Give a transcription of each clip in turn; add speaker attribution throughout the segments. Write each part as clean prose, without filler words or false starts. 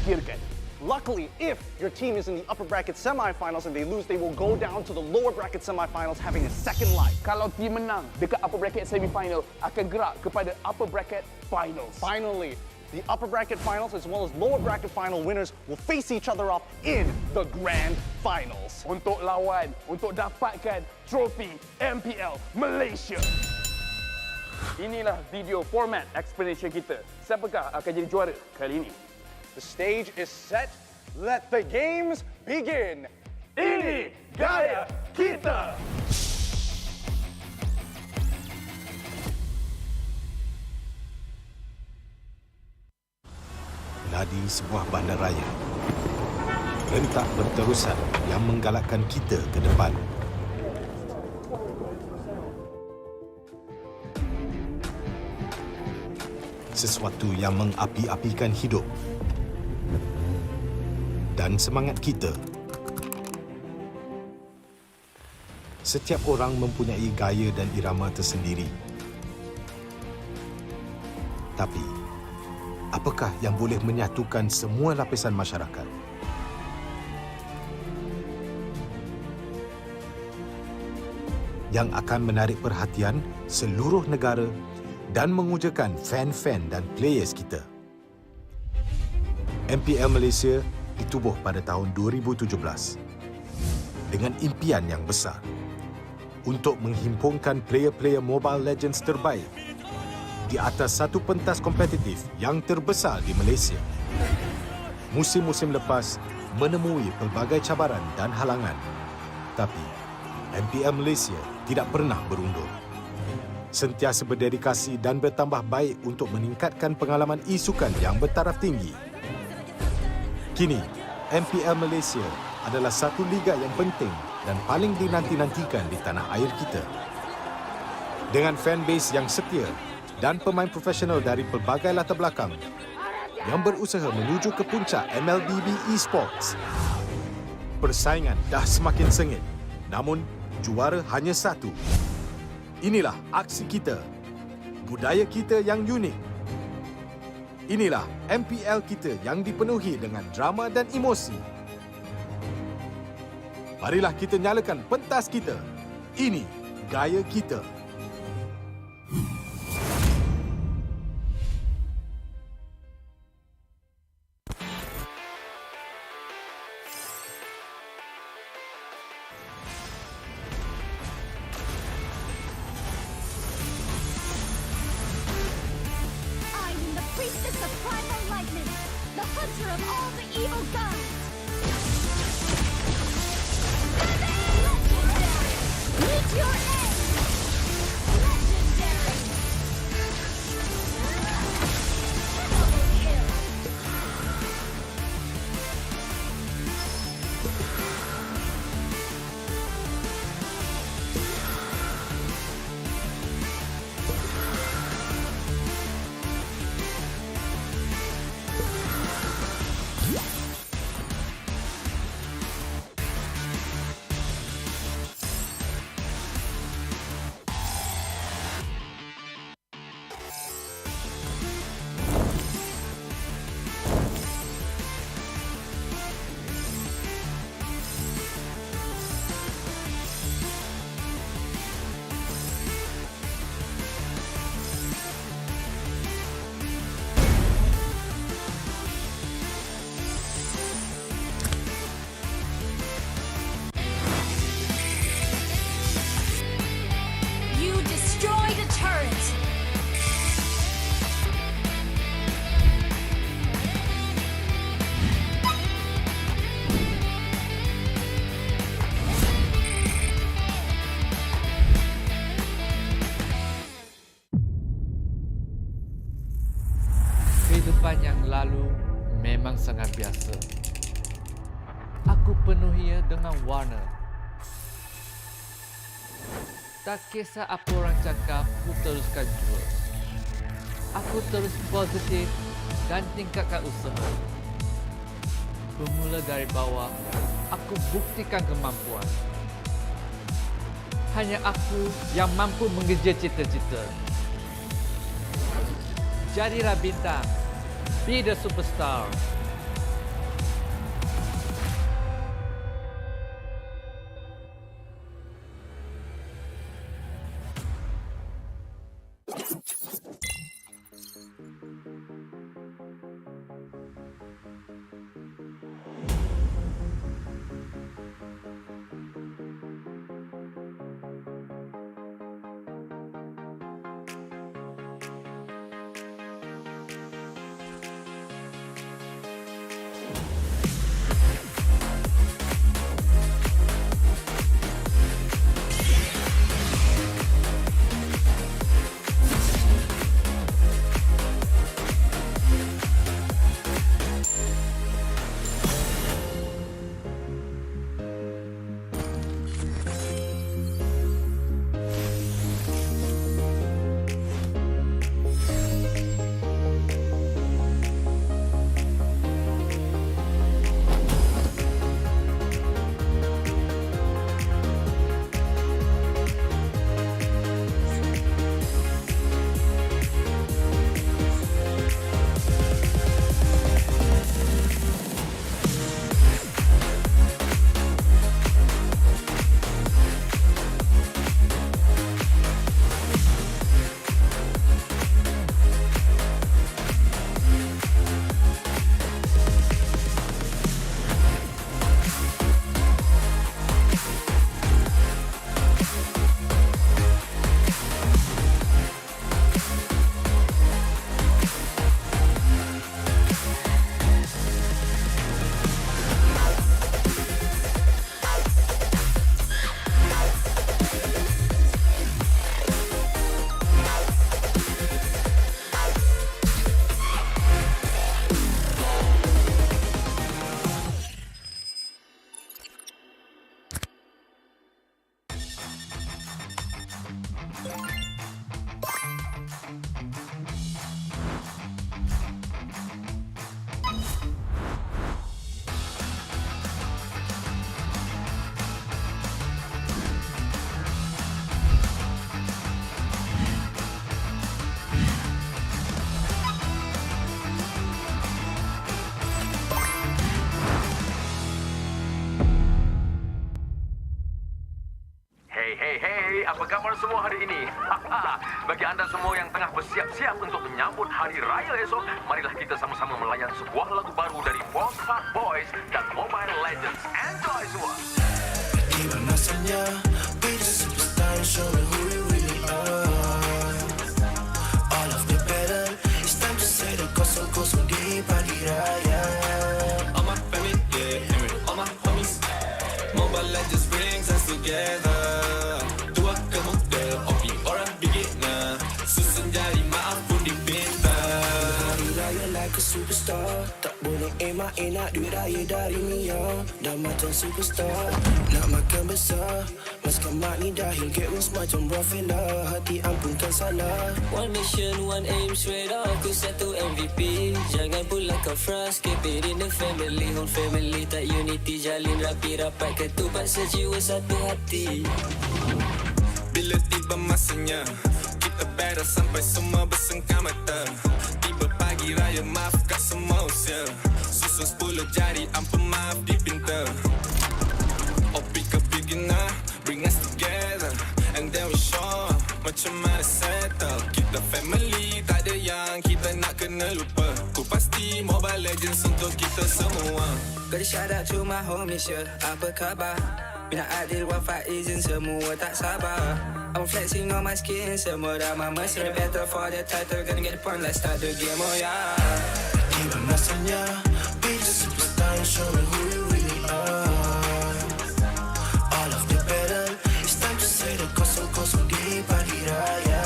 Speaker 1: singkirkan.
Speaker 2: Luckily, if your team is in the upper bracket semifinals and they lose, they will go down to the lower bracket semifinals having a second life.
Speaker 1: Kalau tim menang dekat upper bracket semifinal, akan gerak kepada upper bracket finals.
Speaker 2: Finally, the upper bracket finals as well as lower bracket final winners will face each other off in the grand finals.
Speaker 1: Untuk lawan, untuk dapatkan trofi MPL Malaysia. Inilah video format explanation kita. Siapakah akan jadi juara kali ini?
Speaker 2: The stage is set. Let the games begin.
Speaker 1: Ini gaya kita.
Speaker 3: Ladi sebuah bandaraya. Rentak berterusan yang menggalakkan kita ke depan. Sesuatu yang mengapi-apikan hidup dan semangat kita. Setiap orang mempunyai gaya dan irama tersendiri. Tapi, apakah yang boleh menyatukan semua lapisan masyarakat? Yang akan menarik perhatian seluruh negara dan mengujakan fan-fan dan players kita. MPL Malaysia ditubuh pada tahun 2017 dengan impian yang besar untuk menghimpunkan player-player Mobile Legends terbaik di atas satu pentas kompetitif yang terbesar di Malaysia. Musim-musim lepas menemui pelbagai cabaran dan halangan, tapi MPL Malaysia tidak pernah berundur. Sentiasa berdedikasi dan bertambah baik untuk meningkatkan pengalaman e-sukan yang bertaraf tinggi. Kini, MPL Malaysia adalah satu liga yang penting dan paling dinanti-nantikan di tanah air kita. Dengan fanbase yang setia dan pemain profesional dari pelbagai latar belakang yang berusaha menuju ke puncak MLBB Esports. Persaingan dah semakin sengit, namun juara hanya satu. Inilah aksi kita, budaya kita yang unik. Inilah MPL kita yang dipenuhi dengan drama dan emosi. Marilah kita nyalakan pentas kita. Ini gaya kita.
Speaker 4: Kehidupan yang lalu memang sangat biasa. Aku penuhinya dengan warna. Tak kisah apa orang cakap, aku teruskan jurus. Aku terus positif dan tingkatkan usaha. Bermula dari bawah, aku buktikan kemampuan. Hanya aku yang mampu mengejar cita-cita. Jadilah bintang. Be the superstar.
Speaker 5: Hai, apa khabar semua hari ini? Bagi anda semua yang tengah bersiap-siap untuk menyambut Hari Raya esok, marilah kita sama-sama melayan sebuah lagu baru dari Homebois dan Mobile Legends. Enjoy semua!
Speaker 6: Iba masanya, be the superstar, showing who we really are. All of the better, it's time to say the kosong-kosong di pagi raya.
Speaker 7: All my family, yeah, all my homies. Mobile Legends brings us together. Tua ke muda, opi orang beginner. Susun jari maaf pun dipinta.
Speaker 6: Hari raya like a superstar, tak boleh emak nak duit raya dari Mia. Dah macam superstar, nak makan besar. Maskan mak ni dahil get wins macam Rafaela. Hati ampunkan salah.
Speaker 8: One mission, one aim, straight up. Aku satu MVP. Jangan pula kau frust. Keep it in the family. Whole family tak unity. Jalin rapi rapat. Ketupat sejiwa satu hati.
Speaker 7: Bila tiba masanya, kita battle sampai semua bersengkam mata. Tiba pagi raya, maafkan semua usia. Susun 10 jari, ampun maaf dipinta. Opi ke beginner, bring us together. And then we show macam mana settle. Kita family, tak ada yang kita nak kena lupa. Ku pasti Mobile Legends untuk kita semua.
Speaker 8: Got a shout out to my homies, yeah. Apa khabar? Bina Adil, Wafa, Izin, semua tak sabar. I'm flexing on my skin, semua dah mamas. The battle for the title, gonna get the point, let's start the game, oh yeah.
Speaker 6: Tiba masanya, be the superstar, showing who we really are. All of the better, it's time to say the kosong-kosong di pagi raya.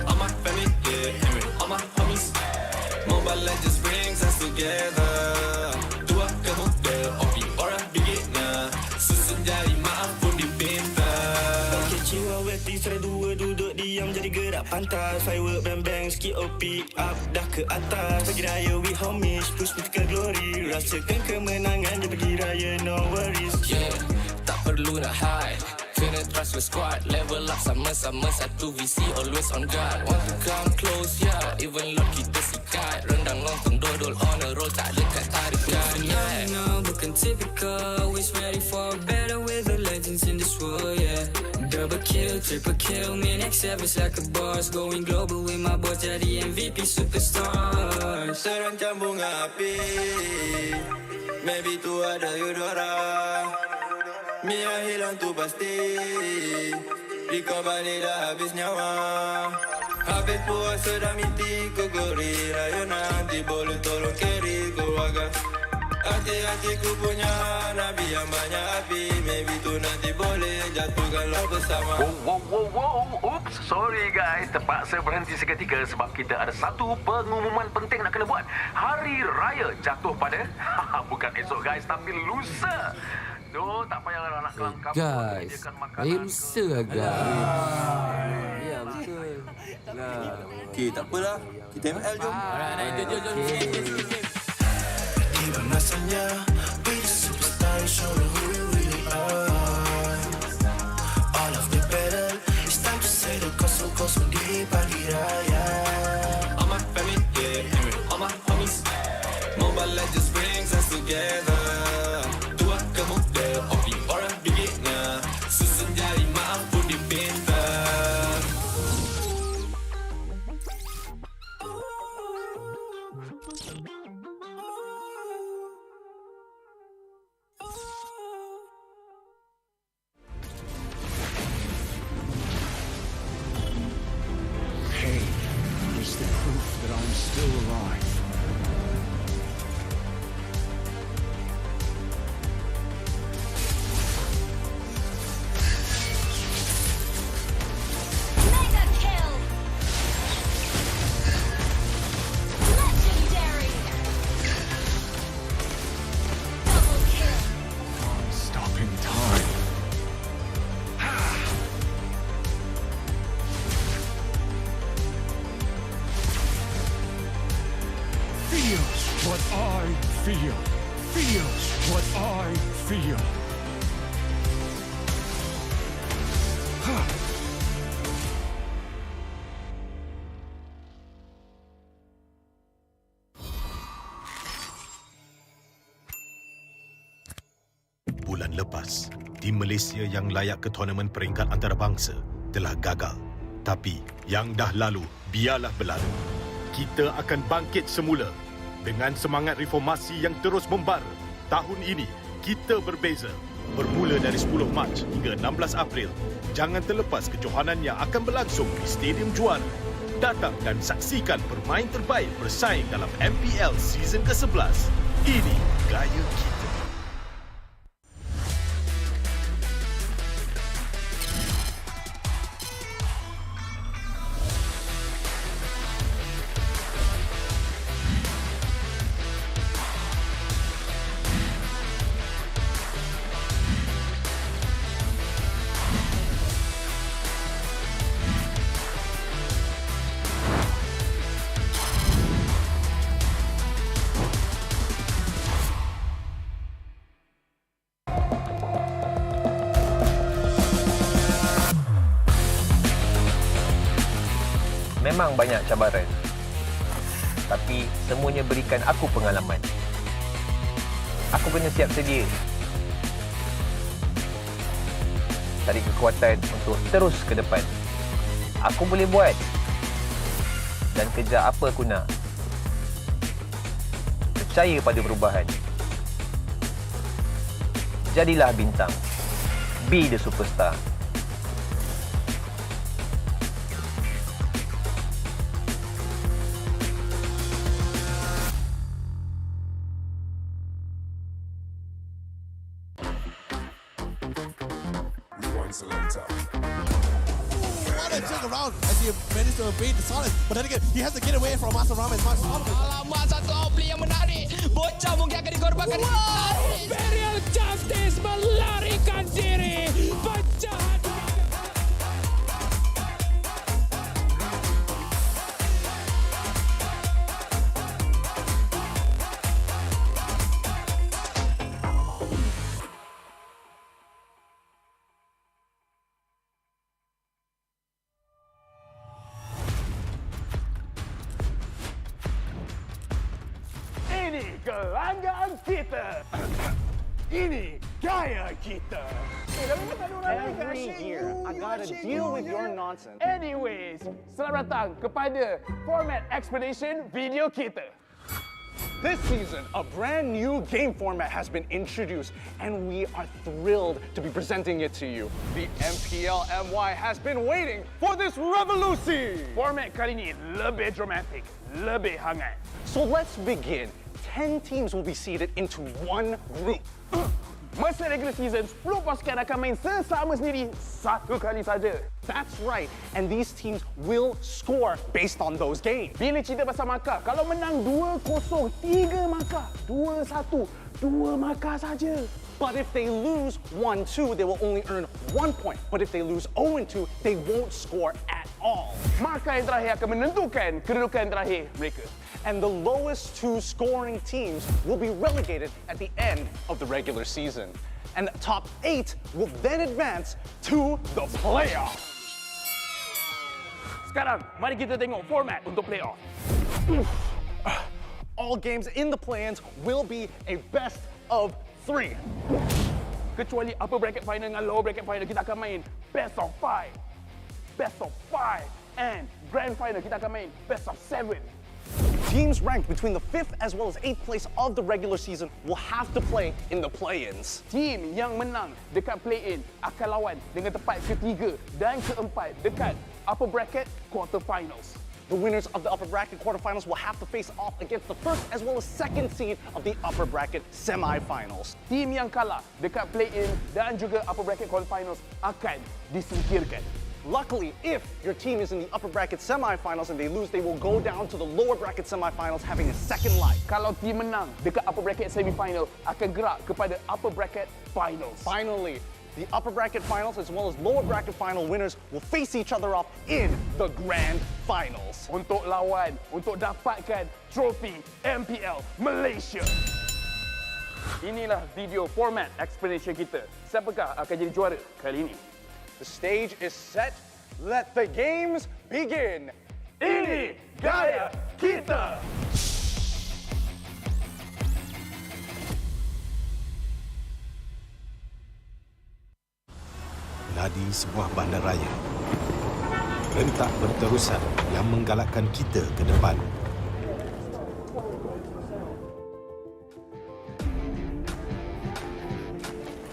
Speaker 7: All my family, yeah, all my homies. Mobile Legends brings us together. Tua ke muda, opi orang beginner. Susun jari maaf pun dipinta.
Speaker 6: Jiwa weti serai dua duduk diam jadi gerak pantas. Firework bang-bang sikit OP up dah ke atas. Pagi raya we homies push me ke glory. Rasakan kemenangan je pagi raya no worries.
Speaker 8: Yeah, tak perlu nak hide. Kena trust your squad. Level up sama-sama satu visi. Always on guard. Want to come close, yeah. Even Lord kita sikat. Rendang lontong dodol on a roll. Tak dekat tarikan, yeah. No, bukan typical. Always ready for better with the legends in this world, yeah. Double kill, triple kill. Me next service like a boss. Going global with my boss. Jadi MVP superstars.
Speaker 7: Terancam bunga api, maybe tu ada Eudora. Mia hilang tu pasti, Riko balik dah habis nyawa. Habis puasa dah miti ku gori. Raya nanti boleh tolong carry keluarga. Hati-hati ku punya Nabi yang banyak api. Maybe tu nanti boleh jatuhkan lo bersama.
Speaker 5: Wow. Oops, sorry guys. Terpaksa berhenti seketika sebab kita ada satu pengumuman penting nak kena buat. Hari Raya jatuh pada bukan esok guys, tapi lusa. Tak payah nak kelangkap.
Speaker 4: Guys, hari lusa guys.
Speaker 9: Ya, betul. Okey, tak apalah. Kita ML jom.
Speaker 4: Jom.
Speaker 6: Tiba masanya, be the superstar, showing who we really are. All of the better, it's time to say the kosong-kosong di pagi raya.
Speaker 7: All my family, yeah, all my homies. Mobile Legends brings us together. Tua ke muda, opi orang beginner. Susun jari maaf pun dipinta.
Speaker 10: Pain is the proof that I'm still alive.
Speaker 11: Mega kill! Legendary! Double kill!
Speaker 10: Stopping time. Feels what I feel. Feels what I feel.
Speaker 3: Bulan lepas, tim Malaysia yang layak ke tournament peringkat antarabangsa telah gagal. Tapi yang dah lalu, biarlah berlalu. Kita akan bangkit semula dengan semangat reformasi yang terus membara. Tahun ini, kita berbeza. Bermula dari 10 Mac hingga 16 April, jangan terlepas kejohanan yang akan berlangsung di Stadium Juara. Datang dan saksikan permain terbaik bersaing dalam MPL season ke-11. Ini gaya kita.
Speaker 12: Memang banyak cabaran, tapi semuanya berikan aku pengalaman. Aku kena siap sedia, cari kekuatan untuk terus ke depan. Aku boleh buat dan kejar apa aku nak. Percaya pada perubahan. Jadilah bintang. Be the superstar.
Speaker 13: Around as he managed to evade the silence, but then again he has to get away from Masaram as much as possible.
Speaker 8: Alamak, satu outplay yang menarik. Bocah mungkin akan dikorbankan.
Speaker 14: Imperial Justice melarikan diri. Penjahat.
Speaker 1: Ini kelanggaan kita. Ini gaya kita.
Speaker 2: Every year, I gotta deal with your nonsense.
Speaker 1: Anyways, selamat datang kepada format explanation video kita.
Speaker 2: This season, a brand new game format has been introduced, and we are thrilled to be presenting it to you. The MPL MY has been waiting for this revolution.
Speaker 1: Format kali ini lebih dramatic, lebih hangat.
Speaker 2: So let's begin. 10 teams will be seeded into one group.
Speaker 1: Masa regular season, 10 pasukan akan main sesama sendiri satu kali saja.
Speaker 2: That's right, and these teams will score based on those games.
Speaker 1: Bila cerita pasal markah, kalau menang 2-0, 3 markah. 2-1, 2 markah saja.
Speaker 2: But if they lose 1-2, they will only earn 1 point. But if they lose 0-2, they won't score at all.
Speaker 1: Markah yang terakhir akan menentukan kedudukan terakhir mereka.
Speaker 2: And the lowest 2 scoring teams will be relegated at the end of the regular season. And the top 8 will then advance to the playoff.
Speaker 1: Sekarang, mari kita tengok format untuk playoff.
Speaker 2: All games in the play-ins will be a best of 3.
Speaker 1: Kecuali upper bracket final dengan lower bracket final, kita akan main best of 5. Best of 5. And grand final, kita akan main best of 7.
Speaker 2: Teams ranked between the 5th as well as 8th place of the regular season will have to play in the play-ins.
Speaker 1: Team yang menang dekat play-in akan lawan dengan tempat ketiga dan keempat dekat upper bracket quarterfinals.
Speaker 2: The winners of the upper bracket quarterfinals will have to face off against the first as well as second seed of the upper bracket semifinals.
Speaker 1: Team yang kalah dekat play-in dan juga upper bracket quarterfinals akan disingkirkan.
Speaker 2: Luckily, if your team is in the upper bracket semifinals and they lose, they will go down to the lower bracket semifinals having a second life.
Speaker 1: Kalau team menang dekat upper bracket semifinal, akan gerak kepada upper bracket finals.
Speaker 2: Finally, the upper bracket finals as well as lower bracket final winners will face each other off in the grand finals.
Speaker 1: Untuk lawan, untuk dapatkan trofi MPL Malaysia. Inilah video format explanation kita. Siapakah akan jadi juara kali ini?
Speaker 2: The stage is set. Let the games begin.
Speaker 1: Ini gaya kita.
Speaker 3: menjadi sebuah bandaraya. Rentak berterusan yang menggalakkan kita ke depan.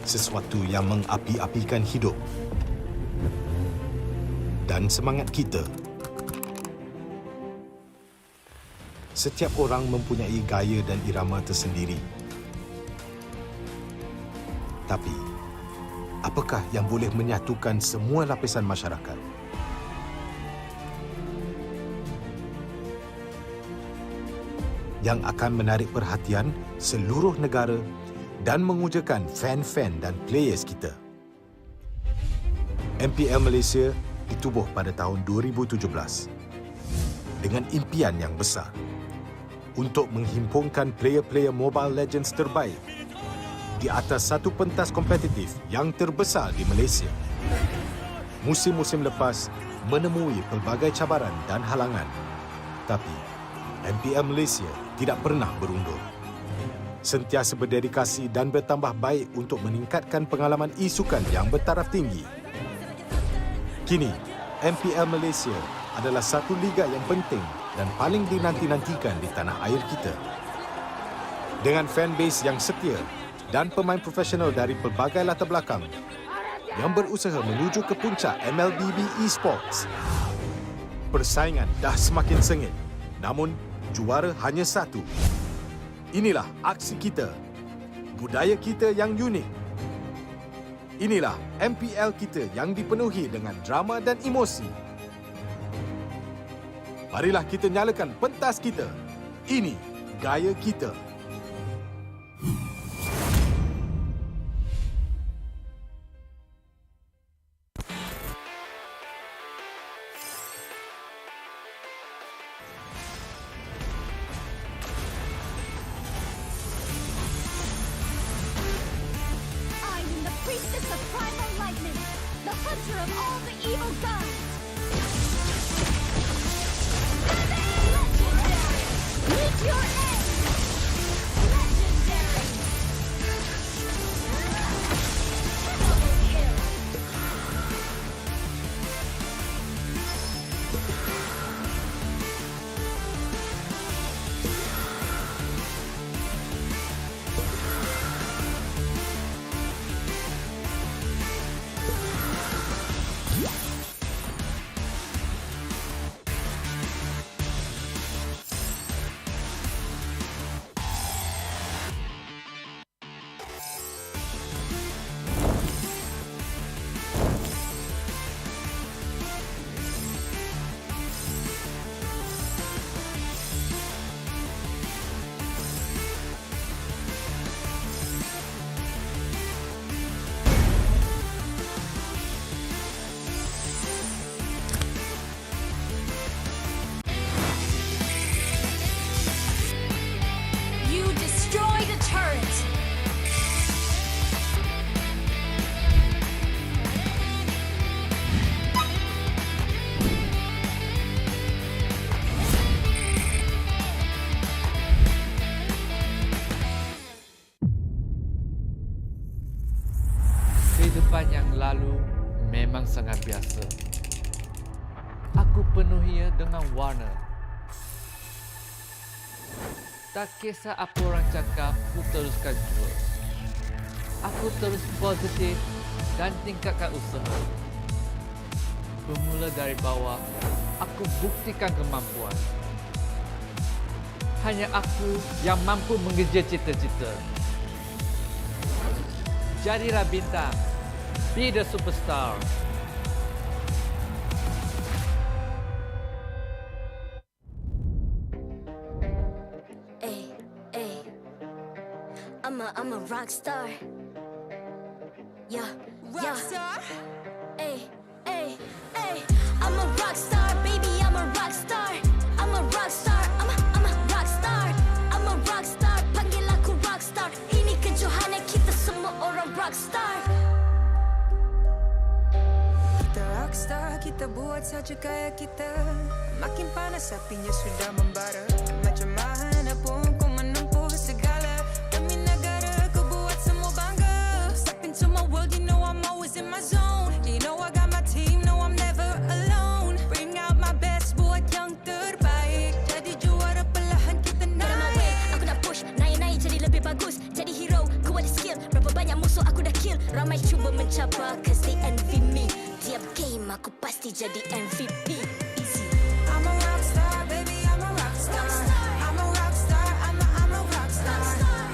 Speaker 3: Sesuatu yang mengapi-apikan hidup dan semangat kita. Setiap orang mempunyai gaya dan irama tersendiri. Tapi, apakah yang boleh menyatukan semua lapisan masyarakat? Yang akan menarik perhatian seluruh negara dan mengujakan fan-fan dan players kita. MPL Malaysia ditubuh pada tahun 2017 dengan impian yang besar untuk menghimpunkan player-player Mobile Legends terbaik di atas satu pentas kompetitif yang terbesar di Malaysia. Musim-musim lepas menemui pelbagai cabaran dan halangan, tapi MPL Malaysia tidak pernah berundur. Sentiasa berdedikasi dan bertambah baik untuk meningkatkan pengalaman e-sukan yang bertaraf tinggi. Kini, MPL Malaysia adalah satu liga yang penting dan paling dinanti-nantikan di tanah air kita. Dengan fanbase yang setia dan pemain profesional dari pelbagai latar belakang yang berusaha menuju ke puncak MLBB Esports. Persaingan dah semakin sengit, namun juara hanya satu. Inilah aksi kita, budaya kita yang unik. Inilah MPL kita yang dipenuhi dengan drama dan emosi. Marilah kita nyalakan pentas kita. Ini gaya kita.
Speaker 4: Kehidupan yang lalu memang sangat biasa. Aku penuhi dengan warna. Tak kisah apa orang cakap, aku teruskan terus. Aku terus positif dan tingkatkan usaha. Bermula dari bawah, aku buktikan kemampuan. Hanya aku yang mampu mengejar cita-cita. Jadilah bintang. Be the superstar.
Speaker 11: I'm a rock star. Yeah, rock star. Hey, hey, hey. I'm a rock star, baby. I'm a rock star. I'm a rock star. I'm a rock star. I'm a rock star. Panggil aku rock star. Ini kejohanan kita semua orang rock star.
Speaker 15: Kita rock star, kita buat saja gaya kita. Makin panas apinya sudah membara. Macam mana pun kau menempuh segala. Demi negara kau buat semua bangga. Step into my world, you know I'm always in my zone. You know
Speaker 11: Ramai cuba mencabar cause they envy me. Tiap game aku pasti jadi MVP. Easy.
Speaker 15: I'm a rockstar, baby, I'm a rockstar. I'm a rockstar, I'm a rockstar.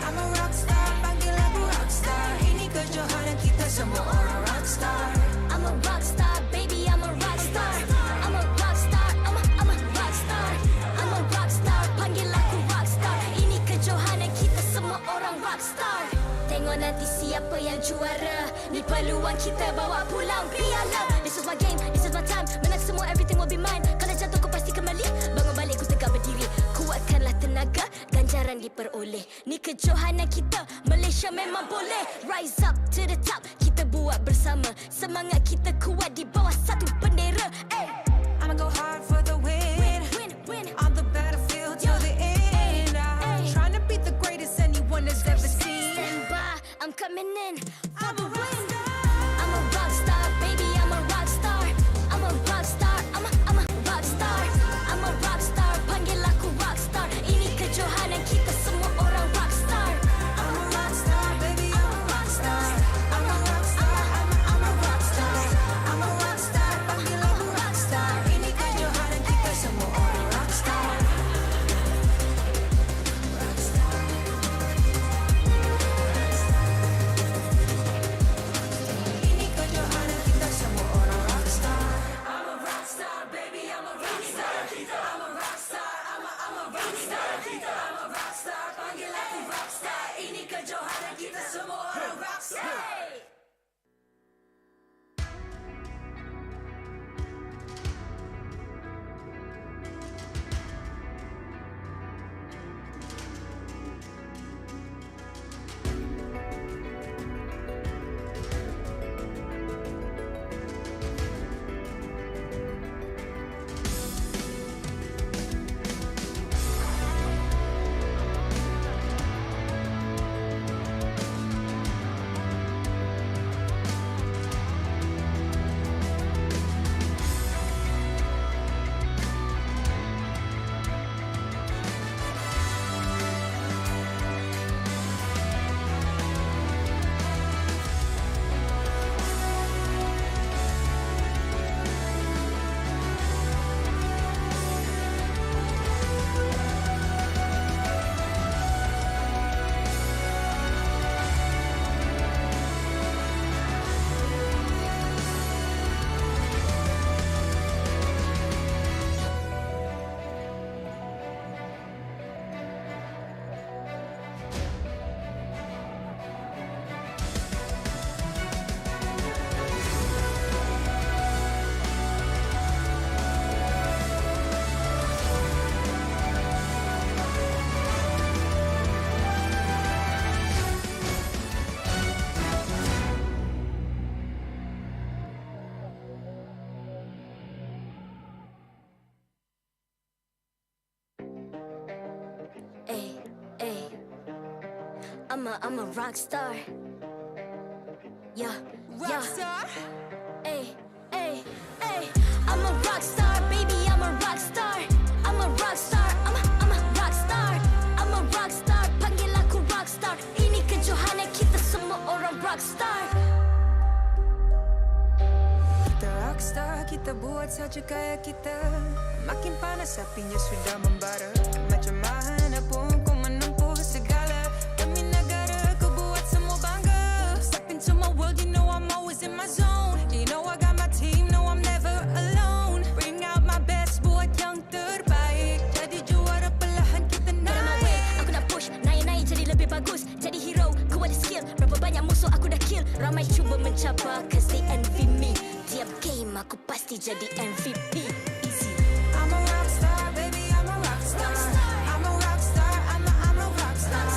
Speaker 15: I'm a rockstar, panggil aku rockstar. Ini kejohanan kita semua orang rockstar.
Speaker 11: I'm a rockstar, baby, I'm a rockstar. I'm a rockstar, I'm a rockstar. I'm a rockstar, panggil aku rockstar. Ini kejohanan kita semua orang rockstar. Tengok nanti siapa yang juara. Ni peluang kita bawa pulang piala. This is my game, this is my time. Menang semua, everything will be mine. Kalau jatuh kau pasti kembali. Bangun balik ku tegak berdiri. Kuatkanlah tenaga, ganjaran diperoleh. Ni kejohanan kita, Malaysia memang boleh. Rise up to the top, kita buat bersama. Semangat kita kuat di bawah satu bendera.
Speaker 15: I'ma go hard for the win.
Speaker 11: Win.
Speaker 15: On the battlefield till the end. I'm trying to beat the greatest anyone has ever seen.
Speaker 11: Stand by, I'm coming in for the win. I'm a rockstar, baby, I'm a rockstar. I'm a rockstar, I'm a rockstar. I'm a rockstar, panggil aku rockstar. Ini kejohanan kita semua orang rockstar.
Speaker 15: I'm a rockstar, baby, I'm a rockstar. I'm a rockstar, I'm a rockstar. I'm a rockstar, panggil aku rockstar. Ini kejohanan kita semua orang rockstar. Ini kejohanan kita semua orang rockstar. I'm a rockstar, baby, I'm a rockstar. I'm a rockstar, I'm a rockstar. I'm a rockstar, panggil aku rockstar. Ini kejohanan kita semua orang rockstar.
Speaker 11: I'm a rockstar. Yeah.
Speaker 15: Rockstar?
Speaker 11: Ay. I'm a rockstar, baby, I'm a rockstar. I'm a rockstar, I'm a rockstar. I'm a rockstar, panggil aku rockstar. Ini kejohanan kita semua orang rockstar.
Speaker 15: Kita rockstar, kita buat saja gaya kita. Makin panas apinya sudah membara. Macam mana pun kau menempuh segala. Demi negara kau buat semua bangga. Step into my world, you know I'm always in my zone. You know I got my team, no I'm never alone. Bring out my best, buat yang terbaik. Jadi juara perlahan kita naik.
Speaker 11: Aku nak push, naik jadi lebih bagus. Jadi hero, ku ada skill. Berapa banyak musuh aku dah kill. Ramai cuba mencabar cause they envy me. Tiap game aku pasti jadi MVP. Easy.
Speaker 15: I'm a rockstar, baby, I'm a rockstar. I'm a rockstar, I'm a rockstar.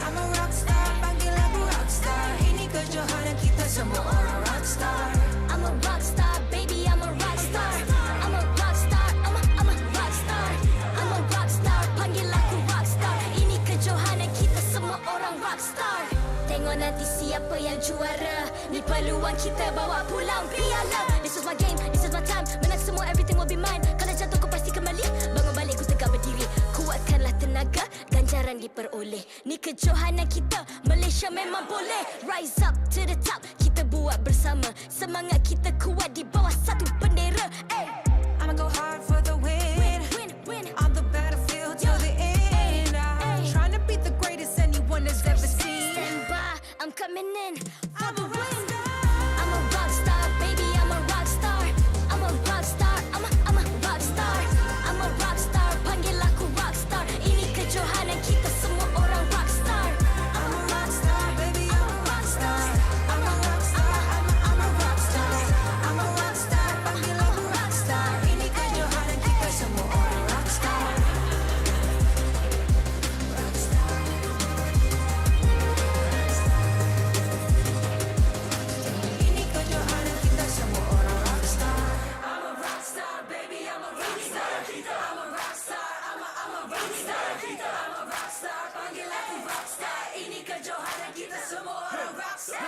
Speaker 15: I'm a rockstar, panggil aku rockstar. Ini kejohanan kita semua orang rockstar.
Speaker 11: I'm a rockstar, baby, I'm a rockstar. I'm a rockstar, I'm a rockstar. I'm a rockstar, panggil aku rockstar. Ini kejohanan kita semua orang rockstar. Tengok nanti siapa yang juara. Ni peluang kita bawa pulang piala. This is my game, this is my time. Menang semua, everything will be mine. Kalau jatuh kau pasti kembali. Bangun balik ku tegak berdiri. Kuatkanlah tenaga, ganjaran diperoleh. Ni kejohanan kita, Malaysia memang boleh. Rise up to the top, kita kuat bersama. Semangat kita kuat di bawah satu bendera.
Speaker 15: I'ma go hard for the win. On the battlefield till the end. I'm trying to beat the greatest anyone has ever seen.
Speaker 11: Stand by, I'm coming in for the win. I'm a rock star, baby, I'm a rock star. I'm a rock star, I'm a rock star. I'm a rock star, panggil aku rock star. Ini kejohanan kita semua orang rock star. I'm a rock star, baby, I'm a rock star. I'm a rock star, I'm a rock star. I'm a rock star, panggil aku rock star. Ini kejohanan kita semua orang rock star. Rock star. Ini kejohanan kita semua orang rock star. I'm a rock star, baby, I'm a rock star. I'm a rock star, I'm a rock star. I'm a rock star, panggil aku rock star. Ini kejohanan kita semua orang rock star.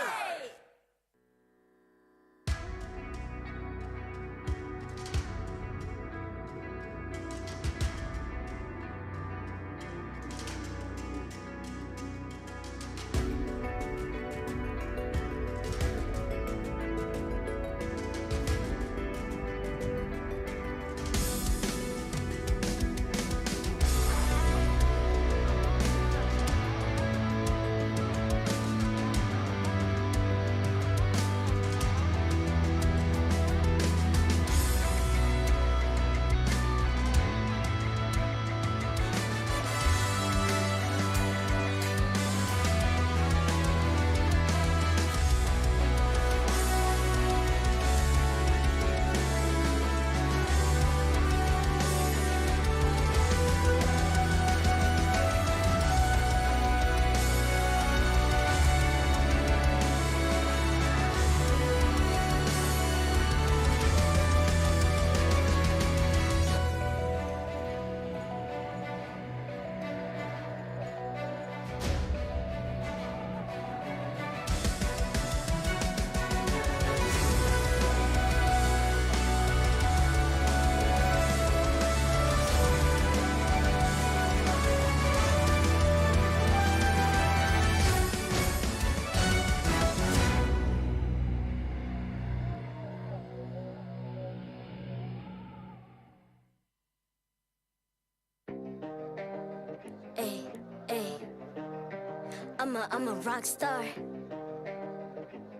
Speaker 11: I'm a rock star.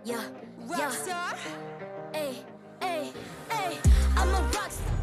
Speaker 11: Yeah,
Speaker 15: Rock star?
Speaker 11: Ay, I'm a rock star.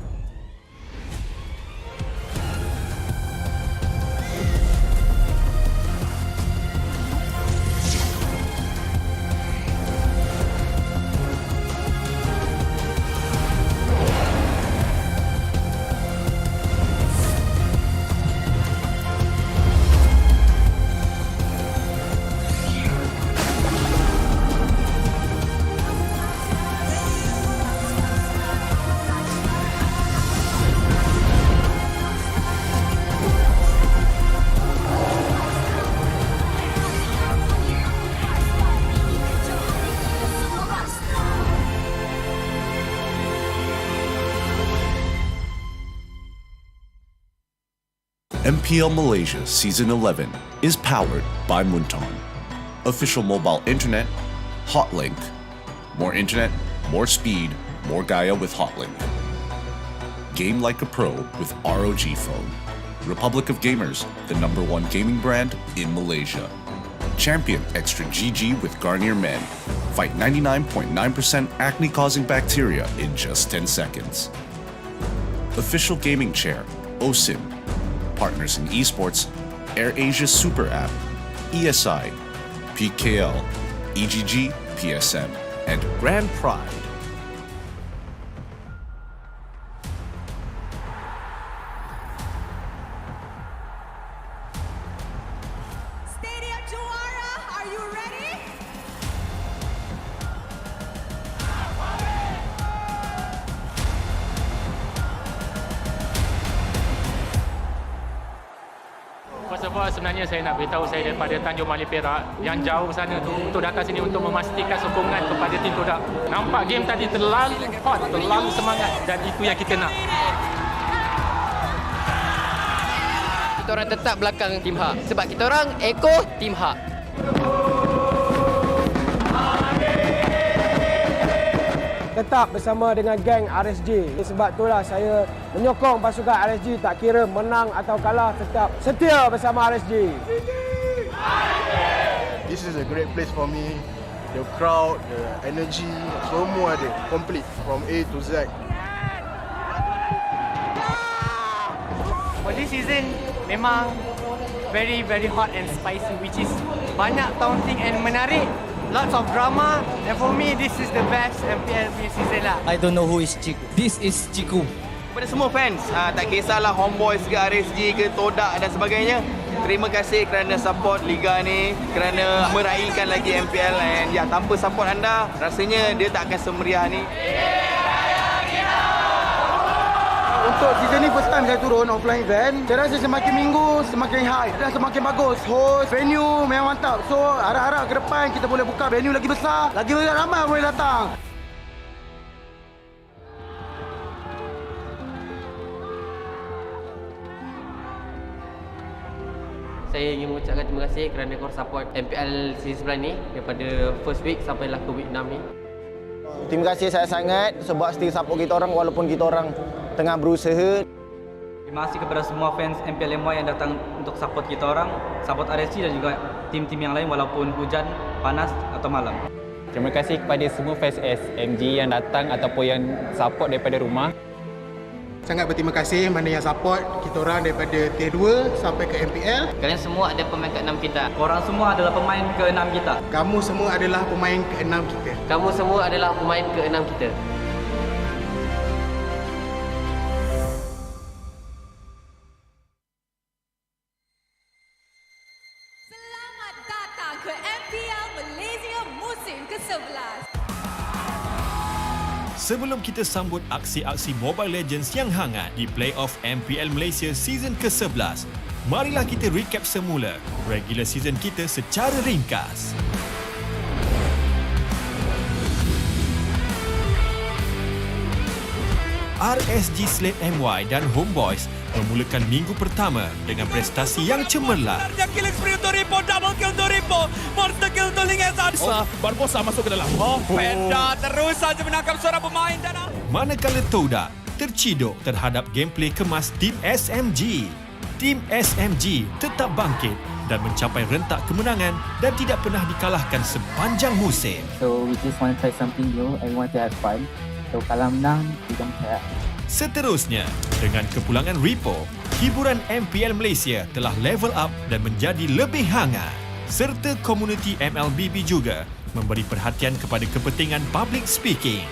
Speaker 16: MPL Malaysia Season 11 is powered by Munton. Official mobile internet, Hotlink. More internet, more speed, more Gaia with Hotlink. Game like a pro with ROG phone. Republic of Gamers, the #1 gaming brand in Malaysia. Champion Extra GG with Garnier Men. Fight 99.9% acne-causing bacteria in just 10 seconds. Official gaming chair, OSIM. Partners in esports, AirAsia Super App, ESI, PKL, EGG, PSM, and Grand Pride.
Speaker 15: Stadium Juara, are you ready?
Speaker 17: First of all, sebenarnya saya nak beritahu saya daripada Tanjung Mali Perak yang jauh sana tu untuk datang sini untuk memastikan sokongan kepada tim Todak. Nampak game tadi terlalu hot, terlalu semangat dan itu yang kita nak.
Speaker 18: Kita orang tetap belakang tim Hak sebab kita orang Eko tim Hak.
Speaker 19: tetap bersama dengan geng RSG. Sebab itulah saya menyokong pasukan RSG, tak kira menang atau kalah, tetap setia bersama RSG.
Speaker 20: This is a great place for me. The crowd, the energy, semua ada, complete from A to Z.
Speaker 21: For this season, memang very hot and spicy, which is banyak taunting and menarik. Lots of drama, and for me, this is the best MPL punya season lah.
Speaker 22: I don't know who is Chiku. This is Chiku.
Speaker 23: Kepada semua fans, tak kisahlah Homebois ke RSG ke Todak dan sebagainya, terima kasih kerana support Liga ni, kerana meraihkan lagi MPL, and ya, tanpa support anda, rasanya dia tak akan semeriah ni.
Speaker 24: Untuk season ni first time saya turun offline event. Saya rasa semakin minggu semakin high dan semakin bagus. Host, venue memang mantap. So harap-harap ke depan kita boleh buka venue lagi besar, lagi ramai boleh datang.
Speaker 18: Saya ingin mengucapkan terima kasih kerana korang support MPL season 9 ni daripada first week sampailah ke week 6 ni.
Speaker 24: Terima kasih saya sangat sebab still support kita orang walaupun kita orang tengah berusaha.
Speaker 22: Terima kasih kepada semua fans MPL MY yang datang untuk support kita orang, support RSG dan juga tim-tim yang lain walaupun hujan, panas atau malam.
Speaker 25: Terima kasih kepada semua fans SMG yang datang ataupun yang support daripada rumah.
Speaker 20: Sangat berterima kasih mana yang support kita orang daripada tier 2 sampai ke MPL.
Speaker 18: Kalian semua ada pemain ke-6 kita.
Speaker 22: Korang semua adalah pemain ke-6 kita.
Speaker 20: Kamu semua adalah pemain ke-6 kita.
Speaker 18: Kamu semua adalah pemain ke-6 kita.
Speaker 26: Selamat datang ke MPL Malaysia musim ke-11.
Speaker 27: Sebelum kita sambut aksi-aksi Mobile Legends yang hangat di Playoff MPL Malaysia season ke-11, marilah kita recap semula regular season kita secara ringkas. RSG Slate MY dan Homebois memulakan minggu pertama dengan prestasi yang cemerlang.
Speaker 14: Killing spree untuk Rippo, double kill untuk Rippo, monster kill untuk Lingesan.
Speaker 1: Barbosa masuk ke dalam.
Speaker 14: Penda terus saja menangkap seorang pemain dan
Speaker 27: Manakala Todak terciduk terhadap gameplay kemas tim SMG. Tim SMG tetap bangkit dan mencapai rentak kemenangan dan tidak pernah dikalahkan sepanjang musim.
Speaker 28: So we just want to try something new and want to have fun. So kalau menang, kita menang.
Speaker 27: Seterusnya, dengan kepulangan Rippo, hiburan MPL Malaysia telah level up dan menjadi lebih hangat. Serta komuniti MLBB juga memberi perhatian kepada kepentingan public speaking.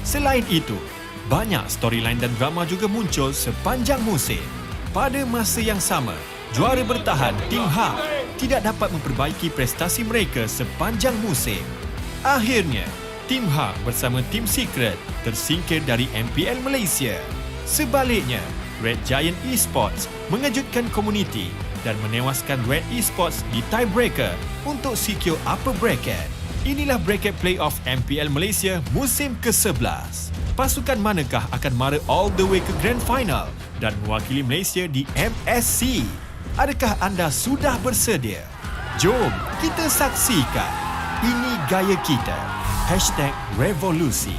Speaker 27: Selain itu, banyak storyline dan drama juga muncul sepanjang musim. Pada masa yang sama, juara bertahan Team Hub tidak dapat memperbaiki prestasi mereka sepanjang musim. Akhirnya, Team Hub bersama Team Secret tersingkir dari MPL Malaysia. Sebaliknya, Red Esports mengejutkan komuniti dan menewaskan Red Esports di tiebreaker untuk secure upper bracket. Inilah bracket playoff MPL Malaysia musim ke-11. Pasukan manakah akan mara all the way ke grand final dan mewakili Malaysia di MSC? Adakah anda sudah bersedia? Jom kita saksikan. Ini gaya kita. #Revolusi.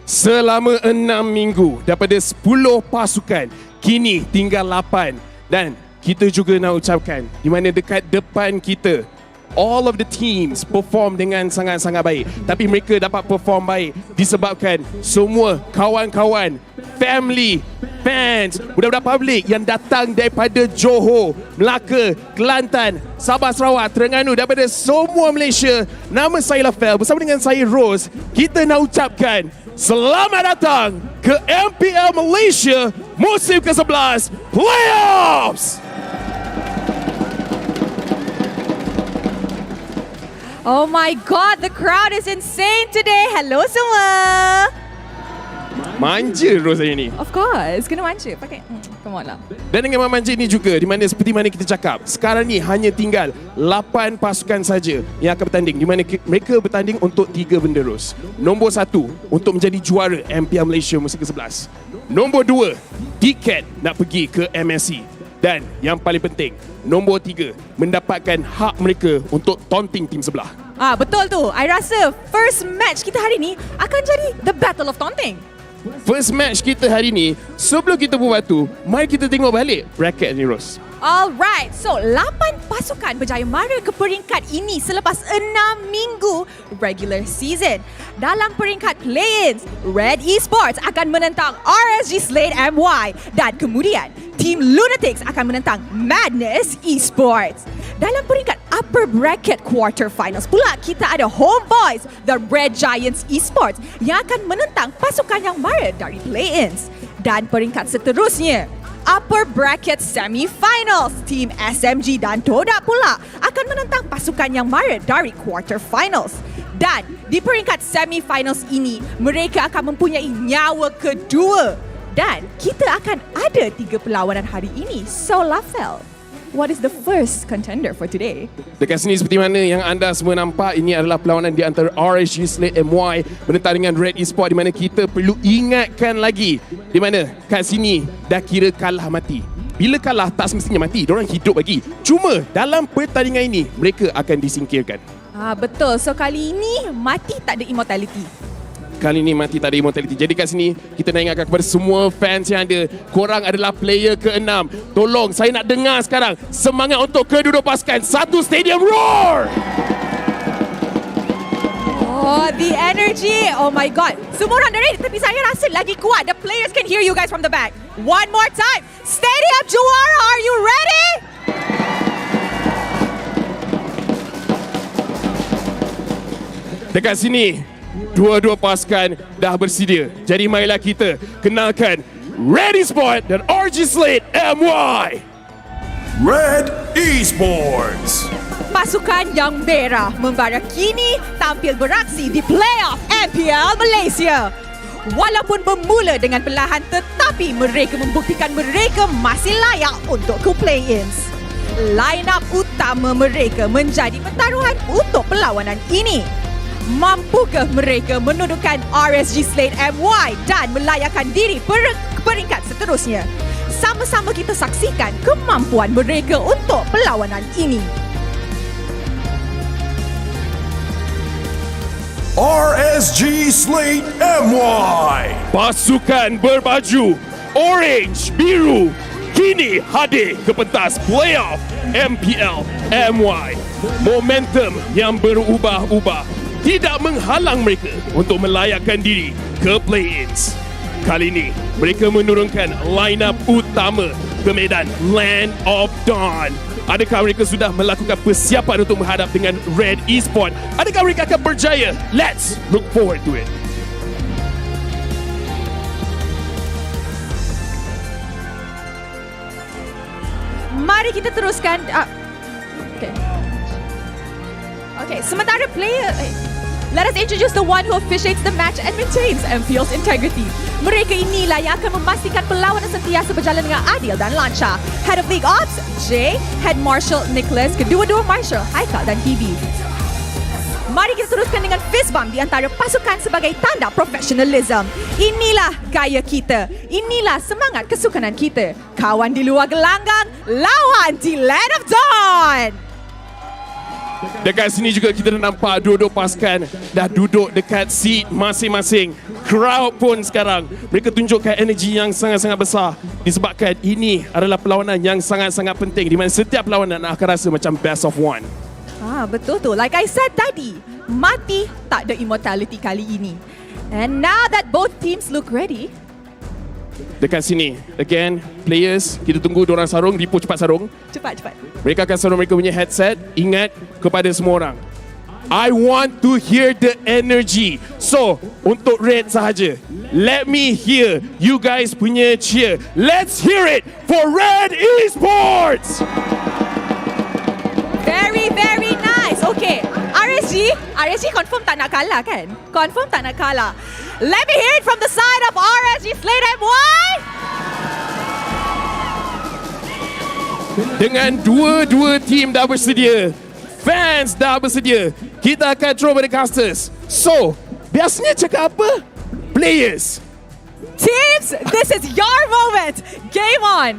Speaker 1: Selama 6 minggu daripada 10 pasukan, kini tinggal 8. Dan kita juga nak ucapkan di mana dekat depan kita, all of the teams perform dengan sangat-sangat baik. Tapi mereka dapat perform baik disebabkan semua kawan-kawan, family, fans, budak-budak publik yang datang daripada Johor, Melaka, Kelantan, Sabah, Sarawak, Terengganu, daripada semua Malaysia. Nama saya Lafel, bersama dengan saya Rose, kita nak ucapkan selamat datang ke MPL Malaysia musim ke-11 Playoffs!
Speaker 26: Oh my god, the crowd is insane today. Hello semua.
Speaker 1: Manja Rose hari ni.
Speaker 26: Of course, kena manja. Pakai, come on lah.
Speaker 1: Dan dengan manja ni juga, di mana seperti mana kita cakap, sekarang ni hanya tinggal 8 pasukan saja yang akan bertanding, di mana mereka bertanding untuk 3 benda Rose. Nombor 1, untuk menjadi juara MPL Malaysia musim ke-11. Nombor 2, tiket nak pergi ke MSC. Dan yang paling penting, nombor 3, mendapatkan hak mereka untuk taunting tim sebelah.
Speaker 26: Betul tu. I rasa first match kita hari ni akan jadi the Battle of Taunting.
Speaker 1: First match kita hari ni, sebelum kita buat tu, mari kita tengok balik bracket ni, Ros.
Speaker 26: Alright, so 8 pasukan berjaya mara ke peringkat ini selepas 6 minggu regular season. Dalam peringkat play-ins, Red Esports akan menentang RSG Slate MY dan kemudian Team Lunatix akan menentang Madness Esports. Dalam peringkat upper bracket quarterfinals pula, kita ada Homebois, the Red Giants Esports yang akan menentang pasukan yang mara dari play-ins. Dan peringkat seterusnya, upper bracket semi-finals, Team SMG dan Toda pula akan menentang pasukan yang mara dari quarterfinals. Dan di peringkat semi-finals ini, mereka akan mempunyai nyawa kedua. Dan kita akan ada 3 perlawanan hari ini. So Lafel, what is the first contender for today?
Speaker 1: Dekat sini seperti mana yang anda semua nampak, ini adalah perlawanan di antara RSG Slate MY menentang dengan Red Esports, di mana kita perlu ingatkan lagi di mana kat sini dah kira kalah mati. Bila kalah tak semestinya mati, diorang hidup lagi. Cuma dalam pertandingan ini mereka akan disingkirkan.
Speaker 26: Betul. So kali ini mati tak ada immortality.
Speaker 1: Kali ini mati tak ada immortality. Jadi kat sini kita nak ingatkan kepada semua fans yang ada, korang adalah player ke-6. Tolong, saya nak dengar sekarang semangat untuk kedua-dua pasukan. Satu stadium roar!
Speaker 26: Oh, the energy. Oh my god. Semua orang dari tapi saya rasa lagi kuat. The players can hear you guys from the back. One more time. Stadium Juara, are you ready?
Speaker 1: Dekat sini, dua-dua pasukan dah bersedia. Jadi marilah kita kenalkan Red Esports dan RSG Slate MY.
Speaker 5: Red Esports.
Speaker 26: Pasukan yang merah membara kini tampil beraksi di Playoff MPL Malaysia. Walaupun bermula dengan perlahan, tetapi mereka membuktikan mereka masih layak untuk ke play-ins. Line-up utama mereka menjadi pertaruhan untuk perlawanan ini. Mampukah mereka menundukkan RSG Slate MY dan melayakkan diri peringkat seterusnya? Sama-sama kita saksikan kemampuan mereka untuk perlawanan ini.
Speaker 5: RSG Slate MY.
Speaker 1: Pasukan berbaju orange biru kini hadir ke pentas Playoff MPL MY. Momentum yang berubah-ubah tidak menghalang mereka untuk melayakkan diri ke play-ins. Kali ini, mereka menurunkan line-up utama ke medan Land of Dawn. Adakah mereka sudah melakukan persiapan untuk menghadap dengan Red Esports? Adakah mereka akan berjaya? Let's look forward to it.
Speaker 26: Mari kita teruskan. Okay, sementara player... Let us introduce the one who officiates the match and maintains MPL's integrity. Mereka inilah yang akan memastikan perlawanan sentiasa berjalan dengan adil dan lancar. Head of League Ops, Jay. Head Marshal, Nicholas. Kedua-dua Marshal, Haikal dan Hebe. Mari kita teruskan dengan fist bump di antara pasukan sebagai tanda professionalism. Inilah gaya kita. Inilah semangat kesukanan kita. Kawan di luar gelanggang, lawan di Land of Dawn.
Speaker 1: Dekat sini juga kita nampak dua-dua pasukan dah duduk dekat seat masing-masing. Crowd pun sekarang mereka tunjukkan energi yang sangat-sangat besar disebabkan ini adalah perlawanan yang sangat-sangat penting di mana setiap perlawanan akan rasa macam best of one.
Speaker 26: Betul tu. Like I said tadi, mati tak ada immortality kali ini. And now that both teams look ready,
Speaker 1: dekat sini, again, players, kita tunggu diorang sarung, Rippo cepat sarung.
Speaker 26: Cepat.
Speaker 1: Mereka akan sarung mereka punya headset. Ingat kepada semua orang, I want to hear the energy. So, untuk Red sahaja, let me hear you guys punya cheer. Let's hear it for Red Esports!
Speaker 26: Very, very nice. Okay, RSG confirm tak nak kalah kan? Confirm tak nak kalah. Let me hear it from the side of RSG Slate MY.
Speaker 1: Dengan dua-dua team dah bersedia, fans dah bersedia, kita akan throw pada casters. So, biasanya cakap apa? Players.
Speaker 26: Teams, this is your moment. Game on.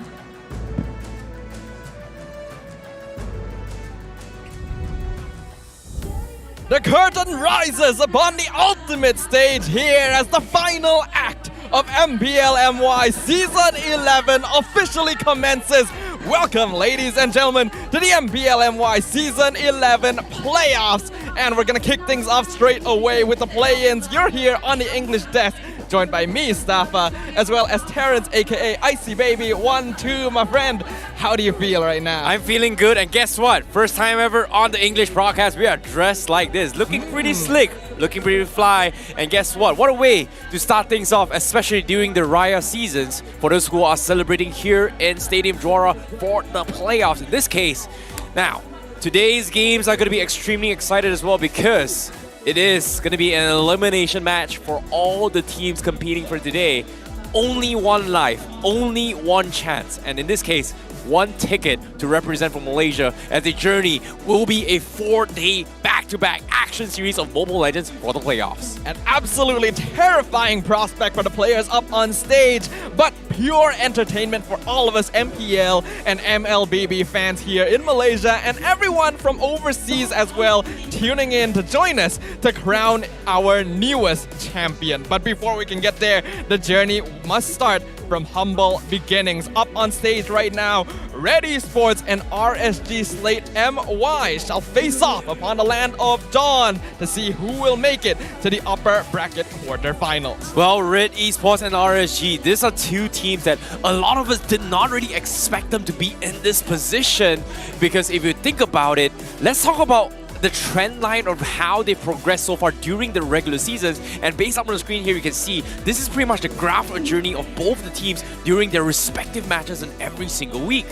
Speaker 14: The curtain rises upon the ultimate stage here as the final act of MPL MY Season 11 officially commences. Welcome, ladies and gentlemen, to the MPL MY Season 11 Playoffs. And we're going to kick things off straight away with the play-ins. You're here on the English desk, joined by me, Staffa, as well as Terrence, aka Icy Baby 1-2, my friend. How do you feel right now?
Speaker 2: I'm feeling good, and guess what? First time ever on the English broadcast, we are dressed like this, looking pretty slick, looking pretty fly, and guess what? What a way to start things off, especially during the Raya seasons, for those who are celebrating here in Stadium Juara for the playoffs in this case. Now, today's games are going to be extremely excited as well because it is going to be an elimination match for all the teams competing for today. Only one life, only one chance, and in this case, one ticket to represent for Malaysia, as the journey will be a 4-day back-to-back action series of Mobile Legends for the playoffs.
Speaker 14: An absolutely terrifying prospect for the players up on stage, but pure entertainment for all of us MPL and MLBB fans here in Malaysia and everyone from overseas as well, tuning in to join us to crown our newest champion. But before we can get there, the journey must start from humble beginnings. Up on stage right now, Red Esports and RSG Slate MY shall face off upon the land of Dawn to see who will make it to the upper bracket quarterfinals.
Speaker 2: Well, Red Esports and RSG, these are two teams that a lot of us did not really expect them to be in this position, because if you think about it, let's talk about the trend line of how they progressed so far during the regular seasons. And based up on the screen here, you can see this is pretty much the graph or journey of both the teams during their respective matches in every single week.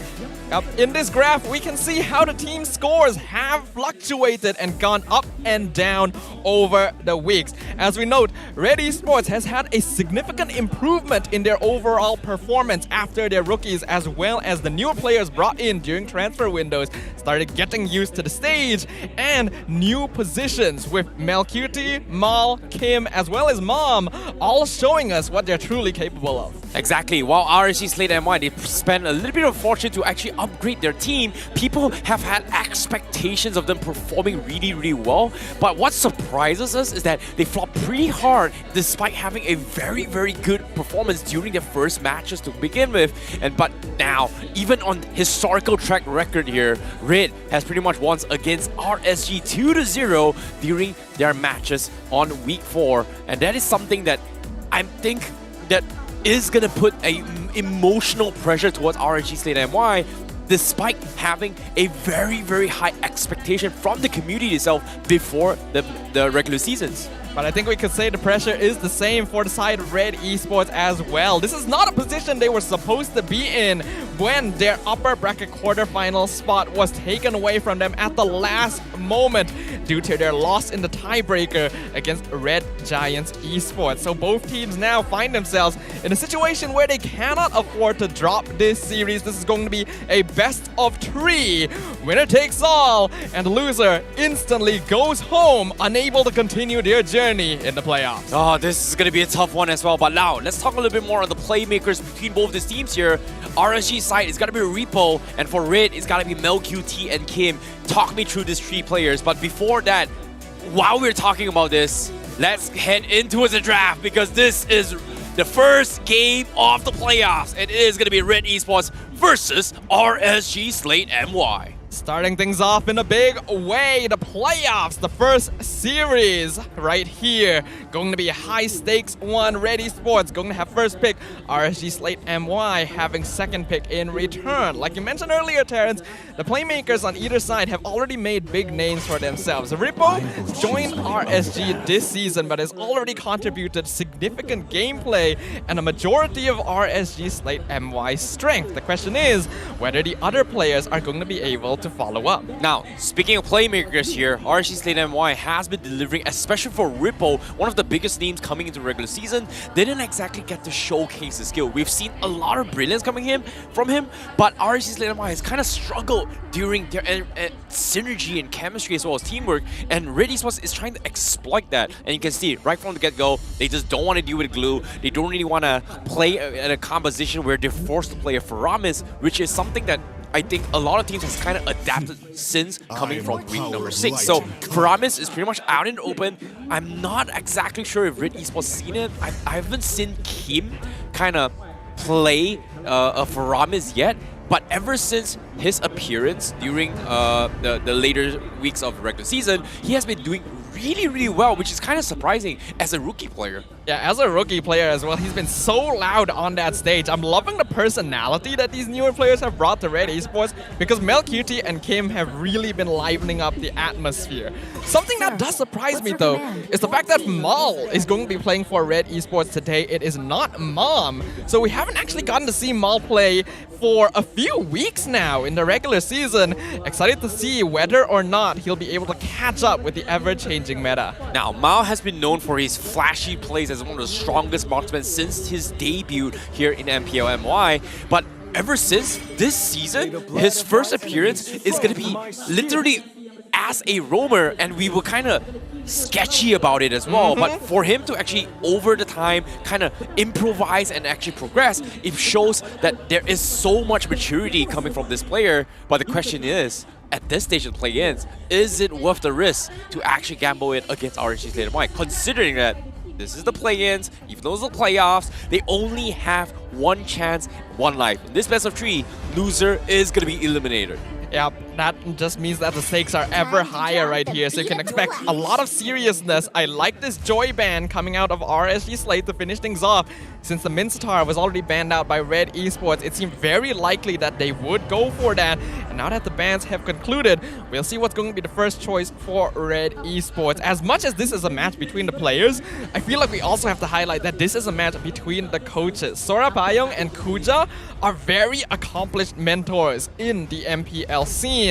Speaker 14: In this graph, we can see how the team scores have fluctuated and gone up and down over the weeks. As we note, Red Esports has had a significant improvement in their overall performance after their rookies, as well as the newer players brought in during transfer windows started getting used to the stage and new positions, with Melcuti, Mal, Kyym, as well as Mom all showing us what they're truly capable of.
Speaker 2: Exactly. While RSG Slate MY, they spent a little bit of fortune to actually upgrade their team. People have had expectations of them performing really, really well. But what surprises us is that they flopped pretty hard despite having a very, very good performance during their first matches to begin with. But now, even on historical track record here, Red has pretty much won against RSG 2-0 during their matches on week 4. And that is something that I think that is going to put a emotional pressure towards RSG Slate MY, despite having a very, very high expectation from the community itself before the regular seasons.
Speaker 14: But I think we could say the pressure is the same for the side of Red Esports as well. This is not a position they were supposed to be in when their upper bracket quarterfinal spot was taken away from them at the last moment due to their loss in the tiebreaker against Red Giants Esports. So both teams now find themselves in a situation where they cannot afford to drop this series. This is going to be a best of 3. Winner takes all, and the loser instantly goes home, unable to continue their journey in the playoffs.
Speaker 2: Oh, this is going to be a tough one as well. But now, let's talk a little bit more on the playmakers between both these teams here. RSG side, it's got to be Rippo, and for Red, it's got to be Melcuti and Kyym. Talk me through these 3 players. But before that, while we're talking about this, let's head into the draft, because this is the first game of the playoffs. It is going to be Red Esports versus RSG Slate MY.
Speaker 14: Starting things off in a big way, the playoffs, the first series right here. Going to be a high stakes one. Red Esports going to have first pick, RSG Slate MY having second pick in return. Like you mentioned earlier, Terrence, the playmakers on either side have already made big names for themselves. Rippo joined RSG this season, but has already contributed significant gameplay and a majority of RSG Slate MY's strength. The question is whether the other players are going to be able to follow up.
Speaker 2: Now, speaking of playmakers here, RSG Slate MY has been delivering, especially for Rippo, one of the biggest names coming into the regular season. Didn't exactly get to showcase his skill. We've seen a lot of brilliance coming from him, but RSG Slate MY has kind of struggled during their synergy and chemistry as well as teamwork, and Red Esports is trying to exploit that. And you can see right from the get-go, they just don't want to deal with glue. They don't really want to play in a composition where they're forced to play a Faramis, which is something that I think a lot of teams has kind of adapted since coming from week number 6. So Faramis is pretty much out in the open. I'm not exactly sure if Red Esports seen it. I haven't seen Kyym kind of play a Faramis yet. But ever since his appearance during the later weeks of the regular season, he has been doing really well, which is kind of surprising as a rookie player.
Speaker 14: Yeah, as a rookie player as well, he's been so loud on that stage. I'm loving the personality that these newer players have brought to Red Esports because Melcutie and Kyym have really been livening up the atmosphere. Something that does surprise me though is the fact that Mal is going to be playing for Red Esports today. It is not Mom. So we haven't actually gotten to see Mal play for a few weeks now in the regular season. Excited to see whether or not he'll be able to catch up with the ever-changing meta.
Speaker 2: Now, Mao has been known for his flashy plays as one of the strongest marksmen since his debut here in MPL MY, but ever since this season, his first appearance is going to be literally as a roamer, and we were kind of sketchy about it as well. But for him to actually, over the time, kind of improvise and actually progress, it shows that there is so much maturity coming from this player. But the question is, at this stage of the play-ins, is it worth the risk to actually gamble it against RSG Slate MY, considering that this is the play-ins, even though it's the playoffs, they only have one chance, one life. In this best of 3, loser is going to be eliminated.
Speaker 14: Yeah, that just means that the stakes are ever higher right here, so you can expect a lot of seriousness. I like this Joy ban coming out of RSG Slate to finish things off. Since the Minstar was already banned out by Red Esports, it seemed very likely that they would go for that. And now that the bans have concluded, we'll see what's going to be the first choice for Red Esports. As much as this is a match between the players, I feel like we also have to highlight that this is a match between the coaches. Sora Bayong and Kuja are very accomplished mentors in the MPL scene,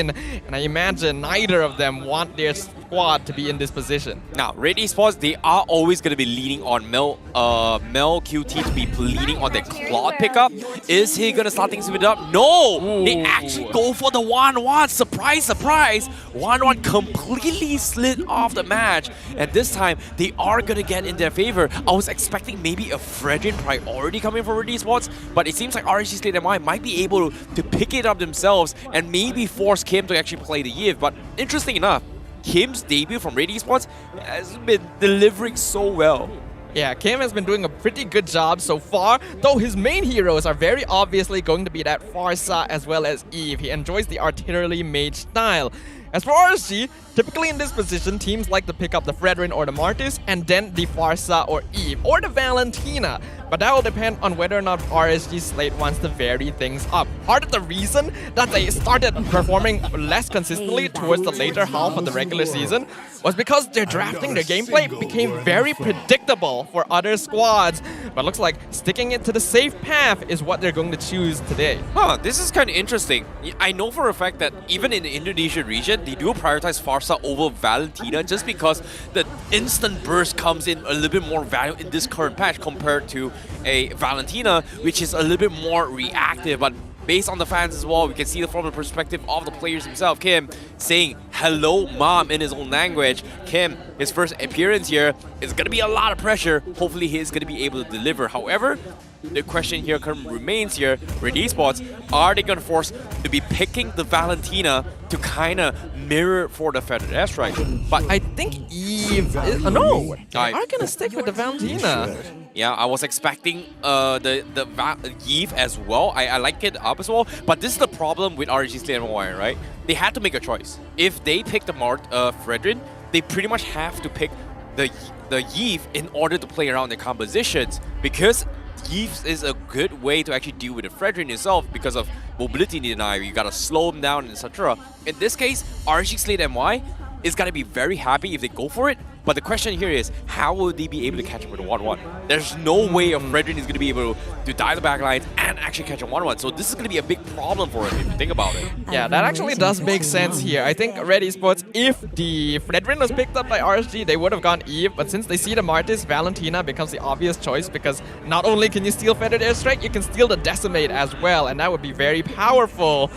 Speaker 14: and I imagine neither of them want their squad to be in this position.
Speaker 2: Now, Red Esports, they are always going to be leaning on Mel QT to be leaning on their Claude pickup. Is he going to start things with it up? No! They actually go for the 1-1. Surprise, surprise! 1-1 completely slid off the match, and this time they are going to get in their favor. I was expecting maybe a Fredrin priority coming from Red Esports, but it seems like RSG Slate MY might be able to pick it up themselves and maybe force Kyym to actually play the Yiv. But interesting enough, Kym's debut from Red Esports has been delivering so well.
Speaker 14: Yeah, Kyym has been doing a pretty good job so far, though his main heroes are very obviously going to be that Farsa as well as Eve. He enjoys the artillery mage style. As for RSG, typically in this position, teams like to pick up the Fredrin or the Martis, and then the Farsa or Eve, or the Valentina. But that will depend on whether or not RSG Slate wants to vary things up. Part of the reason that they started performing less consistently towards the later half of the regular season was because their drafting, their gameplay became very predictable for other squads. But looks like sticking it to the safe path is what they're going to choose today.
Speaker 2: Huh, this is kind of interesting. I know for a fact that even in the Indonesian region, they do prioritize Farsa over Valentina just because the instant burst comes in a little bit more value in this current patch compared to a Valentina, which is a little bit more reactive. But based on the fans as well, we can see it from the perspective of the players himself. Kyym saying hello mom in his own language. Kyym, his first appearance here, is going to be a lot of pressure. Hopefully he is going to be able to deliver. However, the question here remains here, Red Esports, are they going to force to be picking the Valentina to kind of mirror for the feathered airstrike? But
Speaker 14: I think Eve is, no, they are going to stick with the Valentina.
Speaker 2: Yeah, I was expecting the Eve as well. I like it up as well. But this is the problem with RSG Slate MY, right? They had to make a choice. If they pick the Fredrin, they pretty much have to pick the Eve in order to play around their compositions, because Yves is a good way to actually deal with the Fredrin itself because of mobility deny. You gotta slow him down, etc. In this case, RSG Slate MY is gonna be very happy if they go for it. But the question here is, how will they be able to catch him with a 1-1? There's no way a Fredrin is going to be able to die the backlines and actually catch a 1-1. So this is going to be a big problem for him if you think about it.
Speaker 14: Yeah, that actually does make sense here. I think Red Esports, if the Fredrin was picked up by RSG, they would have gone Eve. But since they see the Martis, Valentina becomes the obvious choice, because not only can you steal Feathered Airstrike, you can steal the Decimate as well. And that would be very powerful.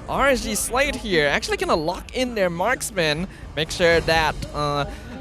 Speaker 14: RSG Slate here actually gonna lock in their marksman, make sure that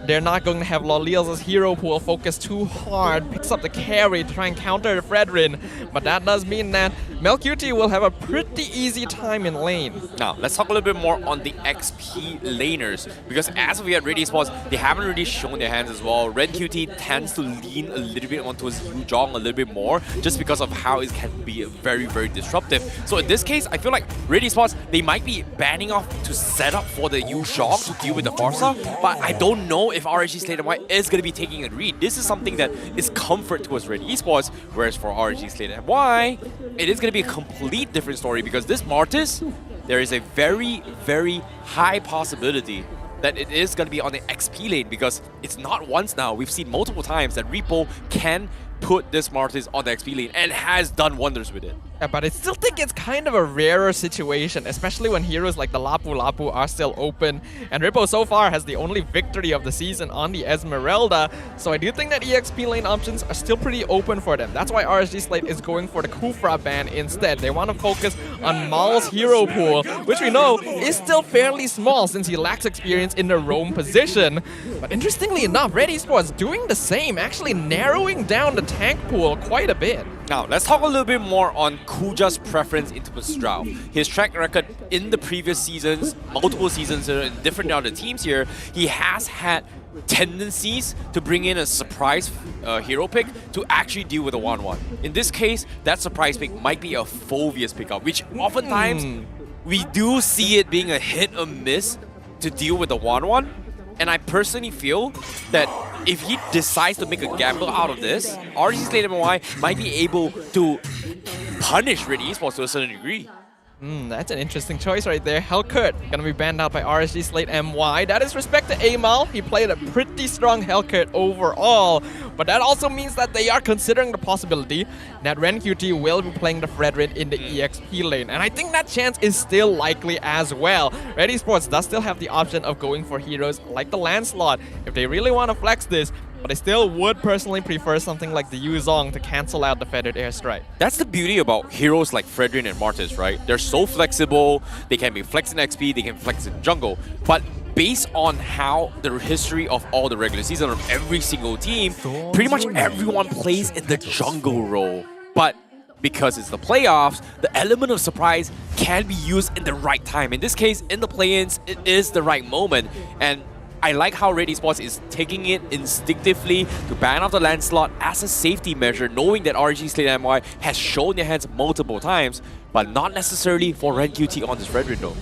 Speaker 14: they're not going to have Loliel's hero pool focus too hard, picks up the carry to try and counter Fredrin. But that does mean that Melcuti will have a pretty easy time in lane.
Speaker 2: Now, let's talk a little bit more on the XP laners, because as we at Red Esports, they haven't really shown their hands as well. Red QT tends to lean a little bit onto his Yuzhong a little bit more, just because of how it can be very, very disruptive. So in this case, I feel like Red Esports, they might be banning off to set up for the Yuzhong to deal with the Farsa, but I don't know if RSG Slate MY is going to be taking a read. This is something that is comfort towards Red Esports, whereas for RSG Slate MY, it is going to be a complete different story, because this Martis, there is a very, very high possibility that it is going to be on the XP lane, because it's not once now. We've seen multiple times that Rippo can put this Martis on the XP lane and has done wonders with it.
Speaker 14: Yeah, but I still think it's kind of a rarer situation, especially when heroes like the Lapu Lapu are still open. And Rippo so far has the only victory of the season on the Esmeralda, so I do think that EXP lane options are still pretty open for them. That's why RSG Slate is going for the Kufra ban instead. They want to focus on Mal's hero pool, which we know is still fairly small since he lacks experience in the roam position. But interestingly enough, Red Esports doing the same, actually narrowing down the tank pool quite a bit.
Speaker 2: Now, let's talk a little bit more on Kuja's preference into Strau. His track record in the previous seasons, multiple seasons in different other teams here, he has had tendencies to bring in a surprise hero pick to actually deal with a 1-1. In this case, that surprise pick might be a Phoveus pickup, which oftentimes we do see it being a hit or miss to deal with the 1-1. And I personally feel that if he decides to make a gamble out of this, RSG Slate MY might be able to punish Red Esports to a certain degree.
Speaker 14: That's an interesting choice right there. Hellcurt gonna be banned out by RSG Slate MY. That is respect to Amal. He played a pretty strong Hellcurt overall. But that also means that they are considering the possibility that Ren QT will be playing the Fredrin in the EXP lane. And I think that chance is still likely as well. Red Esports does still have the option of going for heroes like the Lancelot if they really want to flex this. But I still would personally prefer something like the Yuzhong to cancel out the Feathered Airstrike.
Speaker 2: That's the beauty about heroes like Fredrin and Martis, right? They're so flexible, they can be flexed in XP, they can flex in jungle. But based on how the history of all the regular season of every single team, pretty much everyone plays in the jungle role. But because it's the playoffs, the element of surprise can be used in the right time. In this case, in the play-ins, it is the right moment. And I like how Red Esports is taking it instinctively to ban off the Lancelot as a safety measure, knowing that RSG Slate MY has shown their hands multiple times, but not necessarily for Red QT on this Fredrin though.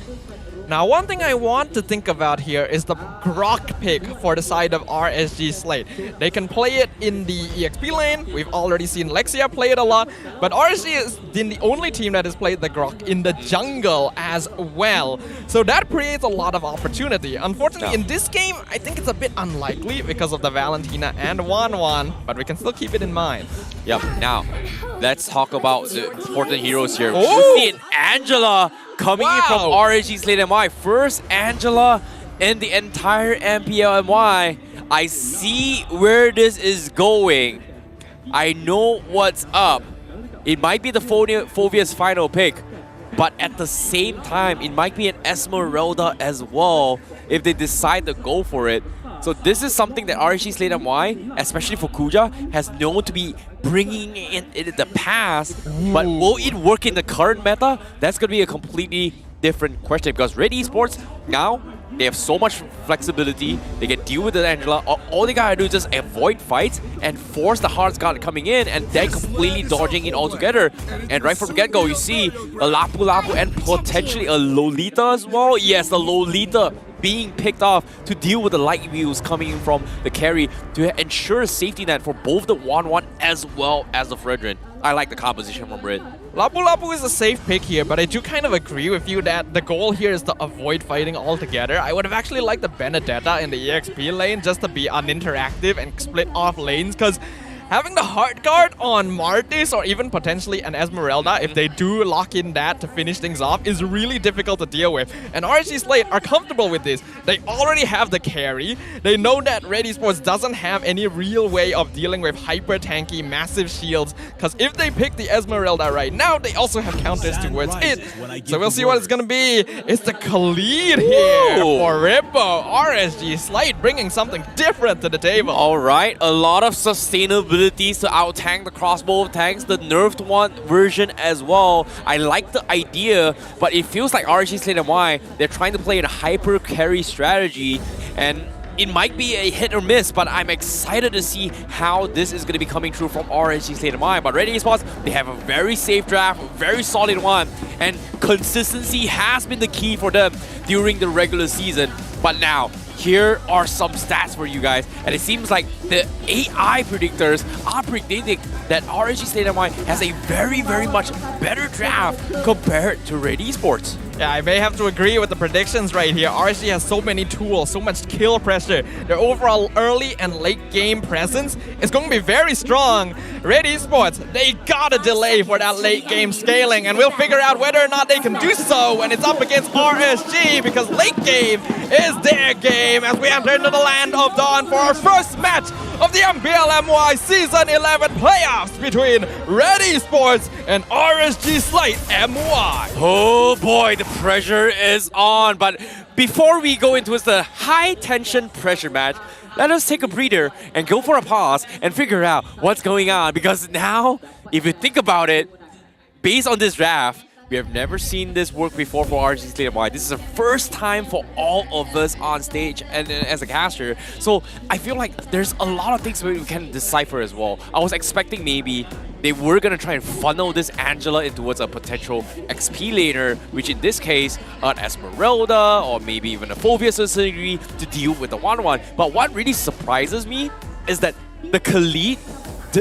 Speaker 14: Now, one thing I want to think about here is the Grok pick for the side of RSG Slate. They can play it in the EXP lane. We've already seen Lexia play it a lot, but RSG has been the only team that has played the Grok in the jungle as well. So that creates a lot of opportunity. Unfortunately, in this game, I think it's a bit unlikely because of the Valentina and Wanwan, but we can still keep it in mind.
Speaker 2: Yep, now, let's talk about the important heroes here. We've seen Angela coming in from RSG Slate MY. First Angela in the entire MPL MY. I see where this is going. I know what's up. It might be the Phoveus final pick, but at the same time, it might be an Esmeralda as well if they decide to go for it. So this is something that RSG Slate MY, especially for Kuja, has known to be bringing in the past. But will it work in the current meta? That's going to be a completely different question, because Red Esports now, they have so much flexibility. They can deal with the Angela. All they gotta do is just avoid fights and force the Hearts Guard coming in and then completely dodging it altogether. And right from the get-go, you see a Lapu Lapu and potentially a Lolita as well. Yes, the Lolita being picked off to deal with the light wheels coming in from the carry to ensure a safety net for both the 1-1 as well as the Fredrin. I like the composition from Red.
Speaker 14: Lapu Lapu is a safe pick here, but I do kind of agree with you that the goal here is to avoid fighting altogether. I would have actually liked the Benedetta in the EXP lane just to be uninteractive and split off lanes, because having the hard guard on Martis or even potentially an Esmeralda, if they do lock in that to finish things off, is really difficult to deal with. And RSG Slate are comfortable with this. They already have the carry. They know that Red Esports doesn't have any real way of dealing with hyper tanky, massive shields, because if they pick the Esmeralda right now, they also have counters towards it. So we'll see what it's gonna be. It's the Khalid here for Rippo. RSG Slate bringing something different to the table.
Speaker 2: Alright, a lot of sustainabilities to out-tank the crossbow tanks, the nerfed one version as well. I like the idea, but it feels like RSG Slate MY, they're trying to play a hyper carry strategy, and it might be a hit or miss, but I'm excited to see how this is going to be coming true from RSG Slate MY. But Red Esports, they have a very safe draft, very solid one, and consistency has been the key for them during the regular season. But now, here are some stats for you guys, and it seems like the AI predictors are predicting that RSG Slate MY has a very, very much better draft compared to Red Esports.
Speaker 14: Yeah, I may have to agree with the predictions right here. RSG has so many tools, so much kill pressure. Their overall early and late game presence is going to be very strong. Red Esports, they gotta delay for that late game scaling, and we'll figure out whether or not they can do so when it's up against RSG, because late game is their game as we enter into the land of dawn for our first match of the MPL MY Season 11 Playoffs between Red Esports and RSG Slate MY.
Speaker 2: Oh boy, the pressure is on. But before we go into the high tension pressure match, let us take a breather and go for a pause and figure out what's going on. Because now, if you think about it, based on this draft, we have never seen this work before for RSG Slate MY. This is the first time for all of us on stage and as a caster. So I feel like there's a lot of things we can decipher as well. I was expecting maybe they were going to try and funnel this Angela towards a potential XP laner, which in this case, an Esmeralda or maybe even a Phobius to some degree to deal with the 1-1. But what really surprises me is that the Khalid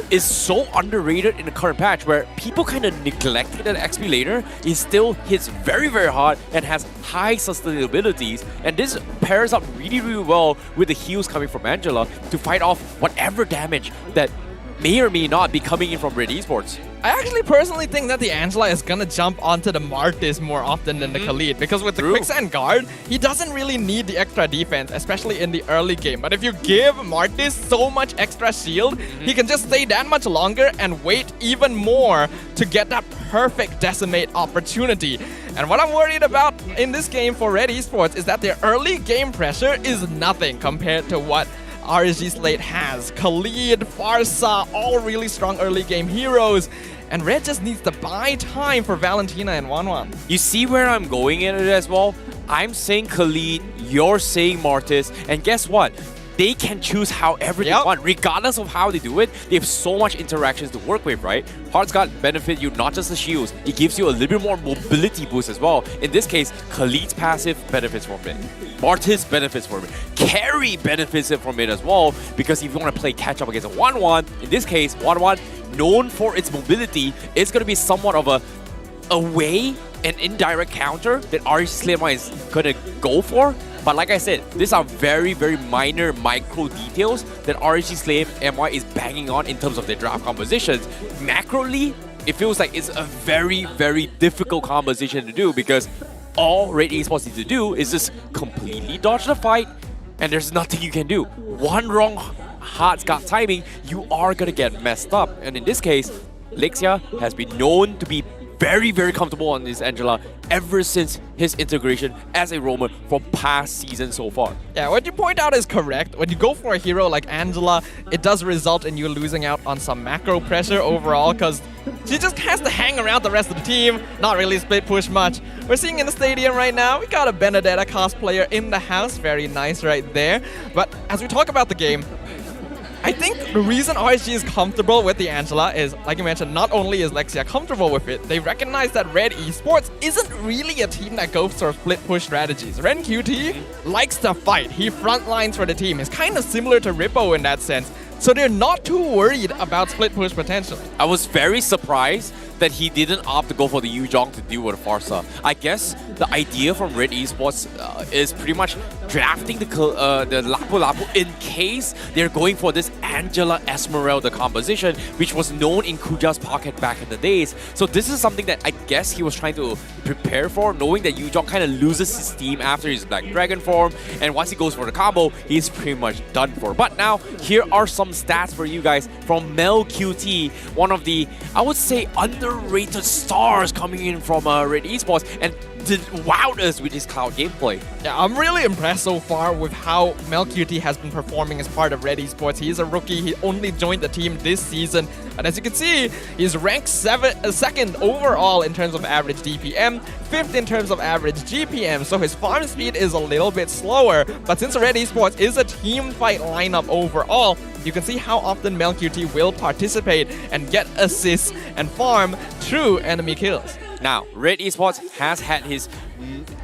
Speaker 2: is so underrated in the current patch, where people kind of neglected that XP laner. It still hits very, very hard and has high sustainabilities, and this pairs up really, really well with the heals coming from Angela to fight off whatever damage that may or may not be coming in from Red Esports.
Speaker 14: I actually personally think that the Angela is gonna jump onto the Martis more often than the Khalid, because with the quicksand guard, he doesn't really need the extra defense, especially in the early game. But if you give Martis so much extra shield, he can just stay that much longer and wait even more to get that perfect decimate opportunity. And what I'm worried about in this game for Red Esports is that their early game pressure is nothing compared to what RSG Slate has. Khalid, Farsa, all really strong early game heroes. And Red just needs to buy time for Valentina and 1-1.
Speaker 2: You see where I'm going in it as well? I'm saying Khalid, you're saying Martis, and guess what? They can choose however they want, regardless of how they do it. They have so much interactions to work with, right? Hearts Guard benefit you not just the shields, it gives you a little bit more mobility boost as well. In this case, Khalid's passive benefits from it. Martis benefits from it. Carry benefits from it as well, because if you want to play catch up against a 1-1, in this case, 1-1, known for its mobility, it's going to be somewhat of a way, an indirect counter that RSG Slate MY is going to go for. But like I said, these are very, very minor micro details that RSG Slate MY is banging on in terms of their draft compositions. Macroly, it feels like it's a very, very difficult composition to do, because all Red Esports need to do is just completely dodge the fight, and there's nothing you can do. One wrong Hearts Guard timing, you are going to get messed up. And in this case, Lexia has been known to be very, very comfortable on this Angela ever since his integration as a roamer from past seasons so far.
Speaker 14: Yeah, what you point out is correct. When you go for a hero like Angela, it does result in you losing out on some macro pressure overall, because she just has to hang around the rest of the team, not really split push much. We're seeing in the stadium right now, we got a Benedetta cosplayer in the house, very nice right there. But as we talk about the game, I think the reason RSG is comfortable with the Angela is, like you mentioned, not only is Lexia comfortable with it, they recognize that Red Esports isn't really a team that goes for split push strategies. Ren QT likes to fight. He front lines for the team. It's kind of similar to Rippo in that sense. so they're not too worried about split push potential.
Speaker 2: I was very surprised that he didn't opt to go for the Yuzhong to deal with Farsa. I guess the idea from Red Esports is pretty much drafting the Lapu Lapu in case they're going for this Angela Esmeralda composition, which was known in Kuja's pocket back in the days. So this is something that I guess he was trying to prepare for, knowing that Yuzhong kind of loses his steam after his Black Dragon form, and once he goes for the combo, he's pretty much done for. But now, here are some stats for you guys from Mel QT, one of the, I would say, underrated stars coming in from Red Esports, and wowed us with his cloud gameplay.
Speaker 14: Yeah, I'm really impressed so far with how MelQT has been performing as part of Red Esports. He is a rookie. He only joined the team this season. And as you can see, he's ranked second overall in terms of average DPM, 5th in terms of average GPM. So his farm speed is a little bit slower. But since Red Esports is a team fight lineup overall, you can see how often MelQT will participate and get assists and farm through enemy kills.
Speaker 2: Now, Red Esports has had his,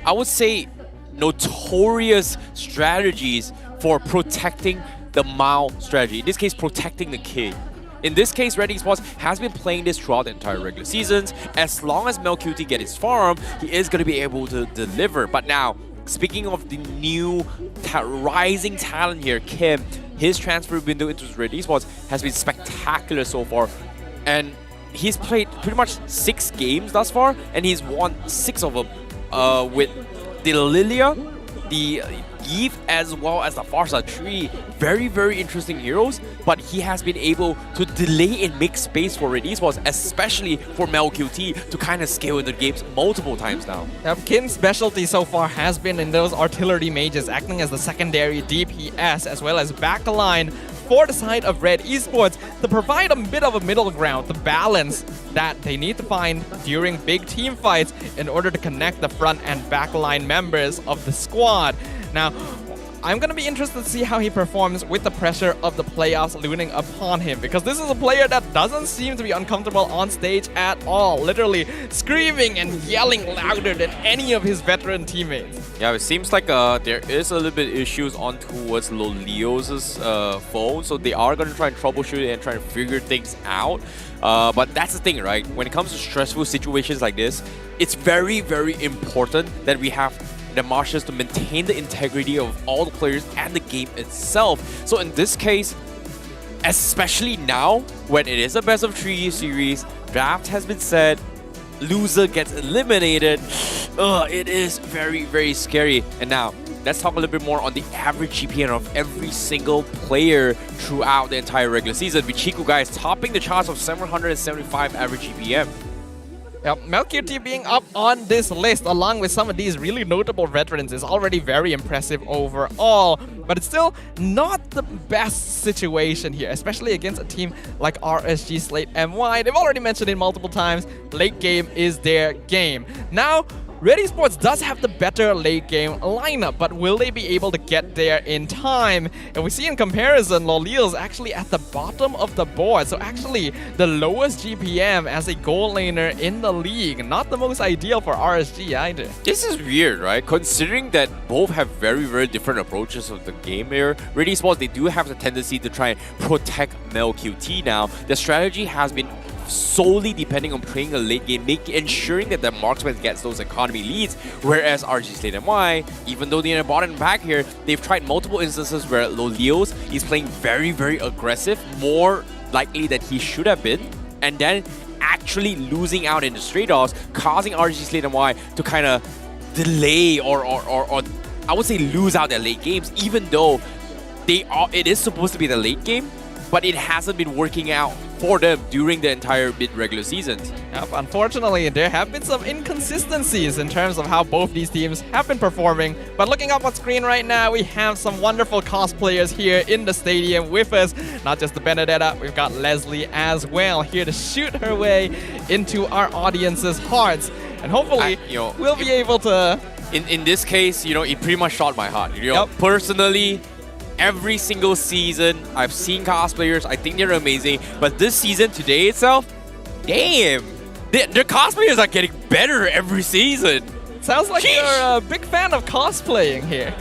Speaker 2: I would say, notorious strategies for protecting the Mao strategy. In this case, protecting the King. In this case, Red Esports has been playing this throughout the entire regular seasons. As long as MelQT gets his farm, he is going to be able to deliver. But now, speaking of the new rising talent here, Kyym, his transfer window into Red Esports has been spectacular so far. And he's played pretty much 6 games thus far, and he's won 6 of them with the Lilia, the Eve, as well as the Farsa. 3 very, very interesting heroes, but he has been able to delay and make space for Red Esports, especially for MelQT, to kind of scale into the games multiple times now.
Speaker 14: Kym's specialty so far has been in those artillery mages, acting as the secondary DPS as well as backline for the side of Red Esports to provide a bit of a middle ground, the balance that they need to find during big team fights in order to connect the front and backline members of the squad. Now, I'm going to be interested to see how he performs with the pressure of the playoffs looming upon him, because this is a player that doesn't seem to be uncomfortable on stage at all, literally screaming and yelling louder than any of his veteran teammates.
Speaker 2: Yeah, it seems like there is a little bit issues on towards Lolio's phone, so they are going to try and troubleshoot it and try and figure things out. But that's the thing, right? When it comes to stressful situations like this, it's very, very important that we have the marshals to maintain the integrity of all the players and the game itself. So in this case, especially now, when it is a best of 3 series, draft has been set, loser gets eliminated, it is very, very scary. And now, let's talk a little bit more on the average GPM of every single player throughout the entire regular season, with Chiku guys topping the charts of 775 average GPM.
Speaker 14: Yep, MelQT being up on this list along with some of these really notable veterans is already very impressive overall, but it's still not the best situation here, especially against a team like RSG Slate MY. They've already mentioned it multiple times, late game is their game. Now, Red Esports does have the better late game lineup, but will they be able to get there in time? And we see in comparison, Lolil's actually at the bottom of the board, so actually the lowest GPM as a goal laner in the league. Not the most ideal for RSG either.
Speaker 2: This is weird, right? Considering that both have very, very different approaches of the game here. Red Esports, they do have the tendency to try and protect MelQT now. The strategy has been solely depending on playing a late game, ensuring that the marksman gets those economy leads, whereas RSG Slate MY, even though they're in the bottom back here, they've tried multiple instances where Lolios is playing very, very aggressive, more likely that he should have been, and then actually losing out in the straight offs, causing RSG Slate MY to kind of delay or I would say lose out their late games, even though it is supposed to be the late game, but it hasn't been working out for them during the entire mid-regular seasons.
Speaker 14: Yep, unfortunately, there have been some inconsistencies in terms of how both these teams have been performing. But looking up on screen right now, we have some wonderful cosplayers here in the stadium with us. Not just the Benedetta, we've got Leslie as well, here to shoot her way into our audience's hearts. And hopefully, we'll be able to...
Speaker 2: In this case, it pretty much shot my heart. Personally, every single season, I've seen cosplayers, I think they're amazing, but this season, today itself, damn, the cosplayers are getting better every season.
Speaker 14: Sounds like you're a big fan of cosplaying here.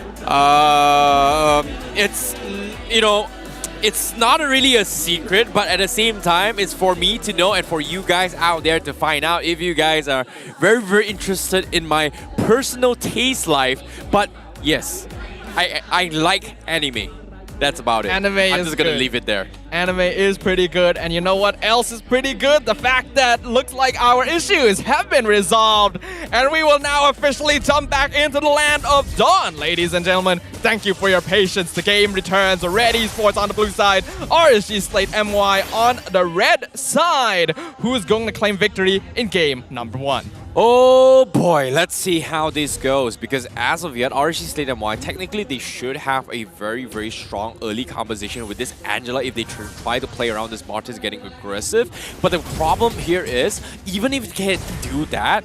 Speaker 2: it's not really a secret, but at the same time, it's for me to know and for you guys out there to find out if you guys are very, very interested in my personal taste life. But yes, I like anime. That's about it.
Speaker 14: Anime
Speaker 2: I'm
Speaker 14: is
Speaker 2: just gonna
Speaker 14: good.
Speaker 2: leave it there.
Speaker 14: Anime is pretty good, and you know what else is pretty good? The fact that looks like our issues have been resolved, and we will now officially jump back into the land of Dawn, ladies and gentlemen. Thank you for your patience. The game returns. Red Esports on the blue side, RSG Slate MY on the red side. Who is going to claim victory in game number 1?
Speaker 2: Oh boy, let's see how this goes, because as of yet, RSG Slate MY, technically they should have a very, very strong early composition with this Angela if they try to play around this Martis getting aggressive. But the problem here is, even if they can do that,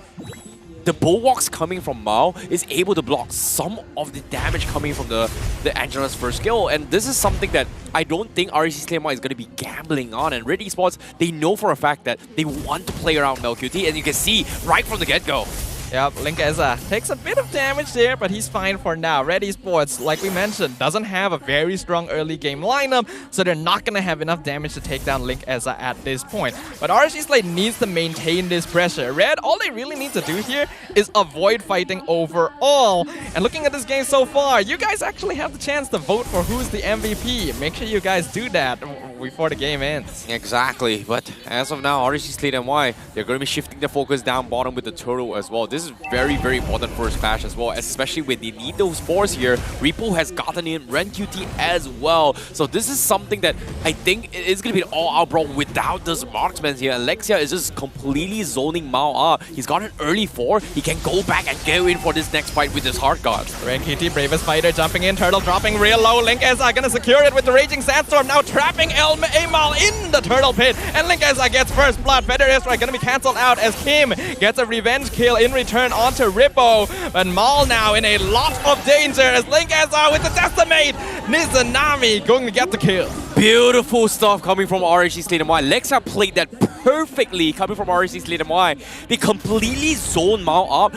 Speaker 2: the bulwarks coming from Mao is able to block some of the damage coming from the Angela's first skill. And this is something that I don't think RSG Slate MY is going to be gambling on. And Red Esports, they know for a fact that they want to play around MelQT, and you can see right from the get-go.
Speaker 14: Yep, Link Eza takes a bit of damage there, but he's fine for now. Red Esports, like we mentioned, doesn't have a very strong early game lineup, so they're not going to have enough damage to take down Link Eza at this point. But RSG Slate needs to maintain this pressure. Red, all they really need to do here is avoid fighting overall. And looking at this game so far, you guys actually have the chance to vote for who's the MVP. Make sure you guys do that before the game ends.
Speaker 2: Exactly, but as of now, RSG Slate MY, they're going to be shifting the focus down bottom with the turtle as well. This is very, very important for Smash as well, especially when they need those fours here. Rippo has gotten in, RenQT as well. So this is something that I think is going to be an all-out brawl without those marksmen here. Alexia is just completely zoning Mao up. He's got an early 4. He can go back and go in for this next fight with his Heart God.
Speaker 14: RenQT, bravest fighter, jumping in, turtle dropping real low. Link Eza gonna secure it with the Raging Sandstorm, now trapping Amal in the turtle pit. And Link Eza gets first blood. Better Airstrike gonna be cancelled out as Kyym gets a revenge kill in return onto Rippo. But Mal now in a lot of danger as Link Eza with the Decimate. Nizanami going to get the kill.
Speaker 2: Beautiful stuff coming from RSG Slate MY. Lexia played that perfectly coming from RSG Slate MY. They completely zoned Mao up,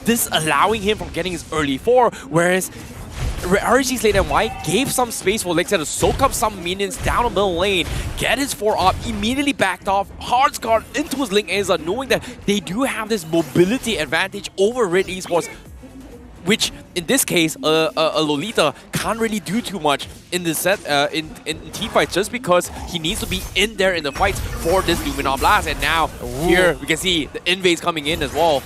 Speaker 2: this allowing him from getting his early 4, whereas RSG Slate MY gave some space for Lexia to soak up some minions down the middle lane, get his 4 up, immediately backed off, hard guard into his Link Eza, knowing that they do have this mobility advantage over Red Esports, which in this case, a Lolita can't really do too much in this set, in team fights, just because he needs to be in there in the fights for this Luminar Blast. And now here we can see the invades coming in as well.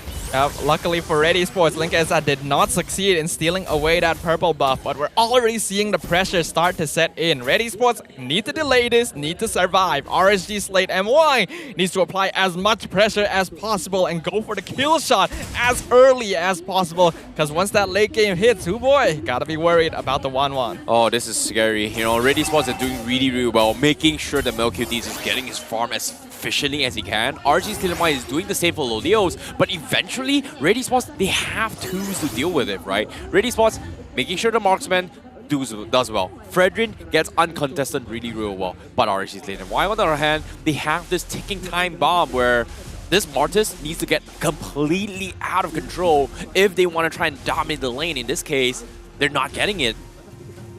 Speaker 14: Luckily for Red Esports, Link Eza did not succeed in stealing away that purple buff, but we're already seeing the pressure start to set in. Red Esports need to delay this, need to survive. RSG Slate MY needs to apply as much pressure as possible and go for the kill shot as early as possible, because once that late game hits, oh boy, gotta be worried about the 1-1.
Speaker 2: Oh, this is scary. You know, Red Esports are doing really, really well, making sure that MelQT is getting his farm as efficiently as he can. RSG Slate MY is doing the same for Lolios, but eventually, Red Esports, they have tools to deal with it, right? Red Esports making sure the marksman does well. Fredrin gets uncontested really, really well. But RSG Slate MY, on the other hand, they have this ticking time bomb where this Martis needs to get completely out of control if they want to try and dominate the lane. In this case, they're not getting it.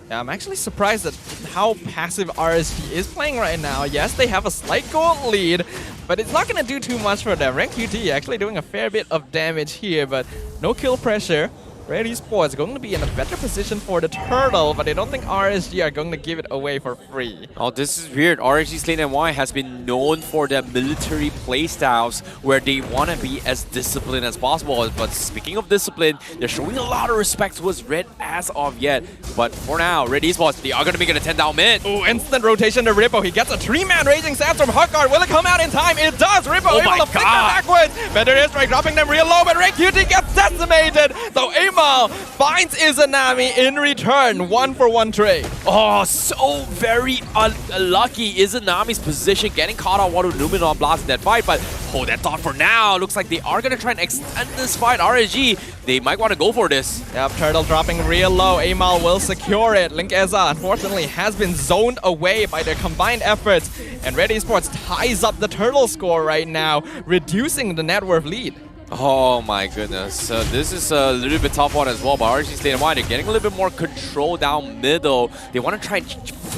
Speaker 14: Yeah, I'm actually surprised at how passive RSG is playing right now. Yes, they have a slight gold lead, but it's not going to do too much for them. RenQT actually doing a fair bit of damage here, but no kill pressure. Red Esports going to be in a better position for the turtle, but I don't think RSG are going to give it away for free.
Speaker 2: Oh, this is weird. RSG Slate MY has been known for their military playstyles where they want to be as disciplined as possible. But speaking of discipline, they're showing a lot of respect towards Red as of yet. But for now, Red Esports, they are going to make it a 10 down mid.
Speaker 14: Ooh, instant rotation to Rippo. He gets a 3-man Raging Sandstorm Hardguard. Will it come out in time? It does. Rippo able to flick them backwards. Better Airstrike dropping them real low, but RenQT gets decimated. So finds Izanami in return. 1-for-1 trade.
Speaker 2: Oh, so very unlucky. Izanami's position getting caught on one Luminar Blast in that fight, but hold that thought for now. Looks like they are going to try and extend this fight. RSG, they might want to go for this.
Speaker 14: Yep, turtle dropping real low. Amal will secure it. Link Eza, unfortunately, has been zoned away by their combined efforts, and Red Esports ties up the turtle score right now, reducing the net worth lead.
Speaker 2: Oh my goodness. This is a little bit tough one as well, but RSG Slate MY, they're getting a little bit more control down middle. They want to try and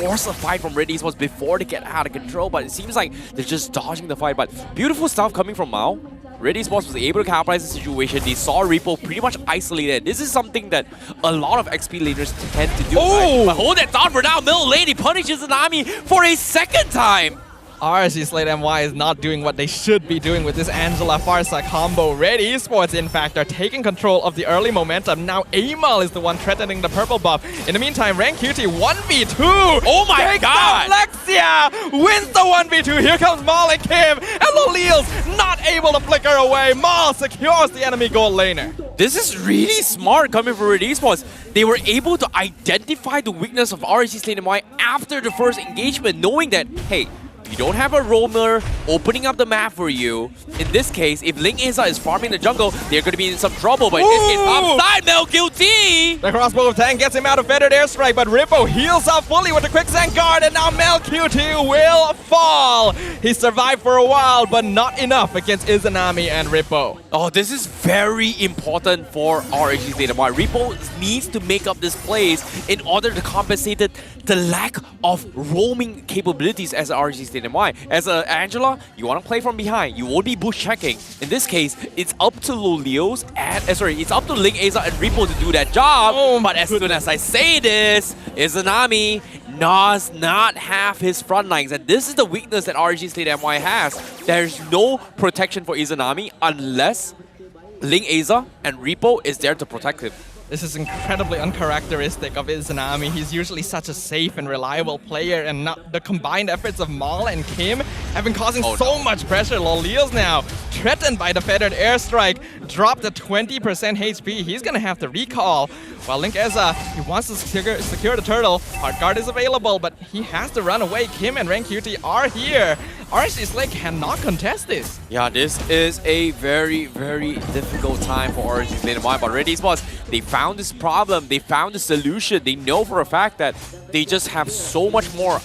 Speaker 2: force a fight from Red Esports before they get out of control, but it seems like they're just dodging the fight. But beautiful stuff coming from Mao. Red Esports was able to capitalize the situation. They saw Rippo pretty much isolated. This is something that a lot of XP laners tend to do.
Speaker 14: Oh!
Speaker 2: Right? But hold that thought for now. Middle lane, he punishes Izanami for a second time.
Speaker 14: RSG Slate MY is not doing what they should be doing with this Angela Farsa combo. Red Esports, in fact, are taking control of the early momentum. Now Amal is the one threatening the purple buff. In the meantime, Rank QT 1v2.
Speaker 2: Oh my god!
Speaker 14: Lexia wins the 1v2. Here comes Maul and Kyym. And Lolil's not able to flicker away. Maul secures the enemy gold laner.
Speaker 2: This is really smart coming from Red Esports. They were able to identify the weakness of RSG Slate MY after the first engagement, knowing that, hey, you don't have a roamer opening up the map for you. In this case, if Ling Asa is farming the jungle, they're going to be in some trouble. But in this case, upside, MelQT!
Speaker 14: The crossbow of tank gets him out of feathered airstrike, but Rippo heals up fully with the quicksand guard, and now MelQT will fall. He survived for a while, but not enough against Izanami and Rippo.
Speaker 2: Oh, this is very important for RSG Slate MY. Rippo needs to make up this plays in order to compensate the lack of roaming capabilities as RSG Slate MY. As Angela, you want to play from behind. You won't be bush checking. In this case, it's up to Lolios and it's up to Ling Asa and Rippo to do that job. But as soon as I say this, Izanami does not have his front lines, and this is the weakness that RSG Slate MY has. There's no protection for Izanami unless Ling Asa and Rippo is there to protect him.
Speaker 14: This is incredibly uncharacteristic of Izanami. He's usually such a safe and reliable player, and not the combined efforts of Maul and Kyym have been causing so much pressure. Lolios now, threatened by the feathered airstrike, dropped to 20% HP. He's gonna have to recall. While Link Eza, he wants to secure the turtle. Hard guard is available, but he has to run away. Kyym and Rank QT are here. RSG Slate cannot contest this.
Speaker 2: Yeah, this is a very, very difficult time for RSG Slate MY. But Red Esports, they found this problem. They found the solution. They know for a fact that they just have so much more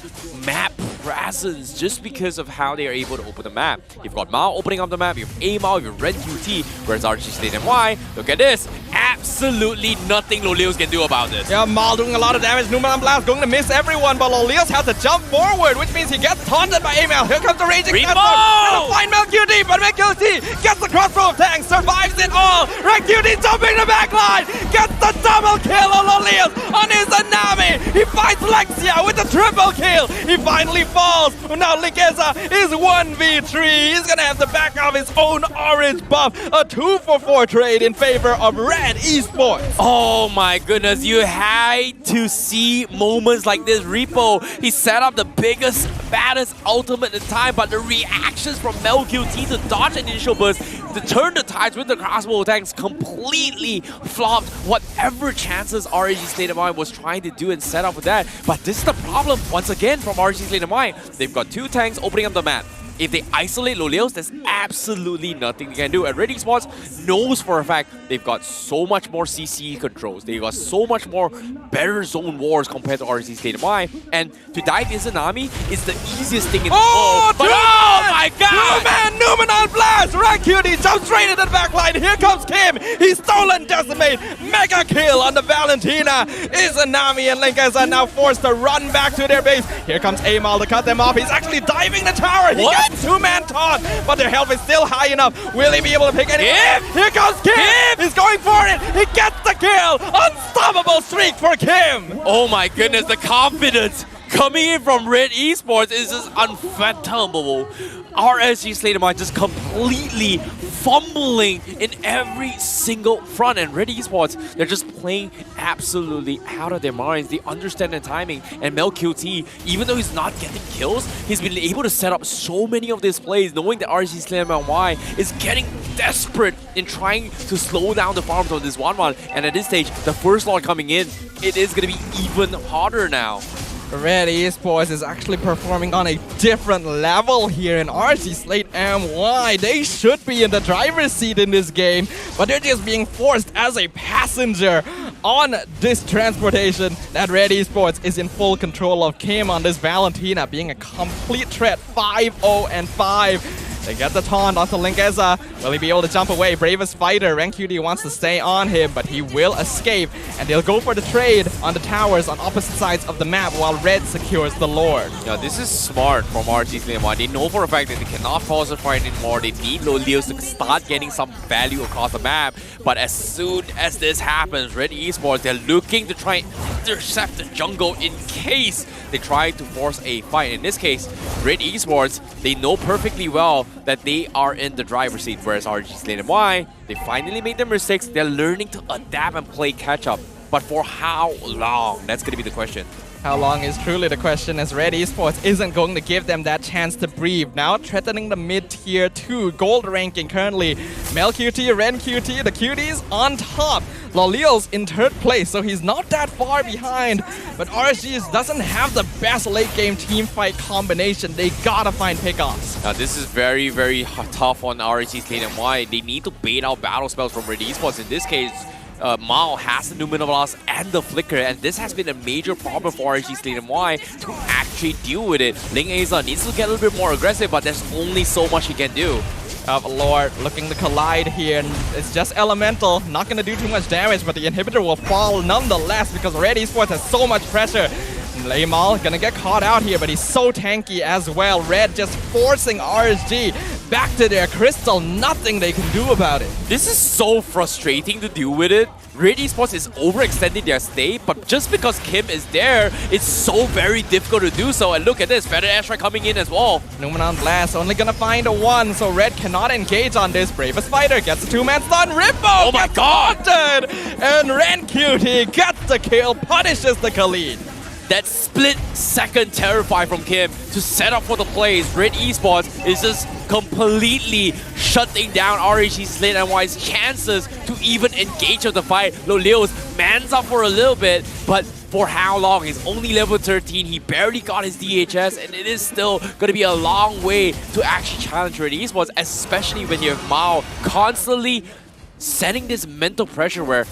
Speaker 2: map presence just because of how they are able to open the map. You've got Mao opening up the map, you have Amal, you have Red QT, whereas RSG Slate MY, look at this. Absolutely nothing Lolios can do about this.
Speaker 14: Yeah, Mal doing a lot of damage. Numeron Blast going to miss everyone, but Lolios has to jump forward, which means he gets taunted by Amal. Here comes the Raging Deathstorm. Gonna find MelQT, but MelQT gets the crossbow of tank, survives it all. MelQT jumping the backline, gets the double kill on Lolios on Izanami. He fights Lexia with the triple kill. He finally falls. Now Linkeza is 1v3. He's gonna have to back off his own orange buff. A 2-for-4 trade in favor of Red Esports.
Speaker 2: Oh my goodness, you had to see moments like this. Rippo, he set up the biggest, baddest ultimate in time, but the reactions from MelQT to dodge an initial burst, to turn the tides with the crossbow tanks completely flopped whatever chances RSG Slate MY was trying to do and set up with that. But this is the problem, once again, from RSG Slate MY. They've got two tanks opening up the map. If they isolate Lolios, there's absolutely nothing they can do. And Red Esports knows for a fact they've got so much more CC controls. They've got so much more better zone wars compared to RSG Slate MY. And to dive Izanami is the easiest thing in the world. But oh my god!
Speaker 14: Two-man Numeron Blast! Rank QT jumps straight into the backline. Here comes Kyym. He's stolen Decimate. Mega kill on the Valentina. Izanami and Linkers are now forced to run back to their base. Here comes Amal to cut them off. He's actually diving the tower. He gets two-man taunt, but their health is still high enough. Will he be able to pick anyone? Here comes Kyym! He's going for it! He gets the kill! Unstoppable streak for Kyym!
Speaker 2: Oh my goodness, the confidence coming in from Red Esports is just unfathomable. RSG Slate MY just completely fumbling in every single front, and Red Esports, they're just playing absolutely out of their minds. They understand the timing, and MelQT, even though he's not getting kills, he's been able to set up so many of these plays, knowing that RSG Slate MY is getting desperate in trying to slow down the farms of this 1-1, and at this stage, the first lot coming in, it is going to be even harder now.
Speaker 14: Red Esports is actually performing on a different level here in RSG Slate MY. They should be in the driver's seat in this game, but they're just being forced as a passenger on this transportation. That Red Esports is in full control of Kyym on this Valentina, being a complete threat, 5-0-5. They get the taunt onto Linkeza. Will he be able to jump away? Bravest fighter, RenQT wants to stay on him, but he will escape. And they'll go for the trade on the towers on opposite sides of the map while Red secures the Lord.
Speaker 2: Yeah, this is smart from RSG Slate MY. They know for a fact that they cannot pause the fight anymore. They need Lolios to start getting some value across the map. But as soon as this happens, Red Esports, they're looking to try and intercept the jungle in case they try to force a fight. In this case, Red Esports, they know perfectly well that they are in the driver's seat, whereas RSG Slate MY, they finally made their mistakes. They're learning to adapt and play catch-up. But for how long? That's going to be the question.
Speaker 14: How long is truly the question, as Red Esports isn't going to give them that chance to breathe. Now threatening the mid-tier 2 gold ranking currently. MelQT, RenQT, the cuties on top. Lolios in 3rd place, so he's not that far behind. But RSG doesn't have the best late game team fight combination. They gotta find pickoffs.
Speaker 2: Now this is very, very tough on RSG Slate MY. They need to bait out battle spells from Red Esports. In this case, Mao has the Numinal Blast and the Flicker, and this has been a major problem for RSG Slate MY to actually deal with it. Linkeza needs to get a little bit more aggressive, but there's only so much he can do.
Speaker 14: Lord looking to collide here, and it's just elemental, not gonna do too much damage, but the inhibitor will fall nonetheless because Red Esports has so much pressure. Laymal gonna get caught out here, but he's so tanky as well. Red just forcing RSG back to their crystal, nothing they can do about it.
Speaker 2: This is so frustrating to deal with it. Red Esports is overextending their stay, but just because Kyym is there, it's so very difficult to do so. And look at this, Feather Airstrike coming in as well.
Speaker 14: Numenon Blast only gonna find a 1, so Red cannot engage on this. Bravest fighter gets a 2-man stun. Rippo!
Speaker 2: Oh my god!
Speaker 14: And RenQT gets the kill, punishes the Khalid.
Speaker 2: That split-second Terrify from Kyym to set up for the plays. Red Esports is just completely shutting down RSG Slate MY's chances to even engage with the fight. Lolios mans up for a little bit, but for how long? He's only level 13, he barely got his DHS, and it is still going to be a long way to actually challenge Red Esports, especially when you have Mao constantly setting this mental pressure where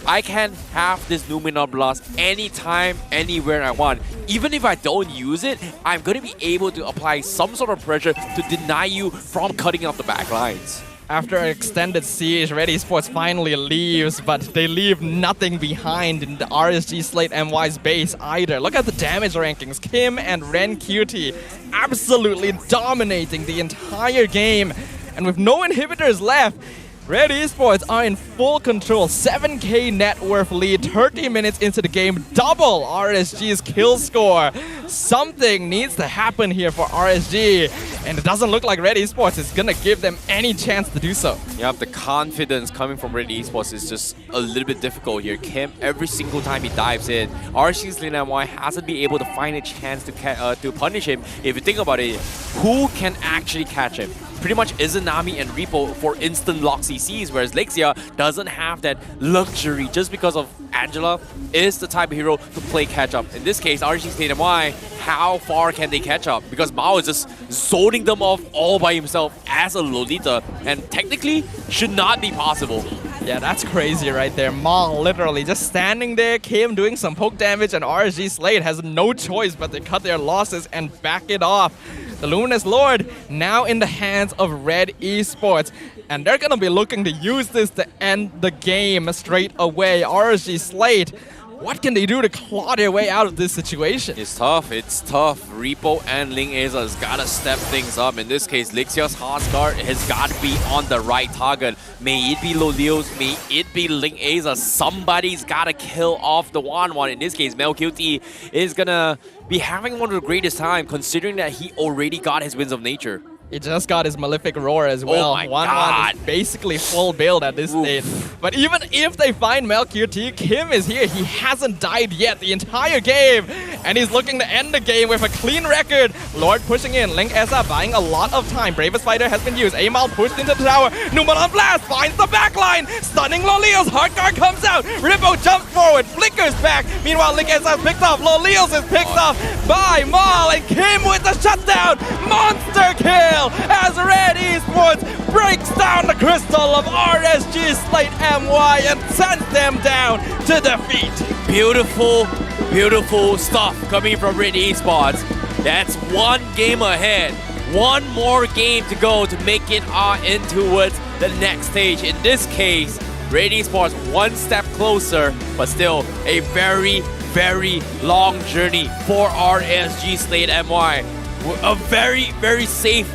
Speaker 2: I can have this Numinal Blast anytime, anywhere I want. Even if I don't use it, I'm going to be able to apply some sort of pressure to deny you from cutting off the back lines.
Speaker 14: After an extended siege, Red Esports finally leaves, but they leave nothing behind in the RSG Slate MY's base either. Look at the damage rankings. Kyym and RenQT absolutely dominating the entire game. And with no inhibitors left, Red Esports are in full control. 7k net worth lead, 30 minutes into the game, double RSG's kill score. Something needs to happen here for RSG, and it doesn't look like Red Esports is gonna give them any chance to do so.
Speaker 2: Yep, the confidence coming from Red Esports is just a little bit difficult here. Kyym, every single time he dives in, RSG Slate MY hasn't been able to find a chance to punish him. If you think about it, who can actually catch him? Pretty much Izanami and Rippo for instant lock CCs, whereas Lexia doesn't have that luxury just because of Angela is the type of hero to play catch up. In this case, RSG Slate MY, how far can they catch up? Because Mao is just zoning them off all by himself as a Lolita, and technically should not be possible.
Speaker 14: Yeah, that's crazy right there. Mao literally just standing there, Kyym doing some poke damage, and RSG Slate has no choice but to cut their losses and back it off. The Luminous Lord now in the hands of Red Esports, and they're gonna be looking to use this to end the game straight away. RSG Slate, what can they do to claw their way out of this situation?
Speaker 2: It's tough, it's tough. Rippo and Linkeza has gotta step things up. In this case, Lixia's Heartsguard has gotta be on the right target. May it be Lolios, may it be Linkeza. Somebody's gotta kill off the 1-1. In this case, MelQT is gonna be having one of the greatest time considering that he already got his Winds of Nature.
Speaker 14: He just got his Malefic Roar as well.
Speaker 2: Oh my god.
Speaker 14: Is basically full build at this stage. But even if they find MelQT, Kyym is here. He hasn't died yet the entire game. And he's looking to end the game with a clean record. Lord pushing in. Linkeza buying a lot of time. Bravest Fighter has been used. Amal pushed into the tower. Numenon Blast finds the backline. Stunning Lolios. Heartguard comes out. Rippo jumps forward. Flickers back. Meanwhile, Linkeza is picked off. Lolios is picked off by Mal. And Kyym with the shutdown. Monster kill as Red Esports breaks down the crystal of RSG Slate MY and sends them down to defeat.
Speaker 2: Beautiful, beautiful stuff coming from Red Esports. That's one game ahead. one more game to go to make it in towards the next stage. In this case, Red Esports one step closer, but still a very, very long journey for RSG Slate MY. A very, very safe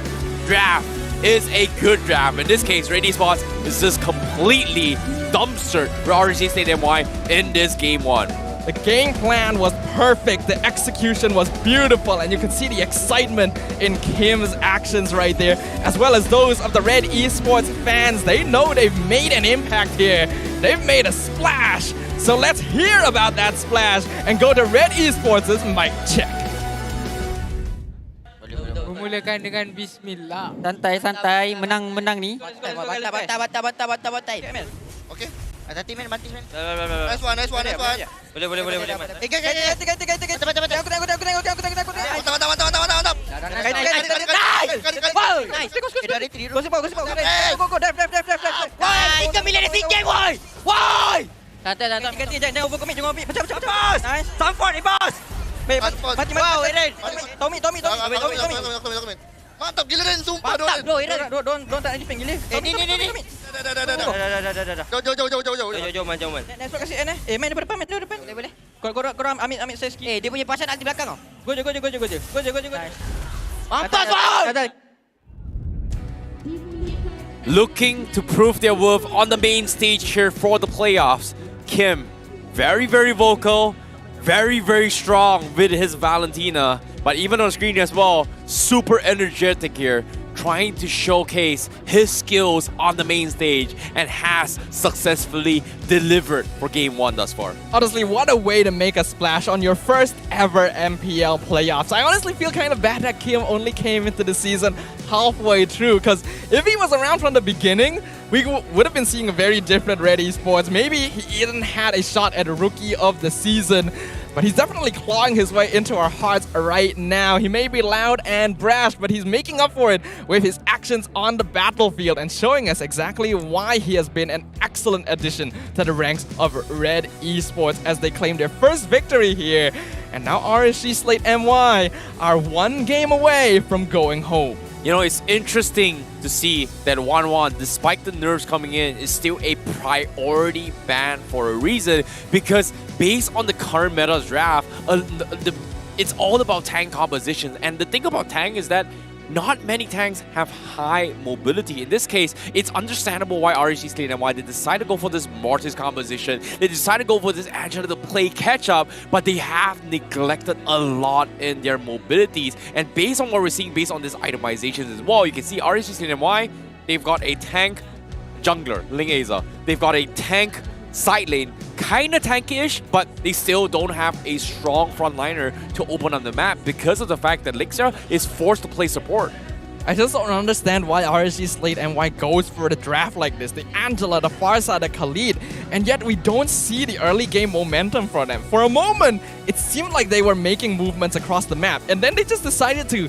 Speaker 2: draft is a good draft. In this case, Red Esports is just completely dumpstered for RSG Slate MY in this game one.
Speaker 14: The game plan was perfect, the execution was beautiful, and you can see the excitement in Kym's actions right there, as well as those of the Red Esports fans. They know they've made an impact here. They've made a splash. So let's hear about that splash and go to Red Esports' mic check.
Speaker 21: Memulakan dengan bismillah.
Speaker 3: Santai-santai, menang-menang ni.
Speaker 23: Bantai. Okay. Hati-hati man, bantis man. Nice one.
Speaker 3: Boleh.
Speaker 23: Ganti.
Speaker 3: Santai, jangan overcommit, jangan overcommit. Pecah. Nice. Sanford ni, bos. Mati. Wow, Eren. Tommy.
Speaker 23: Mantap gila Ren, sumpah Don.
Speaker 3: Mantap bro, Eren. Don't tak anjing gila.
Speaker 23: Ni. Jauh. Man.
Speaker 3: Next kasih N main depan. Boleh. Korang ambil saya sikit. Dia punya pasal nak di belakang tau. Go je.
Speaker 23: Mantap bos.
Speaker 2: Looking to prove their worth on the main stage here for the playoffs. Kyym, very, very vocal, very, very strong with his Valentina, but even on screen as well, super energetic here, trying to showcase his skills on the main stage and has successfully delivered for game one thus far.
Speaker 14: Honestly, what a way to make a splash on your first ever MPL playoffs. I honestly feel kind of bad that Kyym only came into the season halfway through, because if he was around from the beginning, we would have been seeing a very different Red Esports. Maybe he even had a shot at a Rookie of the Season, but he's definitely clawing his way into our hearts right now. He may be loud and brash, but he's making up for it with his actions on the battlefield and showing us exactly why he has been an excellent addition to the ranks of Red Esports as they claim their first victory here. And now RSG Slate MY are one game away from going home.
Speaker 2: You know, it's interesting to see that 1-1, despite the nerfs coming in, is still a priority ban for a reason, because based on the current meta draft, it's all about tank compositions. And the thing about tank is that not many tanks have high mobility. In this case, it's understandable why RSG Slate MY they decided to go for this Mortis composition. They decided to go for this Angela to play catch-up, but they have neglected a lot in their mobilities. And based on what we're seeing, based on this itemizations as well, you can see RSG Slate MY, they've got a tank jungler, Ling Aza. They've got a tank side lane, kind of tanky-ish, but they still don't have a strong frontliner to open up the map because of the fact that Lixia is forced to play support.
Speaker 14: I just don't understand why RSG Slate MY goes for the draft like this. The Angela, the Farsa, the Khalid, and yet we don't see the early game momentum from them. For a moment, it seemed like they were making movements across the map, and then they just decided to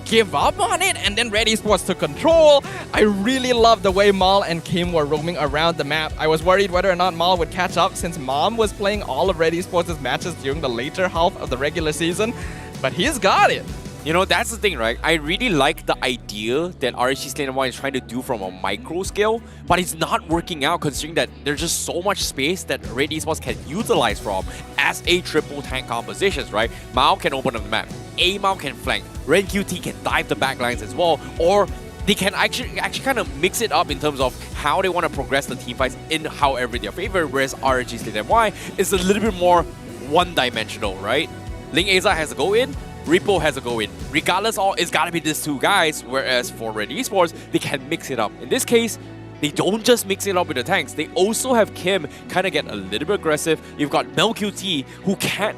Speaker 14: give up on it, and then Red Esports took control. I really love the way Mal and Kyym were roaming around the map. I was worried whether or not Mal would catch up since Mom was playing all of Red Esports' matches during the later half of the regular season, but he's got it.
Speaker 2: You know, that's the thing, right? I really like the idea that RSG Slate MY is trying to do from a micro scale, but it's not working out considering that there's just so much space that Red Esports can utilize from as a triple tank compositions, right? Mao can open up the map, A-Mao can flank, Ren QT can dive the backlines as well, or they can actually kind of mix it up in terms of how they want to progress the team fights in however their favor, whereas RSG Slate MY is a little bit more one-dimensional, right? Ling Aza has to go in, Rippo has a go in. Regardless, it's gotta be these two guys, whereas for Red Esports, they can mix it up. In this case, they don't just mix it up with the tanks, they also have Kyym kind of get a little bit aggressive. You've got MelQT, who can't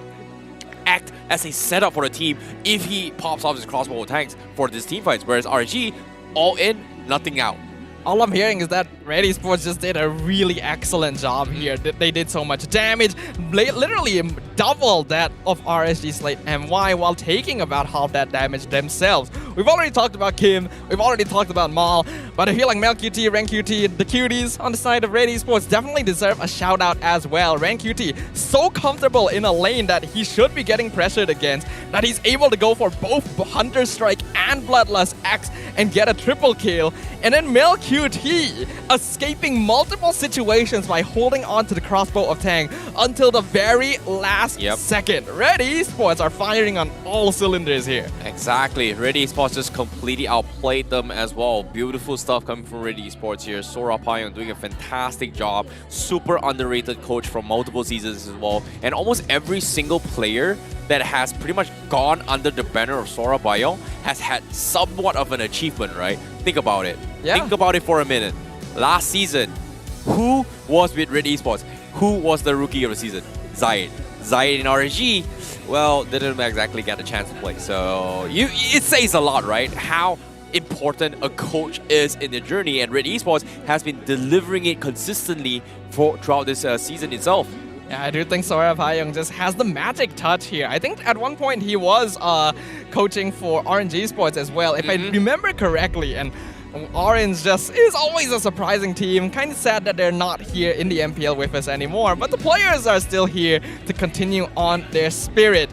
Speaker 2: act as a setup for the team if he pops off his crossbow tanks for this team fights, whereas RSG, all in, nothing out.
Speaker 14: All I'm hearing is that Red Esports just did a really excellent job here. They did so much damage, literally double that of RSG Slate MY while taking about half that damage themselves. We've already talked about Kyym, we've already talked about Mal, but I feel like MelQT, RenQT, the cuties on the side of Red Esports definitely deserve a shout out as well. RenQT, so comfortable in a lane that he should be getting pressured against, that he's able to go for both Hunter Strike and Bloodlust X and get a triple kill. And then Mel QT escaping multiple situations by holding on to the crossbow of Tang until the very last second. Red Esports are firing on all cylinders here.
Speaker 2: Exactly. Red Esports just completely outplayed them as well. Beautiful stuff coming from Red Esports here. Sora Payong doing a fantastic job. Super underrated coach from multiple seasons as well. And almost every single player that has pretty much gone under the banner of Sora Payong has had somewhat of an achievement, right? Think about it.
Speaker 14: Yeah.
Speaker 2: Think about it for a minute. Last season, who was with Red Esports? Who was the rookie of the season? Zayed. Zayed in RSG, well, didn't exactly get a chance to play. So it says a lot, right? How important a coach is in the journey, and Red Esports has been delivering it consistently throughout this season itself.
Speaker 14: Yeah, I do think Sora Payong just has the magic touch here. I think at one point he was coaching for RNG Sports as well, if I remember correctly. And Orange just is always a surprising team. Kind of sad that they're not here in the MPL with us anymore, but the players are still here to continue on their spirit.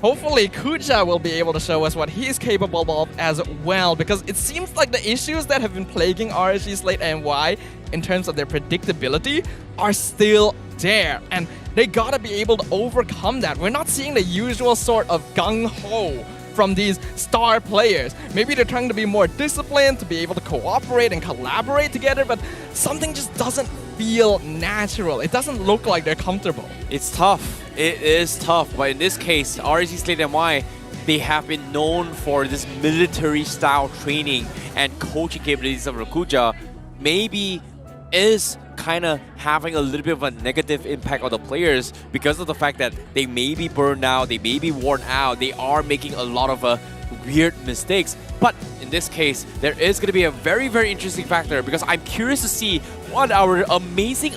Speaker 14: Hopefully, Kuja will be able to show us what he's capable of as well, because it seems like the issues that have been plaguing RSG Slate MY in terms of their predictability are still there, and they gotta be able to overcome that. We're not seeing the usual sort of gung-ho from these star players. Maybe they're trying to be more disciplined, to be able to cooperate and collaborate together, but something just doesn't feel natural. It doesn't look like they're comfortable.
Speaker 2: It's tough. It is tough, but in this case, RSG Slate MY, they have been known for this military-style training and coaching capabilities of Rakuja. Maybe is kind of having a little bit of a negative impact on the players because of the fact that they may be burned out, they may be worn out, they are making a lot of weird mistakes. But in this case, there is going to be a very, very interesting factor because I'm curious to see what our amazing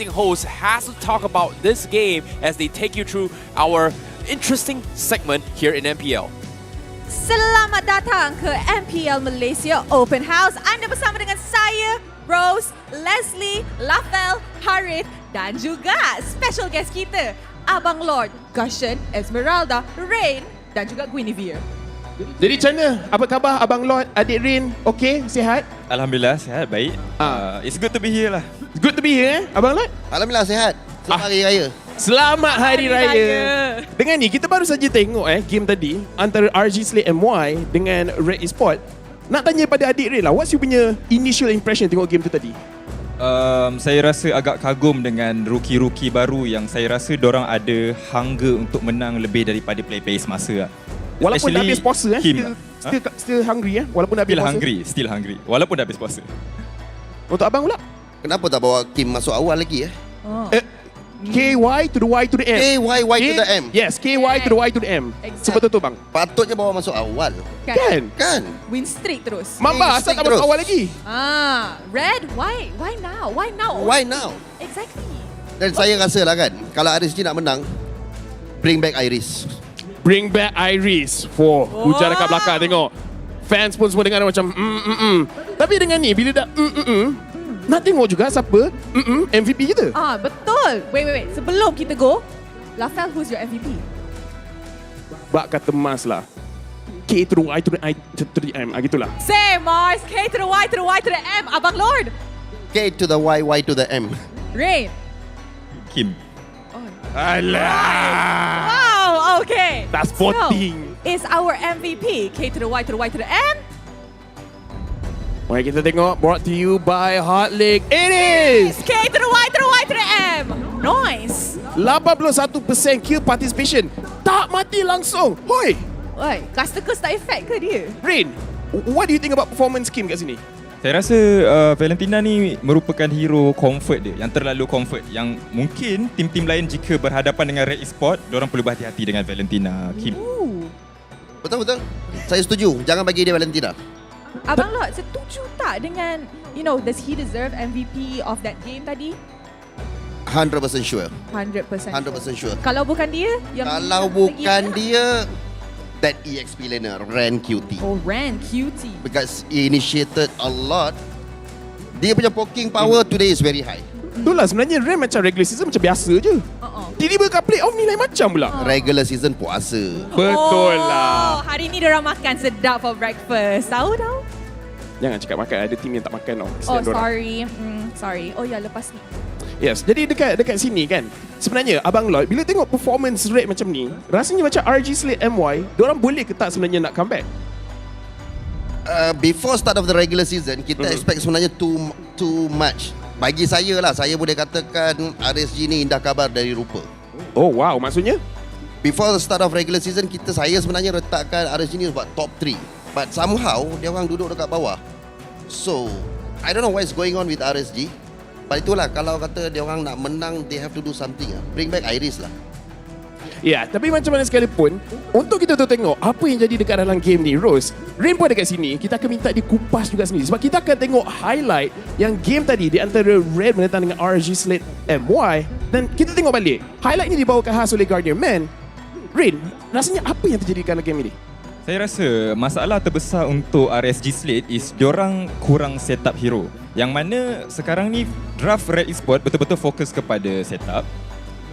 Speaker 2: host has to talk about this game as they take you through our interesting segment here in MPL.
Speaker 26: Selamat datang ke MPL Malaysia Open House. Anda bersama dengan saya, Rose, Leslie, Lafel, Harith dan juga special guest kita, Abang Lord, Gushen, Esmeralda, Rain dan juga Guinevere.
Speaker 1: Jadi macam mana? Apa khabar Abang Lord, adik Rain? Okay, sihat?
Speaker 4: Alhamdulillah, sihat, baik. It's good to be here lah.
Speaker 1: It's good to be here, Abang Lord?
Speaker 6: Alhamdulillah, sihat. Selamat Hari Raya.
Speaker 1: Selamat Hari Raya. Dengan ni, kita baru saja tengok game tadi antara RSG Slate MY dengan Red Esports. Nak tanya pada adik Rain lah, what's you punya initial impression tengok game tu tadi?
Speaker 4: Saya rasa agak kagum dengan rookie-rookie baru yang saya rasa dorang ada hunger untuk menang lebih daripada player-player semasa lah.
Speaker 1: Walaupun dah habis puasa still hungry walaupun dah habis puasa.
Speaker 4: Still hungry. Walaupun dah habis puasa.
Speaker 1: Untuk abang pula?
Speaker 6: Kenapa tak bawa Kyym masuk awal lagi
Speaker 1: KY to the Y to the M.
Speaker 6: KYY to the M.
Speaker 1: Yes, KY to the Y to the M. Seperti tu bang.
Speaker 6: Patutnya bawa masuk awal.
Speaker 1: Kan?
Speaker 26: Win streak terus.
Speaker 1: Mamba asal tak masuk awal lagi.
Speaker 26: Red, why now?
Speaker 6: Why now?
Speaker 26: Exactly.
Speaker 6: Dan saya rasa lah kan, kalau RSG nak menang, bring back Iris.
Speaker 1: Bring back Iris. Hujan dekat belakang tengok. Fans pun semua dengar macam Tapi dengan ni, bila dah nak tengok juga siapa MVP kita.
Speaker 26: Betul. Wait. Sebelum kita go, Lafel, who's your MVP?
Speaker 1: Bak kata Mas lah. K to the Y to the I to the M. Gitulah.
Speaker 26: Same Mars. K to the Y to the Y to the M. Abang Lord.
Speaker 6: K to the Y, Y to the M.
Speaker 26: Rain.
Speaker 4: Kyym.
Speaker 1: Alah.
Speaker 26: Wow, okay.
Speaker 1: That's 14.
Speaker 26: So, is our MVP K to the Y to the Y to the M?
Speaker 1: Mari kita tengok, brought to you by Hotlink. It is
Speaker 26: K to the Y to the Y to the M. Nice.
Speaker 1: 81% kill participation. Tak mati langsung. Hoi.
Speaker 26: Cluster curse tak effect ke dia?
Speaker 1: Rain, what do you think about performance Kyym kat sini?
Speaker 4: Saya rasa Valentina ni merupakan hero comfort dia, yang terlalu comfort, yang mungkin tim-tim lain jika berhadapan dengan Red Esports, diorang perlu berhati-hati dengan Valentina Kyym.
Speaker 6: Betul. Saya setuju. Jangan bagi dia Valentina.
Speaker 26: Abang Lord, setuju tak dengan, does he deserve MVP of that game tadi?
Speaker 6: 100% sure.
Speaker 26: 100%
Speaker 6: sure.
Speaker 26: Kalau bukan dia?
Speaker 6: Kalau bukan dia, that EXP laner, Ren QT.
Speaker 26: Ren QT.
Speaker 6: Because he initiated a lot. Dia punya poking power today is very high.
Speaker 1: Itulah sebenarnya Ren macam regular season macam biasa je. tiba-tiba kat playoff ni lain macam pula.
Speaker 6: Regular season puasa.
Speaker 1: Betul lah.
Speaker 26: Hari ni diorang makan sedap for breakfast. Tahu.
Speaker 1: Jangan cakap makan, ada tim yang tak makan tau.
Speaker 26: Oh, sorry. Oh ya, lepas ni.
Speaker 1: Yes, jadi dekat sini kan, sebenarnya Abang Lloyd, bila tengok performance rate macam ni, rasanya macam RSG Slate MY, diorang boleh ke tak sebenarnya nak comeback?
Speaker 6: Before start of the regular season, kita expect sebenarnya too much. Bagi saya lah, saya boleh katakan RSG ni indah kabar dari rupa.
Speaker 1: Oh wow, maksudnya?
Speaker 6: Before the start of regular season, saya sebenarnya letakkan RSG ni buat top 3. But somehow, dia orang duduk dekat bawah. So, I don't know what is going on with RSG. But itulah, kalau kata dia orang nak menang, they have to do something. Bring back Iris lah.
Speaker 1: Ya, tapi macam mana sekalipun, untuk kita tu tengok apa yang jadi dekat dalam game ni, Rose, Rain pun dekat sini, kita akan minta dia kupas juga sendiri. Sebab kita akan tengok highlight yang game tadi di antara Red menentang dengan RSG Slate MY. Dan kita tengok balik, highlight ni dibawakan khas oleh Guardian Man. Rain, rasanya apa yang terjadi dalam game ini?
Speaker 4: Saya rasa masalah terbesar untuk RSG Slate is diorang kurang setup hero. Yang mana sekarang ni draft Red Esports betul-betul fokus kepada setup,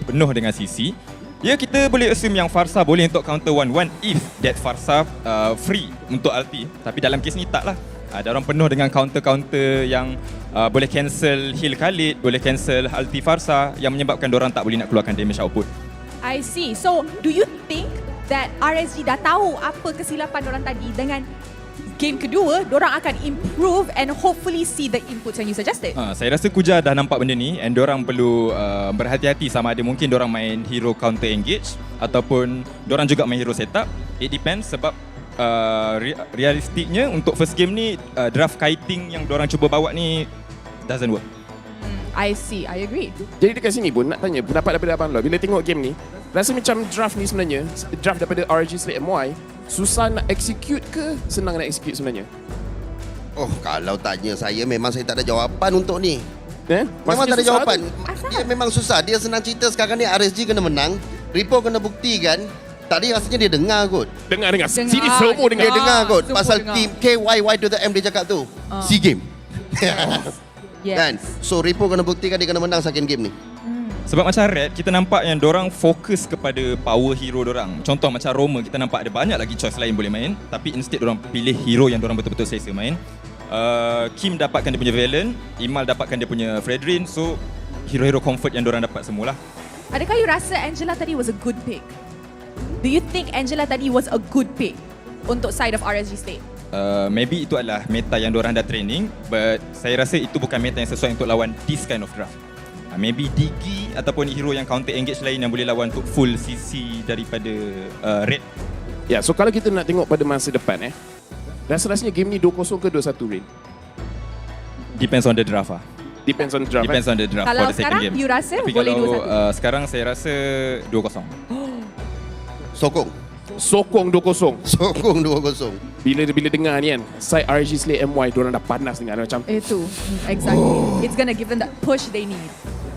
Speaker 4: penuh dengan CC. Ya, kita boleh assume yang Farsa boleh untuk counter 1-1 if that Farsa free untuk ulti. Tapi dalam kes ni tak lah. Ada orang penuh dengan counter-counter yang boleh cancel heal Khalid, boleh cancel ulti Farsa yang menyebabkan diorang tak boleh nak keluarkan damage output.
Speaker 26: I see. So, do you think that RSG dah tahu apa kesilapan diorang tadi dengan game kedua, diorang akan improve and hopefully see the inputs yang you suggested?
Speaker 4: Saya rasa Kuja dah nampak benda ni and diorang perlu berhati-hati sama ada mungkin diorang main hero counter engage ataupun diorang juga main hero setup. It depends sebab realistiknya untuk first game ni draft kiting yang diorang cuba bawa ni doesn't work.
Speaker 26: I see, I agree.
Speaker 1: Jadi dekat sini pun nak tanya pendapat daripada Abang Lloyd, bila tengok game ni, rasa macam draft ni sebenarnya, draft daripada RSG Slate MY, susah nak execute ke senang nak execute sebenarnya?
Speaker 6: Oh, kalau tanya saya, memang saya tak ada jawapan untuk ni. Memang
Speaker 1: Maksudnya
Speaker 6: tak ada jawapan.
Speaker 1: tu?
Speaker 6: Dia memang susah. Dia senang cerita sekarang ni RSG kena menang, Rippo kena buktikan. Tadi rasanya dia dengar kot.
Speaker 1: Dengar. Sini semua dengar.
Speaker 6: Dia dengar kot.
Speaker 26: semua
Speaker 6: Pasal
Speaker 26: dengar.
Speaker 6: team KYY to the M dia cakap tu. SEA game.
Speaker 26: Yes.
Speaker 6: Kan? So Rippo kena buktikan dia kena menang second game ni.
Speaker 4: Sebab macam Red, kita nampak yang dorang fokus kepada power hero dorang. Contoh macam Roma, kita nampak ada banyak lagi choice lain boleh main, tapi instead dorang pilih hero yang dorang betul-betul selesa main. Kyym dapatkan dia punya Valen, Imal dapatkan dia punya Fredrin, so hero-hero comfort yang dorang dapat semualah.
Speaker 26: Adakah you rasa Angela tadi was a good pick? Do you think Angela tadi was a good pick untuk side of RSG Slate?
Speaker 4: Maybe itu adalah meta yang diorang dah training, but saya rasa itu bukan meta yang sesuai untuk lawan this kind of draft. Maybe Digi ataupun hero yang counter engage lain yang boleh lawan untuk full CC daripada Red.
Speaker 1: Ya, so kalau kita nak tengok pada masa depan rasa-rasanya game ni 2-0 ke 2-1 Rin?
Speaker 4: Depends on the draft
Speaker 1: Depends on the draft.
Speaker 4: Depends on the draft
Speaker 26: Kalau
Speaker 4: for the second
Speaker 26: sekarang,
Speaker 4: game.
Speaker 26: you rasa
Speaker 4: tapi
Speaker 26: boleh
Speaker 4: kalau
Speaker 26: 2-1?
Speaker 4: sekarang saya rasa 2-0.
Speaker 6: Sokong
Speaker 1: 2-0.
Speaker 6: Sokong 2-0.
Speaker 1: Bila dengar ni kan, side RSG Slate MY diorang dah panas dengan macam
Speaker 26: Itu, exactly. It's gonna give them that push they need.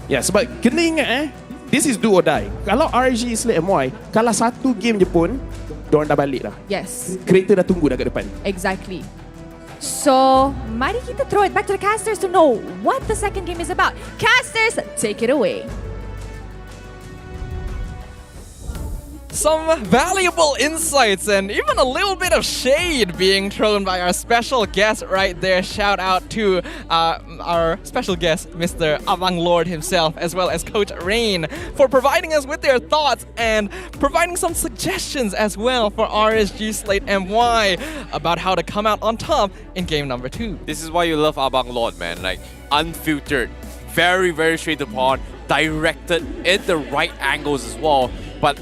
Speaker 1: ya, sebab kena ingat this is do or die. Kalau RSG Slate MY kalah satu game je pun diorang dah balik dah.
Speaker 26: Yes,
Speaker 1: Kereta dah tunggu dah kat depan.
Speaker 26: exactly. So, mari kita throw it back to the casters to know what the second game is about. Casters, take it away.
Speaker 14: Some valuable insights and even a little bit of shade being thrown by our special guest right there. Shout out to our special guest, Mr. Abang Lord himself, as well as Coach Rain, for providing us with their thoughts and providing some suggestions as well for RSG Slate MY about how to come out on top in game number 2.
Speaker 2: This is why you love Abang Lord, man. Like, unfiltered, very, very straight upon, directed in the right angles as well. But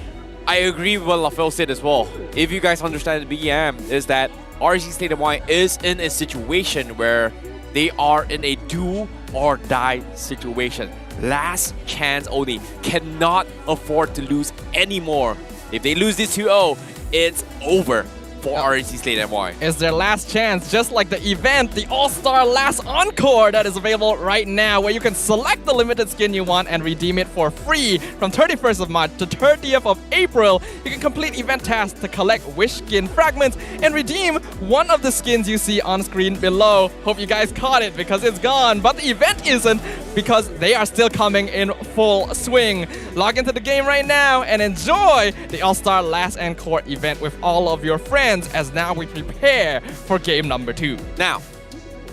Speaker 2: I agree with what LaFell said as well. If you guys understand the BM, is that RSG Slate MY is in a situation where they are in a do or die situation. Last chance only. Cannot afford to lose anymore. If they lose this 2-0, it's over for RSG Slate MY.
Speaker 14: It's their last chance, just like the event, the All-Star Last Encore that is available right now, where you can select the limited skin you want and redeem it for free from 31st of March to 30th of April. You can complete event tasks to collect wish skin fragments and redeem one of the skins you see on screen below. Hope you guys caught it because it's gone, but the event isn't. because they are still coming in full swing. Log into the game right now and enjoy the All-Star Last Encore event with all of your friends as now we prepare for game number 2.
Speaker 2: Now,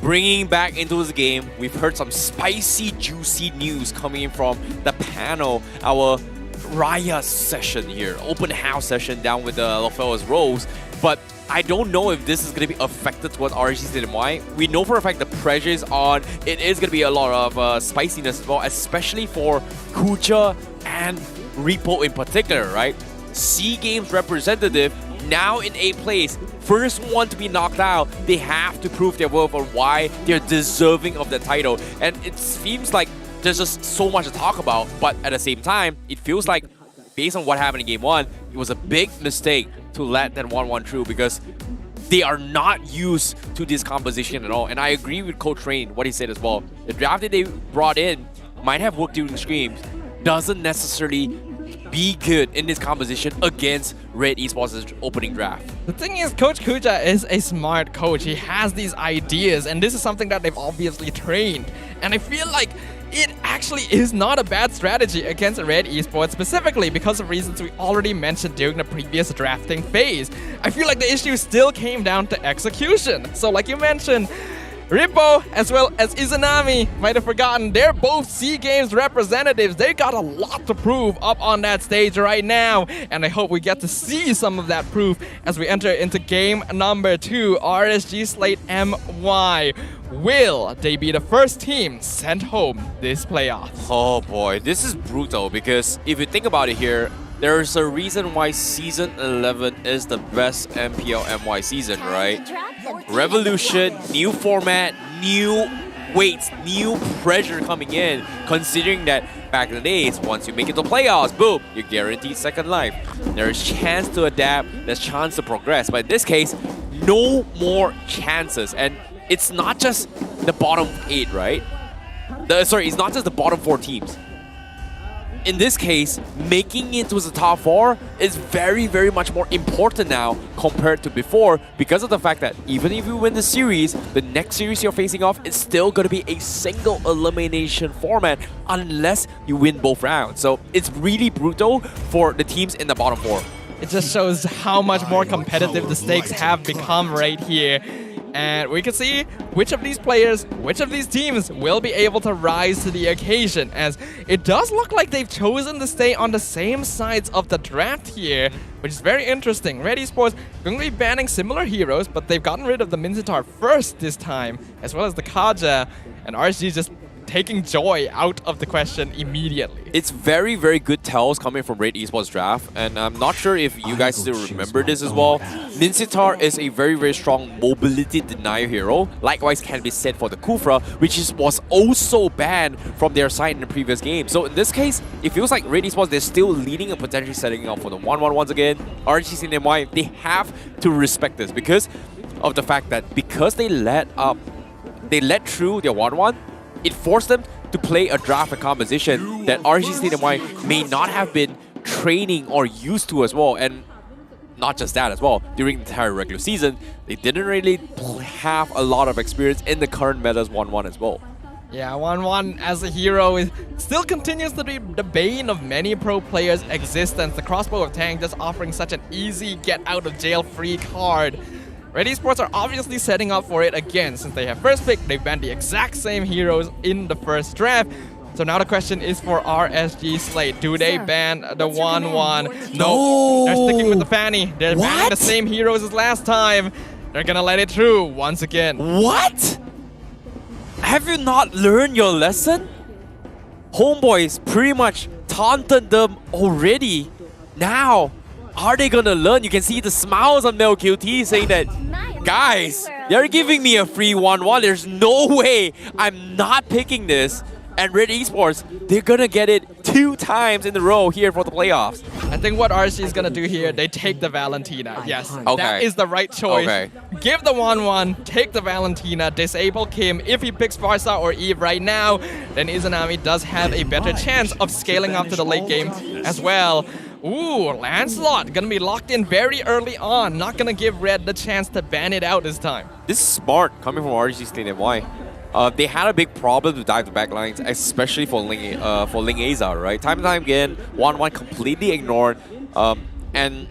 Speaker 2: bringing back into this game, we've heard some spicy, juicy news coming in from the panel, our Raya session here, open house session down with the LFL's Rose. But I don't know if this is going to be affected towards RSG Slate MY. We know for a fact the pressure is on. It is going to be a lot of spiciness as well, especially for Kuja and Rippo in particular, right? SEA Games representative, now in 8th place. First one to be knocked out, they have to prove their worth on why they're deserving of the title. And it seems like there's just so much to talk about, but at the same time, it feels like, based on what happened in Game 1, it was a big mistake to let that 1-1 through because they are not used to this composition at all. And I agree with Coach Rain, what he said as well. The draft that they brought in might have worked during the scrims, doesn't necessarily be good in this composition against Red Esports' opening draft.
Speaker 14: The thing is, Coach Kuja is a smart coach. He has these ideas, and this is something that they've obviously trained. And I feel like it actually is not a bad strategy against Red Esports, specifically because of reasons we already mentioned during the previous drafting phase. I feel like the issue still came down to execution. So like you mentioned, Rippo as well as Izanami, might have forgotten, they're both SEA Games representatives. They got a lot to prove up on that stage right now, and I hope we get to see some of that proof as we enter into game number 2. RSG Slate MY. Will they be the first team sent home this playoff?
Speaker 2: Oh boy, this is brutal because if you think about it here, there's a reason why Season 11 is the best MPL MY season, right? Revolution, new format, new weights, new pressure coming in, considering that back in the days, once you make it to playoffs, boom, you're guaranteed second life. There's chance to adapt, there's chance to progress, but in this case, no more chances. And it's not just the bottom 8, right? It's not just the bottom 4 teams. In this case, making it to the top 4 is very, very much more important now compared to before because of the fact that even if you win the series, the next series you're facing off is still going to be a single elimination format unless you win both rounds. So it's really brutal for the teams in the bottom 4.
Speaker 14: It just shows how much more competitive the stakes have become right here. And we can see which of these players, which of these teams will be able to rise to the occasion, as it does look like they've chosen to stay on the same sides of the draft here, which is very interesting. Red Esports going to be banning similar heroes, but they've gotten rid of the Minzitar first this time, as well as the Kaja, and RSG just taking joy out of the question immediately.
Speaker 2: It's very, very good tells coming from Red Esports draft, and I'm not sure if you guys still remember this as well. Minzitar is a very, very strong mobility denier hero. Likewise can be said for the Kufra, which was also banned from their side in the previous game. So in this case, it feels like Red Esports, they're still leading and potentially setting up for the 1-1 once again. RSG Slate MY, they have to respect this because of the fact that because they let through their 1-1, it forced them to play a draft and composition that RSG Slate MY may not have been training or used to as well. And not just that as well, during the entire regular season, they didn't really have a lot of experience in the current meta's 1-1 as well.
Speaker 14: Yeah, 1-1 as a hero still continues to be the bane of many pro players' existence. The Crossbow of Tang just offering such an easy get-out-of-jail-free card. Red Esports are obviously setting up for it again. Since they have first pick, they've banned the exact same heroes in the first draft. So now the question is for RSG Slate. Do they ban the 1-1? No, they're sticking with the Fanny. They're banning the same heroes as last time. They're gonna let it through once again.
Speaker 2: What? Have you not learned your lesson? Homebois pretty much taunted them already. Now, are they gonna learn? You can see the smiles on Mel QT saying that, guys, they're giving me a free 1-1. There's no way I'm not picking this. And Red Esports, they're gonna get it 2 times in a row here for the playoffs.
Speaker 14: I think what RSG is gonna do here, they take the Valentina. Yes, that is the right choice.
Speaker 2: Okay.
Speaker 14: Give the 1-1, take the Valentina, disable Kyym. If he picks Farsa or Eve right now, then Izanami does have a better chance of scaling up to the late game as well. Ooh, Lancelot gonna be locked in very early on. Not gonna give Red the chance to ban it out this time.
Speaker 2: This is smart coming from RSG Slate MY. they had a big problem to dive the back lines, especially for Ling Aza, right? Time and time again, 1-1 completely ignored. And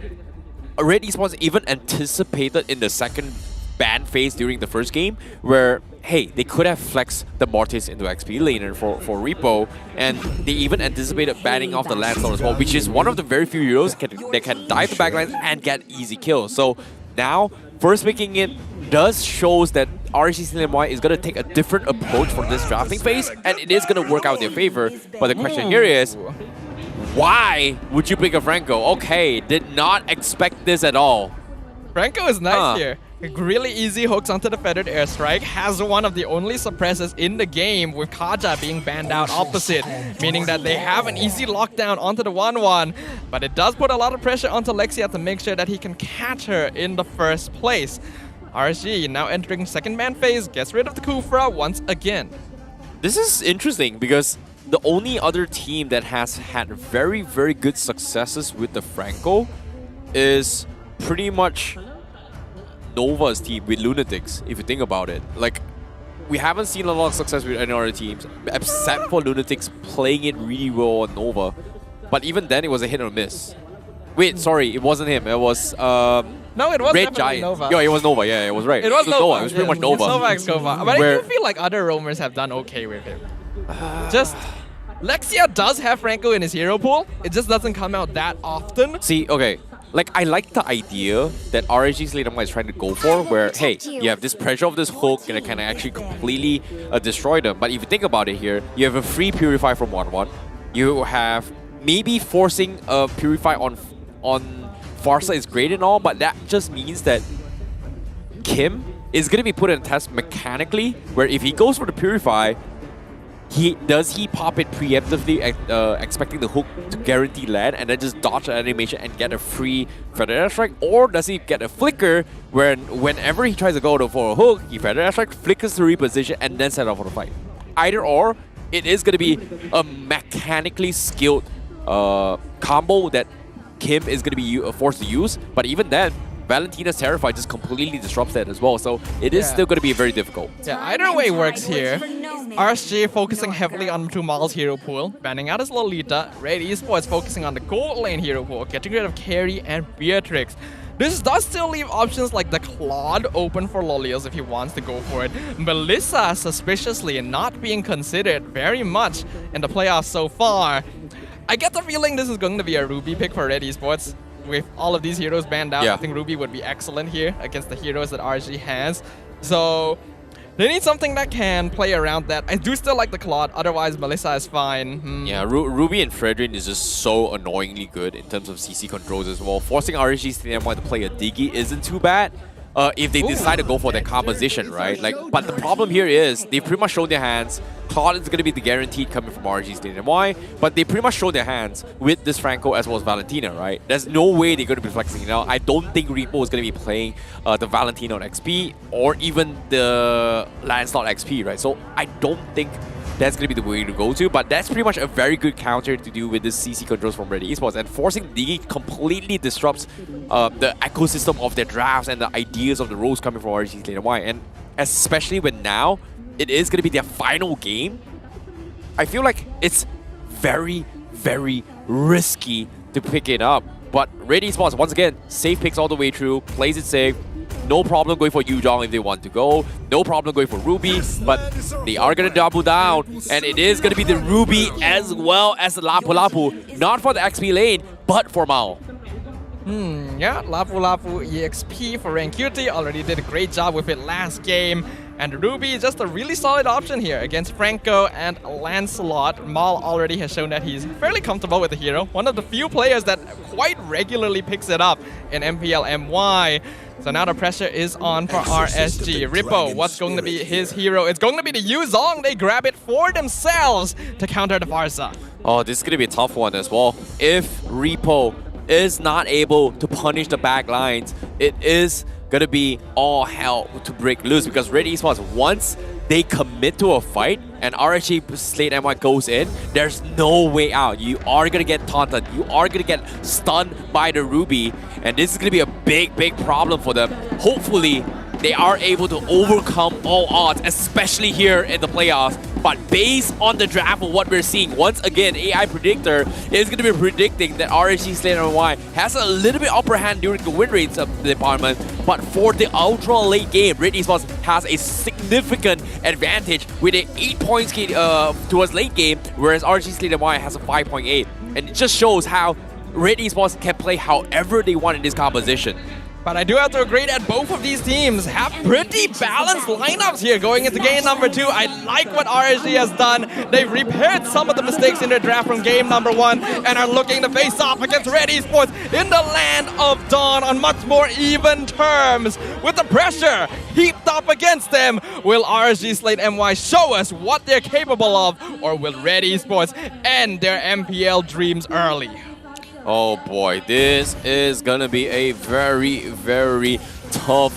Speaker 2: Red Esports even anticipated in the second ban phase during the first game, where, hey, they could have flexed the Mortis into XP laner for Rippo, and they even anticipated banning off the Landslord as well, which is one of the very few heroes that can dive the backlines and get easy kills. So now, first picking it shows that RSG Slate MY is going to take a different approach for this drafting phase, and it is going to work out in their favor. But the question here is, why would you pick a Franco? Okay, did not expect this at all.
Speaker 14: Franco is nice here. Really easy hooks onto the Feathered Airstrike, has one of the only suppressors in the game, with Kaja being banned out opposite, meaning that they have an easy lockdown onto the 1-1, but it does put a lot of pressure onto Lexia to make sure that he can catch her in the first place. RSG now entering second ban phase, gets rid of the Kufra once again.
Speaker 2: This is interesting because the only other team that has had very, very good successes with the Franco is pretty much Nova's team with Lunatix, if you think about it. Like, we haven't seen a lot of success with any other teams, except for Lunatix playing it really well on Nova. But even then, it was a hit or miss. Wait, sorry, it wasn't him. It was
Speaker 14: no, it was
Speaker 2: Red Giant.
Speaker 14: Nova.
Speaker 2: Yeah, it was Nova. Yeah, it was right.
Speaker 14: It was Nova.
Speaker 2: It was pretty much Nova.
Speaker 14: It's Nova X Nova. But I do feel like other roamers have done okay with him. Just Lexia does have Franco in his hero pool. It just doesn't come out that often.
Speaker 2: See, okay. Like, I like the idea that RSG Slate MY is trying to go for, where, hey, you have this pressure of this hook and it can actually completely destroy them. But if you think about it here, you have a free Purify from 1-1. You have maybe forcing a Purify on Farsa is great and all, but that just means that Kyym is going to be put in a test mechanically, where if he goes for the Purify, does he pop it preemptively, expecting the hook to guarantee land and then just dodge the animation and get a free Feather Airstrike? Or does he get a flicker where whenever he tries to go for a hook, he Feather Airstrike, flickers to reposition, and then set off for the fight? Either or, it is going to be a mechanically skilled combo that Kyym is going to be forced to use. But even then, Valentina's Terrify just completely disrupts that as well. So it is still going to be very difficult.
Speaker 14: Yeah, either way works here. RSG focusing heavily on Tumal's hero pool, banning out his Lolita. Red Esports focusing on the gold lane hero pool, getting rid of Carry and Beatrix. This does still leave options like the Claude open for Lolios if he wants to go for it. Melissa suspiciously not being considered very much in the playoffs so far. I get the feeling this is going to be a Ruby pick for Red Esports. With all of these heroes banned out, I think Ruby would be excellent here against the heroes that RSG has. So they need something that can play around that. I do still like the Claude, otherwise Melissa is fine.
Speaker 2: Yeah, Ruby and Fredrin is just so annoyingly good in terms of CC controls as well. Forcing RSG Slate MY to play a Diggy isn't too bad. If they decide to go for that composition, right? Like, but the problem here is they've pretty much shown their hands. Claude is going to be the guaranteed coming from RSG Slate MY, but they pretty much show their hands with this Franco as well as Valentina, right? There's no way they're going to be flexing. Now, I don't think Rippo is going to be playing the Valentina on XP or even the Lancelot XP, right? So I don't think that's going to be the way to go to, but that's pretty much a very good counter to do with this CC controls from Red Esports, and forcing Diggy completely disrupts the ecosystem of their drafts and the ideas of the roles coming from RSG Slate MY, and especially when now it is going to be their final game. I feel like it's very, very risky to pick it up, but Red Esports, once again, safe picks all the way through, plays it safe. No problem going for Yuzhong if they want to go. No problem going for Ruby, but they are going to double down. And it is going to be the Ruby as well as the Lapu Lapu. Not for the XP lane, but for Mao.
Speaker 14: Yeah, Lapu Lapu EXP for Rank QT already did a great job with it last game. And Ruby just a really solid option here against Franco and Lancelot. Mal already has shown that he's fairly comfortable with the hero. One of the few players that quite regularly picks it up in MPL MY. So now the pressure is on for RSG. Rippo, what's going to be his hero? It's going to be the Yuzhong. They grab it for themselves to counter the Farsa.
Speaker 2: Oh, this is going to be a tough one as well. If Rippo is not able to punish the back lines, it is going to be all hell to break loose, because Red Esports, once they commit to a fight and RSG Slate MY goes in, there's no way out. You are going to get taunted. You are going to get stunned by the Ruby. And this is going to be a big, big problem for them. Hopefully, they are able to overcome all odds, especially here in the playoffs. But based on the draft of what we're seeing, once again, AI Predictor is going to be predicting that RSG Slate MY has a little bit upper hand during the win rates of the department. But for the ultra late game, Red Esports has a significant advantage with an 8 points towards late game, whereas RSG Slate MY has a 5.8. And it just shows how Red Esports can play however they want in this composition.
Speaker 14: But I do have to agree that both of these teams have pretty balanced lineups here going into game number 2. I like what RSG has done. They've repaired some of the mistakes in their draft from game number 1 and are looking to face off against Red Esports in the land of Dawn on much more even terms. With the pressure heaped up against them, will RSG Slate MY show us what they're capable of, or will Red Esports end their MPL dreams early?
Speaker 2: Oh boy, this is gonna be a very, very tough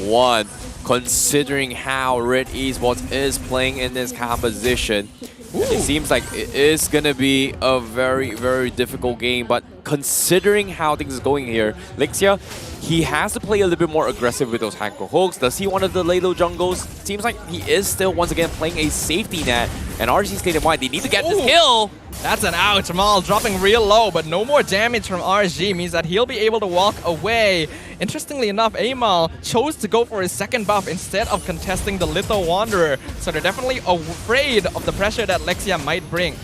Speaker 2: one, considering how Red Esports is playing in this composition. It seems like it is gonna be a very, very difficult game, but considering how things are going here, Lexia, he has to play a little bit more aggressive with those Hanko hooks. Does he want to delay those jungles? Seems like he is still, once again, playing a safety net. And RSG Slate MY, they need to get this kill.
Speaker 14: That's an ouch. Mal dropping real low, but no more damage from RSG means that he'll be able to walk away. Interestingly enough, Amal chose to go for his second buff instead of contesting the Little Wanderer. So they're definitely afraid of the pressure that Lexia might bring.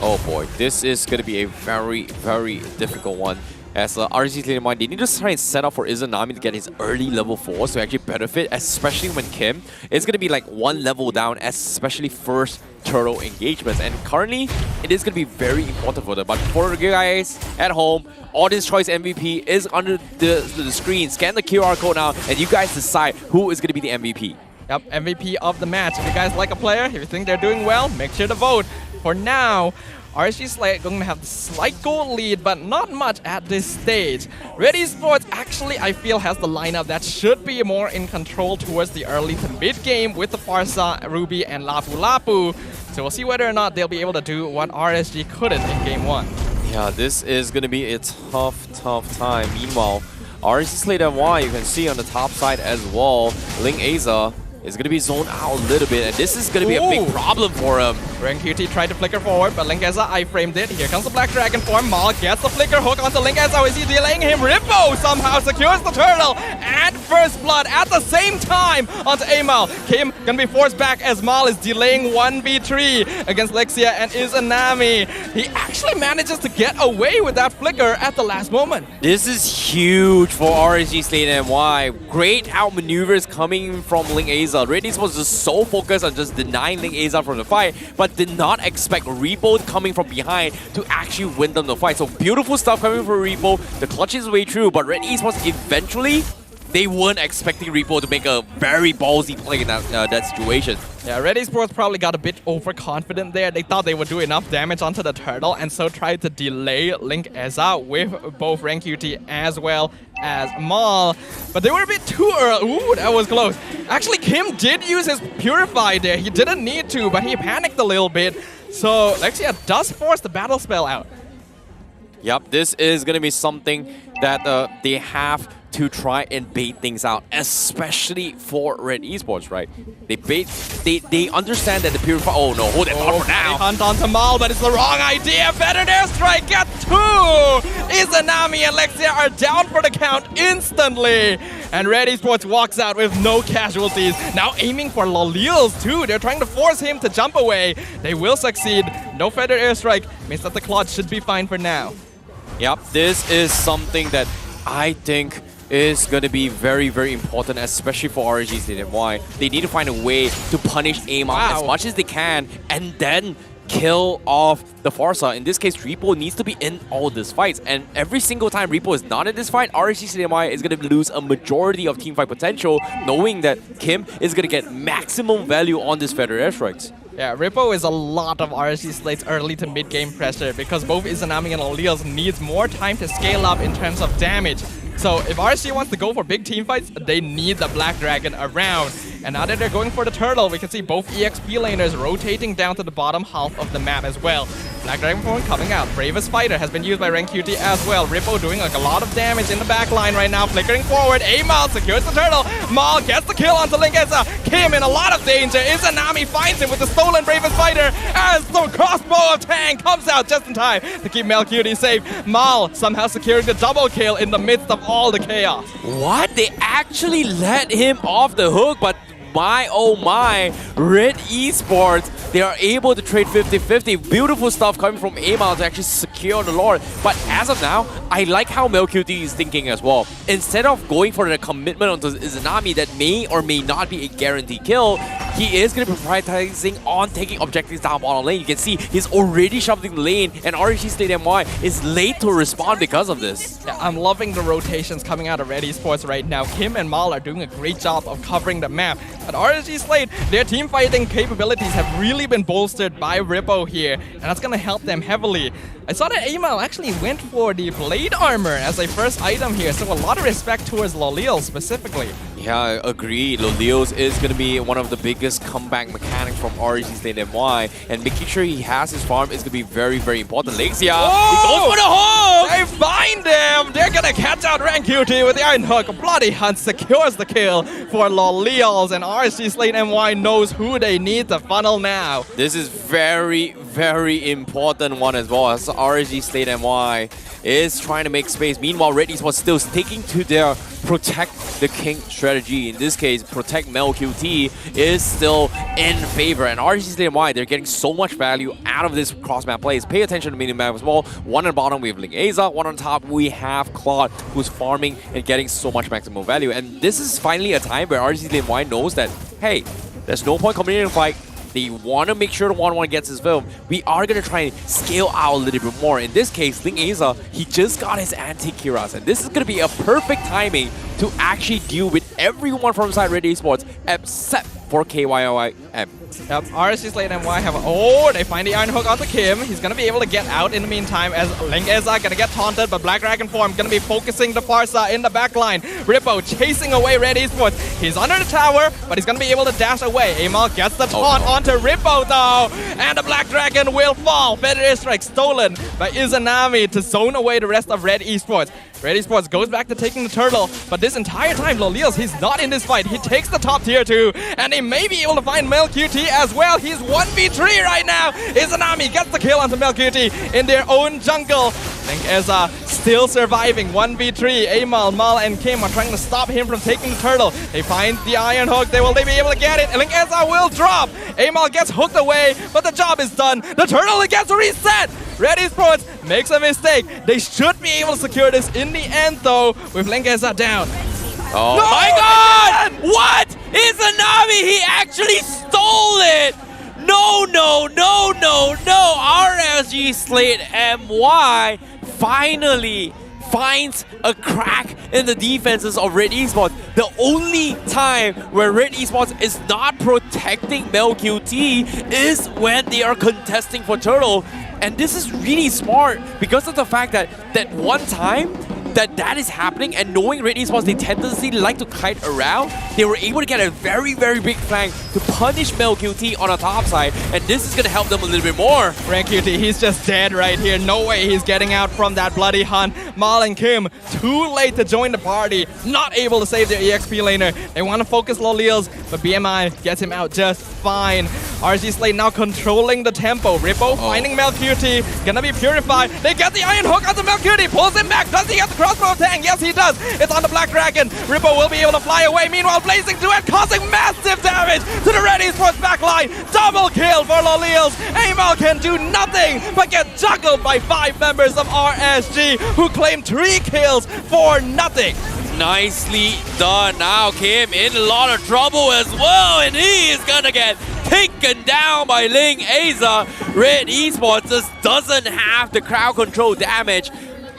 Speaker 2: Oh boy, this is going to be a very, very difficult one. As RSG Slate MY, they need to try and set up for Izanami to get his early level 4s to actually benefit, especially when Kyym is going to be like one level down, especially first turtle engagements. And currently, it is going to be very important for them. But for you guys at home, Audience Choice MVP is under the screen. Scan the QR code now, and you guys decide who is going to be the MVP.
Speaker 14: Yep, MVP of the match. If you guys like a player, if you think they're doing well, make sure to vote. For now, RSG Slate going to have the slight goal lead, but not much at this stage. Red Esports actually, I feel, has the lineup that should be more in control towards the early to mid game with the Farsa, Ruby, and Lapu Lapu. So we'll see whether or not they'll be able to do what RSG couldn't in game 1.
Speaker 2: Yeah, this is going to be a tough time. Meanwhile, RSG Slate MY, you can see on the top side as well, Ling Aza is going to be zoned out a little bit, and this is going to be a big problem for him.
Speaker 14: RenQT tried to flicker forward, but Linkeza I-framed it. Here comes the Black Dragon form. Mal gets the flicker hook onto Linkeza. Is he delaying him? Rippo somehow secures the turtle and first blood at the same time onto Amal. Kyym gonna be forced back as Mal is delaying 1v3 against Lexia and Izanami. He actually manages to get away with that flicker at the last moment.
Speaker 2: This is huge for RSG Slate MY. Great outmaneuvers coming from Ling Aza. Red Esports was just so focused on just denying Ling Aza from the fight, but did not expect Rippo coming from behind to actually win them the fight. So beautiful stuff coming from Rippo. The clutch is way through, but Red Esports eventually, they weren't expecting Rippo to make a very ballsy play in that situation.
Speaker 14: Yeah, Red Esports probably got a bit overconfident there. They thought they would do enough damage onto the turtle and so tried to delay Link Eza with both RenQT as well as Mal. But they were a bit too early. Ooh, that was close. Actually, Kyym did use his Purify there. He didn't need to, but he panicked a little bit. So Lexia does force the battle spell out.
Speaker 2: Yep, this is going to be something that they have to try and bait things out, especially for Red Esports, right? They understand that the Purify. Oh no, hold that thought for now.
Speaker 14: Hunt onto Mal, but it's the wrong idea. Veteran airstrike at 2. Izanami and Lexia are down for the count instantly. And Red Esports walks out with no casualties. Now aiming for Lolils too. They're trying to force him to jump away. They will succeed. No feather airstrike means that the Claude should be fine for now.
Speaker 2: Yep, this is something that I think is going to be very, very important, especially for RSG Slate MY. They need to find a way to punish Amal as much as they can and then kill off the Farsa. In this case, Rippo needs to be in all these fights. And every single time Rippo is not in this fight, RSG Slate MY is going to lose a majority of teamfight potential, knowing that Kyym is going to get maximum value on this feather airstrikes.
Speaker 14: Yeah, Rippo is a lot of RSG Slate's early to mid-game pressure because both Izanami and Lolils needs more time to scale up in terms of damage. So if RSG wants to go for big team fights, they need the Black Dragon around. And now that they're going for the turtle, we can see both EXP laners rotating down to the bottom half of the map as well. Black Dragon Form coming out. Bravest Fighter has been used by Rank QT as well. Rippo doing like a lot of damage in the back line right now. Flickering forward. Amal secures the turtle. Mal gets the kill onto Linkeza. Kyym in a lot of danger. Izanami finds him with the stolen Bravest Fighter as the crossbow of Tang comes out just in time to keep MelQT safe. Mal somehow securing the double kill in the midst of all the chaos.
Speaker 2: What? They actually let him off the hook, but my oh my, Red Esports, they are able to trade 50-50. Beautiful stuff coming from Amal to actually secure the Lord. But as of now, I like how MelQT is thinking as well. Instead of going for the commitment onto Izanami that may or may not be a guaranteed kill, he is going to be prioritizing on taking objectives down bottom lane. You can see he's already shoved in the lane, and RSG Slate MY is late to respond because of this.
Speaker 14: Yeah, I'm loving the rotations coming out of Red Esports right now. Kyym and Mal are doing a great job of covering the map. But RSG Slate, their team fighting capabilities have really been bolstered by Rippo here, and that's going to help them heavily. I saw that Amal actually went for the blade armor as a first item here, so a lot of respect towards Lolil specifically.
Speaker 2: Yeah, I agree. Lolios is going to be one of the biggest comeback mechanics from RSG Slate MY, and making sure he has his farm is going to be very, very important. Lexia, he goes for the hook!
Speaker 14: They find him! They're going to catch out Rank QT with the Iron Hook. Bloody Hunt secures the kill for Lolios, and RSG Slate MY knows who they need to funnel now.
Speaker 2: This is very, very important one as well, as RSG Slate MY is trying to make space. Meanwhile, Red Esports still sticking to their protect the king strategy. In this case, protect MelQT is still in favor. And RSG Slate MY, they're getting so much value out of this cross-map plays. Pay attention to the mini-map as well. One on the bottom, we have Linkeza. One on top, we have Claude, who's farming and getting so much maximum value. And this is finally a time where RSG Slate MY knows that, hey, there's no point coming in and fight. They want to make sure the 1-1 gets his film. We are going to try and scale out a little bit more. In this case, Linkeza, he just got his anti-Kiras. And this is going to be a perfect timing to actually deal with everyone from inside Red Esports except for KYYM.
Speaker 14: Yep, RSG Slate MY have... Oh, they find the Iron Hook onto Kyym. He's going to be able to get out in the meantime as Linkeza going to get taunted, but Black Dragon Form going to be focusing the Farsa in the backline. Rippo chasing away Red Esports. He's under the tower, but he's going to be able to dash away. Amal gets the taunt onto Rippo though, and the Black Dragon will fall. Feather Strike stolen by Izanami to zone away the rest of Red Esports. Red Esports goes back to taking the turtle, but this entire time, Lolios, he's not in this fight. He takes the top tier 2, and they may be able to find MelQT as well. He's 1v3 right now. Izanami gets the kill onto MelQT in their own jungle. Linkeza still surviving 1v3. Amal, Mal, and Kyym are trying to stop him from taking the turtle. They find the Iron Hook. Will they be able to get it? Linkeza will drop. Amal gets hooked away, but the job is done. The turtle gets reset. Red Esports makes a mistake. They should be able to secure this in the end, though, with Linkeza down.
Speaker 2: Oh no, my God! What? Izanami, he actually stole it! No, no, no, no, no! RSG Slate MY finally finds a crack in the defenses of Red Esports. The only time where Red Esports is not protecting MelQT is when they are contesting for turtle. And this is really smart because of the fact that one time that is happening, and knowing Red Esports, they tendency like to kite around, they were able to get a very, very big flank to punish MelQT on the top side, and this is going to help them a little bit more.
Speaker 14: Rank QT, he's just dead right here. No way he's getting out from that bloody hunt. Mal and Kyym, too late to join the party, not able to save their EXP laner. They want to focus Lolils, but BMI gets him out just fine. RSG Slate now controlling the tempo. Rippo finding MelQT, gonna be purified. They get the Iron Hook onto MelQT, pulls him back. Does he get the crossbow of Tang? Yes, he does. It's on the Black Dragon. Rippo will be able to fly away. Meanwhile, Blazing Duet causing massive damage to the Red Esports backline. Double kill for Lolils. Amal can do nothing but get juggled by 5 members of RSG who claim 3 kills for nothing.
Speaker 2: Nicely done. Now Kyym in a lot of trouble as well, and he is gonna get taken down by Linkeza. Red Esports just doesn't have the crowd control damage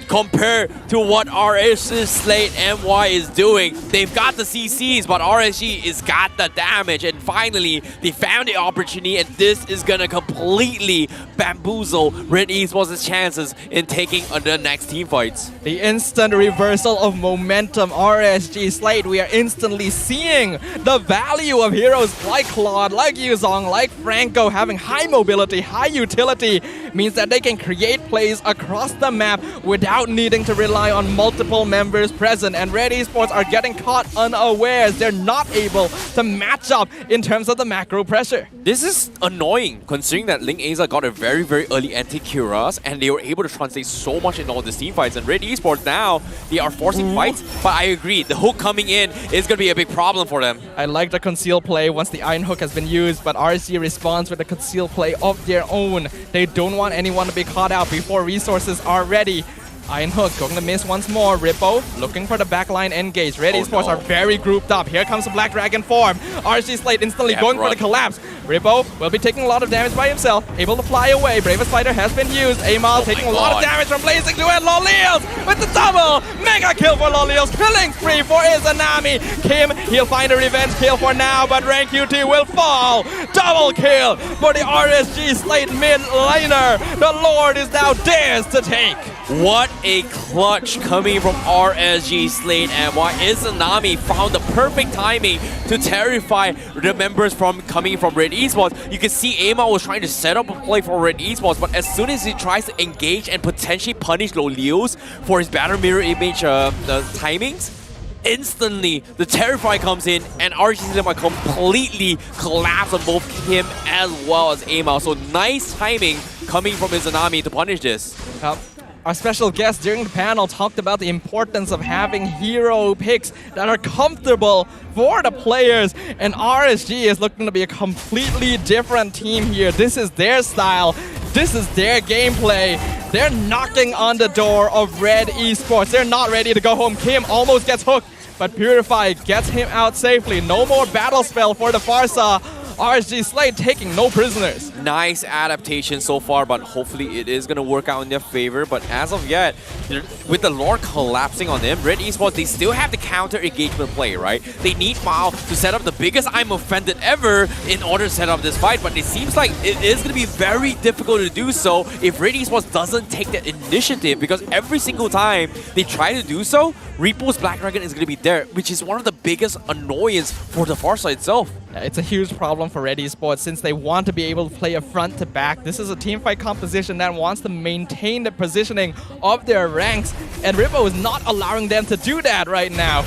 Speaker 2: compared to what RSG Slate MY is doing. They've got the CCs, but RSG has got the damage. And finally, they found the opportunity, and this is going to completely bamboozle Red Esports' chances in taking on the next team fights.
Speaker 14: The instant reversal of momentum, RSG Slate, we are instantly seeing the value of heroes like Claude, like Yuzong, like Franco, having high mobility, high utility, means that they can create plays across the map without needing to rely on multiple members present. And Red Esports are getting caught unawares. They're not able to match up in terms of the macro pressure.
Speaker 2: This is annoying, considering that Ling Aza got a very, very early anti-Curas, and they were able to translate so much in all these team fights. And Red Esports now, they are forcing fights, but I agree, the hook coming in is going to be a big problem for them.
Speaker 14: I like the conceal play once the Iron Hook has been used, but RSG responds with a conceal play of their own. They don't want anyone to be caught out before resources are ready. Iron Hook going to miss once more. Rippo looking for the backline engage. Red Esports are very grouped up. Here comes the Black Dragon form. RSG Slate instantly going for the collapse. Rippo will be taking a lot of damage by himself. Able to fly away. Bravest Fighter has been used. Amal taking a lot of damage from Blazing Duet. Lolios with the double. Mega kill for Lolios. Killing spree for Izanami. Kyym, he'll find a revenge kill for now, but Rank UT will fall. Double kill for the RSG Slate mid laner. The Lord is now theirs to take.
Speaker 2: What a clutch coming from RSG Slate MY. Izanami found the perfect timing to terrify the members coming from Red Esports. You can see Amal was trying to set up a play for Red Esports, but as soon as he tries to engage and potentially punish Lolios for his battle mirror image timings, instantly the Terrify comes in and RSG Slate MY completely collapse on both Kyym as well as Amal. So nice timing coming from Izanami to punish this.
Speaker 14: Our special guest during the panel talked about the importance of having hero picks that are comfortable for the players, and RSG is looking to be a completely different team here. This is their style. This is their gameplay. They're knocking on the door of Red Esports. They're not ready to go home. Kyym almost gets hooked, but Purify gets him out safely. No more battle spell for the Farsa. RSG Slate taking no prisoners.
Speaker 2: Nice adaptation so far, but hopefully it is going to work out in their favor. But as of yet, with the Lord collapsing on them, Red Esports, they still have the counter engagement play, right? They need Mao to set up the biggest I'm offended ever in order to set up this fight, but it seems like it is going to be very difficult to do so if Red Esports doesn't take that initiative, because every single time they try to do so, Rippo's Black Dragon is going to be there, which is one of the biggest annoyance for the Farsa itself.
Speaker 14: It's a huge problem for Red Esports since they want to be able to play a front to back. This is a teamfight composition that wants to maintain the positioning of their ranks, and Rippo is not allowing them to do that right now.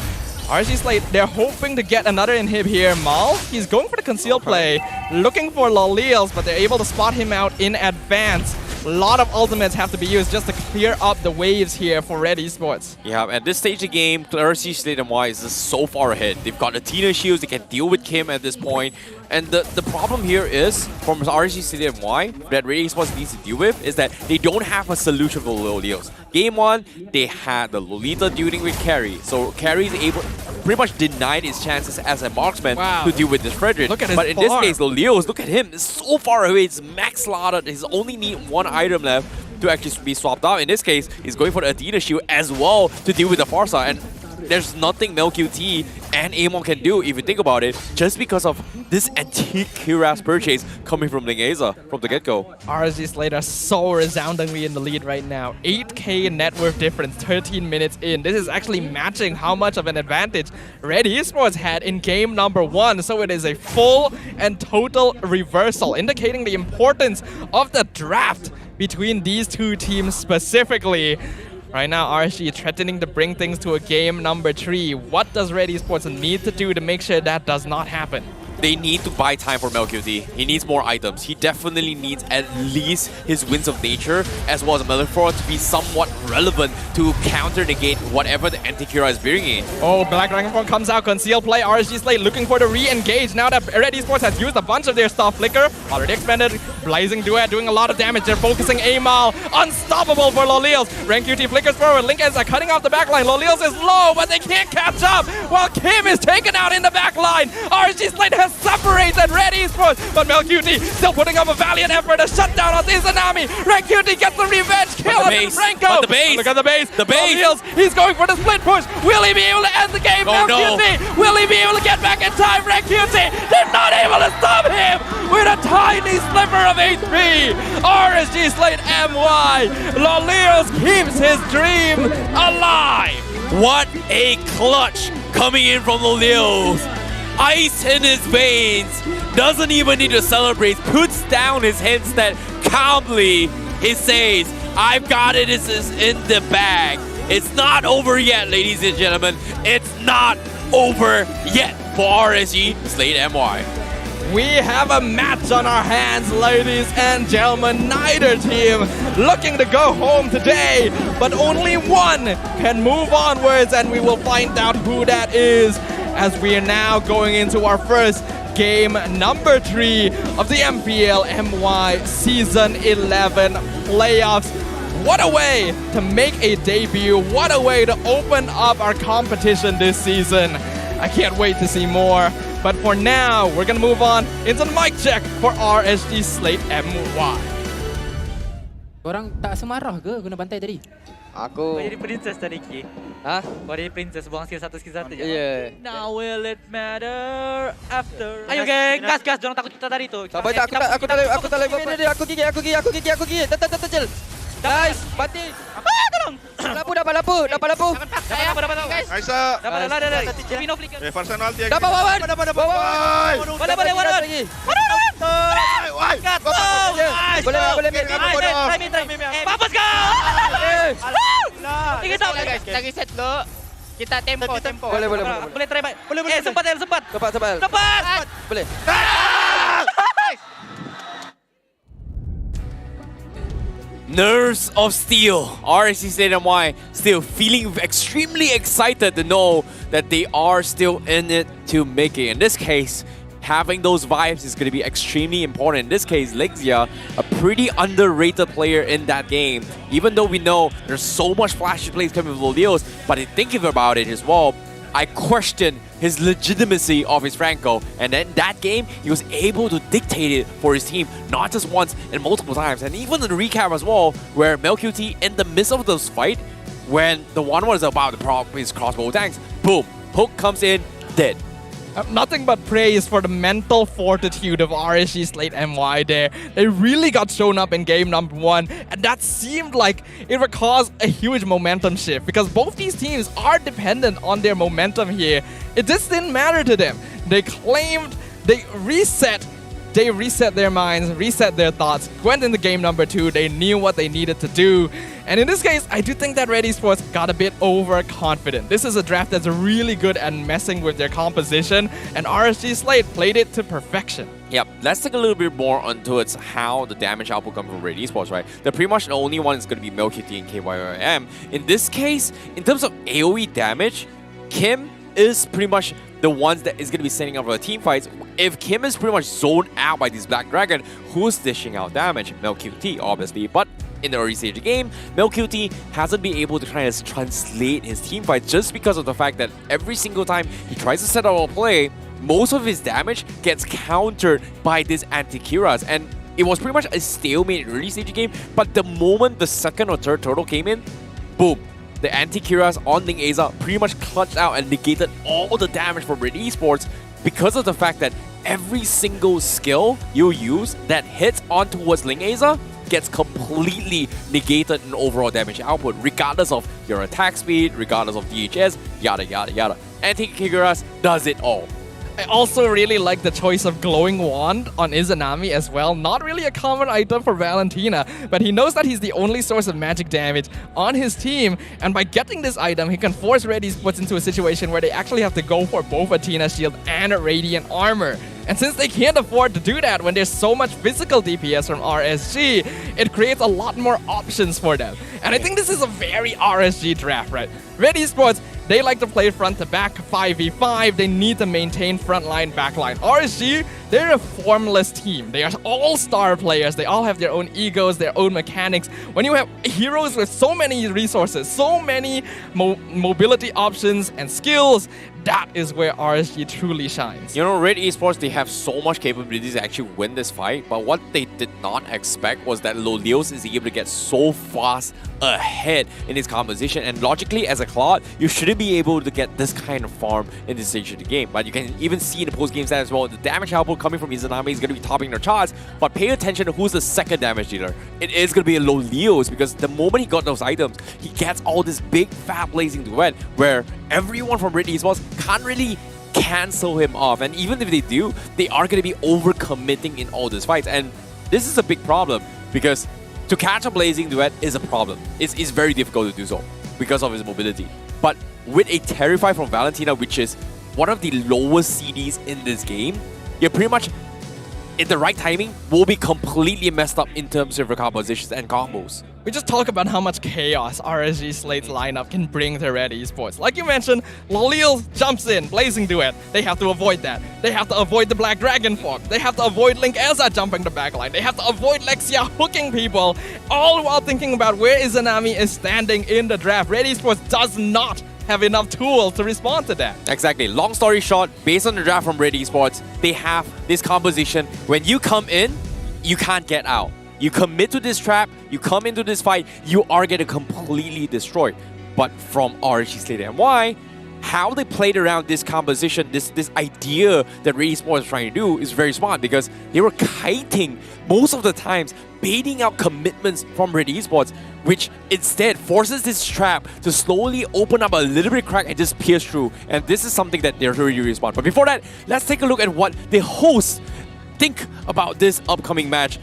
Speaker 14: RSG Slate, they're hoping to get another inhib here. Mal, he's going for the conceal play, looking for Lolios, but they're able to spot him out in advance. A lot of ultimates have to be used just to clear up the waves here for Red Esports.
Speaker 2: Yeah, at this stage of the game, RSG Slate MY is just so far ahead. They've got the Tina shields, they can deal with Kyym at this point. And the problem here is, from RSG Slate MY, that Red Esports needs to deal with, is that they don't have a solution for Lolios. Game 1, they had the Lolita dealing with Carry. So Carry is able, pretty much denied his chances as a marksman to deal with this Frederick.
Speaker 14: Look at his
Speaker 2: But in
Speaker 14: farm.
Speaker 2: this case, Lolios, look at him, it's so far away, it's max slotted, he's only need one item left to actually be swapped out. In this case, he's going for the Adina shield as well to deal with the Farsa, and there's nothing MelQT and Amon can do if you think about it, just because of this antique Kiras purchase coming from Ling Aza from the get-go.
Speaker 14: RSG Slate are so resoundingly in the lead right now. 8k net worth difference 13 minutes in. This is actually matching how much of an advantage Red Esports had in game number 1. So it is a full and total reversal, indicating the importance of the draft between these two teams specifically. Right now, RSG threatening to bring things to a game number 3. What does Red Esports need to do to make sure that does not happen?
Speaker 2: They need to buy time for MelQT. He needs more items. He definitely needs at least his Winds of Nature as well as Malefor to be somewhat relevant to counter-negate whatever the Anti-Kira is bringing in.
Speaker 14: Oh, Black Dragon form comes out, conceal play, RSG Slate looking for the re-engage. Now that Red Esports has used a bunch of their stuff, Flicker already expanded, Blazing Duet doing a lot of damage. They're focusing Amal, unstoppable for Lolios. Rank UT flickers forward, Link is cutting off the backline. Lolios is low, but they can't catch up while Kyym is taken out in the backline. RSG Slate has has separated Red Esports, but MelQT still putting up a valiant effort to shut down on Izanami. RedQT gets the revenge kill on Franco.
Speaker 2: But the base.
Speaker 14: Look at the base.
Speaker 2: The base.
Speaker 14: He's going for the split push. Will he be able to end the game?
Speaker 2: Oh,
Speaker 14: MelQT.
Speaker 2: no.
Speaker 14: Will he be able to get back in time? RedQT. They're not able to stop him with a tiny sliver of HP. RSG Slate MY. Lolios keeps his dream alive.
Speaker 2: What a clutch coming in from Lolios. Ice in his veins. Doesn't even need to celebrate. Puts down his headset calmly. He says, I've got it. This is in the bag. It's not over yet, ladies and gentlemen. It's not over yet for RSG Slate MY.
Speaker 14: We have a match on our hands, ladies and gentlemen. Neither team looking to go home today, but only one can move onwards, and we will find out who that is as we are now going into our first game number 3 of the MPL MY Season 11 Playoffs. What a way to make a debut. What a way to open up our competition this season. I can't wait to see more. But for now, we're gonna move on into the mic check for RSG Slate MY.
Speaker 7: Korang tak semarah ke guna bantai tadi?
Speaker 8: Aku...
Speaker 7: Kau jadi princess tadi, Ki.
Speaker 8: Hah?
Speaker 7: Kau jadi princess, buang skill satu je.
Speaker 8: Yeah.
Speaker 7: Now will it matter after... Ayo geng, gas. Jangan takut kita tadi tu.
Speaker 8: Sabar tak, aku tak boleh buat. Aku gigi. Tercel. Nice, mati.
Speaker 7: Tolong.
Speaker 8: Dapat lapu.
Speaker 7: Dapat guys.
Speaker 8: Aisyah.
Speaker 7: Dapat. Jepino flick.
Speaker 8: Farsan ulti. Dapat wawan. Boleh wawan. Boleh.
Speaker 7: Papas kau.
Speaker 21: Tiga guys, lagi set dulu. Kita tempo.
Speaker 8: Boleh.
Speaker 7: Boleh try. Boleh. Sempat.
Speaker 8: Cepat. Boleh.
Speaker 2: Nerves of steel. RSG Slate MY still feeling extremely excited to know that they are still in it to make it. In this case, having those vibes is going to be extremely important. In this case, Lexia, a pretty underrated player in that game. Even though we know there's so much flashy plays coming from Lolios, but thinking about it as well, I question his legitimacy of his Franco. And then that game, he was able to dictate it for his team, not just once and multiple times. And even in the recap as well, where MelQT, in the midst of this fight, when the one was about to prop his crossbow tanks, boom, Hook comes in, dead.
Speaker 14: Nothing but praise for the mental fortitude of RSG Slate MY there. They really got shown up in game number 1, and that seemed like it would cause a huge momentum shift because both these teams are dependent on their momentum here. It just didn't matter to them. They claimed, they reset their minds, reset their thoughts, went into game number 2, they knew what they needed to do. And in this case, I do think that Red Esports got a bit overconfident. This is a draft that's really good at messing with their composition, and RSG Slate played it to perfection.
Speaker 2: Yep, let's take a little bit more onto it, how the damage output comes from Red Esports, right? They're pretty much the only one is going to be MelQT and KYM. In this case, in terms of AoE damage, Kyym is pretty much the ones that is going to be sending out for the team fights. If Kyym is pretty much zoned out by this Black Dragon, who's dishing out damage? MelQT, obviously. But in the early stage of the game, MelQT hasn't been able to try to translate his team fight just because of the fact that every single time he tries to set up a play, most of his damage gets countered by this anti-Kiras. And it was pretty much a stalemate in the early stage of the game, but the moment the second or third turtle came in, boom, the anti-Kiras on Ling Aza pretty much clutched out and negated all the damage from Red Esports because of the fact that every single skill you use that hits on towards Ling Aza gets completely negated in overall damage output, regardless of your attack speed, regardless of DHS, yada yada yada. Anti-Kiras does it all.
Speaker 14: I also really like the choice of Glowing Wand on Izanami as well. Not really a common item for Valentina, but he knows that he's the only source of magic damage on his team, and by getting this item, he can force Red Esports into a situation where they actually have to go for both Athena Shield and a Radiant Armor. And since they can't afford to do that when there's so much physical DPS from RSG, it creates a lot more options for them. And I think this is a very RSG draft, right? Red Esports, they like to play front to back 5v5. They need to maintain front line, back line. RSG, they're a formless team. They are all star players. They all have their own egos, their own mechanics. When you have heroes with so many resources, so many mobility options and skills, that is where RSG truly shines.
Speaker 2: You know, Red Esports, they have so much capabilities to actually win this fight, but what they did not expect was that Lolios is able to get so fast ahead in his composition, and logically as a Cloud, you shouldn't be able to get this kind of farm in this stage of the game. But you can even see in the post-game stat as well, the damage output coming from Izanami is going to be topping their charts, but pay attention to who's the second damage dealer. It is going to be a Lolios, because the moment he got those items, he gets all this big fat blazing duet where everyone from Red Esports can't really cancel him off, and even if they do, they are going to be overcommitting in all these fights, and this is a big problem because to catch a blazing duet is a problem. It's very difficult to do so because of his mobility. But with a Terrify from Valentina, which is one of the lowest CDs in this game, you're pretty much in the right timing will be completely messed up in terms of your compositions and combos.
Speaker 14: We just talk about how much chaos RSG Slate's lineup can bring to Red Esports. Like you mentioned, Lolil jumps in, blazing duet. They have to avoid that. They have to avoid the Black Dragon Fog. They have to avoid Link Elsa jumping the backline. They have to avoid Lexia hooking people, all while thinking about where Izanami is standing in the draft. Red Esports does not have enough tools to respond to that.
Speaker 2: Exactly. Long story short, based on the draft from Red Esports, they have this composition. When you come in, you can't get out. You commit to this trap, you come into this fight, you are getting completely destroyed. But from RSG Slate MY, how they played around this composition, this idea that Red Esports is trying to do is very smart, because they were kiting most of the times, baiting out commitments from Red Esports, which instead forces this trap to slowly open up a little bit crack and just pierce through. And this is something that they're really, really smart. But before that, let's take a look at what the hosts think about this upcoming match.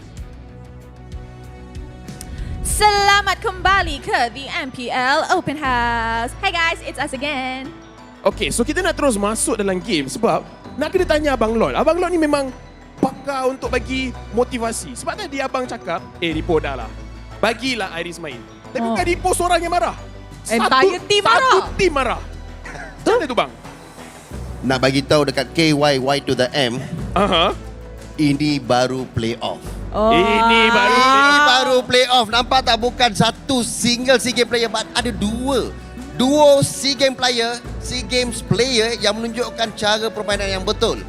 Speaker 26: Selamat kembali ke the MPL Open House. Hey guys, it's us again.
Speaker 1: Okay, so kita nak terus masuk dalam game sebab nak kena tanya Abang Lol. Abang Lol ni memang pakar untuk bagi motivasi. Sebab tadi Abang cakap, Rippo dah lah. Bagilah Iris main. Tapi bukan Rippo seorang yang marah.
Speaker 26: Entire team marah.
Speaker 1: Satu team marah. Macam mana tu bang?
Speaker 6: Nak bagi tahu dekat KYY to the M. Ini baru playoff. Ini baru playoff. Nampak tak, bukan satu single SEA Games player, but ada duo SEA Games player yang menunjukkan cara permainan yang betul.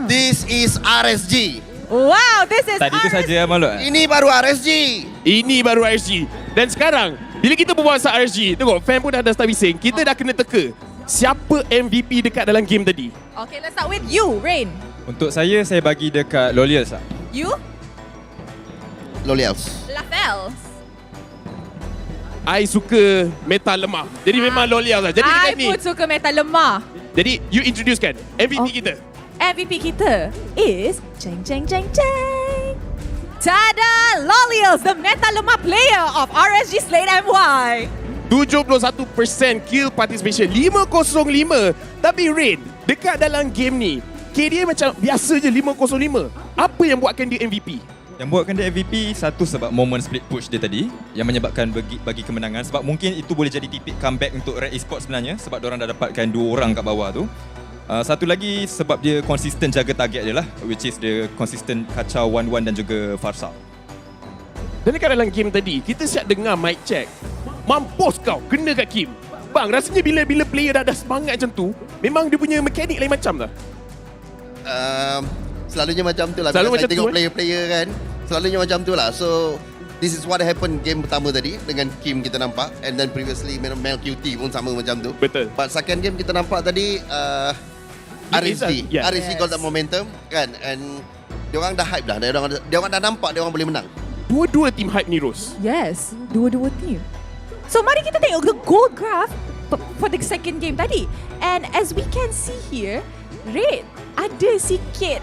Speaker 6: This is RSG.
Speaker 26: Wow, this is
Speaker 4: Tadi tu saja Maluk.
Speaker 6: Ini baru RSG.
Speaker 1: Ini baru RSG. Dan sekarang bila kita berbual pasal RSG, tengok fan pun dah start bising. Kita dah kena teka siapa MVP dekat dalam game tadi.
Speaker 26: Okay, let's start with you, Rain.
Speaker 4: Untuk saya bagi dekat Lolials lah.
Speaker 26: You?
Speaker 6: Lolials.
Speaker 26: Lafels.
Speaker 1: I suka metal lemah. Jadi memang Lolials lah. Jadi dekat ni.
Speaker 26: I pun suka metal lemah.
Speaker 1: Jadi you introducekan MVP kita.
Speaker 26: MVP kita is Jeng Jeng Jeng Jeng. Tada! Lolials, the metal lemah player of RSG Slate MY.
Speaker 1: 71% kill participation, 505. Tapi Rain, dekat dalam game ni, KDA macam biasa je 505. Apa yang buatkan dia MVP?
Speaker 4: Yang buatkan dia MVP, satu sebab moment split push dia tadi yang menyebabkan bagi kemenangan. Sebab mungkin itu boleh jadi titik comeback untuk Red Esports sebenarnya, sebab diorang dah dapatkan 2 orang kat bawah tu. Satu lagi sebab dia konsisten jaga target dia lah, which is dia konsisten kacau 1-1 dan juga Farsa.
Speaker 1: Dan dekat dalam game tadi, kita siap dengar mic check. Mampus kau, kena kat Kyym. Bang, rasanya bila player dah semangat macam tu, memang dia punya mekanik lain macam lah.
Speaker 6: Selalunya macam tu lah.
Speaker 1: Selalu
Speaker 6: Bila
Speaker 1: macam
Speaker 6: saya tengok
Speaker 1: tu,
Speaker 6: player-player kan, selalunya macam tu lah. So this is what happened game pertama tadi dengan Kyym kita nampak, and then previously Mel QT pun sama macam tu.
Speaker 1: Betul.
Speaker 6: But second game kita nampak tadi RSG. RSG got that momentum kan, and diorang dah hype dah. Diorang dah nampak diorang boleh menang.
Speaker 1: Dua-dua team hype ni, Ros.
Speaker 26: Yes, dua-dua team. So mari kita tengok the goal graph for the second game tadi. And as we can see here, Red ada sikit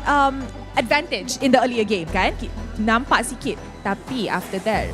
Speaker 26: advantage in the earlier game kan. Nampak sikit. Tapi after that,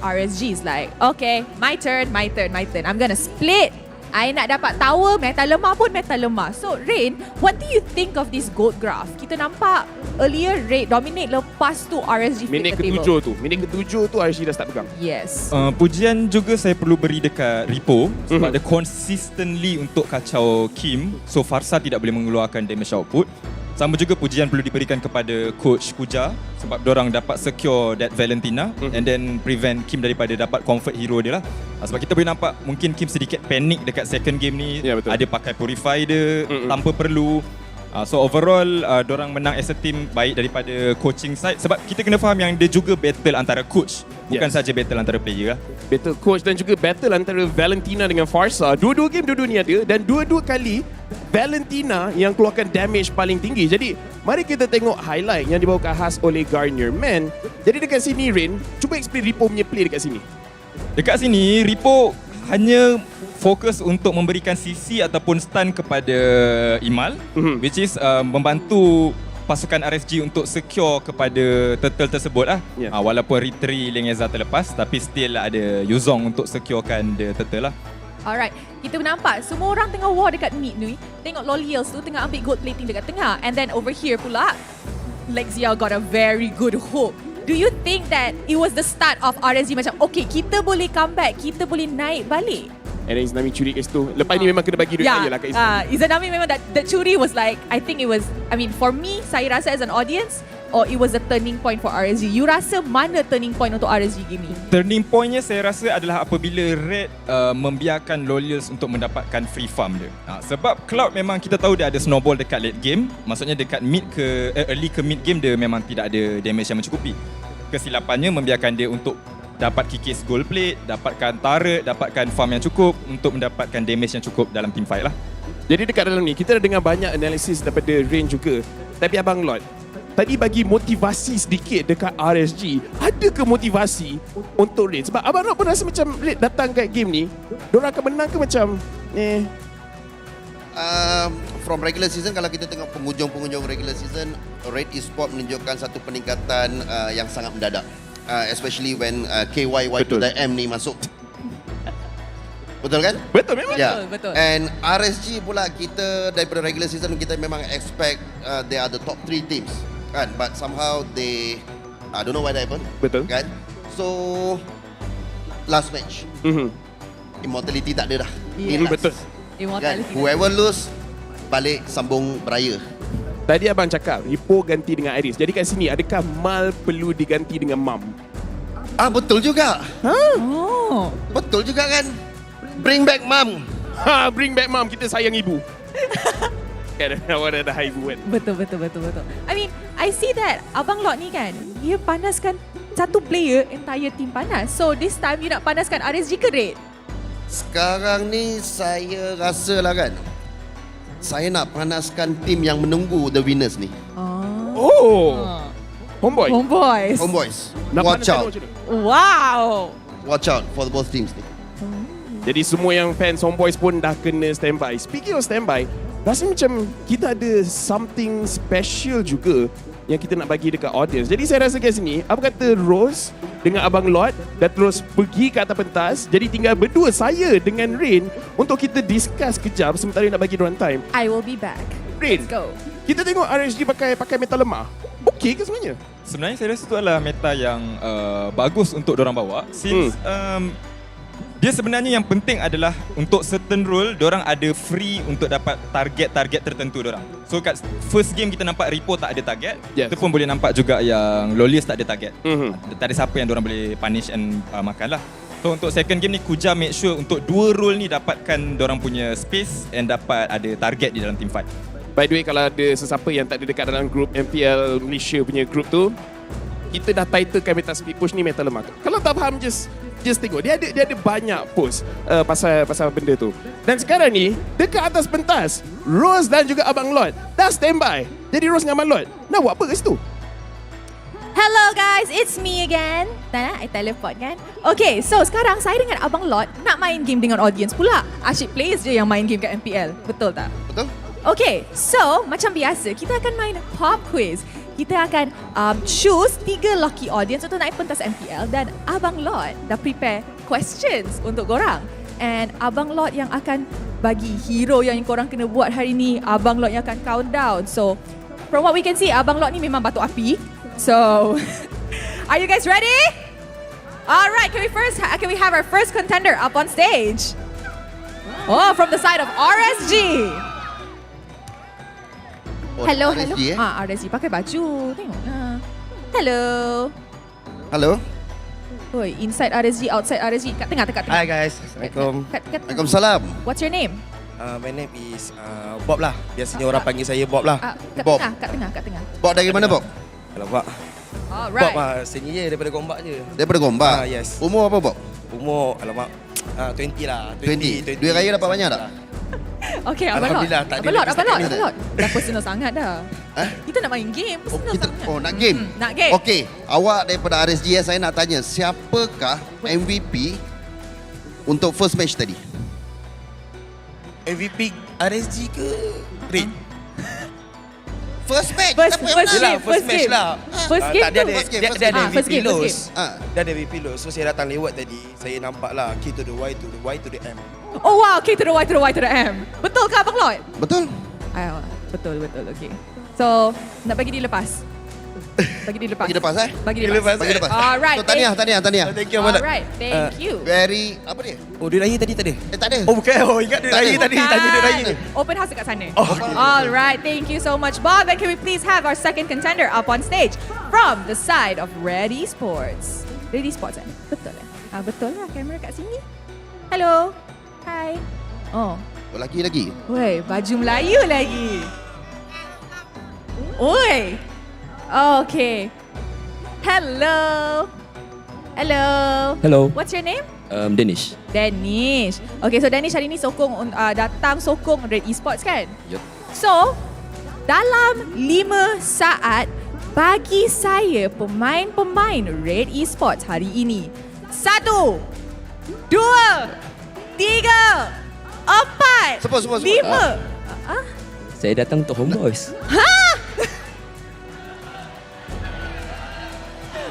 Speaker 26: RSG is like, okay, my turn. I'm gonna split. I nak dapat tower, metal lemah pun metal lemah. So Rain, what do you think of this gold graph? Kita nampak earlier Red dominate, lepas tu RSG
Speaker 1: minit
Speaker 26: flip the
Speaker 1: ke-7
Speaker 26: table.
Speaker 1: Minit ke-7 tu RSG dah start pegang.
Speaker 26: Yes.
Speaker 4: Pujian juga saya perlu beri dekat Rippo sebab dia consistently untuk kacau Kyym. So Farsa tidak boleh mengeluarkan damage output. Sama juga pujian perlu diberikan kepada Coach Kuja sebab dorang dapat secure that Valentina and then prevent Kyym daripada dapat convert hero dia lah. Sebab kita boleh nampak mungkin Kyym sedikit panik dekat second game ni. Ada pakai Purify dia tanpa perlu. So overall dorang menang as a team baik daripada coaching side sebab kita kena faham yang dia juga battle antara coach, bukan saja battle antara player lah.
Speaker 1: Battle coach dan juga battle antara Valentina dengan Farsa. Dua-dua game dua-dua ni ada dan dua-dua kali Valentina yang keluarkan damage paling tinggi. Jadi mari kita tengok highlight yang dibawakan khas oleh Garnier Man. Jadi dekat sini Rain, cuba explain Rippo punya play dekat sini.
Speaker 4: Dekat sini Rippo hanya fokus untuk memberikan CC ataupun stun kepada Imal, which is membantu pasukan RSG untuk secure kepada turtle tersebut lah. Walaupun retry Lengeza terlepas, tapi still ada Yuzong untuk securekan the turtle lah.
Speaker 26: Alright, kita nampak semua orang tengah war dekat mid ni. Tengok Lolials tu tengah ambil gold plating dekat tengah. And then over here pula, Lexia got a very good hook. Do you think that it was the start of RSG macam, okay, kita boleh come back, kita boleh naik balik?
Speaker 1: And then Izanami curi kat situ. Lepas ni memang kena bagi duit saya lah kat Izanami.
Speaker 26: Izanami memang that curi was like, I think it was, I mean for me, saya rasa as an audience, or it was a turning point for RSG. You rasa mana turning point untuk RSG game ni?
Speaker 4: Turning pointnya saya rasa adalah apabila Red membiarkan Lolials untuk mendapatkan free farm dia. Sebab Cloud memang kita tahu dia ada snowball dekat late game. Maksudnya dekat mid ke early ke mid game dia memang tidak ada damage yang mencukupi. Kesilapannya membiarkan dia untuk dapat kikis gold plate, dapatkan turret, dapatkan farm yang cukup untuk mendapatkan damage yang cukup dalam team fight lah.
Speaker 1: Jadi dekat dalam ni kita dah dengar banyak analisis daripada Rain juga. Tapi Abang Lot, tadi bagi motivasi sedikit dekat RSG. Ada ke motivasi untuk Rain? Sebab Abang Lot pun rasa macam Rain datang kat game ni, diorang akan menang ke macam
Speaker 6: from regular season, kalau kita tengok penghujung regular season, Red Esports menunjukkan satu peningkatan yang sangat mendadak. Especially when KY to the M ni masuk. Betul kan?
Speaker 1: Betul memang.
Speaker 26: Betul.
Speaker 6: And RSG pula kita daripada regular season kita memang expect they are the top 3 teams kan, but somehow they I don't know why that happened.
Speaker 1: Betul
Speaker 6: kan? So last match immortality tak ada dah.
Speaker 1: Betul.
Speaker 6: Kan? Whoever lose balik sambung beraya.
Speaker 1: Tadi abang cakap Rippo ganti dengan Iris. Jadi kat sini adakah Mal perlu diganti dengan Mam?
Speaker 6: Betul juga. Betul juga kan? Bring back Mam.
Speaker 1: Bring back Mam. Kita sayang ibu. Kan awak dah ibu kan.
Speaker 26: Betul. I mean, I see that Abang Lot ni kan, dia panaskan satu player, entire team panas. So this time you nak panaskan RSG ke Red?
Speaker 6: Sekarang ni saya rasa lah kan, saya nak panaskan tim yang menunggu the winners ni. Homebois. Watch out.
Speaker 26: Wow.
Speaker 6: Watch out for both teams ni.
Speaker 1: Jadi semua yang fans Homebois pun dah kena standby. Speaking of standby, rasa macam kita ada something special juga yang kita nak bagi dekat audience. Jadi saya rasa kat sini, apa kata Rose dengan Abang Lot dah terus pergi ke atas pentas. Jadi tinggal berdua saya dengan Rain untuk kita discuss kejap sementara nak bagi diorang time.
Speaker 26: I will be back.
Speaker 1: Rain,
Speaker 26: let's go.
Speaker 1: Kita tengok RSG pakai meta lemah. Okey ke sebenarnya?
Speaker 4: Sebenarnya saya rasa itu adalah meta yang bagus untuk diorang bawa. Since dia sebenarnya yang penting adalah untuk certain role diorang ada free untuk dapat target tertentu diorang. So kat first game kita nampak Rippo tak ada target. Kita pun boleh nampak juga yang Lolius tak ada target. Tak ada siapa yang diorang boleh punish and makan lah. So untuk second game ni Kuja make sure untuk dua role ni dapatkan diorang punya space and dapat ada target di dalam team fight.
Speaker 1: By the way, kalau ada sesiapa yang tak ada dekat dalam group MPL Malaysia punya group tu, kita dah titlekan meta speed push ni meta lemah. Kalau tak faham just tengok, dia ada banyak post pasal benda tu. Dan sekarang ni dekat atas pentas, Rose dan juga Abang Lot dah standby. Jadi Rose dengan Abang Lot nak buat apa kat situ?
Speaker 26: Hello guys, it's me again. I teleport kan? Okay, so sekarang saya dengan Abang Lot nak main game dengan audience pula. Asyik players je yang main game kat MPL. Betul tak?
Speaker 6: Betul.
Speaker 26: Okay, so macam biasa kita akan main pop quiz. Kita akan choose 3 lucky audience untuk naik pentas MPL dan Abang Lot dah prepare questions untuk korang. And Abang Lot yang akan bagi hero yang korang kena buat hari ni. Abang Lot yang akan countdown. So, from what we can see, Abang Lot ni memang batu api. So, are you guys ready? Alright, can we have our first contender up on stage? Oh, from the side of RSG.
Speaker 6: Oh,
Speaker 26: Hello,
Speaker 6: RSG,
Speaker 26: hello. RSG pakai baju. Tengok. Hello.
Speaker 6: Hello.
Speaker 26: Oi, inside RSG, outside RSG. Kat tengah, dekat tengah.
Speaker 9: Hi guys, Assalamualaikum.
Speaker 6: Waalaikumsalam.
Speaker 26: What's your name?
Speaker 9: My name is Bob lah. Biasanya orang panggil saya Bob lah.
Speaker 26: Kat
Speaker 6: Bob.
Speaker 26: tengah, kat tengah.
Speaker 6: Bob dari mana, Bob?
Speaker 9: Kalau Bob.
Speaker 26: Alright.
Speaker 9: Bob senior je daripada Gombak je.
Speaker 6: Daripada Gombak?
Speaker 9: Yes.
Speaker 6: Umur apa, Bob?
Speaker 9: Umur, alamak, 20 lah.
Speaker 6: 20. Duit raya dapat banyak tak?
Speaker 26: Okay, Abang Lot.
Speaker 9: Alhamdulillah, tak ada
Speaker 26: Abang
Speaker 9: lagi
Speaker 26: Lot. Dah personal sangat dah. Kita nak main game, personal sangat.
Speaker 6: Oh, nak game?
Speaker 26: Nak game.
Speaker 6: Okey, awak daripada RSG, saya nak tanya, siapakah MVP untuk first match tadi?
Speaker 9: MVP RSG ke Red?
Speaker 6: First match?
Speaker 26: First
Speaker 9: match lah.
Speaker 26: First game
Speaker 9: Dia
Speaker 26: tu.
Speaker 9: ada MVP
Speaker 26: first
Speaker 9: loss.
Speaker 26: game.
Speaker 9: Dia ada MVP loss. So saya datang lewat tadi, saya nampak lah K to the Y to the Y to the M.
Speaker 26: Oh wow, K to the Y to the Y to the M. Betul ke Abang Lot?
Speaker 6: Betul.
Speaker 26: Betul. Okay. So, nak bagi dia lepas. Bagi dia lepas. Bagi dia lepas. Alright.
Speaker 6: So, tahniah.
Speaker 9: Thank you, Abang Lot.
Speaker 26: Alright, thank you.
Speaker 6: Very, apa dia?
Speaker 9: Oh, duit raya tadi tak ada?
Speaker 6: Tak ada.
Speaker 9: Oh, bukan. Oh, ingat duit raya tadi. Tanya duit raya.
Speaker 26: Open house dekat sana.
Speaker 9: Oh, okay.
Speaker 26: Alright, thank you so much, Bob. And can we please have our second contender up on stage from the side of Red Esports? Red Esports Betul betul lah, kamera kat sini. Hello. Hi. Oh,
Speaker 6: lagi.
Speaker 26: weh, baju Melayu lagi. Oi. Okay. Hello. What's your name?
Speaker 10: Danish.
Speaker 26: Danish. Okay, so Danish hari ni datang sokong Red Esports kan?
Speaker 10: Yup.
Speaker 26: So, dalam 5 saat bagi saya pemain-pemain Red Esports hari ini. 1, 2, 3, 4, 5.
Speaker 10: Saya datang untuk Homebois.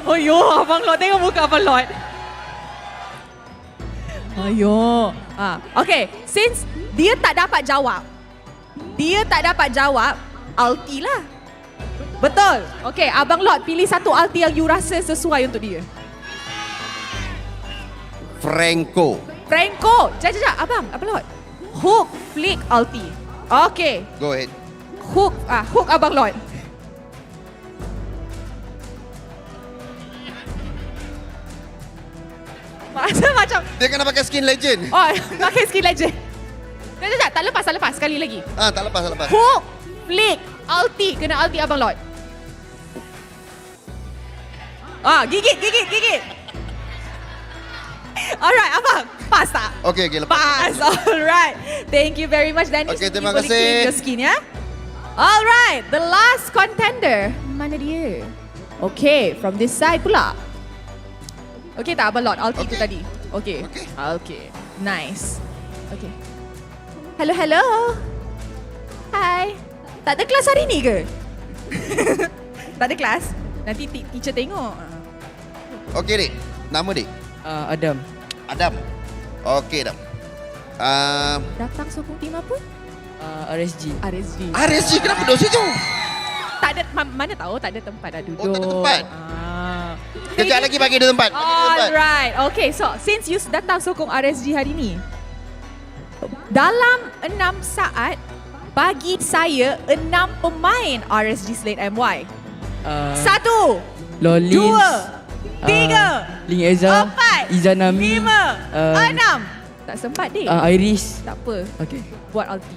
Speaker 26: Oh yo, Abang Lot, tengok muka Abang Lot. Ayo. Okay, since dia tak dapat jawab, ulti lah. Betul. Okay, Abang Lot pilih satu ulti yang you rasa sesuai untuk dia.
Speaker 6: Franco.
Speaker 26: Jap, Abang Lot. Hook, flick, ulti. Okay.
Speaker 6: Go ahead.
Speaker 26: Hook Abang Lot. Macam
Speaker 6: dia kena pakai skin legend.
Speaker 26: Oh, pakai skin legend. Sekejap, tak lepas sekali lagi.
Speaker 6: Tak lepas.
Speaker 26: Hook, flick, ulti, kena ulti Abang Lot. Gigit. Alright, Abang. Pas tak?
Speaker 6: Okay, lepas.
Speaker 26: Pas. Alright. Thank you very much, Dennis.
Speaker 6: Okay, terima
Speaker 26: You boleh
Speaker 6: kasih.
Speaker 26: claim your skin, ya. Alright, the last contender. Mana dia? Okay, from this side pula. Okay tak Abang Lot, ulti tu tadi? Okay. Nice. Okay. Hello. Hi. Tak ada kelas hari ni ke? Tak ada kelas? Nanti teacher tengok.
Speaker 6: Okay, Dik. Nama Dik?
Speaker 8: Adam.
Speaker 6: Okay, Adam.
Speaker 26: Datang sokong tim apa?
Speaker 8: RSG.
Speaker 6: RSG kenapa duduk situ?
Speaker 26: Tak ada, mana tahu tak ada tempat dah duduk.
Speaker 6: Oh, tak ada tempat? Kejap lagi bagi dia tempat.
Speaker 26: Alright. Okay, so since you datang sokong RSG hari ni, dalam 6 saat, bagi saya 6 pemain RSG Slate MY. 1,
Speaker 8: Lolins,
Speaker 26: 2, 3,
Speaker 8: Ling Eza,
Speaker 26: 4,
Speaker 8: Izanami,
Speaker 26: 5, 6. Tak sempat deh.
Speaker 8: Iris.
Speaker 26: Tak apa.
Speaker 8: Okay.
Speaker 26: Buat ulti.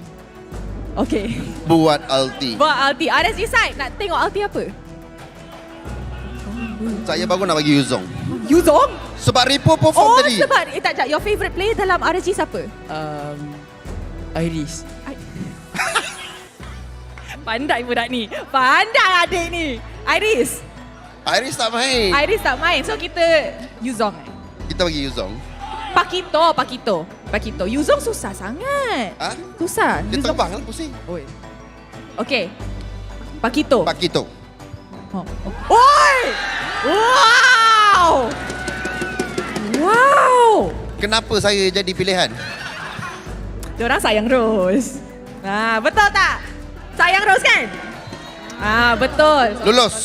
Speaker 26: Okay.
Speaker 6: Buat ulti.
Speaker 26: RSG side, nak tengok ulti apa?
Speaker 6: Saya baru nak bagi Yuzong. Sebab Rippo perform tadi.
Speaker 26: Sebab tak, your favourite player dalam RSG siapa?
Speaker 8: Iris.
Speaker 26: Pandai budak ni. Pandai adik ni. Iris tak main. So kita Yuzong.
Speaker 6: Kita bagi Yuzong.
Speaker 26: Pakito. Yuzong susah sangat. Susah.
Speaker 6: Dia terbang kan pusing.
Speaker 26: Okay. Pakito.
Speaker 6: Oi!
Speaker 26: Wow!
Speaker 6: Kenapa saya jadi pilihan?
Speaker 26: Diorang sayang Rose. Betul tak? Sayang Rose kan? Betul.
Speaker 6: Lulus.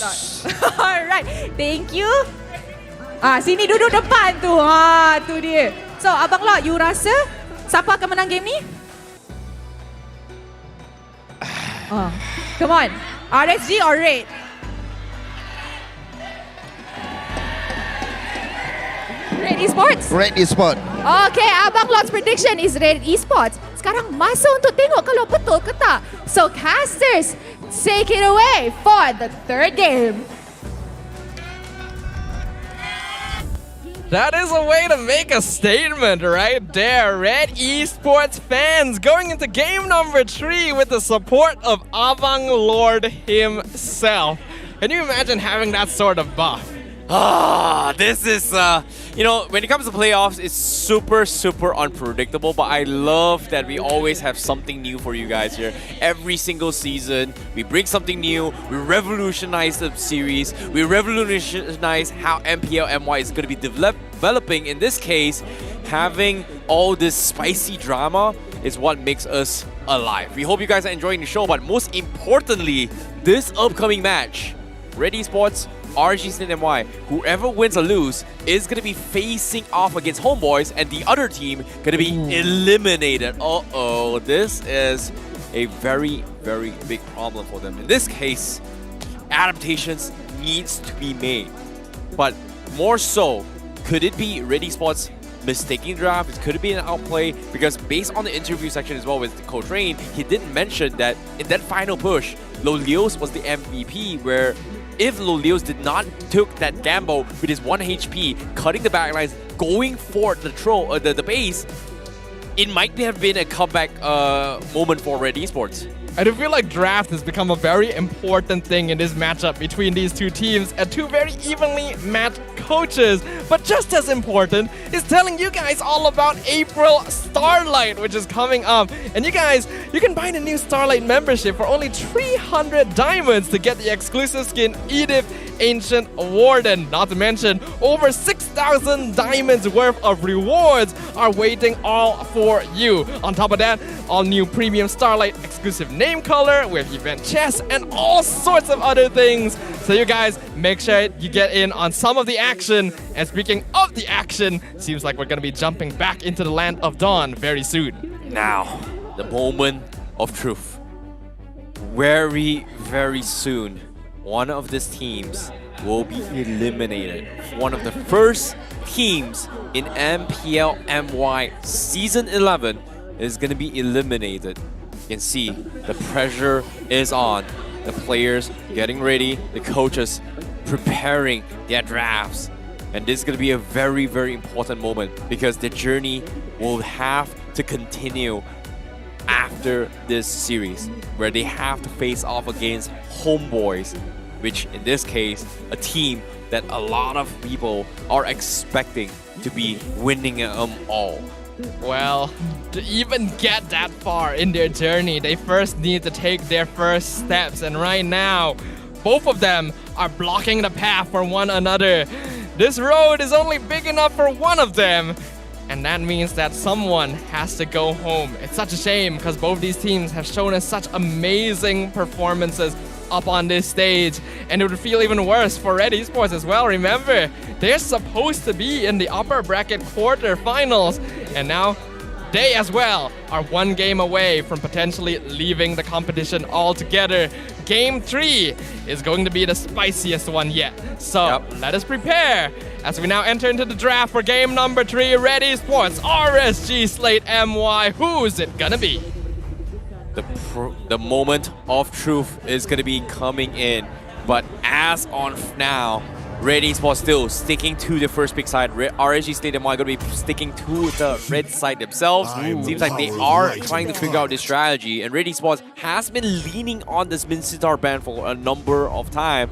Speaker 26: Alright. Thank you. Sini duduk depan tu. Tu dia. So, Abang Lot, you rasa siapa akan menang game ni? Come on. RSG or Red? Red Esports?
Speaker 6: Red Esports.
Speaker 26: Okay, Abang Lord's prediction is Red Esports. Sekarang masa untuk tengok kalau betul ke tak. So casters, take it away for the third game.
Speaker 14: That is a way to make a statement right there. Red Esports fans going into game number 3 with the support of Abang Lord himself. Can you imagine having that sort of buff?
Speaker 2: This is, you know, when it comes to playoffs, it's super, super unpredictable, but I love that we always have something new for you guys here. Every single season, we bring something new, we revolutionize the series, we revolutionize how MPL MY is going to be developing. In this case, having all this spicy drama is what makes us alive. We hope you guys are enjoying the show, but most importantly, this upcoming match, Red Esports, RSG Slate MY, whoever wins or lose is going to be facing off against Homebois, and the other team going to be eliminated. Uh-oh, this is a very, very big problem for them. In this case, adaptations needs to be made. But more so, could it be Red Esports mistaking draft? Could it be an outplay? Because based on the interview section as well with Coach Rain, he did mention that in that final push, Lolios was the MVP, where if Lolios did not took that gamble with his 1 HP, cutting the backlines, going for the base, it might have been a comeback moment for Red Esports.
Speaker 14: I do feel like draft has become a very important thing in this matchup between these two teams and two very evenly matched coaches. But just as important is telling you guys all about April Starlight, which is coming up. And you guys, you can buy the new Starlight membership for only 300 diamonds to get the exclusive skin Edith Ancient Warden. Not to mention, over 6,000 diamonds worth of rewards are waiting all for you. On top of that, all new premium Starlight exclusive name color with event chests and all sorts of other things. So you guys, make sure you get in on some of the action. And speaking of the action, seems like we're gonna be jumping back into the land of dawn very soon.
Speaker 2: Now, the moment of truth. Very, very soon, one of these teams will be eliminated. One of the first teams in MPL MY Season 11 is going to be eliminated. You can see the pressure is on. The players getting ready, the coaches preparing their drafts. And this is going to be a very, very important moment because the journey will have to continue after this series, where they have to face off against Homebois, which in this case, a team that a lot of people are expecting to be winning them all.
Speaker 14: Well, to even get that far in their journey, they first need to take their first steps, and right now, both of them are blocking the path for one another. This road is only big enough for one of them, and that means that someone has to go home. It's such a shame because both these teams have shown us such amazing performances up on this stage, and it would feel even worse for Red Esports as well. Remember, they're supposed to be in the upper bracket quarterfinals, and now they as well are one game away from potentially leaving the competition altogether. Game 3 is going to be the spiciest one yet. So let us prepare as we now enter into the draft for game number 3, Red Esports, RSG Slate MY. Who's it gonna be?
Speaker 2: The moment of truth is going to be coming in, but as on now, Red Esports still sticking to the first pick side. RSG Slate MY going to be sticking to the red side themselves. Seems like they are trying to figure out this strategy, and Red Esports has been leaning on this Mincetar ban for a number of time.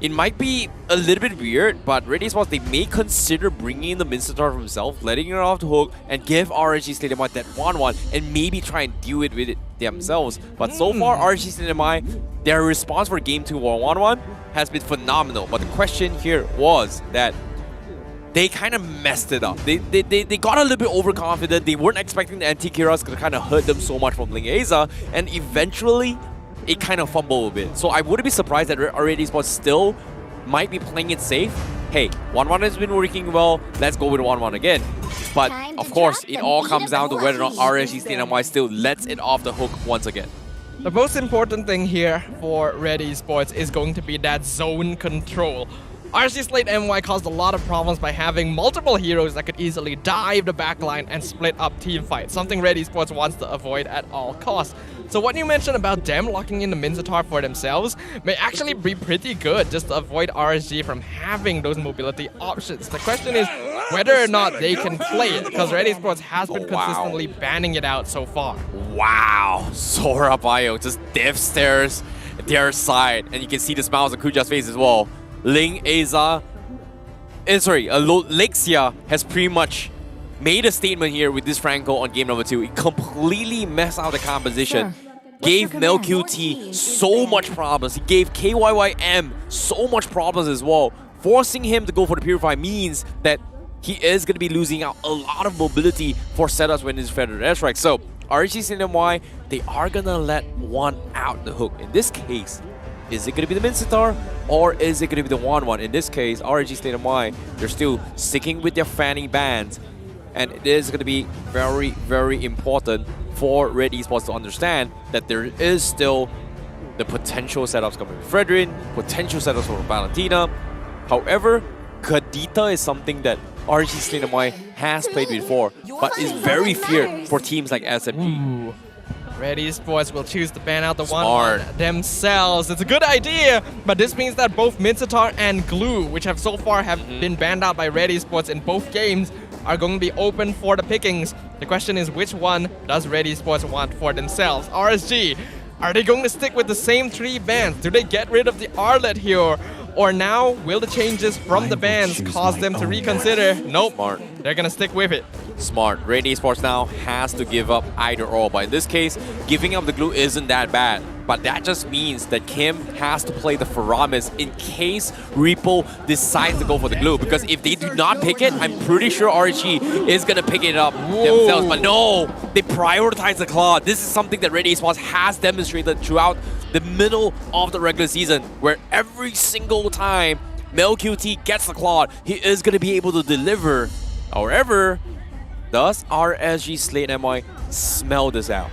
Speaker 2: It might be a little bit weird, but Red Esports, they may consider bringing in the Mincetar himself, letting it off the hook, and give RSG Slate MY that 1-1, and maybe try and deal with it themselves. But so far, RSG Slate MY, their response for Game 2 1-1 has been phenomenal. But the question here was that they kind of messed it up. They got a little bit overconfident. They weren't expecting the anti-Kiras to kind of hurt them so much from Lingeza, and eventually, it kind of fumbled a bit. So I wouldn't be surprised that Red Esports still might be playing it safe. Hey, 1-1 has been working well, let's go with 1-1 again. But of course, it all comes down to whether or not RSG Slate MY still lets it off the hook once again.
Speaker 14: The most important thing here for Red Esports is going to be that zone control. RSG Slate MY caused a lot of problems by having multiple heroes that could easily dive the backline and split up team fights, something Red Esports wants to avoid at all costs. So what you mentioned about them locking in the Minotaur for themselves may actually be pretty good just to avoid RSG from having those mobility options. The question is whether or not they can play it, because Red Esports has been consistently banning it out so far.
Speaker 2: Wow, Sora Bio just death stares at their side, and you can see the smiles on Kuja's face as well. Ling, Aza, Lexia has pretty much made a statement here with this Franco on game number 2. He completely messed out the composition. Gave MelQT so much problems. He gave KYYM so much problems as well. Forcing him to go for the Purify means that he is going to be losing out a lot of mobility for setups when he's feathered airstrike. So RSG Slate MY, they are going to let one out the hook. In this case, is it going to be the Mincetar or is it going to be the 1-1? In this case, RSG Slate MY, they're still sticking with their fanning bans. And it is going to be very, very important for Red Esports to understand that there is still the potential setups coming with Fredrin, potential setups for Valentina. However, Kadita is something that RSG Slate MY has played before, but is very feared for teams like SMG.
Speaker 14: Red Esports will choose to ban out the 1-1 themselves. It's a good idea, but this means that both Mincetar and Glue, which have so far been banned out by Red Esports in both games, are going to be open for the pickings. The question is, which one does Red Esports want for themselves? RSG, are they going to stick with the same 3 bans? Do they get rid of the Arlet here? Or now, will the changes from the bans cause them to reconsider? Nope,
Speaker 2: Smart.
Speaker 14: They're going to stick with it.
Speaker 2: Smart. Red Esports now has to give up either or. But in this case, giving up the Glue isn't that bad. But that just means that Kyym has to play the Faramis in case Rippo decides to go for the Glue. Because if they do not pick it, I'm pretty sure RSG is going to pick it up themselves. But no, they prioritize the Claw. This is something that Red Esports has demonstrated throughout the middle of the regular season, where every single time MelQT gets the Claw, he is going to be able to deliver. However, does RSG Slate MY smell this out?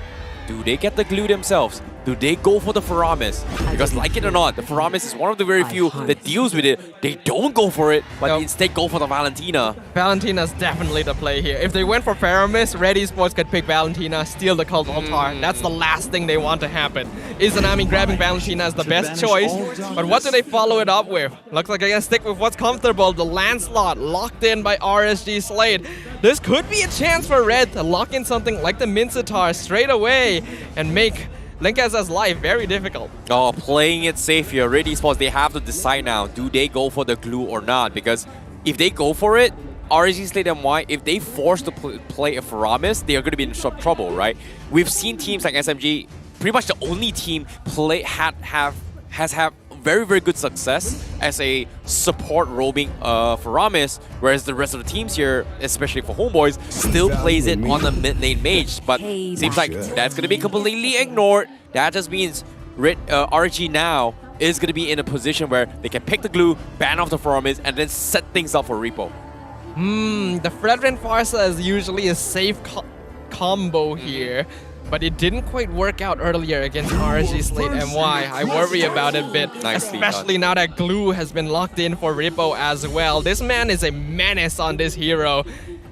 Speaker 2: Do they get the Glue themselves? Do they go for the Faramis? Because like it or not, the Faramis is one of the very few that deals with it. They don't go for it, but instead go for the Valentina.
Speaker 14: Valentina's definitely the play here. If they went for Faramis, Red Esports could pick Valentina, steal the Cult Altar. That's the last thing they want to happen. Izanami grabbing Valentina is the best choice, but what do they follow it up with? Looks like they're gonna stick with what's comfortable. The Lancelot locked in by RSG Slate. This could be a chance for Red to lock in something like the Mincetar straight away and make Linkaza's life very difficult.
Speaker 2: Oh, playing it safe here. Red Esports, they have to decide now, do they go for the Glue or not? Because if they go for it, RSG Slate MY, if they force to play a Faramis, they are going to be in some trouble, right? We've seen teams like SMG, pretty much the only team has had very, very good success as a support roaming Faramis, whereas the rest of the teams here, especially for Homebois, still plays it on the mid lane mage. But seems like that's going to be completely ignored. That just means RG now is going to be in a position where they can pick the Glue, ban off the Faramis, and then set things up for Rippo.
Speaker 14: The Fredrin Farsa is usually a safe combo here, but it didn't quite work out earlier against RSG Slate MY. I worry about it a bit, especially now that Glue has been locked in for Rippo as well. This man is a menace on this hero,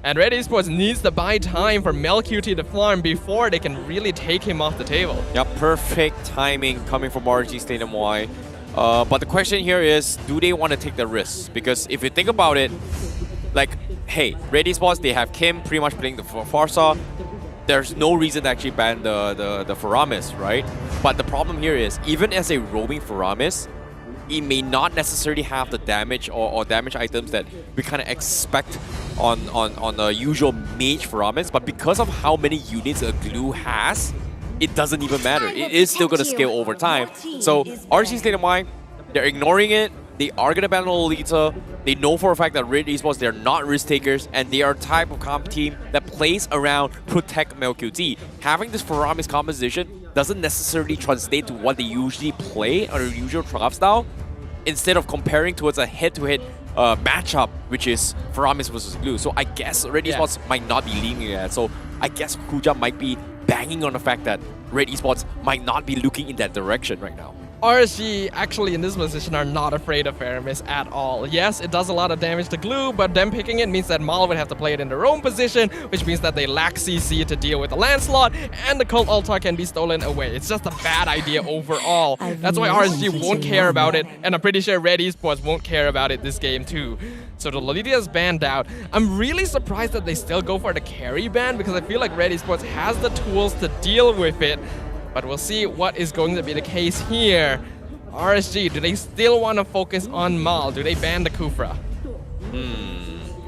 Speaker 14: and Red Esports needs to buy time for MelQT to farm before they can really take him off the table.
Speaker 2: Yep, perfect timing coming from RSG Slate MY. But the question here is, do they want to take the risks? Because if you think about it, like, hey, Red Esports, they have Kyym pretty much playing the Farsa. There's no reason to actually ban the Faramis, right? But the problem here is, even as a roaming Faramis, it may not necessarily have the damage or damage items that we kind of expect on the usual mage Faramis, but because of how many units a Glue has, it doesn't even matter. It is still going to scale over time. So RSG Slate MY, they're ignoring it. They are going to ban Lolita. They know for a fact that Red Esports, they're not risk takers, and they are a type of comp team that plays around protect MelQT. Having this Faramis composition doesn't necessarily translate to what they usually play or their usual trap style. Instead of comparing towards a head-to-head matchup, which is Faramis versus Glue. So I guess Red Esports might not be leaning at that. So I guess Kuja might be backing hanging on the fact that Red Esports might not be looking in that direction right now.
Speaker 14: RSG actually in this position are not afraid of Aramis at all. Yes, it does a lot of damage to Glue, but them picking it means that Mal would have to play it in their own position, which means that they lack CC to deal with the Lancelot, and the Cult Altar can be stolen away. It's just a bad idea overall. That's why RSG won't care about it, and I'm pretty sure Red Esports won't care about it this game too. So the Lolita's banned out. I'm really surprised that they still go for the carry ban, because I feel like Red Esports has the tools to deal with it. But we'll see what is going to be the case here. RSG, do they still want to focus on Mal? Do they ban the Kufra?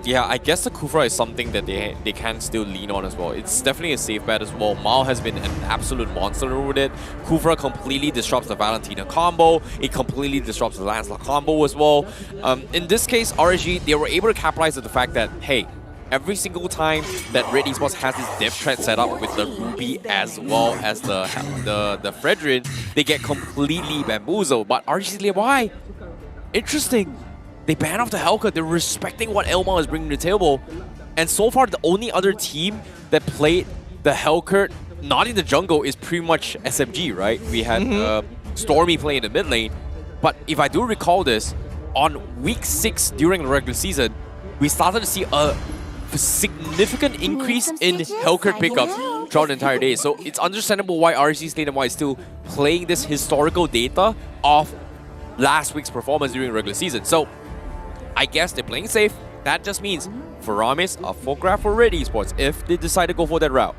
Speaker 2: Yeah, I guess the Kufra is something that they can still lean on as well. It's definitely a safe bet as well. Mal has been an absolute monster with it. Kufra completely disrupts the Valentina combo. It completely disrupts the Lancelot combo as well. In this case, RSG, they were able to capitalize on the fact that, hey, every single time that Red Esports has this death threat set up with the Ruby as well as the Fredrin, they get completely bamboozled. But RSG MY, interesting. They ban off the Hellcat. They're respecting what Elma is bringing to the table. And so far, the only other team that played the Hellcat not in the jungle is pretty much SMG, right? We had Stormy playing in the mid lane. But if I do recall this, on week 6 during the regular season, we started to see a significant increase in Hellcat pickups throughout the entire day. So it's understandable why RSG Slate MY is still playing this historical data of last week's performance during regular season. So I guess they're playing safe. That just means Faramis a full grab for Red Esports if they decide to go for that route.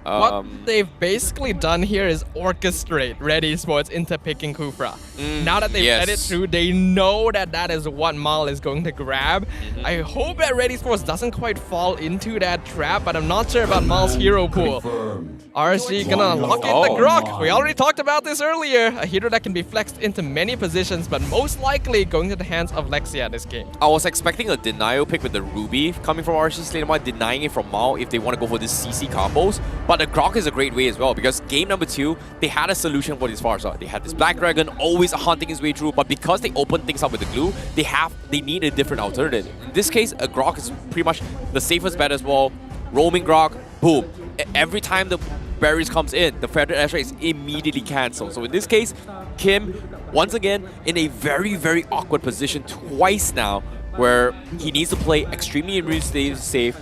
Speaker 14: What they've basically done here is orchestrate Red Esports into picking Kufra. Now that they've let it through, they know that that is what Mal is going to grab. I hope that Red Esports doesn't quite fall into that trap, but I'm not sure about Mal's hero pool. RSG gonna lock in the Grok. We already talked about this earlier. A hero that can be flexed into many positions, but most likely going to the hands of Lexia this game.
Speaker 2: I was expecting a denial pick with the Ruby coming from RSG Slate MY, denying it from Mal if they want to go for this CC combos. But the Grok is a great way as well, because game number 2, they had a solution for this Farsa. They had this Black Dragon always hunting his way through, but because they opened things up with the glue, they need a different alternative. In this case, a Grok is pretty much the safest bet as well. Roaming Grok, boom. Every time the berries comes in, the Federal Air Strike is immediately cancelled. So in this case, Kyym, once again, in a very, very awkward position twice now, where he needs to play extremely safe,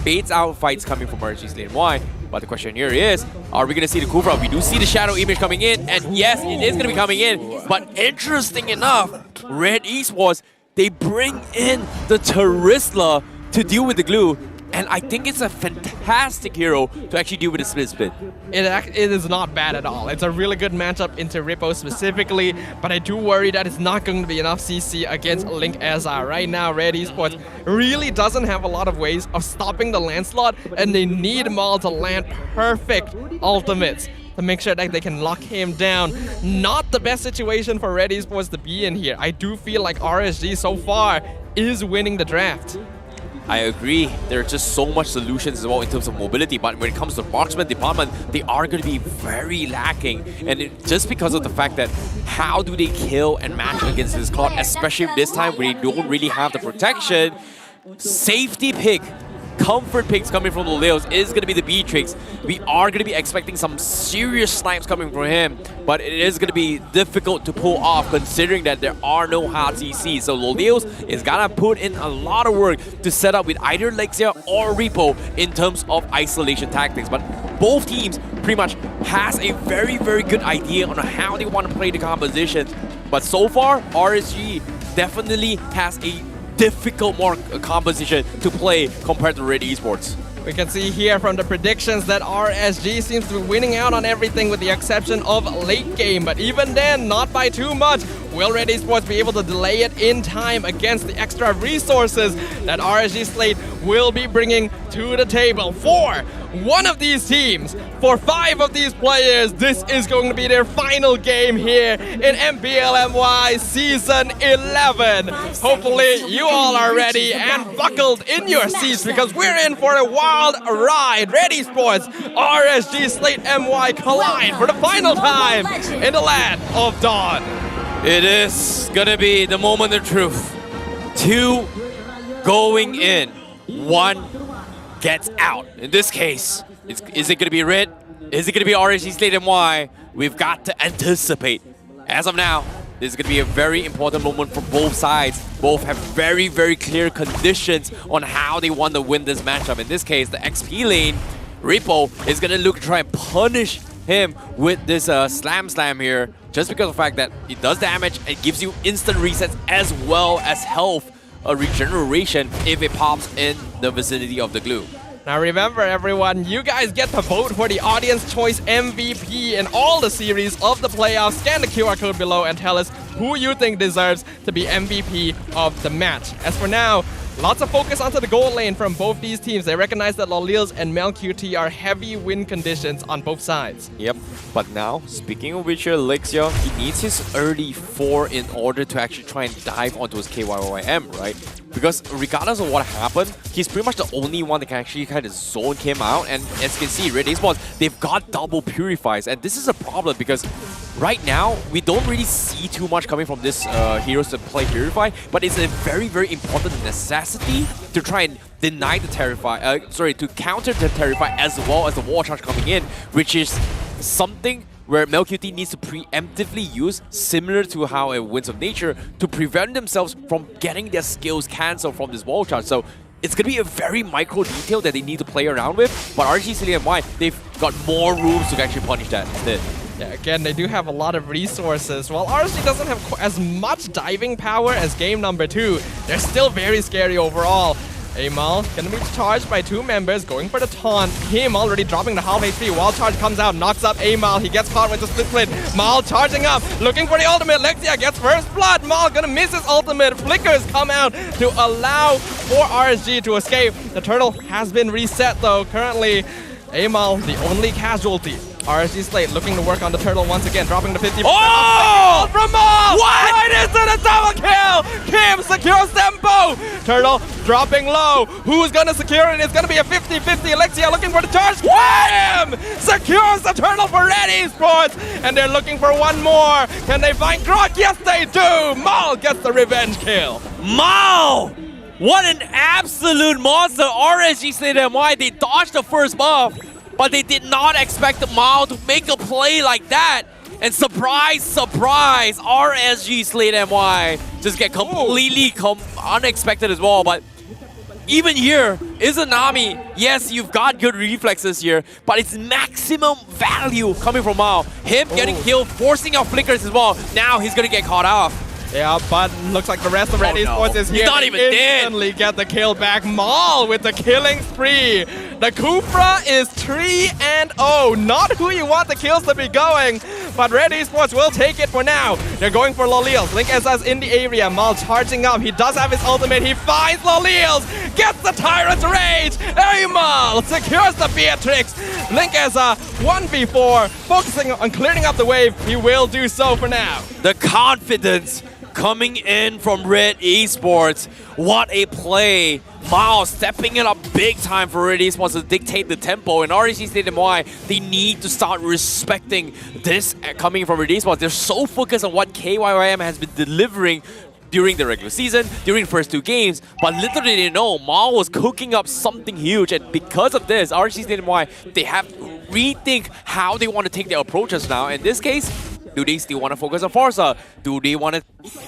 Speaker 2: baits out fights coming from RSG Slate MY. But the question here is, are we going to see the Kufra? We do see the shadow image coming in, and yes, it is going to be coming in. But interesting enough, Red Esports, they bring in the Terisla to deal with the glue. And I think it's a fantastic hero to actually deal with the split spin.
Speaker 14: It is not bad at all. It's a really good matchup into Rippo specifically, but I do worry that it's not going to be enough CC against Link Ezra. Right now, Red Esports really doesn't have a lot of ways of stopping the Lancelot, and they need Mal to land perfect ultimates to make sure that they can lock him down. Not the best situation for Red Esports to be in here. I do feel like RSG so far is winning the draft.
Speaker 2: I agree. There are just so much solutions as well in terms of mobility, but when it comes to the marksman department, they are going to be very lacking. And just because of the fact that how do they kill and match against this Cloud, especially this time where they don't really have the protection. Safety pick, comfort picks coming from the Leos is going to be the Beatrix. We are going to be expecting some serious snipes coming from him, but it is going to be difficult to pull off considering that there are no hard CCs. So Leos is going to put in a lot of work to set up with either Lexia or Rippo in terms of isolation tactics. But both teams pretty much has a very, very good idea on how they want to play the compositions. But so far, RSG definitely has a difficult more composition to play compared to Red Esports.
Speaker 14: We can see here from the predictions that RSG seems to be winning out on everything with the exception of late game, but even then, not by too much. Will Red Esports be able to delay it in time against the extra resources that RSG Slate will be bringing to the table? For one of these teams, for 5 of these players, this is going to be their final game here in MPL MY Season 11. Hopefully you all are ready and buckled in your seats because we're in for a wild ride. Red Esports, RSG Slate MY collide for the final time in the land of Dawn.
Speaker 2: It is gonna be the moment of truth. 2 going in, 1 gets out. In this case, is it gonna be Red Is it going to be RSG Slate MY? We've got to anticipate. As of now, this is going to be a very important moment for both sides. Both have very, very clear conditions on how they want to win this matchup. In this case, the XP lane, Rippo is going to look to try and punish him with this slam here, just because of the fact that it does damage, it gives you instant resets as well as health regeneration if it pops in the vicinity of the glue.
Speaker 14: Now remember everyone, you guys get to vote for the audience choice MVP in all the series of the playoffs. Scan the QR code below and tell us who you think deserves to be MVP of the match. As for now, lots of focus onto the gold lane from both these teams. They recognize that Lolils and MelQT are heavy win conditions on both sides.
Speaker 2: Yep, but now, speaking of which, Lexia, he needs his early 4 in order to actually try and dive onto his KYYM, right? Because regardless of what happened, he's pretty much the only one that can actually kind of zone him out. And as you can see, Red Esports, they've got double purifies. And this is a problem because right now, we don't really see too much coming from this heroes to play Purify, but it's a very, very important necessity to try and deny the to counter the Terrify as well as the Wall Charge coming in, which is something where MelQT needs to preemptively use, similar to how a Winds of Nature, to prevent themselves from getting their skills cancelled from this Wall Charge. So it's going to be a very micro detail that they need to play around with, but RSG Slate MY, they've got more rooms to actually punish that instead.
Speaker 14: Yeah, again, they do have a lot of resources. While RSG doesn't have as much diving power as game number 2, they're still very scary overall. Amal gonna be charged by 2 members, going for the taunt. Him already dropping the half HP. Wall charge comes out, knocks up Amal. He gets caught with the split plate. Mal charging up, looking for the ultimate. Lexia gets first blood. Mal gonna miss his ultimate. Flickers come out to allow for RSG to escape. The turtle has been reset though. Currently, Amal, the only casualty. RSG Slate looking to work on the turtle once again, dropping the 50%.
Speaker 2: Oh!
Speaker 14: From Mal!
Speaker 2: What?
Speaker 14: Right into the double kill! Kyym secures tempo! Turtle dropping low. Who's gonna secure it? It's gonna be a 50-50. Alexia looking for the charge. Kyym secures the turtle for Red Esports! And they're looking for one more. Can they find Grok? Yes, they do! Mal gets the revenge kill.
Speaker 2: Mal! What an absolute monster! RSG Slate MY, they dodged the first buff, but they did not expect Mal to make a play like that. And surprise, surprise, RSG Slate MY just get completely unexpected as well. But even here, Izanami, yes, you've got good reflexes here, but it's maximum value coming from Mal. Him getting killed, forcing out flickers as well. Now he's gonna get caught off.
Speaker 14: Yeah, but looks like the rest of Red Esports is here.
Speaker 2: He's not even dead.
Speaker 14: Instantly get the kill back. Mal with the killing spree. The Kufra is 3-0. Not who you want the kills to be going, but Red Esports will take it for now. They're going for Lolils. Link Eza's in the area. Mal charging up. He does have his ultimate. He finds Lolils. Gets the Tyrant's Rage. Mal secures the Beatrix. Link Eza 1v4. Focusing on clearing up the wave. He will do so for now.
Speaker 2: The confidence coming in from Red Esports. What a play. Mal stepping it up big time for Red Esports to dictate the tempo. And RSG Slate MY, they need to start respecting this coming from Red Esports. They're so focused on what KYYM has been delivering during the regular season, during the first 2 games, but little did they know, Mal was cooking up something huge, and because of this, RSG Slate MY, they have to rethink how they want to take their approaches now. In this case, do they still want to focus on Forza? Do they want to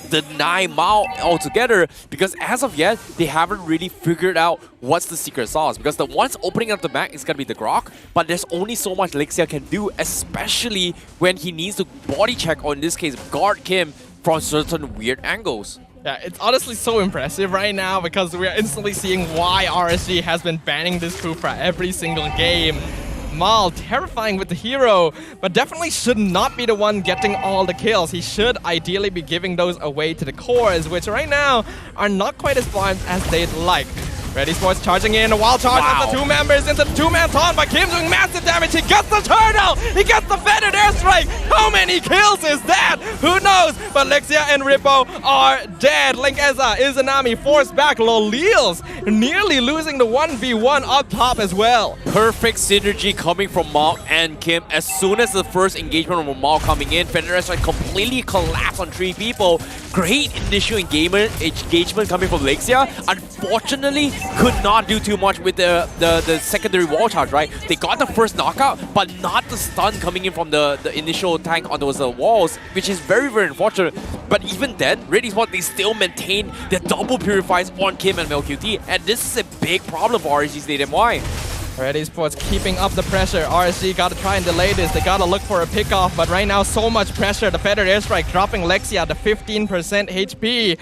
Speaker 2: deny Mal altogether? Because as of yet, they haven't really figured out what's the secret sauce. Because the ones opening up the map is going to be the Grok, but there's only so much Lexia can do, especially when he needs to body check, or in this case, guard Kyym from certain weird angles.
Speaker 14: Yeah, it's honestly so impressive right now because we are instantly seeing why RSG has been banning this Kufra every single game. Mal terrifying with the hero, but definitely should not be the one getting all the kills. He should ideally be giving those away to the cores, which right now are not quite as farmed as they'd like. Red Esports charging in, a wild charge of the 2 members into the 2-man taunt, but Kyym doing massive damage. He gets the turtle! He gets the feathered airstrike! How many kills is that? Who knows? But Lexia and Rippo are dead. Link Eza, Izanami forced back. Lolils nearly losing the 1v1 up top as well.
Speaker 2: Perfect synergy coming from Mal and Kyym. As soon as the first engagement from Mal coming in, feathered airstrike completely collapsed on 3 people. Great initial engagement coming from Lexia. Unfortunately, could not do too much with the secondary wall charge, right? They got the first knockout, but not the stun coming in from the initial tank on those walls, which is very, very unfortunate. But even then, Red Esports, they still maintain their double purifies on Kyym and MelQT, and this is a big problem for RSG Slate MY.
Speaker 14: Red Esports keeping up the pressure. RSG got to try and delay this. They got to look for a pickoff, but right now so much pressure. The feathered airstrike dropping Lexia to 15% HP,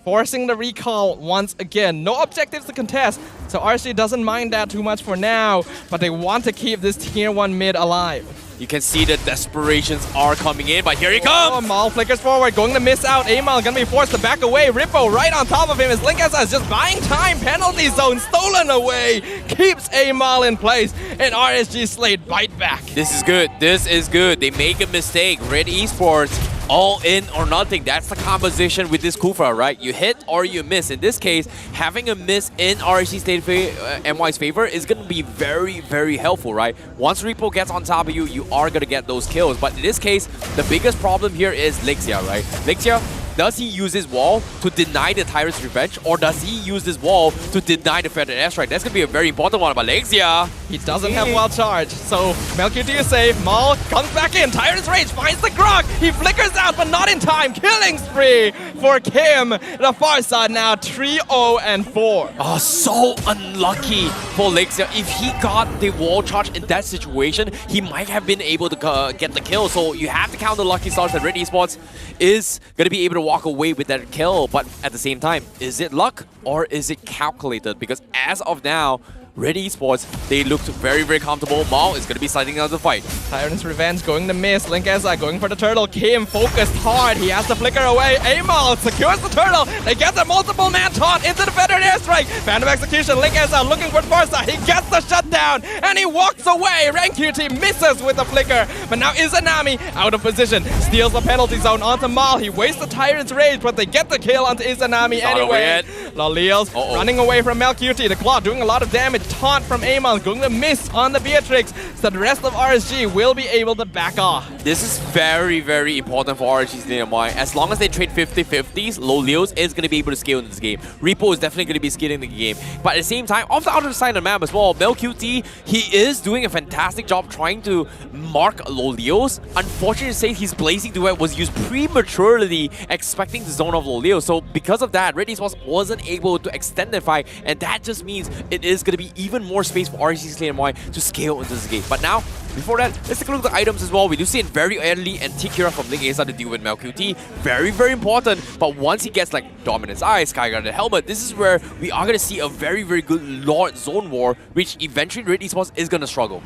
Speaker 14: forcing the recall once again. No objectives to contest, so RSG doesn't mind that too much for now, but they want to keep this tier 1 mid alive.
Speaker 2: You can see the desperations are coming in, but here he comes!
Speaker 14: Oh, Mal flickers forward, going to miss out. Amal gonna be forced to back away. Rippo right on top of him as Linkeza is just buying time. Penalty zone stolen away. Keeps Amal in place, and RSG Slate bite back.
Speaker 2: This is good. This is good. They make a mistake. Red Esports, all in or nothing. That's the composition with this Kufa, right? You hit or you miss. In this case, having a miss in RSG Slate MY's favor is going to be very, very helpful, right? Once Rippo gets on top of you, you are going to get those kills. But in this case, the biggest problem here is Lexia, right? Lexia, does he use his wall to deny the Tyrant's Revenge, or does he use this wall to deny the Feathered Airstrike? That's going to be a very important one. But Lexia,
Speaker 14: he doesn't have wild charge, so MelQT is safe. Maul comes back in. Tyrant's Rage finds the Grog. He flickers out, but not in time. Killing spree for Kyym. The far side now 3-0-4.
Speaker 2: Oh, so unlucky for Lexia. If he got the wall charge in that situation, he might have been able to get the kill. So you have to count the lucky stars that Red Esports is going to be able to walk away with that kill. But at the same time, is it luck or is it calculated? Because as of now, Red Esports, they looked very, very comfortable. Maul is going to be sliding out of the fight.
Speaker 14: Tyrant's Revenge going to miss. Linkeza going for the turtle. Kyym focused hard. He has to flicker away. Amal secures the turtle. They get the multiple man taunt into the feathered airstrike. Phantom execution. Linkeza looking for Farsa. He gets the shutdown and he walks away. RanQT misses with the flicker. But now Izanami out of position. Steals the penalty zone onto Mal. He wastes the Tyrant's Rage, but they get the kill onto Izanami anyway. Lalios running away from MelQT. The Claw doing a lot of damage. Taunt from Amal going to miss on the Beatrix, so the rest of RSG will be able to back off.
Speaker 2: This is very, very important for RSG Slate MY. As long as they trade 50-50s, Lolios is going to be able to scale in this game. Rippo is definitely going to be scaling the game. But at the same time, off the outer side of the map as well, MelQT, he is doing a fantastic job trying to mark Lolios. Unfortunately to say, his Blazing Duet was used prematurely, expecting the zone of Lolios. So because of that, Red Esports wasn't able to extend the fight, and that just means it is going to be even more space for RSG Slate MY to scale into this game. But now, before that, let's take a look at the items as well. We do see it very early Anti-Kira from Linkeza to deal with MelQT. Very, very important. But once he gets like Dominance Eye, Skyguard, and Helmet, this is where we are going to see a very, very good Lord Zone War, which eventually Red Esports is going to struggle.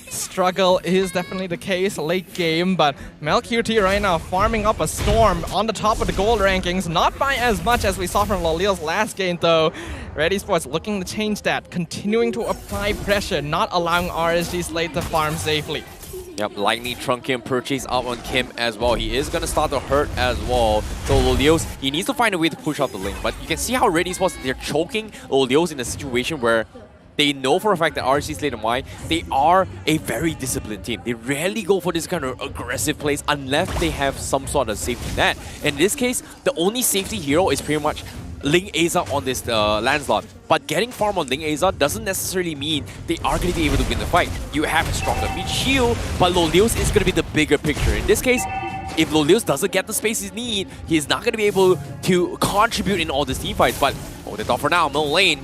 Speaker 14: Struggle is definitely the case late game, but MelQT right now farming up a storm on the top of the gold rankings, not by as much as we saw from Laliel's last game though. Red Esports looking to change that, continuing to apply pressure, not allowing RSG Slate to farm safely.
Speaker 2: Yep, Lightning Trunking purchase out on Kyym as well. He is going to start to hurt as well. So Lolios, he needs to find a way to push out the lane, but you can see how Red Esports, they're choking Lolios in a situation where they know for a fact that RSG Slate MY, they are a very disciplined team. They rarely go for this kind of aggressive plays unless they have some sort of safety net. In this case, the only safety hero is pretty much Ling Aza on this Lancelot. But getting farm on Ling Aza doesn't necessarily mean they are going to be able to win the fight. You have a stronger mid shield, but Lolios is going to be the bigger picture. In this case, if Lolios doesn't get the space he needs, he's not going to be able to contribute in all these team fights. But hold it off for now, middle lane.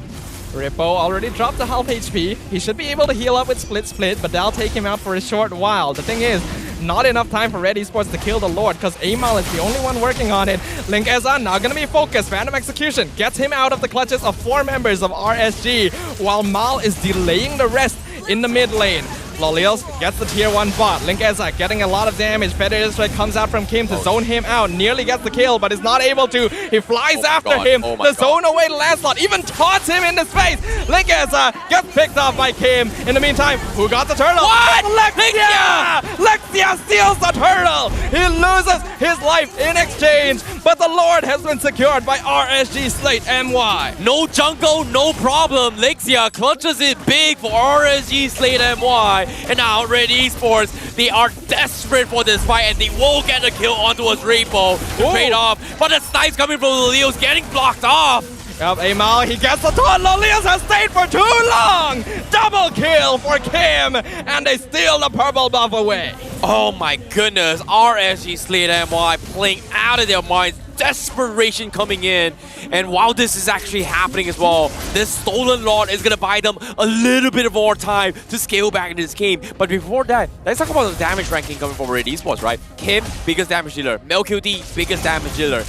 Speaker 14: Rippo already dropped the half HP. He should be able to heal up with Split, but that'll take him out for a short while. The thing is, not enough time for Red Esports to kill the Lord, because Amal is the only one working on it. Linkeza now gonna be focused. Phantom Execution gets him out of the clutches of 4 members of RSG, while Mal is delaying the rest in the mid lane. Lolios gets the tier 1 bot. Linkeza getting a lot of damage. Feather Strike comes out from Kyym to zone him out. Nearly gets the kill, but is not able to. He flies after him. The zone away Lancelot even taunts him in the face. Linkeza gets picked off by Kyym. In the meantime, who got the turtle?
Speaker 2: What?
Speaker 14: Lexia! Lexia Lexia steals the turtle. He loses his life in exchange, but the Lord has been secured by RSG Slate MY.
Speaker 2: No jungle, no problem. Lexia clutches it big for RSG Slate MY. And now Red Esports, they are desperate for this fight and they will get a kill onto a Rippo to trade off. But the snipes coming from Leo's getting blocked off.
Speaker 14: Yep, Amal, he gets the taunt. Lolios has stayed for too long. Double kill for Kyym, and they steal the purple buff away.
Speaker 2: Oh my goodness, RSG Slate MY playing out of their minds. Desperation coming in, and while this is actually happening as well, this stolen Lord is gonna buy them a little bit of more time to scale back into this game. But before that, let's talk about the damage ranking coming from Red Esports, right? Kyym, biggest damage dealer. MelQT, biggest damage dealer.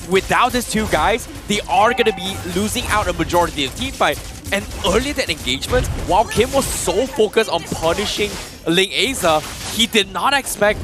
Speaker 2: Without these two guys, they are gonna be losing out a majority of the team fight. And earlier that engagement, while Kyym was so focused on punishing Ling Aza, he did not expect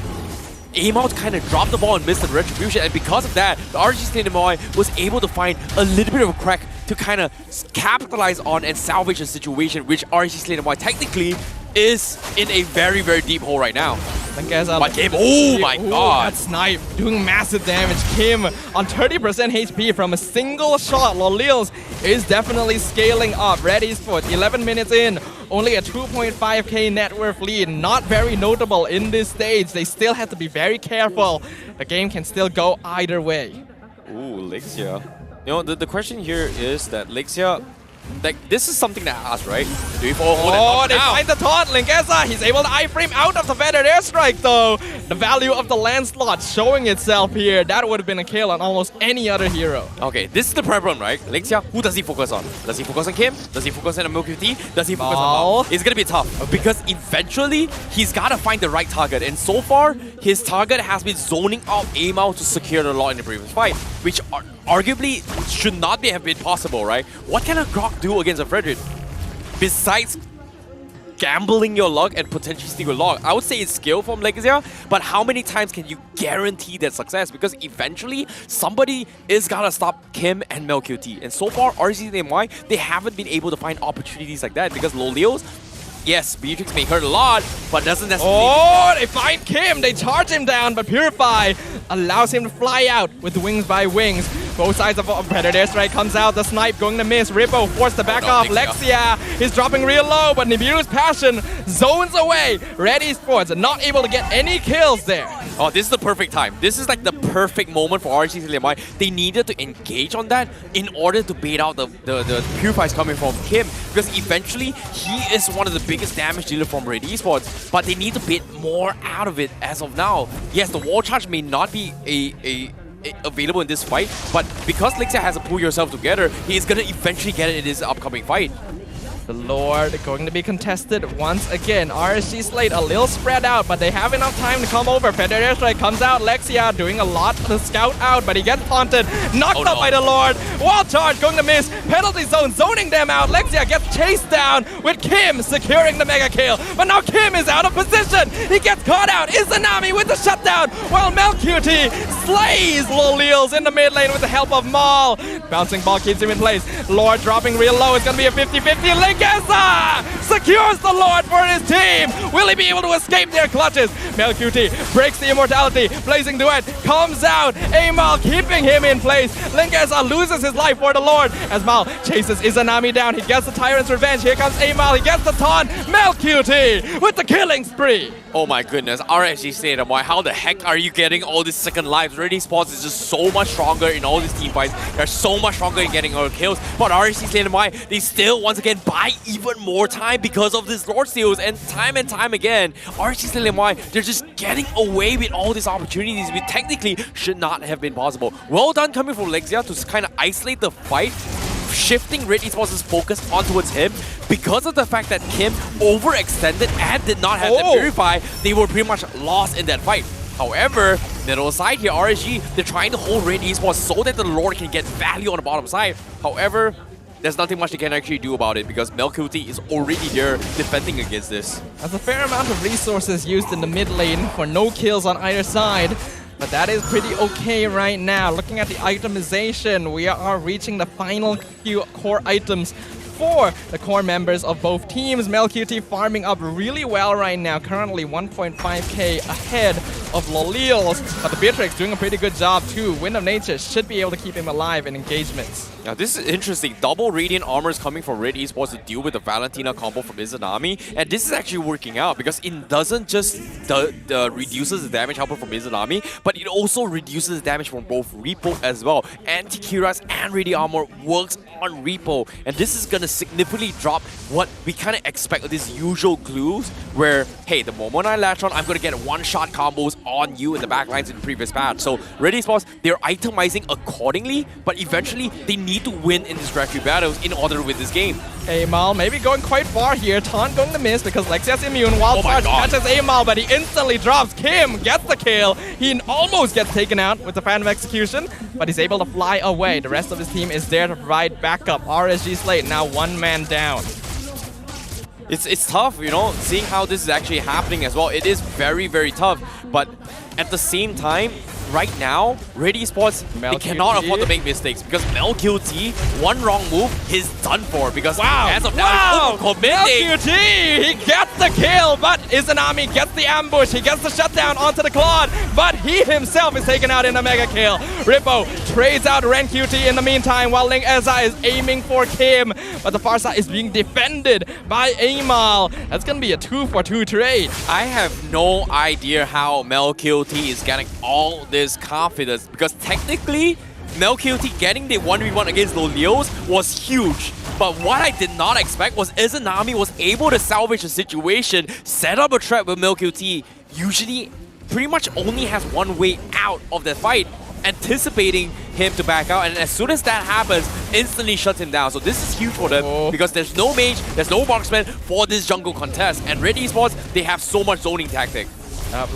Speaker 2: Amal to kind of drop the ball and miss the retribution, and because of that, the RSG Slate MY was able to find a little bit of a crack to kind of capitalize on and salvage the situation, which RSG Slate MY technically is in a very, very deep hole right now.
Speaker 14: But Kyym,
Speaker 2: oh my god!
Speaker 14: That snipe doing massive damage. Kyym on 30% HP from a single shot. Lolios is definitely scaling up. Red Esports, 11 minutes in, only a 2.5k net worth lead. Not very notable in this stage. They still have to be very careful. The game can still go either way.
Speaker 2: Ooh, Lexia. You know, the question here is that Lexia, like, this is something that I asked, right? Do you
Speaker 14: they find the taunt. Linkeza, he's able to iframe out of the feathered airstrike though. The value of the landslot showing itself here. That would have been a kill on almost any other hero.
Speaker 2: Okay, this is the problem, right? Lexia, who does he focus on? Does he focus on Kyym? Does he focus on MLQT? Does he focus on Mal? It's gonna be tough because eventually he's gotta find the right target, and so far his target has been zoning out Amal to secure the Lord in the previous fight, which arguably should not have been possible, right? What can a Grok do against a Frederick besides gambling your luck and potentially steal your luck? I would say it's skill from Lexia, but how many times can you guarantee that success? Because eventually somebody is gonna stop Kyym and MelQT, and so far RSG Slate MY, they haven't been able to find opportunities like that because Lolios, yes, Beatrix may hurt a lot, but doesn't necessarily...
Speaker 14: they find Kyym, they charge him down, but Purify allows him to fly out with wings by wings. Both sides of Predator Airstrike comes out, the snipe going to miss. Rippo forced to back off. Lexia is dropping real low, but Nibiru's passion zones away. Red Esports not able to get any kills there.
Speaker 2: Oh, this is the perfect time. This is like the perfect moment for RSG Slate MY. They needed to engage on that in order to bait out the Purifies coming from Kyym, because eventually he is one of the biggest damage dealer from Red Esports, but they need to bait more out of it as of now. Yes, the wall charge may not be available in this fight, but because Lexia has to pull yourself together, he is going to eventually get it in his upcoming fight.
Speaker 14: The Lord going to be contested once again. RSG Slate a little spread out, but they have enough time to come over. Predator Airstrike comes out. Lexia doing a lot to scout out, but he gets taunted. Knocked up by the Lord. Wall charge going to miss. Penalty zone zoning them out. Lexia gets chased down with Kyym securing the mega kill. But now Kyym is out of position. He gets caught out. Izanami with the shutdown, while MelQT slays Lolios in the mid lane with the help of Mal. Bouncing ball keeps him in place. Lord dropping real low. It's going to be a 50-50. Linkeza secures the Lord for his team. Will he be able to escape their clutches? MelQT breaks the immortality. Blazing Duet comes out. Amal keeping him in place. Linkeza loses his life for the Lord as Mal chases Izanami down. He gets the Tyrant's Revenge. Here comes Amal. He gets the taunt. MelQT with the killing spree.
Speaker 2: Oh my goodness, RSG Slate MY, how the heck are you getting all these second lives? Red Esports is just so much stronger in all these team fights. They're so much stronger in getting all the kills. But RSG Slate MY, they still once again buy even more time because of this Lord steals. And time again, RSG Slate MY, they're just getting away with all these opportunities which technically should not have been possible. Well done coming from Lexia to kind of isolate the fight, shifting Red Esports' focus on towards him. Because of the fact that Kyym overextended and did not have the Purify, they were pretty much lost in that fight. However, middle side here, RSG, they're trying to hold Red Esports so that the Lord can get value on the bottom side. However, there's nothing much they can actually do about it because MelQT is already there defending against this.
Speaker 14: There's a fair amount of resources used in the mid lane for no kills on either side. But that is pretty okay right now. Looking at the itemization, we are reaching the final few core items for the core members of both teams. MelQT farming up really well right now, currently 1.5k ahead of Lolils, but the Beatrix doing a pretty good job too. Wind of Nature should be able to keep him alive in engagements.
Speaker 2: Now this is interesting. Double Radiant Armors coming from Red Esports to deal with the Valentina combo from Izanami, and this is actually working out because it doesn't just reduces the damage output from Izanami, but it also reduces the damage from both Rippo as well. Anti-Kira's and Radiant Armor works on Rippo, and this is gonna significantly drop what we kind of expect of these usual glues where, hey, the moment I latch on, I'm gonna get one-shot combos on you in the backlines in the previous patch. So Red Esports, they're itemizing accordingly, but eventually they need to win in these strategy battles in order to win this game.
Speaker 14: Amal maybe going quite far here. Taunt going to miss because Lexia's immune. Wild Charge catches Amal, but he instantly drops. Kyym gets the kill. He almost gets taken out with the Phantom Execution, but he's able to fly away. The rest of his team is there to provide backup. RSG Slate now one man down.
Speaker 2: It's tough, you know, seeing how this is actually happening as well. It is very, very tough, but at the same time, right now, Red Esports, they cannot afford to make mistakes because MelQT, one wrong move, he's done for because as of now, he's overcommitting.
Speaker 14: MelQT, he gets the kill, but Izanami gets the ambush, he gets the shutdown onto the Claude, but he himself is taken out in a mega kill. Rippo trades out RenQT in the meantime while Ling Eza is aiming for Kyym, but the far side is being defended by Amal. That's going to be a 2-for-2 trade.
Speaker 2: I have no idea how MelQT is getting all this confidence because technically MelQT getting the 1v1 against Lolils was huge, but what I did not expect was Izanami was able to salvage the situation, set up a trap with MelQT. Usually pretty much only has one way out of the fight, anticipating him to back out, and as soon as that happens, instantly shuts him down. So this is huge for them because there's no mage, there's no marksman for this jungle contest, and Red Esports, they have so much zoning tactic.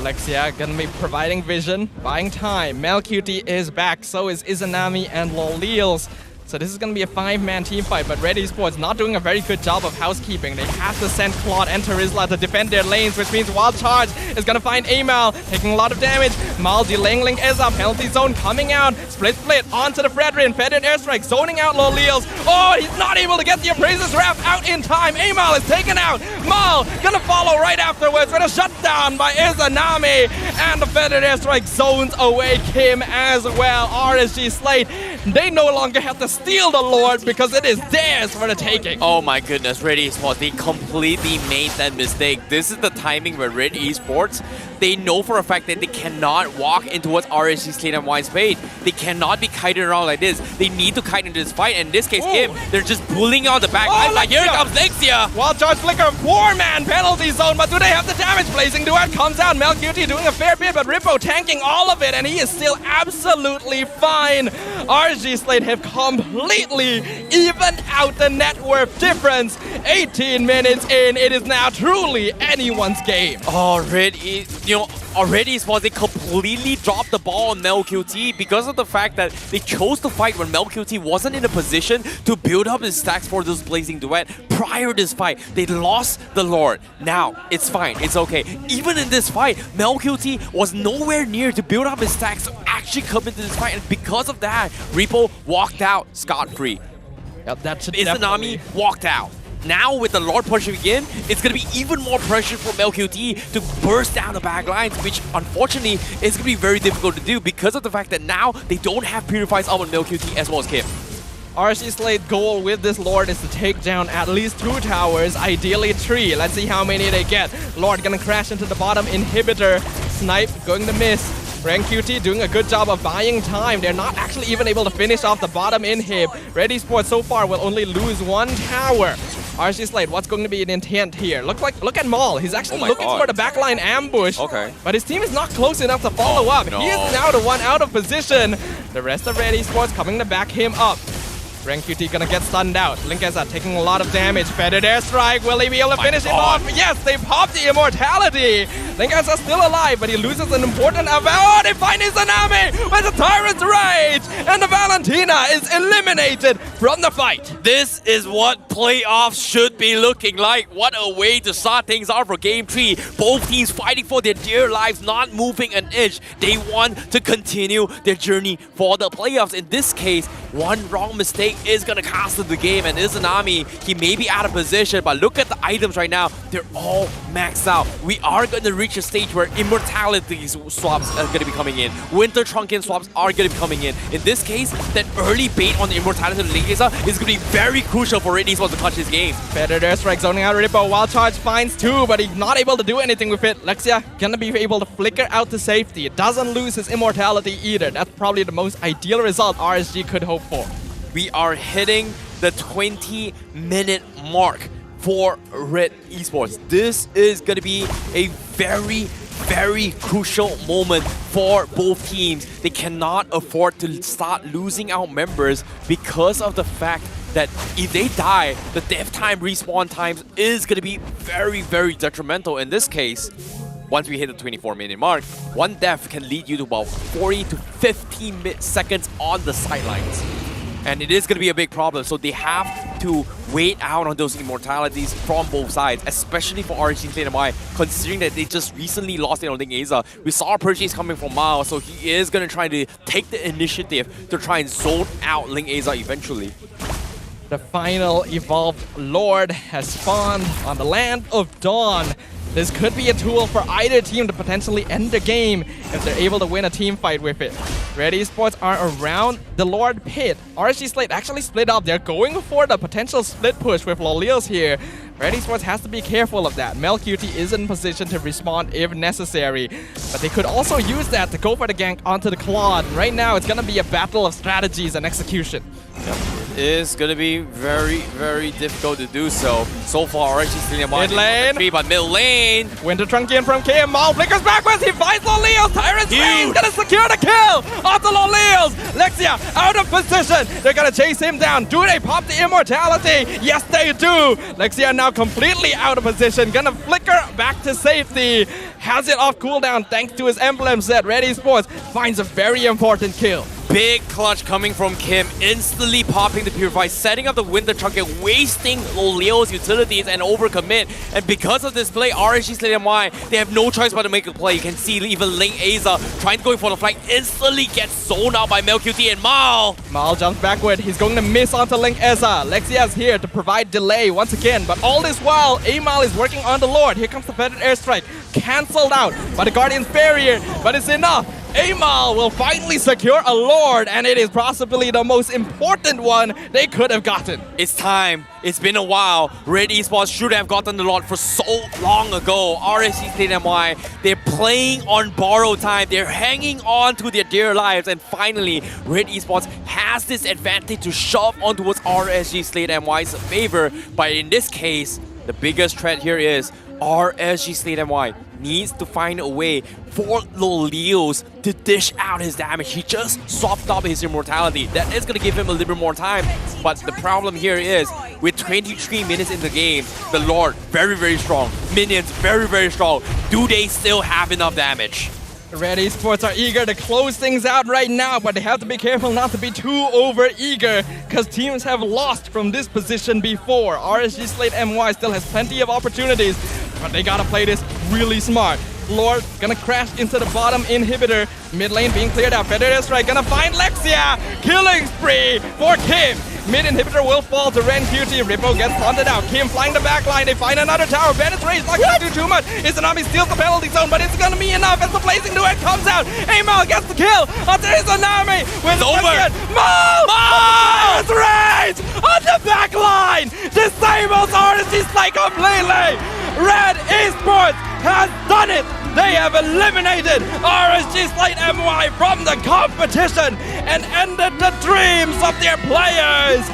Speaker 14: Lexia gonna be providing vision, buying time. MelQT is back, so is Izanami and Lolils. So this is going to be a 5-man team fight, but Red Esports not doing a very good job of housekeeping. They have to send Claude and Terizla to defend their lanes, which means Wild Charge is going to find Amal, taking a lot of damage. Mal delaying Ling Eza, penalty zone coming out. Split onto the Fredrin, Fedrin airstrike, zoning out Lolils. Oh, he's not able to get the Appraiser's Wrath out in time. Amal is taken out. Mal gonna follow right afterwards with a shutdown by Izanami. And the Fedrin airstrike zones away Kyym as well. RSG Slate, they no longer have to steal the Lord because it is theirs for the taking.
Speaker 2: Oh my goodness, Red Esports, they completely made that mistake. This is the timing where Red Esports, they know for a fact that they cannot walk into what RSG Slate MY's made. They cannot be kited around like this. They need to kite into this fight, and in this case, Kyym, they're just pulling out the back. Here comes Lexia!
Speaker 14: Wild Charge Flicker, 4-man penalty zone, but do they have the damage? Blazing Duet comes out, MelQT doing a fair bit, but Rippo tanking all of it, and he is still absolutely fine. RSG Slate have completely evened out the net worth difference. 18 minutes in, it is now truly anyone's game.
Speaker 2: Oh, Red Esports, they completely dropped the ball on MelQT because of the fact that they chose to fight when MelQT wasn't in a position to build up his stacks for this Blazing Duet. Prior to this fight, they lost the Lord. Now, it's fine, it's okay. Even in this fight, MelQT was nowhere near to build up his stacks to actually come into this fight, and because of that, Rippo walked out scot-free.
Speaker 14: Yep, that should
Speaker 2: Izanami walked out. Now with the Lord pushing again, it's going to be even more pressure for MelQT to burst down the back lines, which unfortunately is going to be very difficult to do because of the fact that now they don't have Purifies up on MelQT as well as Kyym.
Speaker 14: RSG Slate's goal with this Lord is to take down at least 2 towers, ideally 3. Let's see how many they get. Lord gonna crash into the bottom inhibitor. Snipe going to miss. RenQT doing a good job of buying time. They're not actually even able to finish off the bottom inhib. Red Esports so far will only lose 1 tower. RSG Slate, what's going to be an intent here? Look at Maul. He's actually looking for the backline ambush.
Speaker 2: Okay.
Speaker 14: But his team is not close enough to follow up.
Speaker 2: No.
Speaker 14: He is now the one out of position. The rest of Red Esports coming to back him up. RenQT gonna get stunned out. Ling Eza taking a lot of damage. Fetid airstrike. Will he be able to finish him off? Yes, they popped the immortality. Ling Eza still alive, but he loses an important Oh, they find Izanami with the Tyrant's Rage! And the Valentina is eliminated. from the fight.
Speaker 2: This is what playoffs should be looking like. What a way to start things off for Game 3. Both teams fighting for their dear lives, not moving an inch. They want to continue their journey for the playoffs. In this case, one wrong mistake is going to cost them the game. And Izanami, he may be out of position, but look at the items right now. They're all maxed out. We are going to reach a stage where immortality swaps are going to be coming in. Winter Trunking swaps are going to be coming in. In this case, that early bait on the immortality of Lingesa is going to be very crucial for Red Esports to clutch this game.
Speaker 14: Predator strike zoning out Rippo. Wild charge finds 2, but he's not able to do anything with it. Lexia gonna be able to flicker out to safety. It doesn't lose his immortality either. That's probably the most ideal result RSG could hope for.
Speaker 2: We are hitting the 20-minute mark for Red Esports. This is going to be a very crucial moment for both teams. They cannot afford to start losing out members because of the fact that if they die, the death time respawn times is going to be very detrimental. In this case, once we hit the 24-minute mark, one death can lead you to about 40 to 50 seconds on the sidelines. And it is going to be a big problem, so they have to wait out on those immortalities from both sides, especially for RSG Slate MY, considering that they just recently lost it on Lingesa. We saw a purchase coming from Mao, so he is going to try to take the initiative to try and zone out Lingesa eventually.
Speaker 14: The final evolved Lord has spawned on the Land of Dawn. This could be a tool for either team to potentially end the game if they're able to win a team fight with it. Red Esports are around the Lord pit. RSG Slate actually split up. They're going for the potential split push with Lolios here. Red Esports has to be careful of that. Melcutie is in position to respond if necessary. But they could also use that to go for the gank onto the Claude. Right now, it's going to be a battle of strategies and execution.
Speaker 2: It is going to be very difficult to do so. So far, RSG Slate MY
Speaker 14: mid lane,
Speaker 2: but mid lane.
Speaker 14: Winter Trunkian from Kyym. Maul flickers backwards. He finds Lolios. Tyrant's Reign going to secure the kill onto Lolios. Lexia out of position. They're going to chase him down. Do they pop the immortality? Yes, they do. Lexia now completely out of position. Gonna flicker back to safety. Has it off cooldown thanks to his emblem set. Red Esports finds a very important kill.
Speaker 2: Big clutch coming from Kyym, instantly popping the Purify, setting up the Winter Trunket, wasting Leo's utilities and overcommit. And because of this play, RSG Slate MY, they have no choice but to make a play. You can see even Link Aza trying to go for the flank, instantly gets zoned out by Melcutie and Mal.
Speaker 14: Mal jumps backward. He's going to miss onto Link Aza. Lexia's here to provide delay once again. But all this while, Amal is working on the Lord. Here comes the Feathered Airstrike. Cancelled out by the Guardian's Barrier, but it's enough. Amal will finally secure a Lord, and it is possibly the most important one they could have gotten.
Speaker 2: It's time. It's been a while. Red Esports should have gotten the Lord for so long ago. RSG Slate MY, they're playing on borrowed time. They're hanging on to their dear lives, and finally, Red Esports has this advantage to shove on towards RSG Slate MY's favor. But in this case, the biggest threat here is RSG Slate MY needs to find a way for Lolios to dish out his damage. He just swapped up his immortality. That is going to give him a little bit more time. But the problem here is, with 23 minutes in the game, the Lord, very strong. Minions, very strong. Do they still have enough damage?
Speaker 14: Red Esports are eager to close things out right now, but they have to be careful not to be too over-eager, because teams have lost from this position before. RSG Slate MY still has plenty of opportunities, but they gotta play this really smart. Lord gonna crash into the bottom inhibitor. Mid lane being cleared out. Predator Strike gonna find Lexia. Killing spree for Kyym. Mid inhibitor will fall to Ren QT. Rippo gets taunted out. Kyym flying the back line. They find another tower. Bandit's Rage not gonna do too much. Izanami steals the penalty zone, but it's gonna be enough as the Blazing Duet comes out. Amal gets the kill onto Izanami. It's over. Bandit's Rage on the back line. Disables RSG Slate completely. Red Esports has done it. They have eliminated RSG Slate MY from the competition and ended the dreams of their players.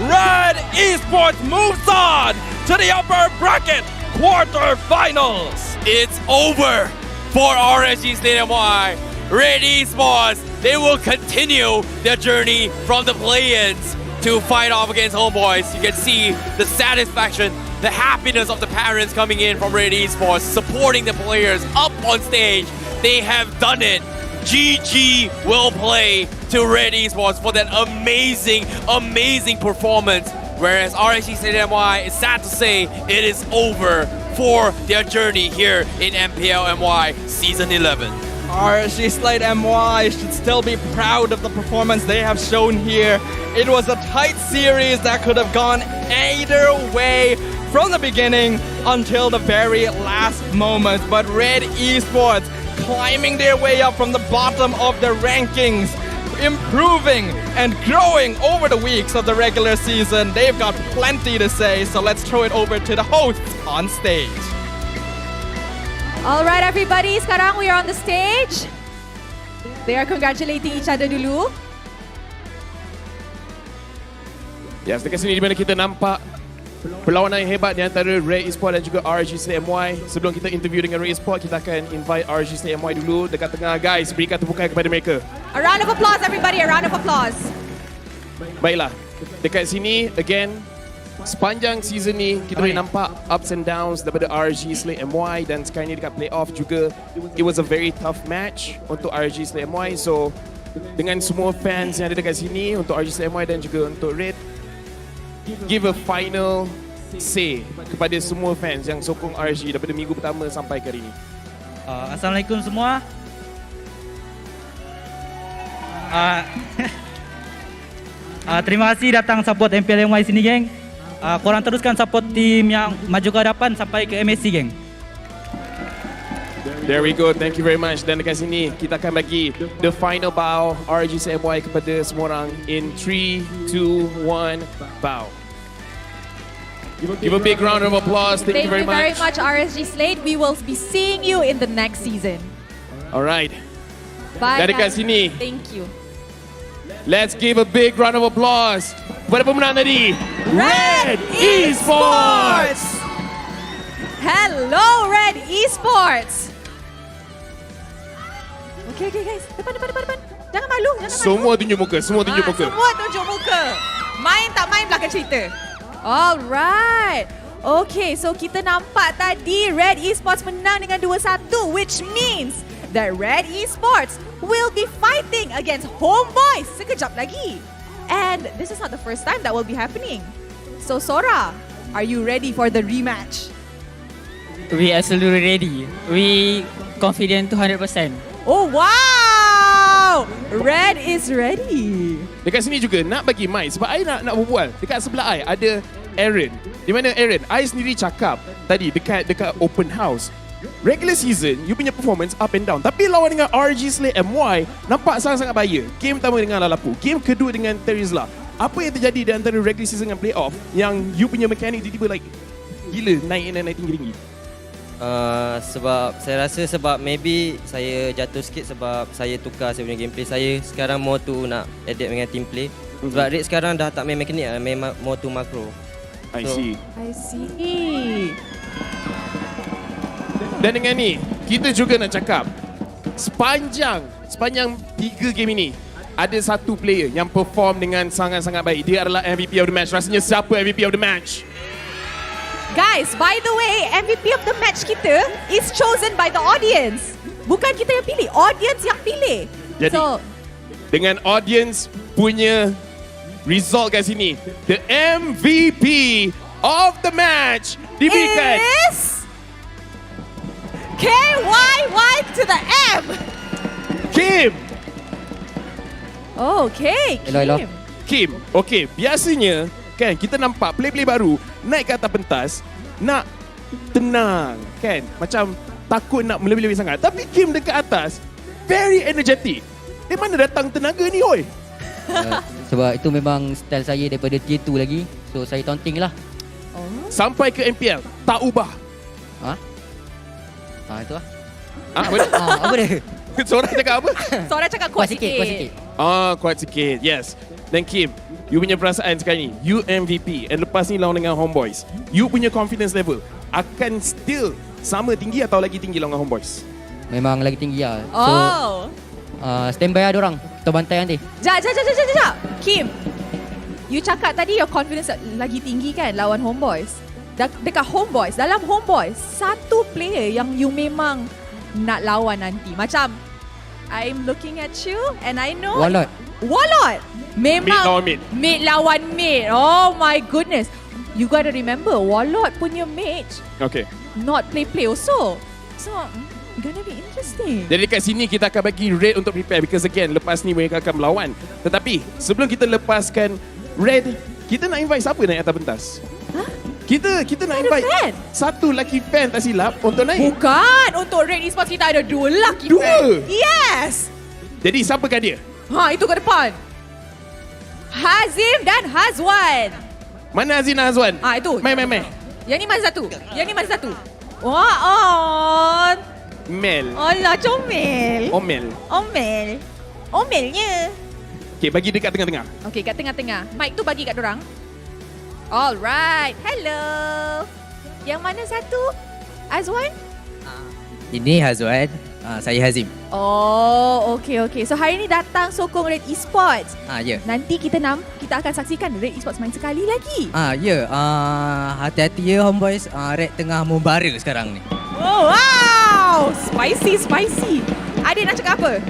Speaker 14: Red Esports moves on to the upper bracket quarterfinals.
Speaker 2: It's over for RSG Slate MY. Red Esports, they will continue their journey from the play-ins to fight off against Homebois. You can see the satisfaction, the happiness of the parents coming in from Red Esports, supporting the players up on stage. They have done it. GG will play to Red Esports for that amazing performance. Whereas RSG Slate MY, it's sad to say, it is over for their journey here in MPL MY Season 11.
Speaker 14: RSG Slate MY should still be proud of the performance they have shown here. It was a tight series that could have gone either way from the beginning until the very last moment. But Red Esports climbing their way up from the bottom of the rankings, improving and growing over the weeks of the regular season. They've got plenty to say, so let's throw it over to the hosts on stage.
Speaker 26: All right, everybody. Sekarang we are on the stage. They are congratulating each other dulu.
Speaker 1: Yes, dekat sini di mana kita nampak perlawanan yang hebat di antara Red Esports dan juga RSG Slate MY. Sebelum kita interview dengan Red Esports, kita akan invite RSG Slate MY dulu dekat tengah. Guys, berikan tepukan kepada mereka.
Speaker 26: A round of applause, everybody. A round of applause.
Speaker 1: Baiklah, dekat sini again, sepanjang season ni kita boleh nampak ups and downs daripada RSG Slate MY, dan sekarang ni dekat playoff juga it was a very tough match untuk RSG Slate MY. So dengan semua fans yang ada dekat sini untuk RSG Slate MY dan juga untuk Red, give a final say kepada semua fans yang sokong RSG daripada minggu pertama sampai ke hari ini.
Speaker 22: Assalamualaikum semua. Terima kasih datang support MPL MY sini, geng. Korang teruskan support tim yang maju ke hadapan sampai ke MSC, geng.
Speaker 1: There we go, thank you very much. Dan dekat sini kita akan bagi the final bow RSG Slate MY kepada semua orang in 3, 2, 1, bow. Give a big round of applause. Thank you very much.
Speaker 26: RSG Slate. We will be seeing you in the next season.
Speaker 1: Alright.
Speaker 26: Bye,
Speaker 1: Dan dekat
Speaker 26: guys.
Speaker 1: sini,
Speaker 26: Thank you.
Speaker 1: let's give a big round of applause kepada pemenang tadi, Red Esports.
Speaker 26: Hello, Red Esports. Okay, guys. Depan. Jangan malu.
Speaker 1: Semua tunjuk muka, semua tunjuk muka.
Speaker 26: Semua tunjuk muka. Main tak main belakang cerita. Alright. Okay, so kita nampak tadi Red Esports menang dengan 2-1, which means that Red Esports will be fighting against Homebois sekejap lagi. And this is not the first time that will be happening. So Sora, are you ready for the rematch?
Speaker 11: We absolutely ready. We confident 200%.
Speaker 26: Oh wow! Red is ready.
Speaker 1: Dekat sini juga nak bagi mic sebab I nak berbual. Dekat sebelah I ada Aaron. Di mana Aaron? I sendiri cakap tadi dekat open house. Regular season, you punya performance up and down. Tapi lawan dengan RSG Slate MY, nampak sangat-sangat bahaya. Game pertama dengan Lalapu, game kedua dengan Terizla. Apa yang terjadi di antara regular season dengan playoff yang you punya mekanik tiba-tiba like gila naik tinggi-tinggi?
Speaker 12: Sebab saya rasa sebab maybe saya jatuh sikit sebab saya tukar saya punya gameplay saya. Sekarang more to nak adapt dengan team play. Sebab Red sekarang dah tak main mekanik lah, main more to macro.
Speaker 1: I see. Dan dengan ni, kita juga nak cakap sepanjang 3 game ini ada satu player yang perform dengan sangat-sangat baik. Dia adalah MVP of the match. Rasanya siapa MVP of the match?
Speaker 26: Guys, by the way, MVP of the match kita is chosen by the audience. Bukan kita yang pilih, audience yang pilih.
Speaker 1: Jadi, dengan audience punya result kat sini, the MVP of the match diberikan
Speaker 26: is KYY to the M.
Speaker 1: Kyym.
Speaker 26: Oh, okay, Kyym.
Speaker 1: Kyym, okay, biasanya kan kita nampak play-play baru naik ke atas pentas nak tenang kan, macam takut nak melebih-lebih sangat, tapi Kyym dekat atas very energetic. Di mana datang tenaga ni oi?
Speaker 28: Sebab itu memang style saya daripada tier 2 lagi, so saya taunting lah.
Speaker 1: Sampai ke MPL tak ubah.
Speaker 28: Itu lah.
Speaker 1: Apa dia?
Speaker 28: Apa dia?
Speaker 1: Sora cakap apa?
Speaker 26: Sora cakap kuat sikit.
Speaker 1: Kuat sikit, yes. Dan Kyym, you punya perasaan sekarang ni, you MVP, and lepas ni lawan dengan Homebois, you punya confidence level akan still sama tinggi atau lagi tinggi lawan dengan Homebois?
Speaker 28: Memang lagi tinggi lah. So, standby lah diorang. Kita bantai nanti.
Speaker 26: Sekejap. Kyym, you cakap tadi your confidence lagi tinggi kan lawan Homebois. Dekat Homebois, dalam Homebois, satu player yang you memang nak lawan nanti. Macam, I'm looking at you and I know
Speaker 10: Walot.
Speaker 26: Walot. Memang
Speaker 1: Mid lawan mid.
Speaker 26: Mid lawan mid. Oh my goodness. You gotta remember, Walot punya mage
Speaker 1: Okay.
Speaker 26: not play also. So, gonna be interesting.
Speaker 1: Jadi dekat sini kita akan bagi Red untuk prepare because again lepas ni mereka akan melawan. Tetapi sebelum kita lepaskan Red, kita nak invite siapa naik atas pentas? Kita nak invite satu lucky fan tak silap untuk naik.
Speaker 26: Bukan, untuk Red Esports kita ada 2 lucky
Speaker 1: Dua?
Speaker 26: fan. Yes.
Speaker 1: Jadi siapakah dia?
Speaker 26: Itu ke depan. Hazim dan Hazwan.
Speaker 1: Mana Hazim dan Hazwan?
Speaker 26: Itu.
Speaker 1: Mai.
Speaker 26: Yang ni mana satu? Wah, on.
Speaker 1: Mel.
Speaker 26: Alah, comel.
Speaker 1: Omel.
Speaker 26: Omelnya.
Speaker 1: Okay, bagi dekat tengah-tengah.
Speaker 26: Okay, kat tengah-tengah. Mic tu bagi kat dorang. Alright. Hello. Yang mana satu? Azwan?
Speaker 10: Ini Hazwan, saya Hazim.
Speaker 26: Oh, okay. So hari ni datang sokong Red Esports.
Speaker 10: Ya.
Speaker 26: Nanti kita akan saksikan Red Esports main sekali lagi.
Speaker 10: Ya. Hati-hati ya Homebois. Red tengah membara sekarang ni.
Speaker 26: Oh, wow. Spicy. Adik nak cakap apa?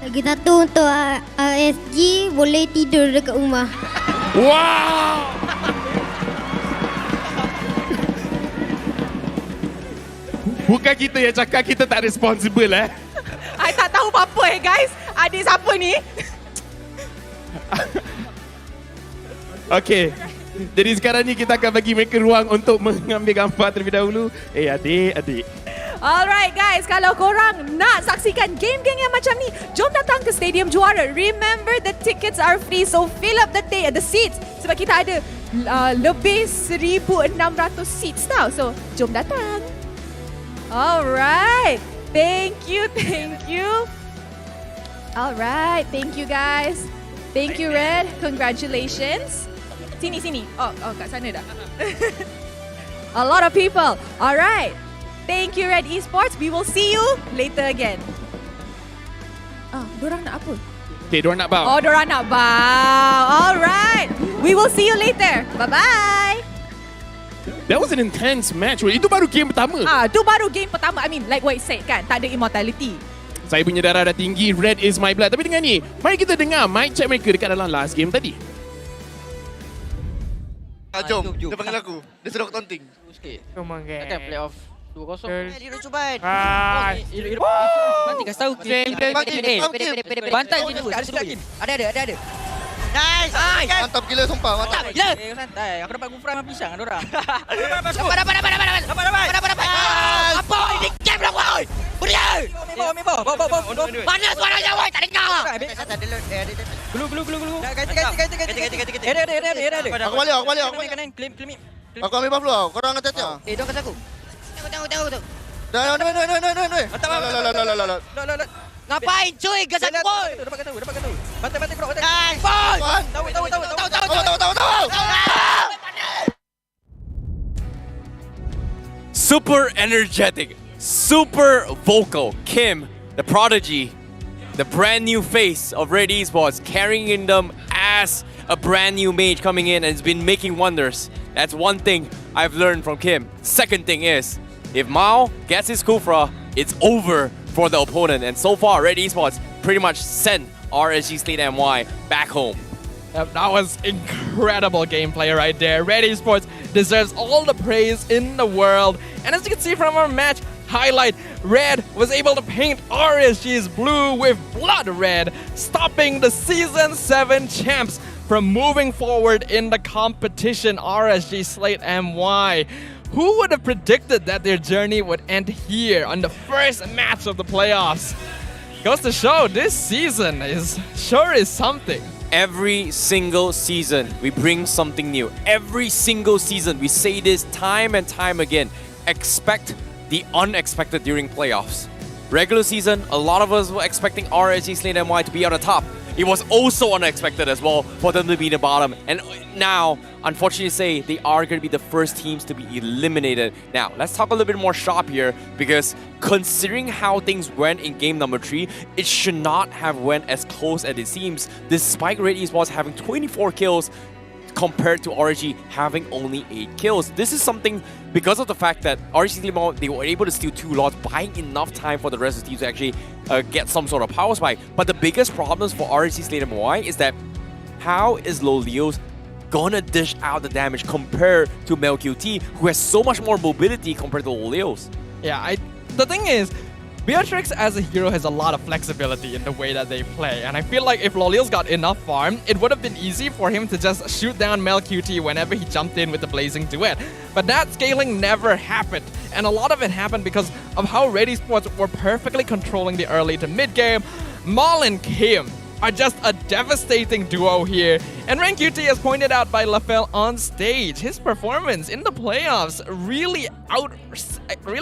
Speaker 13: Lagi satu untuk RSG boleh tidur dekat rumah.
Speaker 1: Wow! Bukan kita yang cakap, kita tak responsible
Speaker 26: I tak tahu apa-apa guys. Adik siapa ni?
Speaker 1: Okay. Jadi sekarang ni kita akan bagi mereka ruang untuk mengambil gambar terlebih dahulu. Adik.
Speaker 26: Alright guys, kalau korang nak saksikan game-game yang macam ni, jom datang ke Stadium Juara. Remember, the tickets are free, so fill up the seats. Sebab kita ada lebih 1,600 seats tau. So, jom datang. Alright. Thank you. Alright, thank you guys. Thank you Red, congratulations. Sini. Oh, kat sana dah. A lot of people. Alright. Thank you Red Esports. We will see you later again. Dorang nak apa?
Speaker 1: Okay, dorang nak bow.
Speaker 26: Oh, dorang nak bow. Alright. We will see you later. Bye-bye.
Speaker 1: That was an intense match. Itu baru game pertama.
Speaker 26: Itu baru game pertama. I mean, like what you said kan, tak ada immortality.
Speaker 1: Saya punya darah dah tinggi. Red is my blood. Tapi dengan ni, mari kita dengar mic check mereka dekat dalam last game tadi.
Speaker 9: Jom. Dia panggil aku. Dia suruh aku taunting.
Speaker 7: Come on guys.
Speaker 3: Takkan playoff 2-0.
Speaker 7: Dia
Speaker 3: dah cuban.
Speaker 7: Nanti kasih tahu.
Speaker 3: Bantai je dulu. Ada. Nice.
Speaker 9: Mantap gila sumpah. Mantap
Speaker 3: gila. Santai. Aku dapat gufran sama pisang ada orang. Dapat. Apa ini game lah boy? Beriak. Bawa. Mana suaranya boy? Tak dengar. Gulu. Ada.
Speaker 9: Aku balik.
Speaker 3: Claim.
Speaker 9: Aku ambil buff dulu. Korang hati-hati.
Speaker 3: Dia kasi aku. Tengok.
Speaker 9: Dah.
Speaker 3: Ngapain cuy? Gas aku boy. Dapat kata. Bantai kerok. Nice. Tahu.
Speaker 2: Super energetic, super vocal. Kyym, the prodigy, the brand new face of Red Esports, carrying them as a brand new mage coming in and has been making wonders. That's one thing I've learned from Kyym. Second thing is, if Mao gets his Kufra, it's over for the opponent. And so far, Red Esports pretty much sent RSG Slate MY back home.
Speaker 14: That was incredible gameplay right there. Red Esports deserves all the praise in the world. And as you can see from our match highlight, Red was able to paint RSG's blue with blood red, stopping the Season 7 champs from moving forward in the competition. RSG Slate MY. Who would have predicted that their journey would end here on the first match of the playoffs? Goes to show this season is something.
Speaker 2: Every single season, we bring something new. Every single season, we say this time and time again. Expect the unexpected during playoffs. Regular season, a lot of us were expecting RSG Slate MY to be on the top. It was also unexpected as well for them to be in the bottom. And now, unfortunately say, they are going to be the first teams to be eliminated. Now, let's talk a little bit more sharp here, because considering how things went in game number 3, it should not have went as close as it seems, despite Red Esports having 24 kills, compared to RSG having only 8 kills. This is something because of the fact that RSG Slate MY, they were able to steal 2 lots, buying enough time for the rest of the team to actually get some sort of power spike. But the biggest problems for RSG Slate MY is that how is Lolios gonna dish out the damage compared to MelQT, who has so much more mobility compared to Lolios?
Speaker 14: Yeah, the thing is, Beatrix as a hero has a lot of flexibility in the way that they play, and I feel like if Lolios got enough farm, it would have been easy for him to just shoot down MelQT whenever he jumped in with the Blazing Duet. But that scaling never happened, and a lot of it happened because of how Red Esports were perfectly controlling the early to mid game. Maul and Kyym are just a devastating duo here, and RenQT, as pointed out by Lafell on stage, his performance in the playoffs really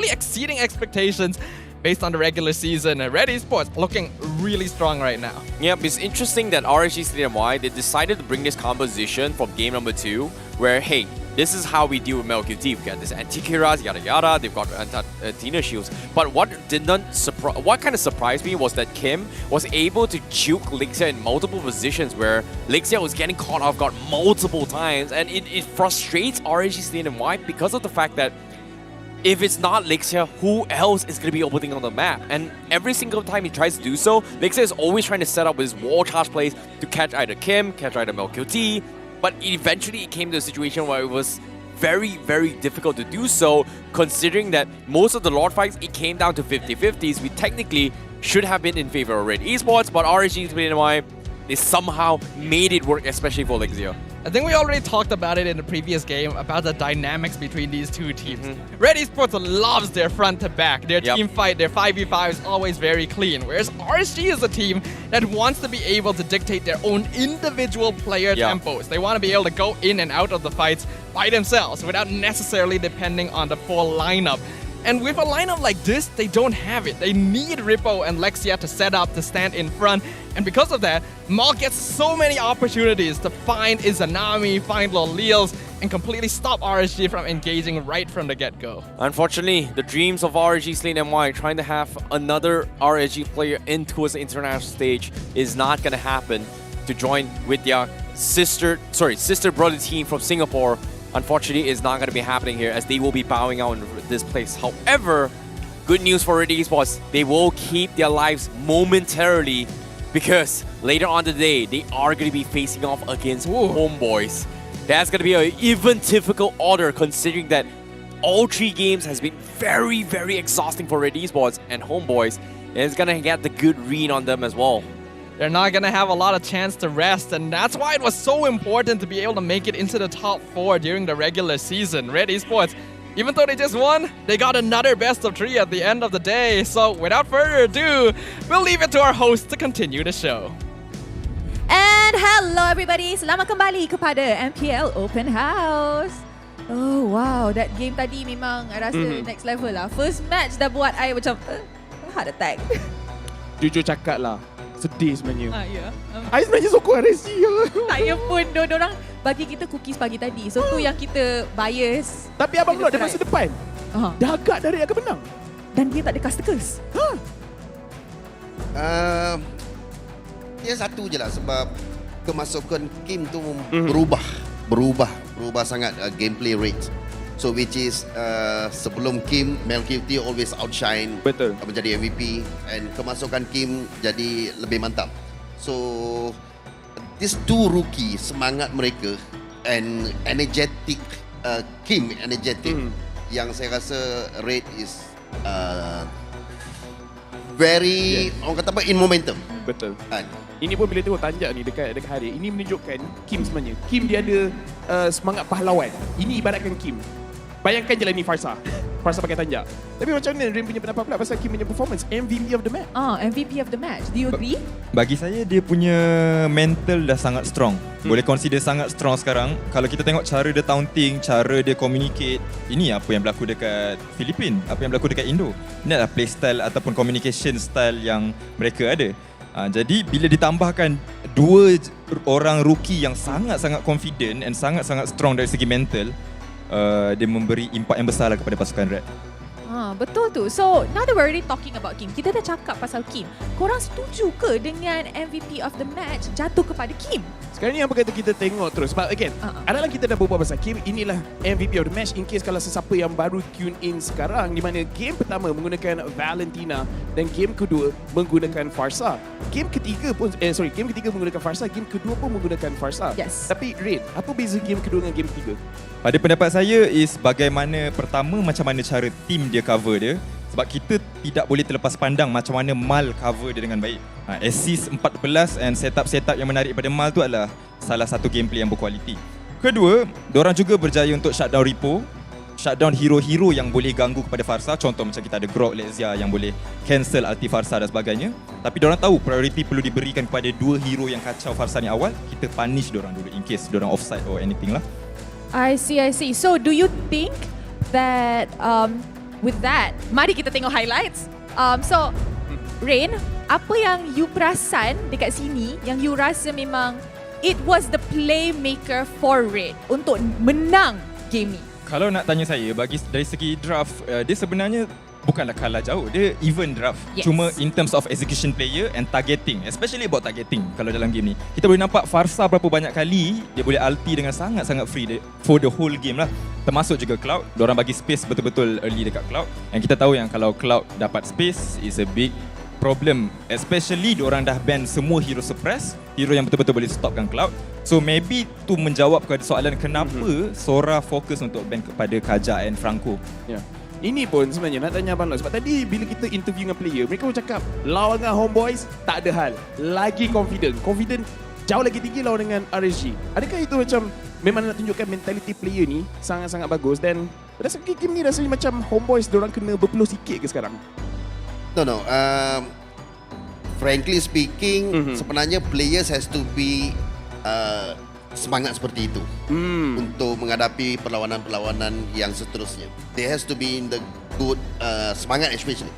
Speaker 14: exceeding expectations. Based on the regular season, Red Esports looking really strong right now.
Speaker 2: Yep, it's interesting that RSG Slate MY, they decided to bring this composition from game number 2, where, hey, this is how we deal with MelQT. We've got this anti-Kiras, yada yada, they've got anti-Tina shields. But what kind of surprised me was that Kyym was able to juke Lixia in multiple positions, where Lixia was getting caught off guard multiple times, and it frustrates RSG Slate MY because of the fact that if it's not Lixia, who else is going to be opening on the map? And every single time he tries to do so, Lixia is always trying to set up his wall charge plays to catch either Kyym, catch either MelQT. But eventually it came to a situation where it was very, very difficult to do so, considering that most of the Lord fights, it came down to 50-50s. We technically should have been in favor of Red Esports, but RSG Slate MY, they somehow made it work, especially for Lixia.
Speaker 14: I think we already talked about it in the previous game, about the dynamics between these two teams. Red Esports loves their front to back. Their team fight, their 5v5 is always very clean. Whereas RSG is a team that wants to be able to dictate their own individual player tempos. They want to be able to go in and out of the fights by themselves without necessarily depending on the full lineup. And with a lineup like this, they don't have it. They need Rippo and Lexia to set up, to stand in front. And because of that, Maul gets so many opportunities to find Izanami, find Lolios, and completely stop RSG from engaging right from the get-go.
Speaker 2: Unfortunately, the dreams of RSG Slate MY trying to have another RSG player into the international stage is not going to happen to join with their sister brother team from Singapore. Unfortunately, it's not going to be happening here, as they will be bowing out in this place. However, good news for Red Esports, they will keep their lives momentarily, because later on today, they are going to be facing off against Homebois. That's going to be an even difficult order, considering that all 3 games has been very, very exhausting for Red Esports, and Homebois is going to get the good read on them as well.
Speaker 14: They're not going to have a lot of chance to rest, and that's why it was so important to be able to make it into the top 4 during the regular season. Red Esports, even though they just won, they got another best of 3 at the end of the day. So without further ado, we'll leave it to our host to continue the show.
Speaker 26: And hello everybody, selamat kembali kepada MPL Open House. Oh wow, that game tadi memang I rasa next level lah. First match dah buat I macam heart attack.
Speaker 1: Jujur cakap lah, sedih sebenarnya.
Speaker 26: Ya.
Speaker 1: I sebenarnya sokong RSG.
Speaker 26: Tak ya pun, diorang bagi kita cookies pagi tadi. So tu yang kita bias.
Speaker 1: Tapi abang pula dari masa depan, dah agak dari akan menang.
Speaker 26: Dan dia tak ada customers.
Speaker 6: Dia satu je lah, sebab kemasukan Kyym tu berubah sangat gameplay rate. So which is sebelum Kyym, MelQT always outshine, menjadi MVP, and kemasukan Kyym jadi lebih mantap. So these 2 rookie, semangat mereka and energetic, Kyym energetic, yang saya rasa Red is very orang kata apa, in momentum.
Speaker 1: Betul. Ini pun bila tengok tanjak ni dekat hari, ini menunjukkan Kyym sebenarnya. Kyym dia ada semangat pahlawan. Ini ibaratkan Kyym. Bayangkan je lah ni Farsa pakai tanjak. Tapi macam mana Rim punya pendapat pula pasal Kyym punya performance? MVP of the match.
Speaker 26: MVP of the match. Do you agree?
Speaker 4: Bagi saya, dia punya mental dah sangat strong. Boleh consider sangat strong sekarang. Kalau kita tengok cara dia taunting, cara dia communicate, ini apa yang berlaku dekat Filipina, apa yang berlaku dekat Indo. Ini adalah play style ataupun communication style yang mereka ada. Jadi bila ditambahkan 2 orang rookie yang sangat-sangat confident and sangat-sangat strong dari segi mental, dia memberi impak yang besar lah kepada pasukan Red.
Speaker 26: Betul tu. So now that we're already talking about Kyym, kita dah cakap pasal Kyym. Korang setuju ke dengan MVP of the match jatuh kepada Kyym?
Speaker 1: Sekarang ni apa kata kita tengok terus. Sebab again, adalah kita dah berbual pasal Kyym, inilah MVP of the match in case kalau sesiapa yang baru tune in sekarang, di mana game pertama menggunakan Valentina dan game kedua menggunakan Farsa. Game ketiga menggunakan Farsa, game kedua pun menggunakan Farsa.
Speaker 26: Yes.
Speaker 1: Tapi Red, apa beza game kedua dengan game ketiga?
Speaker 4: Pada pendapat saya is bagaimana pertama macam mana cara team dia cover dia. Sebab kita tidak boleh terlepas pandang macam mana Mal cover dia dengan baik. Assist 14 and setup-setup yang menarik pada Mal tu adalah salah satu gameplay yang berkualiti. Kedua, diorang juga berjaya untuk shutdown Rippo, shutdown hero-hero yang boleh ganggu kepada Farsa. Contoh macam kita ada Grok, Lexia yang boleh cancel ulti Farsa dan sebagainya. Tapi diorang tahu priority perlu diberikan kepada dua hero yang kacau Farsa ni awal. Kita punish diorang dulu in case diorang offside or anything lah.
Speaker 26: I see. So do you think that with that, mari kita tengok highlights. So Rain, apa yang you perasan dekat sini yang you rasa memang it was the playmaker for Red untuk menang game ni?
Speaker 4: Kalau nak tanya saya, dari segi draft, dia sebenarnya bukanlah kalah jauh. Dia even draft.
Speaker 26: Yes.
Speaker 4: Cuma in terms of execution player and targeting, especially about targeting kalau dalam game ni. Kita boleh nampak Farsa berapa banyak kali dia boleh ulti dengan sangat-sangat free for the whole game lah. Termasuk juga Cloud. Diorang bagi space betul-betul early dekat Cloud. And kita tahu yang kalau Cloud dapat space is a big problem. Especially diorang dah ban semua hero suppress, hero yang betul-betul boleh stopkan Cloud. So maybe tu menjawab kepada soalan kenapa Sora fokus untuk ban kepada Kaja and Franco.
Speaker 1: Yeah. Ini pun sebenarnya nak tanya Abang Lot. Sebab tadi bila kita interview dengan player, mereka pun cakap lawan dengan Homebois tak ada hal. Lagi confident jauh lagi tinggi lawan dengan RSG. Adakah itu macam memang nak tunjukkan mentality player ni sangat-sangat bagus, dan berdasarkan game ni rasanya macam Homebois diorang kena berpeluh sikit ke sekarang?
Speaker 6: No. Frankly speaking, sebenarnya players has to be semangat seperti itu untuk menghadapi perlawanan-perlawanan yang seterusnya. There has to be in the good semangat especially.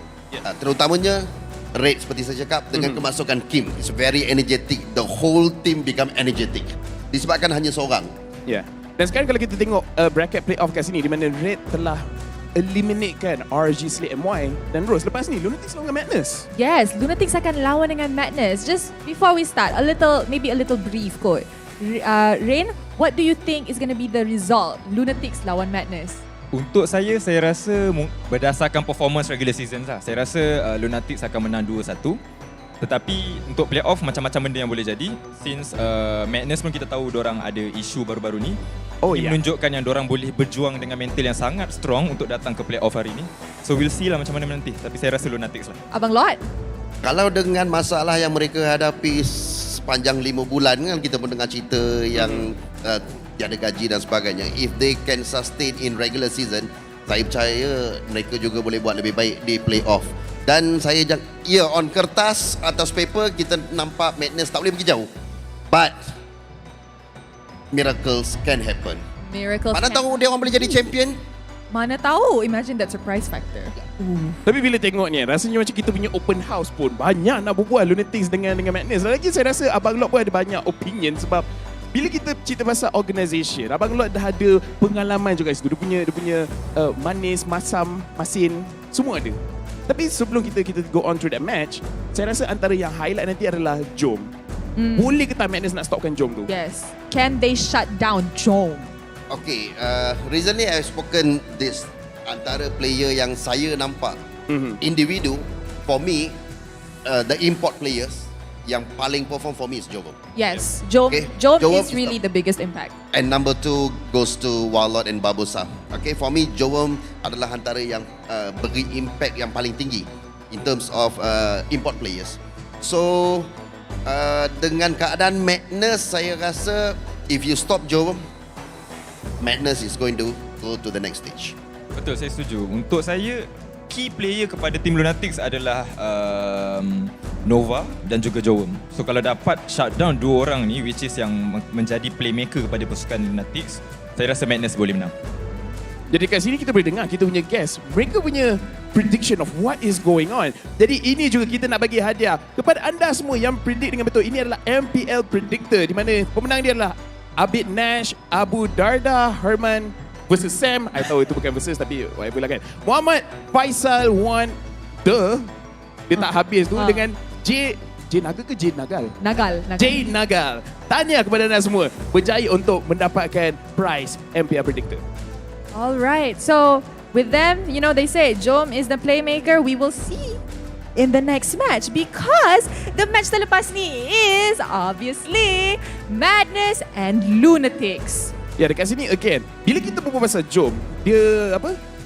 Speaker 6: Terutamanya Red seperti saya cakap dengan kemasukan Kyym, it's very energetic. The whole team become energetic disebabkan hanya seorang.
Speaker 1: Dan sekarang kalau kita tengok bracket playoff kat sini di mana Red telah eliminatekan RSG Slate MY dan Rose. Lepas ni Lunatix lawan dengan Madness.
Speaker 26: Yes, Lunatix akan lawan dengan Madness. Just before we start, maybe a little brief kot. Rain, what do you think is going to be the result Lunatix lawan Madness?
Speaker 4: Untuk saya rasa berdasarkan performance regular season lah, saya rasa Lunatix akan menang 2-1. Tetapi untuk playoff macam-macam benda yang boleh jadi. Since Madness pun kita tahu diorang ada isu baru-baru ni. Menunjukkan yang diorang boleh berjuang dengan mental yang sangat strong untuk datang ke playoff hari ni. So we'll see lah macam mana nanti. Tapi saya rasa Lunatix lah.
Speaker 26: Abang Lot?
Speaker 6: Kalau dengan masalah yang mereka hadapi sepanjang 5 bulan kan, kita pun dengar cerita yang tiada gaji dan sebagainya. If they can sustain in regular season, saya percaya mereka juga boleh buat lebih baik di playoff. Dan saya on kertas, atas paper kita nampak Madness tak boleh pergi jauh. But miracles can happen. Mana tahu dia orang boleh jadi champion?
Speaker 26: Mana tahu, imagine that surprise factor.
Speaker 1: Tapi bila tengok ni, rasanya macam kita punya open house pun banyak nak berbual Lunatix dengan Madness. Lagi saya rasa Abang Lot pun ada banyak opinion sebab bila kita cerita pasal organisation, Abang Lot dah ada pengalaman juga situ. Dia punya manis, masam, masin, semua ada. Tapi sebelum kita go on through that match, saya rasa antara yang highlight nanti adalah Jom. Boleh ke tak Madness nak stopkan Jom tu?
Speaker 26: Yes. Can they shut down Jom?
Speaker 6: Okay, recently I've spoken this antara player yang saya nampak individu, for me, the import players yang paling perform for me is Jom.
Speaker 26: Yes, Jom is really the biggest impact.
Speaker 6: And number 2 goes to Warlord and Barbosa. Okay, for me, Jom adalah antara yang beri impact yang paling tinggi in terms of import players. So, dengan keadaan Madness, saya rasa if you stop Jom, Madness is going to go to the next stage.
Speaker 4: Betul, saya setuju. Untuk saya, key player kepada Team Lunatix adalah Nova dan juga Jowem. So kalau dapat shutdown dua orang ni, which is yang menjadi playmaker kepada pasukan Lunatix, saya rasa Madness boleh menang.
Speaker 1: Jadi kat sini kita boleh dengar kita punya guest, mereka punya prediction of what is going on. Jadi ini juga kita nak bagi hadiah kepada anda semua yang predict dengan betul. Ini adalah MPL Predictor di mana pemenang dia adalah Abid Nash, Abu Darda, Herman, versus Sam. I tahu itu bukan versus tapi whatever lah kan. Muhammad Faisal won dia tak habis tu dengan J Naga ke J Nagal?
Speaker 26: Nagal.
Speaker 1: J Nagal. Tanya kepada anda semua, berjaya untuk mendapatkan prize MPL Predictor.
Speaker 26: Alright, so with them, you know, they say Jom is the playmaker. We will see in the next match because the match selepas ni is obviously Madness and Lunatix.
Speaker 1: Ya, dekat sini again, bila kita berbual pasal Jom, dia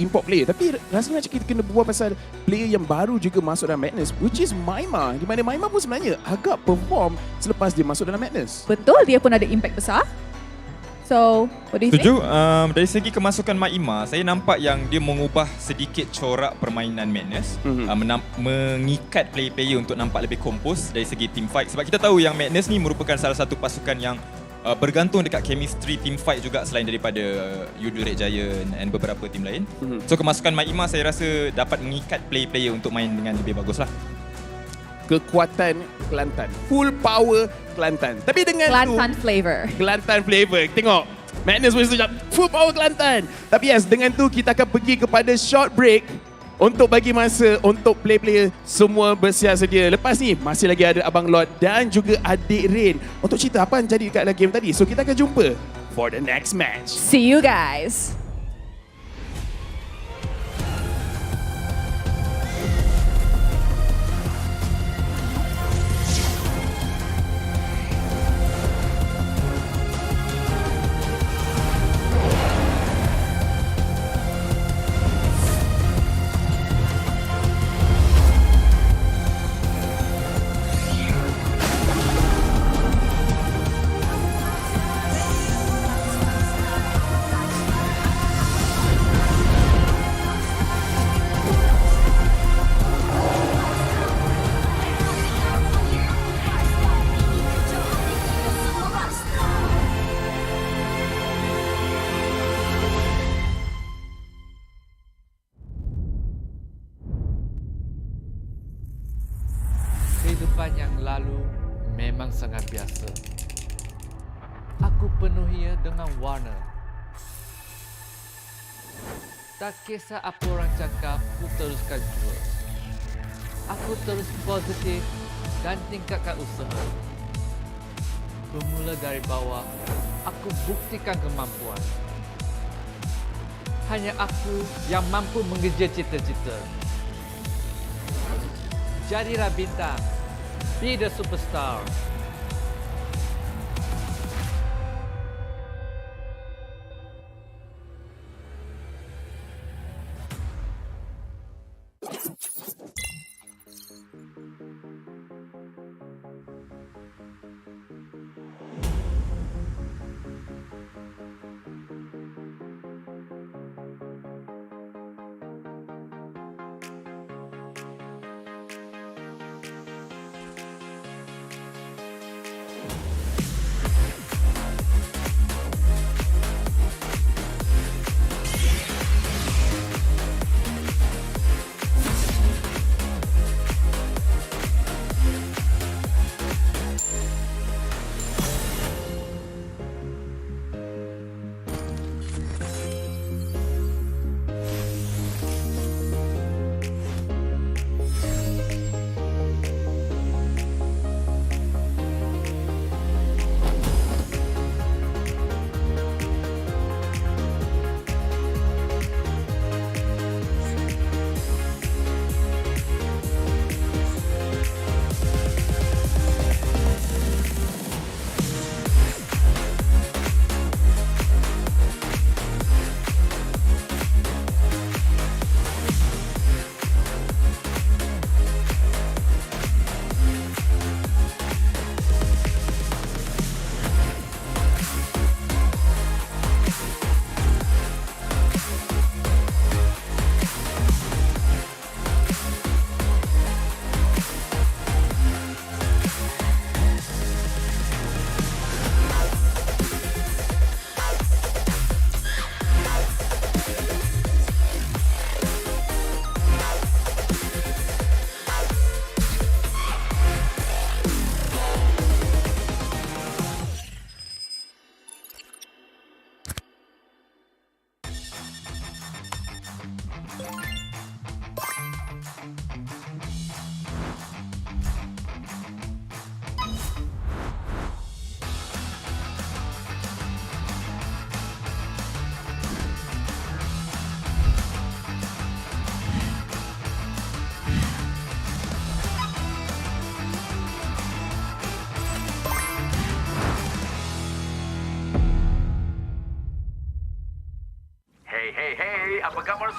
Speaker 1: import player, tapi rasanya macam kita kena berbual pasal player yang baru juga masuk dalam Madness, which is Maima, di mana Maima pun sebenarnya agak perform selepas dia masuk dalam Madness.
Speaker 26: Betul, dia pun ada impact besar. So, what do you think?
Speaker 4: Setuju. Dari segi kemasukan Maima, saya nampak yang dia mengubah sedikit corak permainan Madness, mengikat player-player untuk nampak lebih kompos dari segi team fight. Sebab kita tahu yang Madness ni merupakan salah satu pasukan yang bergantung dekat chemistry team fight juga selain daripada Yudu Red Giant dan beberapa tim lain. So kemasukan Maima saya rasa dapat mengikat player-player untuk main dengan lebih bagus lah.
Speaker 1: Kekuatan Kelantan, full power Kelantan. Tapi dengan
Speaker 26: Kelantan flavor.
Speaker 1: Kelantan flavor. Tengok, Madness versus full power Kelantan. Tapi yes, dengan tu kita akan pergi kepada short break untuk bagi masa untuk player-player semua bersiap sedia. Lepas ni masih lagi ada Abang Lord dan juga Adik Rain untuk cerita apa yang jadi dekat game tadi. So kita akan jumpa for the next match.
Speaker 26: See you guys.
Speaker 15: Kehidupan yang lalu memang sangat biasa. Aku penuhinya dengan warna. Tak kisah apa orang cakap, aku teruskan jua. Aku terus positif dan tingkatkan usaha. Bermula dari bawah, aku buktikan kemampuan. Hanya aku yang mampu mengejar cita-cita. Jadilah bintang. Be the superstar.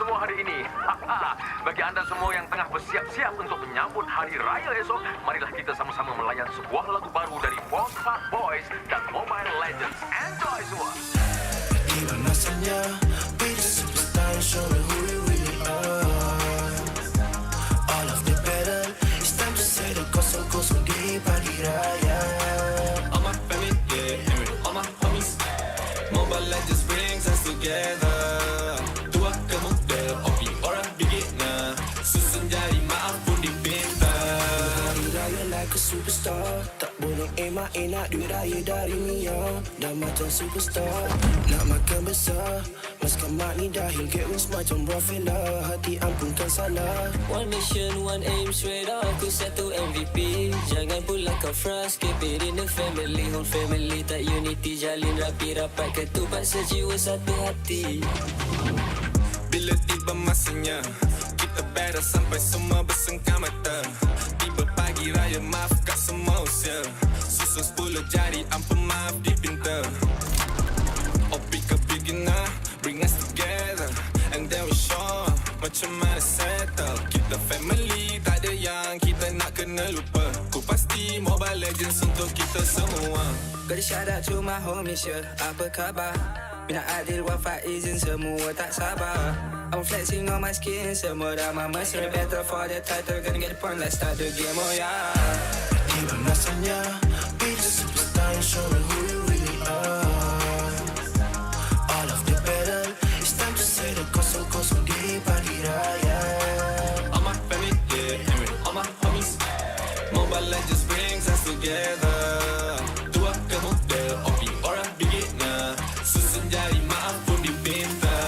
Speaker 16: semua hari ini. Bagi anda semua yang tengah bersiap-siap untuk menyambut Hari Raya esok, marilah kita sama-sama melayan sebuah lagu baru dari Homebois dan Mobile Legends. Enjoy semua.
Speaker 17: Hilang rasanya, be the superstar and show me who you really are. All of the battle, it's time to say the kosong-kosong di pagi raya.
Speaker 18: All my family, yeah, all my homies. Mobile Legends brings us together. Tua ke muda, opi orang beginner. Susun jari maaf pun dipinta.
Speaker 17: Hari raya like a superstar. Tak boleh emak nak duit raya dari Mia. Dah macam superstar, nak makan besar. Maskan mak ni dahil get wins macam Rafaela. Hati ampunkan salah.
Speaker 19: One mission, one aim, straight up aku satu MVP. Jangan pula kau frust, keep it in the family. Whole family tak unity, jalin rapi rapat, ketupat sejiwa satu hati.
Speaker 18: Bila tiba masanya, kita battle sampai semua bersengkam mata. Tiba pagi raya, maafkan semua usia. Susun 10 jari, ampun maaf dipinta. Opi ke beginner, bring us together. And then we show macam mana settle. Kita family, tak ada yang kita nak kena lupa. Ku pasti Mobile Legends untuk kita semua.
Speaker 19: Gotta shout out to my homies, yeah. Apa khabar? Bina Adil, Wafat, Izin, semua tak sabar. I'm flexing on my skin, semua dah mamas. Better for the title, gonna get the point, let's start the game, oh yeah.
Speaker 17: Hilang rasanya, be the superstar and show me who you really are. All of the battle, it's time to say the kosong-kosong di pagi raya.
Speaker 18: All my family, yeah, all my homies. Mobile Legends brings us together. Tua ke muda, opi orang beginner. Susun jari maaf pun dipinta.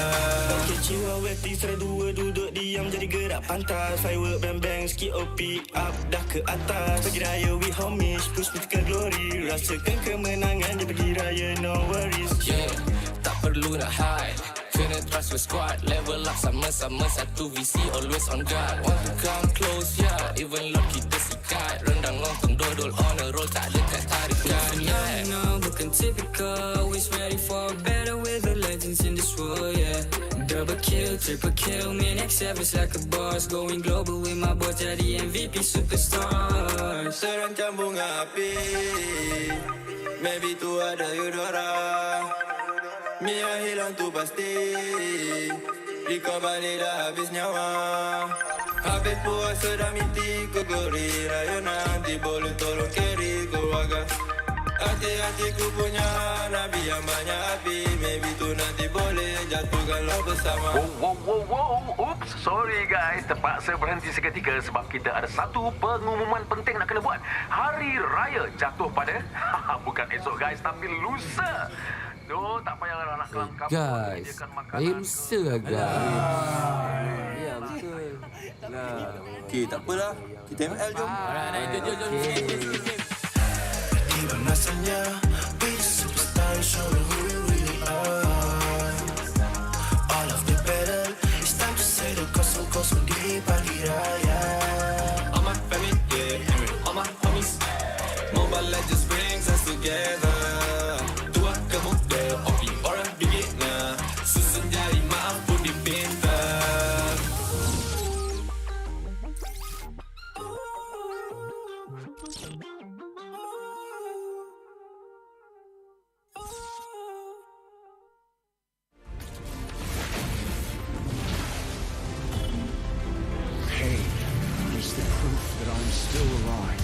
Speaker 17: Okay, jiwa weti serai dua duduk diam jadi gerak pantas. Firework bang-bang sikit OP up dah ke atas. Pagi raya we homies, push me ke glory. Rasakan kemenangan di pagi raya, no worries.
Speaker 19: Yeah, tak perlu nak hide. Kena trust with squad. Level up sama-sama satu visi, always on guard. Want to come close, yeah. Even Lord kita sikat. Rendang lontong dodol on a roll, tak dekat tarikan. Yeah, no, bukan typical. Always ready for better with the legends in this world, yeah. Double kill, triple kill, me next service like a boss. Going global with my boys, jadi MVP superstars.
Speaker 18: Terancam bunga api, maybe tu ada Eudora. Mia hilang tu pasti, Riko balik dah habis nyawa. Habis puasa dah miti ku gori. Raya nanti boleh tolong carry keluarga. Hati-hatiku punya Nabi yang banyak api. Maybe tu nanti boleh jatuhkan lo bersama.
Speaker 16: Wow. Oops, sorry guys. Terpaksa berhenti seketika sebab kita ada satu pengumuman penting nak kena buat. Hari Raya jatuh pada bukan esok guys, tapi lusa. Tak payah nak kelam kampung.
Speaker 15: Guys, saya lusa guys.
Speaker 9: Ya, betul. Okey, tak apalah. Kita ML jom.
Speaker 17: Jom. Hilang rasanya, be the superstar and show me who you really are. All of the battle, it's time to say the kosong-kosong di pagi raya.
Speaker 18: All my family, yeah, all my homies. Mobile Legends brings us together. Tua ke muda, opi orang beginner. Susun jari maaf pun dipinta.
Speaker 5: Pain is the proof that I'm still alive.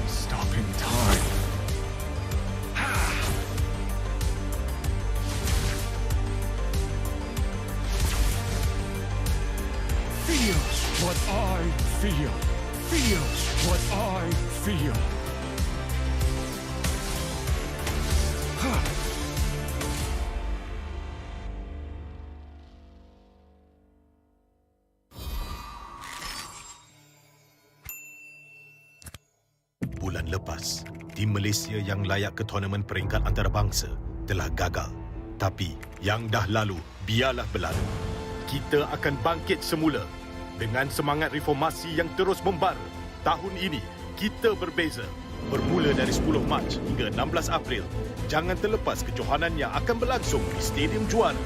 Speaker 5: Stopping time. Feels what I feel. Feels what I feel.
Speaker 20: Bulan lepas, tim Malaysia yang layak ke tournament peringkat antarabangsa
Speaker 8: telah gagal. Tapi yang dah lalu, biarlah berlalu. Kita akan bangkit semula dengan semangat reformasi yang terus membara. Tahun ini, kita berbeza. Bermula dari 10 Mac hingga 16 April, jangan terlepas kejohanan yang akan berlangsung di Stadium Juara.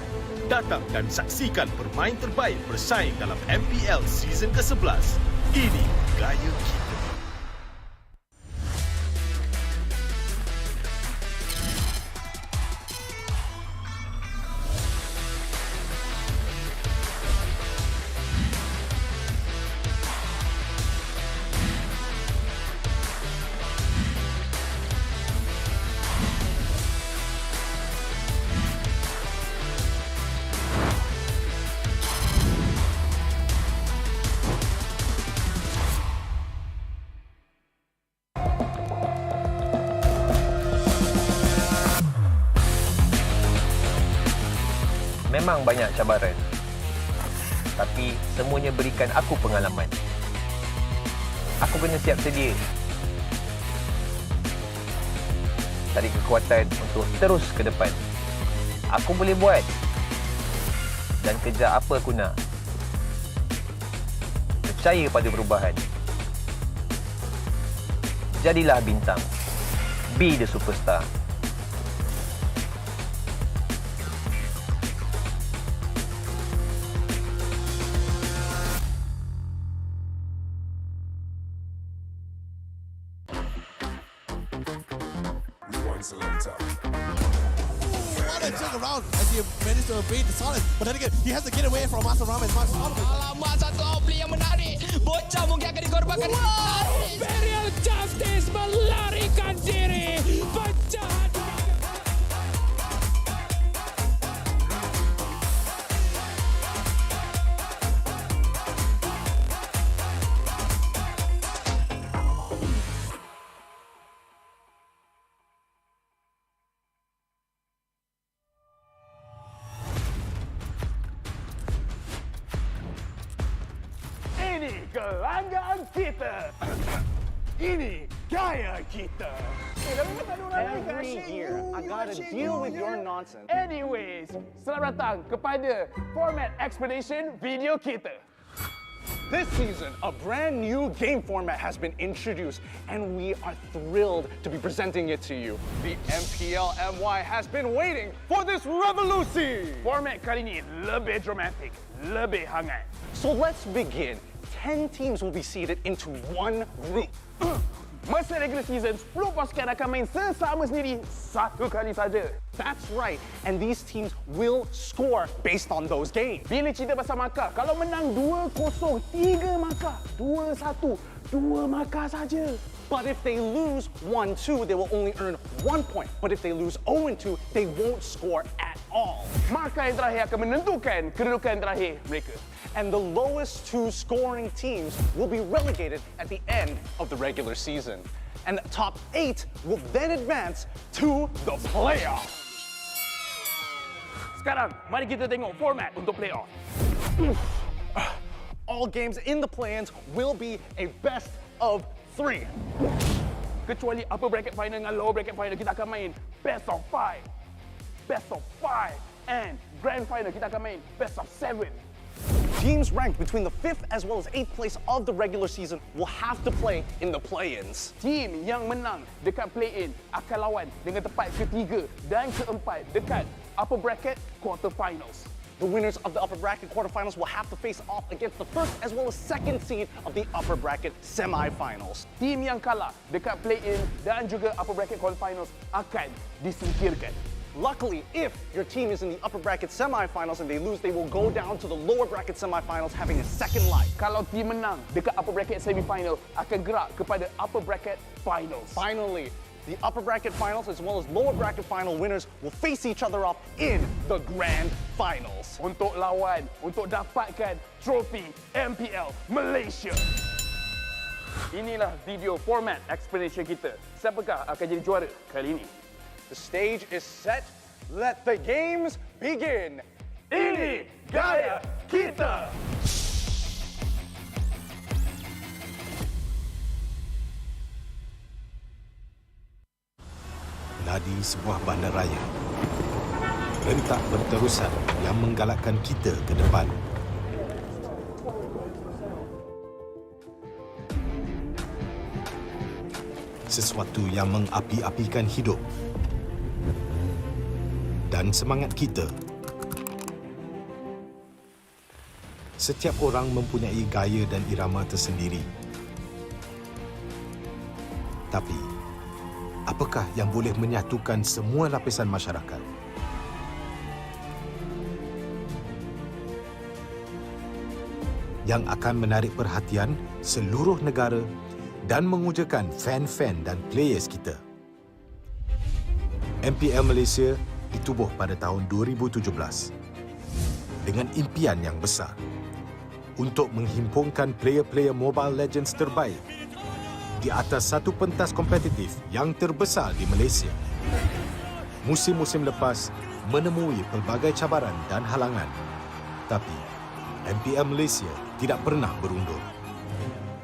Speaker 8: Datang dan saksikan bermain terbaik bersaing dalam MPL season ke-11. Ini gaya kita.
Speaker 20: Memang banyak cabaran, tapi semuanya berikan aku pengalaman. Aku kena siap sedia, cari kekuatan untuk terus ke depan. Aku boleh buat dan kejar apa aku nak. Percaya pada perubahan. Jadilah bintang. Be the superstar.
Speaker 21: As he managed to evade the silence, but then again, he has to get away from Masaram as much as possible.
Speaker 19: Alamak, satu outplay yang menarik. Bocah mungkin akan dikorbankan.
Speaker 21: Imperial Justice melarikan diri. Penjahat.
Speaker 16: Ini kelanggaan kita. Ini gaya kita.
Speaker 22: Every year, I gotta deal with your nonsense.
Speaker 16: Anyways, selamat datang kepada format explanation video kita.
Speaker 22: This season, a brand new game format has been introduced, and we are thrilled to be presenting it to you. The MPL MY has been waiting for this revolution.
Speaker 16: Format kali ini lebih dramatic, lebih hangat.
Speaker 22: So let's begin. 10 teams will be seeded into one group.
Speaker 16: Masa regular season, 10 pasukan akan main sesama sendiri satu kali saja.
Speaker 22: That's right, and these teams will score based on those games.
Speaker 16: Bila cerita pasal markah, kalau menang 2-0, 3 markah. 2-1, 2 markah saja.
Speaker 22: But if they lose 1-2, they will only earn 1 point. But if they lose 0-2, they won't score at all.
Speaker 16: Markah yang terakhir akan menentukan kedudukan terakhir mereka.
Speaker 22: And the lowest 2 scoring teams will be relegated at the end of the regular season. And the top 8 will then advance to the playoff.
Speaker 16: Sekarang, mari kita tengok format untuk playoff.
Speaker 22: All games in the play-ins will be a best of 3.
Speaker 16: Kecuali upper bracket final dengan lower bracket final, kita akan main best of 5. Best of 5. And grand final, kita akan main best of 7.
Speaker 22: Teams ranked between the 5th as well as 8th place of the regular season will have to play in the play-ins.
Speaker 16: Team yang menang dekat play-in akan lawan dengan tempat ketiga dan keempat dekat upper bracket quarterfinals.
Speaker 22: The winners of the upper bracket quarterfinals will have to face off against the first as well as second seed of the upper bracket semifinals.
Speaker 16: Team yang kalah dekat play-in dan juga upper bracket quarterfinals akan disingkirkan.
Speaker 22: Luckily, if your team is in the upper bracket semifinals and they lose, they will go down to the lower bracket semifinals having a second life.
Speaker 16: Kalau team menang dekat upper bracket semifinal, akan gerak kepada upper bracket finals.
Speaker 22: Finally, the upper bracket finals as well as lower bracket final winners will face each other off in the grand finals.
Speaker 16: Untuk lawan, untuk dapatkan trofi MPL Malaysia. Inilah video format explanation kita. Siapakah akan jadi juara kali ini?
Speaker 22: The stage is set. Let the games begin.
Speaker 16: Ini gaya kita.
Speaker 8: Meladi sebuah bandaraya rentak berterusan yang menggalakkan kita ke depan. Sesuatu yang mengapi-apikan hidup dan semangat kita. Setiap orang mempunyai gaya dan irama tersendiri. Tapi, apakah yang boleh menyatukan semua lapisan masyarakat? Yang akan menarik perhatian seluruh negara dan mengujakan fan-fan dan players kita. MPL Malaysia ditubuh pada tahun 2017 dengan impian yang besar untuk menghimpunkan player-player Mobile Legends terbaik di atas satu pentas kompetitif yang terbesar di Malaysia. Musim-musim lepas menemui pelbagai cabaran dan halangan, tapi MPL Malaysia tidak pernah berundur.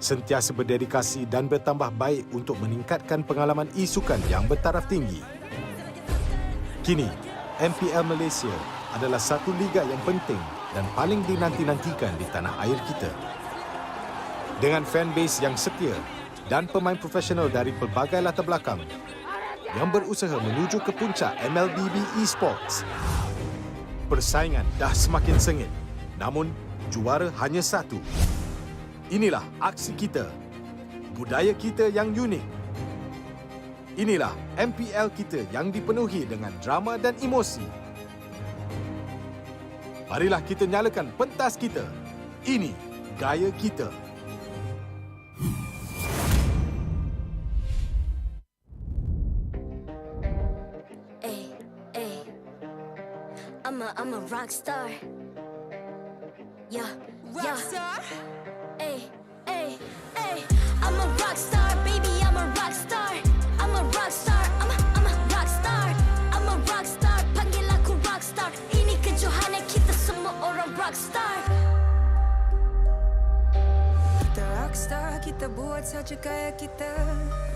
Speaker 8: Sentiasa berdedikasi dan bertambah baik untuk meningkatkan pengalaman e-sukan yang bertaraf tinggi. Kini, MPL Malaysia adalah satu liga yang penting dan paling dinanti-nantikan di tanah air kita. Dengan fanbase yang setia dan pemain profesional dari pelbagai latar belakang yang berusaha menuju ke puncak MLBB Esports. Persaingan dah semakin sengit, namun juara hanya satu. Inilah aksi kita, budaya kita yang unik. Inilah MPL kita yang dipenuhi dengan drama dan emosi. Marilah kita nyalakan pentas kita. Ini gaya kita.
Speaker 10: I'm a rock star. Yeah, rock star. Ay, ay, ay. I'm a rock star, baby. I'm a rock star. I'm a rock star. I'm a rock star. I'm a rock star. Panggil aku rock star. Ini kejohanan kita semua orang rock star.
Speaker 11: Kita rock star, kita buat saja gaya kita.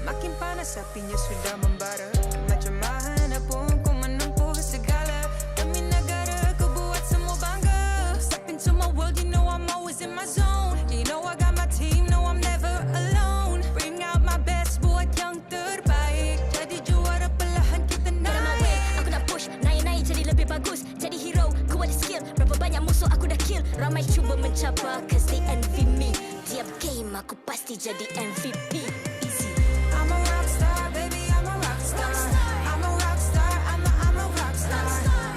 Speaker 11: Makin panas apinya sudah membara. Macam mana pun ku menempuh segala. Demi negara ku buat semua bangga. Step into my world, you know I'm always in my zone. You know I got my team, no I'm never alone. Bring out my best, buat yang terbaik. Jadi juara perlahan kita naik.
Speaker 10: Get on my way, aku nak push. Naik-naik jadi lebih bagus. Jadi hero, ku ada skill. Berapa banyak musuh aku dah kill. Ramai cuba mencapai, cause they envy me. Tiap game aku pasti jadi MVP. Easy.
Speaker 11: I'm a rock star, baby, I'm a rock star. I'm a rock star, I'm a rock star.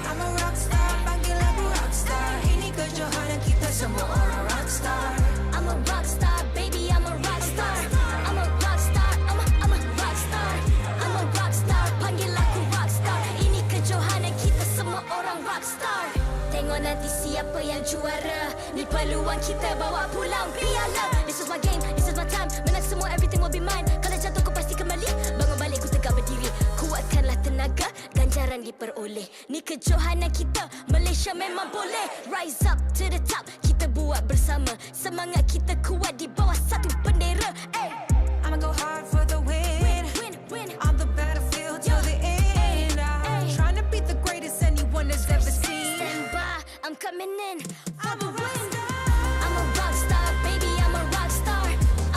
Speaker 11: I'm a rock star, panggil aku rock star. Ini kejohanan kita semua orang rock star.
Speaker 10: I'm a rock star, baby, I'm a rock star. I'm a rock star, I'm a rock star. I'm a rock star, panggil aku rock star. Ini kejohanan kita semua orang rock star. Tengok nanti siapa yang juara. Ni peluang kita bawa pulang piala. This is my game, this is my time. Menang semua, everything will be mine. Kalau jatuh kau pasti kembali. Bangun balik ku tegak berdiri. Kuatkanlah tenaga, ganjaran diperoleh. Ni kejohanan kita, Malaysia memang boleh. Rise up to the top, kita buat bersama. Semangat kita kuat di bawah satu bendera. Ay.
Speaker 11: I'ma go hard for the win.
Speaker 10: Win.
Speaker 11: On the battlefield till the end. I'm trying to beat the greatest anyone has ever seen.
Speaker 10: Stand by, I'm coming in for the win. I'm a rock star, baby, I'm a rock star.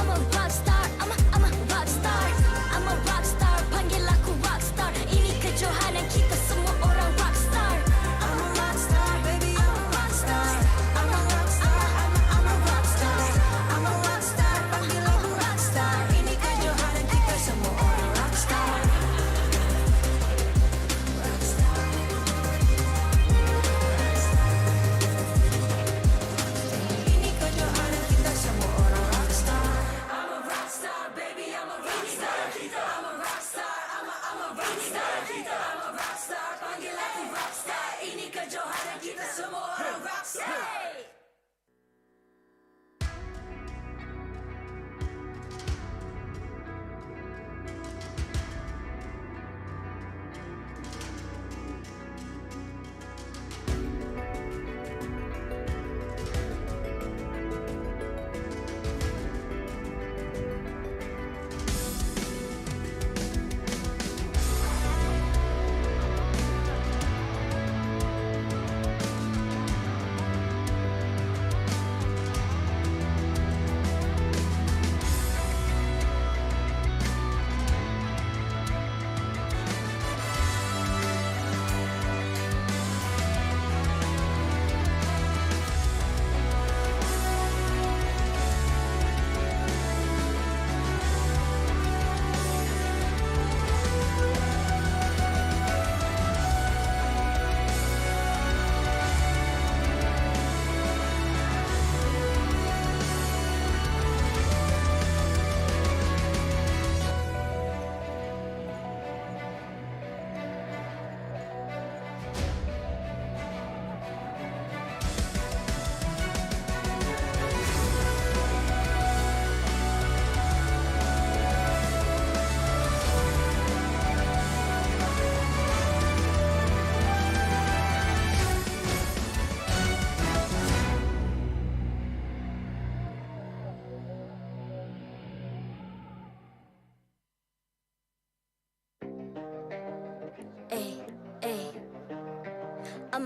Speaker 10: I'm a rock star, I'm a rock star. I'm a rock star, panggil aku rock star. Ini kejohanan kita semua orang rock star.
Speaker 11: I'm a rock star, baby, I'm a rock star. I'm a rock star, I'm a rock star. I'm a rock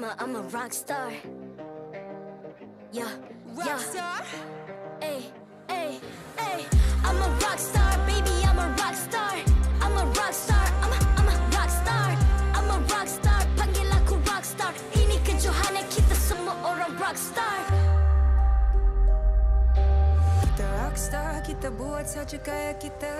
Speaker 10: I'm a rock star. Yeah,
Speaker 11: Rock star?
Speaker 10: Ay, ay, ay. I'm a rock star, baby, I'm a rock star. I'm a rock star, I'm a rock star. I'm a rock star, panggil aku rock star. Ini kejohanan kita semua orang rock star.
Speaker 11: Kita rockstar, kita buat saja gaya kita.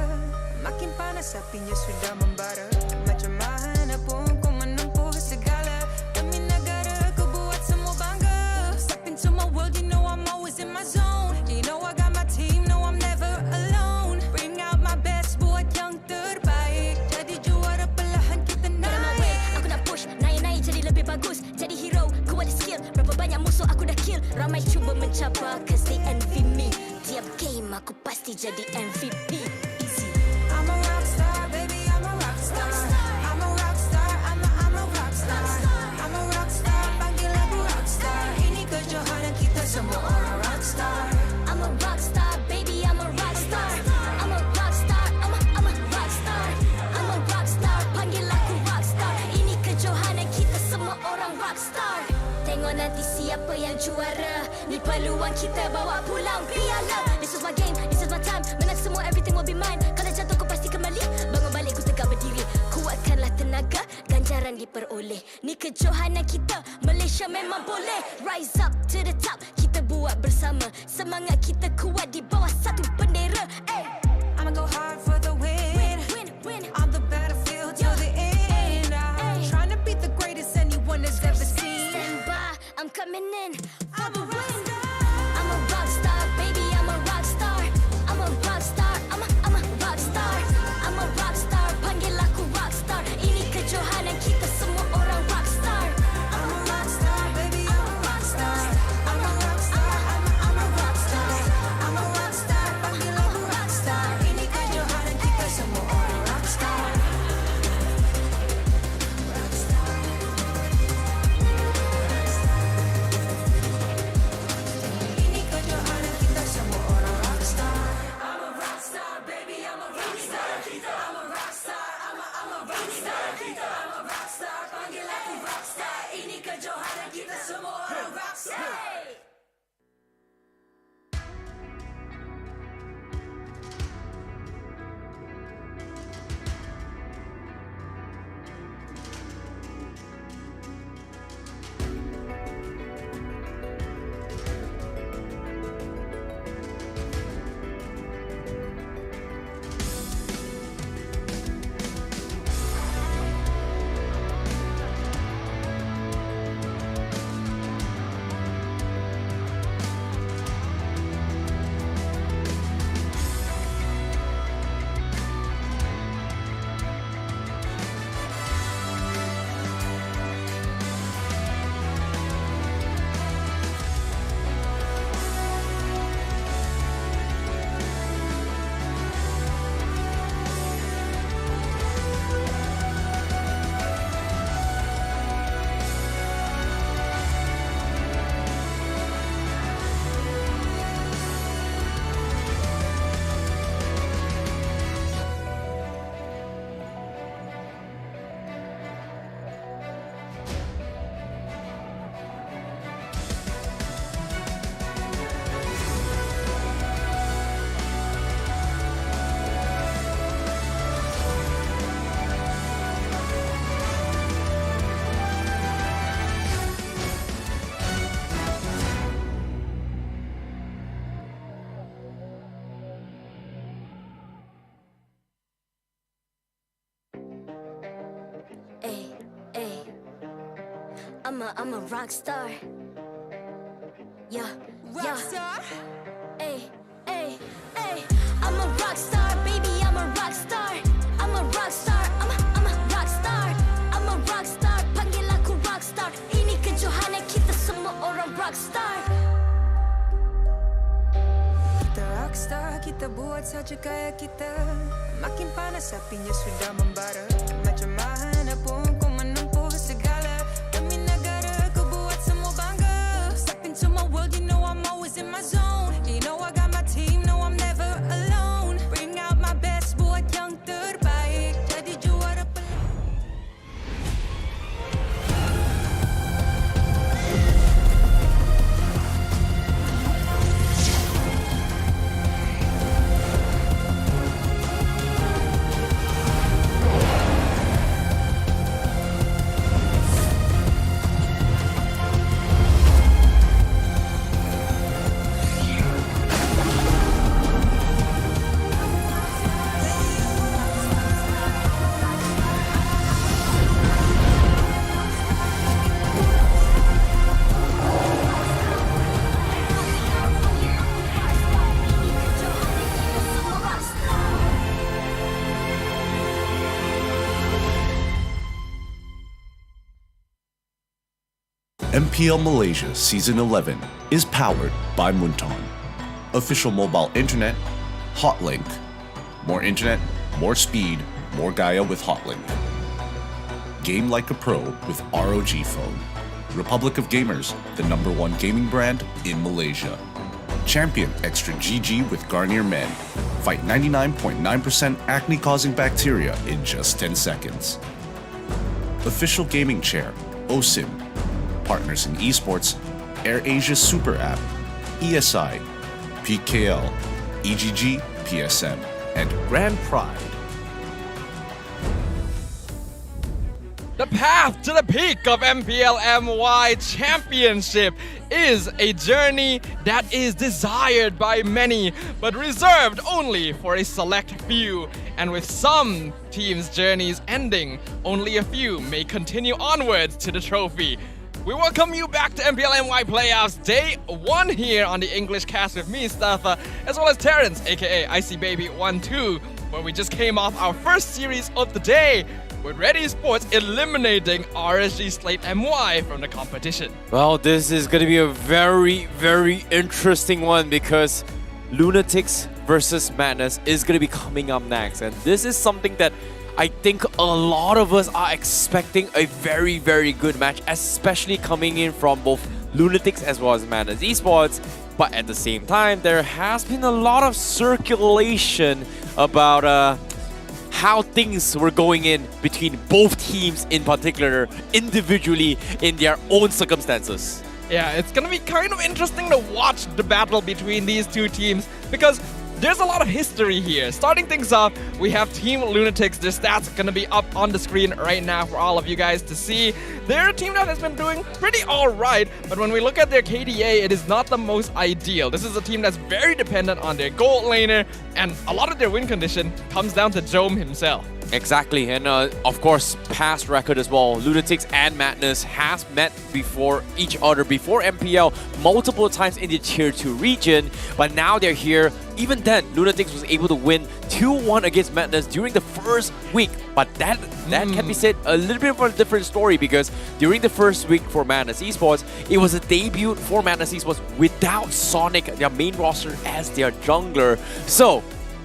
Speaker 11: Makin panas apinya sudah membara. Macam mana pun kau menempuh segala. Demi negara kau buat semua bangga. Step into my world, you know I'm always in my zone. You know I got my team, no I'm never alone. Bring out my best, buat yang terbaik. Jadi juara perlahan kita naik.
Speaker 10: Get on my way, aku nak push, naik-naik jadi lebih bagus. Jadi hero, ku ada skill. Berapa banyak musuh aku dah kill. Ramai cuba mencabar, cause they envy me. Tiap game aku pasti jadi MVP. Easy.
Speaker 11: I'm a rockstar, baby, I'm a rockstar. I'm a rockstar, I'm a rockstar. I'm a rockstar, panggil aku rockstar. Ini kejohanan kita semua orang rockstar.
Speaker 10: I'm a rockstar, baby, I'm a rockstar. I'm a rockstar, I'm a rockstar. I'm a rockstar, panggil aku rockstar. Ini kejohanan kita semua orang rockstar. Tengok nanti siapa yang juara. Ni peluang kita bawa pulang piala. This is my game, this is my time. Menang semua, everything will be mine. Kalau jatuh kau pasti kembali. Bangun balik ku tegak berdiri. Kuatkanlah tenaga, ganjaran diperoleh. Ni kejohanan kita, Malaysia memang boleh. Rise up to the top, kita buat bersama. Semangat kita kuat di bawah satu bendera. Ay.
Speaker 11: I'ma go hard for the win.
Speaker 10: Win.
Speaker 11: On the battlefield till the end. I'm trying to beat the greatest anyone has ever seen.
Speaker 10: Stand by, I'm coming in for the win. I'm a rock star, baby, I'm a rock star. I'm a rock star, I'm a rock star. I'm a rock star, panggil aku rock star. Ini kejohanan kita semua orang rock star.
Speaker 11: I'm a rock star, baby, I'm a rock star. I'm a rock star, I'm a rock star. I'm a rock star, panggil aku rock star. Ini kejohanan kita semua orang rock star. Ini kejohanan kita semua orang rock star. I'm a rock star, baby, I'm a rock star. I'm a rock star, I'm a rock star. I'm a rock star, panggil aku rock star. Ini kejohanan kita semua orang rock star.
Speaker 10: I'm a rock star. Yeah,
Speaker 11: Rock star?
Speaker 10: Ay, ay, ay. I'm a rock star, baby, I'm a rock star. I'm a rock star, I'm a rock star. I'm a rock star, panggil aku rock star. Ini kejohanan kita semua orang rock star.
Speaker 11: Kita rockstar, kita buat saja gaya kita. Makin panas apinya sudah membara. Macam mana pun kau menempuh segala. Demi negara kau buat semua bangga. Step into my world, you know I'm always in my zone. You know I got my team, no I'm never alone. Bring out my best, buat yang terbaik. Jadi juara
Speaker 7: MPL Malaysia Season 11 is powered by Munton. Official mobile internet, Hotlink. More internet, more speed, more Gaia with Hotlink. Game like a pro with ROG phone. Republic of Gamers, the #1 gaming brand in Malaysia. Champion Extra GG with Garnier Men. Fight 99.9% acne-causing bacteria in just 10 seconds. Official gaming chair, OSIM. Partners in esports, AirAsia Super App, ESI, PKL, EGG, PSM, and Grand Pride.
Speaker 14: The path to the peak of MPL MY Championship is a journey that is desired by many, but reserved only for a select few. And with some teams' journeys ending, only a few may continue onwards to the trophy. We welcome you back to MPL MY Playoffs Day 1 here on the English cast with me, Staffa, as well as Terrence, aka IC Baby 12, where we just came off our first series of the day, with Red Esports eliminating RSG Slate MY from the competition.
Speaker 2: Well, this is going to be a very, very interesting one because Lunatix versus Madness is going to be coming up next. And this is something that I think a lot of us are expecting a very, very good match, especially coming in from both Lunatix as well as Madness Esports. But at the same time, there has been a lot of circulation about how things were going in between both teams in particular, individually in their own circumstances.
Speaker 14: Yeah, it's gonna be kind of interesting to watch the battle between these two teams because there's a lot of history here. Starting things off, we have Team Lunatix. Their stats are gonna be up on the screen right now for all of you guys to see. They're a team that has been doing pretty alright, but when we look at their KDA, it is not the most ideal. This is a team that's very dependent on their gold laner, and a lot of their win condition comes down to Jome himself.
Speaker 2: Exactly, and of course, past record as well. Lunatix and Madness has met before each other, before MPL, multiple times in the Tier 2 region, but now they're here. Even then, Lunatix was able to win 2-1 against Madness during the first week, but that can be said a little bit of a different story because during the first week for Madness Esports, it was a debut for Madness Esports without Sonic, their main roster, as their jungler. So,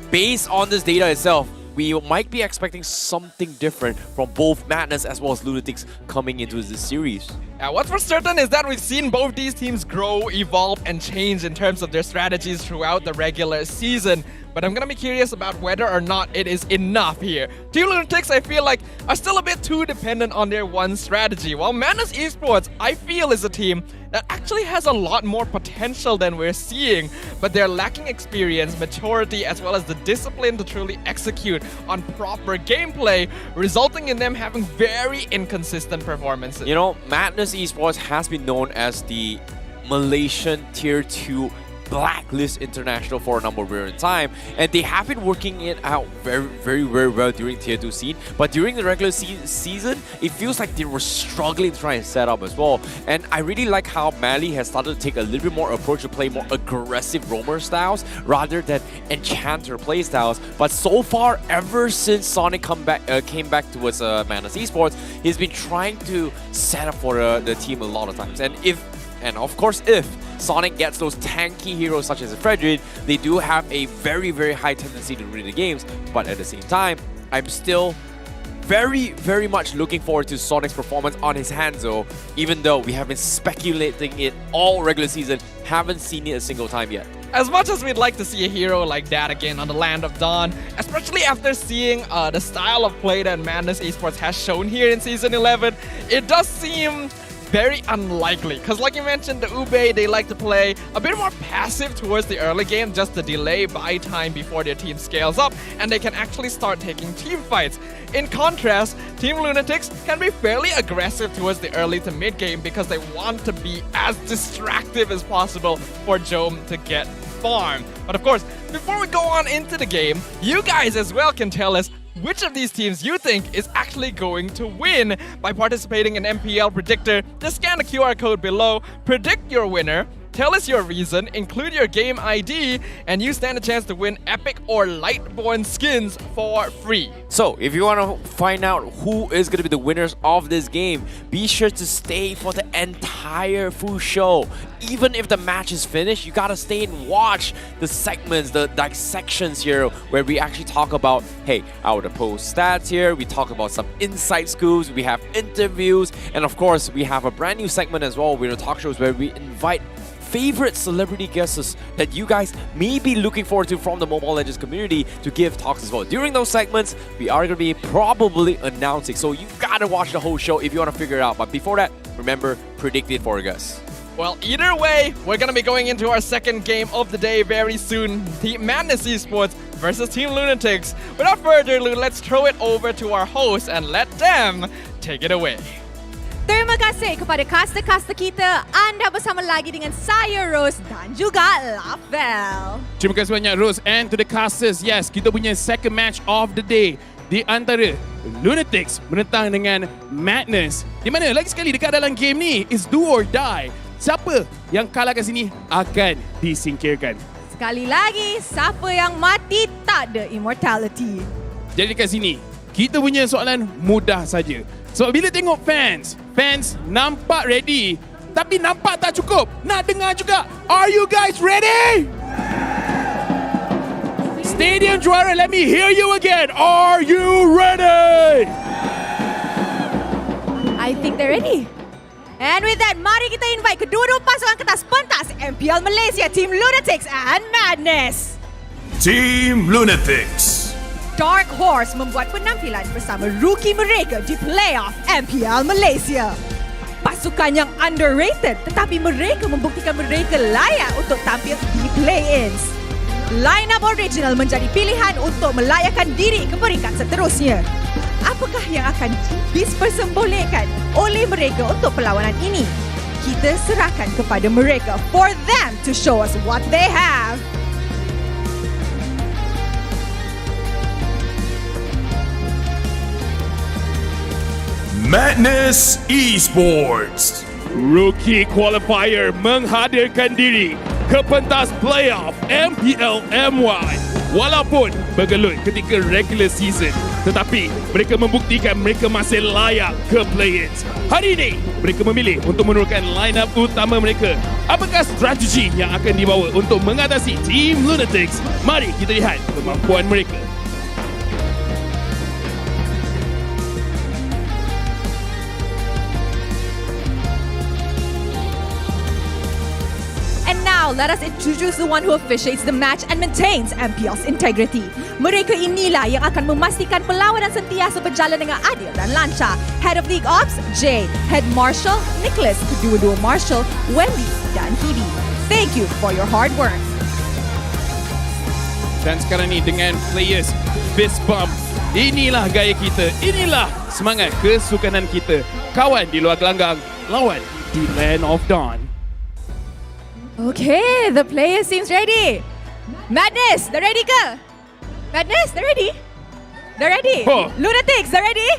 Speaker 2: based on this data itself, we might be expecting something different from both Madness as well as Lunatix coming into this series.
Speaker 14: What's for certain is that we've seen both these teams grow, evolve, and change in terms of their strategies throughout the regular season. But I'm gonna be curious about whether or not it is enough here. Team Lunatix, I feel like, are still a bit too dependent on their one strategy, while Madness Esports, I feel, is a team that actually has a lot more potential than we're seeing, but they're lacking experience, maturity, as well as the discipline to truly execute on proper gameplay, resulting in them having very inconsistent performances.
Speaker 2: You know, Madness Esports has been known as the Malaysian Tier 2 Blacklist International for a number of years in time, and they have been working it out very, very, very well during Tier 2 scene, but during the regular season, it feels like they were struggling to try and set up as well. And I really like how Mali has started to take a little bit more approach to play more aggressive roamer styles rather than enchanter play styles. But so far, ever since Sonic came back towards Madness Esports, he's been trying to set up for the team a lot of times. And of course, if Sonic gets those tanky heroes such as Frederick, they do have a very, very high tendency to win the games. But at the same time, I'm still very, very much looking forward to Sonic's performance on his Hanzo, even though we have been speculating it all regular season, haven't seen it a single time yet.
Speaker 14: As much as we'd like to see a hero like that again on the Land of Dawn, especially after seeing the style of play that Madness Esports has shown here in Season 11, it does seem very unlikely, because like you mentioned, the Ube, they like to play a bit more passive towards the early game just to delay buy time before their team scales up and they can actually start taking team fights. In contrast, Team Lunatix can be fairly aggressive towards the early to mid game because they want to be as distractive as possible for Jome to get farm. But of course, before we go on into the game, you guys as well can tell us which of these teams you think is actually going to win by participating in MPL Predictor. Just scan the QR code below, predict your winner, Tell us your reason, include your game ID, and you stand a chance to win epic or lightborn skins for free.
Speaker 2: So, if you want to find out who is going to be the winners of this game, be sure to stay for the entire full show. Even if the match is finished, you gotta stay and watch the segments, the dissections here, where we actually talk about, hey, our post stats here, we talk about some inside scoops, we have interviews, and of course, we have a brand new segment as well, with talk shows where we invite favorite celebrity guests that you guys may be looking forward to from the Mobile Legends community to give talks as well. During those segments, we are going to be probably announcing, so you gotta watch the whole show if you want to figure it out. But before that, remember, predict it for us.
Speaker 14: Well, either way, we're going to be going into our second game of the day very soon. Team Madness Esports versus Team Lunatix. Without further ado, let's throw it over to our host and let them take it away.
Speaker 26: Terima kasih kepada caster-caster kita. Anda bersama lagi dengan saya, Rose, dan juga Lafel.
Speaker 1: Terima kasih banyak, Rose. And to the casters, yes, kita punya second match of the day di antara Lunatix menentang dengan Madness. Di mana lagi sekali dekat dalam game ni is do or die. Siapa yang kalah kat sini akan disingkirkan.
Speaker 26: Sekali lagi, siapa yang mati tak ada immortality.
Speaker 1: Jadi kat sini, kita punya soalan mudah saja. So bila tengok fans nampak ready, tapi nampak tak cukup. Nak dengar juga, are you guys ready? Stadium juara, let me hear you again. Are you ready?
Speaker 26: I think they're ready. And with that, mari kita invite kedua-dua pasukan kertas pentas MPL Malaysia, Team Lunatix and Madness.
Speaker 8: Team Lunatix.
Speaker 26: Darkhorse membuat penampilan bersama rookie mereka di Playoff MPL Malaysia. Pasukan yang underrated, tetapi mereka membuktikan mereka layak untuk tampil di play-ins. Line-up original menjadi pilihan untuk melayakkan diri ke peringkat seterusnya. Apakah yang akan dipersembahkan oleh mereka untuk perlawanan ini? Kita serahkan kepada mereka for them to show us what they have.
Speaker 8: Madness Esports.
Speaker 1: Rookie Qualifier menghadirkan diri ke pentas Playoff MPL MY. Walaupun bergelut ketika regular season, tetapi mereka membuktikan mereka masih layak ke play-ins. Hari ini, mereka memilih untuk menurunkan line-up utama mereka. Apakah strategi yang akan dibawa untuk mengatasi Team Lunatix? Mari kita lihat kemampuan mereka.
Speaker 26: Now, let us introduce the one who officiates the match and maintains MPL's integrity. Mereka inilah yang akan memastikan perlawanan sentiasa berjalan dengan adil dan lancar. Head of League Ops, Jay. Head Marshal, Nicholas. Kedua-dua Marshal, Wendy dan Hebe. Thank you for your hard work.
Speaker 1: Dan sekarang ni dengan players fist bump. Inilah gaya kita. Inilah semangat kesukanan kita. Kawan di luar gelanggang, lawan di Land of Dawn.
Speaker 26: Okay, the player seems ready. Madness, they're ready ke? Madness, they're ready? They're ready.
Speaker 1: Oh.
Speaker 26: Lunatix, they're ready?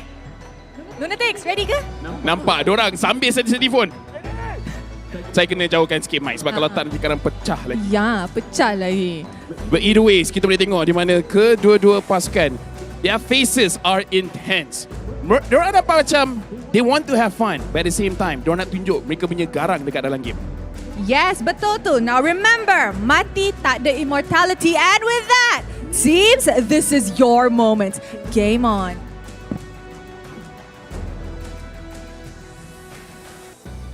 Speaker 26: Lunatix, ready ke?
Speaker 1: Nampak diorang sambil sedih-sedih pun. Saya kena jauhkan sikit mic sebab kalau tak nanti kadang pecah lagi.
Speaker 26: Ya, pecah lagi.
Speaker 1: But either ways, kita boleh tengok di mana kedua-dua pasukan, their faces are intense. Diorang nampak macam they want to have fun, but at the same time, diorang nak tunjuk mereka punya garang dekat dalam game.
Speaker 26: Yes, betul tu. Now remember, mati tak ada immortality. And with that, teams, this is your moment. Game on.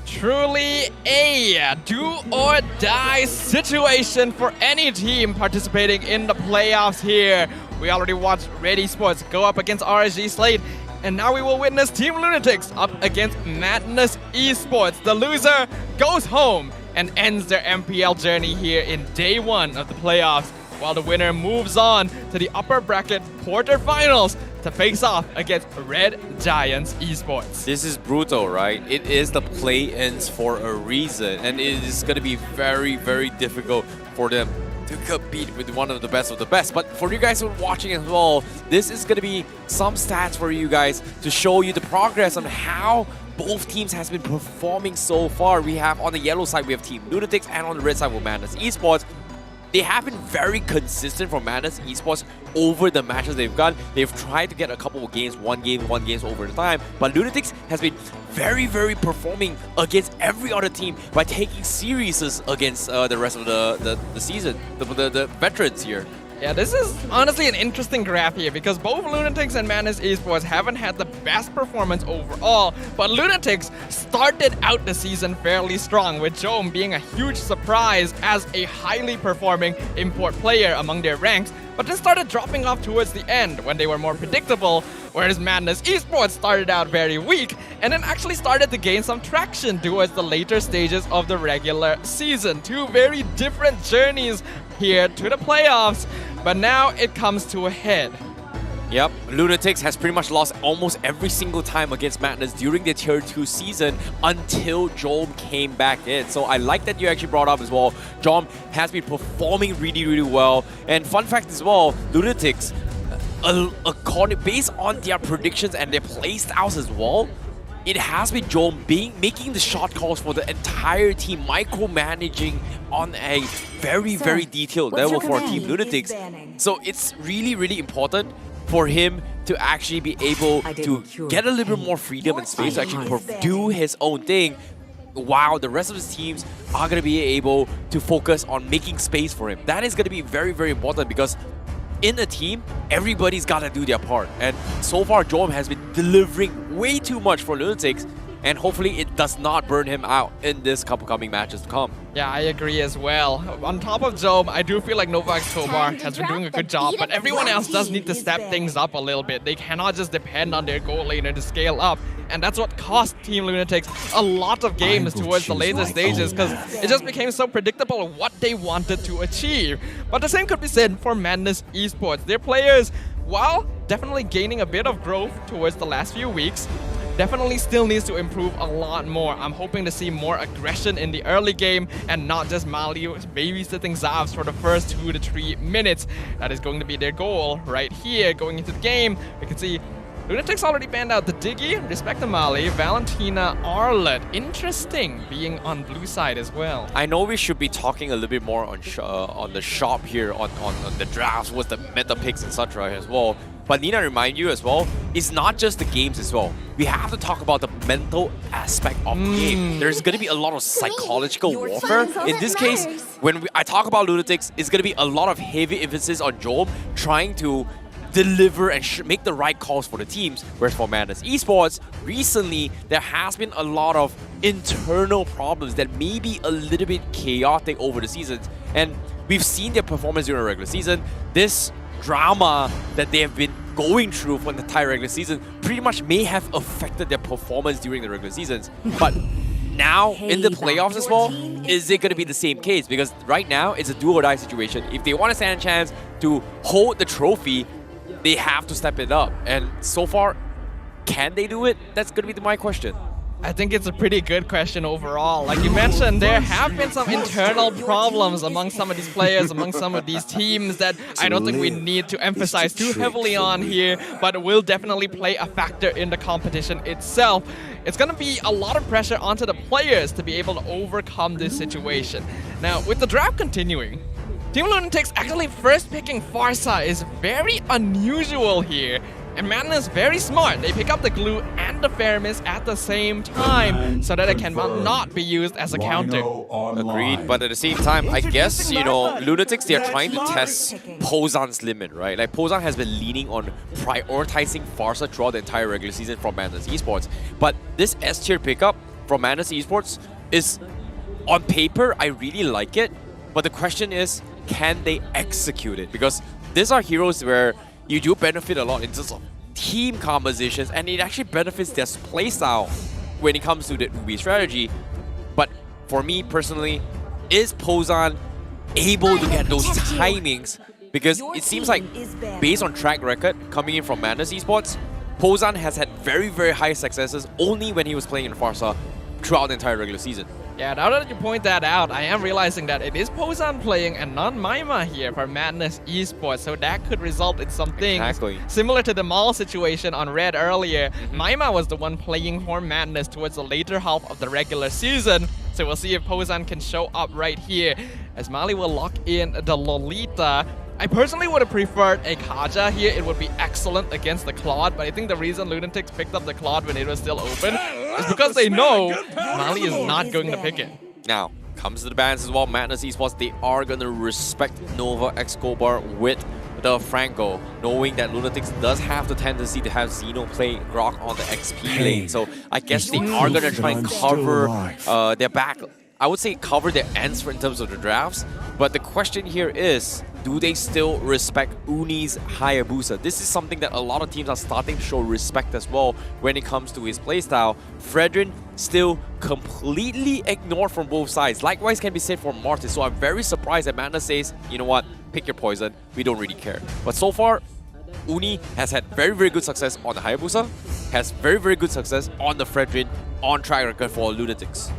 Speaker 14: Truly a do or die situation for any team participating in the playoffs here. We already watched Red Esports go up against RSG Slate, and now we will witness Team Lunatix up against Madness Esports. The loser goes home and ends their MPL journey here in day one of the playoffs, while the winner moves on to the upper bracket quarterfinals to face off against Red Esports.
Speaker 2: This is brutal, right? It is the play-ins for a reason, and it is going to be very, very difficult for them to compete with one of the best of the best. But for you guys who are watching as well, this is going to be some stats for you guys to show you the progress on how both teams has been performing so far. We have on the yellow side, we have Team Lunatix, and on the red side, with Madness Esports. They have been very consistent for Madness Esports over the matches they've got. They've tried to get a couple of games, one game over the time, but Lunatix has been very, very performing against every other team by taking series against the rest of the season, the veterans here.
Speaker 14: Yeah, this is honestly an interesting graph here because both Lunatix and Madness Esports haven't had the best performance overall, but Lunatix started out the season fairly strong, with Jome being a huge surprise as a highly performing import player among their ranks, but then started dropping off towards the end when they were more predictable, whereas Madness Esports started out very weak and then actually started to gain some traction towards the later stages of the regular season. Two very different journeys here to the playoffs, but now it comes to a head.
Speaker 2: Yep, Lunatix has pretty much lost almost every single time against Madness during the Tier 2 season until Jome came back in. So I like that you actually brought up as well. Jome has been performing really, really well. And fun fact as well, Lunatix, based on their predictions and their playstyles as well, it has been Jome making the shot calls for the entire team, micromanaging on a very, very detailed level for Team Lunatix. So it's really, really important for him to actually be able to get a little bit more freedom and space to actually do his own thing, while the rest of his teams are going to be able to focus on making space for him. That is going to be very, very important because in a team, everybody's got to do their part. And so far, Jome has been delivering way too much for Lunatix, and hopefully it does not burn him out in this upcoming matches to come.
Speaker 14: Yeah, I agree as well. On top of Jome, I do feel like Novak Tobar has been doing a good job, but everyone else does need to step things up a little bit. They cannot just depend on their goal laner to scale up, and that's what cost Team Lunatix a lot of games towards the later stages, because it just became so predictable of what they wanted to achieve. But the same could be said for Madness Esports. Their players, while definitely gaining a bit of growth towards the last few weeks, definitely still needs to improve a lot more. I'm hoping to see more aggression in the early game and not just Mali babysitting Zavs for the first 2 to 3 minutes. That is going to be their goal right here. Going into the game, we can see Lunatix already banned out the Diggy, Respect the Mali, Valentina, Arlet. Interesting being on blue side as well.
Speaker 2: I know we should be talking a little bit more on the shop here, on the drafts, what's the meta picks, etc. as well. But need I remind you as well, it's not just the games as well. We have to talk about the mental aspect of the game. There's going to be a lot of psychological warfare. In this case, when I talk about Lunatix, it's going to be a lot of heavy emphasis on Jome trying to deliver and make the right calls for the teams. Whereas for Madness Esports, recently there has been a lot of internal problems that may be a little bit chaotic over the seasons. And we've seen their performance during the regular season. This drama that they have been going through for the entire regular season pretty much may have affected their performance during the regular seasons. But now in the playoffs as well, is it going to be the same case? Because right now it's a do or die situation. If they want to stand a chance to hold the trophy, they have to step it up. And so far, can they do it? That's going to be my question.
Speaker 14: I think it's a pretty good question overall. Like you mentioned, there have been some internal problems among some of these players, among some of these teams that I don't think we need to emphasize too heavily on here, but will definitely play a factor in the competition itself. It's going to be a lot of pressure onto the players to be able to overcome this situation. Now, with the draft continuing, Team Lunatix actually first picking Farsa is very unusual here. And Madness very smart. They pick up the glue and the Fermis at the same time so that it cannot be used as a counter.
Speaker 2: Agreed, but at the same time, I guess, you know, Lunatix, they are trying to test Pozan's limit, right? Like, Pozan has been leaning on prioritizing Farsa throughout the entire regular season from Madness Esports. But this S-tier pickup from Madness Esports is, on paper, I really like it. But the question is, can they execute it? Because these are heroes where you do benefit a lot in terms of team compositions, and it actually benefits their playstyle when it comes to the Ubi strategy. But for me personally, is Pozan able to get those timings? Because it seems like, based on track record coming in from Madness Esports, Pozan has had very, very high successes only when he was playing in Farsa throughout the entire regular season.
Speaker 14: Yeah, now that you point that out, I am realizing that it is Pozan playing and not Maima here for Madness Esports, so that could result in some things similar to the Maul situation on Red earlier. Maima was the one playing for Madness towards the later half of the regular season, so we'll see if Pozan can show up right here, as Mali will lock in the Lolita. I personally would have preferred a Kaja here. It would be excellent against the Claude, but I think the reason Lunatix picked up the Claude when it was still open is because they know Mali is not going to pick it.
Speaker 2: Now, comes to the bans as well. Madness Esports, they are going to respect Nova Escobar with the Franco, knowing that Lunatix does have the tendency to have Xeno play Grok on the XP lane. So I guess they are going to try and cover their back. I would say cover their ends in terms of the drafts, but the question here is, do they still respect Uni's Hayabusa? This is something that a lot of teams are starting to show respect as well when it comes to his playstyle. Fredrin still completely ignored from both sides. Likewise can be said for Mortis, so I'm very surprised that Madness says, you know what, pick your poison, we don't really care. But so far, Uni has had very, very good success on the Hayabusa, has very, very good success on the Fredrin, on track record for Lunatix.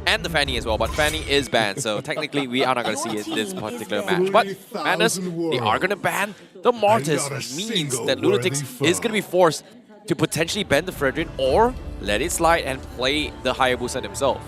Speaker 2: And the Fanny as well, but Fanny is banned, so technically we are not going to see it this particular match. But Madness, they are going to ban the Mortis, which means that Lunatix is going to be forced to potentially ban the Fredrin or let it slide and play the Hayabusa himself.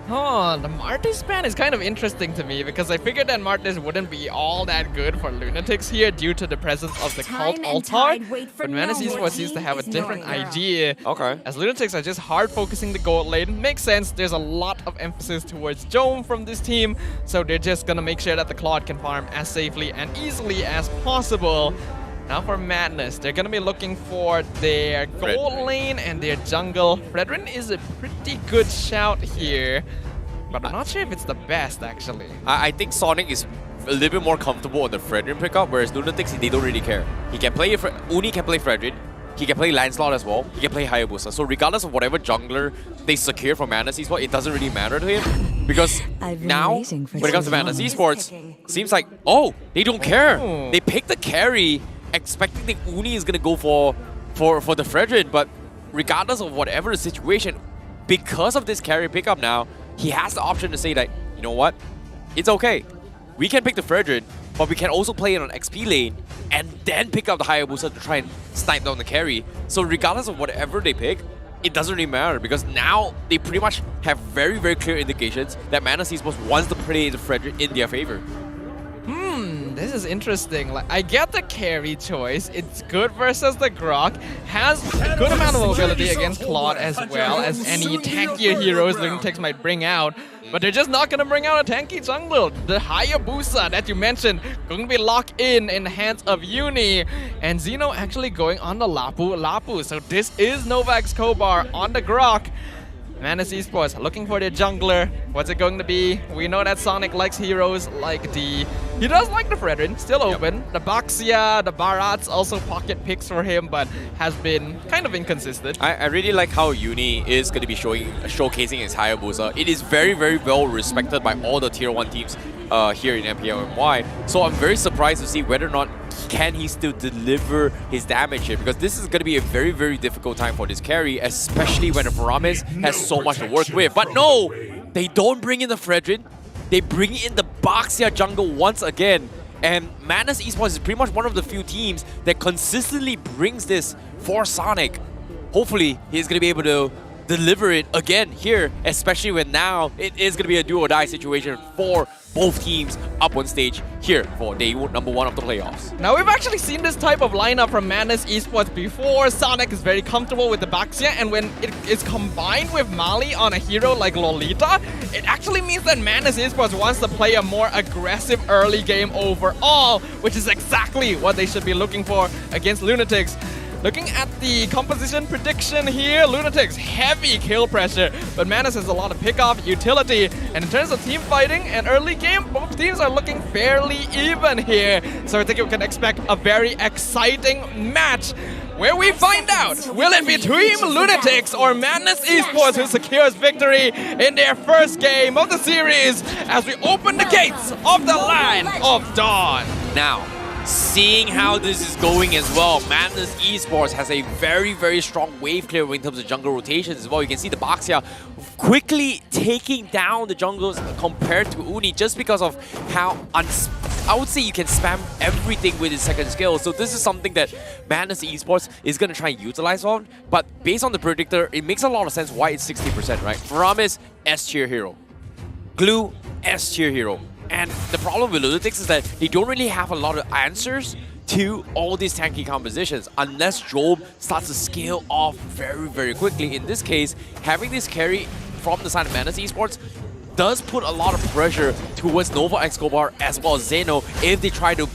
Speaker 14: Oh, the Martis ban is kind of interesting to me because I figured that Martis wouldn't be all that good for Lunatix here due to the presence of the Cult Altar. But Madness Esports seems to have a different idea.
Speaker 2: Okay.
Speaker 14: As Lunatix are just hard focusing the gold lane. Makes sense, there's a lot of emphasis towards Jome from this team, so they're just gonna make sure that the Claude can farm as safely and easily as possible. Now for Madness, they're gonna be looking for their gold lane and their jungle. Fredrin is a pretty good shout here, but I'm not sure if it's the best actually.
Speaker 2: I think Sonic is a little bit more comfortable on the Fredrin pickup, whereas Lunatix, they don't really care. He can play Uni can play Fredrin, he can play Lancelot as well, he can play Hayabusa. So regardless of whatever jungler they secure from Madness Esports, it doesn't really matter to him. Because now, when it comes to Madness Esports, seems like, oh, they don't care. They pick the carry, expecting that Uni is going to go for the Fredrin, but regardless of whatever the situation, because of this carry pickup now, he has the option to say that, you know what, it's okay. We can pick the Fredrin, but we can also play it on XP lane and then pick up the Hayabusa to try and snipe down the carry. So regardless of whatever they pick, it doesn't really matter because now they pretty much have very, very clear indications that Madness Esports wants to play the Fredrin in their favor.
Speaker 14: This is interesting. Like, I get the carry choice. It's good versus the Grok. Has a good amount of mobility against Claude as well as any tankier heroes Lunatix might bring out. But they're just not going to bring out a tanky jungler. The Hayabusa that you mentioned going to be locked in the hands of Uni. And Xeno actually going on the Lapu. So this is Nova Escobar on the Grok. Madness Esports looking for their jungler. What's it going to be? We know that Sonic likes heroes like D. He does like the Fredrin, still open. The Baxia, the Barats also pocket picks for him, but has been kind of inconsistent.
Speaker 2: I really like how Uni is going to be showcasing his Hayabusa. It is very, very well respected by all the tier 1 teams here in MPL MY. So I'm very surprised to see whether or not can he still deliver his damage here, because this is going to be a very, very difficult time for this carry, especially when the Faramis has so much to work with. But no, they don't bring in the Fredrin. They bring in the Baxia jungle once again. And Madness Esports is pretty much one of the few teams that consistently brings this for Sonic. Hopefully, he's going to be able to deliver it again here, especially when now it is going to be a do-or-die situation for both teams up on stage here for day number 1 of the playoffs.
Speaker 14: Now, we've actually seen this type of lineup from Madness Esports before. Sonic is very comfortable with the Baxia, and when it is combined with Mali on a hero like Lolita, it actually means that Madness Esports wants to play a more aggressive early game overall, which is exactly what they should be looking for against Lunatix. Looking at the composition prediction here, Lunatix, heavy kill pressure, but Madness has a lot of pick-off utility. And in terms of team fighting and early game, both teams are looking fairly even here. So I think you can expect a very exciting match where we find out, will it be Team Lunatix or Madness Esports who secures victory in their first game of the series as we open the gates of the Land of Dawn.
Speaker 2: Now, Seeing how this is going as well, Madness Esports has a very, very strong wave clear in terms of jungle rotations as well. You can see the Baxia quickly taking down the jungles compared to Uni just because of how I would say you can spam everything with his second skill. So this is something that Madness Esports is going to try and utilize on. But based on the predictor, it makes a lot of sense why it's 60%, right? Faramis, S tier hero. Glue, S tier hero. And the problem with Lunatix is that they don't really have a lot of answers to all these tanky compositions unless Job starts to scale off very, very quickly. In this case, having this carry from the side of Madness Esports does put a lot of pressure towards Nova Escobar as well as Zeno if they try to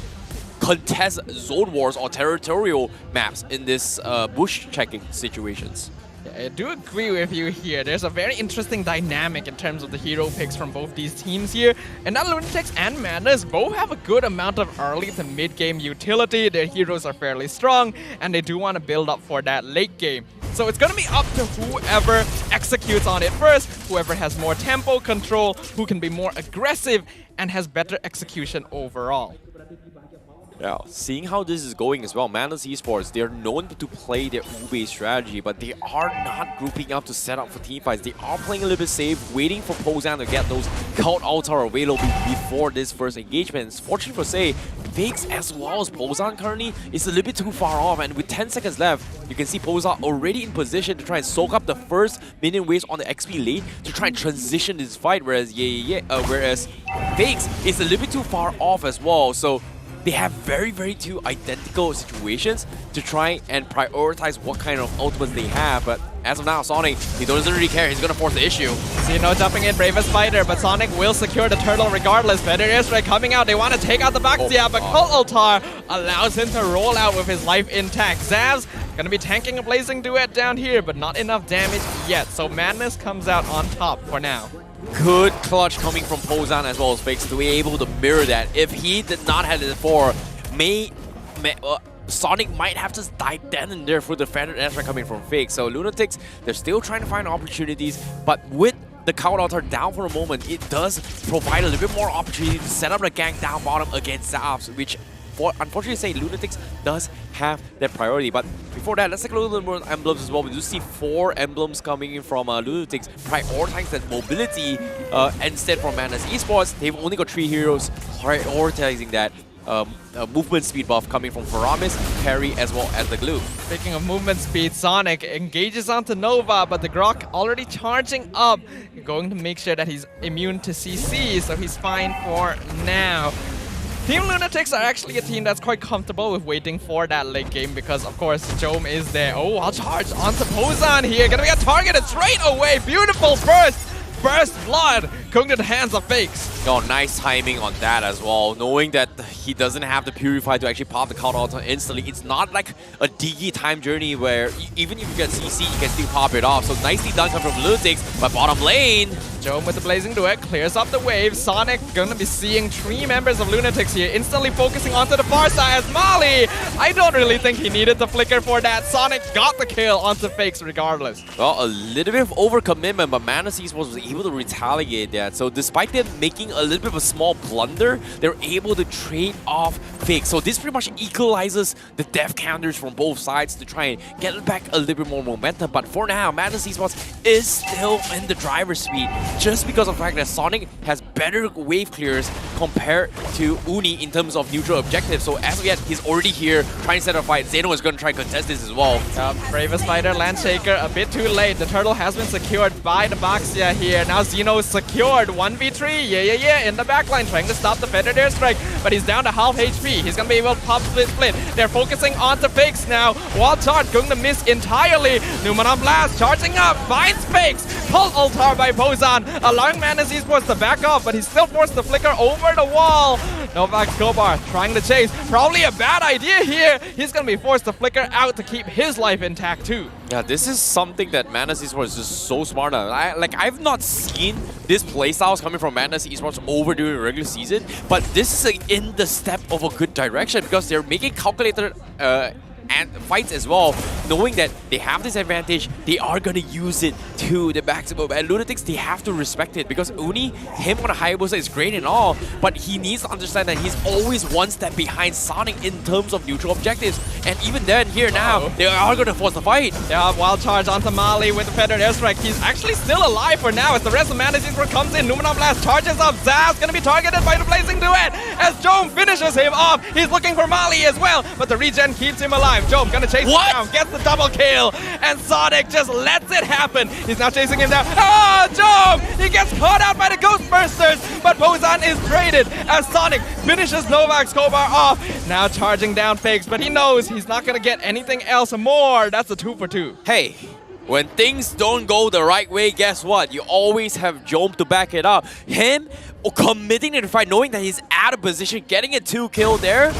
Speaker 2: contest zone wars or territorial maps in this bush checking situations.
Speaker 14: I do agree with you here. There's a very interesting dynamic in terms of the hero picks from both these teams here. And now Lunatix and Madness both have a good amount of early to mid-game utility. Their heroes are fairly strong, and they do want to build up for that late game. So it's going to be up to whoever executes on it first, whoever has more tempo control, who can be more aggressive, and has better execution overall.
Speaker 2: Yeah, seeing how this is going as well, Madness Esports, they're known to play their Ube strategy, but they are not grouping up to set up for teamfights. They are playing a little bit safe, waiting for Pozan to get those Cult Altar available before this first engagement. Fortunately for say, Fakes as well as Pozan currently is a little bit too far off, and with 10 seconds left, you can see Pozan already in position to try and soak up the first minion waves on the XP lane to try and transition this fight, whereas whereas Fakes is a little bit too far off as well. So they have very, very two identical situations to try and prioritize what kind of ultimates they have. But as of now, Sonic, he doesn't really care. He's going to force the issue.
Speaker 14: Zeno jumping in, bravest fighter, but Sonic will secure the turtle regardless. Better airstrike coming out. They want to take out the Baxia, but Cult Altar allows him to roll out with his life intact. Zav's going to be tanking a Blazing Duet down here, but not enough damage yet. So Madness comes out on top for now.
Speaker 2: Good clutch coming from Pozan as well as Fakes to be able to mirror that. If he did not have it before, Sonic might have just died then and there for the Feathered Ezra coming from Fakes. So Lunatix, they're still trying to find opportunities, but with the Cult Altar down for a moment, it does provide a little bit more opportunity to set up the gang down bottom against Zavs, which unfortunately say Lunatix does have that priority. But before that, let's take a little bit more emblems as well. We do see 4 emblems coming in from Lunatix, prioritize that mobility instead from Madness Esports. They've only got 3 heroes prioritizing that movement speed buff coming from Faramis, Carry, as well as the Glue.
Speaker 14: Speaking of movement speed, Sonic engages onto Nova, but the Grok already charging up, going to make sure that he's immune to CC, so he's fine for now. Team Lunatix are actually a team that's quite comfortable with waiting for that late game because, of course, Jome is there. Oh, I'll charge onto Pozan here. Gonna get targeted straight away. Beautiful first blood going to the hands of Fakes.
Speaker 2: Oh, nice timing on that as well. Knowing that he doesn't have the Purify to actually pop the Cult Altar instantly. It's not like a DG time journey where even if you get CC, you can still pop it off. So nicely done coming from Lunatix, but bottom lane.
Speaker 14: Jome with the Blazing Duet clears up the wave. Sonic gonna be seeing 3 members of Lunatix here, instantly focusing onto the far side as Molly. I don't really think he needed the flicker for that. Sonic got the kill onto Fakes regardless.
Speaker 2: Well, a little bit of overcommitment, but Madness Esports was able to retaliate that. So despite them making a little bit of a small blunder, they're able to trade off Fakes. So this pretty much equalizes the death counters from both sides to try and get back a little bit more momentum. But for now, Madness Esports is still in the driver's seat, just because of the fact that Sonic has better wave clears compared to Uni in terms of neutral objectives. So as of yet, he's already here trying to set a fight. Zeno is going to try and contest this as well.
Speaker 14: Bravest fighter, Landshaker, a bit too late. The turtle has been secured by the Baxia here. Now Zeno is secured. 1v3, yeah, in the backline, trying to stop the Feathered Airstrike, but he's down to half HP. He's going to be able to pop split. They're focusing onto Fakes now. Wall charge going to miss entirely. Numanon Blast charging up, finds Fakes. Cult Altar by Pozan, allowing Madness Esports to back off, but he's still forced to flicker over the wall. Novak Skobar trying to chase. Probably a bad idea here. He's going to be forced to flicker out to keep his life intact too.
Speaker 2: Yeah, this is something that Madness Esports is just so smart at. I've not seen this playstyles coming from Madness Esports over during the regular season, but this is in the step of a good direction because they're making calculated fights as well, knowing that they have this advantage, they are going to use it to the maximum. And Lunatix, they have to respect it because Uni, him on a Hayabusa is great and all, but he needs to understand that he's always one step behind Sonic in terms of neutral objectives. And even then, here now, they are going to force the fight.
Speaker 14: Yeah, wild charge onto Mali with the feathered airstrike. He's actually still alive for now as the rest of Madness Esports comes in. Numenon Blast charges up. Zaz going to be targeted by the Blazing Duet as Jome finishes him off. He's looking for Mali as well, but the regen keeps him alive. Jome going to chase him down, gets the double kill, and Sonic just lets it happen. He's now chasing him down. Oh, Jome! He gets caught out by the Ghostbusters, but Pozan is traded as Sonic finishes Novak's Kobar off. Now charging down Fakes, but he knows he's not going to get anything else more. That's a 2 for 2.
Speaker 2: Hey, when things don't go the right way, guess what? You always have Jome to back it up. Him committing to the fight, knowing that he's out of position, getting a 2 kill there,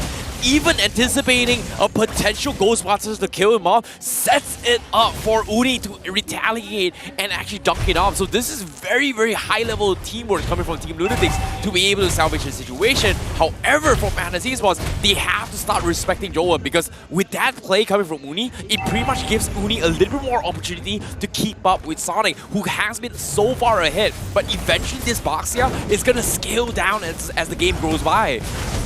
Speaker 2: even anticipating a potential Ghostbusters to kill him off, sets it up for Uni to retaliate and actually dunk it off. So this is very, very high-level teamwork coming from Team Lunatix to be able to salvage the situation. However, for Madness Esports, they have to start respecting Joel because with that play coming from Uni, it pretty much gives Uni a little bit more opportunity to keep up with Sonic, who has been so far ahead. But eventually this box here is going to scale down as the game goes by.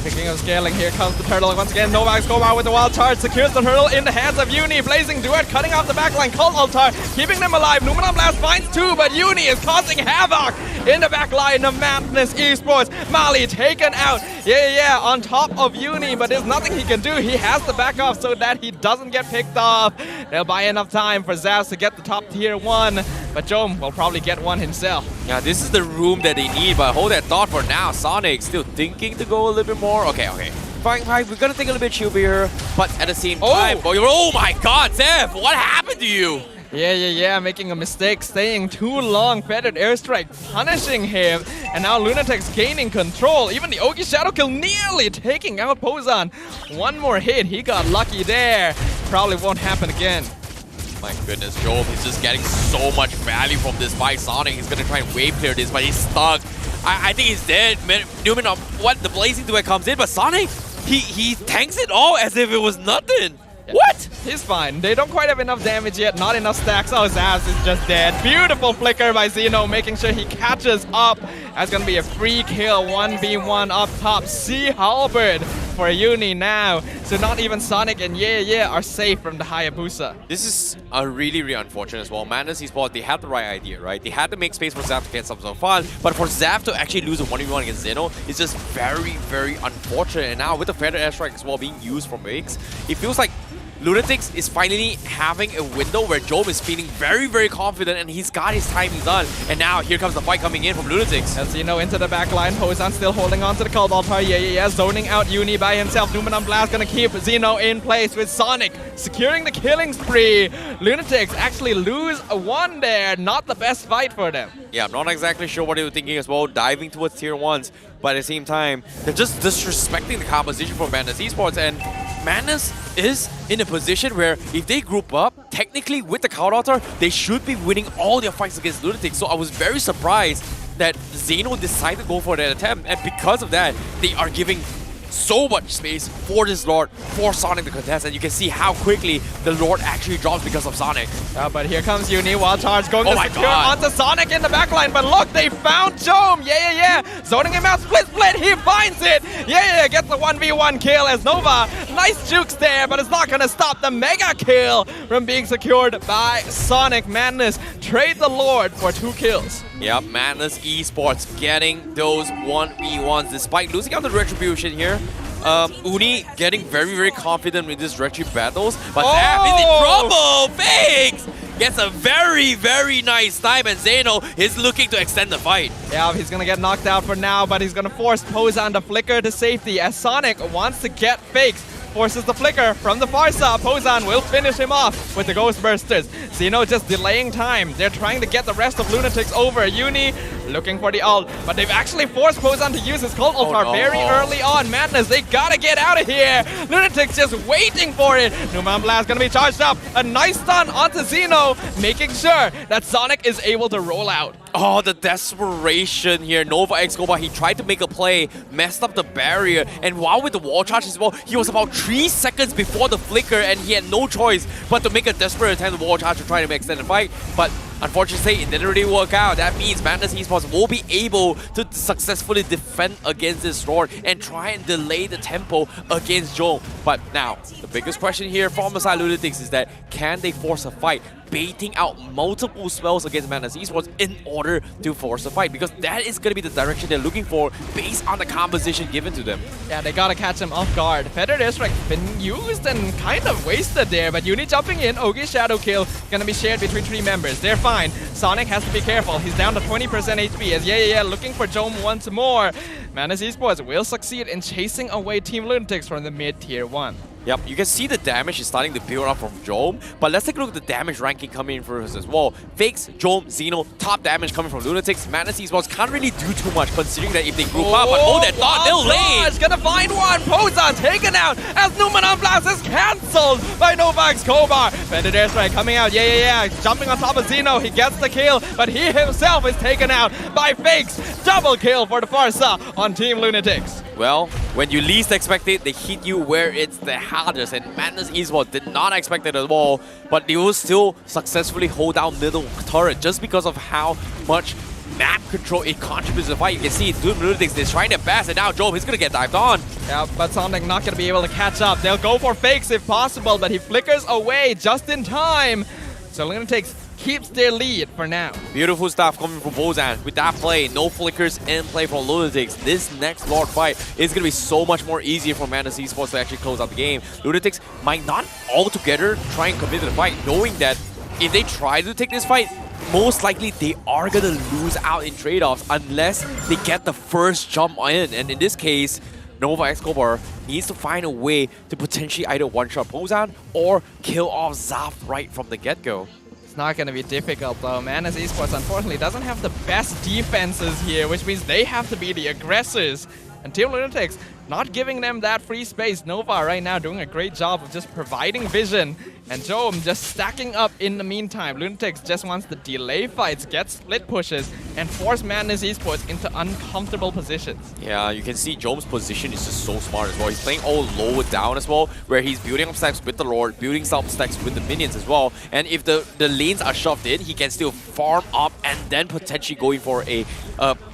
Speaker 14: Speaking of scaling, here comes the turtle. Once again, Novak's Kobar with the wild charge secures the turtle in the hands of Uni. Blazing Duet cutting off the backline. Cult Altar keeping them alive. Numenon Blast finds 2, but Uni is causing havoc in the backline of Madness Esports. Mali taken out. Yeah, on top of Uni, but there's nothing he can do. He has to back off so that he doesn't get picked off. They'll buy enough time for Zaz to get the top tier 1, but Jome will probably get one himself.
Speaker 2: Yeah, this is the room that they need, but hold that thought for now. Sonic still thinking to go a little bit more. Okay. Fine, we're gonna take a little bit chill here, but at the same time, oh my god, Zeph, what happened to you?
Speaker 14: Yeah, making a mistake, staying too long, feathered airstrike, punishing him, and now Lunatix gaining control. Even the Ogi Shadow Kill nearly taking out Pozan. One more hit, he got lucky there. Probably won't happen again.
Speaker 2: My goodness, Joel is just getting so much value from this fight. Sonic is gonna try and wave clear this, but he's stuck. I think he's dead. Numenon, what? The Blazing Duet comes in, but Sonic, he tanks it all as if it was nothing.
Speaker 14: Yeah.
Speaker 2: What?
Speaker 14: He's fine. They don't quite have enough damage yet, not enough stacks. Oh, Zaz is just dead. Beautiful flicker by Zeno, making sure he catches up. That's going to be a free kill, 1v1 up top. Sea Halberd for Uni now. So not even Sonic and Yeah are safe from the Hayabusa.
Speaker 2: This is a really unfortunate as well. Madness Esports, they had the right idea, right? They had to make space for Zaf to get some fun, but for Zaf to actually lose a 1v1 against Zeno is just very unfortunate. And now with the feather airstrike as well being used from Mix, it feels like Lunatix is finally having a window where Jome is feeling very confident and he's got his timing done. And now here comes the fight coming in from Lunatix.
Speaker 14: And Zeno into the backline. Pozan still holding on to the Cult Altar. Yeah, zoning out Uni by himself. Numenon Blast gonna keep Zeno in place with Sonic securing the killing spree. Lunatix actually lose one there. Not the best fight for them.
Speaker 2: Yeah, I'm not exactly sure what they were thinking as well, diving towards tier 1s, but at the same time, they're just disrespecting the composition for Madness Esports, and Madness is in a position where if they group up, technically with the Cult Altar, they should be winning all their fights against Lunatix. So I was very surprised that Zeno decided to go for that attempt, and because of that, they are giving so much space for this Lord, for Sonic to contest, and you can see how quickly the Lord actually drops because of Sonic.
Speaker 14: But here comes Uni, wild charge going to secure onto Sonic in the backline, but look, they found Jome! Yeah, zoning him out, split, he finds it! Yeah, gets the 1v1 kill as Nova, nice jukes there, but it's not gonna stop the mega kill from being secured by Sonic. Madness trade the Lord for 2 kills.
Speaker 2: Yep, Madness Esports getting those 1v1s despite losing out the Retribution here. Uni getting very confident with this Retri battles, but Zaf is in trouble! Fakes! Gets a very nice time, and Zeno is looking to extend the fight.
Speaker 14: Yeah, he's gonna get knocked out for now, but he's gonna force Pozan to flicker to safety as Sonic wants to get Fakes. Forces the flicker from the far side. Pozan will finish him off with the Ghostbusters. Zeno just delaying time. They're trying to get the rest of Lunatix over. Uni looking for the ult, but they've actually forced Pozan to use his Cult Altar very early on. Madness, they gotta get out of here. Lunatix just waiting for it. Numenon Blast gonna be charged up. A nice stun onto Zeno, making sure that Sonic is able to roll out.
Speaker 2: Oh, the desperation here. Nova Escobar, he tried to make a play, messed up the barrier, and while with the wall charge as well, he was about 3 seconds before the flicker, and he had no choice but to make a desperate attempt to wall charge to try to extend the fight. But unfortunately, it didn't really work out. That means Madness Esports will be able to successfully defend against this Lord and try and delay the tempo against Joe. But now, the biggest question here from the side Lunatix is that can they force a fight, baiting out multiple spells against Madness Esports in order to force a fight? Because that is going to be the direction they're looking for based on the composition given to them.
Speaker 14: Yeah, they gotta catch him off guard. Feather District been used and kind of wasted there, but Uni jumping in, Ogi Shadow Kill gonna be shared between 3 members. They're fine. Sonic has to be careful. He's down to 20% HP as yeah, looking for Jome once more. Madness Esports will succeed in chasing away Team Lunatix from the mid-tier 1.
Speaker 2: Yep, you can see the damage is starting to build up from Jome, but let's take a look at the damage ranking coming in for us as well. Fakes, Jome, Xeno, top damage coming from Lunatix. Madness Esports can't really do too much considering that if they group up, but oh, that thought, they'll lane!
Speaker 14: Gonna find one! Pozan taken out as Numenon Blast is cancelled by Nova Escobar. Feather Airstrike coming out, yeah, jumping on top of Xeno, he gets the kill, but he himself is taken out by Fakes. Double kill for the Farsa on Team Lunatix.
Speaker 2: Well, when you least expect it, they hit you where it's the hardest, and Madness Esports did not expect it at all, but they will still successfully hold down middle turret just because of how much map control it contributes to the fight. You can see Team Lunatix is trying their best, and now Jome is going to get dived on.
Speaker 14: Yeah, but Sonic not going to be able to catch up. They'll go for Fakes if possible, but he flickers away just in time. So Lunatix keeps their lead for now.
Speaker 2: Beautiful stuff coming from Bozan. With that play, no flickers in play from Lunatix. This next Lord fight is going to be so much more easier for Madness Esports to actually close out the game. Lunatix might not altogether try and commit to the fight, knowing that if they try to take this fight, most likely they are going to lose out in trade-offs unless they get the first jump in. And in this case, Nova Escobar needs to find a way to potentially either one-shot Bozan or kill off Zaf right from the get-go.
Speaker 14: Not going to be difficult though. Madness Esports unfortunately doesn't have the best defenses here, which means they have to be the aggressors. And Team Lunatix not giving them that free space. Nova right now doing a great job of just providing vision, and Jome just stacking up in the meantime. Lunatix just wants to delay fights, get split pushes, and force Madness Esports into uncomfortable positions.
Speaker 2: Yeah, you can see Jome's position is just so smart as well. He's playing all low down as well, where he's building up stacks with the Lord, building up stacks with the minions as well. And if the lanes are shoved in, he can still farm up and then potentially going for a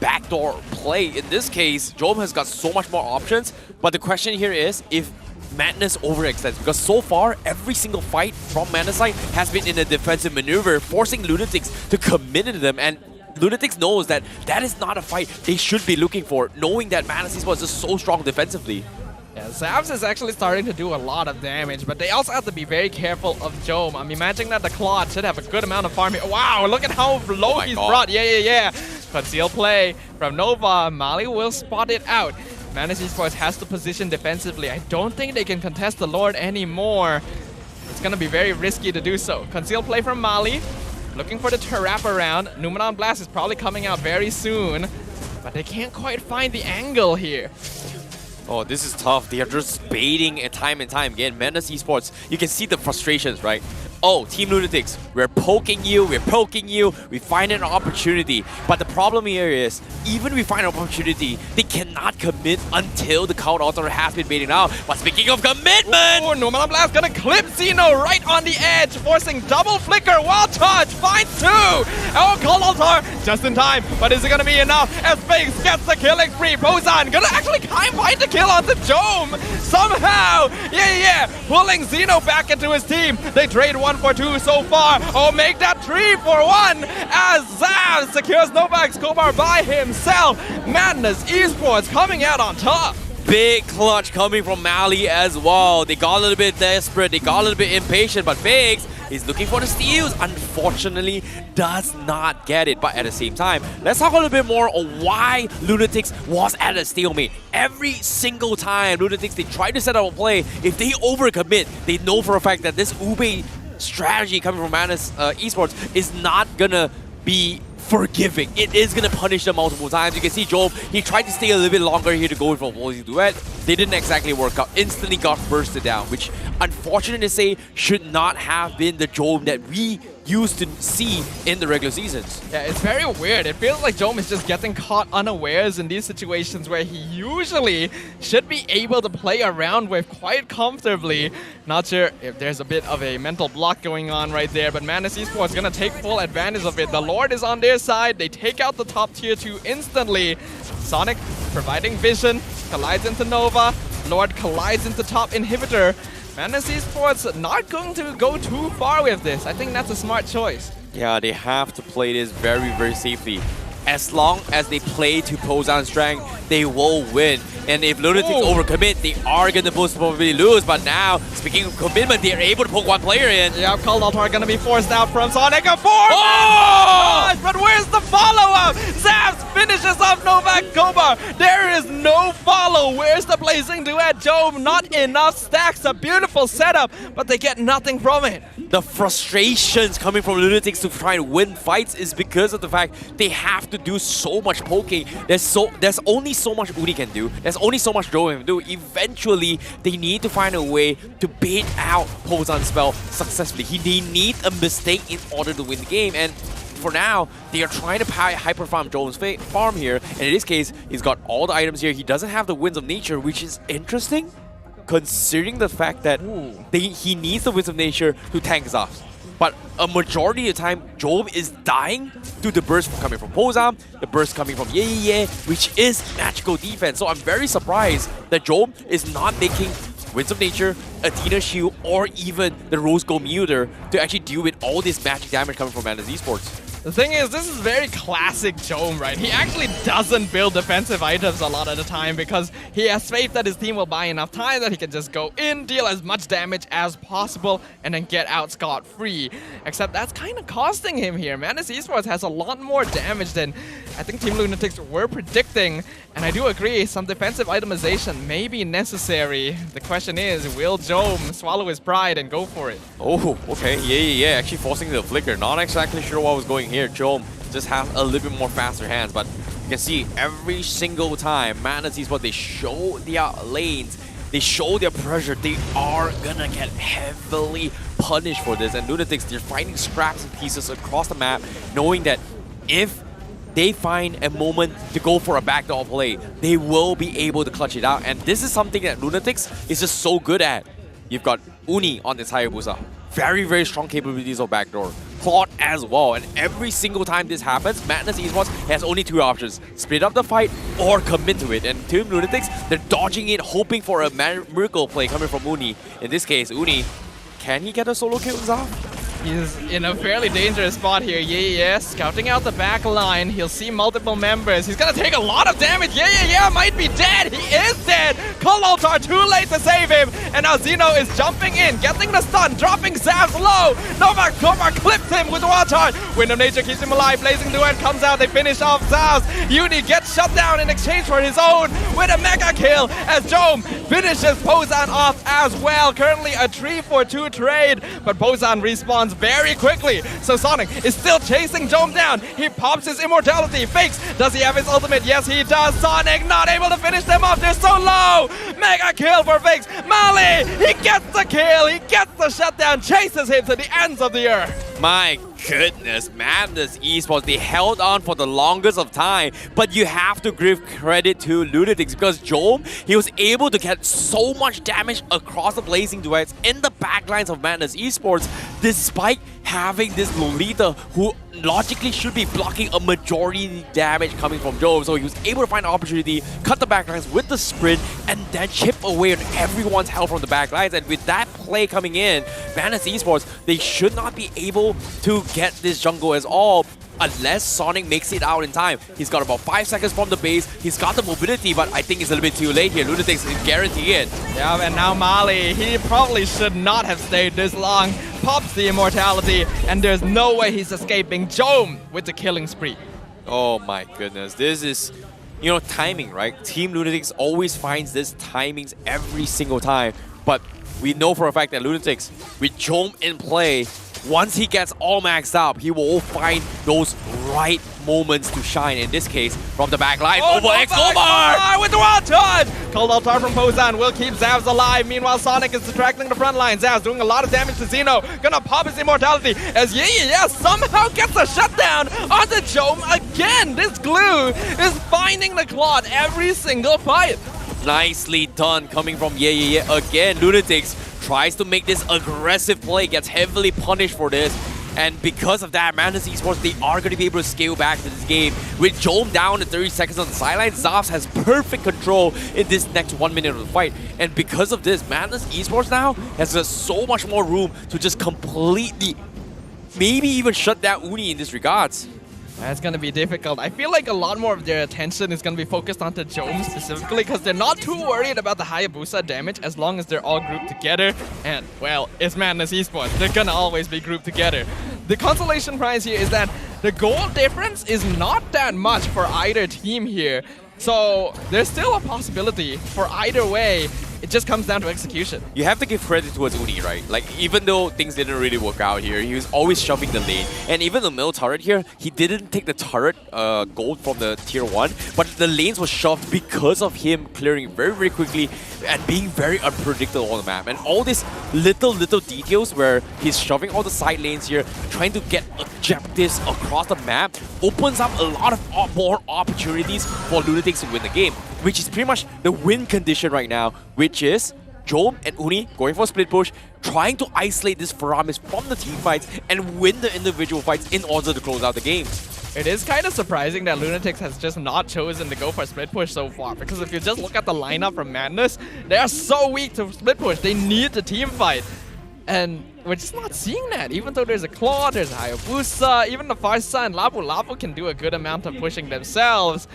Speaker 2: backdoor play. In this case, Jome has got so much more options, but the question here is if Madness overextends, because so far every single fight from Madness side has been in a defensive maneuver, forcing Lunatix to commit into them, and Lunatix knows that that is not a fight they should be looking for, knowing that Madness Esports is so strong defensively.
Speaker 14: Yeah, Zavs is actually starting to do a lot of damage, but they also have to be very careful of Jome. I'm imagining that the Claude should have a good amount of farm here. Wow, look at how low he's brought. Yeah. Conceal play from Nova. Mali will spot it out. Madness Esports has to position defensively. I don't think they can contest the Lord anymore. It's going to be very risky to do so. Conceal play from Mali. Looking for the wrap around. Numenon Blast is probably coming out very soon, but they can't quite find the angle here.
Speaker 2: Oh, this is tough. They are just baiting it time and time again. Madness Esports, you can see the frustrations, right? Oh, Team Lunatix, we're poking you, we find an opportunity. But the problem here is, even we find an opportunity, they cannot commit until the count altar has been baited out. But speaking of commitment!
Speaker 14: Oh, Numenon Blast gonna clip Xeno right on the edge, forcing double flicker, wild charge, finds 2! Oh, count altar, just in time, but is it gonna be enough? As Fakes gets the killing spree, Bozan gonna actually find the kill onto Jome! Somehow! Yeah, pulling Xeno back into his team. They trade 1 for 2 so far. Oh, make that 3 for 1 as Zav secures Nova Escobar by himself. Madness Esports coming out on top.
Speaker 2: Big clutch coming from Mali as well. They got a little bit desperate, they got a little bit impatient, but Fakes is looking for the steals. Unfortunately, does not get it. But at the same time, let's talk a little bit more on why Lunatix was at a stalemate. Every single time Lunatix, they try to set up a play, if they overcommit, they know for a fact that this Ube strategy coming from Madness Esports is not gonna be forgiving. It is gonna punish them multiple times. You can see Jome, he tried to stay a little bit longer here to go for a Voice Duet. They didn't exactly work out. Instantly got bursted down, which unfortunate to say should not have been the Jome that we used to see in the regular seasons.
Speaker 14: Yeah, it's very weird. It feels like Jom is just getting caught unawares in these situations where he usually should be able to play around with quite comfortably. Not sure if there's a bit of a mental block going on right there, but Madness Esports gonna take full advantage of it. The Lord is on their side. They take out the top tier 2 instantly. Sonic providing vision, collides into Nova. Lord collides into top inhibitor. Madness Esports not going to go too far with this. I think that's a smart choice.
Speaker 2: Yeah, they have to play this very, very safely. As long as they play to Pozan's strength, they will win. And if Lunatix overcommit, they are going to most probably lose. But now, speaking of commitment, they're able to poke one player in.
Speaker 14: Yeah, Coldaltar are going to be forced out from Sonic. A 4-man! But where's the follow-up? Zaps finishes off Novak Gobar. There is no follow. Where's the blazing duet? Jom, not enough stacks. A beautiful setup, but they get nothing from it.
Speaker 2: The frustrations coming from Lunatix to try and win fights is because of the fact they have to do so much poking. There's only so much Uni can do. There's only so much Joe can do. Eventually, they need to find a way to bait out Pozan's spell successfully. They need a mistake in order to win the game. And for now, they are trying to hyper farm Jones' farm here. And in this case, he's got all the items here. He doesn't have the Winds of Nature, which is interesting, considering the fact that he needs the Winds of Nature to tank Zaps. But a majority of the time, Jom is dying to the burst coming from Pozan, the burst coming from Ye, which is magical defense. So I'm very surprised that Jom is not making Winds of Nature, Athena Shield, or even the Rose Gold Muter to actually deal with all this magic damage coming from Madness Esports.
Speaker 14: The thing is, this is very classic Jom, right? He actually doesn't build defensive items a lot of the time because he has faith that his team will buy enough time that he can just go in, deal as much damage as possible, and then get out scot-free. Except that's kind of costing him here. Madness Esports has a lot more damage than I think Team Lunatix were predicting. And I do agree, some defensive itemization may be necessary. The question is, will Jom swallow his pride and go for it?
Speaker 2: Oh, okay. Yeah. Actually forcing the flicker. Not exactly sure what was going here. Jom just has a little bit more faster hands, but you can see every single time Madness Esports, they show their lanes, they show their pressure, they are gonna get heavily punished for this. And Lunatix, they're finding scraps and pieces across the map, knowing that if they find a moment to go for a backdoor play, they will be able to clutch it out. And this is something that Lunatix is just so good at. You've got Uni on this Hayabusa. Very, very strong capabilities of backdoor. Claude as well. And every single time this happens, Madness Esports has only two options. Split up the fight or commit to it. And Team Lunatix, they're dodging it, hoping for a miracle play coming from Uni. In this case, Uni, can he get a solo kill off?
Speaker 14: He's in a fairly dangerous spot here. Yes, scouting out the back line. He'll see multiple members. He's gonna take a lot of damage. Yeah, might be dead. He is dead. Coldaltar too late to save him. And now Zeno is jumping in, getting the stun, dropping Zaps low. Novak Gobar clips him with Wild Charge. Wind of Nature keeps him alive. Blazing Duet comes out. They finish off Zaps. Uni gets shut down in exchange for his own with a mega kill as Jom finishes Pozan off as well. Currently a 3-for-2 trade, but Pozan respawns very quickly. So Sonic is still chasing Jom down. He pops his immortality. Fakes. Does he have his ultimate? Yes, he does. Sonic not able to finish them off. They're so low. Mega kill for Fakes. Mali, he gets the kill. He gets the shutdown. Chases him to the ends of the earth.
Speaker 2: My goodness, Madness Esports, they held on for the longest of time, but you have to give credit to Lunatix because Jom, he was able to get so much damage across the blazing duets in the backlines of Madness Esports, despite having this Lolita who logically should be blocking a majority damage coming from Jom. So he was able to find an opportunity, cut the backlines with the sprint, and then chip away on everyone's health from the backlines. And with that play coming in, Madness Esports, they should not be able to get this jungle as all unless Sonic makes it out in time. He's got about 5 seconds from the base. He's got the mobility, but I think it's a little bit too late here. Lunatix can guarantee it.
Speaker 14: Yeah, and now Mali, he probably should not have stayed this long. Pops the immortality, and there's no way he's escaping Jom with the killing spree.
Speaker 2: Oh my goodness. This is, timing, right? Team Lunatix always finds this timings every single time. But we know for a fact that Lunatix, with Jom in play, once he gets all maxed out, he will find those right moments to shine. In this case, from the back line, over
Speaker 14: Nova
Speaker 2: X-Omar!
Speaker 14: with the wild touch! Cold Altar from Pozan will keep Zavs alive. Meanwhile, Sonic is distracting the front line. Zavs doing a lot of damage to Zeno. Gonna pop his immortality as Yeah somehow gets a shutdown on the Jome again. This glue is finding the Claude every single fight.
Speaker 2: Nicely done coming from again. Lunatix tries to make this aggressive play, gets heavily punished for this. And because of that, Madness Esports, they are going to be able to scale back to this game. With Jome down in 30 seconds on the sideline, Zavs has perfect control in this next 1 minute of the fight. And because of this, Madness Esports now has so much more room to just completely, maybe even shut down Uni in this regards.
Speaker 14: That's going to be difficult. I feel like a lot more of their attention is going to be focused onto Jome specifically because they're not too worried about the Hayabusa damage as long as they're all grouped together. And, well, it's Madness Esports. They're going to always be grouped together. The consolation prize here is that the goal difference is not that much for either team here. So there's still a possibility for either way. It just comes down to execution.
Speaker 2: You have to give credit towards Uni, right? Like, even though things didn't really work out here, he was always shoving the lane. And even the middle turret here, he didn't take the turret gold from the tier 1, but the lanes were shoved because of him clearing very, very quickly and being very unpredictable on the map. And all these little details where he's shoving all the side lanes here, trying to get objectives across the map, opens up a lot of more opportunities for Lunatix to win the game, which is pretty much the win condition right now, which is Jome and Uni going for a split push, trying to isolate this Faramis from the team fights and win the individual fights in order to close out the game.
Speaker 14: It is kind of surprising that Lunatix has just not chosen to go for split push so far, because if you just look at the lineup from Madness, they are so weak to split push. They need the team fight. And we're just not seeing that. Even though there's a Claude, there's a Hayabusa, even the Farsa and Labu Labu can do a good amount of pushing themselves.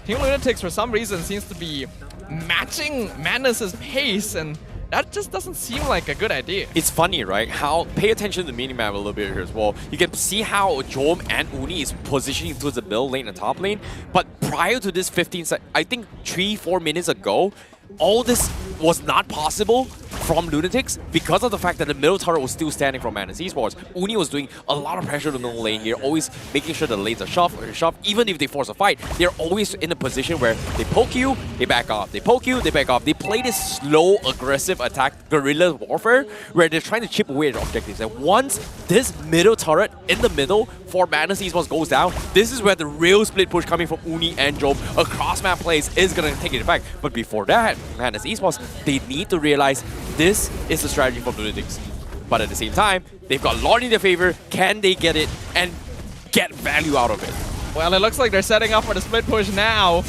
Speaker 14: Team Lunatix, for some reason, seems to be matching Madness's pace, and that just doesn't seem like a good idea.
Speaker 2: It's funny, right? How, pay attention to the minimap a little bit here as well. You can see how Jome and Uni is positioning towards the middle lane and top lane. But prior to this 15 seconds, I think 3-4 minutes ago, all this was not possible from Lunatix because of the fact that the middle turret was still standing from Madness Esports. Uni was doing a lot of pressure to the middle lane here, always making sure the lanes are shoved. Even if they force a fight, they're always in a position where they poke you, they back off. They poke you, they back off. They play this slow, aggressive attack, guerrilla warfare, where they're trying to chip away at the objectives. And once this middle turret in the middle for Madness Esports goes down, this is where the real split push coming from Uni and Jome across map plays is going to take it effect. But before that, Madness Esports, they need to realize this is the strategy for Lunatix. But at the same time, they've got Lord in their favor. Can they get it and get value out of it?
Speaker 14: Well, it looks like they're setting up for the split push now.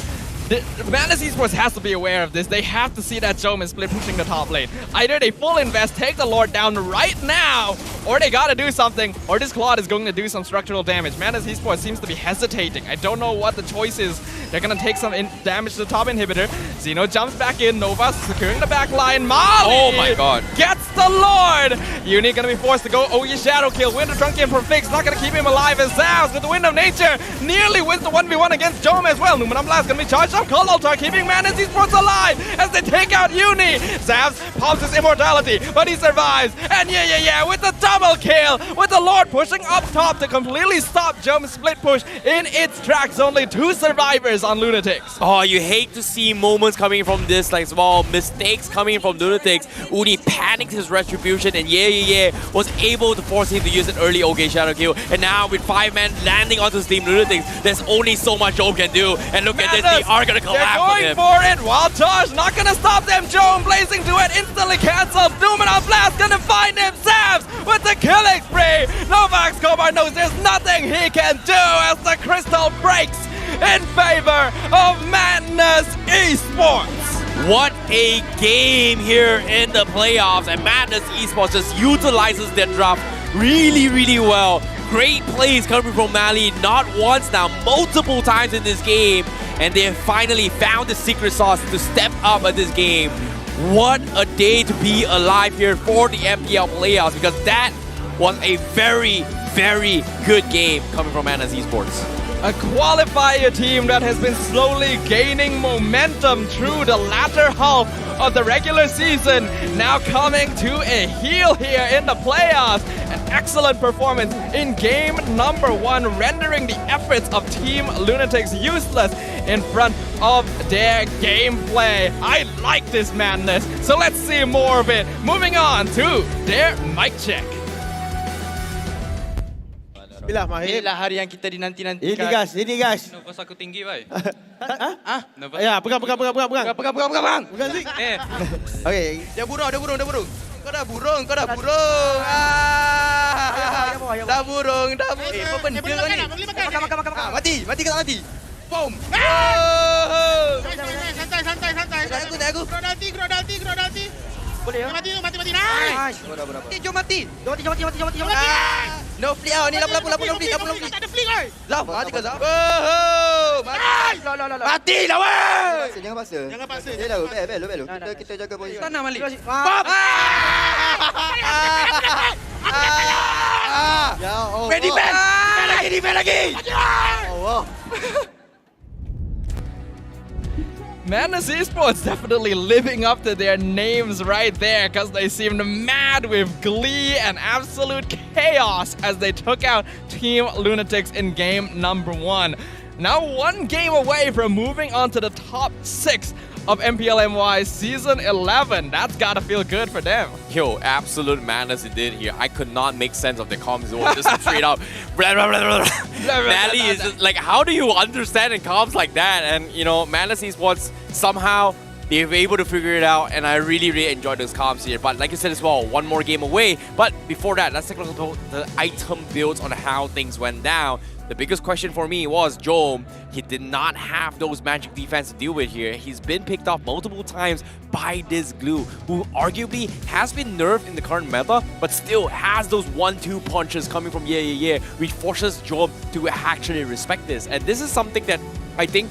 Speaker 14: Madness Esports has to be aware of this. They have to see that Jome is split pushing the top lane. Either they full invest, take the Lord down right now, or they gotta do something, or this Claude is going to do some structural damage. Madness Esports seems to be hesitating. I don't know what the choice is. They're gonna take some damage to the top inhibitor. Zeno jumps back in. Nova securing the back line. Mali!
Speaker 2: Oh my god.
Speaker 14: Gets the Lord! Uni gonna be forced to go OE Shadow Kill. Winter Drunken from Fix, not gonna keep him alive as Zavs with the Wind of Nature nearly wins the 1v1 against Jome as well. Numenum Blast gonna be charged up. Cold Altar keeping Madness Esports alive as they take out Uni. Zavs pops his immortality, but he survives. And with the double kill, with the Lord pushing up top to completely stop Jome's split push in its tracks. Only 2 survivors on Lunatix.
Speaker 2: Oh, you hate to see moments coming from this, like small mistakes coming from Lunatix. Uni panicked his retribution and was able to force him to use an early OK Shadow Kill. And now with 5 men landing onto Team Lunatix, there's only so much Jome can do. And look at this, they are going to collapse.
Speaker 14: They're going for it. Wild Charge not going to stop them. Jome blazing to it, instantly cancelled. Numenum Blast going to find him. Zavs with the killing spree. Novax Kobar knows there's nothing he can do as the crystal breaks in favor of Madness Esports.
Speaker 2: What a game here in the playoffs, and Madness Esports just utilizes their draft really well. Great plays coming from Mali, not once now, multiple times in this game, and they have finally found the secret sauce to step up at this game. What a day to be alive here for the MPL playoffs, because that was a very good game coming from Madness Esports.
Speaker 14: A qualifier team that has been slowly gaining momentum through the latter half of the regular season, now coming to a heel here in the playoffs. And excellent performance in game number 1, rendering the efforts of Team Lunatix useless in front of their gameplay. I like this madness, so let's see more of it. Moving on to their mic check.
Speaker 9: Bila Mahir.
Speaker 3: Inilah hari yang kita dinanti-nantikan.
Speaker 9: Ini guys.
Speaker 3: Nervous aku tinggi, boy.
Speaker 9: Nervous. Ya, pegang. Pegang sih. Okay.
Speaker 3: Dia burung. Kau dah burung. Dah burung. Dah burung. Apa benda kau ni? Makan. Mati ke tak mati? Boom. Santai. Aku. Grodalti. Boleh ya? Mati. Nice. Mati. Jom mati. No flick ni lapu. Tak ada flick oi. Lah, mati ke Zaf? Mati lah weh.
Speaker 9: Jangan paksa. Dia dah bel. Kita jaga posisi.
Speaker 3: Tanah Malik.
Speaker 9: Ya Allah.
Speaker 3: Ready man lagi.
Speaker 9: Allah.
Speaker 14: Madness Esports definitely living up to their names right there, because they seemed mad with glee and absolute chaos as they took out Team Lunatix in game number 1. Now 1 game away from moving on to the top 6 of MPL MY Season 11. That's gotta feel good for them.
Speaker 2: Yo, absolute madness it did here. I could not make sense of the comms. It was just straight up. Nally is just like, how do you understand in comms like that? And you know, Madness Esports somehow they were able to figure it out, and I really enjoyed those comms here. But like I said as well, 1 more game away. But before that, let's take a look at the item builds on how things went down. The biggest question for me was Jom. He did not have those magic defense to deal with here. He's been picked off multiple times by this glue, who arguably has been nerfed in the current meta, but still has those 1-2 punches coming from yeah, which forces Jom to actually respect this. And this is something that I think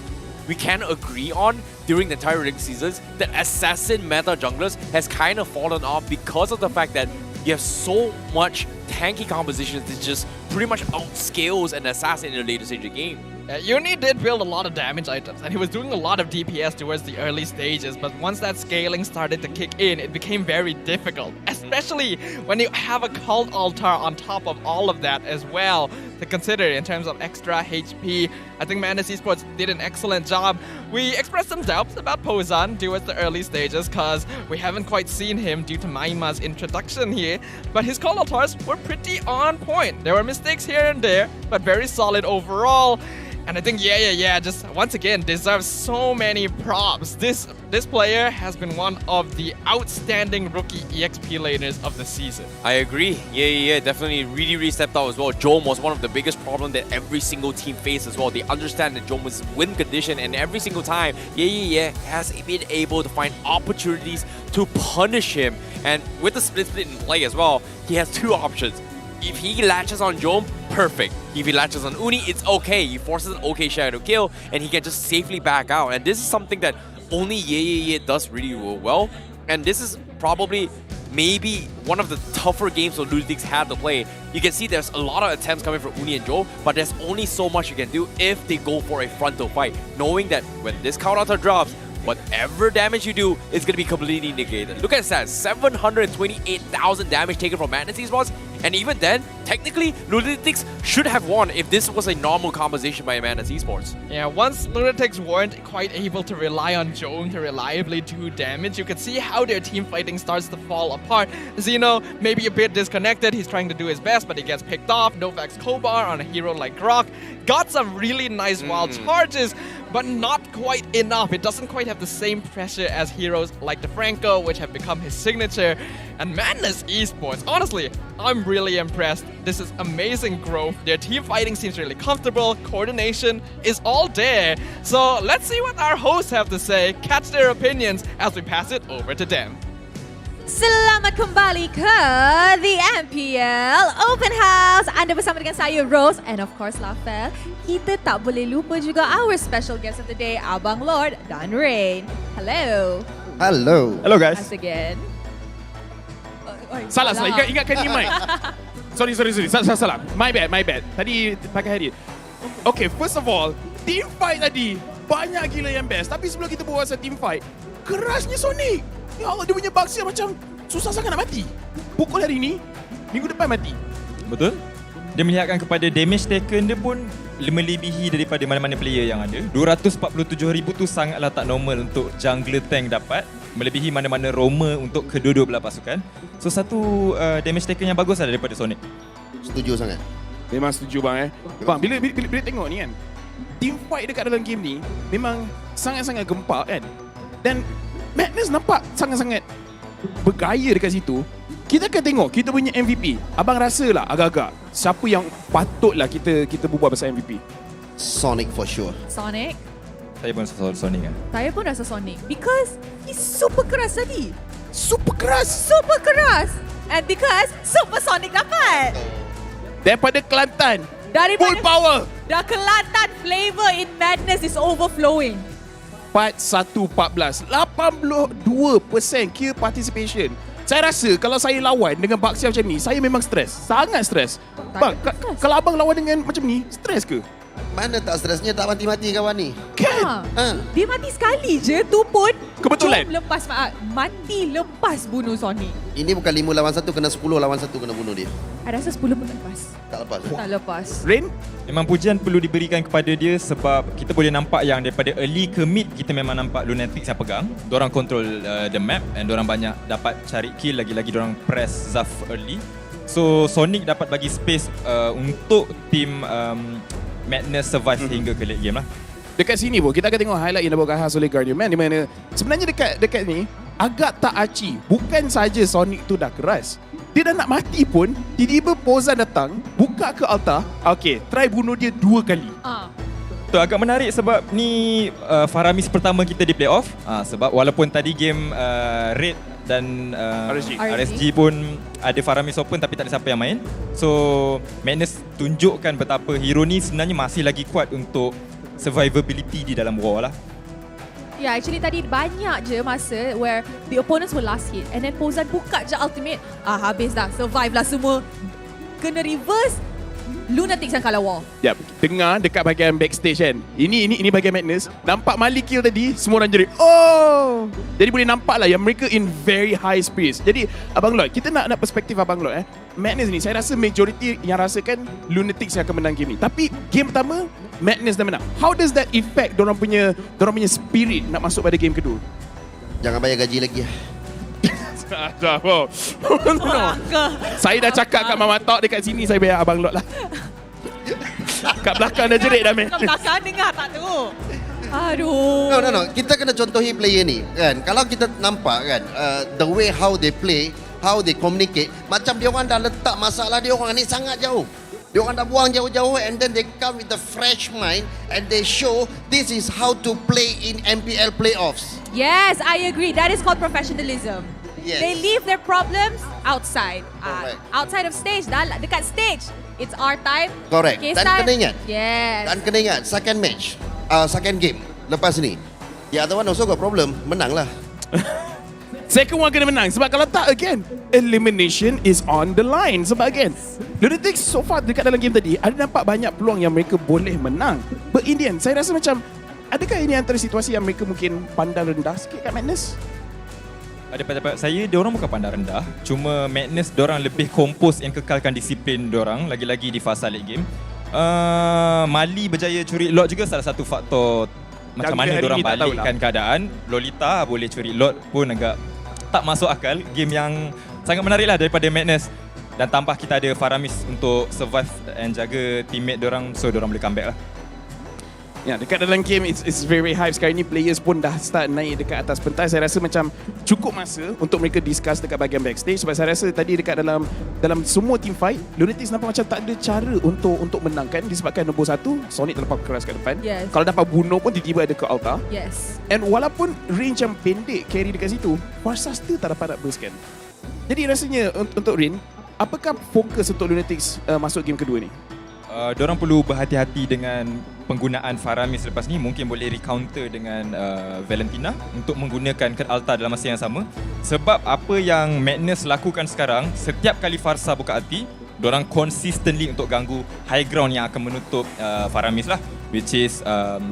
Speaker 2: we can agree on during the entire regular seasons, that assassin meta junglers has kind of fallen off because of the fact that you have so much tanky compositions that just pretty much outscales an assassin in the later stage of the game.
Speaker 14: Uni did build a lot of damage items, and he was doing a lot of DPS towards the early stages, but once that scaling started to kick in, it became very difficult, especially when you have a cult altar on top of all of that as well to consider in terms of extra HP. I think Madness Esports did an excellent job. We expressed some doubts about Pozan towards the early stages because we haven't quite seen him due to Maima's introduction here, but his call altars were pretty on point. There were mistakes here and there, but very solid overall. And I think yeah, just once again deserves so many props. This player has been one of the outstanding rookie EXP laners of the season.
Speaker 2: I agree. Yeah, definitely really stepped out as well. Jom was one of the biggest problems that every single team faced as well. They understand that Jom was win condition, and every single time, yeah, has been able to find opportunities to punish him. And with the split in play as well, he has 2 options. If he latches on Jom, perfect. If he latches on Uni, it's okay. He forces an okay shadow kill, and he can just safely back out. And this is something that only yeah does really well. And this is probably maybe one of the tougher games that Lunatix had to play. You can see there's a lot of attempts coming from Uni and Jom, but there's only so much you can do if they go for a frontal fight, knowing that when this counter drops, whatever damage you do is going to be completely negated. Look at that, 728,000 damage taken from Madness Esports. And even then, technically, Lunatix should have won if this was a normal composition by Madness Esports.
Speaker 14: Yeah, once Lunatix weren't quite able to rely on Jom to reliably do damage, you could see how their team fighting starts to fall apart. Xeno, maybe a bit disconnected, he's trying to do his best, but he gets picked off. Novax Kobar on a hero like Grok got some really nice wild charges, but not quite enough. It doesn't quite have the same pressure as heroes like DeFranco, which have become his signature. And Madness Esports, honestly, I'm really impressed. This is amazing growth. Their team fighting seems really comfortable. Coordination is all there. So let's see what our hosts have to say, catch their opinions as we pass it over to them.
Speaker 26: Selamat kembali ke The MPL Open House. Anda bersama dengan saya, Rose, and of course, Lafel. Kita tak boleh lupa juga our special guest of the day, Abang Lord dan Rain. Hello.
Speaker 6: Hello
Speaker 14: guys.
Speaker 26: Once again.
Speaker 1: Salah. Ingatkan ni mic. Sorry. Salah. My bad. Tadi pakai headset. Okay, first of all, team fight tadi banyak gila yang best. Tapi sebelum kita buat pasal team fight, kerasnya Sonic. Ya Allah, dia punya bugs macam susah sangat nak mati. Pukul hari ni, minggu depan mati.
Speaker 4: Betul. Dia melihatkan kepada damage taken dia pun melebihi daripada mana-mana player yang ada. 247,000 tu sangatlah tak normal untuk jungler tank dapat, melebihi mana-mana roamer untuk kedua-dua belah pasukan. So satu damage taken yang bagus lah daripada Sonic.
Speaker 6: Setuju sangat.
Speaker 1: Memang setuju bang Bang, bila tengok ni kan, team fight dekat dalam game ni memang sangat-sangat gempak kan. Dan Madness nampak sangat-sangat bergaya dekat situ. Kita akan tengok kita punya MVP. Abang rasa lah agak-agak siapa yang patutlah kita berbual pasal MVP?
Speaker 6: Sonic for sure.
Speaker 26: Sonic.
Speaker 4: Saya pun rasa Sonic kan.
Speaker 26: Saya pun rasa Sonic because he's super keras tadi.
Speaker 1: Super keras.
Speaker 26: Super keras. And because Super Sonic dapat.
Speaker 1: Daripada Kelantan.
Speaker 26: Daripada
Speaker 1: full power.
Speaker 26: Dah Kelantan flavor in Madness is overflowing.
Speaker 1: Part 1-14 82% kill participation. Saya rasa kalau saya lawan dengan Baxia macam ni, saya memang stres. Sangat stres. Bang, kalau abang lawan dengan macam ni, stres ke?
Speaker 6: Mana tak stresnya, tak mati-mati kawan ni.
Speaker 1: Kan?
Speaker 26: Dia mati sekali je tu pun.
Speaker 1: Kebetulan.
Speaker 26: Lepas mati lepas bunuh Sonic.
Speaker 6: Ini bukan 5 lawan 1, kena 10 lawan 1 kena bunuh dia.
Speaker 26: Saya rasa 10 pun tak lepas.
Speaker 6: Tak lepas.
Speaker 26: Tak lepas.
Speaker 1: Rain?
Speaker 4: Memang pujian perlu diberikan kepada dia sebab kita boleh nampak yang daripada early ke mid kita memang nampak Lunatix yang pegang. Diorang control the map and diorang banyak dapat cari kill, lagi-lagi diorang press Zaf early. So Sonic dapat bagi space untuk team Madness survive hingga ke late game lah.
Speaker 1: Dekat sini pun kita akan tengok highlight yang dibawa khas oleh Guardian Man, di mana sebenarnya dekat ni agak tak aci. Bukan saja Sonic tu dah keras, dia dah nak mati pun tiba-tiba Pozan datang buka ke altar. Okay, try bunuh dia 2 kali.
Speaker 4: Tu agak menarik sebab ni Faramis pertama kita di playoff. Sebab walaupun tadi game Red dan RSG pun ada Faramis Open tapi tak ada siapa yang main. So Madness tunjukkan betapa hero ni sebenarnya masih lagi kuat untuk survivability di dalam war lah.
Speaker 26: Yeah, actually tadi banyak je masa where the opponents were last hit and then Pozan buka je ultimate. Habis dah, survive lah semua. Kena reverse, Lunatix yang kalah war.
Speaker 1: Yap, dengar dekat bahagian backstage kan. Ini bahagian Madness. Nampak Mali kill tadi, semua orang jerit, oh! Jadi boleh nampak lah yang mereka in very high spirits. Jadi Abang Lloyd, kita nak perspektif Abang Lloyd Madness ni, saya rasa majority yang rasakan Lunatix yang akan menang game ni. Tapi game pertama, Madness dah menang. How does that affect dorang punya spirit nak masuk pada game kedua?
Speaker 6: Jangan bayar gaji lagi.
Speaker 1: No. Saya dah cakap kat Mama Tok dekat sini saya bayar Abang Lot lah. Kat belakang dah jerit dah man.
Speaker 26: Kat belakang dengar tak tu? Aduh.
Speaker 6: No. Kita kena contohi player ni kan. Kalau kita nampak kan the way how they play, how they communicate, macam dia orang dah letak masalah dia orang ni sangat jauh. Dia orang dah buang jauh-jauh and then they come with a fresh mind and they show this is how to play in MPL playoffs.
Speaker 26: Yes, I agree. That is called professionalism.
Speaker 6: Yes.
Speaker 26: They leave their problems outside. Outside of stage, dekat stage. It's our time.
Speaker 6: Correct. Dan kena ingat.
Speaker 26: Yes.
Speaker 6: Dan kena ingat, second match, second game lepas ni, the other one also got problem, menang lah.
Speaker 1: Second one kena menang. Sebab kalau tak, again, elimination is on the line. Sebab again, Lunatix so far dekat dalam game tadi, ada nampak banyak peluang yang mereka boleh menang. But in the end, saya rasa macam, adakah ini antara situasi yang mereka mungkin pandang rendah sikit kat Madness?
Speaker 4: Pada pendapat saya, diorang bukan pandang rendah. Cuma Madness diorang lebih kompos yang kekalkan disiplin diorang, lagi-lagi di fasa late game. Mali berjaya curi lot juga salah satu faktor macam mana diorang balikkan keadaan. Lolita boleh curi lot pun agak tak masuk akal. Game yang sangat menarik lah daripada Madness. Dan tambah kita ada Faramis untuk survive and jaga teammate diorang, so diorang boleh comeback lah.
Speaker 1: Ya, dekat dalam game it's very hype. Sekarang ni players pun dah start naik dekat atas pentas. Saya rasa macam cukup masa untuk mereka discuss dekat bahagian backstage. Sebab saya rasa tadi dekat dalam semua team fight, Lunatix nampak macam tak ada cara untuk menangkan disebabkan nombor 1 Sonic terlampau keras kat depan.
Speaker 26: Yes.
Speaker 1: Kalau dapat bunuh pun tiba-tiba ada ke altar.
Speaker 26: Yes.
Speaker 1: And walaupun range yang pendek carry dekat situ, Farsa still tak dapat nak burst kan. Jadi rasanya untuk Rin, apakah fokus untuk Lunatix masuk game kedua ni?
Speaker 4: Diorang perlu berhati-hati dengan penggunaan Faramis lepas ni. Mungkin boleh recounter dengan Valentina untuk menggunakan Ket Altar dalam masa yang sama. Sebab apa yang Madness lakukan sekarang, setiap kali Farsa buka hati, diorang consistently untuk ganggu high ground yang akan menutup Faramis lah, which is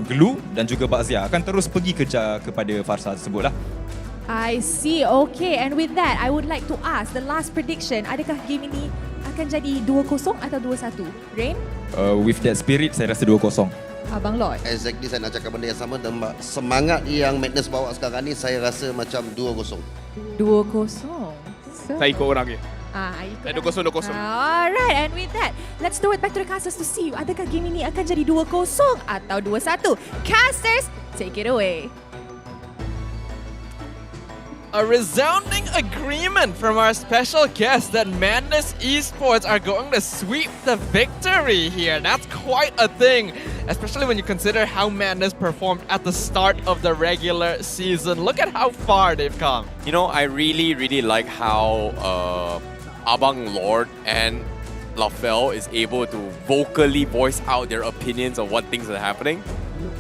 Speaker 4: Glue dan juga Bakzia akan terus pergi kejar kepada Farsa tersebut lah.
Speaker 26: I see. Okay, and with that, I would like to ask the last prediction. Adakah game ini akan jadi 2-0 atau 2-1? Rain?
Speaker 4: With that spirit, saya rasa 2-0.
Speaker 26: Abang Lord?
Speaker 6: Exactly, saya nak cakap benda yang sama. Dan semangat yang Madness bawa sekarang ni, saya rasa macam 2-0.
Speaker 26: 2-0.
Speaker 1: Saya ikut orang je.
Speaker 26: Ikut
Speaker 1: 2-0.
Speaker 26: Alright, and with that, let's throw it back to the casters to see adakah game ini akan jadi 2-0 atau 2-1. Casters, take it away.
Speaker 14: A resounding agreement from our special guest that Madness Esports are going to sweep the victory here. That's quite a thing, especially when you consider how Madness performed at the start of the regular season. Look at how far they've come.
Speaker 2: You know, I really like how Abang Lord and Lafell is able to vocally voice out their opinions on what things are happening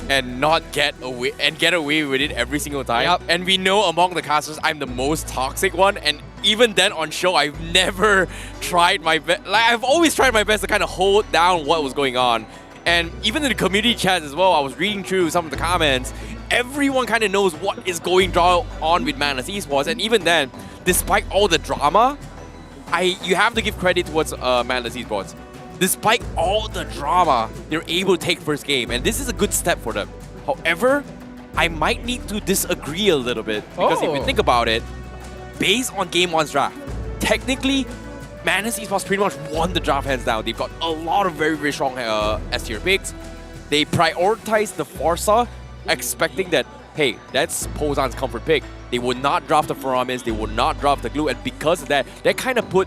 Speaker 2: and not get away with it every single time.
Speaker 14: Yep.
Speaker 2: And we know among the casters, I'm the most toxic one, and even then on show, I've never tried my best. Like, I've always tried my best to kind of hold down what was going on. And even in the community chats as well, I was reading through some of the comments. Everyone kind of knows what is going on with Madness Esports, and even then, despite all the drama, you have to give credit towards Madness Esports. Despite all the drama, they're able to take first game, and this is a good step for them. However, I might need to disagree a little bit, because if you think about it, based on Game 1's draft, technically, Madness Esports pretty much won the draft hands down. They've got a lot of very strong S-tier picks. They prioritized the Forza, expecting that, hey, that's Pozan's comfort pick. They would not draft the Faramis, they would not draft the Glue, and because of that, they kind of put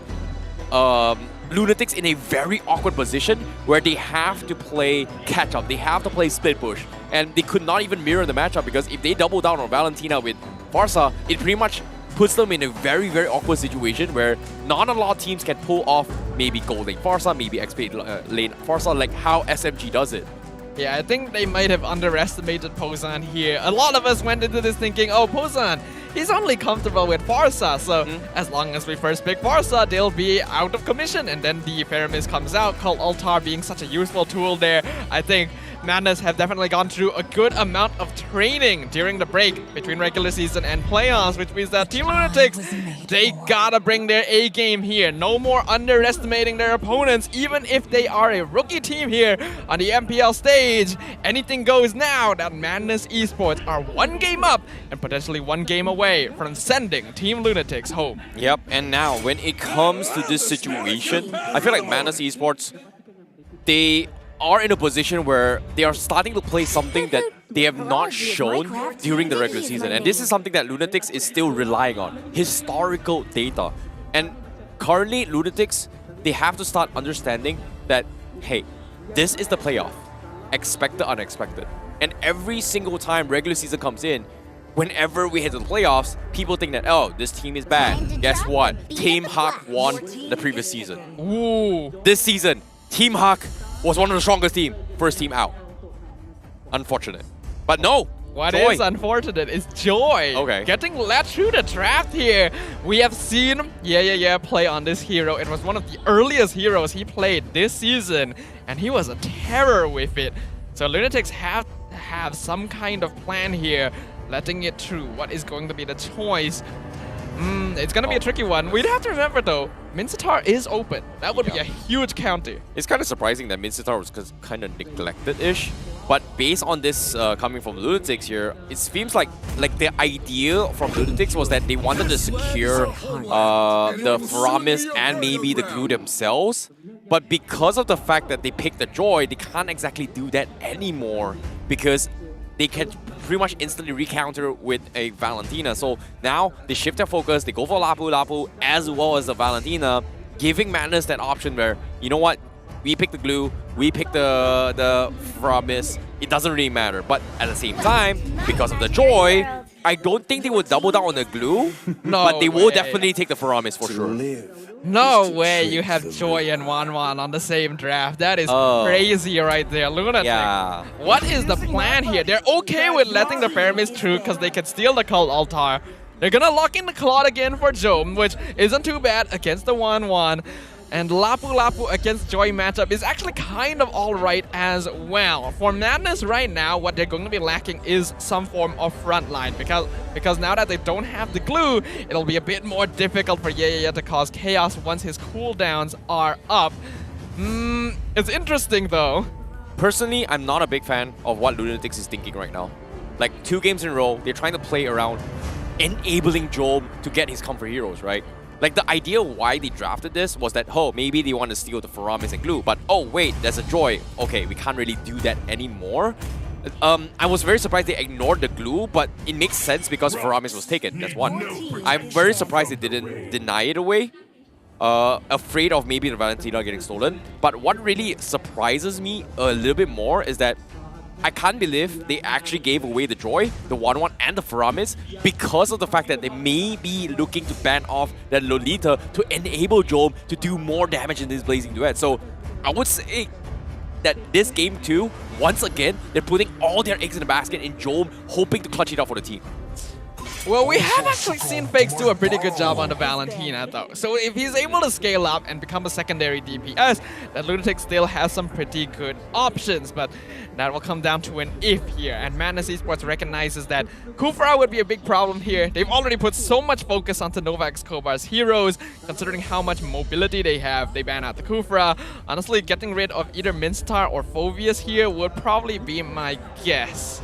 Speaker 2: Lunatix in a very awkward position where they have to play catch-up, they have to play split push, and they could not even mirror the matchup, because if they double down on Valentina with Farsa, it pretty much puts them in a very awkward situation where not a lot of teams can pull off maybe Gold Lane Farsa, maybe XP Lane Farsa, like how SMG does it.
Speaker 14: Yeah, I think they might have underestimated Pozan here. A lot of us went into this thinking, oh, Pozan, he's only comfortable with Farsa, so as long as we first pick Farsa, they'll be out of commission. And then the Faramis comes out, Cult Altar being such a useful tool there. I think Madness have definitely gone through a good amount of training during the break between regular season and playoffs, which means that Team Lunatix, they gotta bring their A game here. No more underestimating their opponents, even if they are a rookie team here on the MPL stage. Anything goes now that Madness Esports are one game up and potentially one game away from sending Team Lunatix home.
Speaker 2: Yep, and now when it comes to this situation, I feel like Madness Esports, they are in a position where they are starting to play something that they have not shown during the regular season. And this is something that Lunatix is still relying on, historical data. And currently, Lunatix, they have to start understanding that, hey, this is the playoff. Expect the unexpected. And every single time regular season comes in, whenever we hit the playoffs, people think that, oh, this team is bad. Guess what? Team Hawk won the previous season.
Speaker 14: Ooh.
Speaker 2: This season, Team Hawk was one of the strongest team. First team out. Unfortunate. But no.
Speaker 14: What
Speaker 2: Joy
Speaker 14: is unfortunate is Joy getting led through the draft here. We have seen play on this hero. It was one of the earliest heroes he played this season, and he was a terror with it. So Lunatix have some kind of plan here, letting it through. What is going to be the choice? It's going to be a tricky one. We'd have to remember, though, Mincetar is open. That would be a huge counter.
Speaker 2: It's kind of surprising that Mincetar was kind of neglected-ish. But based on this coming from Lunatix here, it seems like the idea from Lunatix was that they wanted to secure the Faramis and maybe the Glue themselves. But because of the fact that they picked the Joy, they can't exactly do that anymore, because they can pretty much instantly recounter with a Valentina. So now they shift their focus, they go for Lapu as well as the Valentina, giving Madness that option where, you know what, we pick the Glue, we pick the Faramis, it doesn't really matter. But at the same time, because of the Joy, I don't think they would double down on the Glue, but they will definitely take the Faramis for sure.
Speaker 14: No way you have Joy and Wanwan on the same draft. That is crazy right there. Lunatix.
Speaker 2: Yeah.
Speaker 14: What is the plan here? They're okay with letting the Faramis through because they can steal the Cult Altar. They're gonna lock in the Claude again for Jome, which isn't too bad against the Wanwan. And Lapu Lapu against Joy matchup is actually kind of alright as well. For Madness right now, what they're going to be lacking is some form of frontline because now that they don't have the glue, it'll be a bit more difficult for Yaya to cause chaos once his cooldowns are up. It's interesting though.
Speaker 2: Personally, I'm not a big fan of what Lunatix is thinking right now. Like 2 games in a row, they're trying to play around enabling Jom to get his comfort heroes, right? Like the idea why they drafted this was that, oh, maybe they want to steal the Faramis and glue, but oh wait, there's a Joy. Okay, we can't really do that anymore. I was very surprised they ignored the glue, but it makes sense because Faramis was taken. That's one. I'm very surprised they didn't deny it away. Afraid of maybe the Valentina getting stolen. But what really surprises me a little bit more is that I can't believe they actually gave away the Joy, the 1-1 and the Faramis because of the fact that they may be looking to ban off that Lolita to enable Jom to do more damage in this Blazing Duet. So I would say that this game too, once again, they're putting all their eggs in the basket in Jom, hoping to clutch it out for the team.
Speaker 14: Well, we have actually seen Fakes do a pretty good job on the Valentina though. So if he's able to scale up and become a secondary DPS, then Lunatix still has some pretty good options, but that will come down to an if here. And Madness Esports recognizes that Kufra would be a big problem here. They've already put so much focus onto Nova Escobar's heroes, considering how much mobility they have. They ban out the Kufra. Honestly, getting rid of either Minstar or Phoveus here would probably be my guess.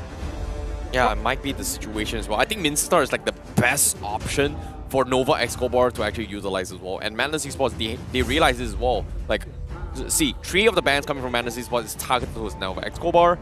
Speaker 2: Yeah, it might be the situation as well. I think Minstar is like the best option for Nova Escobar to actually utilize as well. And Madness Esports, they realize this as well. Like, see, 3 of the bans coming from Madness Esports is targeted towards Nova Escobar.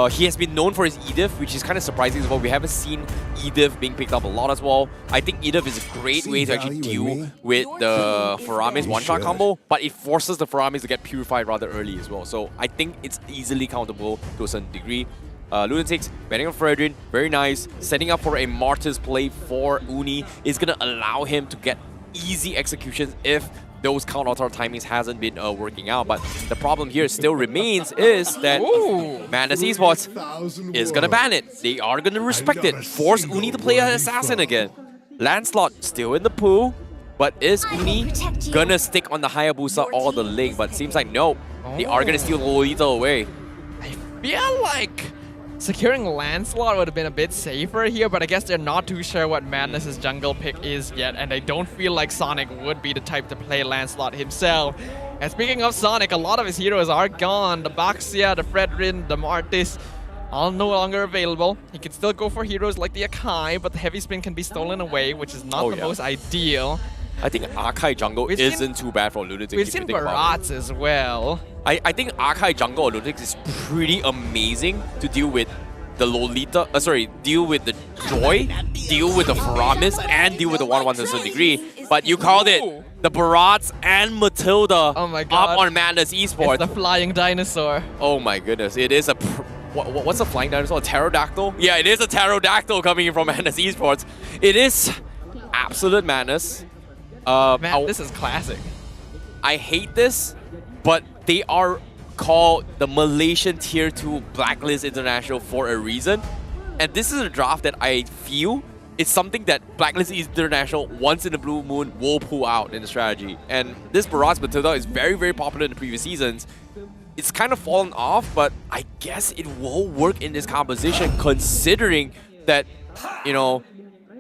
Speaker 2: He has been known for his Edith, which is kind of surprising as well. We haven't seen Edith being picked up a lot as well. I think Edith is a great way to actually deal with the Faramis one-shot combo, but it forces the Faramis to get purified rather early as well. So I think it's easily countable to a certain degree. Lunatix, banning on Fredrin, very nice. Setting up for a Martyrs play for Uni is going to allow him to get easy executions if those counter timings hasn't been working out. But the problem here still remains is that Madness Esports is going to ban it. They are going to respect it. Force Uni to play an Assassin again. Lancelot still in the pool. But is Uni going to stick on the Hayabusa or the Link? But it seems like no. They are going to steal Lolita away.
Speaker 14: I feel like securing Lancelot would have been a bit safer here, but I guess they're not too sure what Madness's jungle pick is yet, and they don't feel like Sonic would be the type to play Lancelot himself. And speaking of Sonic, a lot of his heroes are gone. The Baxia, the Fredrin, the Martis, all no longer available. He can still go for heroes like the Akai, but the heavy spin can be stolen away, which is not the most ideal.
Speaker 2: I think Akai jungle isn't too bad for Lunatix.
Speaker 14: We've seen Barats as well.
Speaker 2: I think Akai jungle or Lunatix is pretty amazing to deal with the Lolita, deal with the Joy, deal with the Faramis, and deal with the 1-1 to a certain degree. But you called it the Barats and Matilda up on Madness Esports.
Speaker 14: It's the flying dinosaur.
Speaker 2: Oh my goodness, it is a... What's a flying dinosaur? A pterodactyl? Yeah, it is a pterodactyl coming in from Madness Esports. It is absolute madness.
Speaker 14: Man, this is classic.
Speaker 2: I hate this, but they are called the Malaysian Tier 2 Blacklist International for a reason. And this is a draft that I feel is something that Blacklist International once in a blue moon will pull out in the strategy. And this Barats Matilda is very, very popular in the previous seasons. It's kind of fallen off, but I guess it will work in this composition considering that, you know,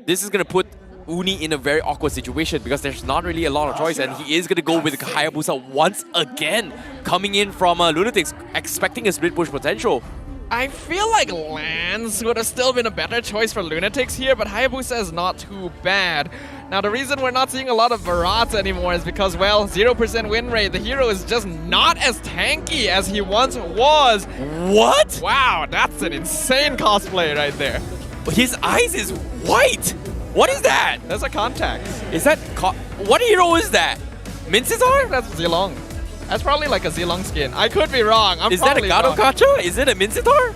Speaker 2: this is going to put Uni in a very awkward situation because there's not really a lot of choice, and he is going to go with Hayabusa once again, coming in from Lunatix, expecting a split push potential.
Speaker 14: I feel like Lance would have still been a better choice for Lunatix here, but Hayabusa is not too bad. Now, the reason we're not seeing a lot of Barats anymore is because, well, 0% win rate. The hero is just not as tanky as he once was.
Speaker 2: What?
Speaker 14: Wow, that's an insane cosplay right there.
Speaker 2: His eyes is white. What is that?
Speaker 14: That's a contact.
Speaker 2: Is that... what hero is that? Minsizar?
Speaker 14: That's Zilong. That's probably like a Zilong skin. I could be wrong.
Speaker 2: Is that a Gadokacha? Is it a Minsizar?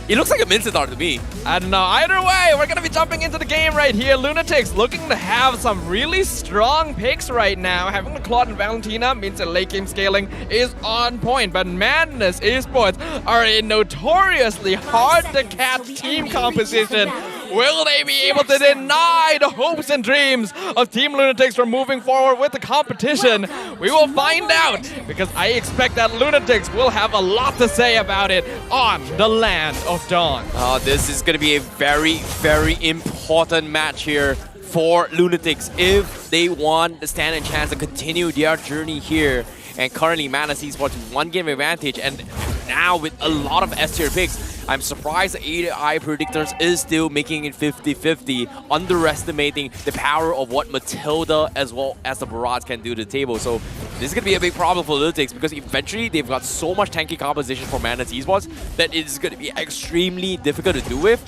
Speaker 2: It looks like a Minsizar to me.
Speaker 14: I don't know. Either way, we're going to be jumping into the game right here. Lunatix looking to have some really strong picks right now. Having the Claude and Valentina means that late game scaling is on point. But Madness Esports are a notoriously hard to catch team composition Will they be able to deny the hopes and dreams of Team Lunatix from moving forward with the competition? We will find out, because I expect that Lunatix will have a lot to say about it on the Land of Dawn.
Speaker 2: Oh, this is going to be a very, very important match here for Lunatix if they want to stand a chance to continue their journey here. And currently, Madness Esports 1 game advantage, and now with a lot of S-tier picks, I'm surprised the AI Predictors is still making it 50-50, underestimating the power of what Matilda as well as the Barats can do to the table. So this is going to be a big problem for Lunatix, because eventually they've got so much tanky composition for Madness Esports that it's going to be extremely difficult to do with.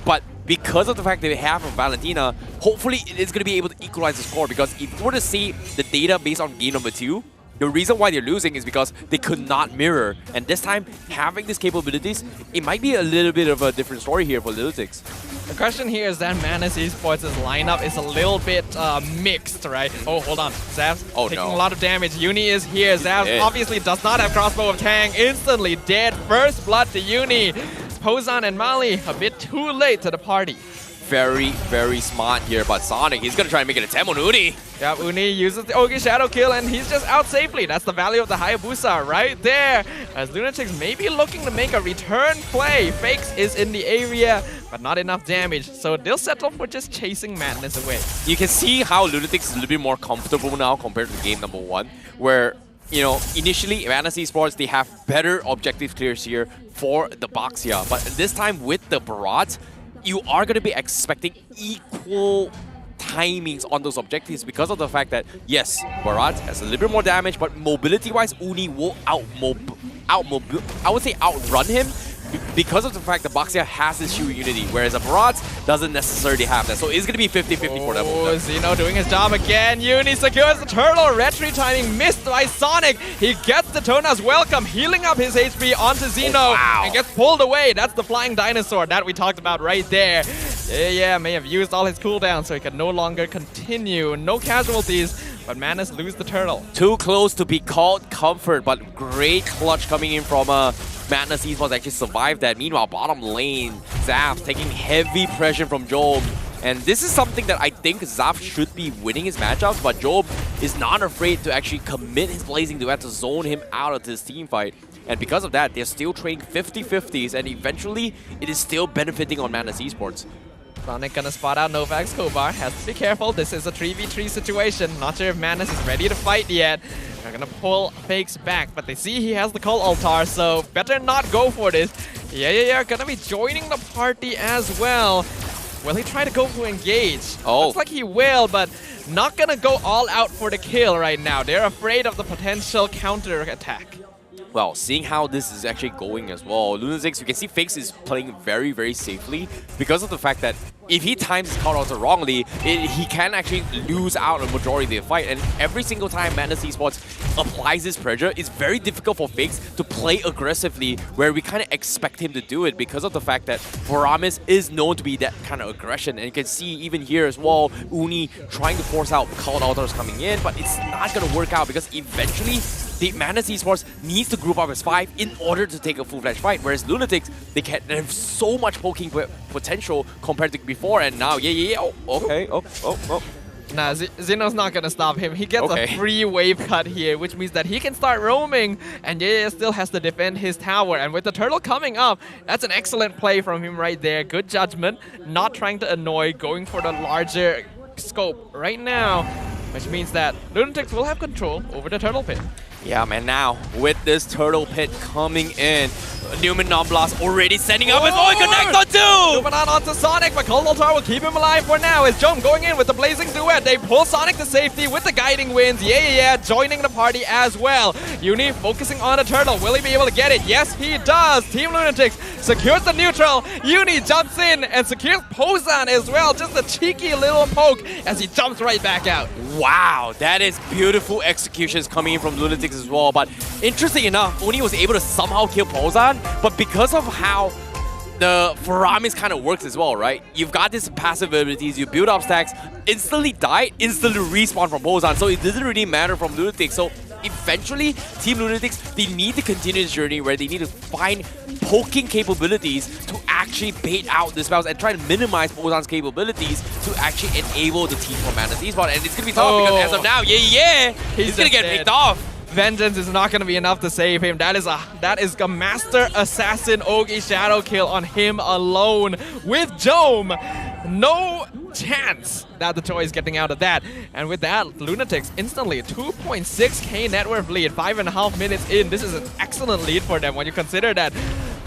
Speaker 2: But because of the fact that they have Valentina, hopefully it is going to be able to equalize the score, because if you were to see the data based on game number 2, the reason why they're losing is because they could not mirror. And this time, having these capabilities, it might be a little bit of a different story here for Lunatix.
Speaker 14: The question here is that Madness Esports' lineup is a little bit mixed, right? Oh, hold on. Zav's taking a lot of damage. Uni is here. Zav obviously does not have crossbow of Tang. Instantly dead. First blood to Uni. Pozan and Mali a bit too late to the party.
Speaker 2: Very, very smart here, but Sonic, he's gonna try and make it a 10 on Uni.
Speaker 14: Yeah, Uni uses the Ogi Shadow Kill, and he's just out safely. That's the value of the Hayabusa right there. As Lunatix may be looking to make a return play. Fakes is in the area, but not enough damage. So they'll settle for just chasing Madness away.
Speaker 2: You can see how Lunatix is a little bit more comfortable now compared to game number 1, where, you know, initially, Madness Esports, they have better objective clears here for the Baxia. But this time with the Barat, you are going to be expecting equal timings on those objectives because of the fact that, yes, Barat has a little bit more damage, but mobility-wise, Uni will outrun him because of the fact that Baxia has this Shield Unity, whereas a Barat doesn't necessarily have that. So it's going to be 50-50 for them.
Speaker 14: Oh, Zeno doing his job again. Uni secures the turtle. Retry timing missed by Sonic. He gets the Tona's welcome, healing up his HP onto Zeno and gets pulled away. That's the flying dinosaur that we talked about right there. Yeah, may have used all his cooldown, so he can no longer continue. No casualties, but Madness lose the turtle.
Speaker 2: Too close to be called comfort, but great clutch coming in from Madness Esports actually survived that. Meanwhile, bottom lane, Zaf taking heavy pressure from Job. And this is something that I think Zaf should be winning his matchups, but Job is not afraid to actually commit his Blazing Duet to zone him out of this team fight. And because of that, they're still trading 50-50s, and eventually it is still benefiting on Madness Esports.
Speaker 14: Sonic gonna spot out Novak's Kobar. Has to be careful. This is a 3v3 situation. Not sure if Madness is ready to fight yet. They're gonna pull Fakes back, but they see he has the Call Altar, so better not go for this. Yeah. Gonna be joining the party as well. Will he try to go for engage? Looks like he will, but not gonna go all out for the kill right now. They're afraid of the potential counter attack.
Speaker 2: Well, seeing how this is actually going as well, Lunatix, you can see Fakes is playing very, very safely because of the fact that if he times his counter wrongly, he can actually lose out a majority of the fight. And every single time Madness Esports applies this pressure, it's very difficult for Fakes to play aggressively, where we kind of expect him to do it because of the fact that Paramis is known to be that kind of aggression. And you can see even here as well, Uni trying to force out Cult Altars coming in, but it's not going to work out because eventually the Madness Esports needs to group up as 5 in order to take a full-fledged fight, whereas Lunatix, they have so much poking potential compared to before, and now,
Speaker 14: Nah, Zeno's not gonna stop him. He gets a free wave cut here, which means that he can start roaming, and still has to defend his tower. And with the turtle coming up, that's an excellent play from him right there. Good judgment, not trying to annoy, going for the larger scope right now, which means that Lunatix will have control over the turtle pit.
Speaker 2: Yeah, man, now with this turtle pit coming in, Newman Non-Blast already sending up his own connect on 2!
Speaker 14: Moving on onto Sonic, but Cold Altar will keep him alive for now. As Jom going in with the Blazing Duet. They pull Sonic to safety with the Guiding Winds. Yeah, joining the party as well. Uni focusing on a turtle. Will he be able to get it? Yes, he does. Team Lunatix secures the neutral. Uni jumps in and secures Pozan as well. Just a cheeky little poke as he jumps right back out.
Speaker 2: Wow, that is beautiful executions coming in from Lunatix as well. But interesting enough, Uni was able to somehow kill Pozan, but because of how the Faramis kind of works as well, right? You've got these passive abilities, you build up stacks, instantly die, instantly respawn from Pozan, so it doesn't really matter from Lunatix. So eventually, Team Lunatix, they need to continue this journey where they need to find poking capabilities to actually bait out the spells and try to minimize Bozan's capabilities to actually enable the team from Madness Esports. And it's going to be tough because as of now, he's going to get picked off.
Speaker 14: Vengeance is not going to be enough to save him. That is a Master Assassin Ogi Shadow kill on him alone with Jome. No chance that the toy is getting out of that. And with that, Lunatix instantly 2.6k net worth lead, 5.5 minutes in. This is an excellent lead for them when you consider that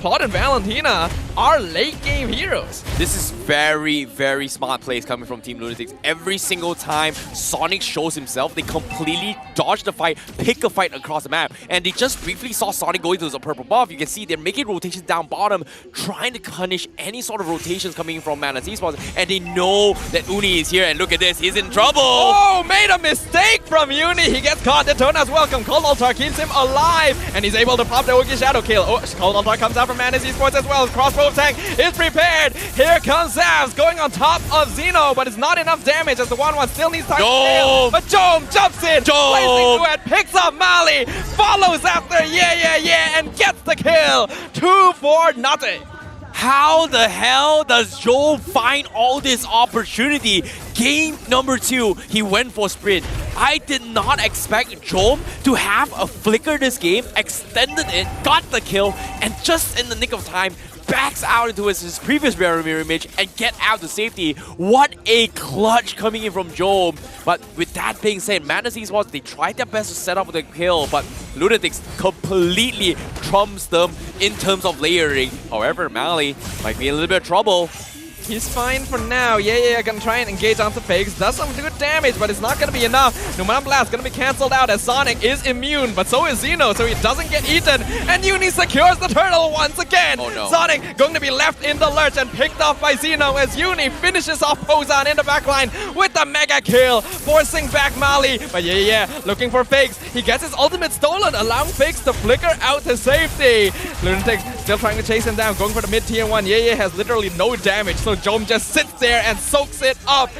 Speaker 14: Claude and Valentina are late game heroes.
Speaker 2: This is very, very smart plays coming from Team Lunatix. Every single time Sonic shows himself, they completely dodge the fight, pick a fight across the map. And they just briefly saw Sonic going to the purple buff. You can see they're making rotations down bottom, trying to punish any sort of rotations coming from Madness Esports. And they know that Uni is here. And look at this, he's in trouble.
Speaker 14: Oh, made a mistake from Uni. He gets caught. Detona's welcome. Cold Altar keeps him alive. And he's able to pop the Ogi Shadow kill. Oh, Cold Altar comes out from Madness Esports as well. Crossbow tank is prepared. Here comes Zavs going on top of Xeno, but it's not enough damage as the 1-1 still needs time to fail. But Jome jumps in, placing duet, picks up Mali, follows after, and gets the kill. 2-0.
Speaker 2: How the hell does Jome find all this opportunity? Game number 2, he went for sprint. I did not expect Jome to have a flicker this game, extended it, got the kill, and just in the nick of time, backs out into his previous mirror image and get out to safety. What a clutch coming in from Jome. But with that being said, Madness Esports, they tried their best to set up the kill, but Lunatix completely trumps them in terms of layering. However, Mali might be in a little bit of trouble.
Speaker 14: He's fine for now. Gonna try and engage onto Fakes. Does some good damage, but it's not gonna be enough. Numan Blast gonna be cancelled out as Sonic is immune, but so is Xeno, so he doesn't get eaten. And Uni secures the turtle once again.
Speaker 2: Oh no.
Speaker 14: Sonic going to be left in the lurch and picked off by Xeno as Uni finishes off Bozan in the backline with the mega kill, forcing back Mali. But looking for Fakes. He gets his ultimate stolen, allowing Fakes to flicker out to safety. Lunatix still trying to chase him down, going for the mid-tier 1. Has literally no damage, so Jome just sits there and soaks it up.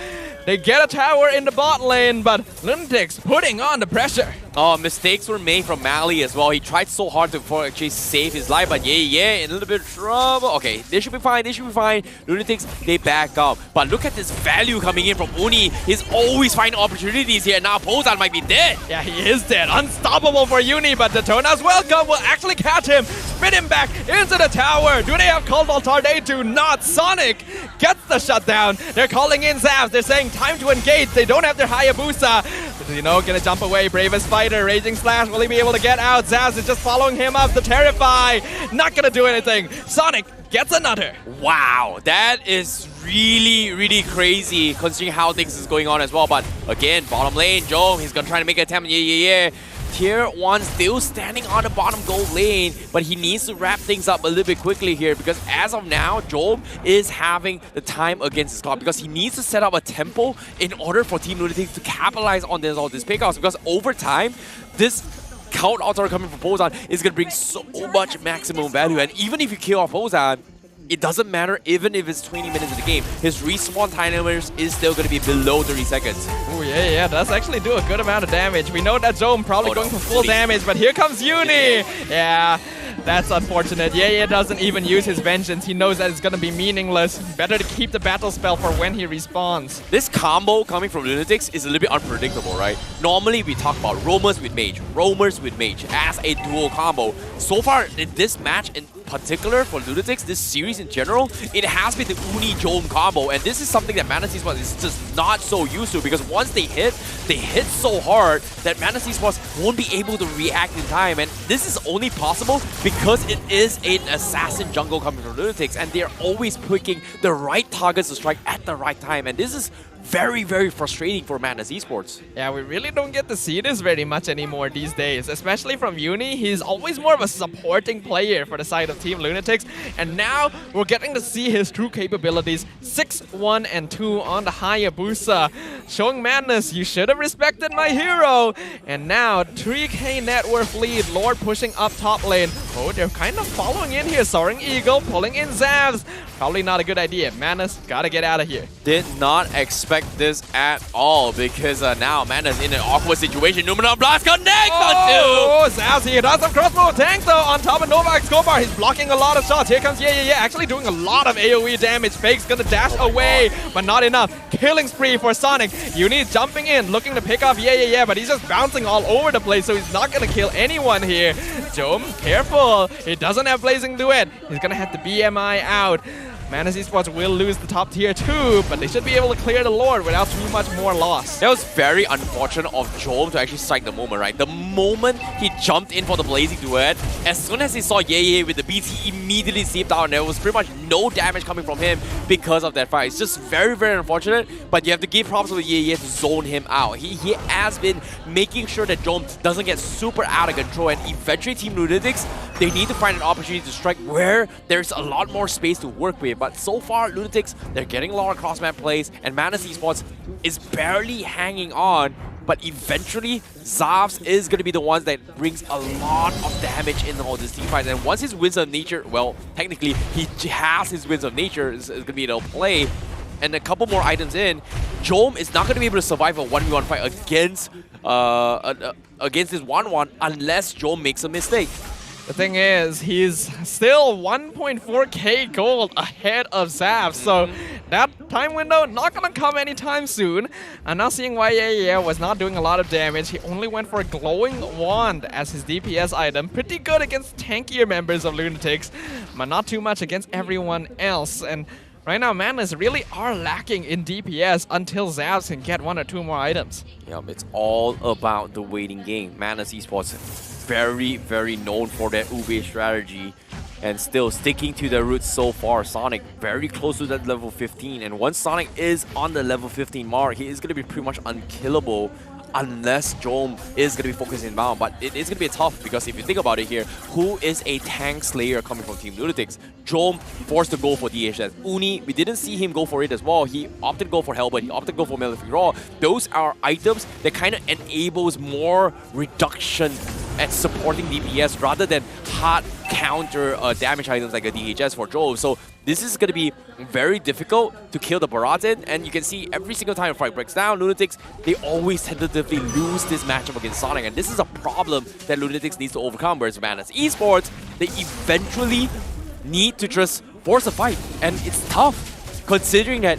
Speaker 14: They get a tower in the bot lane, but Lunatix putting on the pressure.
Speaker 2: Oh, mistakes were made from Mali as well. He tried so hard to actually save his life, but in a little bit of trouble. Okay, they should be fine, Lunatix, they back up. But look at this value coming in from Uni. He's always finding opportunities here. Now Bozan might be dead.
Speaker 14: Yeah, he is dead. Unstoppable for Uni, but Detona's welcome will actually catch him, spin him back into the tower. Do they have Cold Altar? They do not. Sonic gets the shutdown. They're calling in Zavs. They're saying time to engage. They don't have their Hayabusa. Gonna jump away. Bravest fighter. Raging Slash. Will he be able to get out? Zavs is just following him up. The Terrify. Not gonna do anything. Sonic gets another.
Speaker 2: Wow, that is really, really crazy considering how things is going on as well. But again, bottom lane, Jome, he's gonna try to make an attempt. Tier 1 still standing on the bottom gold lane, but he needs to wrap things up a little bit quickly here because as of now, Jome is having the time against his clock because he needs to set up a tempo in order for Team Lunatix to capitalize on all these pickoffs because over time, this Cold Altar coming from Bozan is going to bring so much maximum value, and even if you kill off Bozan, it doesn't matter even if it's 20 minutes of the game. His respawn timers is still going to be below 30 seconds.
Speaker 14: Oh does actually do a good amount of damage. We know that Jome probably going for full damage, but here comes Uni. That's unfortunate. Doesn't even use his vengeance. He knows that it's going to be meaningless. Better to keep the battle spell for when he respawns.
Speaker 2: This combo coming from Lunatix is a little bit unpredictable, right? Normally we talk about roamers with mage as a duo combo. So far in this match in particular for Lunatix, this series in general, it has been the Uni Jome combo, and this is something that Madness Esports is just not so used to because once they hit so hard that Madness Esports won't be able to react in time, and this is only possible because it is an assassin jungle coming from Lunatix, and they're always picking the right targets to strike at the right time, and this is very, very frustrating for Madness Esports.
Speaker 14: Yeah, we really don't get to see this very much anymore these days, especially from Uni. He's always more of a supporting player for the side of Team Lunatix, and now we're getting to see his true capabilities. 6-1 and 2 on the Hayabusa, showing Madness, you should have respected my hero. And now 3k net worth lead, Lord pushing up top lane. Rippo. They're kind of following in here. Soaring Eagle, pulling in Zavs. Probably not a good idea. Madness gotta get out of here.
Speaker 2: Did not expect this at all because now Madness in an awkward situation. Numenor Blast connects
Speaker 14: Oh,
Speaker 2: onto!
Speaker 14: Zavs here does some crossbow tanks though on top of Novak Skobar. He's blocking a lot of shots. Here comes Yeah, actually doing a lot of AoE damage. Fake's gonna dash away, but not enough. Killing spree for Sonic. Uni jumping in, looking to pick off Yeah, but he's just bouncing all over the place, so he's not gonna kill anyone here. Jom, careful. He doesn't have Blazing Duet. He's gonna have the BMI out. Madness Esports will lose the top tier too, but they should be able to clear the Lord without too much more loss.
Speaker 2: That was very unfortunate of Jom to actually strike the moment, right? The moment he jumped in for the Blazing Duet, as soon as he saw Yeah with the beats, he immediately seeped out and there was pretty much no damage coming from him because of that fight. It's just very, very unfortunate, but you have to give props to Yeah to zone him out. He has been making sure that Jom doesn't get super out of control, and eventually Team Lunatix, they need to find an opportunity to strike where there's a lot more space to work with. But so far, Lunatix, they're getting a lot of cross-map plays, and Madness Esports is barely hanging on. But eventually, Zavs is going to be the one that brings a lot of damage in all these team fights. And once his Winds of Nature, well, technically, he has his Winds of Nature, is going to be able to play. And a couple more items in, Jom is not going to be able to survive a 1v1 fight against this 1-1 unless Jom makes a mistake.
Speaker 14: The thing is, he's still 1.4k gold ahead of Zav, so that time window not gonna come anytime soon. And now seeing why Yeah was not doing a lot of damage, he only went for a Glowing Wand as his DPS item. Pretty good against tankier members of Lunatix, but not too much against everyone else. And right now, Madness really are lacking in DPS until Zavs can get 1 or 2 more items.
Speaker 2: Yep, it's all about the waiting game. Madness Esports, very, very known for their Ube strategy and still sticking to their roots so far. Sonic very close to that level 15, and once Sonic is on the level 15 mark, he is going to be pretty much unkillable unless Jom is going to be focused inbound. But it is going to be tough because if you think about it here, who is a tank slayer coming from Team Lunatix? Jom forced to go for DHS. Uni, we didn't see him go for it as well. He opted to go for Hellbird. He opted to go for Malefic Raw. Those are items that kind of enables more reduction at supporting DPS rather than hard counter damage items like a DHS for Jove. So this is going to be very difficult to kill the Baratin, and you can see every single time a fight breaks down, Lunatix, they always tentatively lose this matchup against Sonic, and this is a problem that Lunatix needs to overcome, whereas Madness Esports, they eventually need to just force a fight, and it's tough considering that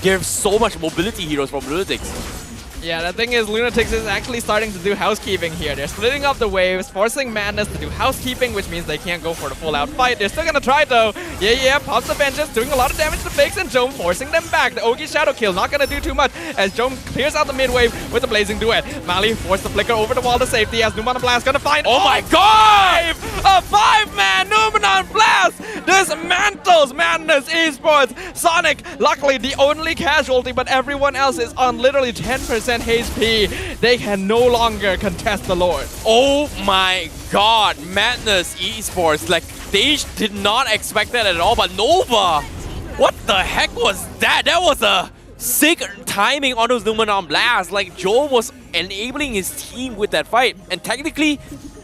Speaker 2: there's so much mobility heroes from Lunatix.
Speaker 14: Yeah, the thing is, Lunatix is actually starting to do housekeeping here. They're splitting up the waves, forcing Madness to do housekeeping, which means they can't go for the full-out fight. They're still gonna try though. Yeah, pops the vengeance, doing a lot of damage to Fakes, and Jom forcing them back. The Ogi Shadow Kill not gonna do too much as Jom clears out the mid-wave with the Blazing Duet. Mali forced the flicker over the wall to safety as Numenor Blast gonna find
Speaker 2: Oh my god!
Speaker 14: A 5-man Numenor Blast dismantles Madness Esports. Sonic, luckily the only casualty, but everyone else is on literally 10% HP. They can no longer contest the Lord.
Speaker 2: Oh my god, Madness Esports, like they did not expect that at all, but Nova, what the heck was that? That was a sick timing on those Numenor Blasts. Like Joe was enabling his team with that fight, and technically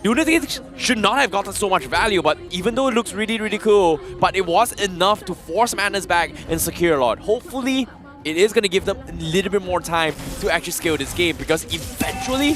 Speaker 2: Lunatix should not have gotten so much value, but even though it looks really, really cool, but it was enough to force Madness back and secure a lot. Hopefully, it is going to give them a little bit more time to actually scale this game, because eventually,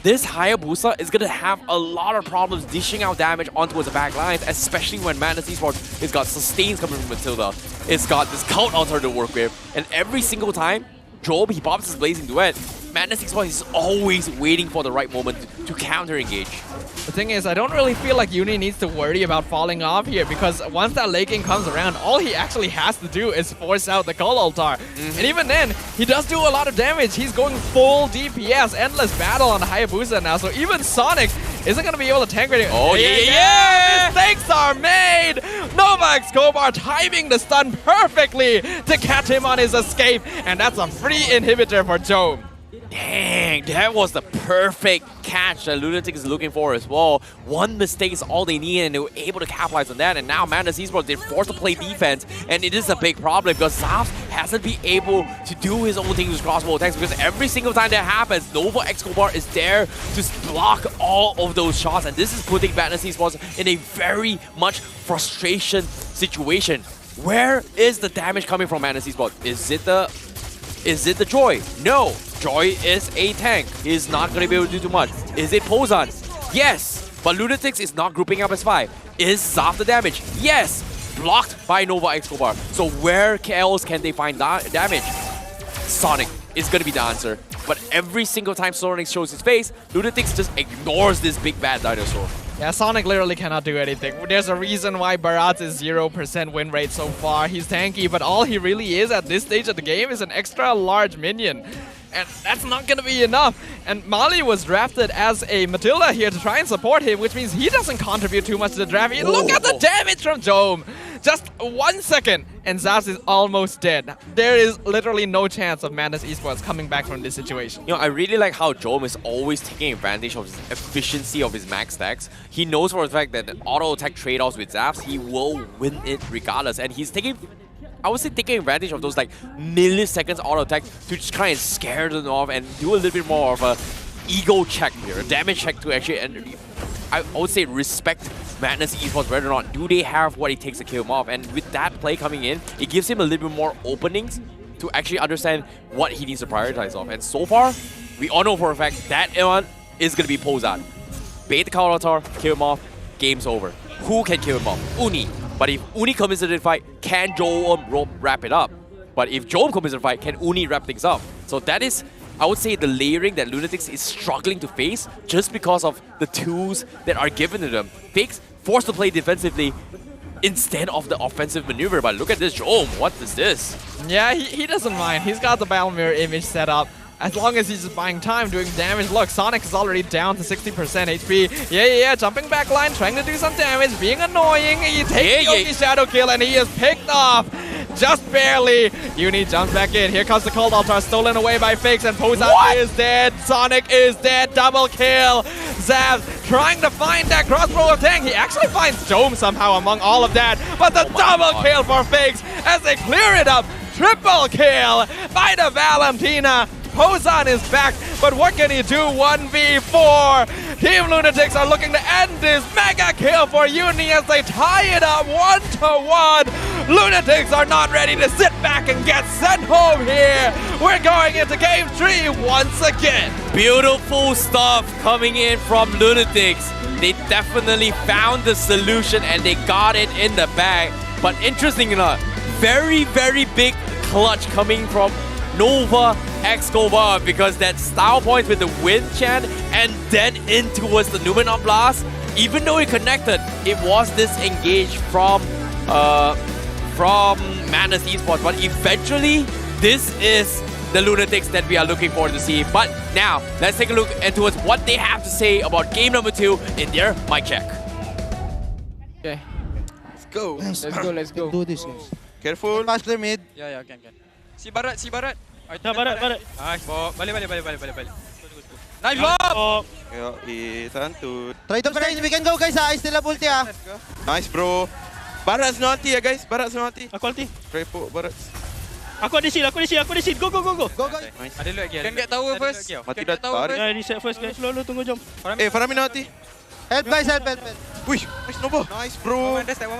Speaker 2: this Hayabusa is going to have a lot of problems dishing out damage onto the back lines, especially when Madness Esports has got sustains coming from Matilda. It's got this Cult Altar to work with, and every single time Job, he pops his Blazing Duet, Madness Esports is always waiting for the right moment to counter-engage.
Speaker 14: The thing is, I don't really feel like Uni needs to worry about falling off here, because once that late game comes around, all he actually has to do is force out the Cult Altar. And even then, he does do a lot of damage. He's going full DPS, endless battle on the Hayabusa now, so even Sonic isn't going to be able to tank it.
Speaker 2: Oh, yeah!
Speaker 14: Mistakes are made! Novak Skobar timing the stun perfectly to catch him on his escape, and that's a free inhibitor for Joe.
Speaker 2: Dang, that was the perfect catch that Lunatix is looking for as well. One mistake is all they need, and they were able to capitalize on that. And now Madness Esports, they're forced to play defense, and it is a big problem because Zaf hasn't been able to do his own thing with crossbow attacks, because every single time that happens, Nova Escobar is there to block all of those shots, and this is putting Madness Esports in a very much frustration situation. Where is the damage coming from Madness Esports? Is it the Joy? No. Joy is a tank. He's not going to be able to do too much. Is it Pozan? Yes. But Lunatix is not grouping up as 5. Is Zaf the damage? Yes. Blocked by Nova Escobar. So where else can they find damage? Sonic is going to be the answer. But every single time Sonic shows his face, Lunatix just ignores this big bad dinosaur.
Speaker 14: Yeah, Sonic literally cannot do anything. There's a reason why Bharat is 0% win rate so far. He's tanky, but all he really is at this stage of the game is an extra large minion. And that's not going to be enough. And Mali was drafted as a Matilda here to try and support him, which means he doesn't contribute too much to the draft. Look at the damage from Jome! Just 1 second, and Zaz is almost dead. There is literally no chance of Madness Esports coming back from this situation.
Speaker 2: You know, I really like how Jome is always taking advantage of his efficiency of his max stacks. He knows for a fact that the auto attack trade-offs with Zaps, he will win it regardless. And he's taking, I would say, taking advantage of those like milliseconds auto attack to just try and scare them off and do a little bit more of a ego check here, a damage check to actually, and I would say, respect Madness Esports, whether or not do they have what it takes to kill him off. And with that play coming in, it gives him a little bit more openings to actually understand what he needs to prioritize off. And so far, we all know for a fact that one is going to be Pozan. Bait the counter, kill him off, game's over. Who can kill him off? Uni. But if Uni comes into the fight, can Jome wrap it up? But if Jome comes into the fight, can Uni wrap things up? So that is, I would say, the layering that Lunatix is struggling to face just because of the tools that are given to them. Fakes forced to play defensively instead of the offensive maneuver. But look at this Jome, what is this?
Speaker 14: Yeah, he doesn't mind. He's got the battle mirror image set up. As long as he's just buying time, doing damage. Look, Sonic is already down to 60% HP. Yeah, jumping back line, trying to do some damage, being annoying. He takes the shadow kill and he is picked off. Just barely. Uni jumps back in. Here comes the Cold Altar, stolen away by Fakes, and Pozan is dead. Sonic is dead. Double kill. Zaz trying to find that crossbow of tank. He actually finds Jome somehow among all of that. But the double kill for Fakes as they clear it up. Triple kill by the Valentina. Pozan is back, but what can he do? 1v4. Team Lunatix are looking to end this mega kill for Uni as they tie it up 1-1. Lunatix are not ready to sit back and get sent home here. We're going into game 3 once again.
Speaker 2: Beautiful stuff coming in from Lunatix. They definitely found the solution and they got it in the bag. But interesting enough, very, very big clutch coming from Nova Escobar, because that style point with the wind chant and then in towards the Numenon Blast, even though it connected, it was disengaged from Madness Esports. But eventually, this is the Lunatix that we are looking forward to see. But now, let's take a look towards what they have to say about game number 2 in their mic check.
Speaker 12: Okay.
Speaker 21: Let's go.
Speaker 12: Let's go.
Speaker 21: Do this, guys.
Speaker 12: Careful.
Speaker 21: Pass clear mid.
Speaker 12: Yeah, can. Si Barat. Barat. Nice, Bob. Balik. Nice, Bob!
Speaker 21: Santu. Try to guys, we can go guys. I still have ulti ah.
Speaker 12: Nice, bro. Barat's no ulti guys. Barat's no ulti. Aku ulti. Rippo, Barat. Aku ada shield. Go.
Speaker 21: Go.
Speaker 12: Nice. Ada loot lagi. Can get tower first.
Speaker 21: Mati dah tarik.
Speaker 12: Ya, reset first guys. Slow, tunggu jom. Farami no ulti.
Speaker 21: Help guys, help.
Speaker 12: Wih, nice Nova. Nice, bro. One step.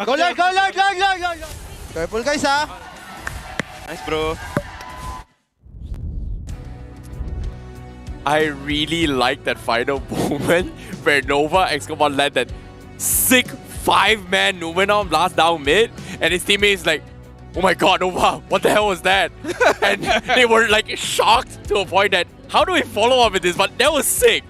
Speaker 21: Go Lord. Careful guys ah.
Speaker 12: Nice, bro.
Speaker 2: I really like that final moment where Nova Escobar led that sick 5-man Numenon Blast down mid, and his teammates like, oh my god, Nova, what the hell was that? And they were like shocked to a point that, how do we follow up with this? But that was sick.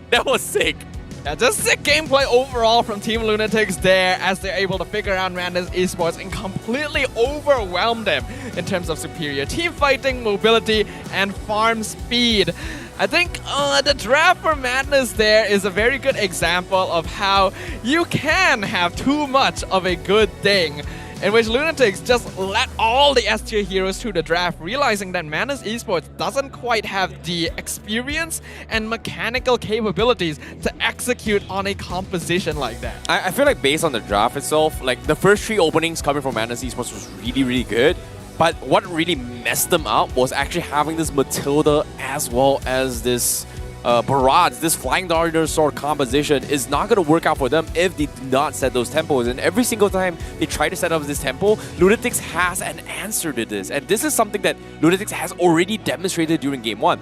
Speaker 14: Yeah, just sick gameplay overall from Team Lunatix there as they're able to figure out Madness Esports and completely overwhelm them in terms of superior team fighting, mobility, and farm speed. I think the draft for Madness there is a very good example of how you can have too much of a good thing in which Lunatix just let all the S-tier heroes through the draft, realizing that Madness Esports doesn't quite have the experience and mechanical capabilities to execute on a composition like that.
Speaker 2: I feel like based on the draft itself, like the first 3 openings coming from Madness Esports was really good. But what really messed them up was actually having this Matilda as well as this Barrage, this Flying Dinosaur composition is not going to work out for them if they do not set those tempos. And every single time they try to set up this tempo, Lunatix has an answer to this. And this is something that Lunatix has already demonstrated during Game 1.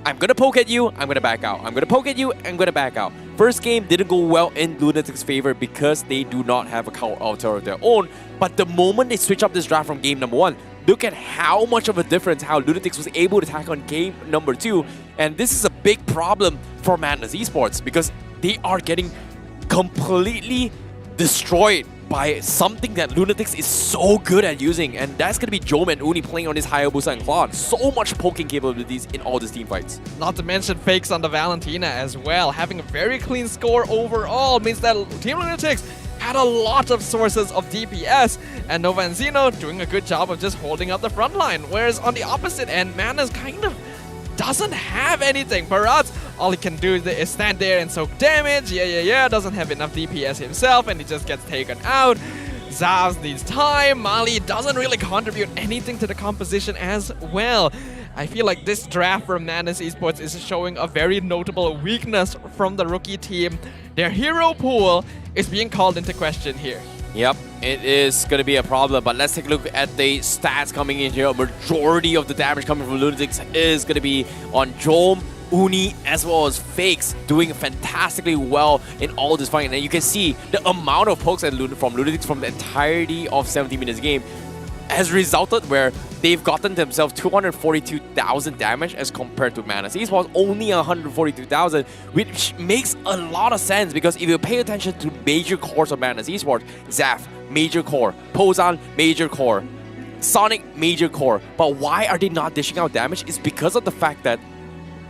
Speaker 2: I'm going to poke at you, I'm going to back out. I'm going to poke at you, I'm going to back out. First game didn't go well in Lunatix's favor because they do not have a counter of their own. But the moment they switch up this draft from game number 1, look at how much of a difference how Lunatix was able to attack on game number 2. And this is a big problem for Madness Esports because they are getting completely destroyed by something that Lunatix is so good at using, and that's going to be Jome and Uni playing on his Hayabusa and Claude. So much poking capabilities in all these team fights.
Speaker 14: Not to mention fakes on the Valentina as well. Having a very clean score overall means that Team Lunatix had a lot of sources of DPS, and Nova and Zeno doing a good job of just holding up the front line. Whereas on the opposite end, Madness kind of doesn't have anything. Barat, all he can do is stand there and soak damage. Doesn't have enough DPS himself, and he just gets taken out. Zavs needs time. Mali doesn't really contribute anything to the composition as well. I feel like this draft from Madness Esports is showing a very notable weakness from the rookie team. Their hero pool is being called into question here.
Speaker 2: Yep, it is going to be a problem, but let's take a look at the stats coming in here. A majority of the damage coming from Lunatix is going to be on Jome, Uni, as well as Fakes, doing fantastically well in all this fighting. And you can see the amount of pokes from Lunatix from the entirety of 17 minutes game has resulted where they've gotten themselves 242,000 damage as compared to Madness Esports only 142,000, which makes a lot of sense because if you pay attention to major cores of Madness Esports, Zaf, major core, Pozan, major core, Sonic, major core. But why are they not dishing out damage? It's because of the fact that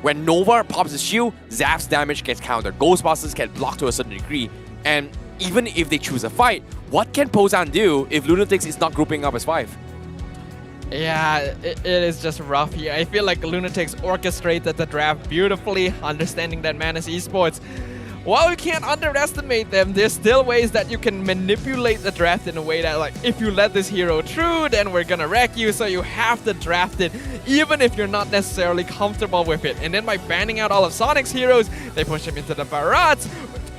Speaker 2: when Nova pops his shield, Zaf's damage gets countered. Ghostbusters get blocked to a certain degree. And even if they choose a fight, what can Pozan do if Lunatix is not grouping up as 5?
Speaker 14: Yeah, it is just rough here. I feel like Lunatix orchestrated the draft beautifully, understanding that Madness Esports, while you can't underestimate them, there's still ways that you can manipulate the draft in a way that, like, if you let this hero through, then we're gonna wreck you, so you have to draft it, even if you're not necessarily comfortable with it. And then by banning out all of Sonic's heroes, they push him into the Barats,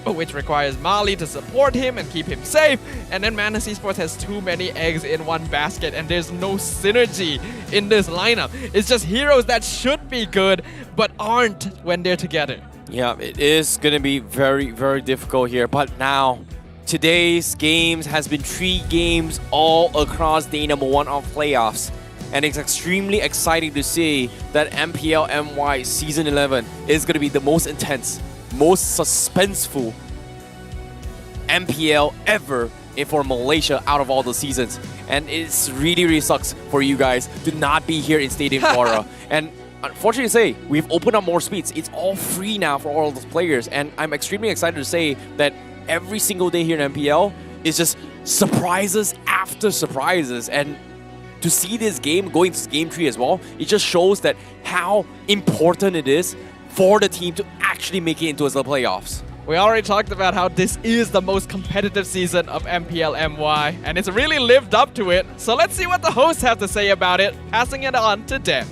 Speaker 14: which requires Mali to support him and keep him safe. And then Madness Esports has too many eggs in one basket, and there's no synergy in this lineup. It's just heroes that should be good, but aren't when they're together.
Speaker 2: Yeah, it is going to be very, very difficult here. But now, today's games has been 3 games all across day number 1 of playoffs. And it's extremely exciting to see that MPL MY Season 11 is going to be the most intense, most suspenseful MPL ever for Malaysia out of all the seasons. And it's really sucks for you guys to not be here in Stadium Quora. And unfortunately to say, we've opened up more speeds. It's all free now for all those players. And I'm extremely excited to say that every single day here in MPL is just surprises after surprises. And to see this game going to game 3 as well, it just shows that how important it is for the team to actually make it into the playoffs.
Speaker 14: We already talked about how this is the most competitive season of MPL MY, and it's really lived up to it. So let's see what the hosts have to say about it. Passing it on to Dem.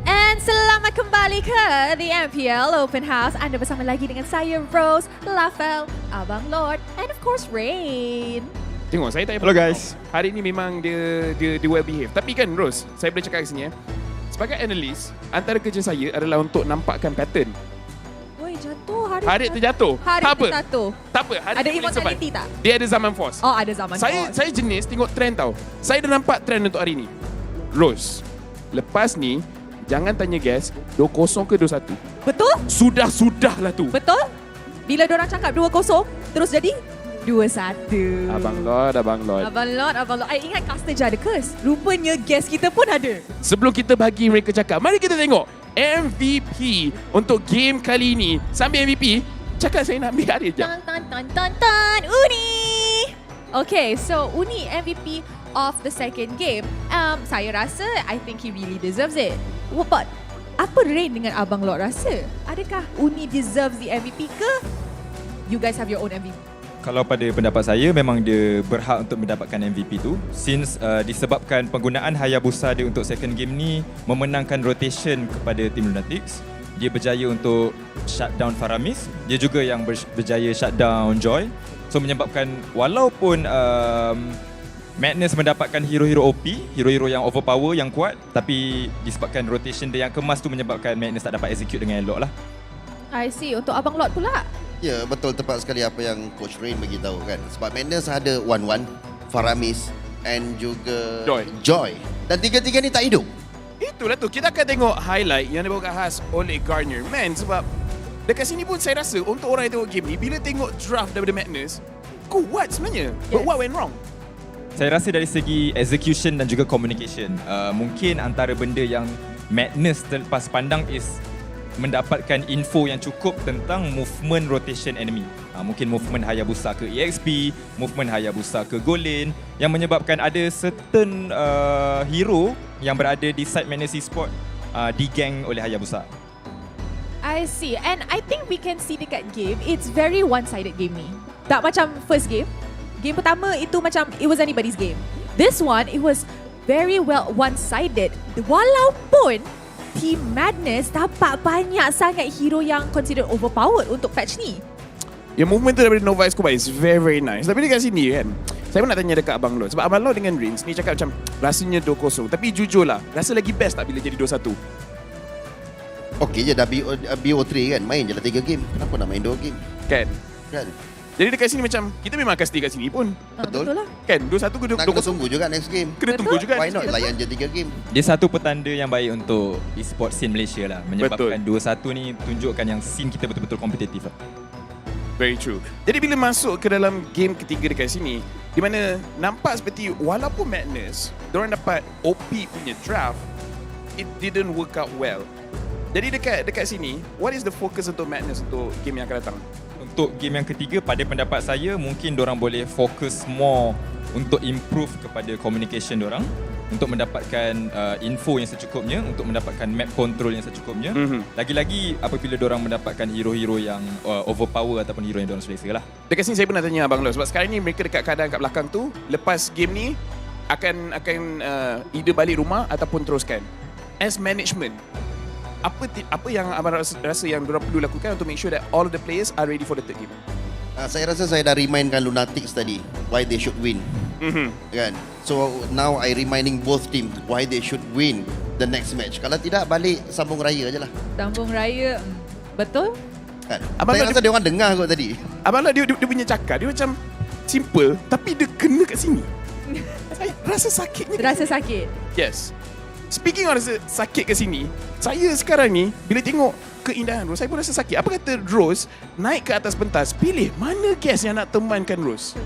Speaker 26: And selamat kembali ke The MPL Open House. Anda bersama lagi dengan saya, Rose, Lafel, Abang Lord, and of course, Rain.
Speaker 1: Tengok, saya tak payah.
Speaker 13: Hello guys.
Speaker 1: Hari ni memang dia well behave. Tapi kan Rose, saya boleh cakap kat sini sebagai analis, antara kerja saya adalah untuk nampakkan pattern.
Speaker 26: Oi, jatuh hari.
Speaker 1: Hari terjatuh.
Speaker 26: Hari
Speaker 1: tak apa.
Speaker 26: terjatuh.
Speaker 1: Tak apa. Hari
Speaker 26: ada immortality tak?
Speaker 1: Dia ada zaman force.
Speaker 26: Oh, ada zaman force.
Speaker 1: Saya jenis tengok trend tau. Saya dah nampak trend untuk hari ni. Rose, lepas ni jangan tanya guys 2-0 ke 2-1.
Speaker 26: Betul?
Speaker 1: Sudah lah tu.
Speaker 26: Betul? Bila diorang cakap 2-0, terus jadi 2-1.
Speaker 1: Abang Lord.
Speaker 26: Abang Lord. I ingat caster je ada curse. Rupanya guest kita pun ada.
Speaker 1: Sebelum kita bagi mereka cakap, mari kita tengok MVP untuk game kali ini. Sambil MVP, cakap saya nak ambil hari je.
Speaker 26: Tan Uni. Okay, so Uni MVP of the second game. Saya rasa I think he really deserves it. But apa Rain dengan Abang Lord rasa? Adakah Uni deserves the MVP ke? You guys have your own MVP.
Speaker 4: Kalau pada pendapat saya, memang dia berhak untuk mendapatkan MVP tu. Since disebabkan penggunaan Hayabusa dia untuk second game ni memenangkan rotation kepada Team Lunatix. Dia berjaya untuk shutdown Faramis. Dia juga yang berjaya shutdown Joy. So menyebabkan walaupun Madness mendapatkan hero-hero OP, hero-hero yang overpower, yang kuat, tapi disebabkan rotation dia yang kemas tu menyebabkan Madness tak dapat execute dengan elok lah.
Speaker 26: I see. Untuk Abang Lord pula?
Speaker 6: Ya, betul, tepat sekali apa yang Coach Rain beritahu kan. Sebab Madness ada Wan, Faramis and juga Joy. Dan tiga-tiga ni tak hidup.
Speaker 1: Itulah tu, kita akan tengok highlight yang dibawa khas oleh Garner. Man, sebab dekat sini pun saya rasa untuk orang yang tengok game ni, bila tengok draft daripada Madness, kuat sebenarnya. But what went wrong?
Speaker 4: Saya rasa dari segi execution dan juga communication. Mungkin antara benda yang Madness terlepas pandang is mendapatkan info yang cukup tentang movement rotation enemy. Mungkin movement Hayabusa ke EXP, movement Hayabusa ke goal lane, yang menyebabkan ada certain hero yang berada di side Madness Esports digang oleh Hayabusa.
Speaker 26: I see. And I think we can see dekat game, it's very one-sided game ni. Tak macam first game. Game pertama itu macam it was anybody's game. This one, it was very well one-sided. Walaupun Team Madness dapat banyak sangat hero yang considered overpowered untuk patch ni.
Speaker 1: Yang movement tu daripada Nova Escobar is very very nice. Tapi dekat sini kan, saya pun nak tanya dekat Abang Lord. Sebab Abang Lord dengan Rins ni cakap macam rasanya 2-0. Tapi jujur lah, rasa lagi best tak bila jadi 2-1?
Speaker 6: Okey je dah BO3 kan, main je lah 3 game. Kenapa nak main 2 game?
Speaker 1: Kan?
Speaker 6: Kan?
Speaker 1: Jadi dekat sini macam, kita memang akan stay kat sini pun.
Speaker 6: Betul
Speaker 26: lah.
Speaker 1: Kan? 2-1 ke 2-0.
Speaker 6: Nak kena tunggu juga next game.
Speaker 1: Kena tunggu juga.
Speaker 6: Why not layan je 3 game?
Speaker 4: Dia satu petanda yang baik untuk esports scene Malaysia lah. Menyebabkan 2-1 ni tunjukkan yang scene kita betul-betul kompetitif lah.
Speaker 1: Very true. Jadi bila masuk ke dalam game ketiga dekat sini, di mana nampak seperti walaupun Madness, diorang dapat OP punya draft, it didn't work out well. Jadi dekat sini, what is the focus untuk Madness untuk game yang akan datang?
Speaker 4: Untuk game yang ketiga, pada pendapat saya, mungkin diorang boleh fokus more untuk improve kepada communication diorang, untuk mendapatkan info yang secukupnya, untuk mendapatkan map control yang secukupnya. Lagi-lagi apabila diorang mendapatkan hero-hero yang overpower ataupun hero yang diorang selesa lah.
Speaker 1: Dekat sini saya pun nak tanya Abang Lord, sebab sekarang ni mereka dekat keadaan kat belakang tu, lepas game ni akan either balik rumah ataupun teruskan. As management, apa yang Abang rasa yang diorang perlu lakukan untuk make sure that all of the players are ready for the third game?
Speaker 6: Saya rasa saya dah remindkan Lunatix tadi why they should win. Kan? So now I reminding both team why they should win the next match. Kalau tidak, balik sambung raya je lah.
Speaker 26: Sambung raya, betul?
Speaker 6: Kan? Saya rasa dia orang dengar kot tadi.
Speaker 1: Abang Lord dia punya cakap, dia macam simple tapi dia kena kat sini. Saya rasa sakitnya.
Speaker 26: Rasa sakit?
Speaker 1: Yes. Speaking of rasa sakit kat sini, saya sekarang ni bila tengok keindahan Rose, saya pun rasa sakit. Apa kata Rose naik ke atas pentas, pilih mana guest yang nak temankan Rose?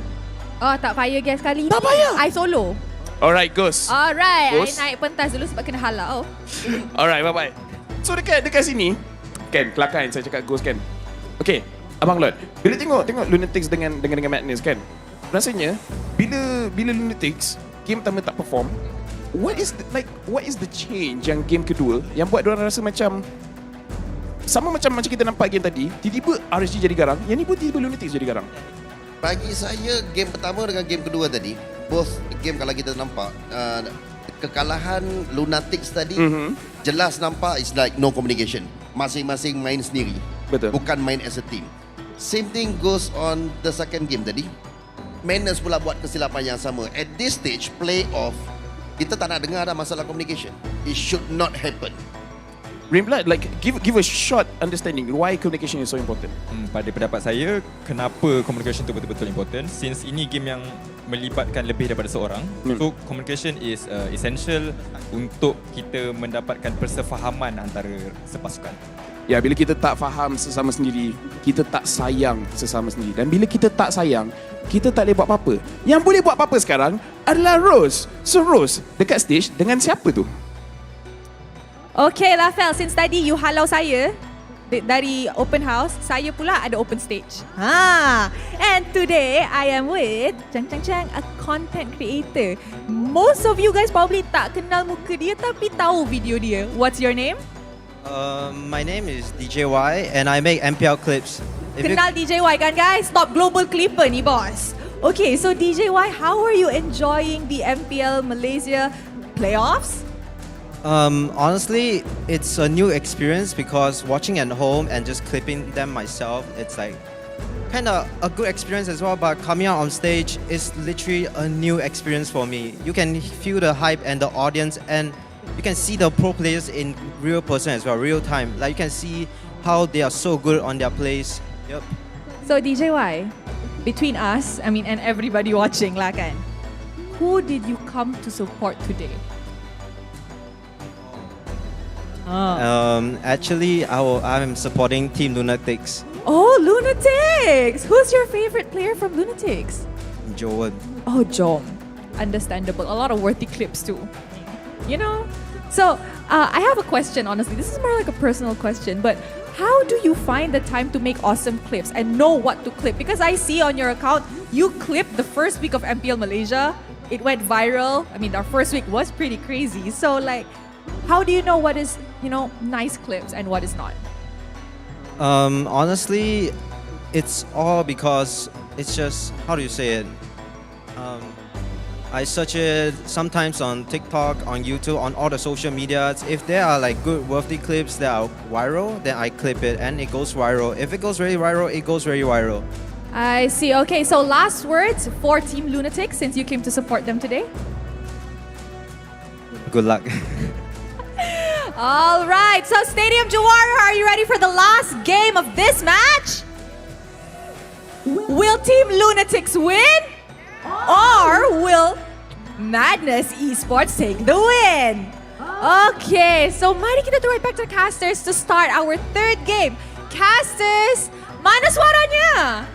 Speaker 26: Oh, tak payah guest kali ni.
Speaker 1: Tak payah.
Speaker 26: I solo.
Speaker 1: Alright, Ghost.
Speaker 26: Alright,
Speaker 1: Ghost.
Speaker 26: I naik pentas dulu sebab kena halau.
Speaker 1: Alright, bye-bye. So dekat sini, kan, kelakar saya cakap Ghost kan. Okay, Abang Lord, bila tengok Lunatix dengan Madness kan, rasanya bila Lunatix game pertama tak perform, what is the change yang game kedua yang buat diorang rasa macam sama macam kita nampak game tadi, tiba-tiba RSG jadi garang, yang ni pun tiba-tiba Lunatix jadi garang.
Speaker 6: Bagi saya, game pertama dengan game kedua tadi, both game kalau kita nampak, kekalahan Lunatix tadi, jelas nampak is like no communication. Masing-masing main sendiri.
Speaker 1: Betul.
Speaker 6: Bukan main as a team. Same thing goes on the second game tadi. Madness pula buat kesilapan yang sama. At this stage, playoff, kita tak nak dengar ada masalah communication. It should not happen.
Speaker 1: Rainblood, like give a short understanding why communication is so important.
Speaker 4: Pada pendapat saya, kenapa communication itu betul-betul important? Since ini game yang melibatkan lebih daripada seorang, so communication is essential untuk kita mendapatkan persefahaman antara sepasukan.
Speaker 1: Ya, bila kita tak faham sesama sendiri, kita tak sayang sesama sendiri. Dan bila kita tak sayang, kita tak boleh buat apa-apa. Yang boleh buat apa-apa sekarang adalah Rose. So Rose, dekat stage dengan siapa tu?
Speaker 26: Okay, Lafel, since tadi you halau saya, dari open house, saya pula ada open stage. And today I am with Chang, a content creator. Most of you guys probably tak kenal muka dia tapi tahu video dia. What's your name?
Speaker 13: My name is DJ Y and I make MPL clips.
Speaker 26: Kenal DJ Y kan guys? Top global clipper ni boss. Okay, so DJ Y, how are you enjoying the MPL Malaysia playoffs?
Speaker 13: Honestly, it's a new experience because watching at home and just clipping them myself, it's like kind of a good experience as well. But coming out on stage is literally a new experience for me. You can feel the hype and the audience, and you can see the pro players in real person as well, real time. Like you can see how they are so good on their plays. Yep.
Speaker 26: So DJ Y, between us, and everybody watching lah kan, who did you come to support today?
Speaker 13: Actually, I'm supporting Team Lunatix.
Speaker 26: Oh, Lunatix! Who's your favorite player from Lunatix?
Speaker 13: Joan.
Speaker 26: Oh, Jom. Understandable. A lot of worthy clips too. You know? So, I have a question, honestly. This is more like a personal question, but how do you find the time to make awesome clips and know what to clip? Because I see on your account, you clipped the first week of MPL Malaysia. It went viral. Our first week was pretty crazy. So, how do you know what is, nice clips and what is not?
Speaker 13: Honestly, it's all because it's just, how do you say it? I search it sometimes on TikTok, on YouTube, on all the social medias. If there are good worthy clips that are viral, then I clip it and it goes viral. If it goes very viral, it goes very viral.
Speaker 26: I see. Okay, so last words for Team Lunatix since you came to support them today.
Speaker 13: Good luck.
Speaker 26: All right, so Stadium Jawara, are you ready for the last game of this match? Will Team Lunatix win? Or will Madness Esports take the win? Okay, so mari kita throw it back to casters to start our third game. Casters, mana suaranya?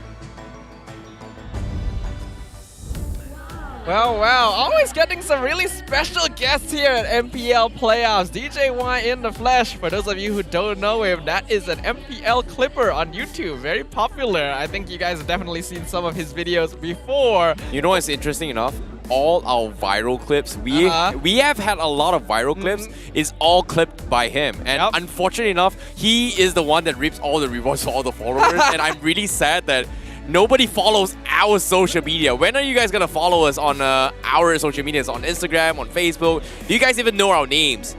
Speaker 14: Well, always getting some really special guests here at MPL Playoffs. DJ Y in the flesh. For those of you who don't know him, that is an MPL clipper on YouTube. Very popular. I think you guys have definitely seen some of his videos before.
Speaker 2: You know what's interesting enough? All our viral clips, we have had a lot of viral clips, is all clipped by him. And unfortunately enough, he is the one that rips all the rewards for all the followers. And I'm really sad that nobody follows our social media. When are you guys gonna follow us on our social medias? On Instagram, on Facebook? Do you guys even know our names?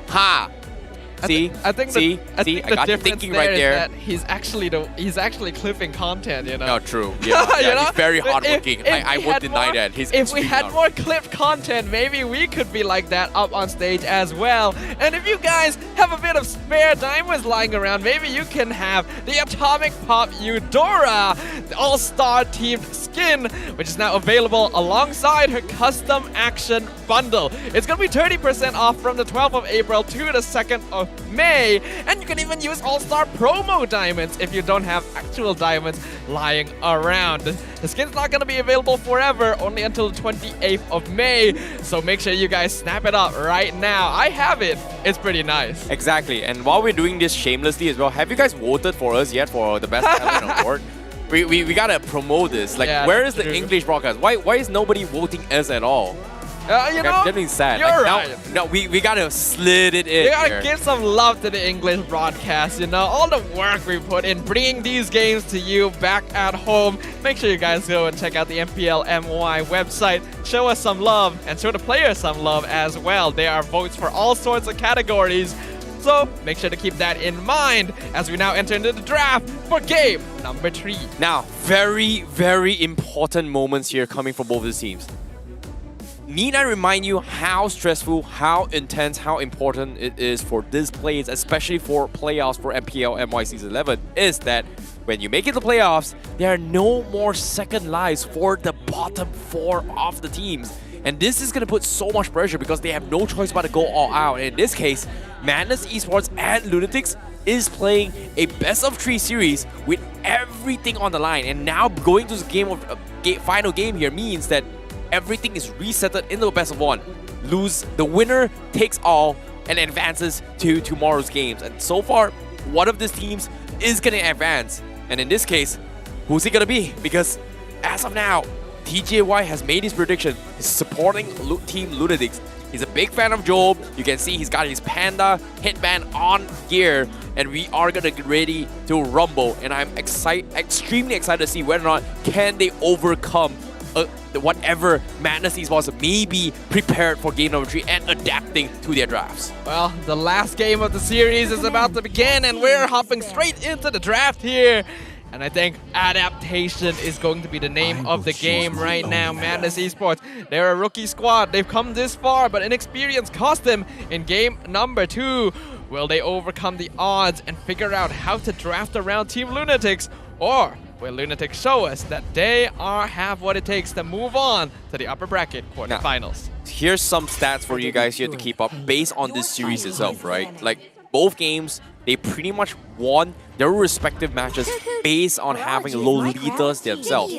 Speaker 2: See?
Speaker 14: I think
Speaker 2: I
Speaker 14: the
Speaker 2: got you
Speaker 14: difference
Speaker 2: thinking
Speaker 14: there
Speaker 2: right
Speaker 14: is
Speaker 2: there.
Speaker 14: that he's actually clipping content,
Speaker 2: No, true. Yeah, he's very hardworking. I won't deny that. He's
Speaker 14: if we
Speaker 2: extremely
Speaker 14: had more clipped content, maybe we could be like that up on stage as well. And if you guys have a bit of spare diamonds lying around, maybe you can have the Atomic Pop Eudora, the All-Star Team skin, which is now available alongside her custom action bundle. It's gonna be 30% off from the 12th of April to the 2nd of May, and you can even use All-Star promo diamonds if you don't have actual diamonds lying around. The skin's not gonna be available forever, only until the 28th of May, so make sure you guys snap it up right now. I have it. It's pretty nice.
Speaker 2: Exactly, and while we're doing this shamelessly as well, have you guys voted for us yet for the Best Talent Award? We gotta promote this. Where is the English broadcast? Why is nobody voting us at all?
Speaker 14: You know,
Speaker 2: definitely sad.
Speaker 14: You're right.
Speaker 2: No, we gotta slid it in.
Speaker 14: You gotta
Speaker 2: here.
Speaker 14: give some love to the English broadcast, all the work we put in bringing these games to you back at home. Make sure you guys go and check out the MPL MY website. Show us some love and show the players some love as well. There are votes for all sorts of categories. So make sure to keep that in mind as we now enter into the draft for game number 3.
Speaker 2: Now, very, very important moments here coming from both of the teams. Need I remind you how stressful, how intense, how important it is for these plays, especially for playoffs for MPL MY Season 11, is that when you make it to playoffs, there are no more second lives for the bottom 4 of the teams. And this is going to put so much pressure because they have no choice but to go all out. And in this case, Madness Esports and Lunatix is playing a best-of-3 series with everything on the line. And now going to the final game here means that everything is resetted into a best-of-1. The winner takes all and advances to tomorrow's games. And so far, one of these teams is going to advance. And in this case, who's it going to be? Because as of now, TJY has made his prediction. He's supporting Team Lunatix. He's a big fan of Job. You can see he's got his Panda headband on gear. And we are going to get ready to rumble. And I'm extremely excited to see whether or not can they overcome whatever Madness Esports may be prepared for game number 3 and adapting to their drafts.
Speaker 14: Well, the last game of the series is about to begin, and we're hopping straight into the draft here. And I think adaptation is going to be the name of the game right now. Madness Esports, they're a rookie squad. They've come this far, but inexperience cost them in game number 2. Will they overcome the odds and figure out how to draft around Team Lunatix? Or will Lunatix show us that they have what it takes to move on to the upper bracket quarterfinals?
Speaker 2: Here's some stats for you guys here to keep up based on this series itself, right? Like, both games, they pretty much won their respective matches based on having Lolitas themselves.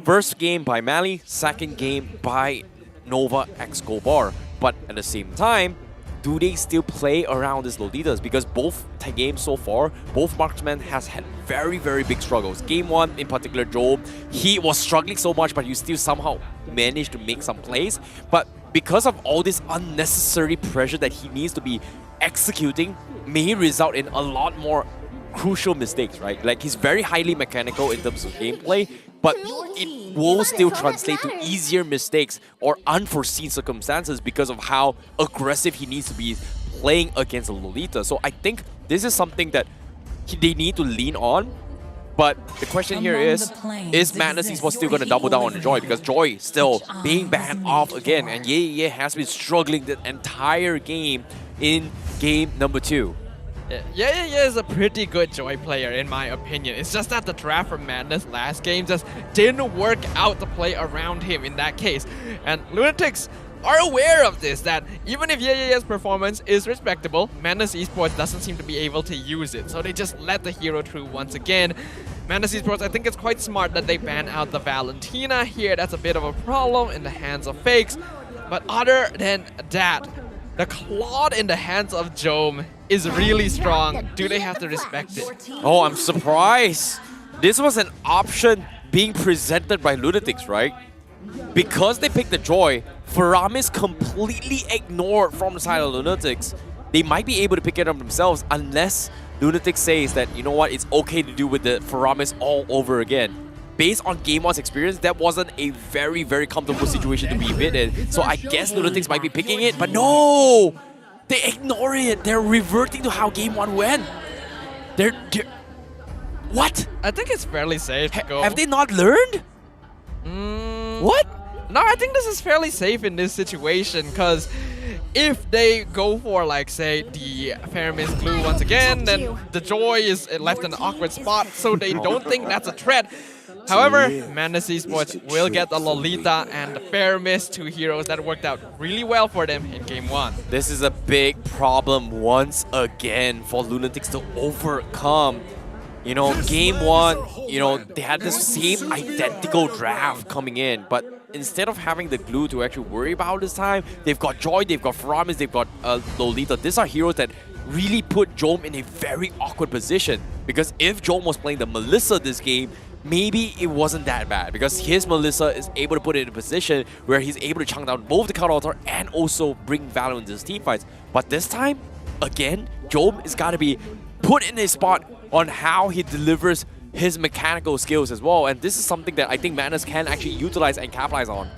Speaker 2: First game by Mali, second game by Nova X Gobar. But at the same time, do they still play around these Lolitas? Because both games so far, both marksmen has had very, very big struggles. Game 1 in particular, Job, he was struggling so much, but he still somehow managed to make some plays. But because of all this unnecessary pressure that he needs to be executing, may result in a lot more crucial mistakes, right? Like, he's very highly mechanical in terms of gameplay, but it will still translate to easier mistakes or unforeseen circumstances because of how aggressive he needs to be playing against a Lolita. So I think this is something that they need to lean on. But the question here is Madness Esports still going to double down on Joy? Because Joy still being banned off again, and Ye has been struggling the entire game in game number 2.
Speaker 14: Yeah is a pretty good Joy player in my opinion. It's just that the draft from Madness last game just didn't work out to play around him in that case. And Lunatix are aware of this, that even if Ye's performance is respectable, Madness Esports doesn't seem to be able to use it. So they just let the hero through once again. Madness Esports, I think it's quite smart that they ban out the Valentina here. That's a bit of a problem in the hands of Fakes. But other than that, the Claude in the hands of Jome is really strong. Do they have to respect it?
Speaker 2: Oh, I'm surprised. This was an option being presented by Lunatix, right? Because they picked the Joy, Faramis completely ignored from the side of Lunatix. They might be able to pick it up themselves unless Lunatix says that, you know what, it's okay to do with the Faramis all over again. Based on Game 1's experience, that wasn't a very, very comfortable situation to be in. So I guess Lunatix might be picking it, but no! They ignore it. They're reverting to how Game 1 went. They're what?
Speaker 14: I think it's fairly safe to go.
Speaker 2: Have they not learned? What?
Speaker 14: No, I think this is fairly safe in this situation, because if they go for, like, say, the Faramis glue once again, then the Joy is left in an awkward spot, so they don't think that's a threat. However, Madness Esports will get the Lolita and the Faramis, 2 heroes that worked out really well for them in Game 1.
Speaker 2: This is a big problem once again for Lunatix to overcome. You know, Game 1, you know, they had the same identical draft coming in, but instead of having the glue to actually worry about this time, they've got Joy, they've got Faramis, they've got Lolita. These are heroes that really put Jome in a very awkward position, because if Jome was playing the Melissa this game, maybe it wasn't that bad, because his Melissa is able to put it in a position where he's able to chunk down both the cut altar and also bring value into his team fights. But this time, again, Jome is got to be put in a spot on how he delivers his mechanical skills as well, and this is something that I think Madness can actually utilize and capitalize on.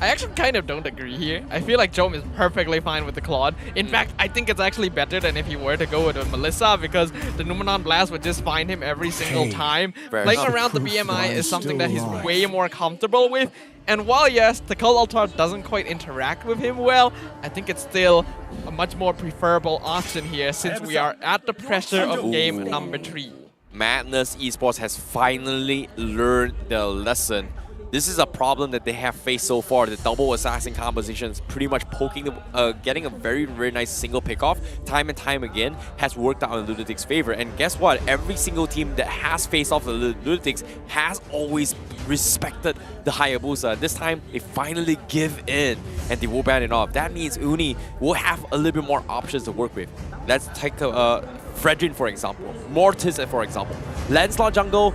Speaker 14: I actually kind of don't agree here. I feel like Jome is perfectly fine with the Claude. In fact, I think it's actually better than if he were to go with a Melissa, because the Numenon Blast would just find him every single time. Playing around the BMI is something that he's way more comfortable with. And while, yes, the Cult Altar doesn't quite interact with him well, I think it's still a much more preferable option here, since we are at the pressure of game number 3.
Speaker 2: Madness Esports has finally learned their lesson. This is a problem that they have faced so far. The double assassin composition is pretty much poking them, getting a very, very nice single pickoff time and time again has worked out in Lunatix's favor. And guess what? Every single team that has faced off the Lunatix has always respected the Hayabusa. This time, they finally give in and they will ban it off. That means Uni will have a little bit more options to work with. Let's take a Fredrin, for example, Mortis, for example. Lancelot jungle,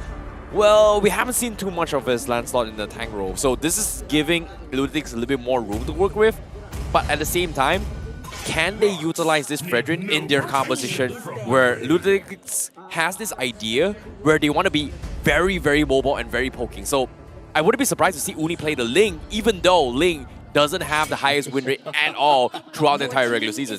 Speaker 2: well, we haven't seen too much of his Lancelot in the tank role, so this is giving Lunatix a little bit more room to work with. But at the same time, can they utilize this Fredrin in their composition where Lunatix has this idea where they want to be very, very mobile and very poking? So I wouldn't be surprised to see Uni play the Ling, even though Ling doesn't have the highest win rate at all throughout the entire regular season.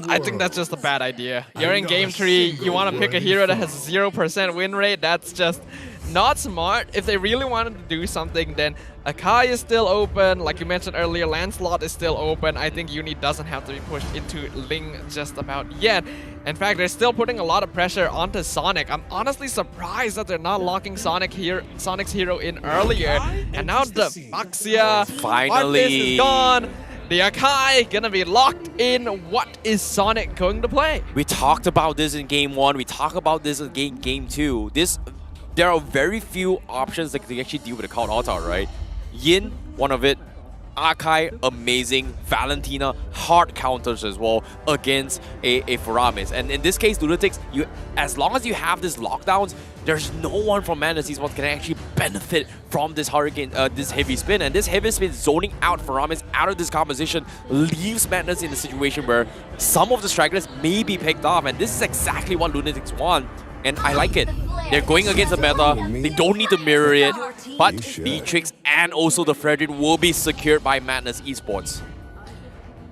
Speaker 14: I think that's just a bad idea. You're in game 3, you want to pick a hero that has 0% win rate, that's just not smart. If they really wanted to do something, then Akai is still open. Like you mentioned earlier, Lancelot is still open. I think Uni doesn't have to be pushed into Ling just about yet. In fact, they're still putting a lot of pressure onto Sonic. I'm honestly surprised that they're not locking Sonic's hero in earlier. And now the Baxia
Speaker 2: finally
Speaker 14: is gone. The Akai gonna be locked in. What is Sonic going to play?
Speaker 2: We talked about this in game 1. We talked about this in game 2. There are very few options that can actually deal with the Count Altar, right? Yin, one of it. Akai, amazing. Valentina, hard counters as well against a Faramis. And in this case, Lunatix, as long as you have these lockdowns, there's no one from Madness Esports can actually benefit from this hurricane, this heavy spin. And this heavy spin zoning out Faramis out of this composition leaves Madness in a situation where some of the stragglers may be picked off. And this is exactly what Lunatix want. And I like it. They're going against the meta. They don't need to mirror it. But Beatrix and also the Fredrin will be secured by Madness Esports.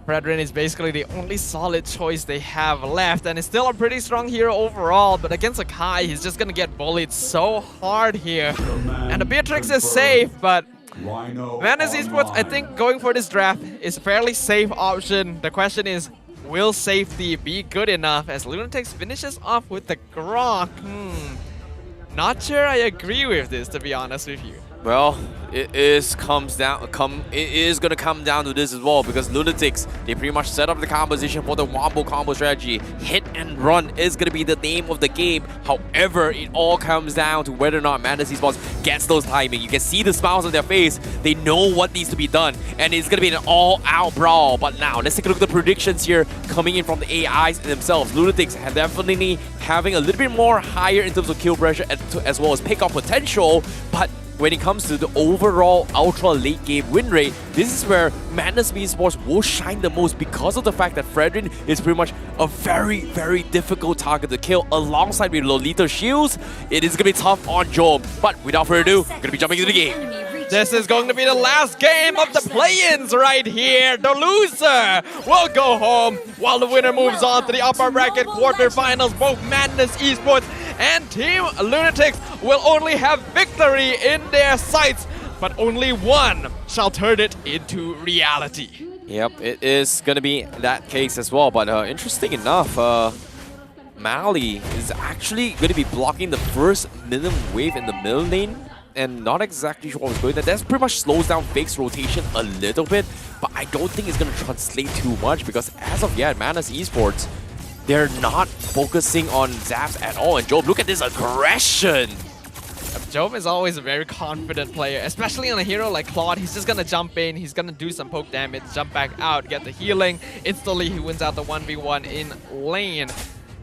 Speaker 14: Fredrin is basically the only solid choice they have left, and it's still a pretty strong hero overall, but against Akai, he's just gonna get bullied so hard here. And the Beatrix is safe, but Madness Esports, I think going for this draft is a fairly safe option. The question is, will safety be good enough as Lunatix finishes off with the Grok? Not sure I agree with this, to be honest with you.
Speaker 2: Well, it is gonna come down to this as well, because Lunatix, they pretty much set up the composition for the Wombo combo strategy. Hit and run is gonna be the name of the game. However, it all comes down to whether or not Madness Esports gets those timing. You can see the smiles on their face. They know what needs to be done, and it's gonna be an all-out brawl. But now, let's take a look at the predictions here coming in from the AIs themselves. Lunatix have definitely having a little bit more higher in terms of kill pressure as well as pick-off potential, but when it comes to the overall ultra late game win rate, this is where Madness Esports will shine the most because of the fact that Fredrin is pretty much a very, very difficult target to kill alongside with Lolita Shields. It is going to be tough on Job, but without further ado, going to be jumping into the game.
Speaker 14: This is going to be the last game of the play-ins right here. The loser will go home while the winner moves on to the upper bracket quarterfinals. Both Madness Esports and Team Lunatix will only have victory in their sights, but only one shall turn it into reality.
Speaker 2: Yep, it is going to be that case as well, but interesting enough, Mali is actually going to be blocking the first minimum wave in the middle lane, and not exactly sure what was going on. That pretty much slows down Fake's rotation a little bit, but I don't think it's going to translate too much, because as of yet, Madness Esports, they're not focusing on Zaps at all. And Job, look at this aggression!
Speaker 14: Job is always a very confident player, especially on a hero like Claude. He's just gonna jump in, he's gonna do some poke damage, jump back out, get the healing. Instantly, he wins out the 1v1 in lane.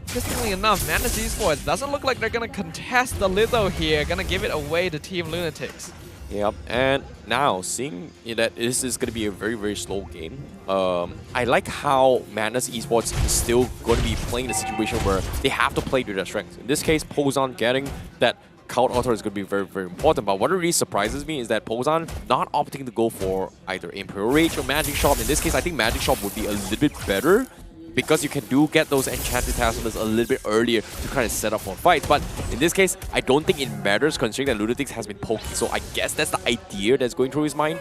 Speaker 14: Interestingly enough, Madness Esports doesn't look like they're gonna contest the Litho here, gonna give it away to Team Lunatix.
Speaker 2: Yep, and now seeing that this is going to be a very, very slow game, I like how Madness Esports is still going to be playing the situation where they have to play to their strengths. In this case, Pozan getting that Count Altar is going to be very, very important. But what really surprises me is that Pozan not opting to go for either Imperial Rage or Magic Shop. In this case, I think Magic Shop would be a little bit better, because you can get those Enchanted Talismans a little bit earlier to kind of set up for fights. But in this case, I don't think it matters considering that Lunatix has been poking. So I guess that's the idea that's going through his mind.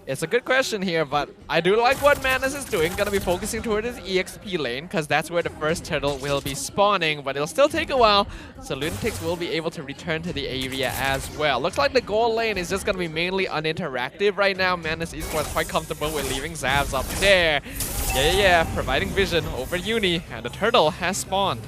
Speaker 14: It's a good question here, but I do like what Madness is doing. Gonna be focusing toward his EXP lane, because that's where the first turtle will be spawning, but it'll still take a while, so Lunatix will be able to return to the area as well. Looks like the gold lane is just gonna be mainly uninteractive right now. Madness Esports quite comfortable with leaving Zavs up there. Yeah, providing vision over Uni, and the turtle has spawned.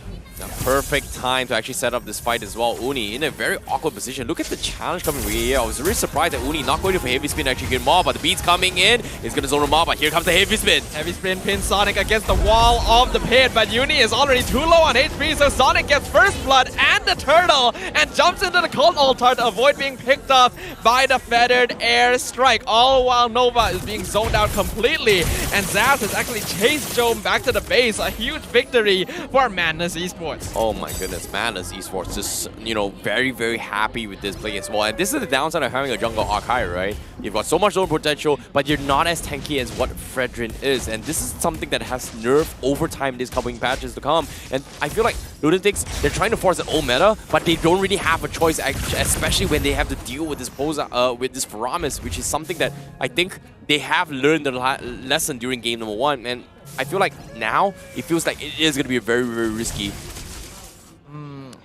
Speaker 2: Perfect time to actually set up this fight as well. Uni in a very awkward position. Look at the challenge coming from here. I was really surprised that Uni not going for heavy spin actually get Maw, but the beats coming in. He's going to zone him off, but here comes the heavy spin.
Speaker 14: Heavy spin pins Sonic against the wall of the pit, but Uni is already too low on HP, so Sonic gets first blood and the turtle and jumps into the cold altar to avoid being picked up by the feathered air strike. All while Nova is being zoned out completely, and Zaz has actually chased Jome back to the base. A huge victory for Madness Esports.
Speaker 2: Oh my goodness, Madness Esports just, you know, very, very happy with this play as well. And this is the downside of having a jungle Archive, right? You've got so much zone potential, but you're not as tanky as what Fredrin is. And this is something that has nerfed over time in these coming patches to come. And I feel like Lunatix, they're trying to force an old meta, but they don't really have a choice, especially when they have to deal with this with this Faramis, which is something that I think they have learned the lesson during game number 1. And I feel like now, it feels like it is going to be very, very risky.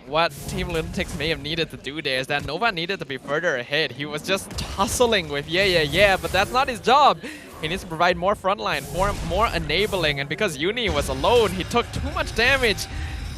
Speaker 14: What Team Lunatix may have needed to do there is that Nova needed to be further ahead. He was just tussling with yeah, but that's not his job. He needs to provide more frontline, more enabling, and because Uni was alone, he took too much damage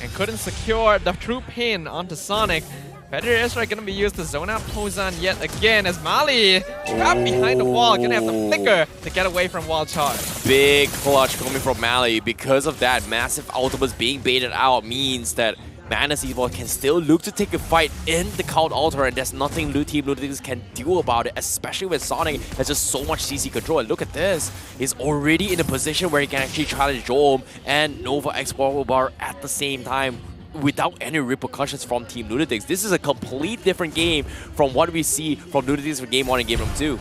Speaker 14: and couldn't secure the true pin onto Sonic. Feather Airstrike gonna be used to zone out Pozan yet again as Mali trapped behind the wall, gonna have to flicker to get away from wall charge.
Speaker 2: Big clutch coming from Mali. Because of that, massive ultimates being baited out means that Madness Esports can still look to take a fight in the Cult Altar, and there's nothing Team Lunatix can do about it, especially when Sonic has just so much CC control. And look at this. He's already in a position where he can actually challenge Jome and Nova Explorer Bar at the same time without any repercussions from Team Lunatix. This is a complete different game from what we see from Lunatix for Game 1 and Game 2.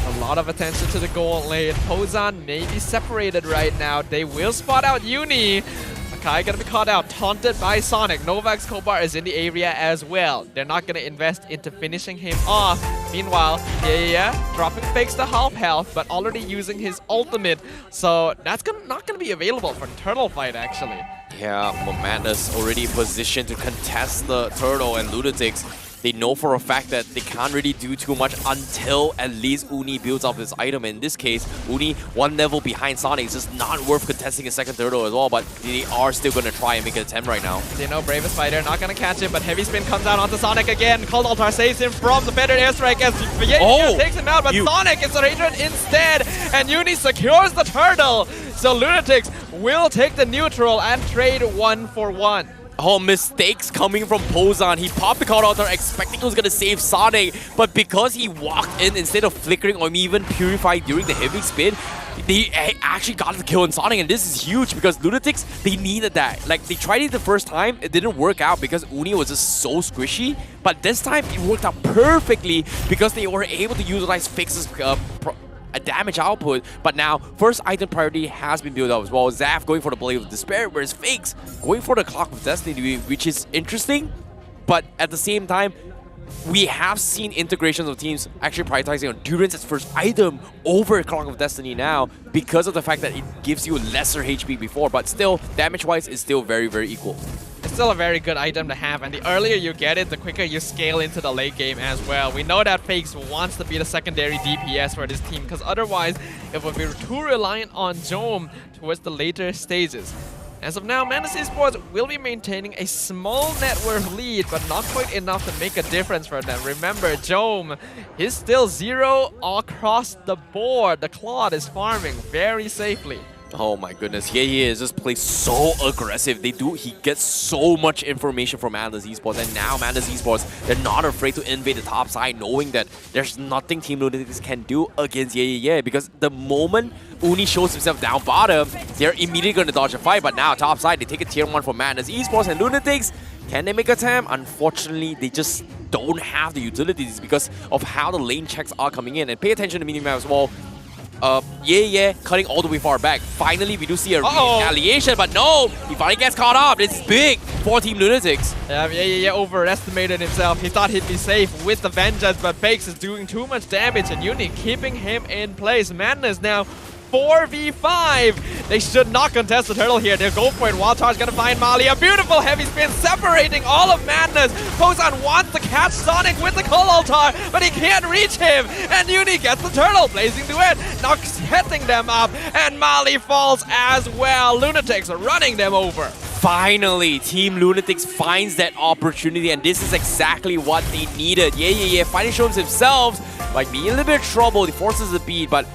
Speaker 14: A lot of attention to the gold lane. Pozan may be separated right now. They will spot out Uni. Akai gonna be caught out, taunted by Sonic. Novak's Kobar is in the area as well. They're not gonna invest into finishing him off. Meanwhile, dropping fakes to half health, but already using his ultimate. So that's not gonna be available for the turtle fight actually.
Speaker 2: Yeah, but Madness already positioned to contest the turtle, and Lunatix, they know for a fact that they can't really do too much until at least Uni builds up his item. In this case, Uni, one level behind Sonic. It's just not worth contesting a second turtle as well, but they are still going to try and make an attempt right now.
Speaker 14: They know Bravest Fighter, not going to catch him, but Heavy Spin comes out onto Sonic again. Cold Altar saves him from the Feathered Airstrike as takes him out, but Sonic is surrendered instead, and Uni secures the turtle. So Lunatix will take the neutral and trade 1-for-1.
Speaker 2: Oh, mistakes coming from Pozan. He popped the Cloud Altar expecting he was going to save Sonic, but because he walked in instead of flickering or even purifying during the heavy spin, they actually got the kill on Sonic, and this is huge because Lunatix, they needed that. Like, they tried it the first time, it didn't work out because Uni was just so squishy, but this time it worked out perfectly because they were able to utilize Fix's a damage output, but now first item priority has been built up as well. Zaf going for the Blade of Despair, whereas Fakes going for the Clock of Destiny, which is interesting, but at the same time, we have seen integrations of teams actually prioritizing Endurance as first item over Clock of Destiny now because of the fact that it gives you lesser HP before, but still, damage-wise, it's still very, very equal.
Speaker 14: It's still a very good item to have, and the earlier you get it, the quicker you scale into the late game as well. We know that Fakes wants to be the secondary DPS for this team, because otherwise it would be too reliant on Jome towards the later stages. As of now, Madness Esports will be maintaining a small net worth lead, but not quite enough to make a difference for them. Remember, Jome is still 0 across the board. The Claude is farming very safely.
Speaker 2: Oh my goodness, he is just plays so aggressive. He gets so much information from Madness Esports, and now Madness Esports, they're not afraid to invade the top side, knowing that there's nothing Team Lunatix can do against because the moment Uni shows himself down bottom, they're immediately going to dodge a fight, but now top side, they take a tier 1 for Madness Esports, and Lunatix, can they make a attempt? Unfortunately, they just don't have the utilities because of how the lane checks are coming in, and pay attention to minimap as well. Cutting all the way far back. Finally, we do see a retaliation, but no! He finally gets caught up. It's big for Team Lunatix.
Speaker 14: Yeah, overestimated himself. He thought he'd be safe with the Vengeance, but Fakes is doing too much damage, and Uni keeping him in place. Madness now 4v5. They should not contest the turtle here. They'll go for it. Wild Charge gonna find Mali. A beautiful heavy spin separating all of Madness. Pozan wants to catch Sonic with the Cold Altar, but he can't reach him. And Uni gets the turtle, blazing through it, knocks, hitting them up, and Mali falls as well. Lunatix running them over.
Speaker 2: Finally, Team Lunatix finds that opportunity, and this is exactly what they needed. Yeah. Finally shows himself like being in a little bit of trouble. He forces the beat, but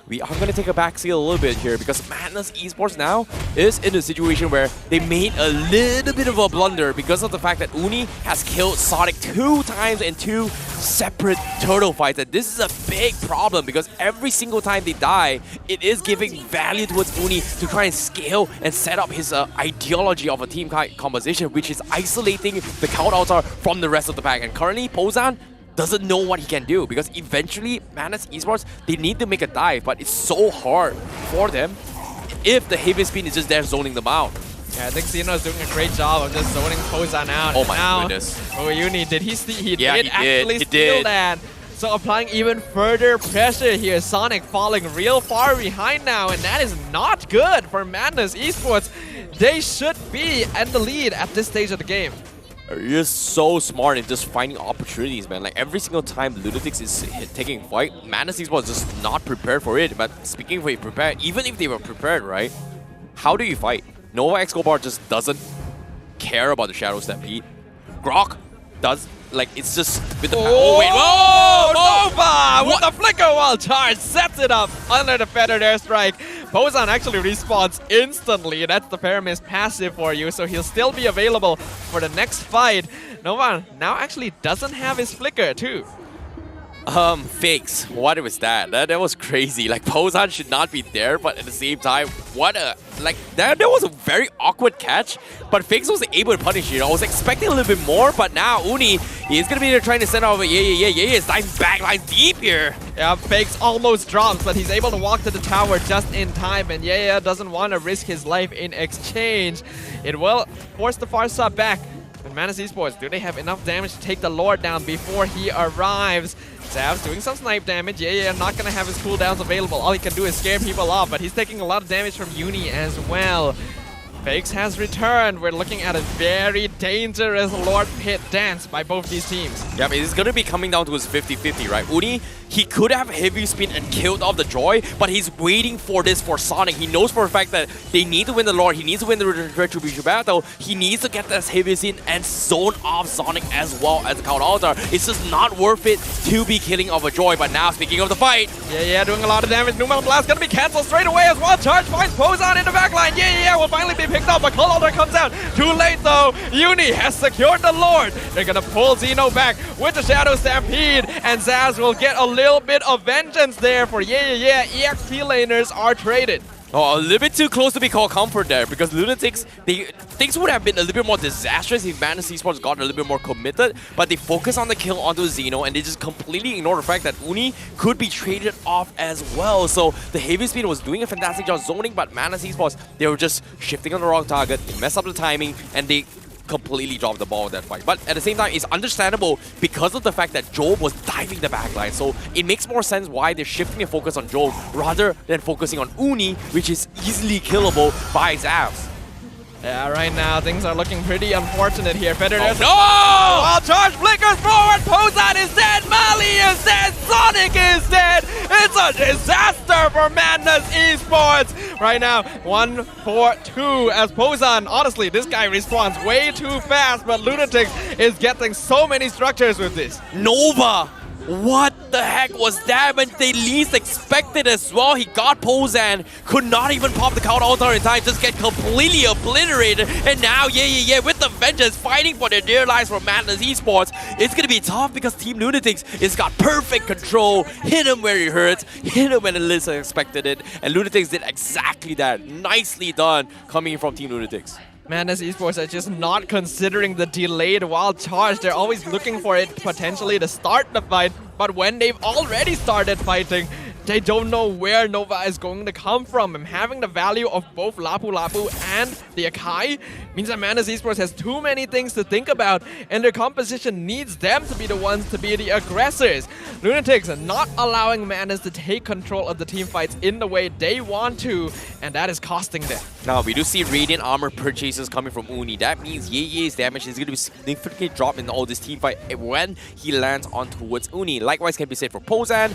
Speaker 2: we are going to take a backseat a little bit here because Madness Esports now is in a situation where they made a little bit of a blunder because of the fact that Uni has killed Sonic 2 times in 2 separate turtle fights. And this is a big problem because every single time they die, it is giving value towards Uni to try and scale and set up his ideology of a team composition, which is isolating the Count Altar from the rest of the pack. And currently, Pozan doesn't know what he can do because eventually Madness Esports, they need to make a dive, but it's so hard for them if the heavy spin is just there zoning them out.
Speaker 14: Yeah, I think Zeno is doing a great job of just zoning Pozan out.
Speaker 2: Oh my goodness.
Speaker 14: Oh, Uni, did he see? He
Speaker 2: Yeah,
Speaker 14: did
Speaker 2: he
Speaker 14: actually
Speaker 2: did.
Speaker 14: steal that. So applying even further pressure here. Sonic falling real far behind now, and that is not good for Madness Esports. They should be in the lead at this stage of the game.
Speaker 2: You're so smart in just finding opportunities, man. Like every single time Lunatix is taking fight, Madness Esports is just not prepared for it. But speaking of prepared, even if they were prepared, right? How do you fight? Nova Escobar just doesn't care about the Shadow Stampede. Grok does. Like, it's just with the...
Speaker 14: Oh,
Speaker 2: wait,
Speaker 14: Nova with the flicker wall charge sets it up under the feathered airstrike. Pozan actually respawns instantly. That's the Paramis passive for you, so he'll still be available for the next fight. Nova now actually doesn't have his flicker too.
Speaker 2: Fakes. What was that? That was crazy. Like, Pozan should not be there, but at the same time, what a... Like, that was a very awkward catch, but Fakes was able to punish it. I was expecting a little bit more, but now Uni is going to be there trying to send out a yeah, is diving backline deep here.
Speaker 14: Yeah, Fakes almost drops, but he's able to walk to the tower just in time, and yeah doesn't want to risk his life in exchange. It will force the far sub back. And Madness Esports, do they have enough damage to take the Lord down before he arrives? Zav's doing some snipe damage. Yeah, not gonna have his cooldowns available. All he can do is scare people off, but he's taking a lot of damage from Uni as well. Fakes has returned. We're looking at a very dangerous Lord Pit dance by both these teams.
Speaker 2: Yeah, I mean, it's gonna be coming down to his 50-50, right? Uni, he could have heavy spin and killed off the Joy, but he's waiting for this for Sonic. He knows for a fact that they need to win the Lord, he needs to win the Retribution battle, he needs to get this heavy spin and zone off Sonic as well as the Count Altar. It's just not worth it to be killing off a Joy, but now speaking of the fight.
Speaker 14: Yeah, doing a lot of damage. Numeral Blast gonna be cancelled straight away as well. Charge finds Pozan in the backline. Yeah, will finally be picked up, but Count Altar comes out. Too late though. Uni has secured the Lord. They're gonna pull Zeno back with the Shadow Stampede, and Zaz will get a little bit of vengeance there for EXP laners are traded.
Speaker 2: Oh, a little bit too close to be called comfort there because Lunatix, things would have been a little bit more disastrous if Madness Esports got a little bit more committed, but they focus on the kill onto Zeno and they just completely ignore the fact that Uni could be traded off as well. So the heavy speed was doing a fantastic job zoning, but Madness Esports, they were just shifting on the wrong target, they messed up the timing, and they completely dropped the ball in that fight. But at the same time, it's understandable because of the fact that Job was diving the backline. So it makes more sense why they're shifting their focus on Job rather than focusing on Uni, which is easily killable by Zavs.
Speaker 14: Yeah, right now things are looking pretty unfortunate here. Federer
Speaker 2: no!
Speaker 14: While charge flickers forward, Pozan is dead, Mali is dead, Sonic is dead. It's a disaster for Madness Esports. Right now, 1-4-2 as Pozan. Honestly, this guy respawns way too fast, but Lunatix is getting so many structures with this.
Speaker 2: Nova! What the heck was that when they least expected as well? He got Pozan, could not even pop the Count Altar in time, just get completely obliterated. And now, with the Vengeance fighting for their dear lives for Madness Esports, it's gonna be tough because Team Lunatix has got perfect control, hit him where it hurts, hit him when the least expected it. And Lunatix did exactly that. Nicely done coming from Team Lunatix.
Speaker 14: Madness Esports are just not considering the delayed wild charge. They're always looking for it potentially to start the fight, but when they've already started fighting, they don't know where Nova is going to come from. And having the value of both Lapu Lapu and the Akai means that Madness Esports has too many things to think about, and their composition needs them to be the ones to be the aggressors. Lunatix are not allowing Madness to take control of the team fights in the way they want to, and that is costing them.
Speaker 2: Now, we do see Radiant Armor purchases coming from Uni. That means Ye's damage is going to be significantly dropped in all this team fight when he lands on towards Uni. Likewise can be said for Pozan.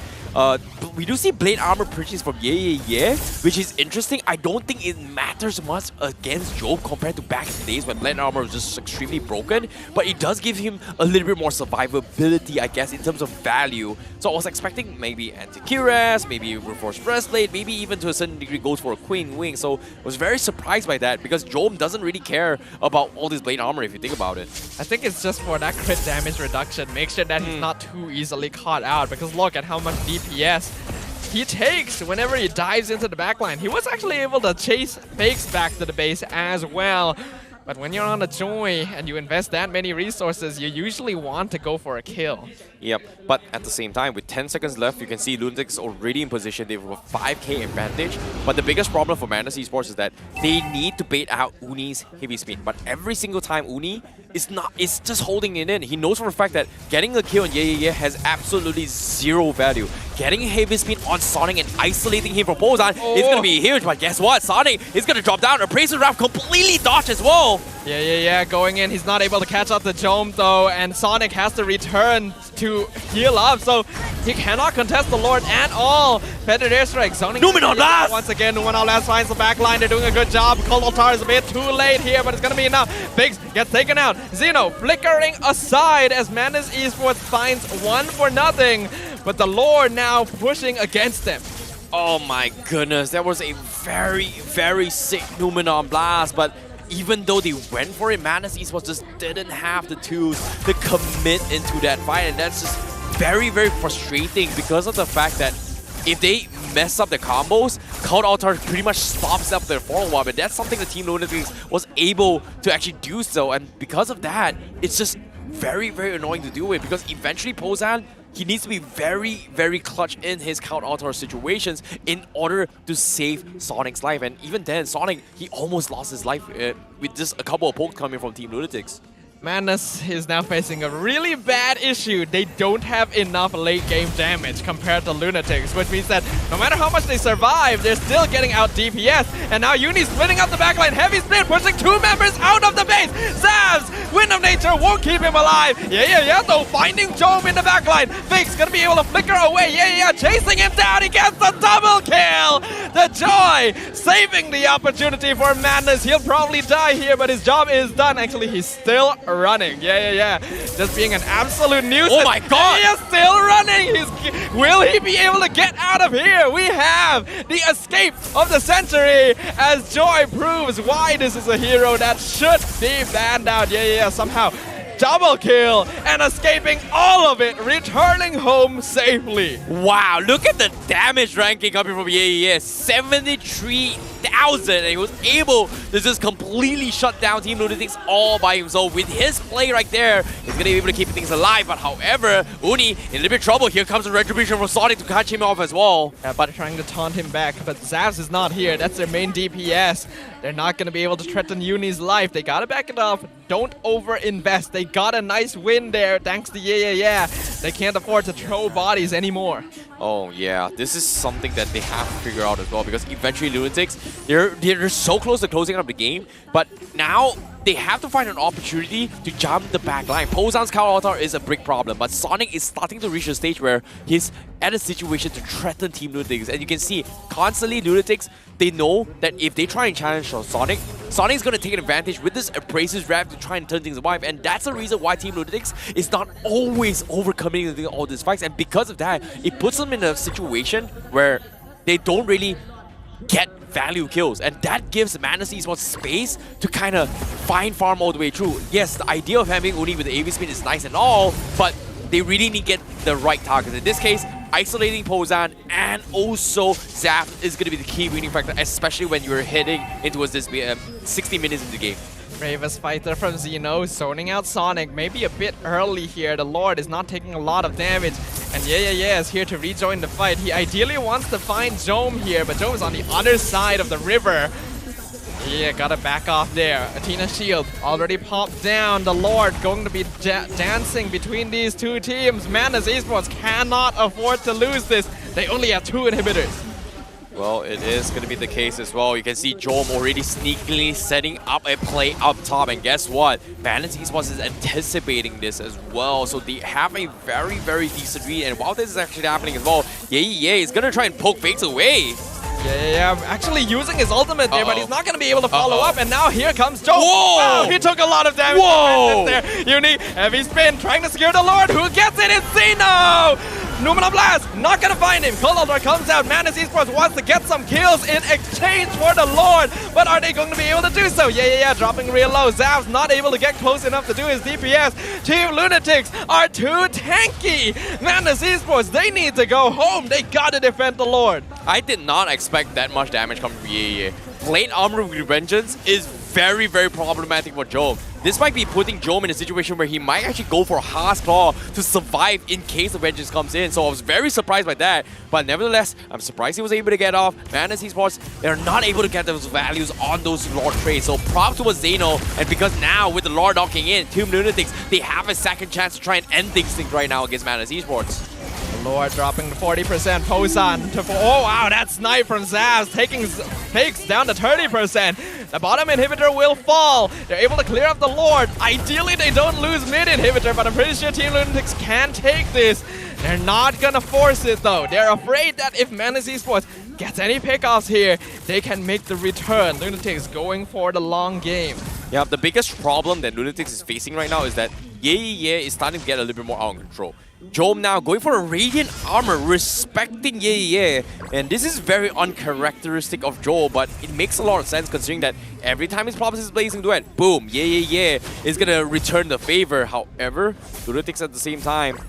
Speaker 2: we do see Blade Armor purchase from which is interesting. I don't think it matters much against Job compared to back in the days when Blade Armor was just extremely broken, but it does give him a little bit more survivability, I guess, in terms of value. So I was expecting maybe Anti-Cuirass, maybe Reinforced Breastplate, maybe even to a certain degree goes for a Queen Wing. So I was very surprised by that because Job doesn't really care about all this Blade Armor if you think about it.
Speaker 14: I think it's just for that crit damage reduction. Make sure that he's not too easily caught out, because look at how much DPS he takes whenever he dives into the backline. He was actually able to chase fakes back to the base as well. But when you're on a Joy and you invest that many resources, you usually want to go for a kill.
Speaker 2: Yep, but at the same time, with 10 seconds left, you can see Lunatix already in position. They have a 5k advantage. But the biggest problem for Madness Esports is that they need to bait out Uni's heavy spin. But every single time Uni is just holding it in. He knows for a fact that getting a kill on has absolutely zero value. Getting a heavy spin on Sonic and isolating him from Pozan is going to be huge. But guess what? Sonic is going to drop down. Appraiser Wrath completely dodged as well.
Speaker 14: Yeah, going in. He's not able to catch out the Jome though, and Sonic has to return to heal up, so he cannot contest the Lord at all. Feathered Airstrike zoning
Speaker 2: Numenon Blast!
Speaker 14: Once again, Numenon Blast finds the back line. They're doing a good job. Cold Altar is a bit too late here, but it's going to be enough. Biggs gets taken out. Xeno flickering aside as Madness Esports finds 1-0. But the Lord now pushing against them.
Speaker 2: Oh my goodness, that was a very, very sick Numenon Blast, but even though they went for it, Madness Esports just didn't have the tools to commit into that fight, and that's just very, very frustrating because of the fact that if they mess up the combos, Cold Altar pretty much stops up their follow-up, and that's something the Team Lunatix was able to actually do so, and because of that, it's just very, very annoying to deal with because eventually Pozan, he needs to be very, very clutch in his Count Altar situations in order to save Sonic's life. And even then, Sonic, he almost lost his life with just a couple of pokes coming from Team Lunatix.
Speaker 14: Madness is now facing a really bad issue. They don't have enough late game damage compared to Lunatix, which means that no matter how much they survive, they're still getting out DPS. And now Uni splitting up the backline. Heavy split pushing 2 members out of the base. Zavs, Wind of Nature won't keep him alive. Yeah, though, finding Jome in the backline. Fake's gonna be able to flicker away. Yeah, chasing him down. He gets the double kill. The Joy saving the opportunity for Madness. He'll probably die here, but his job is done. Actually, he's still running. Yeah. Just being an absolute nuisance.
Speaker 2: Oh my god!
Speaker 14: He is still running! Will he be able to get out of here? We have the escape of the century as Joy proves why this is a hero that should be banned out. Yeah, somehow. Double kill and escaping all of it, returning home safely.
Speaker 2: Wow, look at the damage ranking coming from 73,000, and he was able to just completely shut down Team Lunatix all by himself. With his play right there, he's going to be able to keep things alive, but however, Uni in a little bit of trouble. Here comes a retribution from Sonic to catch him off as well.
Speaker 14: Yeah, but trying to taunt him back, but Zavs is not here. That's their main DPS. They're not going to be able to threaten Uni's life. They got to back it up. Don't over-invest. They got a nice win there thanks to They can't afford to throw bodies anymore.
Speaker 2: Oh yeah, this is something that they have to figure out as well because eventually Lunatix, they're so close to closing up the game, but now they have to find an opportunity to jump the back line. Pozan's Counter Altar is a big problem, but Sonic is starting to reach a stage where he's at a situation to threaten Team Lunatix. And you can see, constantly Lunatix, they know that if they try and challenge Sonic, Sonic's going to take an advantage with this Appraiser's Wrath to try and turn things alive. And that's the reason why Team Lunatix is not always overcoming all these fights. And because of that, it puts them in a situation where they don't really get value kills, and that gives Madness Esports space to kind of find farm all the way through. Yes, the idea of having Uni with the AV spin is nice and all, but they really need to get the right targets. In this case, isolating Pozan and also Zap is going to be the key winning factor, especially when you're heading into this 60 minutes into the game.
Speaker 14: Bravest fighter from Xeno, zoning out Sonic, maybe a bit early here. The Lord is not taking a lot of damage. And is here to rejoin the fight. He ideally wants to find Jome here, but Jome is on the other side of the river. Yeah, gotta back off there. Athena shield already popped down. The Lord going to be dancing between these two teams. Madness Esports cannot afford to lose this. They only have 2 inhibitors.
Speaker 2: Well, it is going to be the case as well. You can see Jome already sneakily setting up a play up top. And guess what? Madness Esports is anticipating this as well. So they have a very, very decent read. And while this is actually happening as well, Yeah, he's gonna try and poke Fakes away.
Speaker 14: Yeah, actually using his ultimate there, but he's not going to be able to follow up. And now here comes Joe.
Speaker 2: Whoa!
Speaker 14: Wow, he took a lot of damage.
Speaker 2: Whoa!
Speaker 14: There. Uni, heavy spin, trying to secure the Lord. Who gets it? It's Zeno! Numina Blast, not going to find him. Cold Ultra comes out. Madness Esports wants to get some kills in exchange for the Lord. But are they going to be able to do so? Yeah, dropping real low. Zav's not able to get close enough to do his DPS. Team Lunatix are too tanky. Madness Esports, they need to go home. They got to defend the Lord.
Speaker 2: I did not expect that much damage coming from Yeah. Plate armor with Vengeance is very, very problematic for Jome. This might be putting Jome in a situation where he might actually go for a Haas Claw to survive in case the Vengeance comes in. So I was very surprised by that. But nevertheless, I'm surprised he was able to get off. Madness Esports, they're not able to get those values on those Lord trades. So props to Zeno. And because now with the Lord knocking in, Team Lunatix, they have a second chance to try and end things right now against Madness Esports.
Speaker 14: Lord dropping to 40%. Posan to oh wow, that snipe from Zaz taking Fakes down to 30%. The bottom inhibitor will fall. They're able to clear up the Lord. Ideally, they don't lose mid inhibitor, but I'm pretty sure Team Lunatix can take this. They're not gonna force it though. They're afraid that if Madness Esports gets any pickoffs here, they can make the return. Lunatix going for the long game.
Speaker 2: Yeah, the biggest problem that Lunatix is facing right now is that Yeah is starting to get a little bit more out of control. Jome now going for a Radiant Armor, respecting Yeah. And this is very uncharacteristic of Joe, but it makes a lot of sense considering that every time his Promise is Blazing Duet, boom, Yeah is gonna return the favor. However, Lunatix at the same time,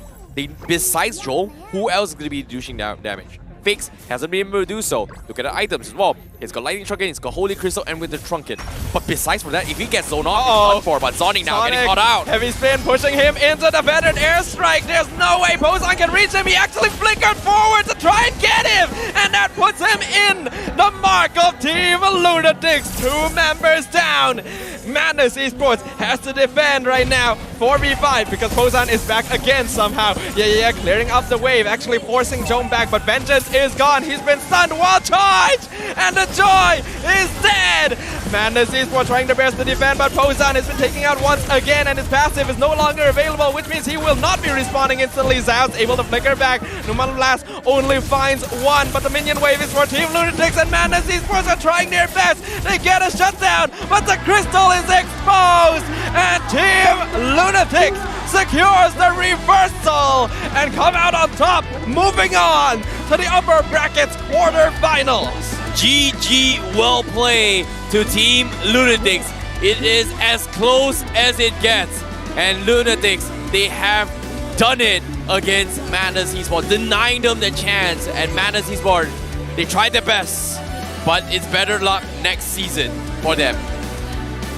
Speaker 2: besides Joe, who else is gonna be douching damage? Fakes hasn't been able to do so. Look at the items as well. It's got Lightning Trunket, it's got Holy Crystal, and with the Trunket. But besides for that, if he gets zoned off, it's done for. But Sonic now getting caught out.
Speaker 14: Heavy spin pushing him into the veteran airstrike. There's no way Posan can reach him. He actually flickered forward to try and get him. And that puts him in the mark of Team Lunatix. 2 members down. Madness Esports has to defend right now. 4v5 because Posan is back again somehow. Yeah, clearing up the wave. Actually forcing Jome back, but Vengeance is gone. He's been stunned while charged. And the Joy is dead. Madness Esports trying their best to defend, but Posan has been taken out once again, and his passive is no longer available, which means he will not be respawning instantly. Zav's able to flicker back. Numan Blast only finds 1, but the minion wave is for Team Lunatix, and Madness Esports are trying their best. They get a shutdown, but the crystal is exposed, and Team Lunatix secures the reversal and come out on top, moving on to the upper brackets quarterfinals.
Speaker 2: GG, well played to Team Lunatix. It is as close as it gets. And Lunatix, they have done it against Madness Esports, denying them the chance. And Madness Esports, they tried their best, but it's better luck next season for them.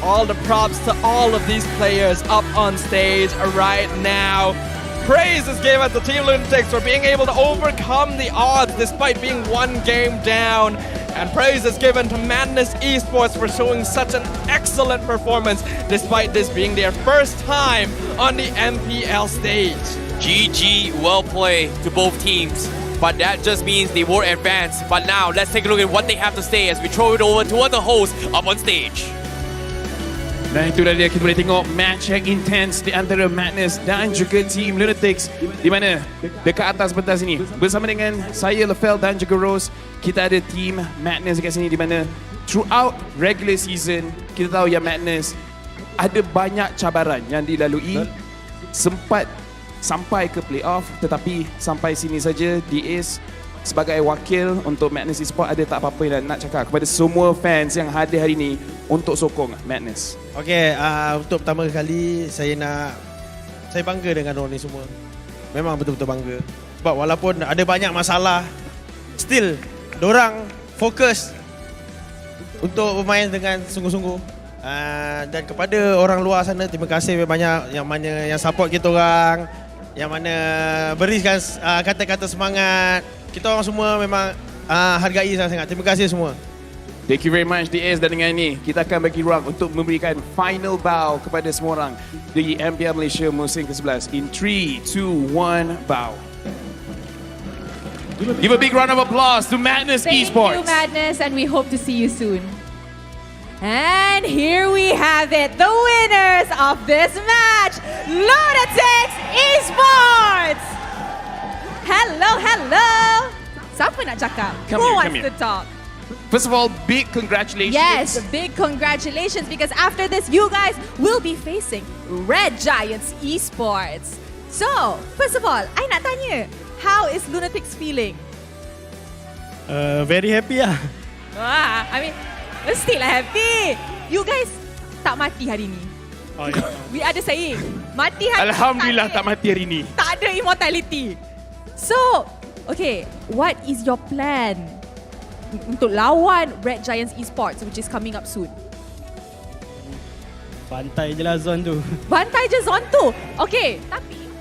Speaker 14: All the props to all of these players up on stage right now. Praise is given to Team Lunatix for being able to overcome the odds despite being 1 game down. And praise is given to Madness Esports for showing such an excellent performance despite this being their first time on the MPL stage.
Speaker 2: GG, well played to both teams. But that just means they were advanced. But now, let's take a look at what they have to say as we throw it over to the host up on stage.
Speaker 1: Dan itulah dia, kita boleh tengok match yang intense di antara Madness dan juga Team Lunatix, di mana dekat atas pentas ini bersama dengan saya Lefel dan juga Rose, kita ada Team Madness dekat sini, di mana throughout regular season kita tahu yang Madness ada banyak cabaran yang dilalui, sempat sampai ke playoff, tetapi sampai sini saja. DAs sebagai wakil untuk Madness Esports, ada tak apa-apa yang nak cakap kepada semua fans yang hadir hari ini untuk sokong Madness?
Speaker 21: Okay, untuk pertama kali saya bangga dengan orang ni semua. Memang betul-betul bangga. Sebab walaupun ada banyak masalah, still dorang fokus untuk bermain dengan sungguh-sungguh. Dan kepada orang luar sana, terima kasih banyak yang support kita orang, yang mana berikan kata-kata semangat. Kita orang semua memang hargai sangat-sangat. Terima kasih semua.
Speaker 1: Thank you very much DS, dan dengan ini kita akan bagi ruang untuk memberikan final bow kepada semua orang di MPL Malaysia musim ke-11. In 3, 2, 1, bow. Give a big round of applause to Madness Esports.
Speaker 26: Thank you, Madness, and we hope to see you soon. And here we have it, the winners of this match, Lunatix Esports! Hello. Siapa nak cakap?
Speaker 1: Come
Speaker 26: Who
Speaker 1: here,
Speaker 26: wants
Speaker 1: come
Speaker 26: to
Speaker 1: here.
Speaker 26: talk?
Speaker 1: First of all, big congratulations.
Speaker 26: Yes, big congratulations because after this, you guys will be facing Red Giants Esports. So, first of all, I nak tanya, how is Lunatix feeling?
Speaker 21: Very happy lah.
Speaker 26: I mean, mestilah happy. You guys tak mati hari ni.
Speaker 21: Oh, ya.
Speaker 26: We ada saying, mati hari
Speaker 1: Alhamdulillah tak mati hari ni.
Speaker 26: Tak ada immortality. So, okay, what is your plan untuk lawan Red Giants Esports which is coming up soon?
Speaker 21: Bantai je lah zone tu.
Speaker 26: Bantai je zone tu. Okay,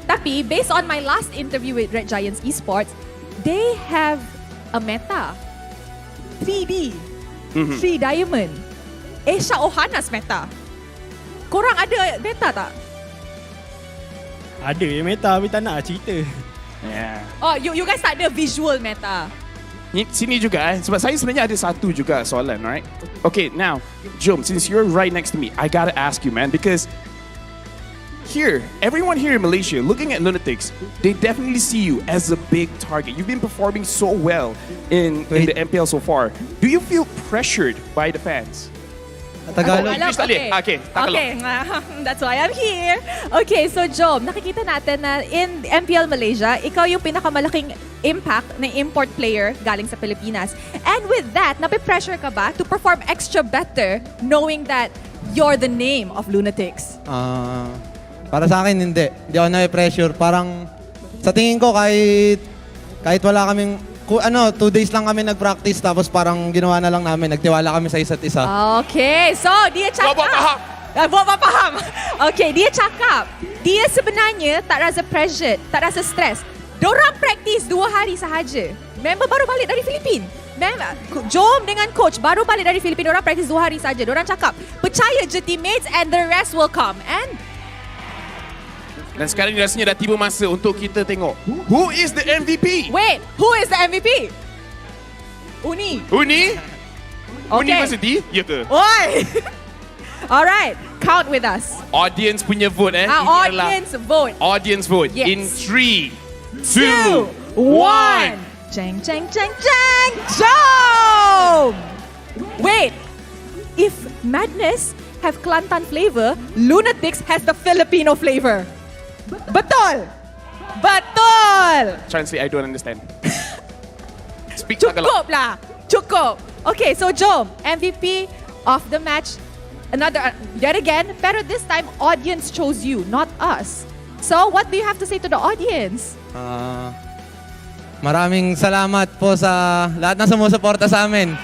Speaker 26: tapi based on my last interview with Red Giants Esports, they have a meta. 3D. 3 Diamond. Esha Ohana's meta. Korang ada meta tak?
Speaker 21: Ada yang meta tapi tak nak cerita.
Speaker 1: Yeah.
Speaker 26: Oh, you guys tak ada visual meta.
Speaker 1: Sini juga sebab saya sebenarnya ada satu juga soalan, right? Okay, now, Jom, since you're right next to me, I gotta ask you, man, because here, everyone here in Malaysia, looking at Lunatix, they definitely see you as a big target. You've been performing so well in the MPL so far. Do you feel pressured by the fans?
Speaker 26: Tagalog.
Speaker 1: Okay.
Speaker 26: That's why I'm here. Okay, so Jom, nakikita natin na in MPL Malaysia, ikaw yung pinakamalaking impact na import player galing sa Pilipinas. And with that, nape-pressure ka ba to perform extra better knowing that you're the name of Lunatix?
Speaker 13: Para sa akin, hindi. Hindi ako na-pressure. Parang, sa tingin ko, kahit wala kaming, 2 days lang kami nag-practice, tapos parang ginawa na lang namin, nagtiwala kami sa isa't isa.
Speaker 26: Okay, so dia cakap. Buat faham. Okay, dia cakap, dia sebenarnya tak rasa pressure, tak rasa stress. Dorang practice 2 hari sahaja. Member baru balik dari Filipin. Jom dengan coach baru balik dari Filipin, dorang practice 2 hari saja. Dorang cakap, percaya je teammates and the rest will come.
Speaker 1: Dan sekarang ni rasanya dah tiba masa untuk kita tengok who is the MVP?
Speaker 26: Wait, who is the MVP? Uni.
Speaker 1: Uni
Speaker 26: Okay.
Speaker 1: University? Ya ke?
Speaker 26: Oi. Alright, count with us.
Speaker 1: Audience punya vote Ini
Speaker 26: Audience vote.
Speaker 1: Audience vote.
Speaker 26: Yes.
Speaker 1: In 3, 2,
Speaker 26: 1. Jeng. Jom! Wait, if Madness have Kelantan flavor, Lunatix has the Filipino flavor. Betul!
Speaker 1: Translate, I don't understand. Speak
Speaker 26: Cukup lah. Cukup. Okay, so Jom, MVP of the match. Another, yet again, pero this time, audience chose you, not us. So, what do you have to say to the audience?
Speaker 13: Maraming salamat po sa lahat ng sumusuporta sa amin.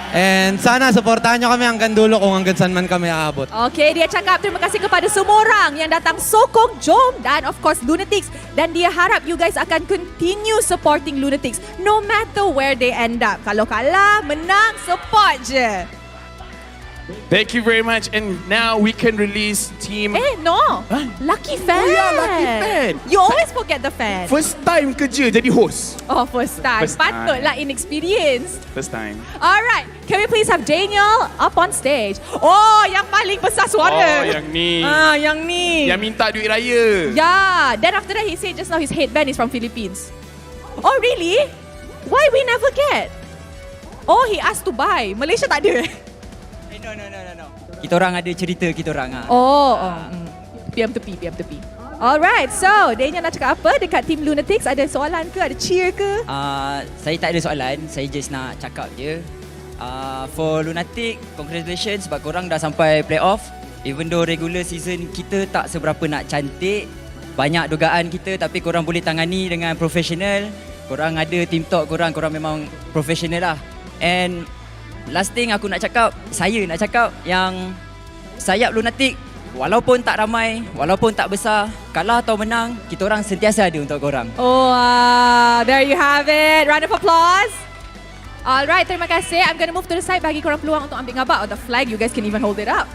Speaker 13: And sana supportahan nyo kami hanggang dulo kung hanggang saan man kami aabot.
Speaker 26: Okay, dia cakap terima kasih kepada semua orang yang datang sokong Jom dan of course Lunatix. Dan dia harap you guys akan continue supporting Lunatix no matter where they end up. Kalau kalah, menang, support je.
Speaker 1: Thank you very much. And now we can release team...
Speaker 26: No. Lucky fan.
Speaker 1: Oh yeah, lucky fan.
Speaker 26: You always forget the fan.
Speaker 1: First time kerja jadi host.
Speaker 26: Oh, first time. Patutlah inexperienced.
Speaker 1: First time.
Speaker 26: Alright, can we please have Daniel up on stage? Oh, yang paling besar suara.
Speaker 1: Oh, yang ni.
Speaker 26: Yang ni.
Speaker 1: Yang minta duit raya.
Speaker 26: Yeah. Then after that, he said just now his headband is from Philippines. Oh, really? Why we never get? Oh, he asked to buy. Malaysia tak ada.
Speaker 15: No. Kita orang ada cerita kita orang.
Speaker 26: PM tepi. Alright, so Daniel nak cakap apa dekat Team Lunatix? Ada soalan ke? Ada cheer ke?
Speaker 15: Saya tak ada soalan. Saya just nak cakap je. For Lunatix, congratulations sebab korang dah sampai playoff. Even though regular season kita tak seberapa nak cantik. Banyak dugaan kita tapi korang boleh tangani dengan profesional. Korang ada team talk korang memang profesional lah. And last thing aku nak cakap, saya nak cakap yang sayap Lunatix walaupun tak ramai, walaupun tak besar, kalah atau menang, kita orang sentiasa ada untuk korang.
Speaker 26: Oh, there you have it. Round of applause. Alright, terima kasih. I'm gonna move to the side bagi korang peluang untuk ambil gambar on the flag. You guys can even hold it up.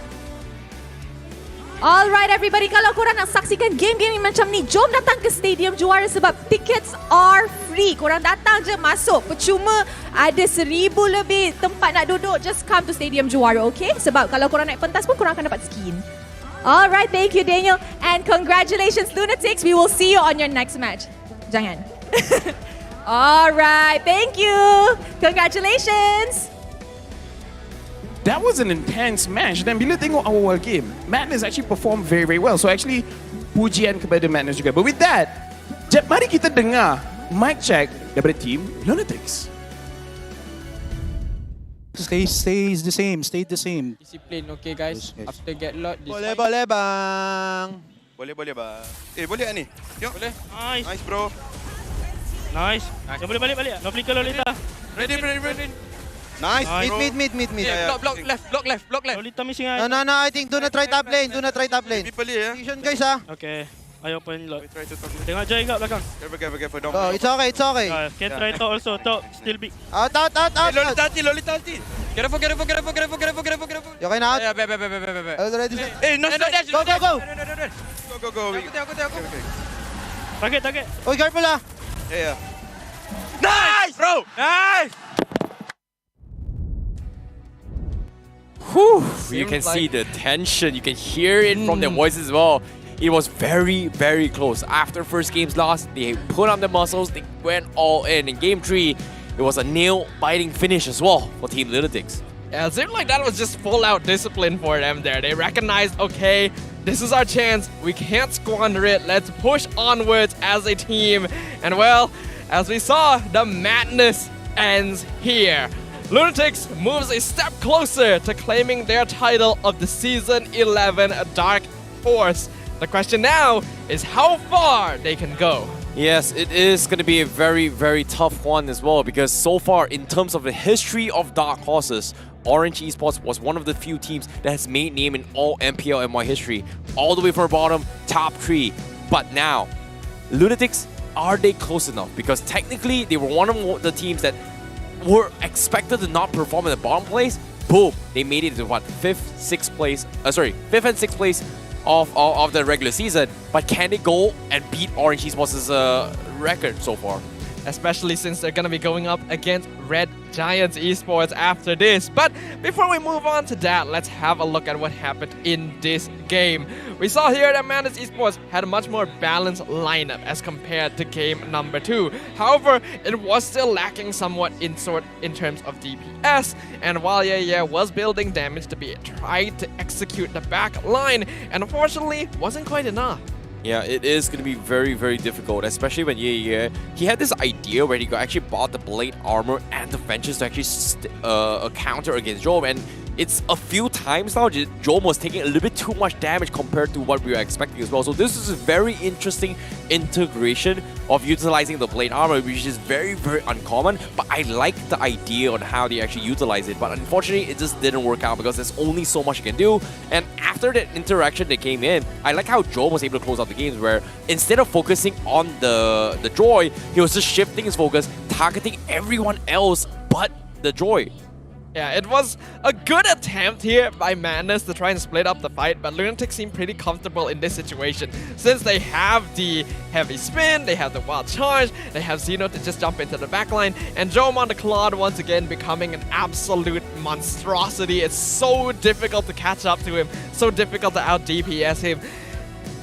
Speaker 26: Alright everybody, kalau korang nak saksikan game-game macam ni, jom datang ke Stadium Juara sebab tickets are free. Korang datang je masuk, percuma ada 1,000 lebih tempat nak duduk. Just come to Stadium Juara, okay? Sebab kalau korang naik pentas pun korang akan dapat skin. Alright, thank you Daniel. And congratulations Lunatix, we will see you on your next match. Jangan. Alright, thank you. Congratulations.
Speaker 1: That was an intense match. Dan bila tengok awal game, Madness actually performed very, very well. So actually, pujian kepada Madness juga. But with that, mari kita dengar mic check daripada Team Lunatix.
Speaker 5: Stays the same, stayed the same.
Speaker 17: Discipline, okay guys. After get lot,
Speaker 9: Boleh bang. Boleh bang. Boleh tak ni? Tengok.
Speaker 12: Boleh. Nice.
Speaker 9: Nice bro.
Speaker 12: Nice. Dah boleh balik. No flicker Lolita.
Speaker 9: Ready. Nice. Mid.
Speaker 2: Block left.
Speaker 12: Lolita missing.
Speaker 21: No, I think do not try top lane.
Speaker 9: People here.
Speaker 21: Vision guys ah.
Speaker 12: Okay. I open lot. Tengok Joy kat belakang.
Speaker 9: Careful. Don't.
Speaker 21: Oh, it's okay.
Speaker 12: Can try top also. Top still big.
Speaker 21: Out.
Speaker 9: Lolita ulti.
Speaker 2: Careful.
Speaker 21: You okay now?
Speaker 2: Yeah, bet.
Speaker 21: Already.
Speaker 9: No dash.
Speaker 21: Go.
Speaker 9: Go.
Speaker 12: Target.
Speaker 21: Oh, careful ah.
Speaker 9: Yeah. Nice, bro. Nice.
Speaker 2: Whew. You can see the tension. You can hear it from their voices as well. It was very, very close. After first game's loss, they put on the muscles. They went all in. In game 3, it was a nail-biting finish as well for Team Lunatix.
Speaker 14: Yeah, it seemed like that was just full-out discipline for them there. They recognized, okay, this is our chance. We can't squander it. Let's push onwards as a team. And well, as we saw, the madness ends here. Lunatix moves a step closer to claiming their title of the Season 11 Darkhorse. The question now is how far they can go.
Speaker 2: Yes, it is going to be a very, very tough one as well, because so far, in terms of the history of Darkhorses, RSG Esports was one of the few teams that has made name in all MPL MY history, all the way from bottom, top 3. But now, Lunatix, are they close enough? Because technically, they were one of the teams that were expected to not perform in the bottom place. Boom, they made it to what, 5th and 6th place of the regular season. But can they go and beat RSG Esports' record so far?
Speaker 14: Especially since they're going to be going up against Red Esports after this. But before we move on to that, let's have a look at what happened in this game. We saw here that Madness Esports had a much more balanced lineup as compared to game number 2. However, it was still lacking somewhat in terms of DPS. And while Yeah was building damage to be tried to execute the back line, and unfortunately wasn't quite enough.
Speaker 2: Yeah, it is going to be very, very difficult, especially when he had this idea where he actually bought the blade armor and the fences to actually counter against Jome, and it's a few times now Jome was taking a little bit too much damage compared to what we were expecting as well. So this is a very interesting integration of utilizing the blade armor, which is very, very uncommon, but I like the idea on how they actually utilize it. But unfortunately, it just didn't work out because there's only so much you can do. And after that interaction that came in, I like how Jome was able to close out the games, where instead of focusing on the Joy, he was just shifting his focus, targeting everyone else but the Joy.
Speaker 14: Yeah, it was a good attempt here by Madness to try and split up the fight, but Lunatix seemed pretty comfortable in this situation since they have the heavy spin, they have the wild charge, they have Xeno to just jump into the backline, and Jome on the Claude once again becoming an absolute monstrosity. It's so difficult to catch up to him, so difficult to out DPS him.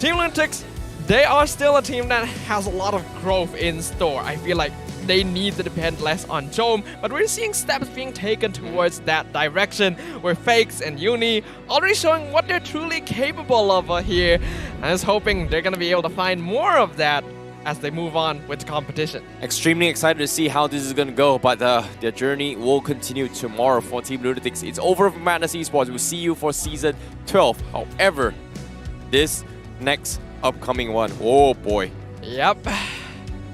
Speaker 14: Team Lunatix, they are still a team that has a lot of growth in store. I feel like they need to depend less on Jome, but we're seeing steps being taken towards that direction, where Fakes and Uni already showing what they're truly capable of here. I'm just hoping they're going to be able to find more of that as they move on with the competition.
Speaker 2: Extremely excited to see how this is going to go, but their journey will continue tomorrow for Team Lunatix. It's over for Madness Esports. We'll see you for Season 12. However, this next upcoming one, oh boy.
Speaker 14: Yep.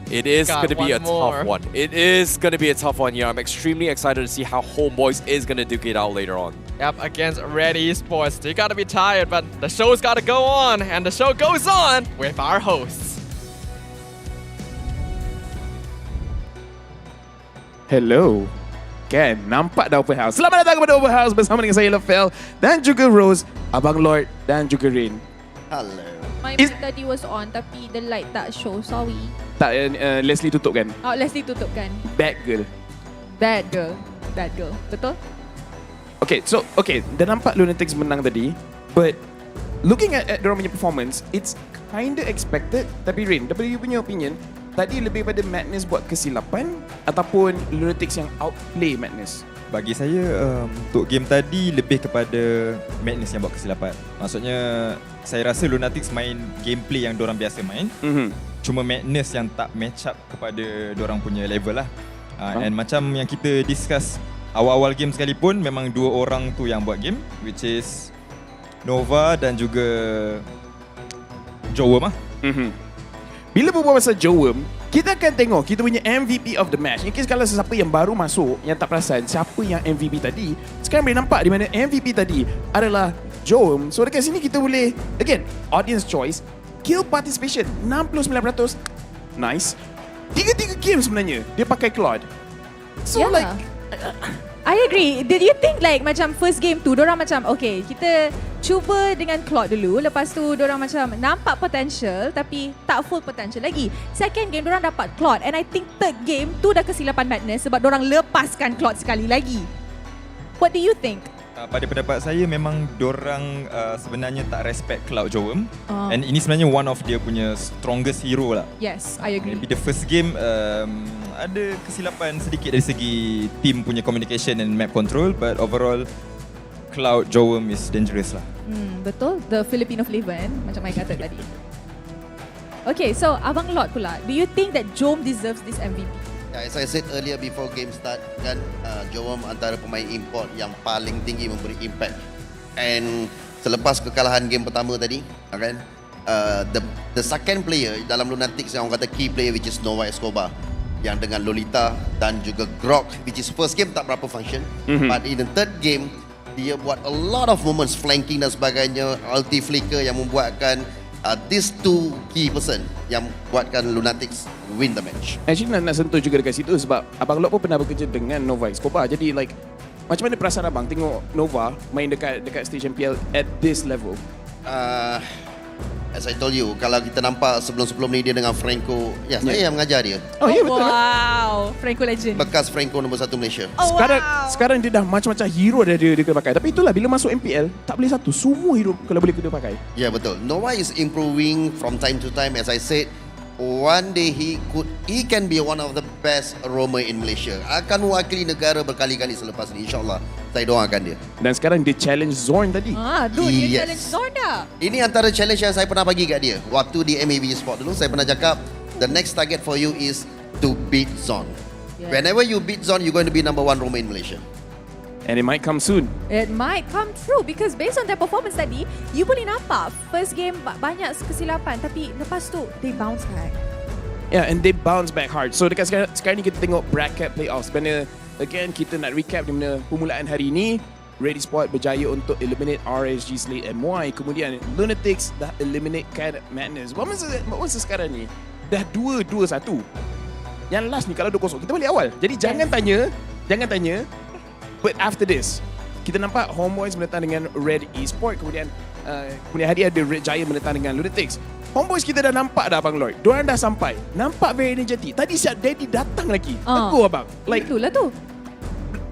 Speaker 2: It is going to be a tough one. It is going to be a tough one here. I'm extremely excited to see how Homebois is going to duke it out later on.
Speaker 14: Yep, against Red Esports. They got to be tired, but the show's got to go on, and the show goes on with our hosts.
Speaker 1: Hello. Kan, nampak dah open house. Selamat datang kepada open house bersama dengan saya Lefel dan juga Rose, Abang Lord dan juga Rin.
Speaker 6: Hello.
Speaker 26: My mic tadi was on tapi the light tak show, sorry.
Speaker 1: Tak, Leslie tutup kan?
Speaker 26: Oh, Leslie tutup kan?
Speaker 1: Bad girl.
Speaker 26: Bad girl. Betul?
Speaker 1: Okay, so, dah nampak Lunatix menang tadi, but looking at diorang punya performance, it's kinda expected. Tapi Rin, daripada you punya opinion, tadi lebih pada Madness buat kesilapan ataupun Lunatix yang outplay Madness?
Speaker 4: Bagi saya untuk game tadi lebih kepada Madness yang buat kesilapan. Maksudnya saya rasa Lunatix main gameplay yang diorang biasa main. Cuma Madness yang tak match up kepada diorang punya level lah. And macam yang kita discuss awal-awal game sekalipun, memang dua orang tu yang buat game, which is Nova dan juga Jowem lah.
Speaker 1: Bila berbual pasal Jowem, kita akan tengok kita punya MVP of the match. In case kalau sesiapa yang baru masuk yang tak perasan siapa yang MVP tadi, sekarang boleh nampak di mana MVP tadi adalah Jowem. So dekat sini kita boleh, again, audience choice, kill participation 69%. Nice. 3 game sebenarnya dia pakai Claude. So like
Speaker 26: I agree. Did you think like macam first game tu dorang macam okay, kita cuba dengan Claude dulu, lepas tu dorang macam nampak potential tapi tak full potential lagi. Second game dorang dapat Claude, and I think third game tu dah kesilapan Madness sebab dorang lepaskan Claude sekali lagi. What do you think?
Speaker 4: Pada pendapat saya memang dorang sebenarnya tak respect Cloud Jowem. And ini sebenarnya one of dia punya strongest hero lah.
Speaker 26: Yes, I agree.
Speaker 4: Maybe the first game ada kesilapan sedikit dari segi team punya communication and map control, but overall Cloud Jowem is dangerous lah.
Speaker 26: Betul, the Filipino flavor macam I kata tadi. Okay, so Abang Lord pula, do you think that Jom deserves this MVP?
Speaker 6: As I said earlier before game start kan, Jowem antara pemain import yang paling tinggi memberi impact. And selepas kekalahan game pertama tadi kan, the second player dalam Lunatix yang orang kata key player, which is Nova Escobar, yang dengan Lolita dan juga Grok, which is first game tak berapa function, but in the third game dia buat a lot of moments flanking dan sebagainya, ulti flicker yang membuatkan these two key person yang buatkan Lunatix win the match.
Speaker 1: Actually nak sentuh juga dekat situ sebab Abang Lok pun pernah bekerja dengan Nova Escobar. Jadi like macam mana perasaan abang tengok Nova main dekat stage MPL at this level?
Speaker 6: As I told you, kalau kita nampak sebelum-sebelum ni dia dengan Franco, saya yang mengajar dia.
Speaker 1: Oh ya, betul.
Speaker 26: Wow, Franco legend.
Speaker 6: Bekas Franco nombor 1 Malaysia.
Speaker 1: Sekarang dia dah macam-macam hero dia kena pakai. Tapi itulah bila masuk MPL tak boleh satu, semua hero kalau boleh kena pakai.
Speaker 6: Ya betul. Nova is improving from time to time. As I said, one day he can be one of the best roamer in Malaysia. Akan mewakili negara berkali-kali selepas ni, insyaAllah. Saya doakan dia.
Speaker 1: Dan sekarang dia challenge Zorn tadi.
Speaker 26: Dia challenge Zorn dah.
Speaker 6: Ini antara challenge yang saya pernah bagi kat dia. Waktu di MPL Esports dulu, saya pernah cakap, the next target for you is to beat Zorn. Whenever you beat Zorn, you're going to be number 1 roamer in Malaysia.
Speaker 1: And it might come soon.
Speaker 26: It might come true because based on their performance tadi, you boleh nampak first game banyak kesilapan tapi lepas tu they bounce back.
Speaker 1: Yeah, and they bounce back hard. So dekat sekarang ni kita tengok bracket playoffs. Sebenarnya again kita nak recap di mana permulaan hari ini Red Esports berjaya untuk eliminate RSG Slate MY. Kemudian Lunatix dah eliminate Madness. Buat masa sekarang ni dah 2-1. Yang last ni kalau 2-0 kita balik awal. Jadi jangan tanya. But after this, kita nampak Homebois menentang dengan Red Esports. Kemudian hari ada Red Jaya menentang dengan Lunatix. Homebois kita dah nampak dah Abang Lloyd. Diorang dah sampai. Nampak very energetic. Tadi siap Daddy datang lagi. Tegur abang. Like,
Speaker 26: itulah tu.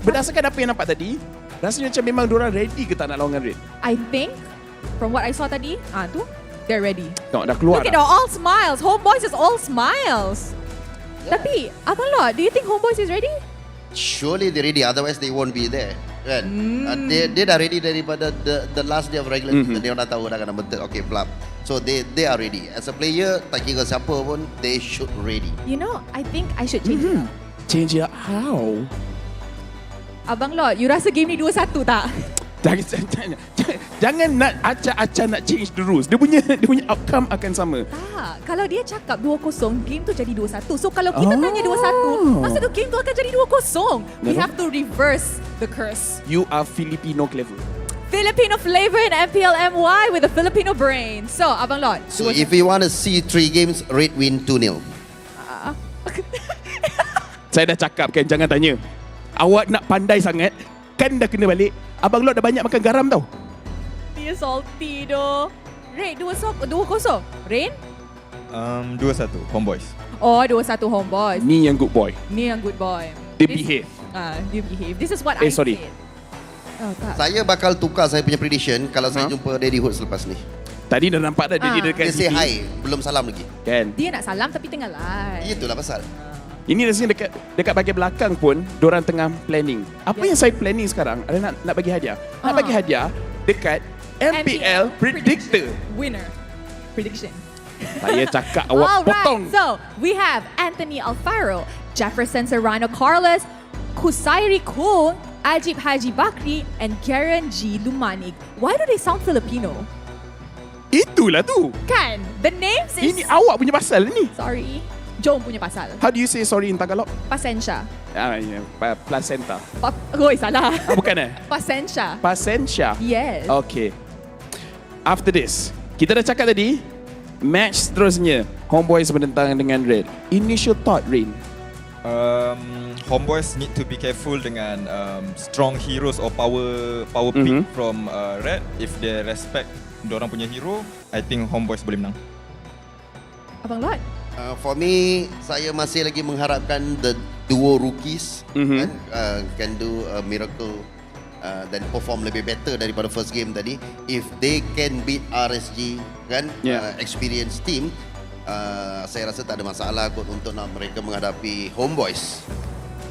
Speaker 1: Berdasarkan apa yang nampak tadi, rasanya macam memang diorang ready ke tak nak lawan Red?
Speaker 26: I think from what I saw tadi, tu they're ready.
Speaker 1: Dah keluar.
Speaker 26: Look at all smiles. Homebois is all smiles. Tapi Abang Lloyd, do you think Homebois is ready?
Speaker 6: Surely they ready, otherwise they won't be there. Kan? Dia dah ready daripada the last day of regular season. Dia dah tahu dah kena bentuk. Okay, blab. So they are ready. As a player, tak kira siapa pun, they should ready.
Speaker 26: You know, I think I should change it up.
Speaker 1: Change it up? How?
Speaker 26: Abang Lord, you rasa game ni 2-1 tak?
Speaker 1: Jangan nak acak-acak nak change the rules. Dia punya outcome akan sama.
Speaker 26: Tak, kalau dia cakap 2-0, game tu jadi 2-1. So kalau kita tanya 2-1, masa tu game tu akan jadi 2-0. We have to reverse the curse.
Speaker 1: You are Filipino clever.
Speaker 26: Filipino flavor in MPL MY with a Filipino brain. So, Abang Lord.
Speaker 6: So if you want to see 3 games, Red win 2-0.
Speaker 1: Saya dah cakap kan, jangan tanya. Awak nak pandai sangat, kan dah kena balik. Abang Lord dah banyak makan garam tau.
Speaker 26: Dia salty doh. Red 2-0. Rain?
Speaker 4: 2-1 Homebois.
Speaker 26: Oh, 2-1 Homebois.
Speaker 1: Ni yang good boy.
Speaker 26: Dia
Speaker 1: behave.
Speaker 26: Dia behave. This is what I
Speaker 1: sorry.
Speaker 26: said. Oh, tak.
Speaker 6: Saya bakal tukar saya punya prediction kalau saya jumpa Daddy Hood selepas ni.
Speaker 1: Tadi dah nampak dah dia dekat
Speaker 6: Dia say
Speaker 1: sini.
Speaker 6: hi, belum salam lagi.
Speaker 1: Kan.
Speaker 26: Dia nak salam tapi tengah live.
Speaker 6: Itulah pasal.
Speaker 1: Ini rasanya dekat bahagian belakang pun diorang tengah planning. Apa yang saya planning sekarang adalah nak bagi hadiah. Nak bagi hadiah dekat MPL Predictor.
Speaker 26: Winner. Prediction.
Speaker 1: Saya cakap awak potong.
Speaker 26: So we have Anthony Alfaro, Jefferson Serrano Carlos, Kusairi Kung, Ajib Haji Bakri, and Karen G. Lumanik. Why do they sound Filipino?
Speaker 1: Itulah tu.
Speaker 26: Kan? The names is...
Speaker 1: Ini awak punya pasal ni.
Speaker 26: Sorry. Jom punya pasal.
Speaker 1: How do you say sorry in Tagalog?
Speaker 26: Pasensya.
Speaker 1: Placenta.
Speaker 26: Salah.
Speaker 1: Bukan
Speaker 26: Pasensya.
Speaker 1: Pasensya.
Speaker 26: Yes.
Speaker 1: Okay. After this, kita dah cakap tadi, match seterusnya, Homebois menentang dengan Red. Initial thought, Rain?
Speaker 4: Homeboys need to be careful dengan strong heroes or power pick from Red. If they respect diorang punya hero, I think Homeboys boleh menang.
Speaker 26: Abang Lot?
Speaker 6: For me, saya masih lagi mengharapkan the duo rookies can do a miracle dan perform lebih better daripada first game tadi. If they can beat RSG kan, experienced team, saya rasa tak ada masalah kot untuk nak mereka menghadapi Homebois.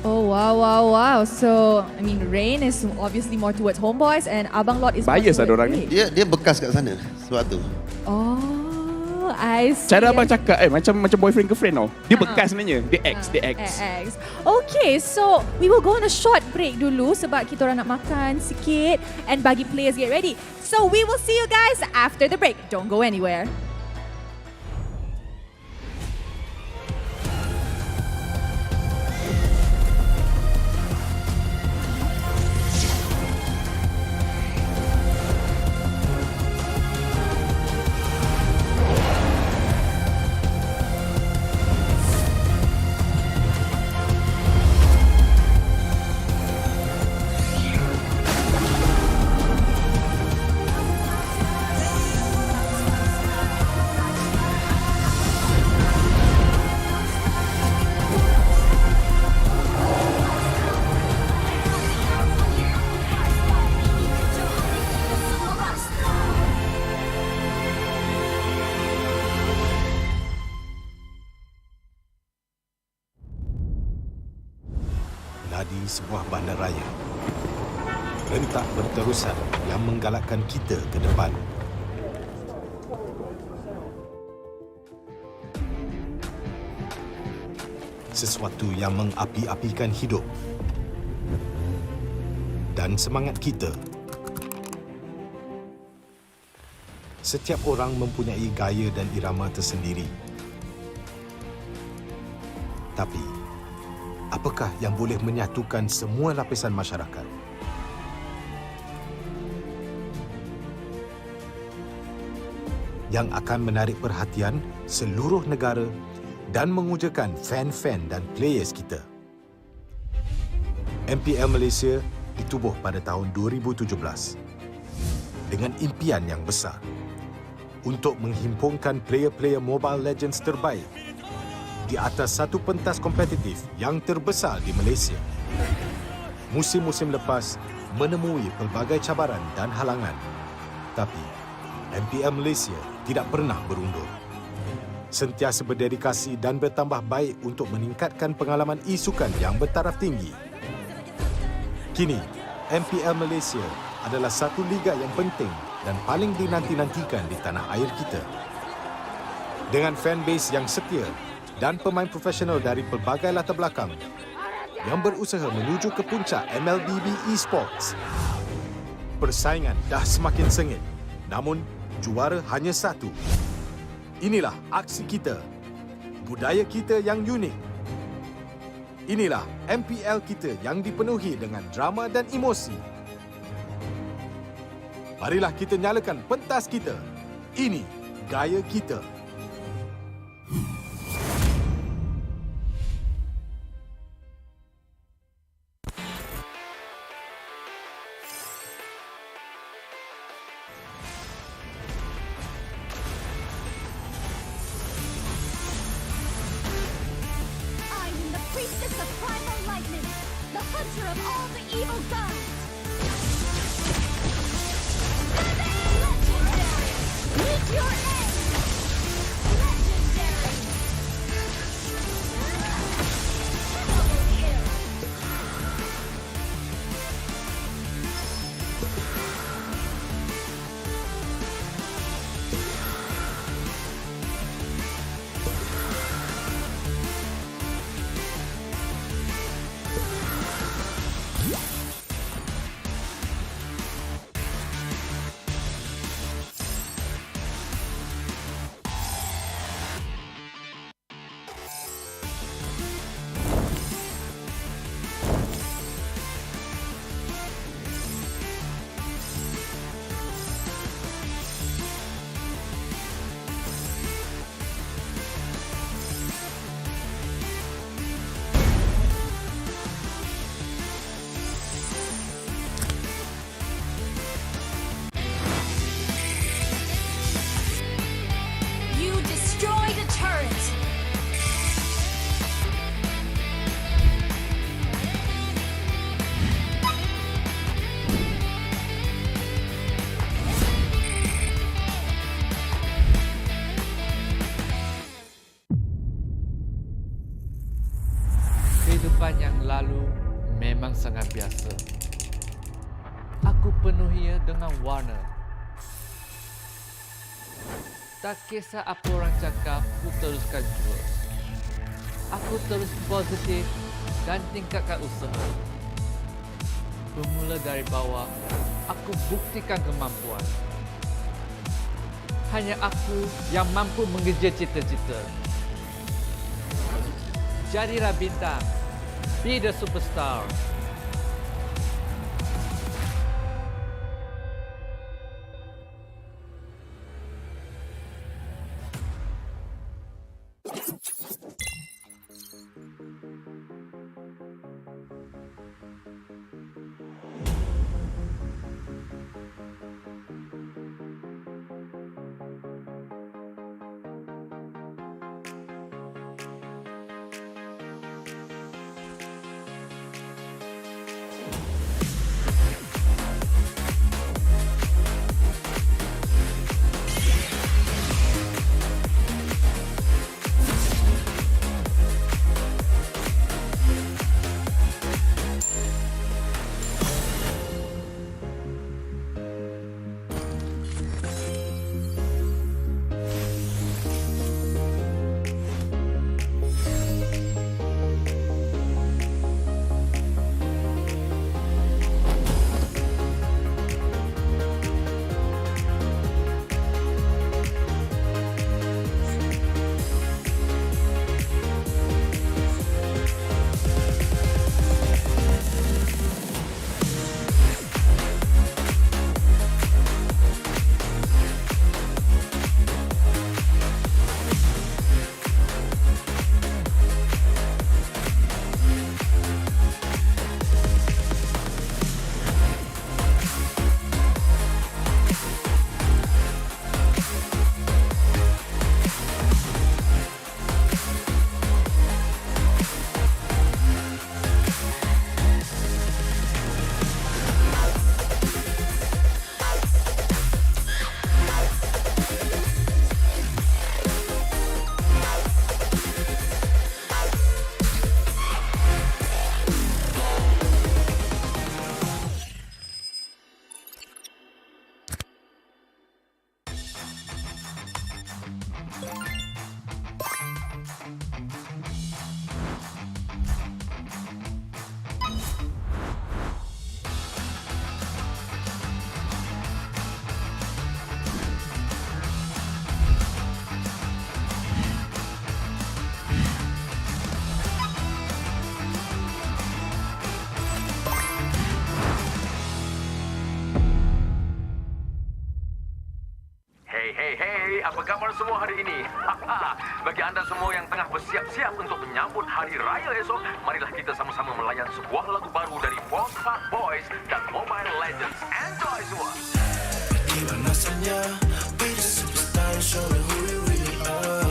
Speaker 26: Oh, wow. So, I mean, Rain is obviously more towards Homebois and Abang Lot is
Speaker 1: bias
Speaker 26: more
Speaker 1: ada orang
Speaker 26: towards
Speaker 1: ni.
Speaker 6: Dia bekas kat sana sebab tu.
Speaker 26: Oh, I see.
Speaker 1: Cara abang cakap macam boyfriend girlfriend tau. Dia bekas sebenarnya. Dia ex.
Speaker 26: Okay, so we will go on a short break dulu sebab kita orang nak makan sikit and bagi players get ready. So we will see you guys after the break. Don't go anywhere.
Speaker 8: Di sebuah bandaraya, rentak berterusan yang menggalakkan kita ke depan. Sesuatu yang mengapi-apikan hidup dan semangat kita. Setiap orang mempunyai gaya dan irama tersendiri. Tapi apakah yang boleh menyatukan semua lapisan masyarakat? Yang akan menarik perhatian seluruh negara dan mengujakan fan-fan dan players kita. MPL Malaysia ditubuh pada tahun 2017 dengan impian yang besar untuk menghimpunkan player-player Mobile Legends terbaik di atas satu pentas kompetitif yang terbesar di Malaysia. Musim-musim lepas menemui pelbagai cabaran dan halangan, tapi MPL Malaysia tidak pernah berundur. Sentiasa berdedikasi dan bertambah baik untuk meningkatkan pengalaman e-sukan yang bertaraf tinggi. Kini, MPL Malaysia adalah satu liga yang penting dan paling dinanti-nantikan di tanah air kita. Dengan fanbase yang setia dan pemain profesional dari pelbagai latar belakang yang berusaha menuju ke puncak MLBB Esports. Persaingan dah semakin sengit, namun juara hanya satu. Inilah aksi kita, budaya kita yang unik. Inilah MPL kita yang dipenuhi dengan drama dan emosi. Marilah kita nyalakan pentas kita. Ini gaya kita.
Speaker 10: Meet
Speaker 18: Kehidupan yang lalu memang sangat biasa. Aku penuhinya dengan warna. Tak kisah apa orang cakap, aku teruskan jua. Aku terus positif dan tingkatkan usaha. Bermula dari bawah, aku buktikan kemampuan. Hanya aku yang mampu mengejar cita-cita. Jadilah bintang. Be the superstar.
Speaker 16: Apa khabar semua hari ini? Bagi anda semua yang tengah bersiap-siap untuk menyambut Hari Raya esok, marilah kita sama-sama melayan sebuah lagu baru dari Homebois dan Mobile Legends. Enjoy semua!
Speaker 19: Gimana rasanya be the superstar and show me who we really are.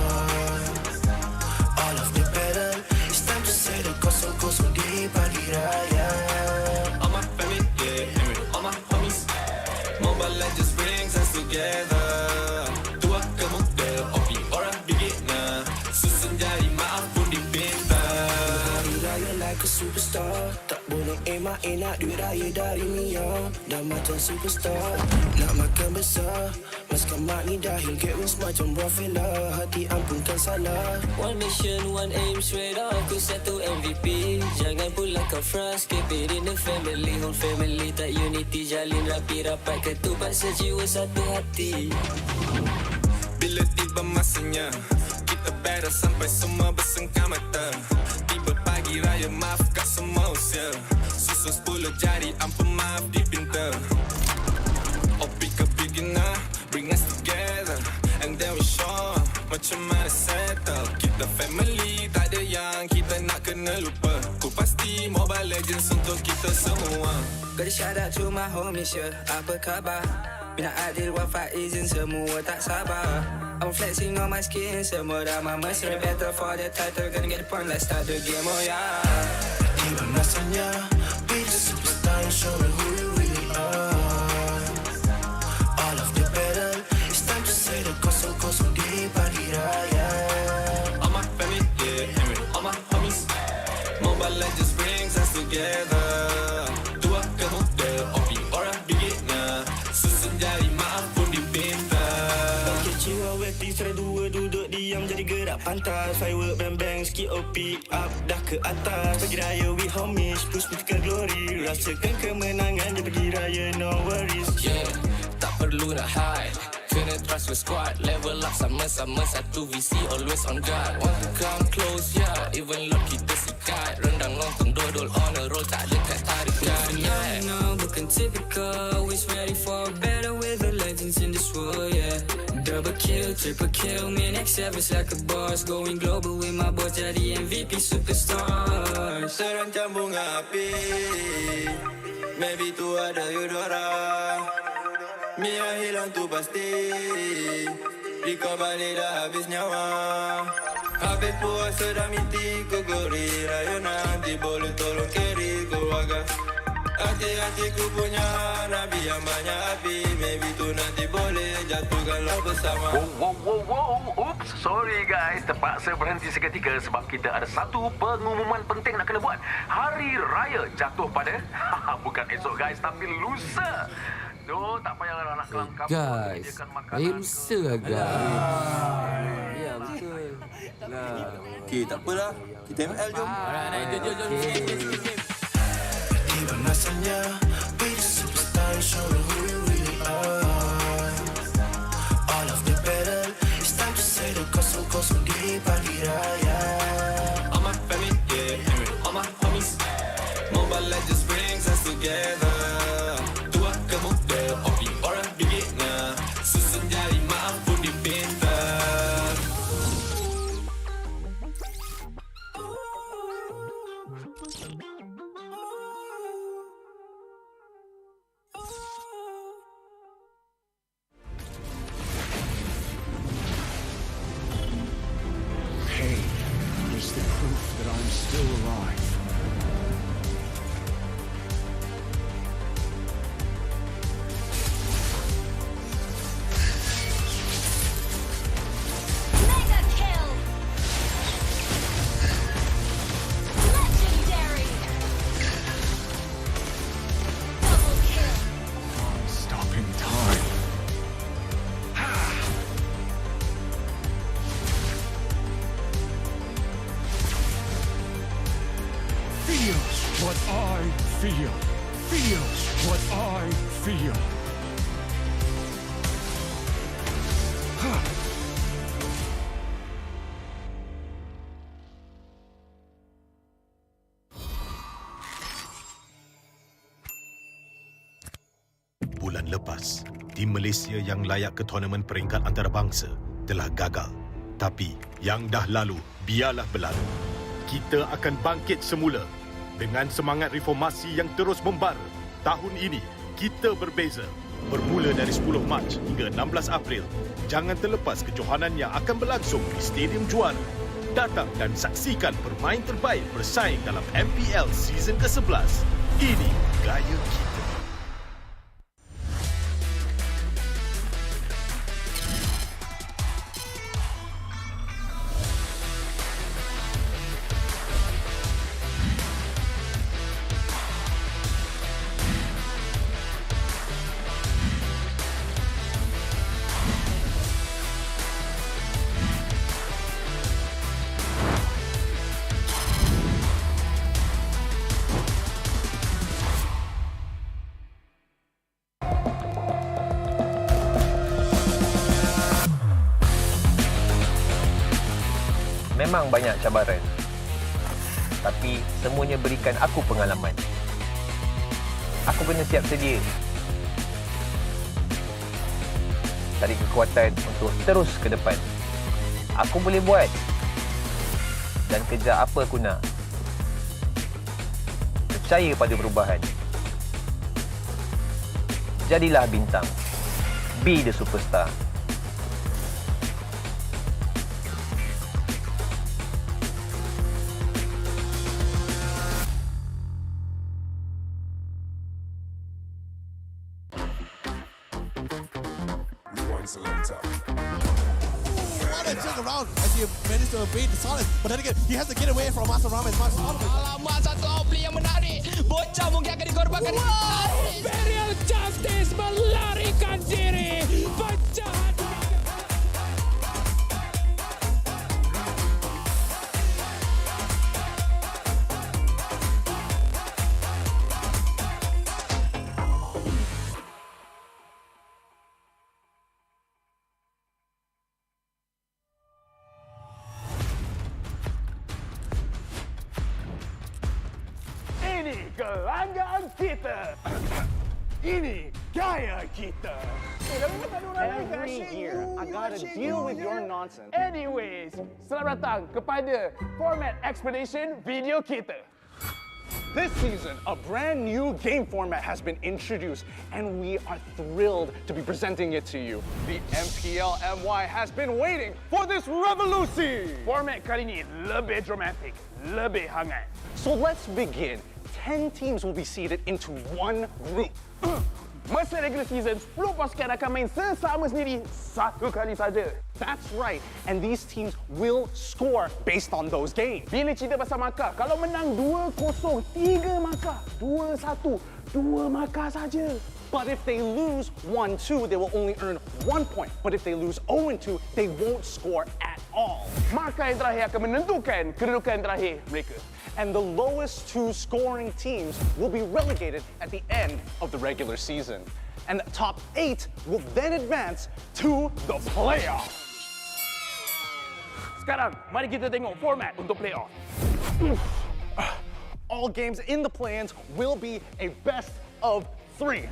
Speaker 19: All of the battle, it's time to say the kosong-kosong di pagi raya. All my family, yeah, all my homies. Mobile Legends brings us together. Superstar, tak boleh emak-enak duit raya dari Mia. Dah macam superstar, nak makan besar. Maskan mak ni dahil get wins macam Rafaela. Hati ampunkan salah.
Speaker 20: One mission, one aim, straight up. Aku satu MVP. Jangan pula kau frust. Keep it in the family. Whole family tak unity. Jalin rapi rapat ketupat sejiwa satu hati.
Speaker 19: Bila tiba masanya, kita battle sampai semua bersengkam mata. Tiba pagi raya, maaf kat semua usia. Susun 10 jari, ampun maaf dipinta. Oh pick a beginner, bring us together. And then we show macam mana settle. Kita family, tak ada yang kita nak kena lupa. Ku pasti Mobile Legends untuk kita semua.
Speaker 20: Gotta shout out to my homies, yeah. Apa khabar? Bina Adil, Wafa, Izin, semua tak sabar. I'm flexing on my skin, semua dah mamas. In the battle for the title, gonna get the point, let's start the game, oh yeah.
Speaker 19: Gimana rasanya be the superstar and show me who you really are. All of the battle, it's time to say the kosong-kosong di pagi raya. All my family, yeah, all my homies. Mobile Legends
Speaker 20: kami gerak pantas. Firework bang-bang, skip OP up dah ke atas. Pergi raya with homies, push me ke glory. Rasakan kemenangan je pergi raya, no worries.
Speaker 19: Yeah, tak perlu nak hide. Kena trust your squad. Level up sama-sama, satu visi always on guard. Want to come close, yeah. Even Lord kita sikat. Rendang lontong dodol on a roll, tak dekat tarikan. Yeah,
Speaker 20: No, bukan typical. Always ready for better with the legends in this world, yeah. Double kill, triple kill. Me next service like a boss. Going global with my boys, jadi MVP superstar.
Speaker 9: Terancam bunga api, maybe tu ada Eudora. Mia hilang tu pasti, Riko balik dah habis nyawa. Habis puasa dah miti ku gori. Raya nanti boleh tolong carry keluarga. Hati-hati ku punya Nabi yang banyak api. Maybe tu nanti boleh jatuhkan lo bersama.
Speaker 16: Oops, sorry guys, terpaksa berhenti seketika sebab kita ada satu pengumuman penting nak kena buat. Hari Raya jatuh pada bukan esok guys, tapi lusa. Doh, tak payah nak kelam kampung menyediakan makanan.
Speaker 18: lusa guys. Ya, betul.
Speaker 9: Okey, tak apalah. Kita ML jom.
Speaker 18: Jom.
Speaker 20: Tiba masanya, be the superstar, show them who you really are. All of the battle, it's time to say the kosong-kosong di pagi raya.
Speaker 19: all my family, yeah, all my homies. Mobile Legends brings us together. Tua ke muda, opi orang beginner. Susun jari maaf pun dipintar.
Speaker 7: Pain is the proof that I'm still alive.
Speaker 10: Mega kill! Legendary! Double kill!
Speaker 7: Stopping time. Feels what I feel. Feels what I feel.
Speaker 8: Bulan lepas, tim Malaysia yang layak ke tournament peringkat antarabangsa telah gagal. Tapi yang dah lalu, biarlah berlalu. Kita akan bangkit semula dengan semangat reformasi yang terus membara. Tahun ini, kita berbeza. Bermula dari 10 Mac hingga 16 April, jangan terlepas kejohanan yang akan berlangsung di Stadium Juara. Datang dan saksikan permain terbaik bersaing dalam MPL season ke-11. Ini gaya kita.
Speaker 11: Memang banyak cabaran, tapi semuanya berikan aku pengalaman. Aku kena siap sedia, cari kekuatan untuk terus ke depan. Aku boleh buat dan kejar apa aku nak. Percaya pada perubahan. Jadilah bintang. Be the superstar.
Speaker 22: Around as he managed to evade the silence, but then again he has to get away from Master Ram as much as possible.
Speaker 20: Alamak, satu outplay yang menarik. Bocah mungkin akan dikorbankan.
Speaker 23: Imperial Justice melarikan diri. Penjahat
Speaker 3: Ini gelanggang kita. Ini gaya kita.
Speaker 5: Every year, I gotta deal with your nonsense.
Speaker 3: Anyways, selamat datang kepada format explanation video kita.
Speaker 5: This season, a brand new game format has been introduced, and we are thrilled to be presenting it to you. The MPL MY has been waiting for this revolution.
Speaker 3: Format kali ini lebih dramatic, lebih hangat.
Speaker 5: So let's begin. 10 teams will be seeded into one group.
Speaker 3: Masa regular season, 10 pasukan akan main sesama sendiri satu kali saja.
Speaker 5: That's right, and these teams will score based on those games.
Speaker 3: Bila cerita pasal markah, kalau menang 2-0, 3 markah. 2-1, 2 markah saja.
Speaker 5: But if they lose 1-2, they will only earn 1 point. But if they lose 0-2, they won't score at all.
Speaker 3: Markah yang terakhir akan menentukan kedudukan terakhir mereka.
Speaker 5: And the lowest 2 scoring teams will be relegated at the end of the regular season. And the top 8 will then advance to the playoff.
Speaker 3: Sekarang, mari kita tengok format untuk playoff.
Speaker 5: All games in the play-ins will be a best of 3.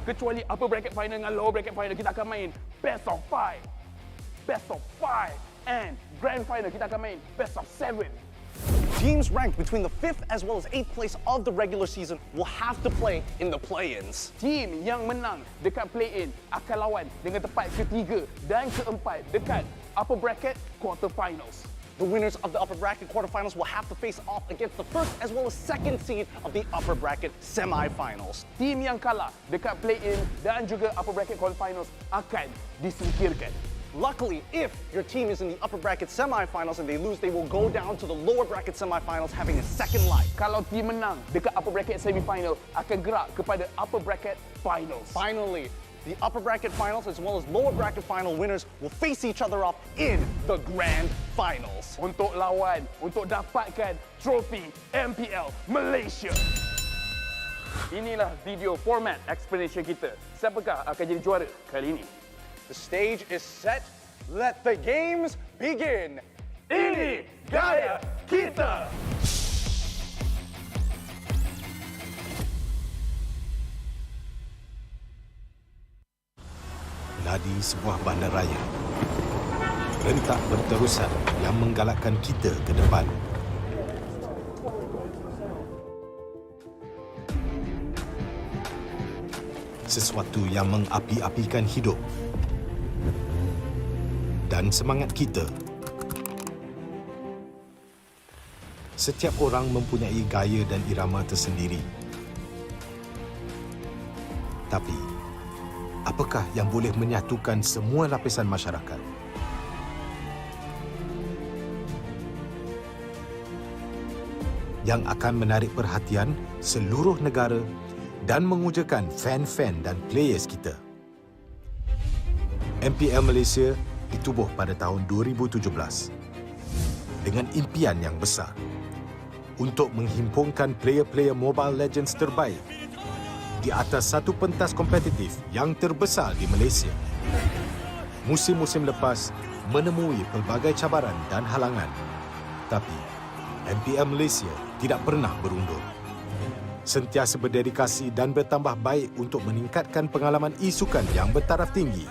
Speaker 3: Kecuali upper bracket final dengan lower bracket final, kita akan main best of 5. Best of 5. And grand final, kita akan main best of 7.
Speaker 5: Teams ranked between the 5th as well as 8th place of the regular season will have to play in the play-ins.
Speaker 3: Team yang menang dekat play-in akan lawan dengan tempat ketiga dan keempat dekat upper bracket quarterfinals.
Speaker 5: The winners of the upper bracket quarterfinals will have to face off against the first as well as second seed of the upper bracket semifinals.
Speaker 3: Team yang kalah dekat play-in dan juga upper bracket quarterfinals akan disingkirkan.
Speaker 5: Luckily, if your team is in the upper bracket semifinals and they lose, they will go down to the lower bracket semifinals having a second life.
Speaker 3: Kalau team menang dekat upper bracket semifinal, akan gerak kepada upper bracket finals.
Speaker 5: Finally, the upper bracket finals as well as lower bracket final winners will face each other up in the grand finals.
Speaker 3: Untuk lawan, untuk dapatkan trofi MPL Malaysia. Inilah video format explanation kita. Siapakah akan jadi juara kali ini?
Speaker 5: The stage is set. Let the games begin.
Speaker 3: Ini gaya kita.
Speaker 8: Ladi sebuah bandaraya. Rentak berterusan yang menggalakkan kita ke depan. Sesuatu yang mengapi-apikan hidup dan semangat kita. Setiap orang mempunyai gaya dan irama tersendiri. Tapi, apakah yang boleh menyatukan semua lapisan masyarakat? Yang akan menarik perhatian seluruh negara dan mengujakan fan-fan dan players kita. MPL Malaysia ditubuh pada tahun 2017 dengan impian yang besar untuk menghimpunkan player-player Mobile Legends terbaik di atas satu pentas kompetitif yang terbesar di Malaysia. Musim-musim lepas menemui pelbagai cabaran dan halangan, tapi MPL Malaysia tidak pernah berundur. Sentiasa berdedikasi dan bertambah baik untuk meningkatkan pengalaman e-sukan yang bertaraf tinggi.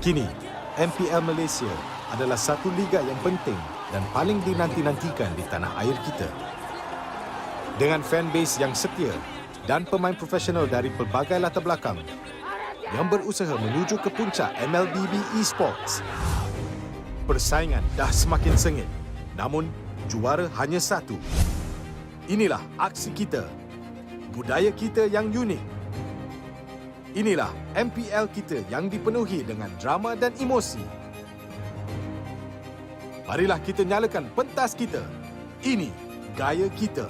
Speaker 8: Kini, MPL Malaysia adalah satu liga yang penting dan paling dinanti-nantikan di tanah air kita. Dengan fanbase yang setia dan pemain profesional dari pelbagai latar belakang yang berusaha menuju ke puncak MLBB Esports. Persaingan dah semakin sengit, namun juara hanya satu. Inilah aksi kita, budaya kita yang unik. Inilah MPL kita yang dipenuhi dengan drama dan emosi. Marilah kita nyalakan pentas kita. Ini gaya kita.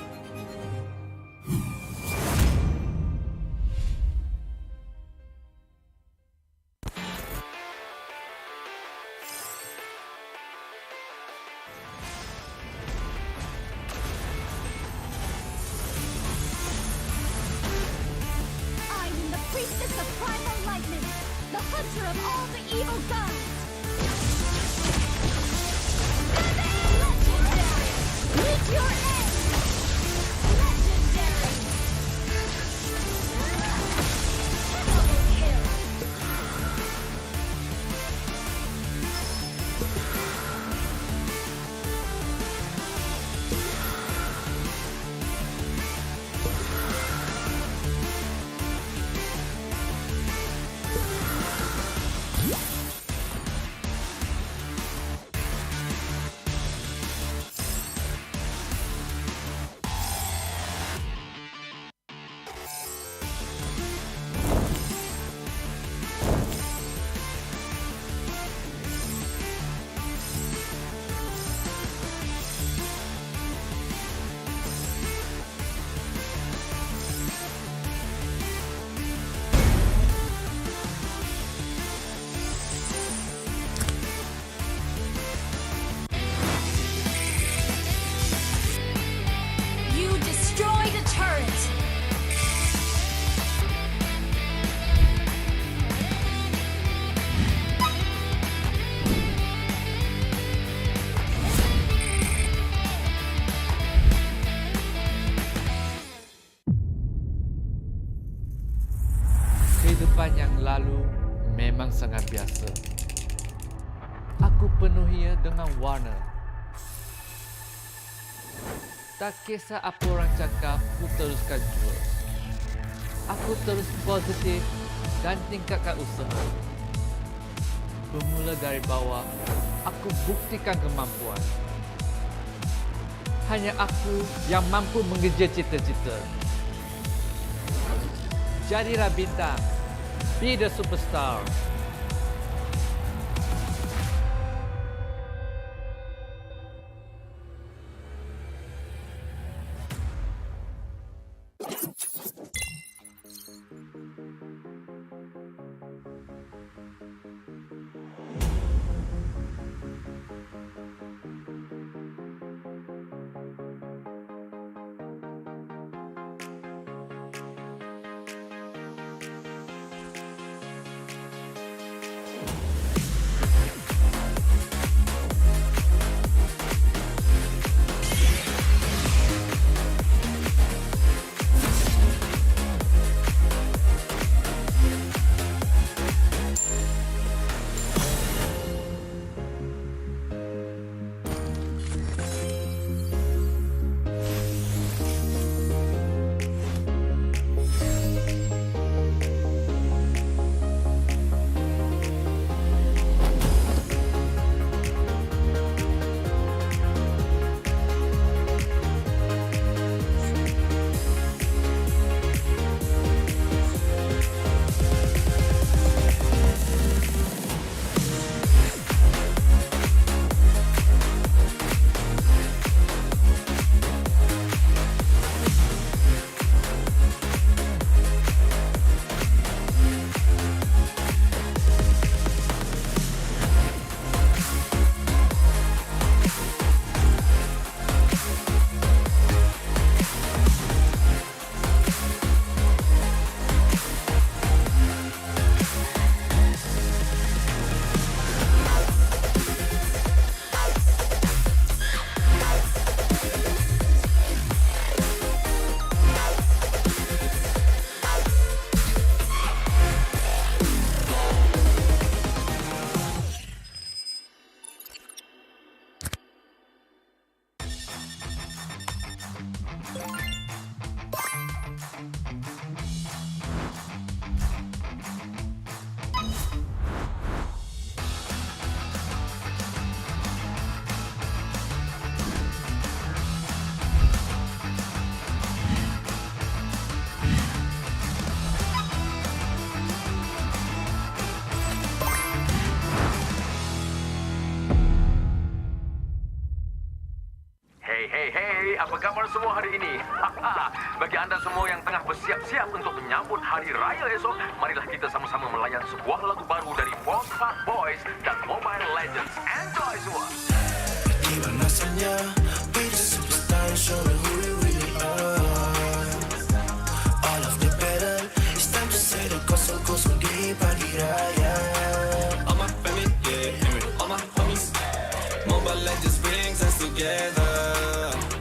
Speaker 10: Priestess of primal lightning, the hunter of all the evil gods. Legendary! Meet your end!
Speaker 18: sangat biasa. Aku penuhinya dengan warna. Tak kisah apa orang cakap, aku teruskan jurus. Aku terus positif dan tingkatkan usaha. Bermula dari bawah, aku buktikan kemampuan. Hanya aku yang mampu mengejar cita-cita. Jadilah bintang. Be the superstar.
Speaker 16: Hey, apa khabar semua hari ini? Bagi anda semua yang tengah bersiap-siap untuk menyambut Hari Raya esok, marilah kita sama-sama melayan sebuah lagu baru dari Homebois dan Mobile Legends. Enjoy semua!
Speaker 19: Gimana rasanya be the superstar and show me who we really are. All of the better, it's time to say the kosong-kosong di pagi raya. All my family, yeah, all my homies. Mobile Legends brings us together.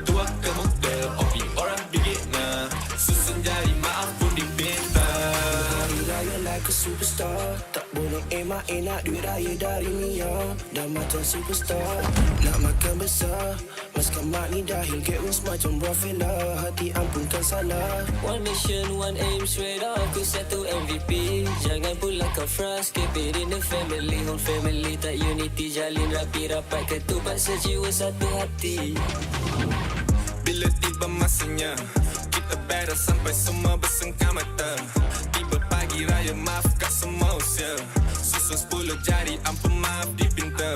Speaker 19: Dua kemudian, OP orang beginner. Susun jari maaf pun dipinta. Hari raya like a superstar. Tak boleh emak enak duit raya dari Mia. Dah macam superstar, nak makan besar. Maskan mak ni dahil get wins macam buah fella. Hati ampunkan salah.
Speaker 12: One mission, one aim, straight up ku satu MVP. Jangan pula kau frust, keep it in the family. Whole family tak unity, jalin rapi rapat. Ketupat sejiwa satu hati.
Speaker 19: Bila tiba masanya, kita battle sampai semua bersengkam mata. Tiba pagi raya, maaf kat semua usia. Susun 10 jari, ampun maaf dipinta.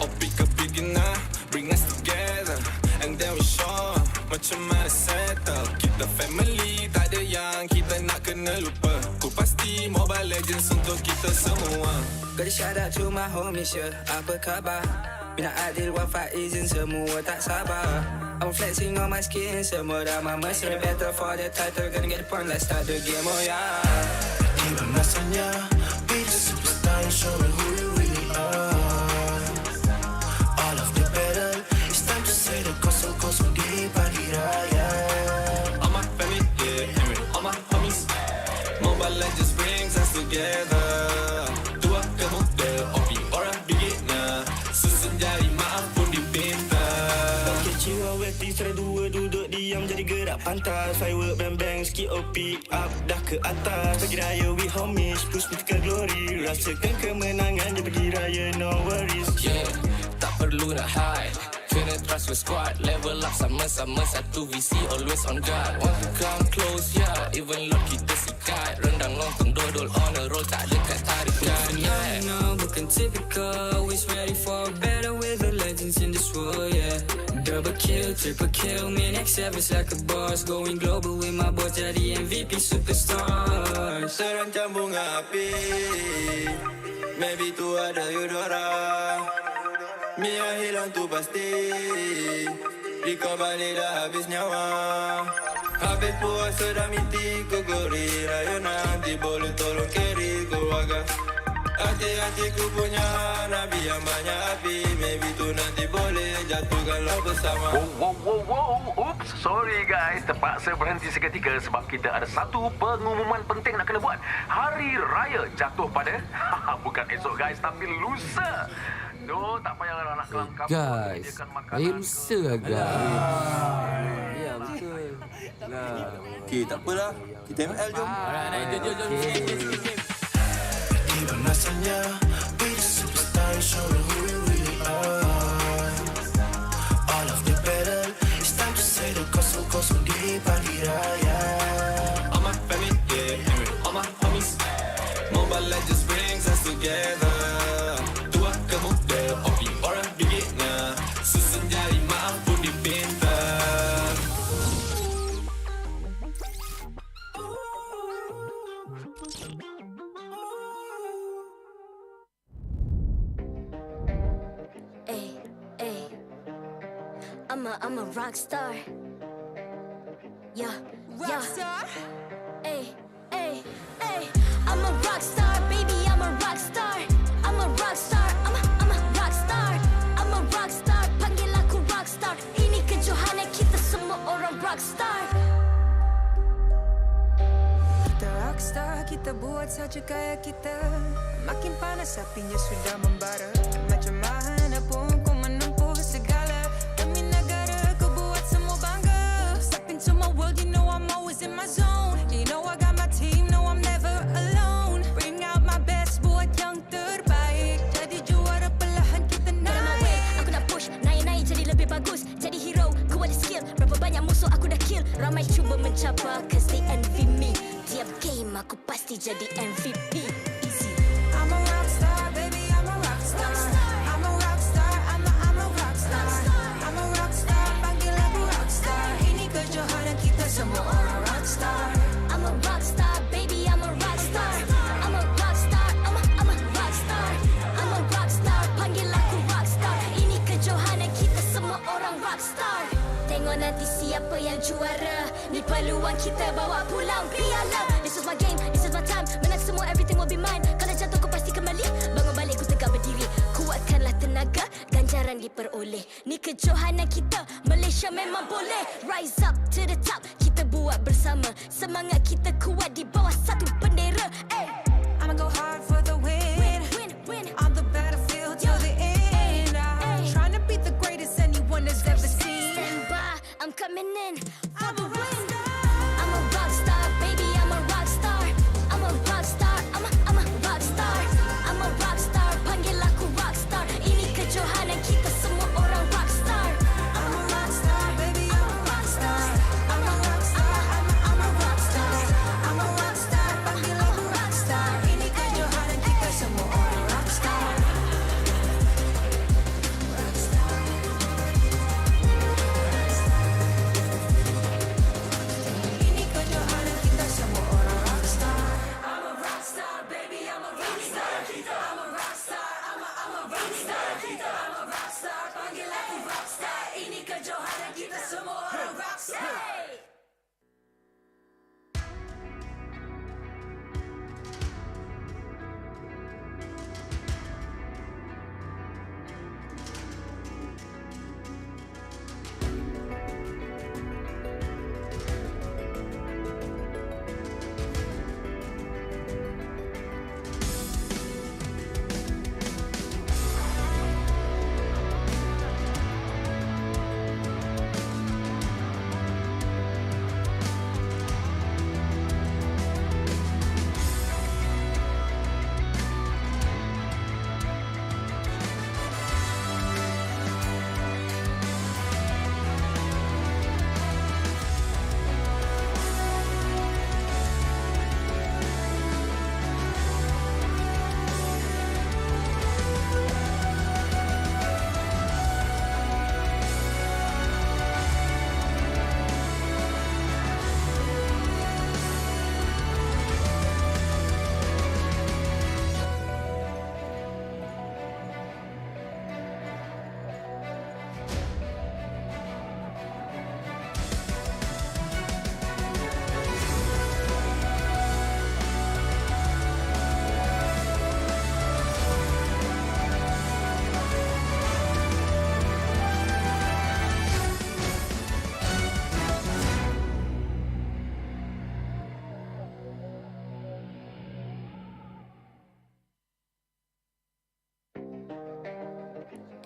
Speaker 19: Opi ke beginner, bring us together. And then we show macam mana settle. Kita family, tak ada yang kita nak kena lupa. Ku pasti Mobile Legends untuk kita semua.
Speaker 20: Gotta shout out to my homies, yeah. Apa khabar? Bina Adil, Wafa, izin semua tak sabar. I'm flexing on my skin, semua dah mamas. In the battle for the title, gonna get the point, let's start the game, oh yeah.
Speaker 19: Gimana rasanya be the superstar and show me who you really are. All of the better, it's time to say the kosong-kosong di pagi raya. All my family, yeah, all my homies. Mobile Legends brings us together.
Speaker 20: pantas. Firework bang-bang sikit OP up dah ke atas. Pergi raya we homies, push me ke glory. Rasakan kemenangan dia pergi raya, no worries.
Speaker 12: Yeah, tak perlu nak hide. Kena trust your squad. Level up sama-sama satu visi, always on guard. Want to come close, yeah. Even Lord kita sikat. Rendang lontong dodol on a roll, tak ada kat tarikan. Yeah, no, bukan typical. Always ready for better with the legends in this world, yeah. Double kill, triple kill, me next service like a boss. Going global with my boys, jadi MVP superstars.
Speaker 9: Terancam bunga api, maybe tu ada Eudora. Mia hilang tu pasti, Riko balik dah habis nyawa. Habis puasa dah miti kogori, raya nanti boleh tolong carry keluarga. Hati-hati ku punya nabi yang banyak api, maybe tu nanti boleh jatuhkan lo bersama.
Speaker 16: Oops, sorry guys, terpaksa berhenti seketika sebab kita ada satu pengumuman penting nak kena buat. Hari Raya jatuh pada bukan esok guys, tapi lusa. No, tak payah nak kelangkap.
Speaker 18: Guys, air lusa agak.
Speaker 9: Ya, betul. Nah, okey, tak apalah. Kita ML jom.
Speaker 12: Jom.
Speaker 20: Tiba masanya, be the superstar, showing who we really are. All of the better, it's time to say the kosong-kosong di pagi raya.
Speaker 9: All my family, yeah, all my homies. Mobile Legends brings us together. Tua ke muda, OP orang beginner. Susun jari mampu dipintar.
Speaker 10: I'm a rock star. Yeah,
Speaker 26: Rockstar?
Speaker 10: Ay. I'm a rock star, baby. I'm a rock star. I'm a rock star. I'm a rock star. I'm a rock star. Panggil aku rock star. Ini kejohanan kita semua orang rock star.
Speaker 20: Kita rockstar, kita buat saja gaya kita. Makin panas apinya sudah membara. Macam mana pun kau menempuh segala. Demi negara kau buat semua bangga. Step into my world, you know I'm always in my zone. You know I got my team, no I'm never alone. Bring out my best, buat yang terbaik. Jadi juara perlahan kita naik.
Speaker 10: Get on my way, aku nak push. Naik-naik jadi lebih bagus. Jadi hero, ku ada skill. Berapa banyak musuh aku dah kill. Ramai cuba mencapai, cause they envy me. Tiap game aku pasti jadi MVP. Easy.
Speaker 20: I'm a rockstar, baby, I'm a rockstar. I'm a rockstar, I'm a rockstar. I'm a rockstar, panggil aku rockstar. Ini kejohanan kita semua orang rockstar.
Speaker 10: I'm a rockstar, baby, I'm a rockstar. I'm a rockstar, I'm a rockstar. I'm a rockstar, panggil aku rockstar. Ini kejohanan kita semua orang rockstar. Tengok nanti siapa yang juara. Ni peluang kita bawa pulang piala. This is my game, this is my time. Menang semua, everything will be mine. Kalau jatuh kau pasti kembali. Bangun balik ku tegak berdiri. Kuatkanlah tenaga, ganjaran diperoleh. Ni kejohanan kita, Malaysia memang boleh. Rise up to the top, kita buat bersama. Semangat kita kuat di bawah satu bendera.
Speaker 20: I'ma go hard for the win. On the battlefield till the end. I'm trying to beat the greatest anyone has ever seen.
Speaker 10: Stand by, I'm coming in for the win. I'm a rockstar, baby, I'm a rockstar. I'm a rockstar, I'm a rockstar. I'm a rockstar, panggil aku rockstar. Ini kejohanan kita semua orang rockstar.
Speaker 20: I'm a rockstar, baby, I'm a rockstar. I'm a rockstar, I'm a rockstar. I'm a rockstar, panggil aku rockstar. Ini kejohanan kita semua orang rockstar.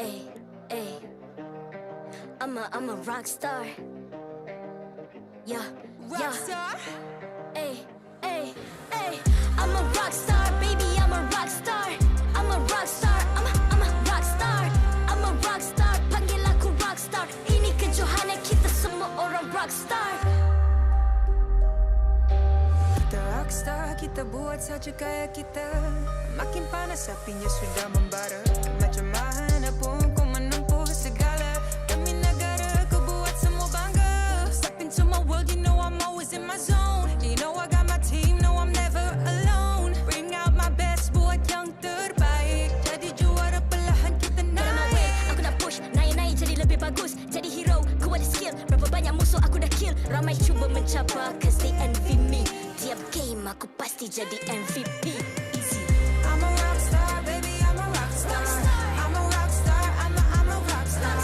Speaker 10: Ay, ay. I'm a rock star. Yeah,
Speaker 13: Rockstar?
Speaker 10: Ay, ay, ay. I'm a rock star, baby. I'm a rock star. I'm a rock star. I'm a rock star. I'm a rock star. Panggil aku rock star. Ini kejohanan kita semua orang rock star.
Speaker 13: Kita rockstar, kita buat saja gaya kita. Makin panas apinya sudah membara. Macam mana pun ku menempuh segala. Demi negara ku buat semua bangga. Step into my world, you know I'm always in my zone. You know I got my team, no I'm never alone. Bring out my best, buat yang terbaik. Jadi juara perlahan kita naik.
Speaker 10: Aku nak push, naik-naik jadi lebih bagus. Jadi hero, ku ada skill. Berapa banyak musuh aku dah kill. Ramai cuba mencapai, cause they envy me. Tiap game aku pasti jadi MVP. Easy.
Speaker 13: I'm a rockstar, baby, I'm a rockstar. I'm a rockstar, I'm a rockstar.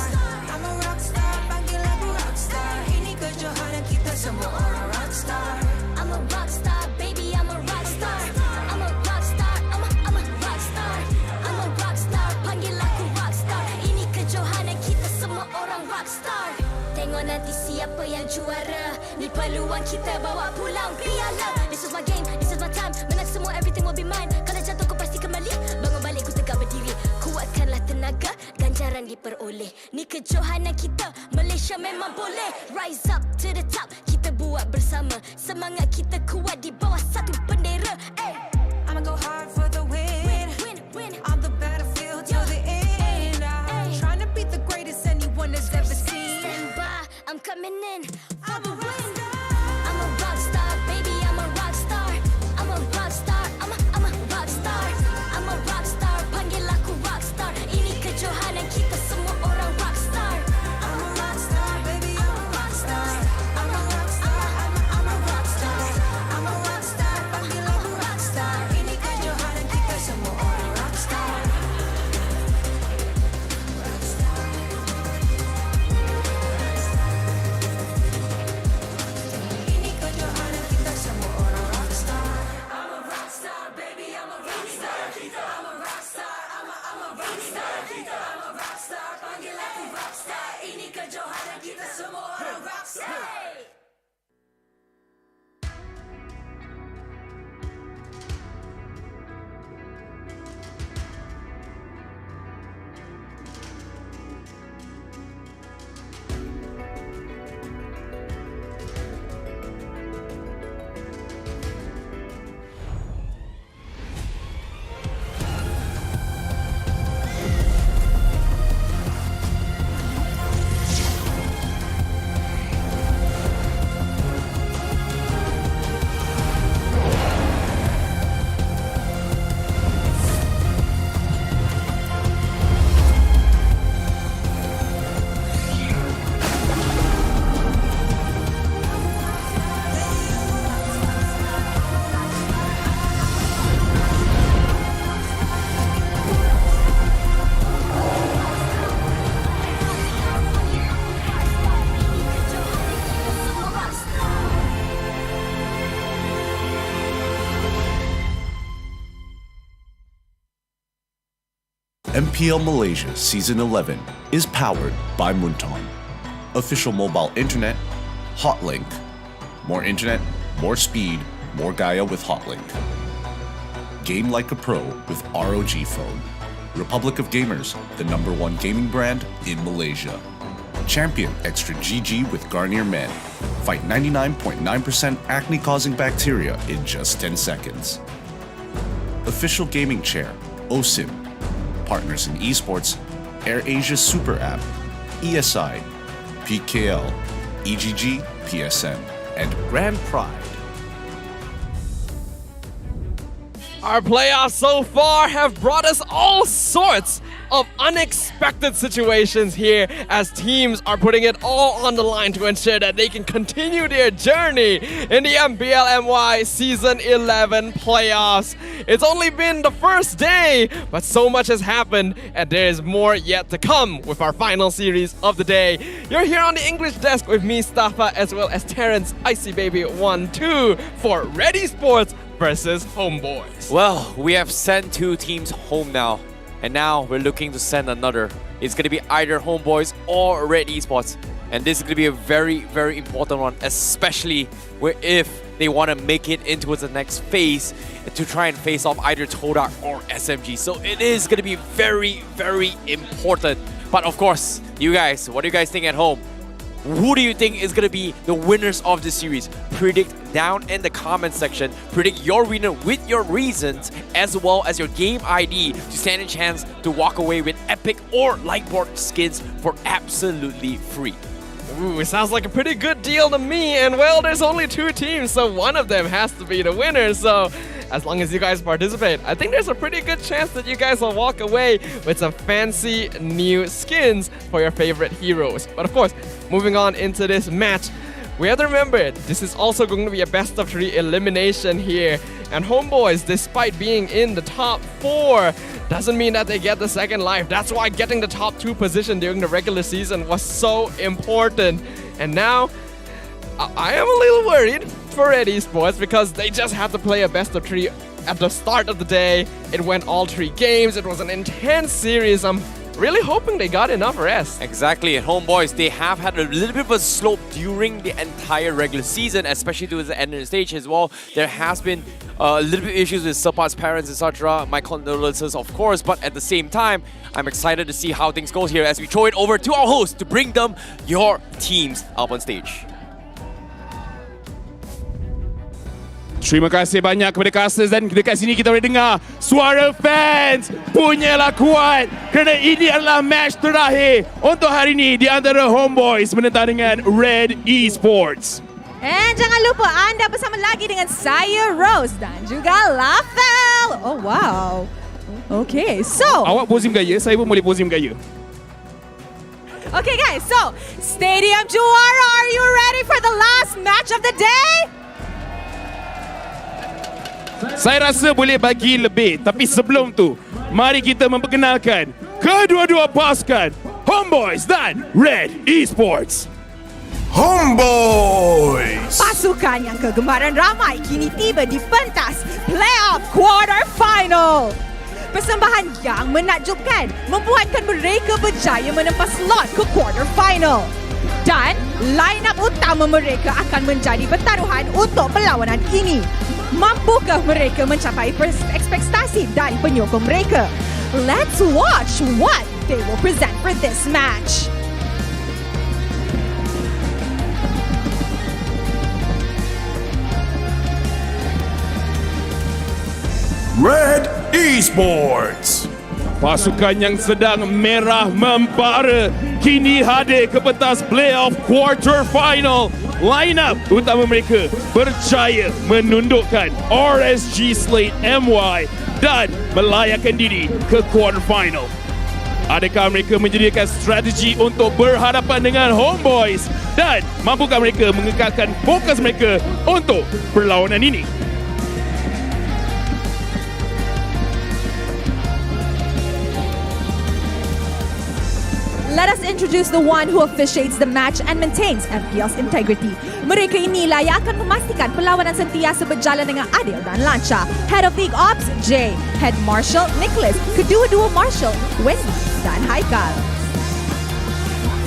Speaker 13: I'm a rockstar, panggil aku rockstar. Ini kejohanan kita semua orang rockstar.
Speaker 10: I'm a rockstar, baby, I'm a rockstar. I'm a rockstar, I'm a rockstar. I'm a rockstar, panggil aku rockstar. Ini kejohanan kita semua orang rockstar. Tengok nanti siapa yang juara. Ni peluang kita bawa pulang piala. This is my game, this is my time. Menang semua, everything will be mine. Kalau jatuh kau pasti kembali. Bangun balik ku tegak berdiri. Kuatkanlah tenaga, ganjaran diperoleh. Ni kejohanan kita, Malaysia memang boleh. Rise up to the top, kita buat bersama. Semangat kita kuat di bawah satu bendera. Ay.
Speaker 13: I'ma go hard for the win.
Speaker 10: Win.
Speaker 13: On the battlefield till the end. I'm trying to beat the greatest anyone has ever seen.
Speaker 10: Stand by, I'm coming in for the win. I'm a rock star, baby, I'm a rock star. I'm a rock star, I'm a rock star. I'm a rock star, panggil aku rock star. Ini kejohanan kita semua orang rock star.
Speaker 13: I'm a rockstar, baby, I'm a rockstar. I'm a rockstar, I'm a rockstar. I'm a rockstar, panggil aku rockstar. Ini kejohanan kita semua orang rockstar. Ini kejohanan kita semua orang rockstar. I'm a rockstar, baby, I'm a rockstar. I'm a rockstar, I'm a rockstar. I'm a rockstar, panggil aku rockstar. Ini kejohanan kita semua orang rockstar.
Speaker 15: MPL Malaysia Season 11 is powered by Munton. Official mobile internet, Hotlink. More internet, more speed, more Gaia with Hotlink. Game like a pro with ROG phone. Republic of Gamers, the #1 gaming brand in Malaysia. Champion Extra GG with Garnier Men. Fight 99.9% acne-causing bacteria in just 10 seconds. Official gaming chair, OSIM. Partners in esports, AirAsia Super App, ESI, PKL, EGG, PSM, and Grand Pride.
Speaker 14: Our playoffs so far have brought us all sorts of unexpected situations here as teams are putting it all on the line to ensure that they can continue their journey in the MPL MY Season 11 Playoffs. It's only been the first day, but so much has happened and there is more yet to come with our final series of the day. You're here on the English desk with me, Staffa, as well as Terrence, Icy Baby 1-2 for Red Esports versus Homebois.
Speaker 2: Well, we have sent two teams home now. And now we're looking to send another. It's going to be either Homebois or Red Esports. And this is going to be a very, very important one, especially if they want to make it into the next phase to try and face off either Todak or SMG. So it is going to be very, very important. But of course, you guys, what do you guys think at home? Who do you think is going to be the winners of this series? Predict down in the comment section. Predict your winner with your reasons as well as your game ID to stand a chance to walk away with epic or lightboard skins for absolutely free.
Speaker 14: Ooh, it sounds like a pretty good deal to me. And well, there's only 2 teams, so one of them has to be the winner. So as long as you guys participate, I think there's a pretty good chance that you guys will walk away with some fancy new skins for your favorite heroes. But of course, moving on into this match, we have to remember, this is also going to be a best of 3 elimination here. And Homebois, despite being in the top 4, doesn't mean that they get the second life. That's why getting the top 2 position during the regular season was so important. And now, I am a little worried for Red Esports because they just had to play a best of 3 at the start of the day. It went all 3 games. It was an intense series. I'm really hoping they got enough rest.
Speaker 2: Exactly, and Homebois, they have had a little bit of a slope during the entire regular season, especially towards the end of the stage as well. There has been a little bit of issues with surpass parents, etc. My condolences, of course, but at the same time, I'm excited to see how things go here as we throw it over to our host to bring them your teams up on stage.
Speaker 1: Terima kasih banyak kepada casters dan dekat sini kita boleh dengar suara fans punyalah kuat kerana ini adalah match terakhir untuk hari ini di antara Homebois menentang dengan Red Esports.
Speaker 26: And jangan lupa anda bersama lagi dengan saya Rose dan juga Lafel. Oh wow. Okay, so
Speaker 1: awak pozim gaya, saya pun boleh pozim gaya.
Speaker 26: Okay guys, so Stadium Juara, are you ready for the last match of the day?
Speaker 1: Saya rasa boleh bagi lebih, tapi sebelum tu, mari kita memperkenalkan kedua-dua pasukan Homebois dan Red Esports. Homebois!
Speaker 26: Pasukan yang kegemaran ramai kini tiba di pentas Playoff Quarter Final. Persembahan yang menakjubkan membuatkan mereka berjaya menempas slot ke Quarter Final. Dan line-up utama mereka akan menjadi pertaruhan untuk perlawanan ini. Mampukah mereka mencapai ekspektasi dari penyokong mereka? Let's watch what they will present for this match.
Speaker 1: Red Esports. Pasukan yang sedang merah membara kini hadir ke pentas Playoff Quarter Final. Line-up utama mereka berjaya menundukkan RSG Slate MY dan melayakkan diri ke Quarter Final. Adakah mereka menyediakan strategi untuk berhadapan dengan Homebois dan mampukah mereka mengekalkan fokus mereka untuk perlawanan ini?
Speaker 26: Let us introduce the one who officiates the match and maintains MPL's integrity. Mereka inilah yang akan memastikan perlawanan sentiasa berjalan dengan adil dan lancar. Head of League Ops, Jay. Head Marshal, Nicholas. Kedua-dua Marshal, Wendy dan Haikal.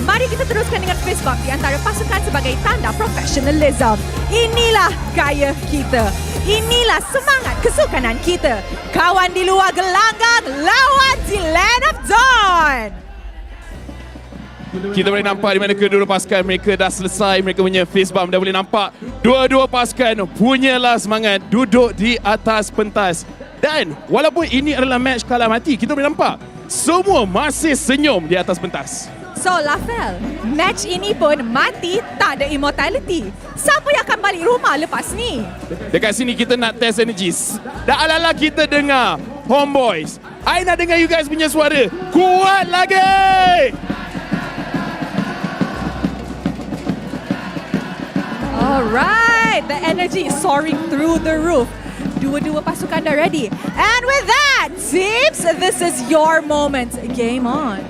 Speaker 26: Mari kita teruskan dengan fist bump di antara pasukan sebagai tanda professionalism. Inilah gaya kita. Inilah semangat kesukanan kita. Kawan di luar gelanggang, lawan di Land of Dawn.
Speaker 1: Kita boleh nampak di mana kedua-dua pasukan mereka dah selesai mereka punya fist bump. Dah boleh nampak dua-dua pasukan punyalah semangat duduk di atas pentas. Dan walaupun ini adalah match kalah mati, kita boleh nampak semua masih senyum di atas pentas.
Speaker 26: So Lafel, match ini pun mati tak ada immortality. Siapa yang akan balik rumah lepas ni?
Speaker 1: Dekat sini kita nak test energy. Dah ala-ala kita dengar Homebois. I nak dengar you guys punya suara. Kuat lagi!
Speaker 26: Alright, the energy is soaring through the roof. Dua-dua pasukan dah ready. And with that, teams, this is your moment. Game on.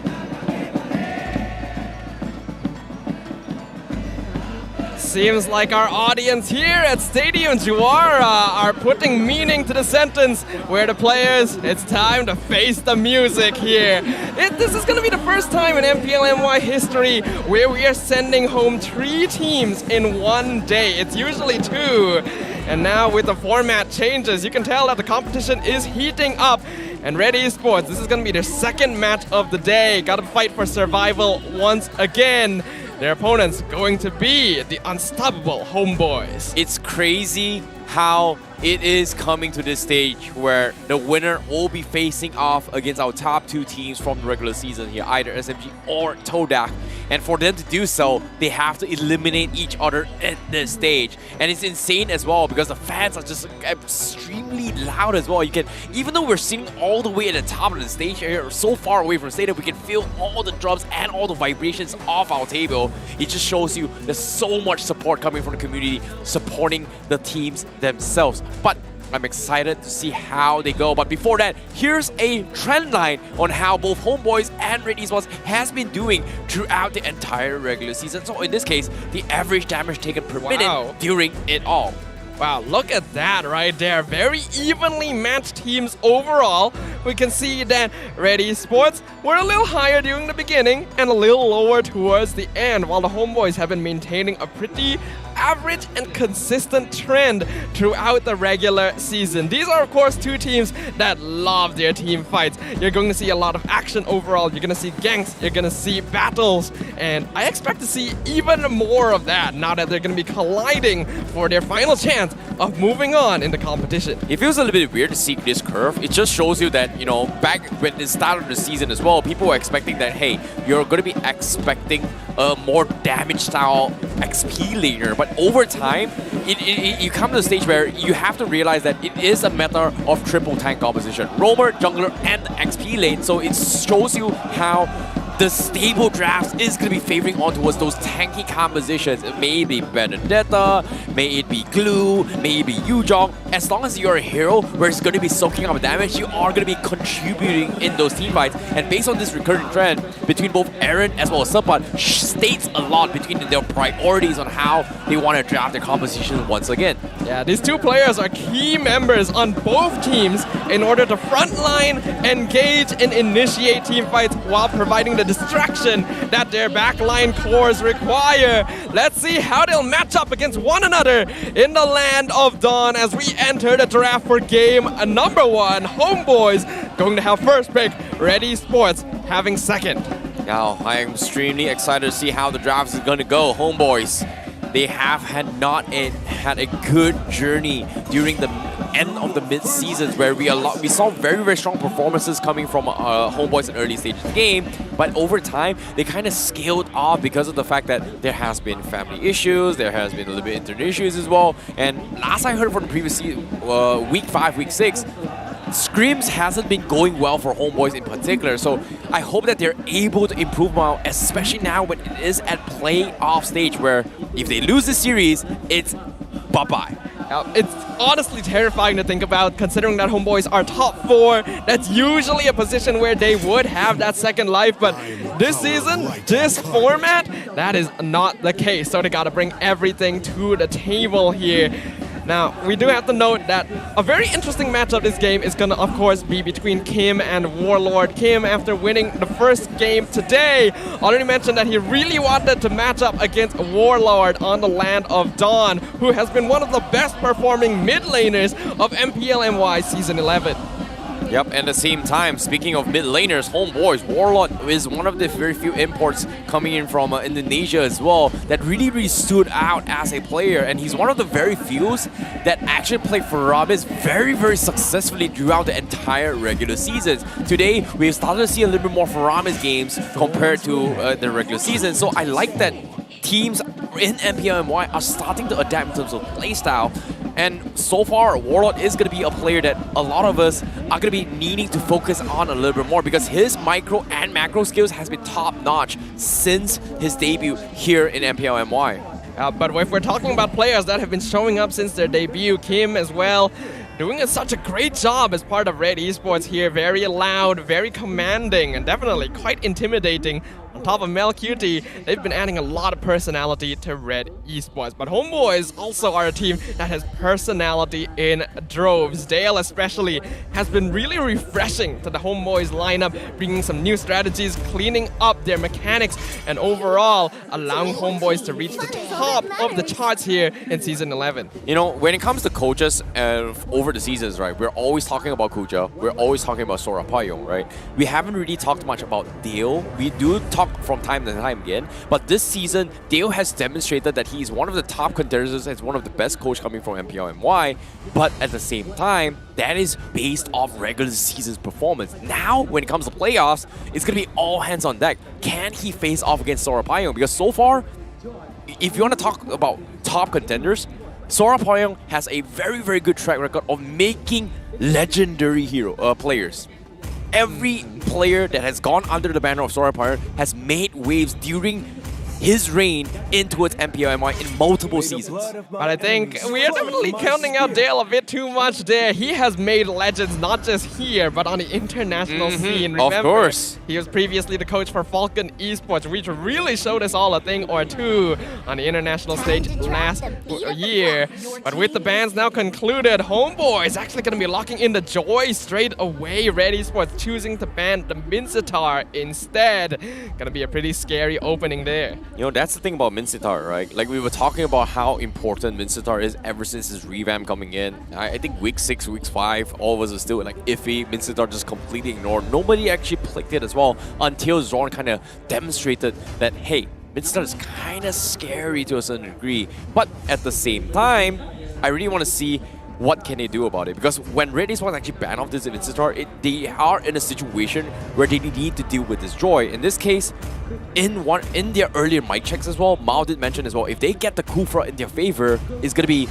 Speaker 14: seems like our audience here at Stadium Juara are putting meaning to the sentence where the players, it's time to face the music here. This is going to be the first time in MPL MY history where we are sending home 3 teams in one day. It's usually 2. And now with the format changes, you can tell that the competition is heating up. And Red Esports, this is going to be their second match of the day. Got to fight for survival once again. Their opponents going to be the unstoppable Homebois.
Speaker 2: It's crazy how it is coming to this stage where the winner will be facing off against our top 2 teams from the regular season here, either SMG or Todak. And for them to do so, they have to eliminate each other at this stage. And it's insane as well because the fans are just extremely loud as well. You can, even though we're sitting all the way at the top of the stage here, so far away from the stadium, we can feel all the drums and all the vibrations off our table. It just shows you there's so much support coming from the community, supporting the teams themselves. But I'm excited to see how they go. But before that, here's a trend line on how both Homebois and Red Esports has been doing throughout the entire regular season. So in this case, the average damage taken per minute during it all.
Speaker 14: Wow, look at that right there. Very evenly matched teams overall. We can see that Red Esports were a little higher during the beginning and a little lower towards the end, while the Homebois have been maintaining a pretty average and consistent trend throughout the regular season. These are, of course, 2 teams that love their team fights. You're going to see a lot of action overall. You're going to see ganks. You're going to see battles. And I expect to see even more of that now that they're going to be colliding for their final chance of moving on in the competition.
Speaker 2: It feels a little bit weird to see this curve. It just shows you that, you know, back when it started the season as well, people were expecting that, hey, you're going to be expecting a more damage style XP laner. But over time, you come to the stage where you have to realize that it is a matter of triple tank composition. Roamer, jungler, and XP lane. So it shows you how the stable drafts is going to be favoring on towards those tanky compositions. It may be Benedetta, may it be Glue, may it be Yujong. As long as you're a hero where it's going to be soaking up damage, you are going to be contributing in those team fights. And based on this recurring trend between both Aaron as well as Surpass, states a lot between their priorities on how they want to draft their composition once again.
Speaker 14: Yeah, these 2 players are key members on both teams in order to frontline, engage, and initiate team fights while providing the distraction that their backline cores require. Let's see how they'll match up against one another in the land of Dawn as we enter the draft for game number 1. Homebois going to have first pick, Red Esports having second.
Speaker 2: Now, I am extremely excited to see how the draft is going to go. Homebois, they have not had a good journey during the end of the mid-seasons where we saw very, very strong performances coming from Homebois in early stages of the game, but over time, they kind of scaled off because of the fact that there has been family issues, there has been a little bit of internet issues as well, and last I heard from the previous season, week 5, week 6, Scrims hasn't been going well for Homebois in particular, so I hope that they're able to improve now, especially now when it is at playoff stage where if they lose the series, it's bye-bye.
Speaker 14: It's honestly terrifying to think about, considering that Homebois are top 4. That's usually a position where they would have that second life, but this season, this format, that is not the case. So they gotta bring everything to the table here. Now, we do have to note that a very interesting matchup this game is going to, of course, be between Kyym and Warlord. Kyym, after winning the first game today, already mentioned that he really wanted to match up against Warlord on the land of Dawn, who has been one of the best performing mid laners of MPL MY Season 11.
Speaker 2: Yep, and at the same time, speaking of mid laners, Homebois, Warlord is one of the very few imports coming in from Indonesia as well that really stood out as a player, and he's one of the very few that actually played for Faramis very successfully throughout the entire regular seasons. Today, we've started to see a little bit more Faramis games compared to the regular season, so I like that teams in MPL MY are starting to adapt in terms of playstyle. And so far, Warlord is going to be a player that a lot of us are going to be needing to focus on a little bit more because his micro and macro skills has been top-notch since his debut here in MPL MY.
Speaker 14: But if we're talking about players that have been showing up since their debut, Kyym as well, doing such a great job as part of Red Esports here. Very loud, very commanding, and definitely quite intimidating. On top of Mel QT, they've been adding a lot of personality to Red Esports. But Homebois also are a team that has personality in droves. Dale especially has been really refreshing to the Homebois lineup, bringing some new strategies, cleaning up their mechanics, and overall allowing Homebois to reach the top of the charts here in Season 11.
Speaker 2: You know, when it comes to coaches over the seasons, right, we're always talking about Kuja, we're always talking about Sora Payong, right? We haven't really talked much about Dale. We do talk from time to time again, but this season, Dale has demonstrated that he is one of the top contenders and one of the best coach coming from MPL MY, but at the same time, that is based off regular season's performance. Now, when it comes to playoffs, it's going to be all hands on deck. Can he face off against Sora Payong? Because so far, if you want to talk about top contenders, Sora Payong has a very, very good track record of making legendary players. Every player that has gone under the banner of Sora Payong has made waves during his reign in towards MPL MY in multiple seasons.
Speaker 14: But I think we are definitely counting out Dale a bit too much there. He has made legends not just here, but on the international scene. Remember,
Speaker 2: of course.
Speaker 14: He was previously the coach for Falcon Esports, which really showed us all a thing or two on the international stage last year. But with the bans now concluded, Homebois is actually going to be locking in the Joy straight away. Red Esports choosing to ban the Mincetar instead. Gonna be a pretty scary opening there.
Speaker 2: You know, that's the thing about Mincetar, right? Like, we were talking about how important Mincetar is ever since his revamp coming in. I think week 6, week 5, all of us are still like iffy. Mincetar just completely ignored. Nobody actually picked it as well until Zorn kind of demonstrated that, hey, Mincetar is kind of scary to a certain degree. But at the same time, I really want to see what can they do about it? Because when Red Esports actually ban off this Mincetar, they are in a situation where they need to deal with this Joy. In this case, in their earlier mic checks as well, Mao did mention as well, if they get the Kufra in their favor, it's going to be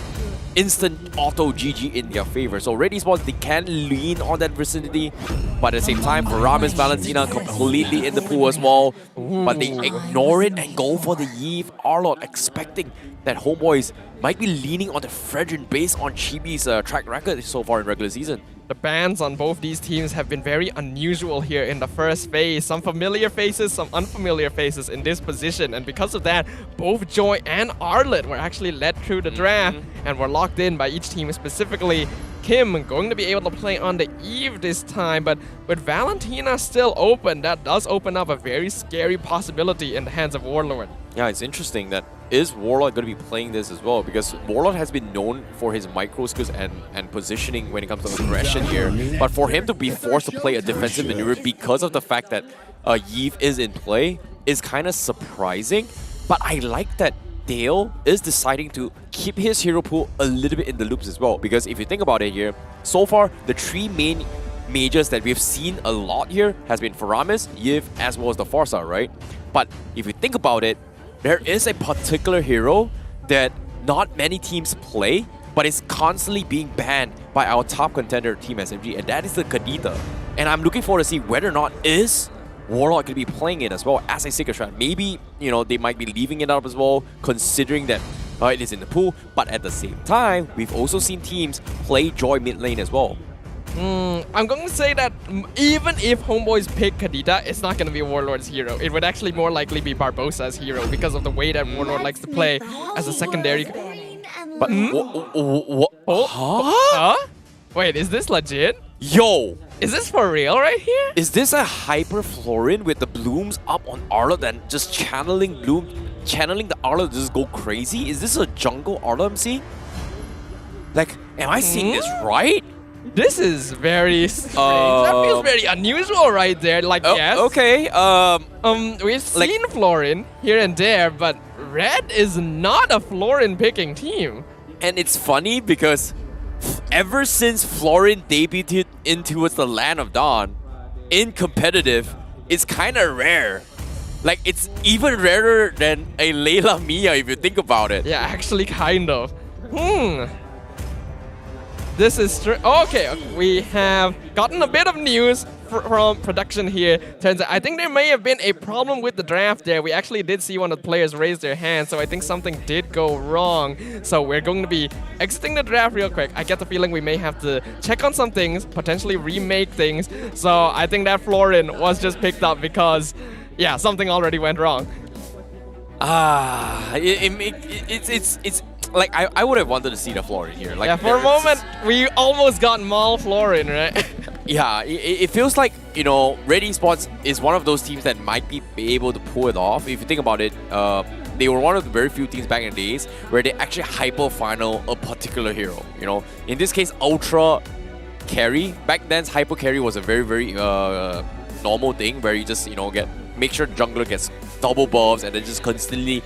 Speaker 2: instant auto GG in their favor. So Red Esports, they can lean on that vicinity, but at the same time, Ramis Valentina completely in the pool as well. But they ignore it and go for the Eve Arlot, expecting that Homebois might be leaning on the Fredrin based on Chibi's track record so far in regular season.
Speaker 14: The bans on both these teams have been very unusual here in the first phase. Some familiar faces, some unfamiliar faces in this position. And because of that, both Joy and Arlet were actually led through the draft and were locked in by each team specifically. Kyym going to be able to play on the Eve this time, but with Valentina still open, that does open up a very scary possibility in the hands of Warlord.
Speaker 2: Yeah, it's interesting that is Warlord going to be playing this as well, because Warlord has been known for his micro skills and positioning when it comes to aggression here. But for him to be forced to play a defensive maneuver because of the fact that Yves is in play is kind of surprising. But I like that Dale is deciding to keep his hero pool a little bit in the loops as well, because if you think about it here, so far the 3 main majors that we've seen a lot here has been Faramis, Yves, as well as the Forza, right? But if you think about it, there is a particular hero that not many teams play, but is constantly being banned by our top contender, Team SMG, and that is the Kadita. And I'm looking forward to see whether or not is Warlock going to be playing it as well as a secret strat. Maybe, you know, they might be leaving it up as well, considering that it is in the pool. But at the same time, we've also seen teams play Joy mid lane as well.
Speaker 14: I'm going to say that even if Homebois pick Kadita, it's not going to be Warlord's hero. It would actually more likely be Barbosa's hero because of the way that Warlord likes to play as a secondary.
Speaker 2: But
Speaker 14: Huh? Wait, is this legit?
Speaker 2: Yo!
Speaker 14: Is this for real right here?
Speaker 2: Is this a Hyper Florin with the blooms up on Arlo and just channeling the Arlo to just go crazy? Is this a jungle Arlo MC? Like, am I seeing this right?
Speaker 14: This is very strange. That feels very unusual right there. Like, yes.
Speaker 2: Okay.
Speaker 14: We've seen Florin here and there, but Red is not a Florin picking team.
Speaker 2: And it's funny because ever since Florin debuted in towards the Land of Dawn, in competitive, it's kind of rare. Like, it's even rarer than a Layla Mia if you think about it.
Speaker 14: Yeah, actually kind of. This is okay, we have gotten a bit of news from production here. Turns out, I think there may have been a problem with the draft there. We actually did see one of the players raise their hand, so I think something did go wrong. So we're going to be exiting the draft real quick. I get the feeling we may have to check on some things, potentially remake things. So I think that Florin was just picked up because yeah, something already went wrong.
Speaker 2: It's like I would have wanted to see the Florin here. Like,
Speaker 14: yeah, for a moment, we almost got Maul Florin, right?
Speaker 2: Yeah, it feels like, you know, Red Esports is one of those teams that might be able to pull it off. If you think about it, they were one of the very few teams back in the days where they actually hyper-final a particular hero. You know, in this case, Ultra Carry. Back then, hyper carry was a very, very normal thing where you just, you know, make sure the jungler gets double buffs and then just constantly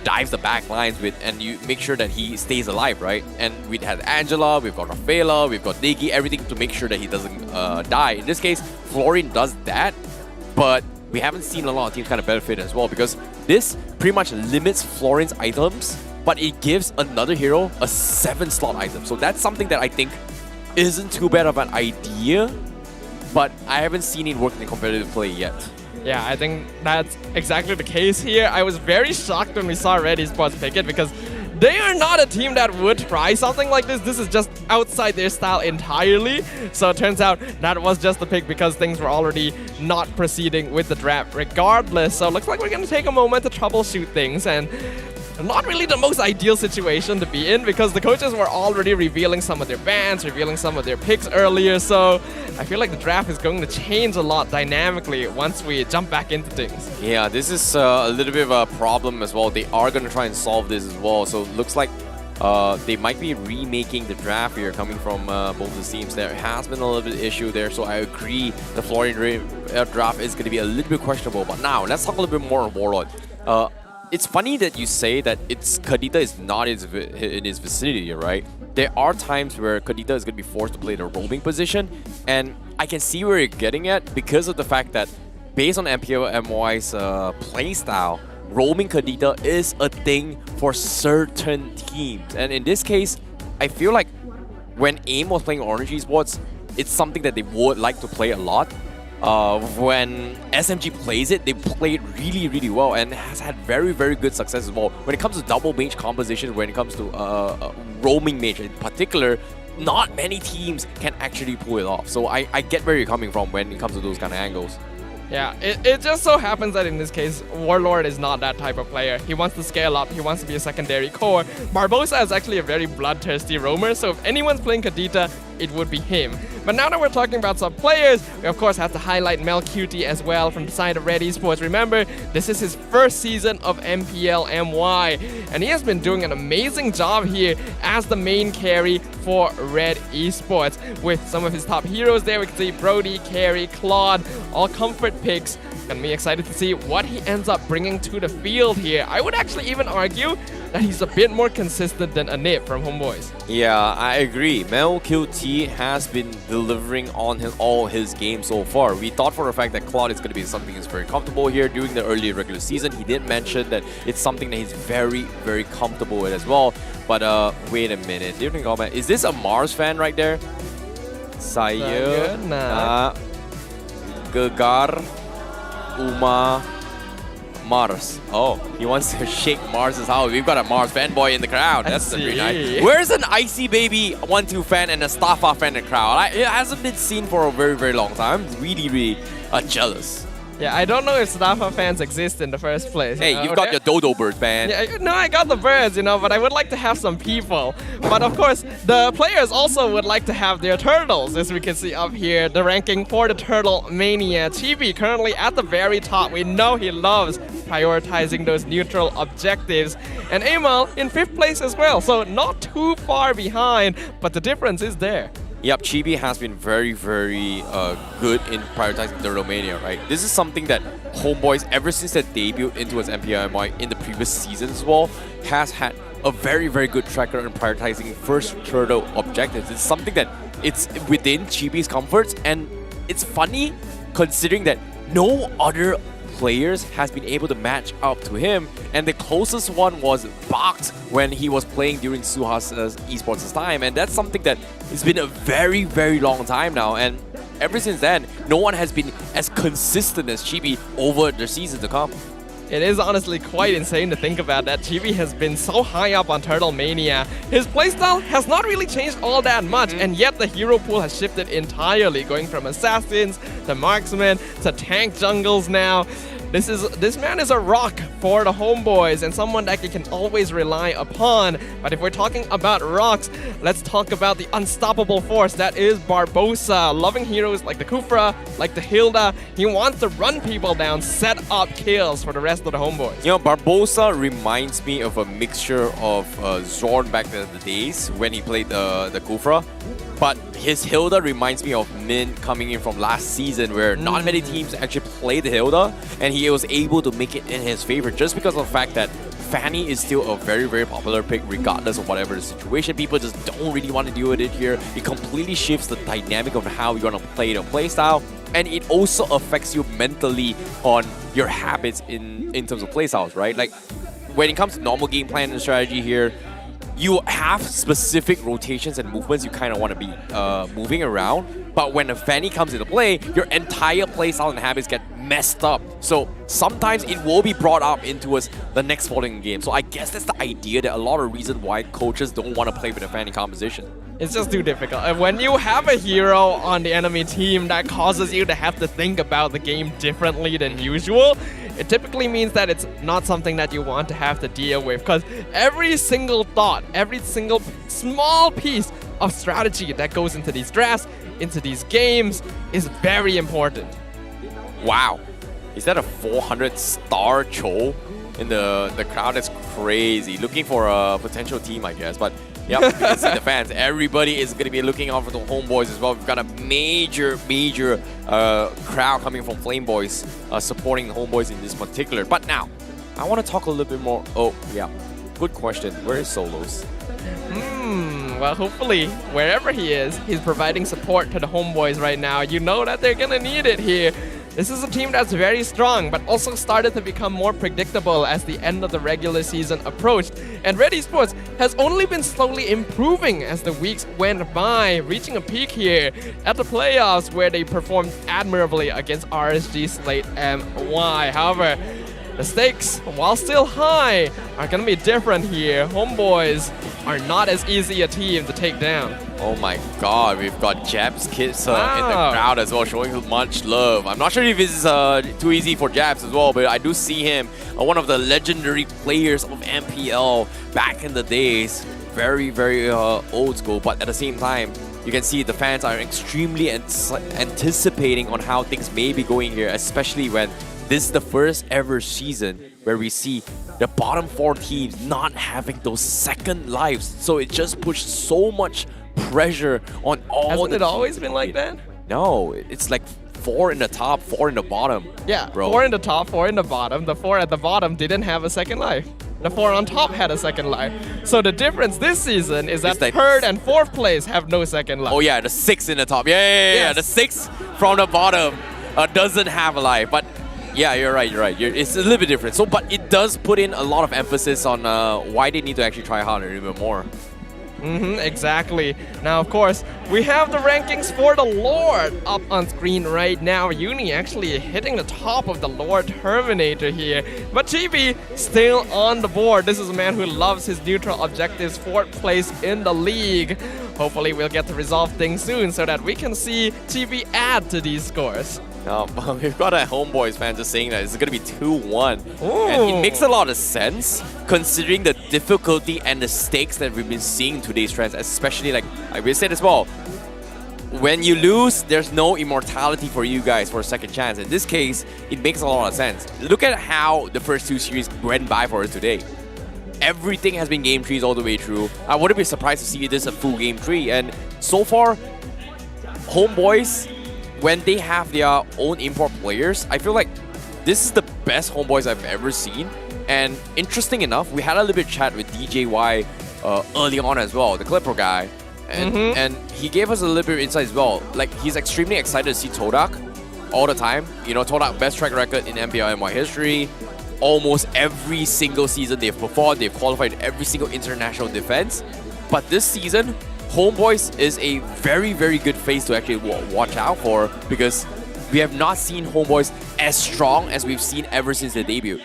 Speaker 2: dives the back lines with, and you make sure that he stays alive, right? And we had Angela, we've got Rafaela, we've got Negi, everything to make sure that he doesn't die. In this case, Florin does that, but we haven't seen a lot of teams kind of benefit as well, because this pretty much limits Florin's items, but it gives another hero a 7-slot item. So that's something that I think isn't too bad of an idea, but I haven't seen it work in competitive play yet.
Speaker 14: Yeah, I think that's exactly the case here. I was very shocked when we saw Red Esports pick it, because they are not a team that would try something like this. This is just outside their style entirely. So it turns out that was just the pick because things were already not proceeding with the draft regardless. So it looks like we're going to take a moment to troubleshoot things, and not really the most ideal situation to be in, because the coaches were already revealing some of their bans, revealing some of their picks earlier. So I feel like the draft is going to change a lot dynamically once we jump back into things.
Speaker 2: Yeah, this is a little bit of a problem as well. They are going to try and solve this as well. So it looks like they might be remaking the draft here, coming from both the teams. There has been a little bit of issue there, so I agree the Florin draft is going to be a little bit questionable. But now, let's talk a little bit more on Warlord. It's funny that you say that Kadita is not in his vicinity, right? There are times where Kadita is going to be forced to play the roaming position, and I can see where you're getting at because of the fact that based on MPL MY's playstyle, roaming Kadita is a thing for certain teams. And in this case, I feel like when AIM was playing RSG Esports, it's something that they would like to play a lot. When SMG plays it, they play it really, really well and has had very, very good success as well. When it comes to double mage composition, when it comes to roaming mage in particular, not many teams can actually pull it off. So I get where you're coming from when it comes to those kind of angles.
Speaker 14: Yeah, it just so happens that in this case, Warlord is not that type of player. He wants to scale up, he wants to be a secondary core. Barbosa is actually a very bloodthirsty roamer, so if anyone's playing Kadita, it would be him. But now that we're talking about some players, we of course have to highlight Melcutie as well from the side of Red Esports. Remember, this is his first season of MPL MY, and he has been doing an amazing job here as the main carry for Red Esports. With some of his top heroes there, we can see Brody, Carry, Claude, all comfort picks. Gonna be excited to see what he ends up bringing to the field here. I would actually even argue that he's a bit more consistent than Anip from Homebois.
Speaker 2: Yeah, I agree. Melcutie has been delivering on all his games so far. We thought for a fact that Claude is going to be something he's very comfortable here during the early regular season. He did mention that it's something that he's very, very comfortable with as well. But wait a minute. Different comment. Is this a Mars fan right there? Sayonara. Gegar Uma Mars. Oh, he wants to shake Mars's house. We've got a Mars fanboy in the crowd. That's pretty nice. Where's an Icy Baby 1-2 fan and a Staffa fan in the crowd? It hasn't been seen for a very, very long time. I'm really, really jealous.
Speaker 14: Yeah, I don't know if Staffa fans exist in the first place.
Speaker 2: Hey, you've got your Dodo Bird fan.
Speaker 14: Yeah, no, I got the birds, but I would like to have some people. But of course, the players also would like to have their turtles, as we can see up here. The ranking for the Turtle Mania. Chibi currently at the very top. We know he loves prioritizing those neutral objectives. And Amal in 5th place as well, so not too far behind, but the difference is there.
Speaker 2: Yep, Chibi has been very, very good in prioritizing the Romania, right? This is something that Homebois, ever since their debut into his MPL MY in the previous season as well, has had a very, very good track record in prioritizing first turtle objectives. It's something that it's within Chibi's comforts, and it's funny considering that no other players has been able to match up to him, and the closest one was Bakht when he was playing during Suha's esports time, and that's something that it's been a very, very long time now, and ever since then, no one has been as consistent as Chibi over the season to come.
Speaker 14: It is honestly quite insane to think about that Chibi has been so high up on Turtle Mania. His playstyle has not really changed all that much, and yet the hero pool has shifted entirely, going from assassins to marksmen to tank jungles now. This man is a rock for the Homebois and someone that you can always rely upon. But if we're talking about rocks, let's talk about the unstoppable force that is Barbosa. Loving heroes like the Kufra, like the Hilda. He wants to run people down, set up kills for the rest of the Homebois.
Speaker 2: You know, Barbosa reminds me of a mixture of Zorn back in the days when he played the Kufra. But his Hilda reminds me of Min coming in from last season where not many teams actually played the Hilda and he was able to make it in his favor just because of the fact that Fanny is still a very, very popular pick regardless of whatever the situation. People just don't really want to deal with it here. It completely shifts the dynamic of how you're going to play the playstyle, and it also affects you mentally on your habits in terms of playstyles, right? Like when it comes to normal game plan and strategy here, you have specific rotations and movements you kind of want to be moving around, but when a Fanny comes into play, your entire playstyle and habits get messed up. So sometimes it will be brought up into us the next following game. So I guess that's the idea, that a lot of reason why coaches don't want to play with a Fanny composition.
Speaker 14: It's just too difficult. And when you have a hero on the enemy team that causes you to have to think about the game differently than usual, it typically means that it's not something that you want to have to deal with, because every single thought, every single small piece of strategy that goes into these drafts, into these games, is very important.
Speaker 2: Wow. Is that a 400-star Cho in the crowd? That's crazy. Looking for a potential team, I guess. But yep, you can see the fans. Everybody is going to be looking out for the Homebois as well. We've got a major crowd coming from Flame Boys supporting the Homebois in this particular. But now, I want to talk a little bit more. Oh, yeah. Good question. Where is Solos?
Speaker 14: Well, hopefully, wherever he is, he's providing support to the Homebois right now. You know that they're going to need it here. This is a team that's very strong, but also started to become more predictable as the end of the regular season approached. And Red Esports has only been slowly improving as the weeks went by, reaching a peak here at the playoffs where they performed admirably against RSG Slate MY. However, the stakes, while still high, are going to be different here. Homebois are not as easy a team to take down.
Speaker 2: Oh my god, we've got Jabs Kids in the crowd as well, showing much love. I'm not sure if this is too easy for Jabs as well, but I do see him, one of the legendary players of MPL back in the days. Very old school, but at the same time, you can see the fans are extremely anticipating on how things may be going here, especially when this is the first ever season where we see the bottom 4 teams not having those second lives. So it just pushed so much pressure on all.
Speaker 14: Hasn't it always been like that?
Speaker 2: No, it's like 4 in the top, 4 in the bottom.
Speaker 14: Yeah,
Speaker 2: bro.
Speaker 14: 4 in the top, 4 in the bottom. The 4 at the bottom didn't have a second life. The 4 on top had a second life. So the difference this season is that third and fourth place have no second life.
Speaker 2: Oh yeah, the 6 in the top. Yeah. The 6 from the bottom doesn't have a life. But yeah, you're right. It's a little bit different. So, but it does put in a lot of emphasis on why they need to actually try harder even more.
Speaker 14: Exactly. Now, of course, we have the rankings for the Lord up on screen right now. Uni actually hitting the top of the Lord Terminator here. But Chibi still on the board. This is a man who loves his neutral objectives, 4th place in the league. Hopefully, we'll get to resolve things soon so that we can see Chibi add to these scores.
Speaker 2: We've got a Homebois fan just saying that it's going to be 2-1. And it makes a lot of sense considering the difficulty and the stakes that we've been seeing in today's trends, especially like we said as well. When you lose, there's no immortality for you guys for a second chance. In this case, it makes a lot of sense. Look at how the first 2 series went by for us today. Everything has been game trees all the way through. I wouldn't be surprised to see this a full game tree. And so far, Homebois, when they have their own import players, I feel like this is the best Homebois I've ever seen. And interesting enough, we had a little bit of chat with DJY early on as well, the Clipper guy. And he gave us a little bit of insight as well. Like, he's extremely excited to see Todak all the time. You know, Todak, best track record in MPL MY history. Almost every single season they've performed, they've qualified every single international defense. But this season, Homebois is a very good face to actually watch out for, because we have not seen Homebois as strong as we've seen ever since their debut.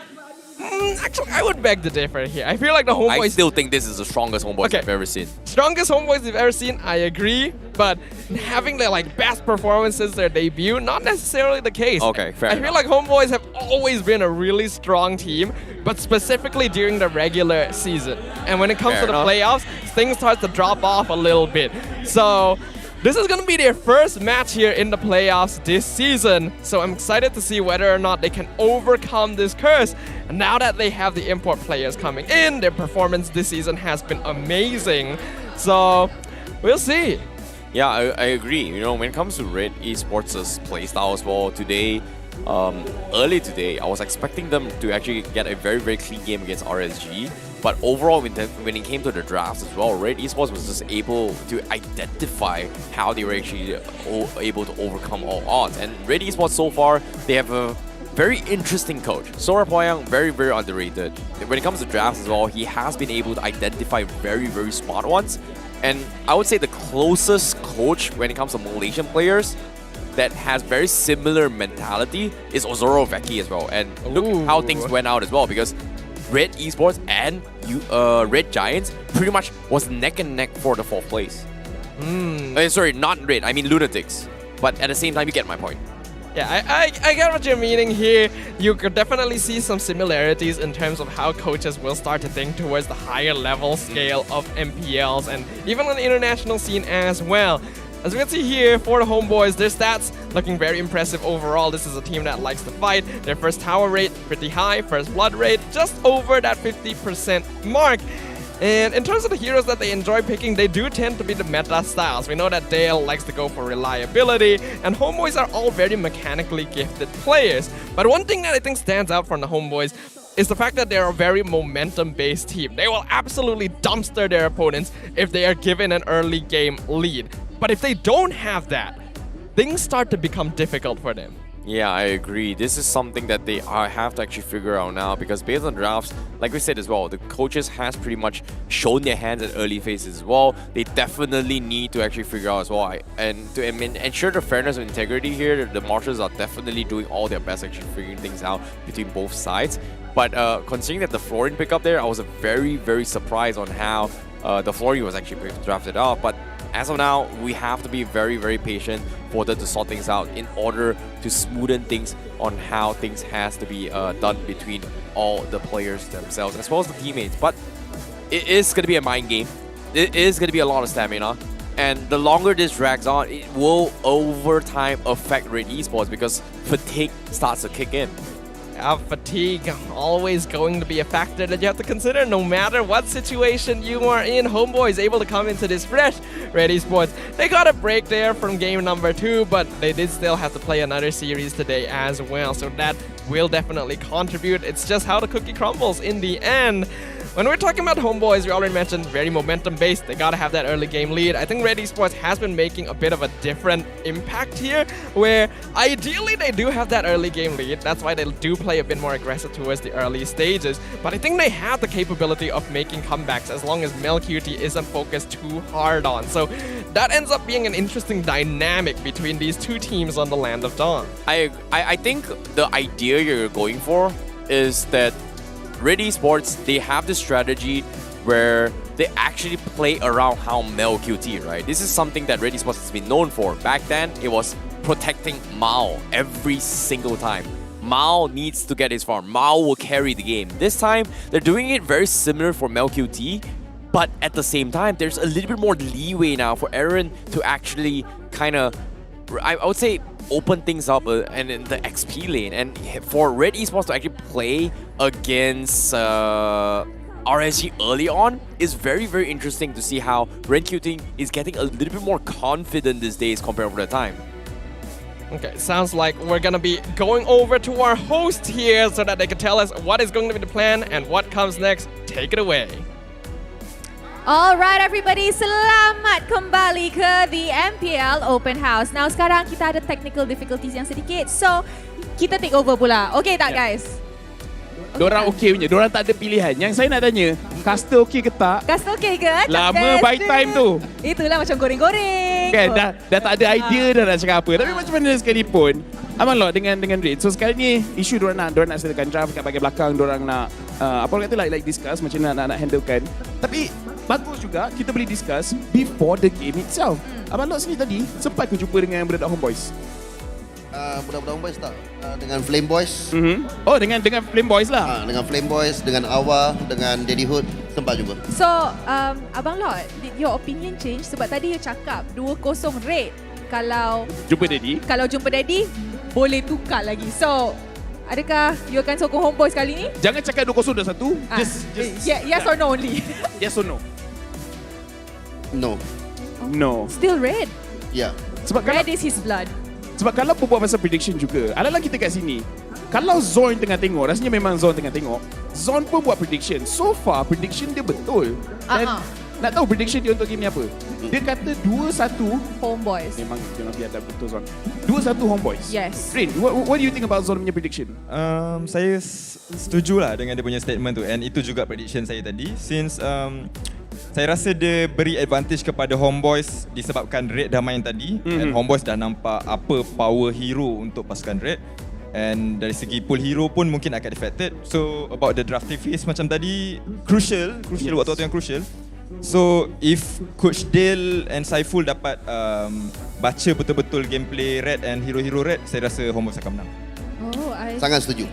Speaker 14: Actually, I would beg to differ here. I feel like the Homeboys...
Speaker 2: I still think this is the strongest Homeboys I've ever seen.
Speaker 14: Strongest Homeboys we've ever seen, I agree. But having their best performance since their debut, not necessarily the case.
Speaker 2: Okay, fair
Speaker 14: I feel like Homeboys have always been a really strong team, but specifically during the regular season. And when it comes to the playoffs, things start to drop off a little bit. So this is going to be their first match here in the playoffs this season. So I'm excited to see whether or not they can overcome this curse. And now that they have the import players coming in, their performance this season has been amazing. So we'll see.
Speaker 2: Yeah, I agree. You know, when it comes to Red Esports' playstyle as well, today, early today, I was expecting them to actually get a very, very clean game against RSG. But overall, when it came to the drafts as well, Red Esports was just able to identify how they were actually able to overcome all odds. And Red Esports so far, they have a very interesting coach. Sora very, very underrated. When it comes to drafts as well, he has been able to identify very, very smart ones. And I would say the closest coach when it comes to Malaysian players that has very similar mentality is Ozoro Vecchi as well. And look how things went out as well, because Red Esports and Red Giants pretty much was neck and neck for the 4th place. Sorry, not Red, I mean Lunatix. But at the same time, you get my point.
Speaker 14: Yeah, I get what you're meaning here. You could definitely see some similarities in terms of how coaches will start to think towards the higher level scale of MPLs and even on the international scene as well. As we can see here, for the Homeboys, their stats looking very impressive overall. This is a team that likes to fight. Their first tower rate, pretty high. First blood rate, just over that 50% mark. And in terms of the heroes that they enjoy picking, they do tend to be the meta styles. We know that Dale likes to go for reliability, and Homeboys are all very mechanically gifted players. But one thing that I think stands out from the Homeboys is the fact that they're a very momentum-based team. They will absolutely dumpster their opponents if they are given an early game lead. But if they don't have that, things start to become difficult for them.
Speaker 2: Yeah, I agree. This is something that they have to actually figure out now, because based on drafts, like we said as well, the coaches has pretty much shown their hands at early phases as well. They definitely need to actually figure out as well. And to ensure the fairness and integrity here, the Marshals are definitely doing all their best actually figuring things out between both sides. But considering that the Florian pickup there, I was very, very surprised on how the Florian was actually drafted out. But as of now, we have to be very, very patient for them to sort things out in order to smoothen things on how things has to be done between all the players themselves as well as the teammates. But it is going to be a mind game. It is going to be a lot of stamina. And the longer this drags on, it will over time affect Red Esports because fatigue starts to kick in.
Speaker 14: Fatigue always going to be a factor that you have to consider no matter what situation you are in. Homeboys able to come into this fresh Red Esports. They got a break there from game number 2, but they did still have to play another series today as well, so that will definitely contribute. It's just how the cookie crumbles in the end. When we're talking about Homeboys, we already mentioned very momentum-based. They gotta have that early game lead. I think Red Esports has been making a bit of a different impact here, where ideally they do have that early game lead. That's why they do play a bit more aggressive towards the early stages. But I think they have the capability of making comebacks as long as MelQT isn't focused too hard on. So that ends up being an interesting dynamic between these two teams on the Land of Dawn.
Speaker 2: I think the idea you're going for is that Red Esports, they have this strategy where they actually play around how MelQT, right? This is something that Red Esports has been known for. Back then, it was protecting Mao every single time. Mao needs to get his farm. Mao will carry the game. This time, they're doing it very similar for MelQT, but at the same time, there's a little bit more leeway now for Aaron to actually kind of, I would say, open things up and in the XP lane, and for Red Esports to actually play against RSG early on is very, very interesting to see how MelQT is getting a little bit more confident these days compared with the time.
Speaker 14: Okay, sounds like we're gonna be going over to our host here so that they can tell us what is going to be the plan and what comes next. Take it away.
Speaker 26: Alright everybody, selamat kembali ke The MPL Open House. Now sekarang kita ada technical difficulties yang sedikit, so kita take over pula. Okay tak guys?
Speaker 1: Diorang okey punya, diorang tak ada pilihan. Yang saya nak tanya, caster okey ke tak?
Speaker 26: Caster okey ke?
Speaker 1: Lama by time tu.
Speaker 26: Itulah macam goreng-goreng.
Speaker 1: Kan, dah tak ada idea dah nak cakap apa. Tapi macam mana sekalipun, Abang Lot dengan Red. So sekali ni isu diorang nak settlekan draft kat bahagian belakang, diorang nak apa orang kata like discuss macam nak handlekan. Tapi bagus juga kita boleh discuss before the game itself. Abang Lot sini tadi sempat ke jumpa dengan budak-budak Homebois?
Speaker 4: Budak-budak Homebois tak? Dengan Flame Boys.
Speaker 1: Oh, dengan Flame Boys lah.
Speaker 4: Dengan Flame Boys, dengan Awa, dengan Daddy Hood sempat jumpa.
Speaker 26: So, Abang Lot, did your opinion change? Sebab tadi you cakap 2-0 Red. Kalau jumpa Daddy, boleh tukar lagi. So, adakah you akan sokong Homeboys kali ni?
Speaker 1: Jangan cakap 2-0 dah satu.
Speaker 26: Yes or no only?
Speaker 1: Yes or no?
Speaker 4: No.
Speaker 1: No.
Speaker 26: Still Red?
Speaker 4: Yeah.
Speaker 1: Sebab
Speaker 26: Red is his blood.
Speaker 1: Sebab kalau berbual pasal prediction juga, ala-ala kita kat sini, kalau Zon tengah tengok, rasanya memang Zon tengah tengok, Zon pun buat prediction. So far, prediction dia betul. Dan nak tahu prediction dia untuk game ni apa? Dia kata 2-1
Speaker 26: Homebois.
Speaker 1: Memang jangan biar dah betul Zon. 2-1 Homebois.
Speaker 26: Yes.
Speaker 1: Rin, what do you think about Zon punya prediction?
Speaker 6: Saya setuju lah dengan dia punya statement tu. And itu juga prediction saya tadi. Since saya rasa dia beri advantage kepada Homebois disebabkan Red dah main tadi. And Homebois dah nampak apa power hero untuk pasukan Red. And dari segi pool hero pun mungkin akan affected. So about the drafting phase macam tadi, crucial waktu-waktu yang crucial. So if Coach Dale and Saiful dapat baca betul-betul gameplay Red and hero-hero Red, saya rasa Homebois akan menang.
Speaker 4: Sangat setuju.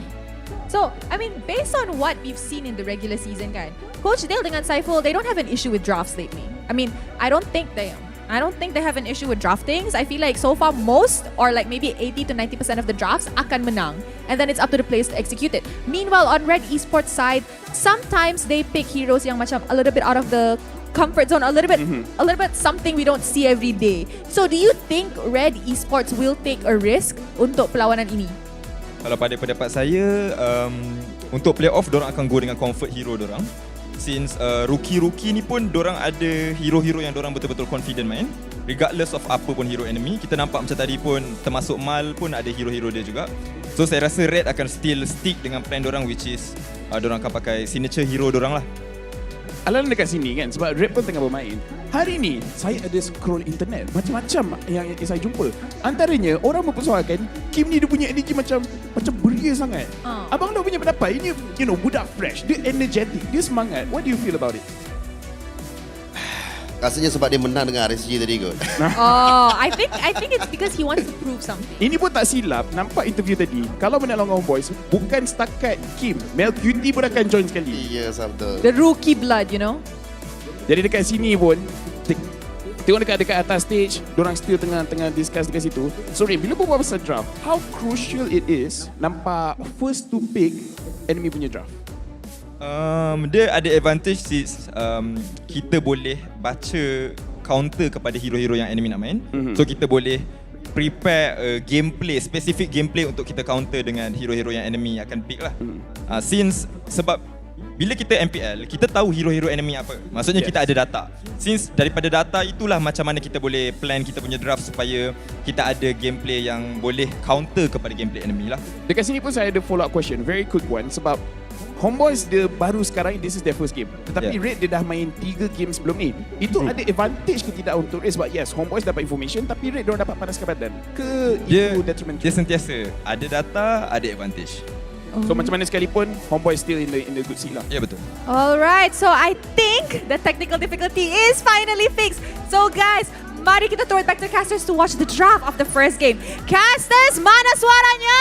Speaker 26: So, I mean, based on what we've seen in the regular season, kan, Coach Dale dengan Saiful, they don't have an issue with drafts lately. I mean, I don't think they have an issue with draftings. I feel like so far most, or like maybe 80 to 90% of the drafts akan menang. And then it's up to the players to execute it. Meanwhile, on Red Esports side, sometimes they pick heroes yang macam a little bit out of the comfort zone, a little bit something we don't see every day. So do you think Red Esports will take a risk untuk perlawanan ini?
Speaker 6: Kalau pada pendapat saya, untuk playoff dorang akan go dengan comfort hero dorang. Since rookie-rookie ni pun dorang ada hero-hero yang dorang betul-betul confident main, regardless of apa pun hero enemy. Kita nampak macam tadi pun termasuk Mal pun ada hero-hero dia juga. So saya rasa Red akan still stick dengan plan dorang, which is dorang akan pakai signature hero dorang lah.
Speaker 1: Alang dekat sini kan, sebab Red pun tengah bermain. Hari ni saya ada scroll internet macam-macam yang saya jumpa. Antaranya orang mempersoalkan Kyym ni dia punya energy macam beria sangat. Abang Lot punya pendapat, ini budak fresh, dia energetic, dia semangat. What do you feel about it?
Speaker 4: Rasanya sebab dia menang dengan RSG tadi kot.
Speaker 26: I think it's because he wants to prove something.
Speaker 1: Ini pun tak silap, nampak interview tadi. Kalau menang lawan Homebois, bukan setakat Kyym, Mel Cutie pun akan join sekali.
Speaker 4: Yes, betul.
Speaker 26: The rookie blood, you know.
Speaker 1: Jadi dekat sini pun, tengok dekat atas stage, dorang still tengah discuss dekat situ. Sorry, bila berbual pasal draft, how crucial it is nampak first to pick enemy punya draft?
Speaker 6: Dia ada advantage since kita boleh baca counter kepada hero-hero yang enemy nak main. So kita boleh prepare gameplay, specific gameplay untuk kita counter dengan hero-hero yang enemy akan pick lah. Since sebab bila kita MPL, kita tahu hero-hero enemy apa. Maksudnya kita ada data. Since daripada data itulah macam mana kita boleh plan kita punya draft supaya kita ada gameplay yang boleh counter kepada gameplay enemy lah.
Speaker 1: Dekat sini pun saya ada follow up question, very quick one. Sebab Homebois dia baru sekarang, this is their first game. Tetapi Red dia dah main 3 game sebelum ni. Itu ada advantage ke tidak untuk Red? Sebab yes, Homebois dapat information tapi Red diorang dapat panaskan badan. Ke itu detriment?
Speaker 6: Dia sentiasa ada data, ada advantage.
Speaker 1: So macam mana sekalipun, Homebois still in the good seat lah.
Speaker 6: Ya, betul.
Speaker 26: Alright, so I think the technical difficulty is finally fixed. So guys, mari kita throw it back to the casters to watch the draft of the first game. Casters, mana suaranya?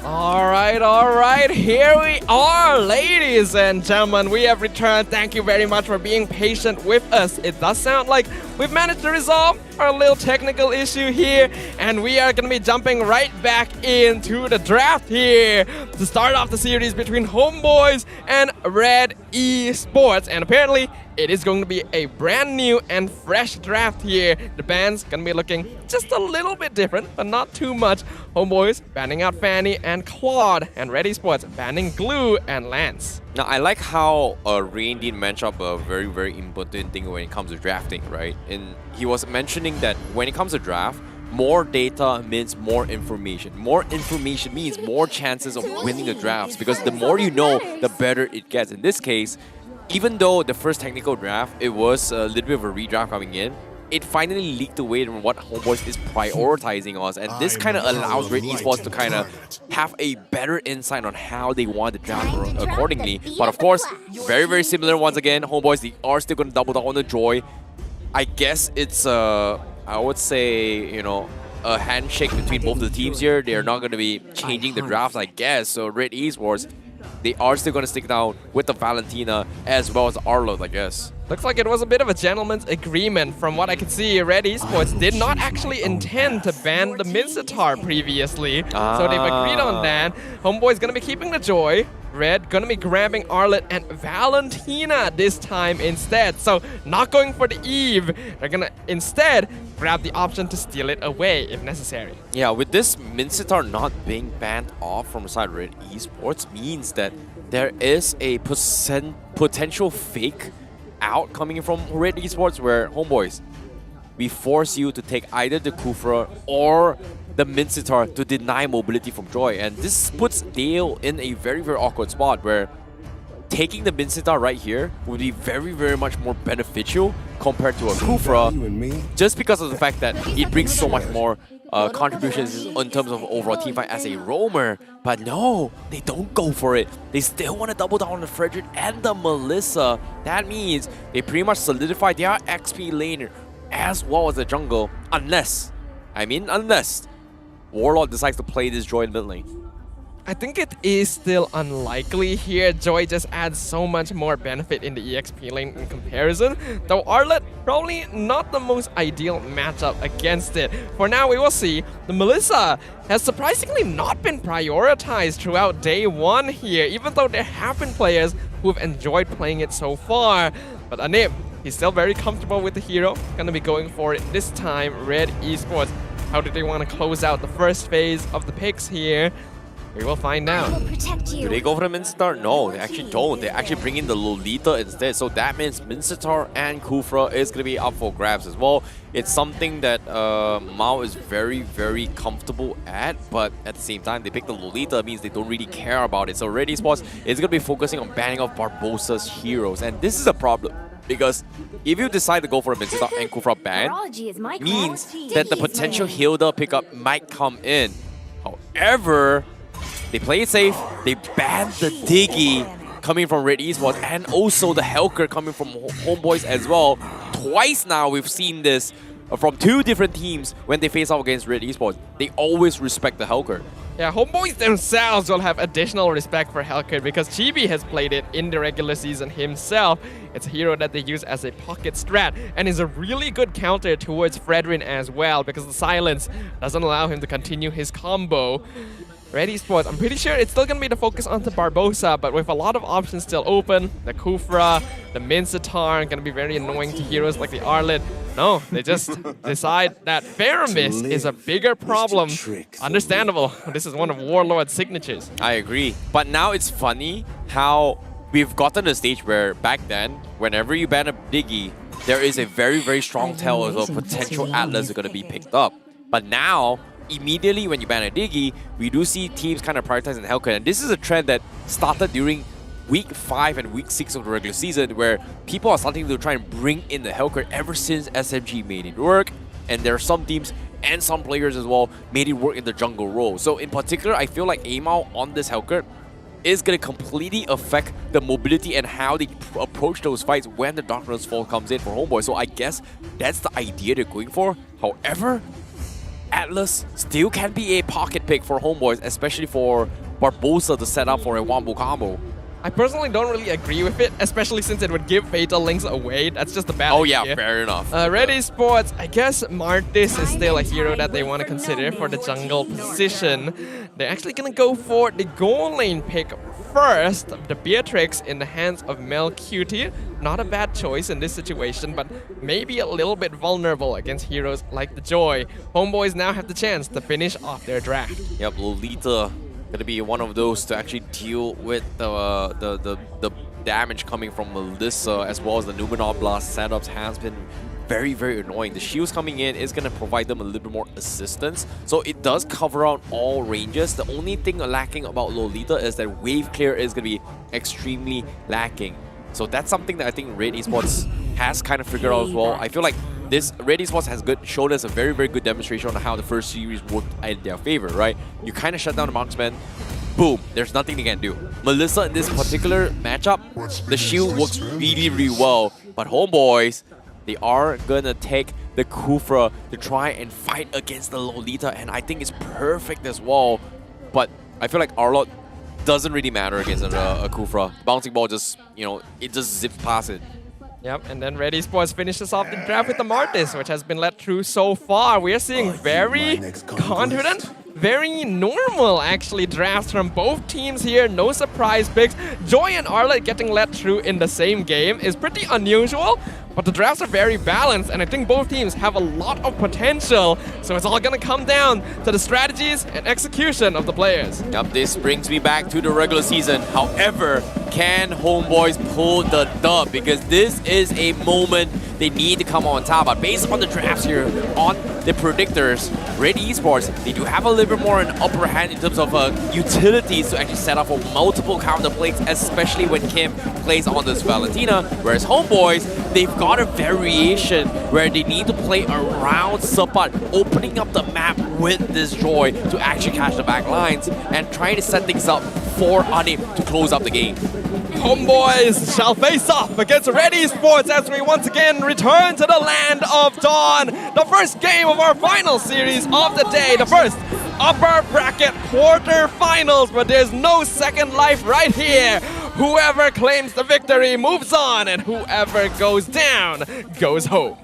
Speaker 14: All right, here we are, ladies and gentlemen. We have returned. Thank you very much for being patient with us. It does sound like we've managed to resolve our little technical issue here, and we are going to be jumping right back into the draft here to start off the series between Homebois and Red Esports. And apparently, it is going to be a brand new and fresh draft here. The bands going to be looking just a little bit different, but not too much. Homebois banning out Fanny and Claude, and Red Esports banning Glue and Lance.
Speaker 2: Now, I like how Rain did mention up a very, very important thing when it comes to drafting, right? And he was mentioning that when it comes to draft, more data means more information. More information means more chances of winning the drafts, because the more you know, the better it gets. In this case, even though the first technical draft, it was a little bit of a redraft coming in, it finally leaked away from what Homebois is prioritizing us, and this kind of allows Red Esports to kind of have a better insight on how they want to draft accordingly. But of course, very, very similar once again. Homebois, they are still going to double down on the Joy. I guess it's, I would say, you know, a handshake between both the teams here. They're not going to be changing the drafts, I guess. So Red Esports, they are still going to stick down with the Valentina as well as Arlo, I guess.
Speaker 14: Looks like it was a bit of a gentleman's agreement. From what I can see, Red Esports did not actually intend to ban the Mincetar previously. So they've agreed on that. Homeboy is going to be keeping the Joy. Red going to be grabbing Arlet and Valentina this time instead. So not going for the Eve. They're going to instead grab the option to steal it away if necessary.
Speaker 2: Yeah, with this Mincetar not being banned off from the side of Red Esports means that there is a potential fake out coming from Red Esports where, Homeboys, we force you to take either the Kufra or the Mincetar to deny mobility from Joy. And this puts Dale in a very, very awkward spot where taking the Mincetar right here would be very, very much more beneficial compared to a Kufra, just because of the fact that it brings so much more contributions in terms of overall teamfight as a roamer. But no, they don't go for it. They still want to double down on the Frederick and the Melissa. That means they pretty much solidify their XP laner as well as the jungle, unless Warlord decides to play this Joy in mid lane.
Speaker 14: I think it is still unlikely here. Joy just adds so much more benefit in the EXP lane in comparison, though Arlet probably not the most ideal matchup against it. For now, we will see. The Melissa has surprisingly not been prioritized throughout day one here, even though there have been players who have enjoyed playing it so far. But Anib, he's still very comfortable with the hero. Gonna be going for it this time. Red Esports, how do they want to close out the first phase of the picks here? We will find out.
Speaker 2: Do they go for the Mincetar? No, they actually don't. They actually bring in the Lolita instead. So that means Mincetar and Kufra is going to be up for grabs as well. It's something that Mao is very, very comfortable at, but at the same time, they pick the Lolita, means they don't really care about it. So Red Esports is going to be focusing on banning off Barbosa's heroes. And this is a problem, because if you decide to go for a Mincetar and Kufra ban, means that the potential Hilda pickup might come in. However, they play it safe, they ban the Diggy coming from Red Esports and also the Helker coming from Homebois as well. Twice now we've seen this from two different teams when they face off against Red Esports. They always respect the Helker.
Speaker 14: Yeah, Homebois themselves will have additional respect for Helker because Chibi has played it in the regular season himself. It's a hero that they use as a pocket strat and is a really good counter towards Fredrin as well because the silence doesn't allow him to continue his combo. Red Esports, I'm pretty sure it's still going to be the focus onto Barbosa, but with a lot of options still open, the Kufra, the Mincetar, going to be very annoying to heroes like the Arlet. No, they just decide that Faramis is a bigger problem. Understandable. This is one of Warlord's signatures.
Speaker 2: I agree. But now it's funny how we've gotten to a stage where back then, whenever you ban a Diggy, there is a very, very strong tell of a potential Atlas are going to be picked up. But now, immediately when you ban a Diggy, we do see teams kind of prioritizing Helker. And this is a trend that started during Week 5 and Week 6 of the regular season, where people are starting to try and bring in the Helker ever since SMG made it work. And there are some teams and some players as well made it work in the jungle role. So in particular, I feel like Amao on this Helker is going to completely affect the mobility and how they approach those fights when the Darkness Fall comes in for Homeboy. So I guess that's the idea they're going for. However, Atlas still can be a pocket pick for Homeboys, especially for Barbosa to set up for a wombo combo.
Speaker 14: I personally don't really agree with it, especially since it would give Fatal Links away. That's just a bad idea.
Speaker 2: Oh yeah, fair enough.
Speaker 14: Red Esports, I guess Martis is still a hero that they want to consider for the jungle position. They're actually going to go for the goal lane pick first, the Beatrix in the hands of Melcutie. Not a bad choice in this situation, but maybe a little bit vulnerable against heroes like the Joy. Homeboys now have the chance to finish off their draft.
Speaker 2: Yep, Lolita gonna be one of those to actually deal with the damage coming from Melissa, as well as the Numenor Blast setups has been very, very annoying. The shields coming in is going to provide them a little bit more assistance. So it does cover out all ranges. The only thing lacking about Lolita is that wave clear is going to be extremely lacking. So that's something that I think Red Esports has kind of figured out as well. I feel like this Red Esports has showed us a very, very good demonstration on how the first series worked in their favor, right? You kind of shut down the marksman, boom, there's nothing they can do. Melissa in this particular matchup, the shield works really, really well, but Homebois, they are gonna take the Kufra to try and fight against the Lolita, and I think it's perfect as well. But I feel like Arlot doesn't really matter against a Kufra. Bouncing ball just, you know, it just zips past it.
Speaker 14: Yep, and then Red Esports finishes off the draft with the Martis, which has been led through so far. We are seeing very confident, very normal actually drafts from both teams here. No surprise picks. Joy and Arlot getting led through in the same game is pretty unusual, but the drafts are very balanced, and I think both teams have a lot of potential. So it's all gonna come down to the strategies and execution of the players.
Speaker 2: Yep, this brings me back to the regular season. However, can Homebois pull the dub? Because this is a moment they need to come on top. But based on the drafts here, on the predictors, Red Esports, they do have a little bit more an upper hand in terms of utilities to actually set up for multiple counter plays, especially when Kyym plays on this Valentina. Whereas Homebois, they've got a variation where they need to play around Surpass, opening up the map with this Joy to actually catch the back lines and trying to set things up for Anip to close up the game.
Speaker 14: Homebois shall face off against Red Esports as we once again return to the land of dawn. The first game of our final series of the day, the first upper bracket quarterfinals, but there's no second life right here. Whoever claims the victory moves on, and whoever goes down goes home.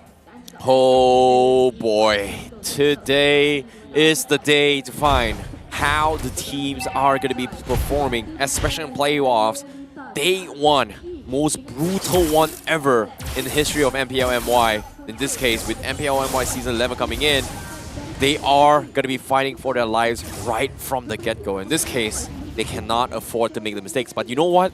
Speaker 2: Oh boy, today is the day to find how the teams are going to be performing, especially in playoffs. Day one, most brutal one ever in the history of MPL MY. In this case, with MPL MY Season 11 coming in, they are going to be fighting for their lives right from the get-go. In this case, they cannot afford to make the mistakes. But you know what?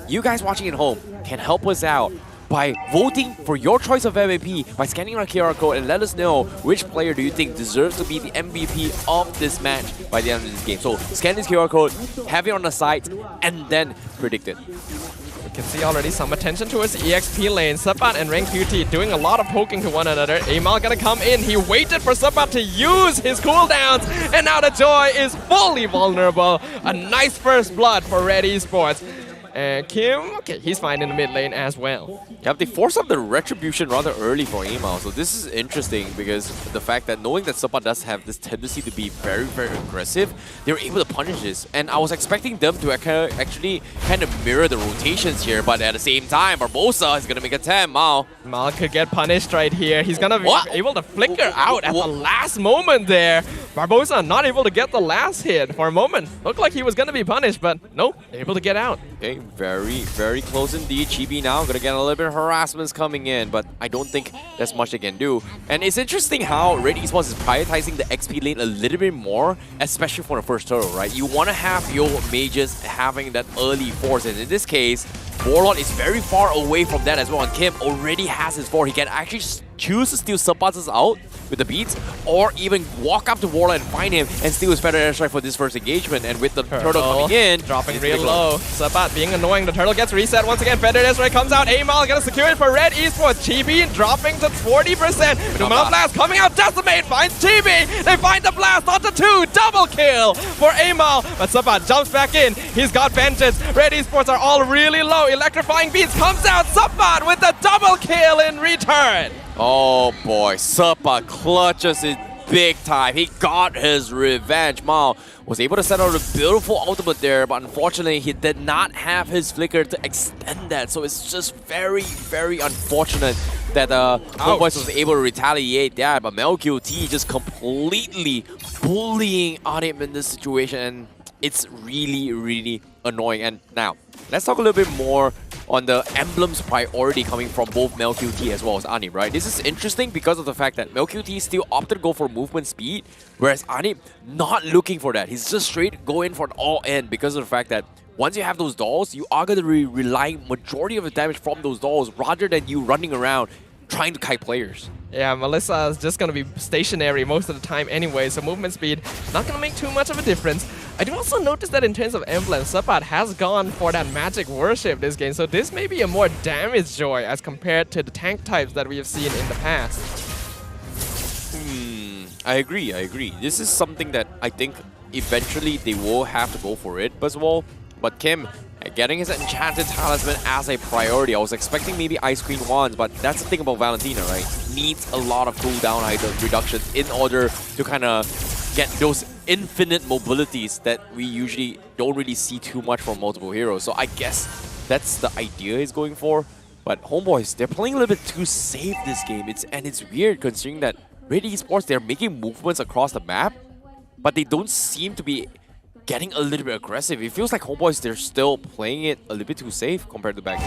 Speaker 2: You guys watching at home can help us out by voting for your choice of MVP by scanning our QR code and let us know which player do you think deserves to be the MVP of this match by the end of this game. So scan this QR code, have it on the site, and then predict it.
Speaker 14: You can see already some attention towards the EXP lane. Surpass and Rank QT doing a lot of poking to one another. Amal gonna come in. He waited for Surpass to use his cooldowns, and now the Joy is fully vulnerable. A nice first blood for Red Esports. And Kyym, okay, he's fine in the mid lane as well.
Speaker 2: Yep, they forced up the retribution rather early for Amal, so this is interesting because the fact that knowing that Surpass does have this tendency to be very, very aggressive, they were able to punish this. And I was expecting them to actually kind of mirror the rotations here, but at the same time, Barbosa is going to make a 10. Mal
Speaker 14: could get punished right here. He's going to be able to flicker out at the last moment there. Barbosa not able to get the last hit for a moment. Looked like he was going to be punished, but nope, able to get out.
Speaker 2: Okay, very, very close indeed. Chibi now going to get a little bit of harassments coming in, but I don't think there's much they can do. And it's interesting how Red Esports is prioritizing the XP lane a little bit more, especially for the first turtle, right? You want to have your mages having that early force, and in this case, Warlord is very far away from that as well, and Kyym already has his 4. He can actually choose to steal Surpass out with the beats, or even walk up to Warlord and find him and steal his Feather Airstrike for this first engagement. And with the turtle coming in,
Speaker 14: dropping real low. Surpass being annoying. The turtle gets reset once again. Feather Airstrike comes out. Amal gonna secure it for Red Esports. Chibi dropping to 40%. Pneumatic Blast coming out. Decimate finds Chibi. They find the blast onto 2. Double kill for Amal. But Surpass jumps back in. He's got vengeance. Red Esports are all really low. Electrifying Beats comes out. Surpass with the double kill in return.
Speaker 2: Oh boy, Surpass clutches it big time. He got his revenge. Mao was able to set out a beautiful ultimate there, but unfortunately he did not have his flicker to extend that. So it's just very, very unfortunate that Homebois was able to retaliate that, but MelQT just completely bullying on him in this situation, and it's really, really annoying. And now, let's talk a little bit more on the emblems priority coming from both MelQT as well as Anip, right? This is interesting because of the fact that MelQT still opted to go for movement speed, whereas Anip not looking for that. He's just straight going for an all-in because of the fact that once you have those dolls, you are going to be relying majority of the damage from those dolls rather than you running around trying to kite players.
Speaker 14: Yeah, Melissa is just going to be stationary most of the time anyway, so movement speed not going to make too much of a difference. I do also notice that in terms of emblem, surpass has gone for that magic worship this game, so this may be a more damage joy as compared to the tank types that we have seen in the past.
Speaker 2: I agree. This is something that I think eventually they will have to go for it, first of all. But Kyym, getting his Enchanted Talisman as a priority. I was expecting maybe Ice Queen wands, but that's the thing about Valentina, right? Needs a lot of cooldown item reductions in order to kind of get those infinite mobilities that we usually don't really see too much from multiple heroes. So I guess that's the idea he's going for. But Homebois, they're playing a little bit too safe this game. It's weird considering that Red Esports, they're making movements across the map, but they don't seem to be getting a little bit aggressive. It feels like Homebois, they're still playing it a little bit too safe compared to back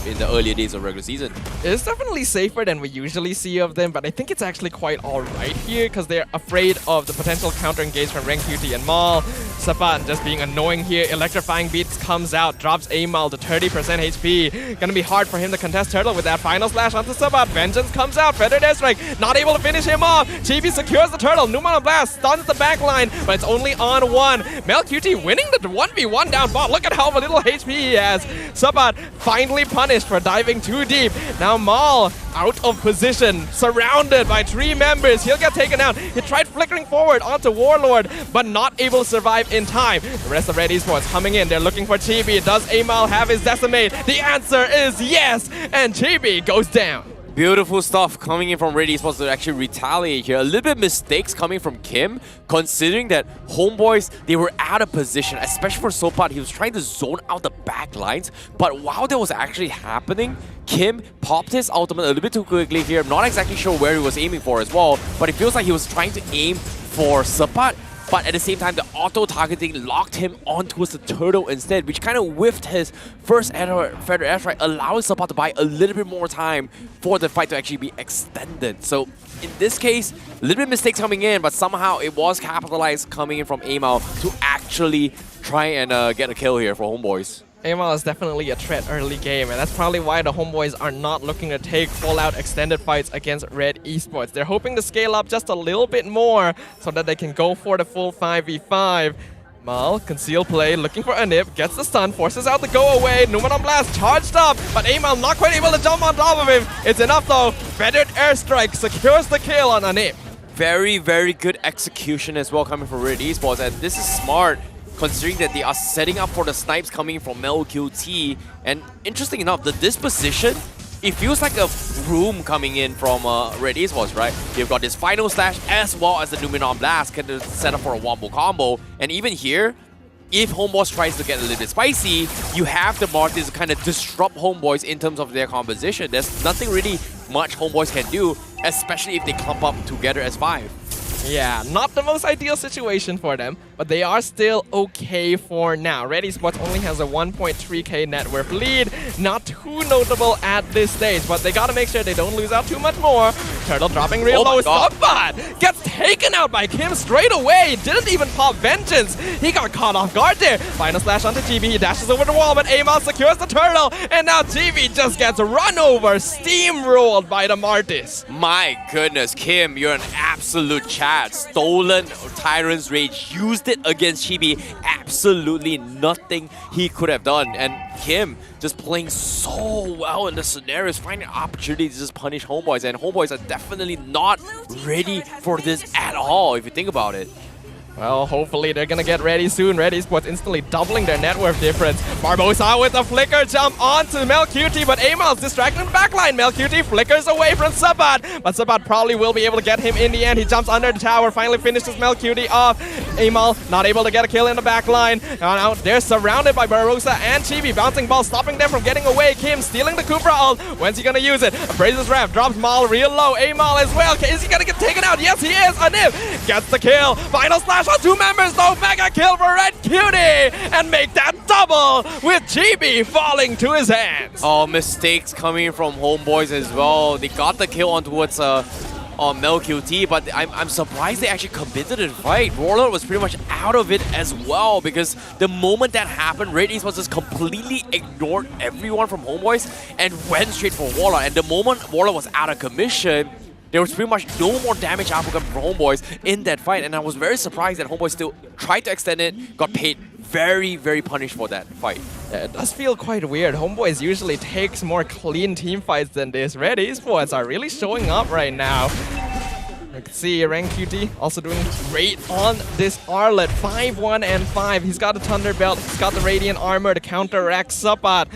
Speaker 2: in the earlier days of regular season.
Speaker 14: It's definitely safer than we usually see of them, but I think it's actually quite alright here because they're afraid of the potential counter engage from RenQt and Maul. Sapan just being annoying here. Electrifying Beats comes out, drops Amal to 30% HP. Gonna be hard for him to contest Turtle with that final slash onto Sapan. Vengeance comes out, Feathered Airstrike, not able to finish him off. Chibi secures the Turtle, Numana Blast stuns the backline, but it's only on one. MelQt winning the 1v1 down bot. Look at how little HP he has. Sabat finally punished for diving too deep. Now Maul out of position, surrounded by 3 members. He'll get taken out. He tried flickering forward onto Warlord, but not able to survive in time. The rest of Red Esports coming in. They're looking for Chibi. Does Amal have his decimate? The answer is yes, and Chibi goes down.
Speaker 2: Beautiful stuff coming in from Red Esports to actually retaliate here. A little bit of mistakes coming from Kyym, considering that Homebois, they were out of position, especially for Sopat. He was trying to zone out the back lines, but while that was actually happening, Kyym popped his ultimate a little bit too quickly here. I'm not exactly sure where he was aiming for as well, but it feels like he was trying to aim for Sopat. But at the same time, the auto-targeting locked him onto the Turtle instead, which kind of whiffed his first Feather Airstrike, allowing Sapat to buy a little bit more time for the fight to actually be extended. So in this case, a little bit of mistakes coming in, but somehow it was capitalized coming in from Amal to actually try and get a kill here for Homebois.
Speaker 14: Amal is definitely a threat early game, and that's probably why the Homebois are not looking to take full-out extended fights against Red Esports. They're hoping to scale up just a little bit more so that they can go for the full 5v5. Mal, conceal play, looking for a nip, gets the stun, forces out the go away. Numenon Blast charged up, but Amal not quite able to jump on top of him. It's enough though. Feathered Airstrike secures the kill on a nip.
Speaker 2: Very, very good execution as well coming from Red Esports, and this is smart, considering that they are setting up for the snipes coming from MelQt. And interesting enough, the disposition, it feels like a room coming in from Red Esports, right? They've got this final slash as well as the Numenon Blast kind of set up for a wombo combo. And even here, if Homebois tries to get a little bit spicy, you have the Martis to kind of disrupt Homebois in terms of their composition. There's nothing really much Homebois can do, especially if they clump up together as 5.
Speaker 14: Yeah, not the most ideal situation for them, but they are still okay for now. Red Esports only has a 1.3k net worth lead, not too notable at this stage, but they gotta make sure they don't lose out too much more. Turtle dropping real low, Sabat gets taken out by Kyym straight away, didn't even pop Vengeance. He got caught off guard there. Final slash onto GB, he dashes over the wall, but Amal secures the Turtle, and now GB just gets run over, steamrolled by the Martis.
Speaker 2: My goodness, Kyym, you're an absolute chat. Stolen Tyrant's Rage, used it against Chibi. Absolutely nothing he could have done. And Kyym just playing so well in the scenarios, finding opportunities to just punish Homebois. And Homebois are definitely not ready for this at all, if you think about it.
Speaker 14: Well, hopefully they're gonna get ready soon. Red Esports instantly doubling their net worth difference. Barbosa with a flicker jump onto MelQt, but Amal's distracting the backline. MelQt flickers away from Sabat, but Sabat probably will be able to get him in the end. He jumps under the tower, finally finishes MelQt off. Amal not able to get a kill in the backline. Now they're surrounded by Barbosa and Chibi. Bouncing ball stopping them from getting away. Kyym stealing the Cupra ult. When's he gonna use it? Abrases Ref drops Mal real low. Amal as well. Is he gonna get taken out? Yes, he is. Anip gets the kill. Final slash on 2 members though. Mega kill for Red Cutie and make that double with GB falling to his hands.
Speaker 2: Oh, mistakes coming from Homebois as well. They got the kill on towards on MelQt, but I'm surprised they actually committed the fight. Warlord was pretty much out of it as well, because the moment that happened, Red Esports just completely ignored everyone from Homebois and went straight for Warlord. And the moment Warlord was out of commission, there was pretty much no more damage output from Homebois in that fight, and I was very surprised that Homebois still tried to extend it, got paid very, very punished for that fight.
Speaker 14: Yeah, it does feel quite weird. Homebois usually takes more clean team fights than this. Red Esports are really showing up right now. You can see Rank QT also doing great on this Arlet. 5-1 and 5. He's got the Thunder Belt, he's got the Radiant Armor to counteract Subbat.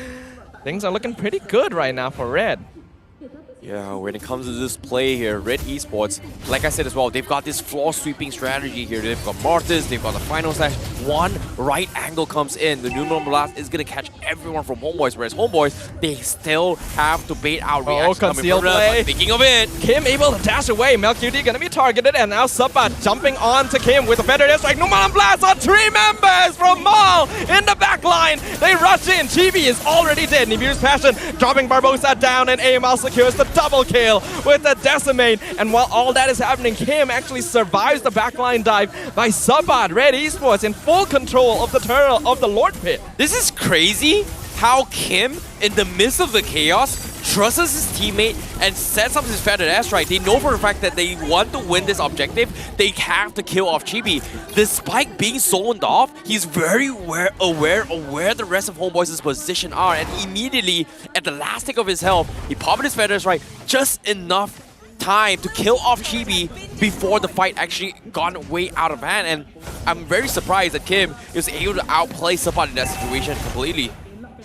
Speaker 14: Things are looking pretty good right now for Red.
Speaker 2: Yeah, when it comes to this play here, Red Esports, like I said as well, they've got this floor sweeping strategy here. They've got Mortis, they've got the final slash. One right angle comes in. The Numeral Blast is going to catch everyone from Homebois, whereas Homebois, they still have to bait out reactions coming
Speaker 14: concealed
Speaker 2: from
Speaker 14: play.
Speaker 2: But thinking of it.
Speaker 14: Kyym able to dash away. MelQT going to be targeted, and now Subbat jumping on to Kyym with a better airstrike. Numeral Blast on 3 members from Maul in the back line. They rush in. Chibi is already dead. Nibiru's Passion dropping Barbosa down, and AML secures the double kill with the Decimate. And while all that is happening, Kyym actually survives the backline dive by Subbat. Red Esports in full control of the turtle of the Lord Pit.
Speaker 2: This is crazy how Kyym, in the midst of the chaos, trusts his teammate and sets up his feathered airstrike. They know for a fact that they want to win this objective, they have to kill off Chibi. Despite being zoned off, he's very aware of where the rest of Homebois' position are, and immediately, at the last tick of his health, he popped his feathered airstrike just enough time to kill off Chibi before the fight actually gone way out of hand. And I'm very surprised that Kyym was able to outplay Subbat in that situation completely.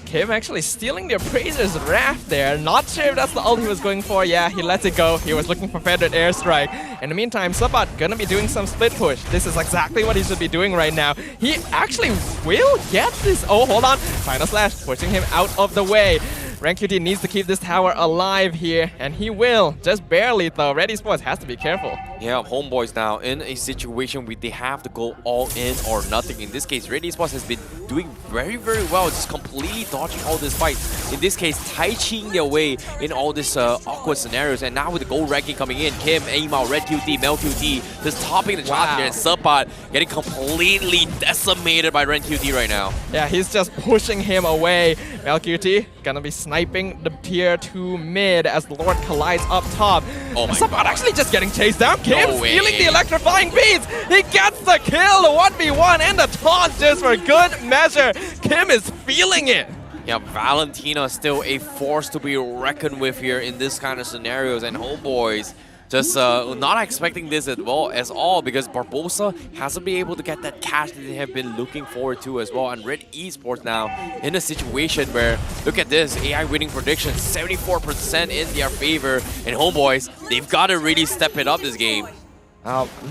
Speaker 14: Kyym actually stealing the Appraiser's Wrath there. Not sure if that's the ult he was going for. Yeah, he lets it go. He was looking for feathered airstrike. In the meantime, Subbat gonna be doing some split push. This is exactly what he should be doing right now. He actually will get this. Oh, hold on. Final slash pushing him out of the way. Rank QT needs to keep this tower alive here, and he will, just barely though. Red Esports has to be careful.
Speaker 2: Yeah, Homebois now in a situation where they have to go all in or nothing. In this case, Red Esports has been doing very, very well, just completely dodging all this fights. In this case, Tai-Chiing their way in all these awkward scenarios. And now with the gold ranking coming in, Kyym, Aimal, Red QT, Mel QT, just topping the chart here, and Subbat getting completely decimated by Red QT right now.
Speaker 14: Yeah, he's just pushing him away. Mel QT gonna be sniping the tier 2 mid as the Lord collides up top.
Speaker 2: Oh my
Speaker 14: Subbat
Speaker 2: God.
Speaker 14: actually just getting chased down. Kyym
Speaker 2: No way.
Speaker 14: stealing the electrifying beats. He gets the kill, the 1v1, and the taunt just for good measure. Kyym is feeling it.
Speaker 2: Yeah, Valentina still a force to be reckoned with here in this kind of scenarios, and Homebois just not expecting this at all because Barbosa hasn't been able to get that cash that they have been looking forward to as well. And Red Esports now in a situation where, look at this, AI winning prediction, 74% in their favor, and Homebois, they've got to really step it up this game.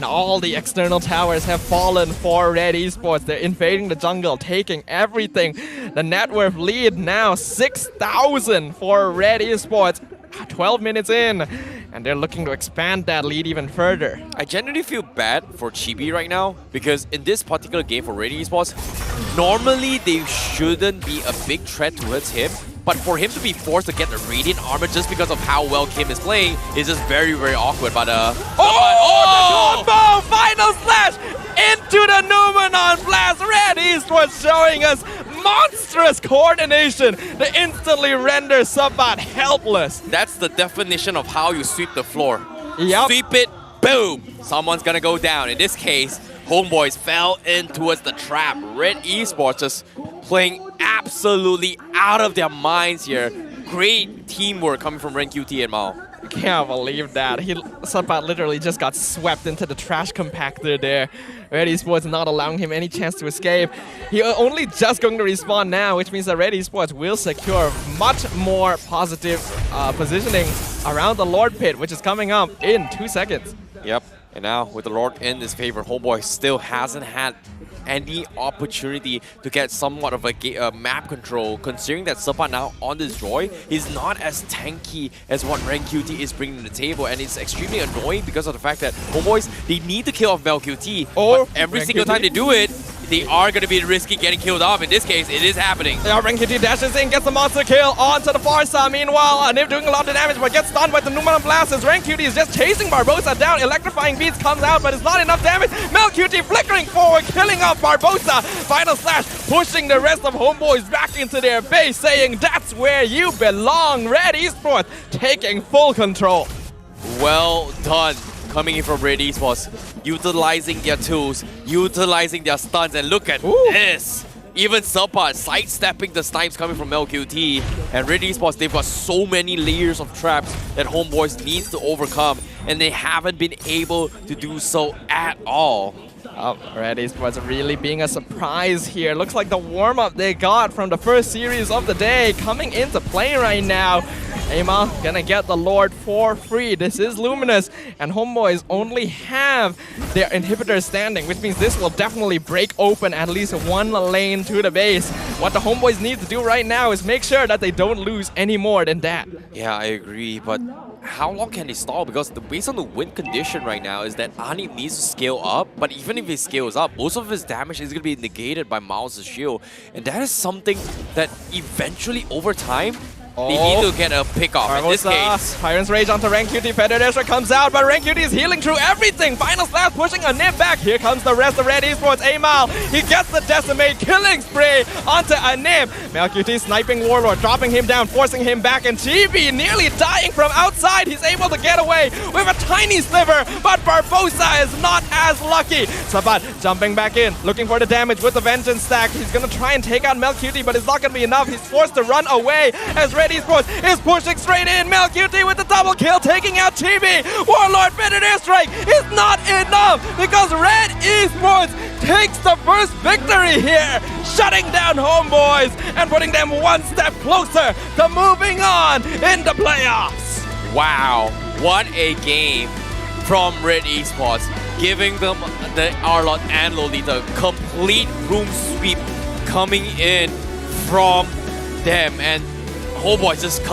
Speaker 14: All the external towers have fallen for Red Esports. They're invading the jungle, taking everything. The net worth lead now 6,000 for Red Esports. 12 minutes in, and they're looking to expand that lead even further.
Speaker 2: I genuinely feel bad for Chibi right now because in this particular game for Red Esports, normally they shouldn't be a big threat towards him, but for him to be forced to get the Radiant Armor just because of how well Kyym is playing is just very, very awkward. But
Speaker 14: the combo! Final slash into the Numenon Blast. Red Esports showing us monstrous coordination to instantly render Subbat helpless.
Speaker 2: That's the definition of how you sweep the floor.
Speaker 14: Yep.
Speaker 2: Sweep it, boom! Someone's gonna go down. In this case, Homebois fell in towards the trap. Red Esports just playing absolutely out of their minds here. Great teamwork coming from Ren QT and Mao.
Speaker 14: I can't believe that. Subbat literally just got swept into the trash compactor there. Red Esports not allowing him any chance to escape. He only just going to respawn now, which means that Red Esports will secure much more positive positioning around the Lord Pit, which is coming up in 2 seconds.
Speaker 2: Yep, and now with the Lord in his favor, Homebois still hasn't had any opportunity to get somewhat of a map control, considering that Subbat now on this Joy is not as tanky as what Ren QT is bringing to the table, and it's extremely annoying because of the fact that Homebois, they need to kill off Vel QT, but every single time they do it, they are going to be risky getting killed off. In this case, it is happening.
Speaker 14: Yeah, Ren QT dashes in, gets the monster kill onto the far side. Meanwhile, Nib doing a lot of damage, but gets stunned by the Numenon Blast as Ren QT is just chasing Barbosa down. Electrifying Beats comes out, but it's not enough damage. Mel QT flickering forward, killing off Barbosa. Final slash, pushing the rest of Homebois back into their base, saying that's where you belong. Red Esports taking full control.
Speaker 2: Well done. Coming in from Red Esports, utilizing their tools, utilizing their stuns, and look at this. Even surpass sidestepping the snipes coming from LQT. And Red Esports, they've got so many layers of traps that Homebois needs to overcome, and they haven't been able to do so at all.
Speaker 14: Red Esports really being a surprise here. Looks like the warm-up they got from the first series of the day coming into play right now. Ema gonna get the Lord for free. This is Luminous, and Homebois only have their inhibitor standing, which means this will definitely break open at least one lane to the base. What the Homebois need to do right now is make sure that they don't lose any more than that.
Speaker 2: Yeah, I agree, but how long can they stall? Because based on the win condition right now is that Ani needs to scale up, but even if he scales up, most of his damage is going to be negated by Miles' shield. And that is something that eventually, over time, they need to get a pick off. In this case,
Speaker 14: Tyrant's Rage onto Rank QT. Federation comes out, but Rank QT is healing through everything. Final Slash pushing a nip back. Here comes the rest of Red Esports. Amal, he gets the Decimate killing spray onto a nip. Mel QT sniping Warlord, dropping him down, forcing him back. And Chibi nearly dying from outside. He's able to get away with a tiny sliver, but Barbosa is not as lucky. Sabat jumping back in, looking for the damage with the Vengeance stack. He's going to try and take out Mel QT, but it's not going to be enough. He's forced to run away as Red Esports is pushing straight in. Mel QT with the double kill, taking out Chibi. Warlord Fitted Airstrike is not enough because Red Esports takes the first victory here, shutting down Homebois and putting them one step closer to moving on in the playoffs.
Speaker 2: wow, what a game from Red Esports, giving them the Arlot and Lolita complete room sweep coming in from them, and Homebois just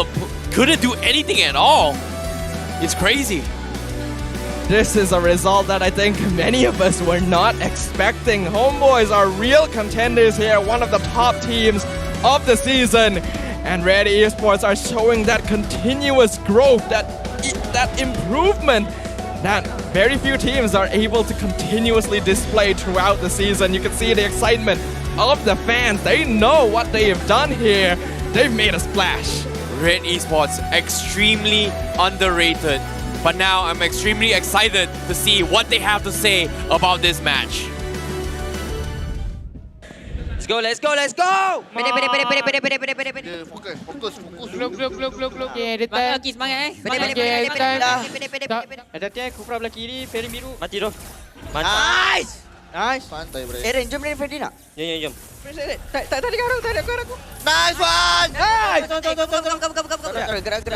Speaker 2: couldn't do anything at all. It's crazy.
Speaker 14: This is a result that I think many of us were not expecting. Homebois are real contenders here, one of the top teams of the season. And Red Esports are showing that continuous growth, that improvement that very few teams are able to continuously display throughout the season. You can see the excitement of the fans. They know what they have done here. They've made a splash.
Speaker 2: Red Esports, extremely underrated. But now I'm extremely excited to see what they have to say about this match.
Speaker 7: Let's go, let's go, let's go!
Speaker 4: Fokus.
Speaker 7: Gluk. Okay, dia turn.
Speaker 11: Semangat.
Speaker 7: Ada turn, Kufra belah kiri, Ferry biru. Mati tu.
Speaker 11: Nice!
Speaker 7: Nice.
Speaker 4: Santai, bre.
Speaker 11: Eren, jom Eren Freddy nak?
Speaker 7: Jom.
Speaker 11: Tak ada kau aku.
Speaker 4: Nice one!
Speaker 11: Nice! Come. Gerak.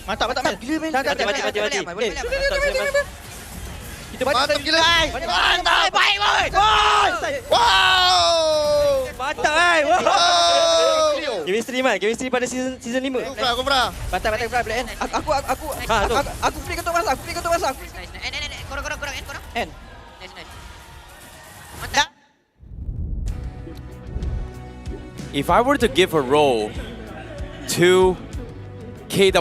Speaker 7: Mantap.
Speaker 11: Gila main.
Speaker 7: Mati.
Speaker 11: Kita
Speaker 4: mantap gila.
Speaker 11: Mantap. Baik, boy.
Speaker 4: Wow!
Speaker 7: Mantap, wow! Chemistry pada season 5.
Speaker 4: Kufra.
Speaker 11: Mantap, boleh end. Aku free untuk masuk. Korang. End. Nice. Mantap.
Speaker 2: If I were to give a role to Kyym,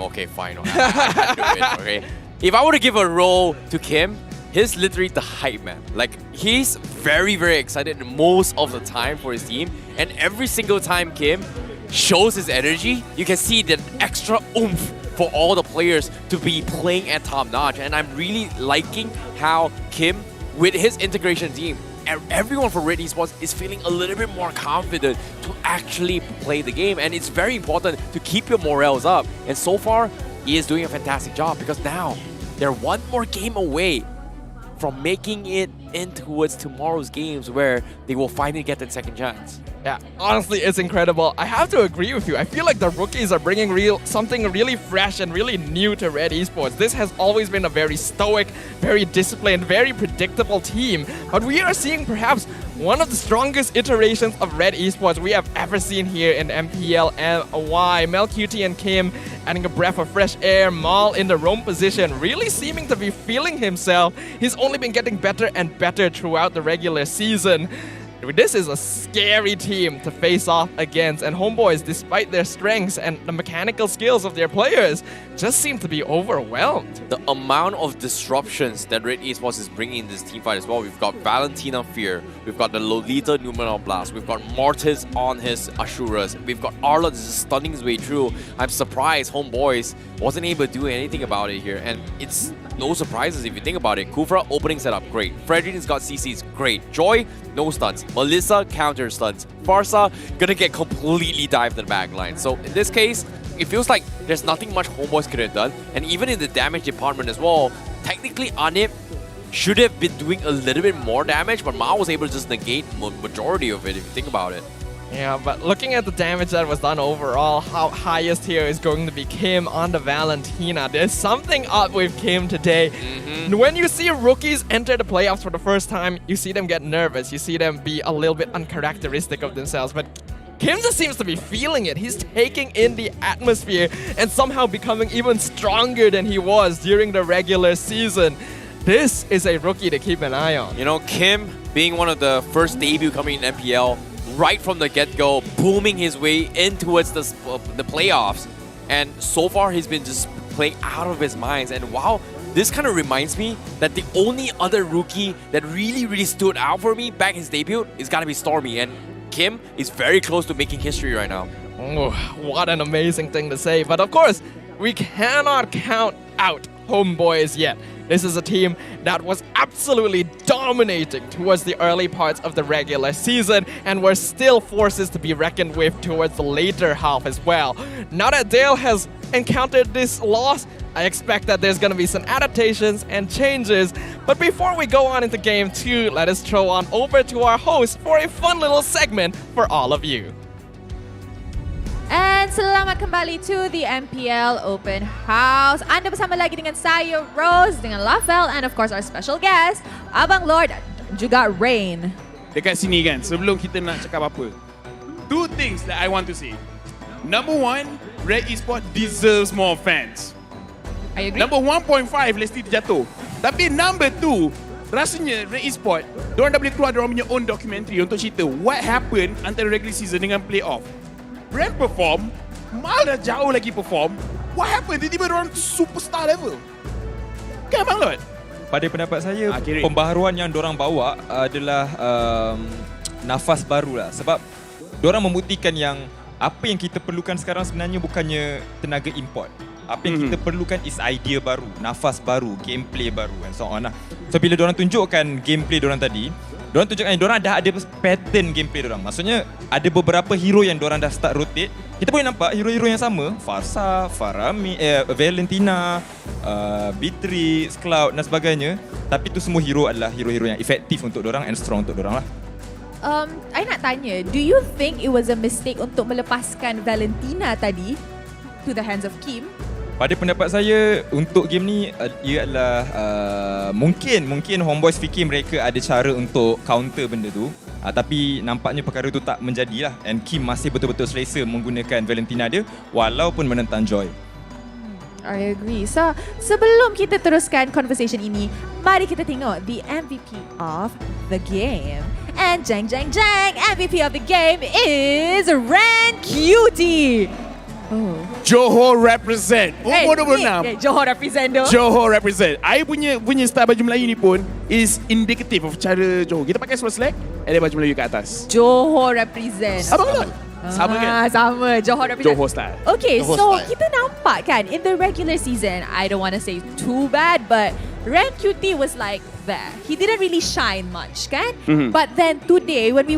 Speaker 2: okay, fine. I can't do it, okay? If I were to give a role to Kyym, he's literally the hype man. Like, he's very, very excited most of the time for his team. And every single time Kyym shows his energy, you can see that extra oomph for all the players to be playing at top notch. And I'm really liking how Kyym, with his integration team, everyone from Red Esports is feeling a little bit more confident to actually play the game. And it's very important to keep your morales up. And so far, he is doing a fantastic job because now they're one more game away from making it in towards tomorrow's games where they will finally get that second chance.
Speaker 14: Yeah, honestly, it's incredible. I have to agree with you. I feel like the rookies are bringing something really fresh and really new to Red Esports. This has always been a very stoic, very disciplined, very predictable team. But we are seeing perhaps one of the strongest iterations of Red Esports we have ever seen here in MPL MY. Mel QT and Kyym adding a breath of fresh air. Mal in the roam position, really seeming to be feeling himself. He's only been getting better and better throughout the regular season. This is a scary team to face off against, and Homebois, despite their strengths and the mechanical skills of their players, just seem to be overwhelmed.
Speaker 2: The amount of disruptions that Red Esports is bringing in this team fight as well. We've got Valentina Fear, we've got the Lolita Numenor Blast, we've got Mortis on his Ashuras, we've got Arlott just stunning his way through. I'm surprised Homebois wasn't able to do anything about it here, and it's no surprises if you think about it. Kufra opening setup, great. Fredrin's got CCs, great. Joy, no stunts. Melissa, counter stunts. Farsa, gonna get completely dived in the back line. So in this case, it feels like there's nothing much Homebois could have done. And even in the damage department as well, technically Anip should have been doing a little bit more damage, but Ma was able to just negate majority of it if you think about it.
Speaker 14: Yeah, but looking at the damage that was done overall, how highest here is going to be Kyym on the Valentina. There's something up with Kyym today. When you see rookies enter the playoffs for the first time, you see them get nervous. You see them be a little bit uncharacteristic of themselves. But Kyym just seems to be feeling it. He's taking in the atmosphere and somehow becoming even stronger than he was during the regular season. This is a rookie to keep an eye on.
Speaker 2: You know, Kyym being one of the first debut coming in MPL, right from the get-go, booming his way in towards the playoffs. And so far, he's been just playing out of his mind. And wow, this kind of reminds me that the only other rookie that really stood out for me back his debut is gotta be Stormy. And Kyym is very close to making history right now.
Speaker 14: Oh, what an amazing thing to say. But of course, we cannot count out Homebois yet. This is a team that was absolutely dominating towards the early parts of the regular season and were still forces to be reckoned with towards the later half as well. Now that Dale has encountered this loss, I expect that there's going to be some adaptations and changes. But before we go on into Game 2, let us throw on over to our host for a fun little segment for all of you.
Speaker 26: And selamat kembali to the MPL Open House. Anda bersama lagi dengan saya, Rose, dengan Lafel, and of course our special guest, Abang Lord, juga Rain.
Speaker 1: Dekat sini kan, sebelum kita nak cakap apa, two things that I want to say. Number one, Red Esports deserves more fans.
Speaker 26: I agree.
Speaker 1: Number 1.5, Lesti terjatuh. Tapi number two, rasanya Red Esports, diorang dah boleh keluar diorang punya own documentary untuk cerita what happened antara regular season dengan playoff. Brand perform, Mal dah jauh lagi perform. What happened? Tiba-tiba diorang superstar level. Kan Bang Lord?
Speaker 6: Pada pendapat saya, pembaharuan yang diorang bawa adalah nafas baru lah. Sebab diorang membuktikan yang apa yang kita perlukan sekarang sebenarnya bukannya tenaga import. Apa yang kita perlukan is idea baru, nafas baru, gameplay baru and so on lah. So bila diorang tunjukkan gameplay diorang tadi, diorang tunjukkan diorang dah ada pattern gameplay diorang. Maksudnya ada beberapa hero yang diorang dah start rotate. Kita boleh nampak hero-hero yang sama, Farsa, Farami, Valentina, Beatrix, Cloud dan sebagainya. Tapi tu semua hero adalah hero-hero yang efektif untuk diorang and strong untuk diorang lah.
Speaker 26: I nak tanya, do you think it was a mistake untuk melepaskan Valentina tadi to the hands of Kyym?
Speaker 6: Pada pendapat saya, untuk game ni ia adalah mungkin Homebois fikir mereka ada cara untuk counter benda tu, tapi nampaknya perkara tu tak menjadilah, and Kyym masih betul-betul selesa menggunakan Valentina dia walaupun menentang Joy.
Speaker 26: I agree. So, sebelum kita teruskan conversation ini, mari kita tengok the MVP of the game. And jang, MVP of the game is Ren Cutie.
Speaker 1: Oh. Johor represent. Umur 26.
Speaker 26: Johor represent tu.
Speaker 1: Johor represent. I punya style baju Melayu ni pun is indicative of cara Johor. Kita pakai seluar slack, ada baju Melayu kat atas.
Speaker 26: Johor represent.
Speaker 1: Abang Lord. Sama kan?
Speaker 26: Sama. Johor represent.
Speaker 1: Johor style.
Speaker 26: Okay,
Speaker 1: Johor
Speaker 26: so
Speaker 1: style.
Speaker 26: kita nampak kan in the regular season, I don't want to say too bad, but Ren Cutie was like there. He didn't really shine much, kan? But then today, when we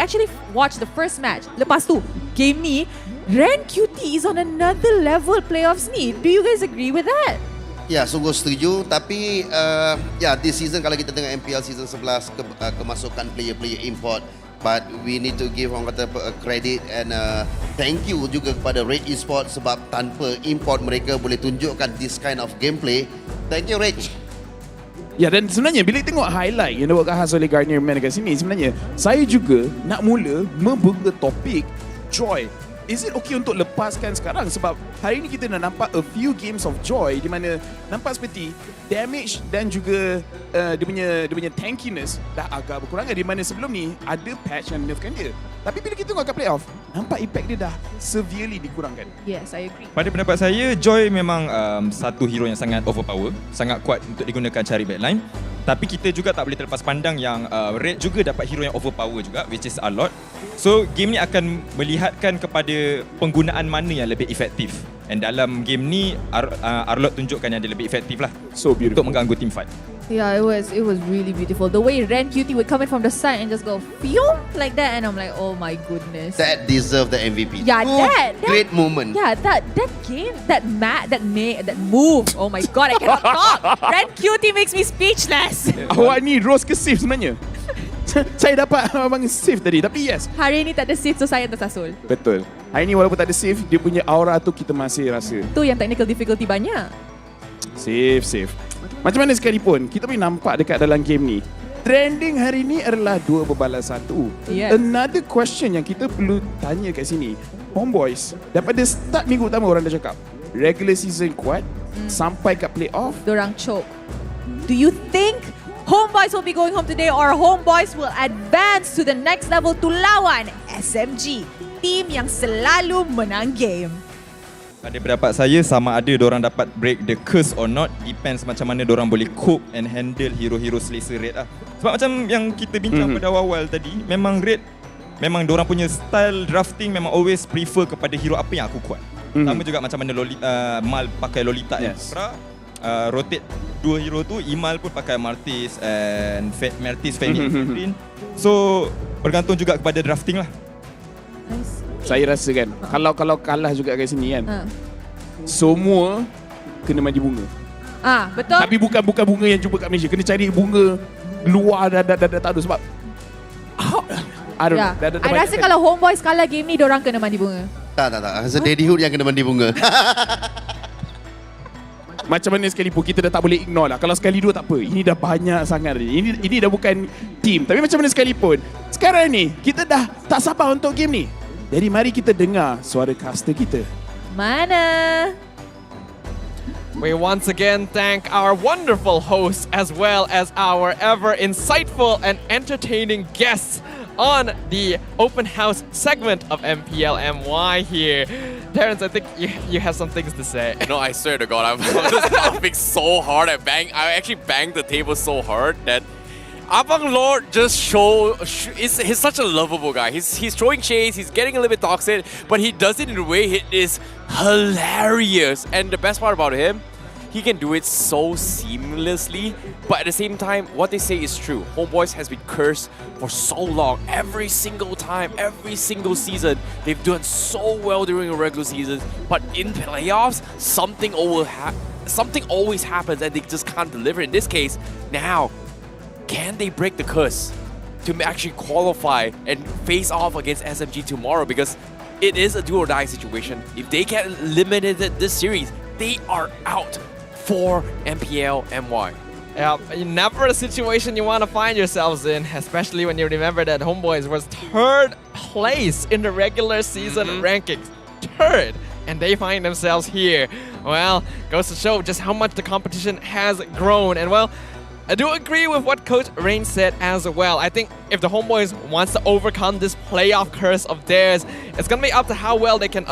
Speaker 26: actually watched the first match, lepas tu, game ni, Ren Cutie is on another level playoffs ni. Do you guys agree with that?
Speaker 4: Ya, sungguh setuju. Tapi, this season kalau kita tengok MPL season 11, kemasukan player-player import. But we need to give orang kata credit and thank you juga kepada Red Esports sebab tanpa import mereka boleh tunjukkan this kind of gameplay. Thank you, Rich.
Speaker 1: Ya, dan sebenarnya bila tengok highlight yang dibuat khas oleh Garnier Man dekat sini, sebenarnya saya juga nak mula membuka topik Joy. is it okay untuk lepaskan sekarang? Sebab hari ni kita dah nampak a few games of joy di mana nampak seperti damage dan juga dia punya tankiness dah agak berkurangan, di mana sebelum ni ada patch yang nerfkan dia. Tapi bila kita tengok kat playoff, nampak impact dia dah severely dikurangkan.
Speaker 26: Yes, I agree.
Speaker 6: Pada pendapat saya, Joy memang satu hero yang sangat overpower, sangat kuat untuk digunakan cari backline. Tapi kita juga tak boleh terlepas pandang yang Red juga dapat hero yang overpower juga, which is a lot. So game ni akan melihatkan kepada penggunaan mana yang lebih efektif. And dalam game ni Arlot tunjukkan yang dia lebih efektif lah.
Speaker 1: So beautiful.
Speaker 6: Untuk mengganggu team fight.
Speaker 26: Yeah, it was really beautiful. The way Ren QT would come in from the side and just go phew like that, and I'm like, oh my goodness.
Speaker 4: That deserved the MVP.
Speaker 26: Yeah, that
Speaker 4: great moment.
Speaker 26: Yeah, that game, that move. Oh my god, I cannot talk. Ren QT makes me speechless.
Speaker 1: Awak ni rose ke save sebenarnya? Saya dapat abang save tadi, tapi yes.
Speaker 26: Hari ni tak ada save, so saya tersasul.
Speaker 1: Betul. Hari ni walaupun tak ada save, dia punya aura tu kita masih rasa.
Speaker 26: Tu yang technical difficulty banyak.
Speaker 1: Save. Macam mana sekalipun, kita boleh nampak dekat dalam game ni, trending hari ni adalah 2 berbalas 1.
Speaker 26: Yes.
Speaker 1: Another question yang kita perlu tanya kat sini, Homebois, daripada start minggu utama orang dah cakap, regular season kuat, sampai kat playoff,
Speaker 26: dorang choke. Do you think Homebois will be going home today, or Homebois will advance to the next level to lawan SMG, team yang selalu menang game?
Speaker 6: Pada pendapat saya, sama ada dorang dapat break the curse or not, depends macam mana dorang boleh cope and handle hero-hero selesa Red lah. Sebab macam yang kita bincang pada awal tadi, memang Red, memang dorang punya style drafting memang always prefer kepada hero apa yang aku kuat. Sama juga macam mana Mal pakai Lolita rotate 2 hero tu, Imal pun pakai Martis and Martis Fanny. So bergantung juga kepada drafting lah.
Speaker 1: Saya rasa kan, kalau kalah juga kat sini kan, semua kena mandi bunga.
Speaker 26: Betul.
Speaker 1: Tapi bukan bunga yang jumpa kat Malaysia, kena cari bunga luar dah tak ada sebab I don't know.
Speaker 26: I rasa kalau Homebois kalah game ni, dorang kena mandi bunga.
Speaker 4: Tak. Rasa Daddyhood yang kena mandi bunga.
Speaker 1: Macam mana sekalipun kita dah tak boleh ignore lah. Kalau sekali dua tak apa. Ini dah banyak sangat. Ini dah bukan team. Tapi macam mana sekalipun, sekarang ni kita dah tak sabar untuk game ni. Jadi mari kita dengar suara caster kita.
Speaker 26: Mana?
Speaker 14: We once again thank our wonderful hosts as well as our ever insightful and entertaining guests on the open house segment of MPL MY here. Terrence, I think you have some things to say.
Speaker 2: No, I swear to God, I'm just laughing so hard. I actually banged the table so hard that Abang Lord just he's such a lovable guy. He's throwing shades, he's getting a little bit toxic, but he does it in a way it is hilarious. And the best part about him, he can do it so seamlessly, but at the same time, what they say is true. Homebois has been cursed for so long. Every single time, every single season, they've done so well during a regular season, but in playoffs, something always happens and they just can't deliver. In this case, now, can they break the curse to actually qualify and face off against SMG tomorrow? Because it is a do or die situation. If they get eliminated this series, they are out for MPL MY.
Speaker 14: Yeah, never a situation you want to find yourselves in, especially when you remember that Homebois was 3rd place in the regular season rankings. 3rd! And they find themselves here. Well, goes to show just how much the competition has grown. And well, I do agree with what Coach Rain said as well. I think if the Homebois wants to overcome this playoff curse of theirs, it's going to be up to how well they can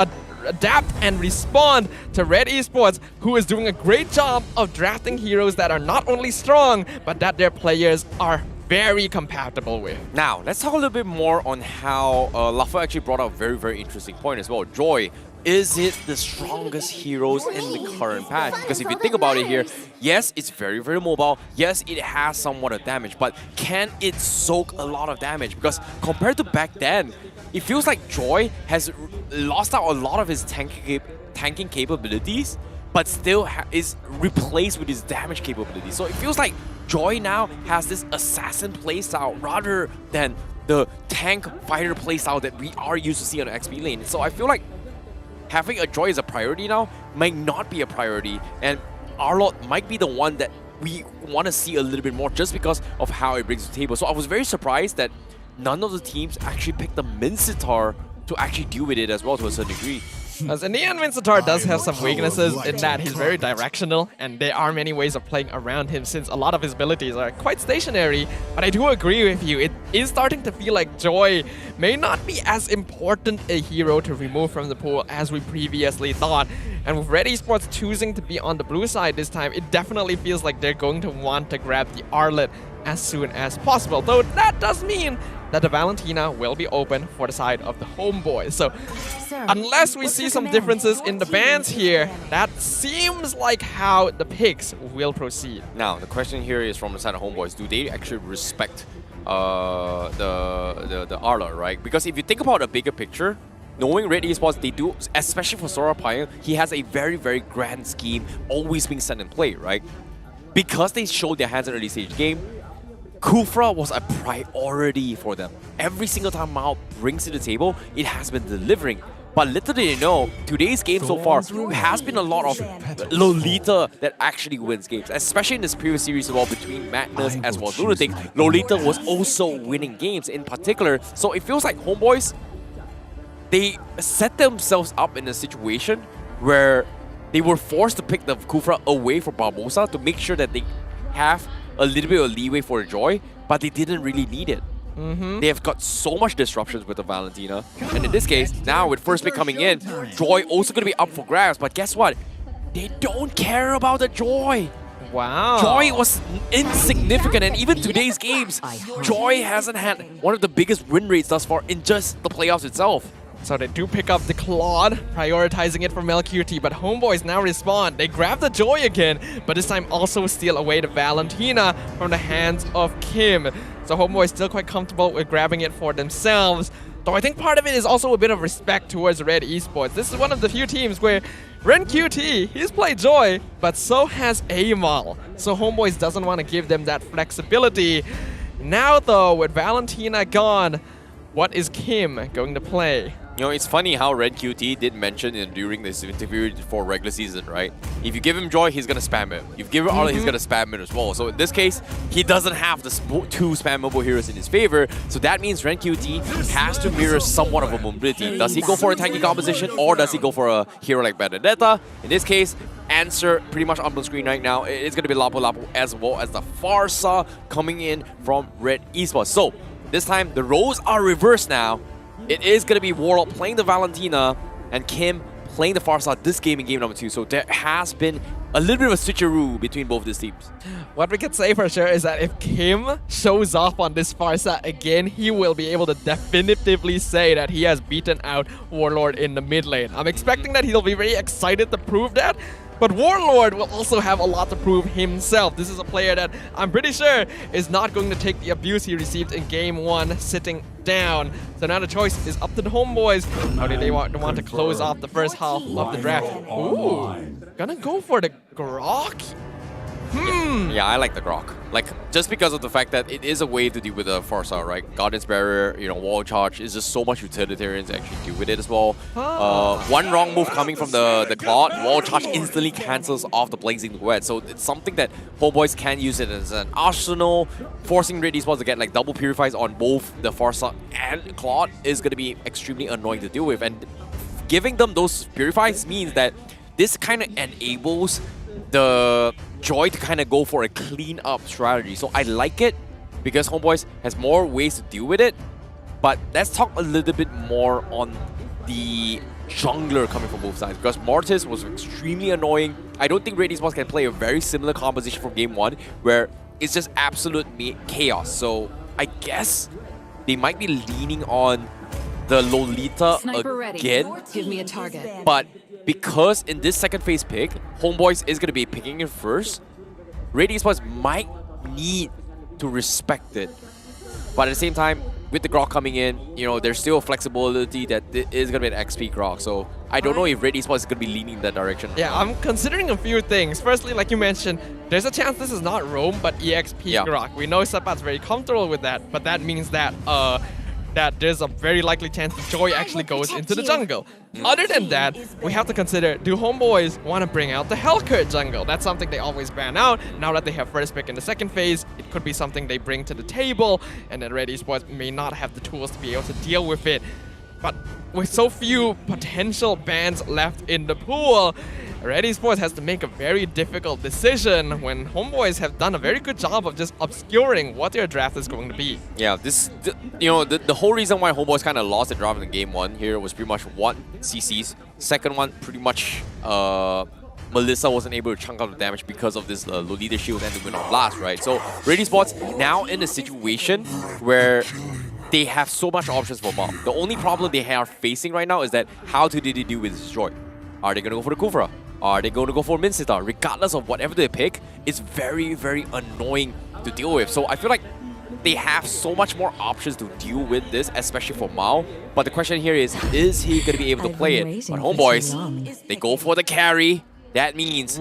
Speaker 14: adapt and respond to Red Esports, who is doing a great job of drafting heroes that are not only strong, but that their players are very compatible with.
Speaker 2: Now, let's talk a little bit more on how Lafa actually brought up a very, very interesting point as well. Joy, is it the strongest heroes in the current patch? Because if you think about it here, yes, it's very, very mobile. Yes, it has somewhat of damage, but can it soak a lot of damage? Because compared to back then, it feels like Joy has lost out a lot of his tanking capabilities, but still is replaced with his damage capabilities. So it feels like Joy now has this assassin playstyle rather than the tank fighter playstyle that we are used to see on the XP lane. So I feel like having a Joy as a priority now might not be a priority, and Arlot might be the one that we want to see a little bit more just because of how it brings to the table. So I was very surprised that none of the teams actually picked the Mincetar to actually deal with it as well to a certain degree.
Speaker 14: As in the end, Vincitar does have some weaknesses in that he's very directional, and there are many ways of playing around him since a lot of his abilities are quite stationary. But I do agree with you, it is starting to feel like Joy may not be as important a hero to remove from the pool as we previously thought. And with Red Esports choosing to be on the blue side this time, it definitely feels like they're going to want to grab the Arlet as soon as possible. Though that does mean that the Valentina will be open for the side of the Homeboys. So unless we see some differences in the bans here, that seems like how the picks will proceed.
Speaker 2: Now, the question here is from the side of Homeboys, do they actually respect the Arla, right? Because if you think about a bigger picture, knowing Red Esports, they do, especially for Sora Pyre, he has a very, very grand scheme always being set in play, right? Because they showed their hands in early stage game, Kufra was a priority for them. Every single time Mao brings to the table, it has been delivering. But little did they know, today's game so far has been a lot of Lolita that actually wins games. Especially in this previous series as well between Madness as well as Lunatix, Lolita was also winning games in particular. So it feels like Homeboys, they set themselves up in a situation where they were forced to pick the Kufra away from Barbosa to make sure that they have a little bit of leeway for Joy, but they didn't really need it. They have got so much disruptions with the Valentina, and in this case, now with first pick coming in, Joy also going to be up for grabs, but guess what? They don't care about the Joy.
Speaker 14: Wow.
Speaker 2: Joy was insignificant, and even today's games, Joy hasn't had one of the biggest win rates thus far in just the playoffs itself.
Speaker 14: So they do pick up the Claude, prioritizing it for MelQT, but Homeboys now respond. They grab the Joy again, but this time also steal away the Valentina from the hands of Kyym. So Homeboys still quite comfortable with grabbing it for themselves. Though I think part of it is also a bit of respect towards Red Esports. This is one of the few teams where RenQT, he's played Joy, but so has Amal. So Homeboys doesn't want to give them that flexibility. Now though, with Valentina gone, what is Kyym going to play?
Speaker 2: You know, it's funny how RenQT did mention during this interview for regular season, right? If you give him Joy, he's going to spam it. If you give him Arla, he's going to spam it as well. So in this case, he doesn't have the two spammable heroes in his favor. So that means RenQT has to mirror somewhat of a mobility. Does he go for a tanky composition, or does he go for a hero like Benedetta? In this case, answer pretty much on the screen right now. It's going to be Lapu Lapu as well as the Farsa coming in from Red Esports. So this time, the roles are reversed now. It is going to be Warlock playing the Valentina and Kyym playing the Farsa this game in game number 2. So there has been a little bit of a switcheroo between both these teams.
Speaker 14: What we can say for sure is that if Kyym shows off on this Farsa again, he will be able to definitively say that he has beaten out Warlord in the mid lane. I'm expecting that he'll be very excited to prove that. But Warlord will also have a lot to prove himself. This is a player that I'm pretty sure is not going to take the abuse he received in game 1 sitting down. So now the choice is up to the Homeboys. How do they want to close off the first half of the draft? Ooh, gonna go for the Grok?
Speaker 2: Yeah, I like the Grok. Like, just because of the fact that it is a way to deal with the Farsa, right? Guardian's Barrier, you know, Wall Charge is just so much utilitarian to actually deal with it as well. One wrong move coming from the Claude, Wall Charge instantly cancels off the Blazing Duet. So it's something that Homeboys can use it as an arsenal. Forcing Red Esports to get like double purifies on both the Farsa and Claude is going to be extremely annoying to deal with. And giving them those purifies means that this kind of enables the Joy to kind of go for a clean up strategy. So I like it because Homeboys has more ways to deal with it. But let's talk a little bit more on the jungler coming from both sides, because Mortis was extremely annoying. I don't think Red Esports can play a very similar composition from game 1 where it's just absolute chaos. So I guess they might be leaning on the Lolita again.
Speaker 17: Give me a target.
Speaker 2: But because in this second phase pick, Homeboys is going to be picking it first, Red Esports might need to respect it. But at the same time, with the Grok coming in, you know, there's still a flexibility that it is going to be an XP Grok. So I don't know if Red Esports is going to be leaning in that direction.
Speaker 14: Yeah, I'm considering a few things. Firstly, like you mentioned, there's a chance this is not Roam, but EXP Grok. We know Surpass very comfortable with that, but that means that that there's a very likely chance that Joy actually goes into the jungle. Other than that, we have to consider, do Homeboys want to bring out the Hellcurt jungle? That's something they always ban out. Now that they have first pick in the second phase, it could be something they bring to the table, and then Red Esports may not have the tools to be able to deal with it. but with so few potential bans left in the pool, Red Esports has to make a very difficult decision when Homebois have done a very good job of just obscuring what their draft is going to be.
Speaker 2: Yeah, the whole reason why Homebois kind of lost the draft in game 1 here was pretty much one, CCs. Second one, pretty much Melissa wasn't able to chunk out the damage because of this Lolita shield and the win on blast, right? So Red Esports now in a situation where they have so much options for Mal. The only problem they are facing right now is that how do they deal with Destroy? Are they going to go for the Kufra? Are they going to go for Minsita? Regardless of whatever they pick, it's very, very annoying to deal with. So I feel like they have so much more options to deal with this, especially for Mao. But the question here is he going to be able to play it? But Homebois, they go for the carry. That means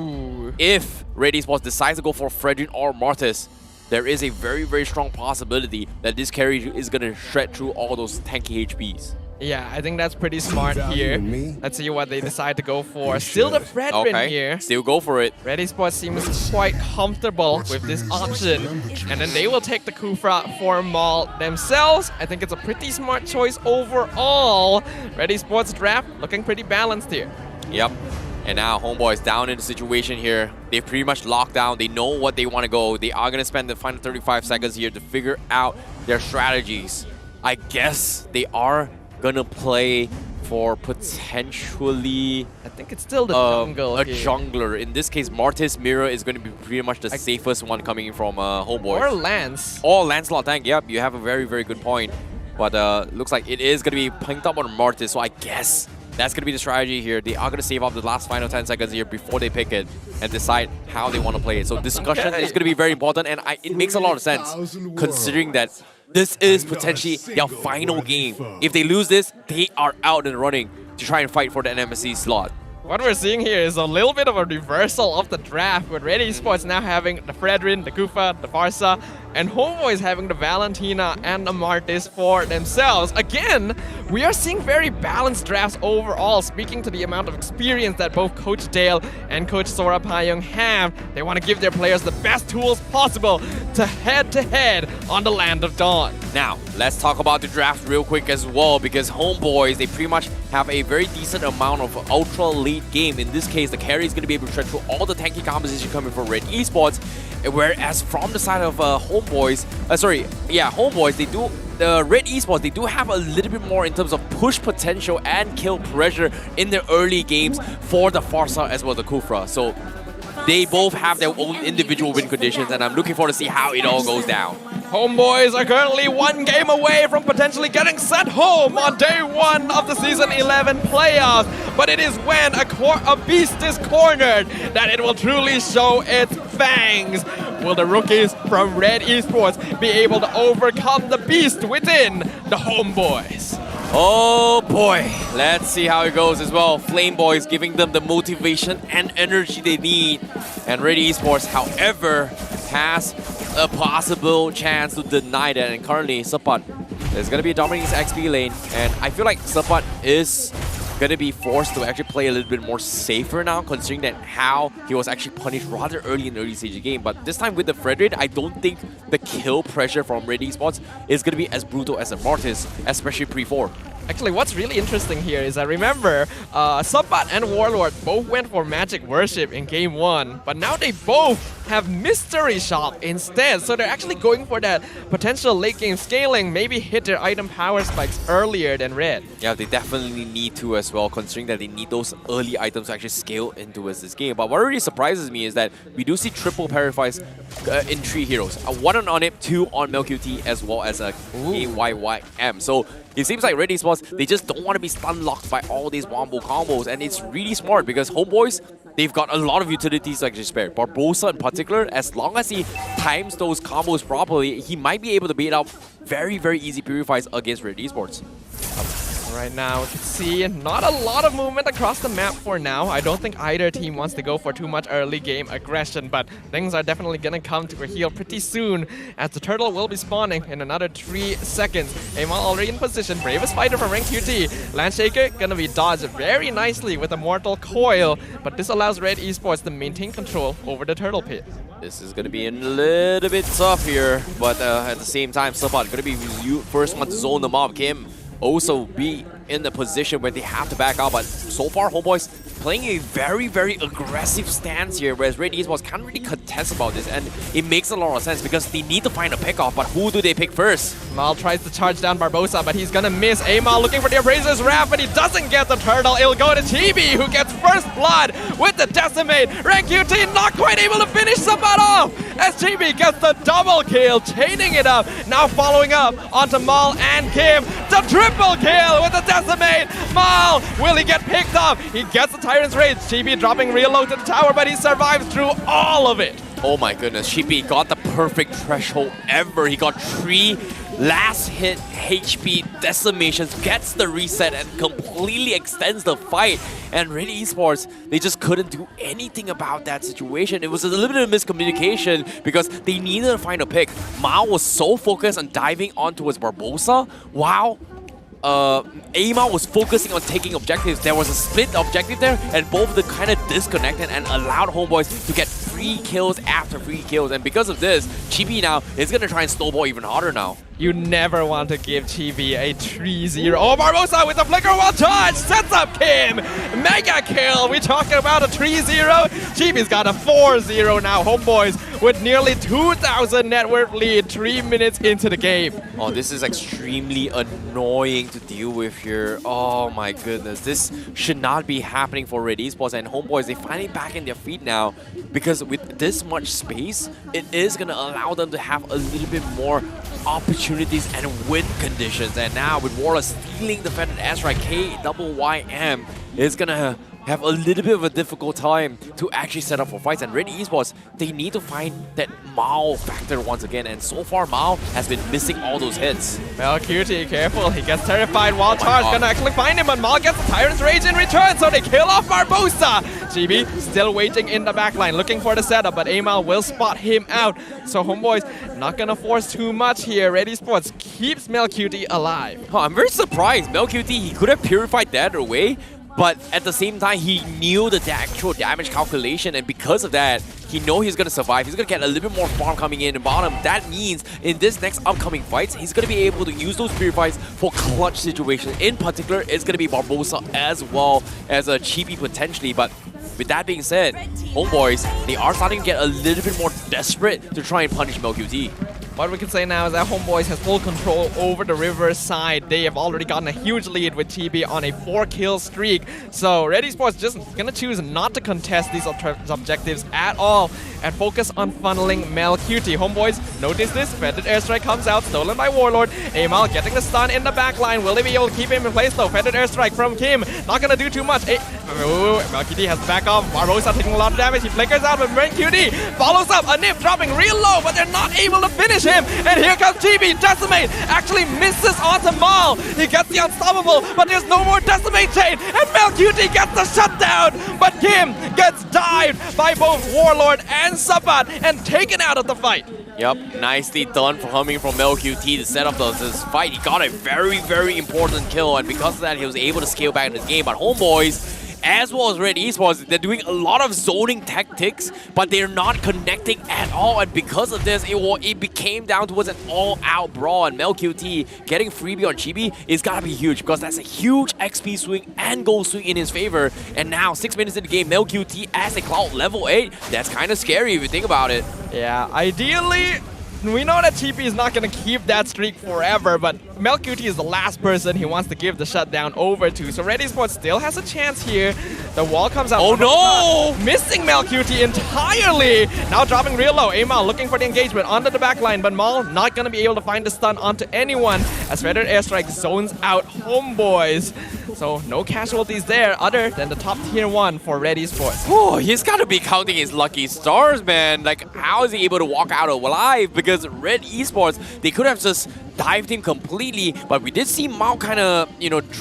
Speaker 2: if Red Esports decides to go for Fredrin or Mortis, there is a very, very strong possibility that this carry is going to shred through all those tanky HPs.
Speaker 14: Yeah, I think that's pretty smart here. Let's see what they decide to go for. Still the Fredrin here.
Speaker 2: Still go for it.
Speaker 14: Red Esports seems quite comfortable with this option. And then they will take the Kufra for Maul themselves. I think it's a pretty smart choice overall. Red Esports draft looking pretty balanced here.
Speaker 2: Yep. And now Homebois down in the situation here. They've pretty much locked down. They know what they want to go. They are going to spend the final 35 seconds here to figure out their strategies. I guess they are gonna play for potentially,
Speaker 14: I think it's still the jungle.
Speaker 2: A jungler. In this case, Mortis Mirror is going to be pretty much the safest one coming in from Homebois.
Speaker 14: Or Lance.
Speaker 2: Or Lancelot Tank. Yep, you have a very, very good point. But looks like it is going to be pinked up on Mortis, so I guess that's going to be the strategy here. They are going to save up the last final 10 seconds here before they pick it and decide how they want to play it. So discussion is going to be very important, and it makes a lot of sense considering that this is potentially their final game. If they lose this, they are out and running to try and fight for the NMSC slot.
Speaker 14: What we're seeing here is a little bit of a reversal of the draft, with Red Esports now having the Fredrin, the Kufa, the Farsa, and Homebois having the Valentina and the Martis for themselves. Again, we are seeing very balanced drafts overall, speaking to the amount of experience that both Coach Dale and Coach Sora Payung have. They want to give their players the best tools possible to head on the Land of Dawn.
Speaker 2: Now, let's talk about the draft real quick as well, because Homebois, they pretty much have a very decent amount of ultra late game. In this case, the carry is going to be able to tread through all the tanky composition coming from Red Esports, whereas from the side of Homebois, the Red Esports, they do have a little bit more in terms of push potential and kill pressure in their early games for the Farsa as well as the Kufra. So they both have their own individual win conditions, and I'm looking forward to see how it all goes down.
Speaker 14: Homebois are currently one game away from potentially getting sent home on day 1 of the Season 11 Playoffs. But it is when a beast is cornered that it will truly show its fangs. Will the rookies from Red Esports be able to overcome the beast within the Homebois?
Speaker 2: Oh boy, let's see how it goes as well. Flame Boys giving them the motivation and energy they need. And Red Esports, however, has a possible chance to deny that. And currently, Surpass, there's going to be a dominating XP lane. And I feel like Surpass is going to be forced to actually play a little bit more safer now, considering that how he was actually punished rather early in the early stage of the game. But this time with the Fredrin, I don't think the kill pressure from Red Esports is going to be as brutal as the Mortis, especially pre-4.
Speaker 14: Actually, what's really interesting here is I remember Surpass and Warlord both went for Magic Worship in game 1, but now they both have Mystery Shop instead. So they're actually going for that potential late game scaling, maybe hit their item power spikes earlier than Red.
Speaker 2: Yeah, they definitely need to as well, considering that they need those early items to actually scale into this game. But what really surprises me is that we do see triple Purifies in 3 heroes. 1 on Onip, 2 on MilQT, as well as a KYYM. So it seems like Red Esports, they just don't want to be stun locked by all these wombo combos, and it's really smart because Homebois, they've got a lot of utilities to actually spare. Barbosa in particular, as long as he times those combos properly, he might be able to bait out very, very easy Purifies against Red Esports.
Speaker 14: Right now, we can see not a lot of movement across the map for now. I don't think either team wants to go for too much early game aggression, but things are definitely going to come to a heel pretty soon, as the turtle will be spawning in another 3 seconds. Amal already in position, bravest fighter from rank QT. Landshaker going to be dodged very nicely with a Mortal Coil, but this allows Red Esports to maintain control over the turtle pit.
Speaker 2: This is going to be a little bit tough here, but at the same time, Surpass going to be first one to zone them off. Kyym also be in the position where they have to back out, but so far, Homebois playing a very, very aggressive stance here, whereas Red Esports can't really contest about this, and it makes a lot of sense because they need to find a pick-off, but who do they pick first?
Speaker 14: Mal tries to charge down Barbosa, but he's gonna miss. Amal looking for the Abraser's Wrath, but he doesn't get the turtle. It'll go to Chibi, who gets first blood with the Decimate. Rank QT not quite able to finish Sabat off, as Chibi gets the double kill, chaining it up. Now following up onto Mal and Kyym. The triple kill with the Decimate. Mal, will he get picked up? He gets the Tyrant's Rage. Chibi dropping real low to the tower, but he survives through all of it.
Speaker 2: Oh my goodness, Chibi got the perfect threshold ever. He got 3 last hit HP decimations, gets the reset, and completely extends the fight. And Red Esports, they just couldn't do anything about that situation. It was a little bit of miscommunication because they needed to find a pick. Mao was so focused on diving on towards Barbosa, while Amal was focusing on taking objectives. There was a split objective there, and both of them kind of disconnected and allowed Homebois to get 3 kills after 3 kills. And because of this, Chibi now is going to try and snowball even harder now.
Speaker 14: You never want to give Chibi a 3-0. Oh, Barbosa with the flicker while charge sets up Kyym. Mega kill. We're talking about a 3-0. Chibi's got a 4-0 now. Homebois with nearly 2,000 net worth lead 3 minutes into the game.
Speaker 2: Oh, this is extremely annoying to deal with here. Oh my goodness. This should not be happening for Red Esports, and Homebois, they finally back in their feet now, because with this much space, it is going to allow them to have a little bit more opportunities and win conditions. And now with Warlord stealing the Fed and Airstrike, KYYM is gonna have a little bit of a difficult time to actually set up for fights. And Red Esports, they need to find that Mao factor once again, and so far Mao has been missing all those hits.
Speaker 14: Well, QT, careful, he gets terrified while charge gonna actually find him, but Mal gets the Tyrant's Rage in return, so they kill off Barbosa. GB still waiting in the backline, looking for the setup, but Amal will spot him out. So Homebois not gonna force too much here. Red Esports keeps MelQT alive.
Speaker 2: Oh, I'm very surprised. MelQT, he could have purified that away, but at the same time, he knew the actual damage calculation, and because of that, he knows he's going to survive. He's going to get a little bit more farm coming in the bottom. That means in this next upcoming fights, he's going to be able to use those purifies for clutch situations. In particular, it's going to be Barbosa as well as a Chibi potentially, but with that being said, Homebois, they are starting to get a little bit more desperate to try and punish MelQT.
Speaker 14: What we can say now is that Homebois has full control over the river side. They have already gotten a huge lead with TB on a 4-kill streak. So Red Esports just gonna choose not to contest these objectives at all and focus on funneling MelQT. Homebois notice this. Fetid Airstrike comes out, stolen by Warlord. Amal getting the stun in the backline. Will they be able to keep him in place though? Fetid Airstrike from Kyym. Not gonna do too much. MelQT has to back off. Barbosa taking a lot of damage. He flickers out, but MelQT follows up. A Nip dropping real low, but they're not able to finish him. And here comes Chibi. Decimate actually misses onto Mal. He gets the unstoppable, but there's no more Decimate chain. And MelQT gets the shutdown. But Kyym gets dived by both Warlord and Sabat and taken out of the fight.
Speaker 2: Yep, nicely done for coming from MelQT to set up this fight. He got a very, very important kill, and because of that, he was able to scale back in this game. But Homebois, as well as Red Esports, they're doing a lot of zoning tactics, but they're not connecting at all. And because of this, it became down towards an all-out brawl. And MelQT getting freebie on Chibi is gotta be huge, because that's a huge XP swing and gold swing in his favor. And now, 6 minutes in the game, MelQT as a Cloud level 8, that's kind of scary if you think about it.
Speaker 14: Yeah, ideally, we know that Chibi is not going to keep that streak forever, but MelQT is the last person he wants to give the shutdown over to. So Red Esports still has a chance here. The wall comes out.
Speaker 2: Oh no!
Speaker 14: Missing MelQT entirely. Now dropping real low. Amal looking for the engagement onto the backline, but Mal not going to be able to find the stun onto anyone as Red Airstrike zones out Homebois. So no casualties there other than the top tier 1 for Red Esports.
Speaker 2: Oh, he's got to be counting his lucky stars, man. Like, how is he able to walk out alive? Because Red Esports, they could have just dived him completely, but we did see Mao kind of,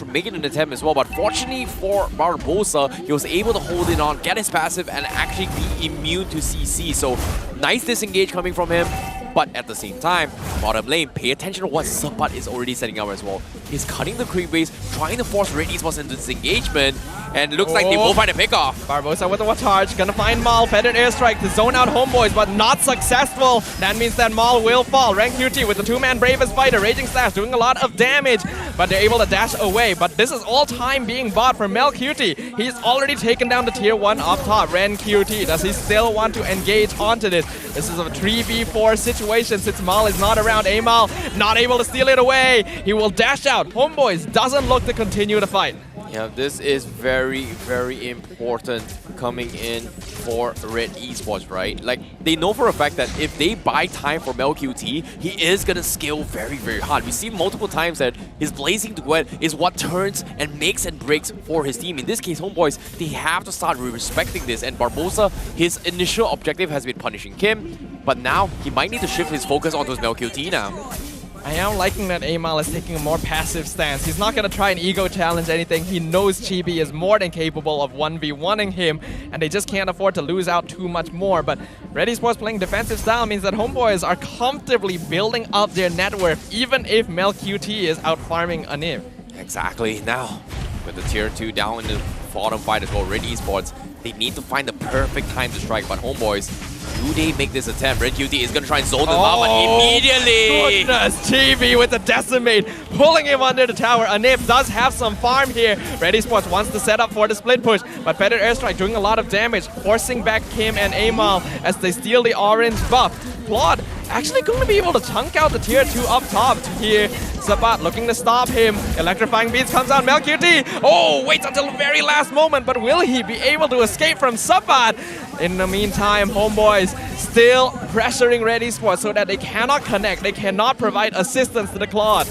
Speaker 2: making an attempt as well. But fortunately for Barbosa, he was able to hold it on, get his passive, and actually be immune to CC. So nice disengage coming from him. But at the same time, bottom lane, pay attention to what Sabat is already setting up as well. He's cutting the creep base, trying to force Red Esports into this engagement, and it looks like they will find a pickoff.
Speaker 14: Barbosa with the charge, gonna find Maul, feathered airstrike to zone out Homebois, but not successful. That means that Maul will fall. Rank QT with the two-man bravest fighter, Raging Slash, doing a lot of damage, but they're able to dash away. But this is all time being bought for Mel QT. He's already taken down the tier 1 up top, Ren QT. Does he still want to engage onto this? This is a 3v4 situation since Maul is not around. Amal not able to steal it away. He will dash out. Homebois doesn't look to continue the fight.
Speaker 2: Yeah, this is very, very important coming in for Red Esports, right? Like, they know for a fact that if they buy time for Mel QT, he is going to scale very, very hard. We see multiple times that his Blazing Duet is what turns and makes and breaks for his team. In this case, Homebois, they have to start respecting this. And Barbosa, his initial objective has been punishing Kyym, but now he might need to shift his focus onto his Mel QT now.
Speaker 14: I am liking that Amal is taking a more passive stance. He's not going to try and ego challenge anything. He knows Chibi is more than capable of 1v1ing him, and they just can't afford to lose out too much more. But Red Esports playing defensive style means that Homebois are comfortably building up their net worth, even if Mel QT is out farming Anib.
Speaker 2: Exactly. Now, with the tier 2 down in the bottom fight as well, Red Esports, they need to find the perfect time to strike. But Homebois, do they make this attempt? Red QT is going to try and zone them out, but immediately!
Speaker 14: Goodness, TV with the Decimate, pulling him under the tower. Anib does have some farm here. Red Esports wants to set up for the split push, but Feathered Airstrike doing a lot of damage, forcing back Kyym and Amal as they steal the orange buff. Plod actually going to be able to chunk out the tier 2 up top here. Sabat looking to stop him. Electrifying Beats comes out. Mel QT. Oh, waits until the very last moment, but will he be able to escape from Sabat? In the meantime, Homebois still pressuring Red Esports so that they cannot connect. They cannot provide assistance to the Claude.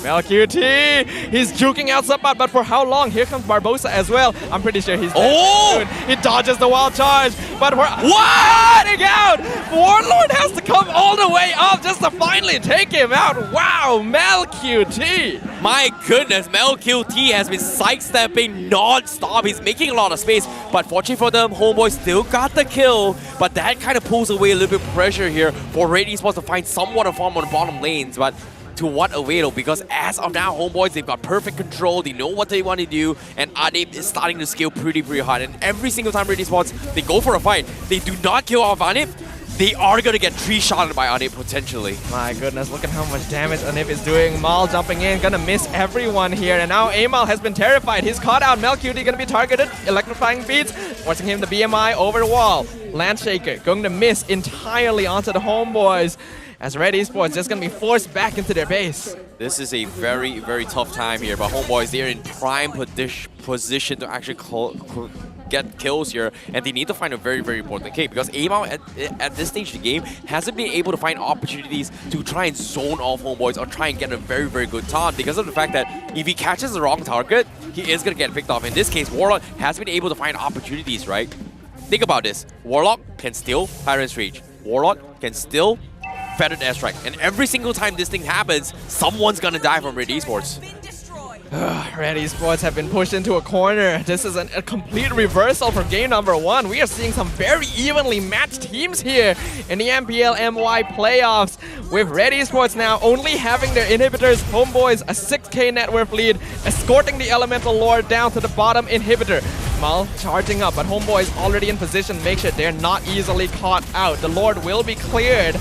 Speaker 14: Mel QT, he's juking out Sabat, but for how long? Here comes Barbosa as well. I'm pretty sure he's dead soon. He dodges the wild charge, but we're getting out. Warlord has to come all the way up just to finally take him out. Wow, Mel QT.
Speaker 2: My goodness, Mel QT has been sidestepping non-stop. He's making a lot of space, but fortunately for them, Homeboy still got the kill, but that kind of pulls away a little bit of pressure here for Red Esports to find somewhat of farm on the bottom lanes, but to what avail, because as of now, Homeboys, they've got perfect control, they know what they want to do, and Anib is starting to scale pretty hard. And every single time Red Esports, they go for a fight, they do not kill off Anib, they are going to get 3-shotted by Anib potentially.
Speaker 14: My goodness, look at how much damage Anib is doing. Mal jumping in, gonna miss everyone here. And now Amal has been terrified. He's caught out. Mel QT gonna be targeted. Electrifying Beats, forcing him to BMI over the wall. Landshaker going to miss entirely onto the Homeboys, as Red Esports just gonna be forced back into their base.
Speaker 2: This is a very tough time here, but Homeboys, they're in prime position to actually get kills here, and they need to find a very important kill, because Amal at this stage of the game hasn't been able to find opportunities to try and zone off Homeboys or try and get a very good taunt, because of the fact that if he catches the wrong target, he is gonna get picked off. In this case, Warlock has been able to find opportunities, right? Think about this. Warlock can steal Tyrant's Reach. Warlock can steal Feathered Airstrike. And every single time this thing happens, someone's gonna die from Red Esports.
Speaker 14: Red Esports have been pushed into a corner. This is a complete reversal for game number 1. We are seeing some very evenly matched teams here in the MPL MY Playoffs, with Red Esports now only having their inhibitors, Homeboys, a 6k net worth lead, escorting the Elemental Lord down to the bottom inhibitor. Mal charging up, but Homeboys already in position to make sure they're not easily caught out. The Lord will be cleared,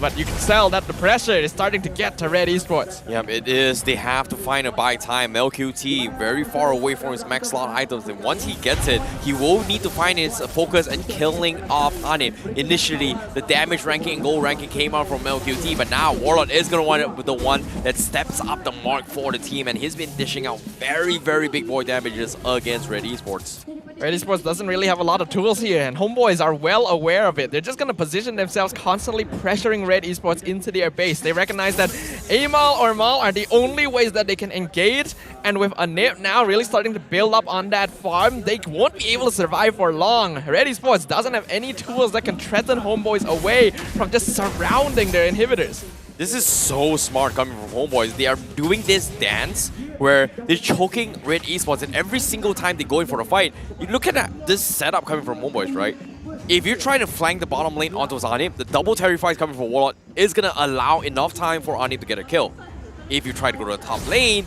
Speaker 14: but you can tell that the pressure is starting to get to Red Esports.
Speaker 2: Yep, it is. They have to find a buy time. Mel QT very far away from his max slot items, and once he gets it, he will need to find his focus and killing off Anib. Initially, the damage ranking and gold ranking came out from Mel QT, but now Warlord is going to want the one that steps up the mark for the team, and he's been dishing out very big void damages against Red Esports.
Speaker 14: Red Esports doesn't really have a lot of tools here, and Homeboys are well aware of it. They're just going to position themselves constantly pressuring Red Esports into their base. They recognize that Amal or Mal are the only ways that they can engage, and with Anib now really starting to build up on that farm, they won't be able to survive for long. Red Esports doesn't have any tools that can threaten Homeboys away from just surrounding their inhibitors.
Speaker 2: This is so smart coming from Homeboys. They are doing this dance where they're choking Red Esports, and every single time they go in for a fight, you look at this setup coming from Homeboys, right? If you're trying to flank the bottom lane onto Anib, the double Terrifies coming from Warlock is going to allow enough time for Anib to get a kill. If you try to go to the top lane,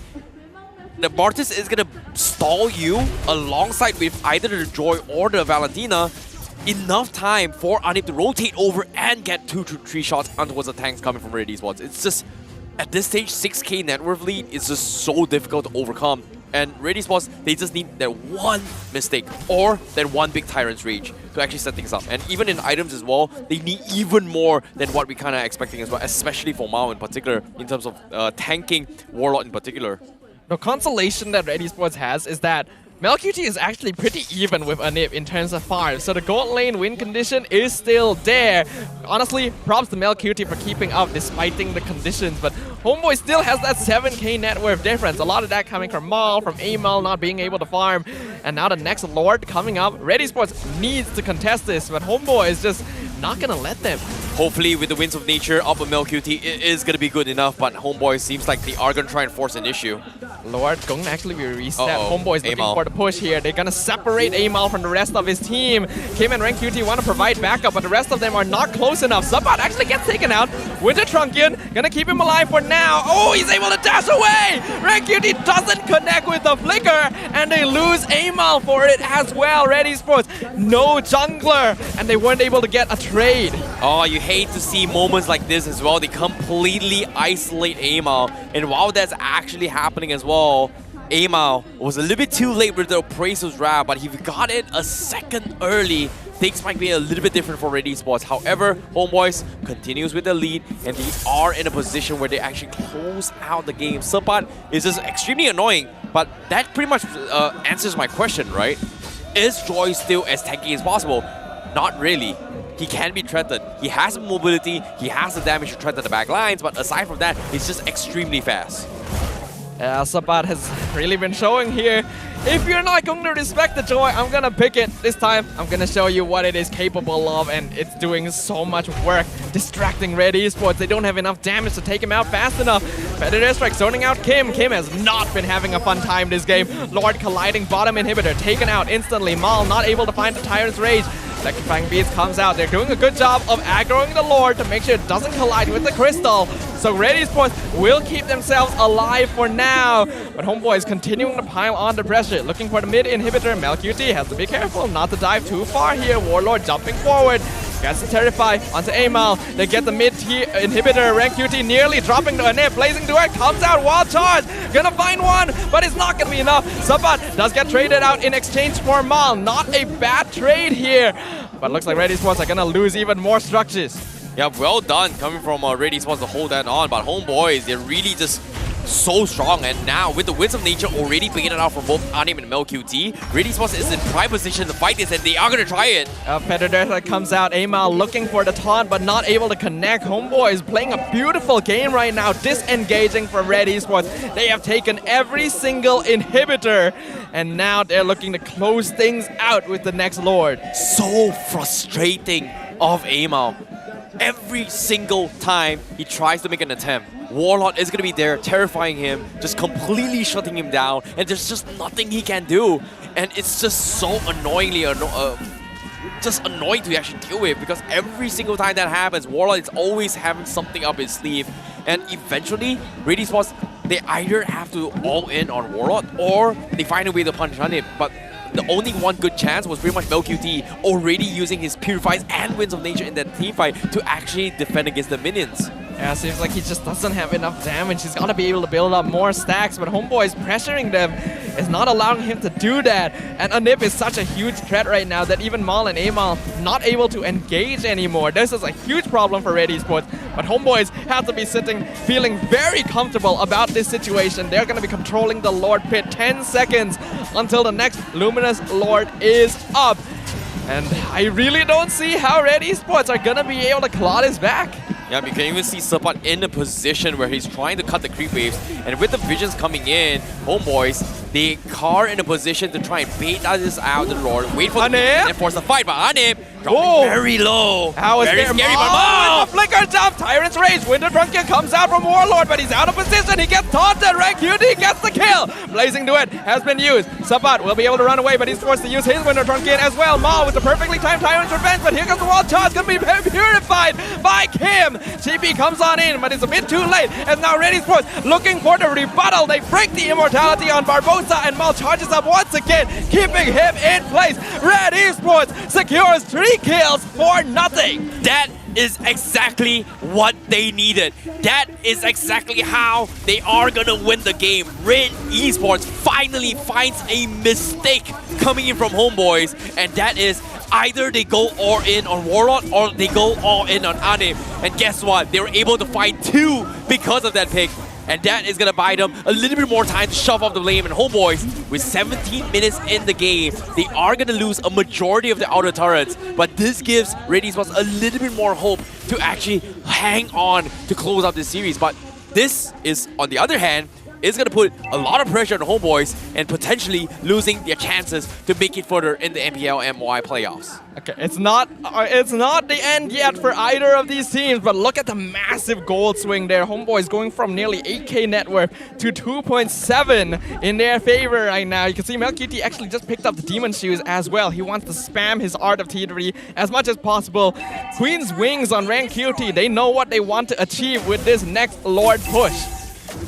Speaker 2: the Mortis is gonna stall you alongside with either the Joy or the Valentina. Enough time for Anip to rotate over and get 2 to 3 shots towards the tanks coming from Red Esports. It's just, at this stage, 6k net worth lead is just so difficult to overcome. And Red Esports, they just need that one mistake or that one big Tyrant's Rage to actually set things up. And even in items as well, they need even more than what we kind of expecting as well, especially for Mao in particular, in terms of tanking Warlord in particular.
Speaker 14: The consolation that Red Esports has is that MelQT is actually pretty even with Anip in terms of farm, so the gold lane win condition is still there. Honestly, props to MelQT for keeping up despite the conditions, but Homebois still has that 7k net worth difference. A lot of that coming from Maul, from Amal not being able to farm, and now the next Lord coming up. Red Esports needs to contest this, but Homebois is just not gonna let them.
Speaker 2: Hopefully with the Winds of Nature up on MelQT, it is gonna be good enough, but Homebois seems like they are gonna try and force an issue.
Speaker 14: Lord gonna actually be reset.
Speaker 2: Uh-oh.
Speaker 14: Homebois looking
Speaker 2: Amal.
Speaker 14: for the push here. They're gonna separate Amal from the rest of his team. Kyym and RenQT want to provide backup, but the rest of them are not close enough. Sabat actually gets taken out. Winter Trunkian gonna keep him alive for now. Oh, he's able to dash away! RenQT doesn't connect with the flicker, and they lose Amal for it as well. Red Esports, no jungler, and they weren't able to get a trade.
Speaker 2: Oh, you hate to see moments like this as well. They completely isolate Amal, and while that's actually happening as well, Amal was a little bit too late with the Appraiser's Wrath, but if he got it a second early, things might be a little bit different for Red Esports. However, Homebois continues with the lead, and they are in a position where they actually close out the game. Surpass is just extremely annoying, but that pretty much answers my question, right? Is Joy still as tanky as possible? Not really. He can be threatened. He has mobility, he has the damage to threaten the back lines, but aside from that, he's just extremely fast.
Speaker 14: Yeah, Sabat has really been showing here. If you're not going to respect the Joy, I'm gonna pick it. This time, I'm gonna show you what it is capable of, and it's doing so much work distracting Red Esports. They don't have enough damage to take him out fast enough. Predator Strike zoning out Kyym. Kyym has not been having a fun time this game. Lord colliding bottom inhibitor, taken out instantly. Maul not able to find the Tyrant's Rage. Electrifying Beast comes out. They're doing a good job of aggroing the Lord to make sure it doesn't collide with the Crystal. So Red Esports will keep themselves alive for now. But Homebois is continuing to pile on the pressure. Looking for the mid inhibitor. MelQT has to be careful not to dive too far here. Warlord jumping forward. Gets to Terrify onto Amal. They get the mid inhibitor. RenQT nearly dropping to Anip. Blazing Duet comes out. Wild Charge. Gonna find one, but it's not gonna be enough. Sabat does get traded out in exchange for Mal. Not a bad trade here. But looks like Red Esports are gonna lose even more structures.
Speaker 2: Yeah, well done coming from Red Esports to hold that on, but Homebois, they're really just so strong, and now with the Winds of Nature already picking it out from both Anip and MelQT, Red Esports is in prime position to fight this, and they are going to try it.
Speaker 14: Predator comes out, Amal looking for the taunt, but not able to connect. Homebois is playing a beautiful game right now, disengaging from Red Esports. They have taken every single inhibitor, and now they're looking to close things out with the next Lord.
Speaker 2: So frustrating of Amal. Every single time he tries to make an attempt, Warlord is going to be there, terrifying him, just completely shutting him down, and there's just nothing he can do. And it's just so annoyingly just annoying to actually deal with, because every single time that happens, Warlord is always having something up his sleeve. And eventually, Red Esports, they either have to all in on Warlord, or they find a way to punish on it. But the only one good chance was pretty much MelQT already using his Purifies and Winds of Nature in that team fight to actually defend against the minions.
Speaker 14: Yeah, seems like he just doesn't have enough damage. He's got to be able to build up more stacks, but Homebois pressuring them is not allowing him to do that. And Anip is such a huge threat right now that even Maul and Amal not able to engage anymore. This is a huge problem for Red Esports, but Homebois have to be sitting feeling very comfortable about this situation. They're going to be controlling the Lord Pit 10 seconds until the next Luminous Lord is up. And I really don't see how Red Esports are going to be able to claw this back.
Speaker 2: Yeah, you can even see Surpass in a position where he's trying to cut the creep waves, and with the visions coming in, Homebois, they are in a position to try and bait this out the Lord, wait for the and force the fight, but Anip
Speaker 14: Oh,
Speaker 2: very low.
Speaker 14: That was
Speaker 2: very scary, but
Speaker 14: Maul! Flicker jump, Tyrant's Rage. Winter Trunkian comes out from Warlord, but he's out of position. He gets taunted. Rank QT gets the kill. Blazing Duet has been used. Sabat will be able to run away, but he's forced to use his Winter Trunkian as well. Maul with the perfectly timed Tyrant's Revenge, but here comes the wall charge. Gonna be purified by Kyym. TP comes on in, but it's a bit too late. And now Red Esports looking for the rebuttal. They break the immortality on Barbosa, and Maul charges up once again, keeping him in place. Red Esports secures 3 kills for nothing.
Speaker 2: That is exactly what they needed. That is exactly how they are gonna win the game. Red Esports finally finds a mistake coming in from Homebois, and that is either they go all in on Warlord or they go all in on Anim. And guess what? They were able to find 2 because of that pick. And that is going to buy them a little bit more time to shove off the blame. And Homebois, with 17 minutes in the game, they are going to lose a majority of the outer turrets. But this gives Red Esports a little bit more hope to actually hang on to close out this series. But this is, on the other hand, is going to put a lot of pressure on the Homebois and potentially losing their chances to make it further in the MPL MY playoffs.
Speaker 14: Okay, it's not the end yet for either of these teams, but look at the massive gold swing there. Homebois going from nearly 8k net worth to 2.7 in their favor right now. You can see Melqt actually just picked up the Demon Shoes as well. He wants to spam his Art of Thievery as much as possible. Queen's Wings on Rank QT. They know what they want to achieve with this next Lord push.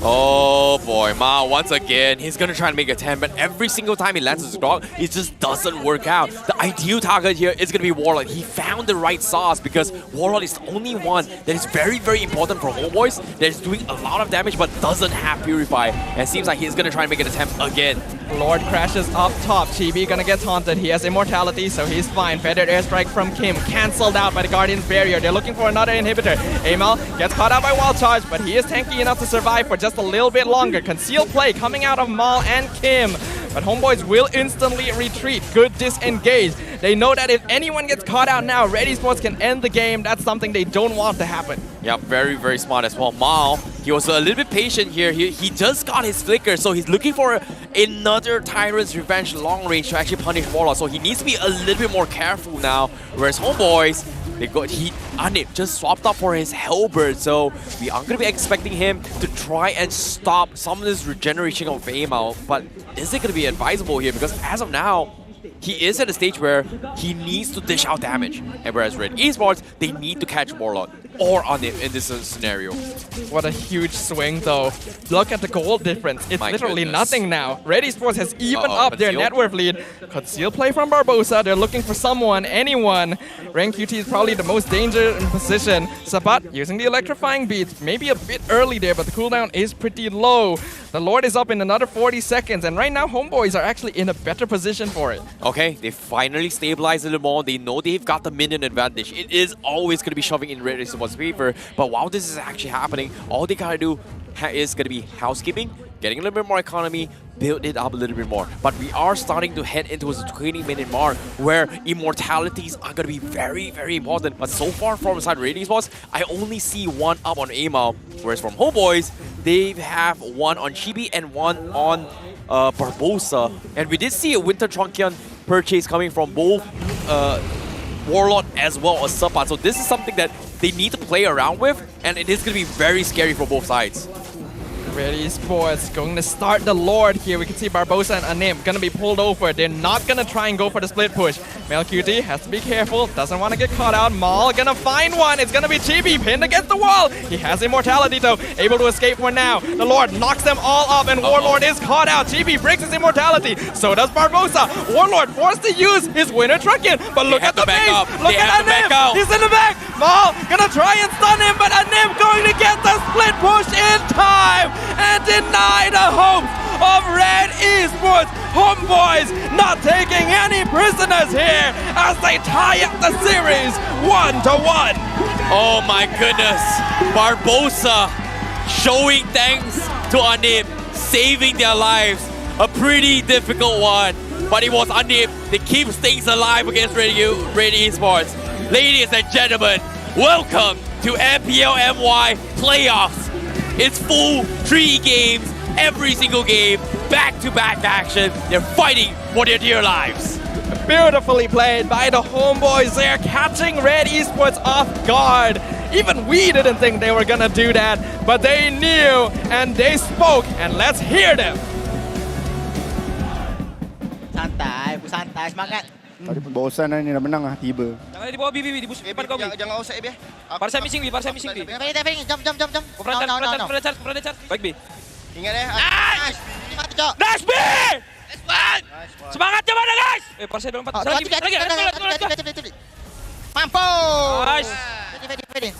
Speaker 2: Oh boy, Mao once again, he's gonna try and make a 10, but every single time he lands his grog, it just doesn't work out. The ideal target here is gonna be Warlord. He found the right sauce because Warlord is the only one that is very, very important for Homebois, that is doing a lot of damage but doesn't have Purify. And it seems like he's gonna try and make an attempt again.
Speaker 14: Lord crashes up top. Chibi gonna get taunted. He has immortality, so he's fine. Feathered airstrike from Kyym, cancelled out by the Guardian's Barrier. They're looking for another inhibitor. Amal gets caught out by Wall Charge, but he is tanky enough to survive for just a little bit longer. Concealed play coming out of Maul and Kyym, but Homebois will instantly retreat. Good disengage. They know that if anyone gets caught out now, Red Esports can end the game. That's something they don't want to happen.
Speaker 2: Yeah, very, very smart as well. Maul, he was a little bit patient here. He just got his flicker, so he's looking for another Tyrant's Revenge long range to actually punish Warlord. So he needs to be a little bit more careful now. Whereas Homebois, Anip just swapped up for his Hellbird, so we are going to be expecting him to try and stop some of this regeneration of Amal. But is it going to be advisable here? Because as of now, he is at a stage where he needs to dish out damage. And whereas Red Esports, they need to catch Warlord or Anip in this scenario.
Speaker 14: What a huge swing though. Look at the gold difference. It's literally nothing now. Red Esports has even up their net worth lead. Conceal play from Barbosa. They're looking for someone, anyone. Rank QT is probably the most dangerous in position. Sabat using the electrifying beats. Maybe a bit early there, but the cooldown is pretty low. The Lord is up in another 40 seconds, and right now Homebois are actually in a better position for it.
Speaker 2: Okay, they finally stabilized a little more. They know they've got the minion advantage. It is always going to be shoving in Red Esports' favor, but while this is actually happening, all they gotta do is going to be housekeeping, getting a little bit more economy, build it up a little bit more. But we are starting to head into a 20-minute mark where immortalities are going to be very, very important. But so far from inside Red Esports, I only see one up on Amal, whereas from Homebois, they have one on Chibi and one on Barbosa. And we did see a Winter Trunkian purchase coming from both Warlord as well as Surpass. So this is something that they need to play around with, and it is going to be very scary for both sides.
Speaker 14: Red Esports going to start the Lord here. We can see Barbosa and Anim going to be pulled over. They're not going to try and go for the split push. Melqt has to be careful. Doesn't want to get caught out. Maul going to find one. It's going to be Chibi pinned against the wall. He has immortality though. Able to escape for now. The Lord knocks them all up and Warlord is caught out. Chibi breaks his immortality. So does Barbosa. Warlord forced to use his Winter Trunkian. But look at the base. Look at Anim. He's in the back. Maul going to try and stun him, but Anim going to get the split push in time and deny the hopes of Red Esports. Homebois not taking any prisoners here as they tie up the series 1-1.
Speaker 2: Oh my goodness. Barbosa showing thanks to Anip, saving their lives. A pretty difficult one, but it was Anip that keeps things alive against Red Esports. Ladies and gentlemen, welcome to MPL MY Playoffs. It's full 3 games, every single game, back-to-back action. They're fighting for their dear lives.
Speaker 14: Beautifully played by the Homebois there, catching Red Esports off guard. Even we didn't think they were gonna do that, but they knew and they spoke, and let's hear them.
Speaker 11: Santai, santai, semangat.
Speaker 17: Tadi pun bosan ni dah menang lah tiba.
Speaker 7: Jangan di bawah B, di bus depan kau.
Speaker 17: Jangan outside B.
Speaker 7: Parsa missing B, Parsa missing B.
Speaker 11: Jump.
Speaker 7: Kau pernah charge. Baik B.
Speaker 17: Ingat
Speaker 7: Nice! Nice B! Semangat je mana guys? Parsa dalam 4. Lagi.
Speaker 11: Mampus.
Speaker 7: Nice.
Speaker 11: Ready.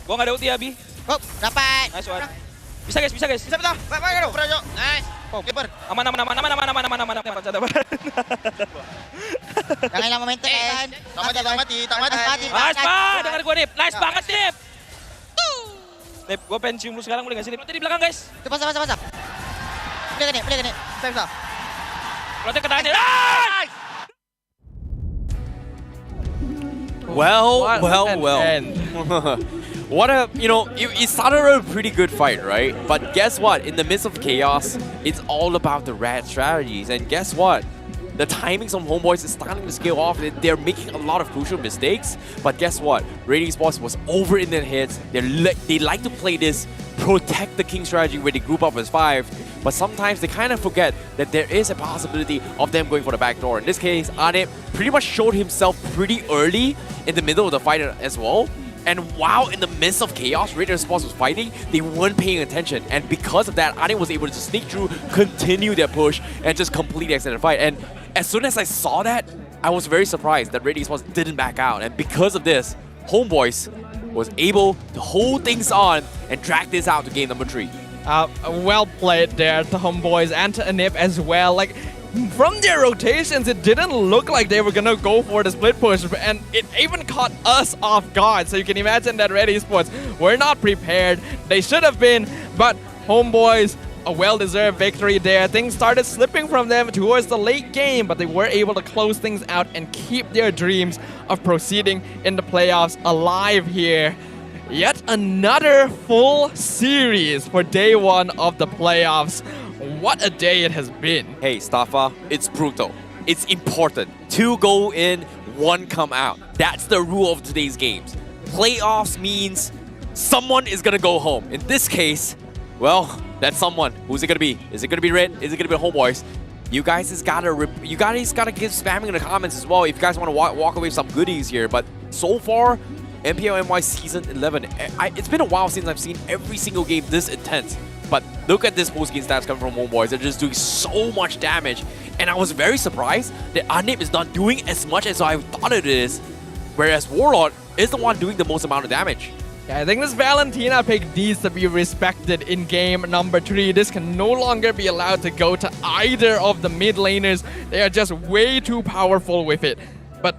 Speaker 7: Gua enggak ada ulti ya B.
Speaker 11: Oh, dapat.
Speaker 7: Nice one. Bisa guys. Bisa betul.
Speaker 11: Baik. Nice.
Speaker 7: Keeper. Aman.
Speaker 11: Jangan hilang momentum kan.
Speaker 17: Tak mati.
Speaker 7: Nice pak, dengar gue Nip. Nice banget Nip. Nip, gue pengen cium lu sekarang boleh gak sih Nip? Nanti di belakang guys.
Speaker 11: Itu pasang. Boleh gak nih? Bisa.
Speaker 7: Nanti kena Nip.
Speaker 2: Well. What a, it started a pretty good fight, right? But guess what? In the midst of chaos, it's all about the red strategies. And guess what? The timings on Homebois is starting to scale off. They're making a lot of crucial mistakes. But guess what? Red Esports was over in their heads. They like to play this protect the king strategy where they group up as 5. But sometimes they kind of forget that there is a possibility of them going for the back door. In this case, Anip pretty much showed himself pretty early in the middle of the fight as well. And while in the midst of chaos, Red Esports was fighting, they weren't paying attention. And because of that, Ane was able to sneak through, continue their push, and just complete the extended fight. And as soon as I saw that, I was very surprised that Red Esports didn't back out. And because of this, Homebois was able to hold things on and drag this out to game number 3.
Speaker 14: Well played there to Homebois and to Anip as well. Like, from their rotations, it didn't look like they were gonna go for the split push, and it even caught us off guard. So you can imagine that Red Esports were not prepared. They should have been, but Homebois, a well-deserved victory there. Things started slipping from them towards the late game, but they were able to close things out and keep their dreams of proceeding in the playoffs alive here. Yet another full series for day 1 of the playoffs. What a day it has been.
Speaker 2: Hey, Staffa, it's brutal. It's important. 2 go in, 1 come out. That's the rule of today's games. Playoffs means someone is gonna go home. In this case, well, that's someone. Who's it gonna be? Is it gonna be Red? Is it gonna be Homebois? You guys gotta give spamming in the comments as well if you guys want to walk away with some goodies here. But so far, MPL MY Season 11, it's been a while since I've seen every single game this intense. But look at this post-game stats coming from Homebois. They're just doing so much damage. And I was very surprised that Anip is not doing as much as I thought it is. Whereas Warlord is the one doing the most amount of damage.
Speaker 14: Yeah, I think this Valentina pick needs to be respected in game number 3. This can no longer be allowed to go to either of the mid laners. They are just way too powerful with it. But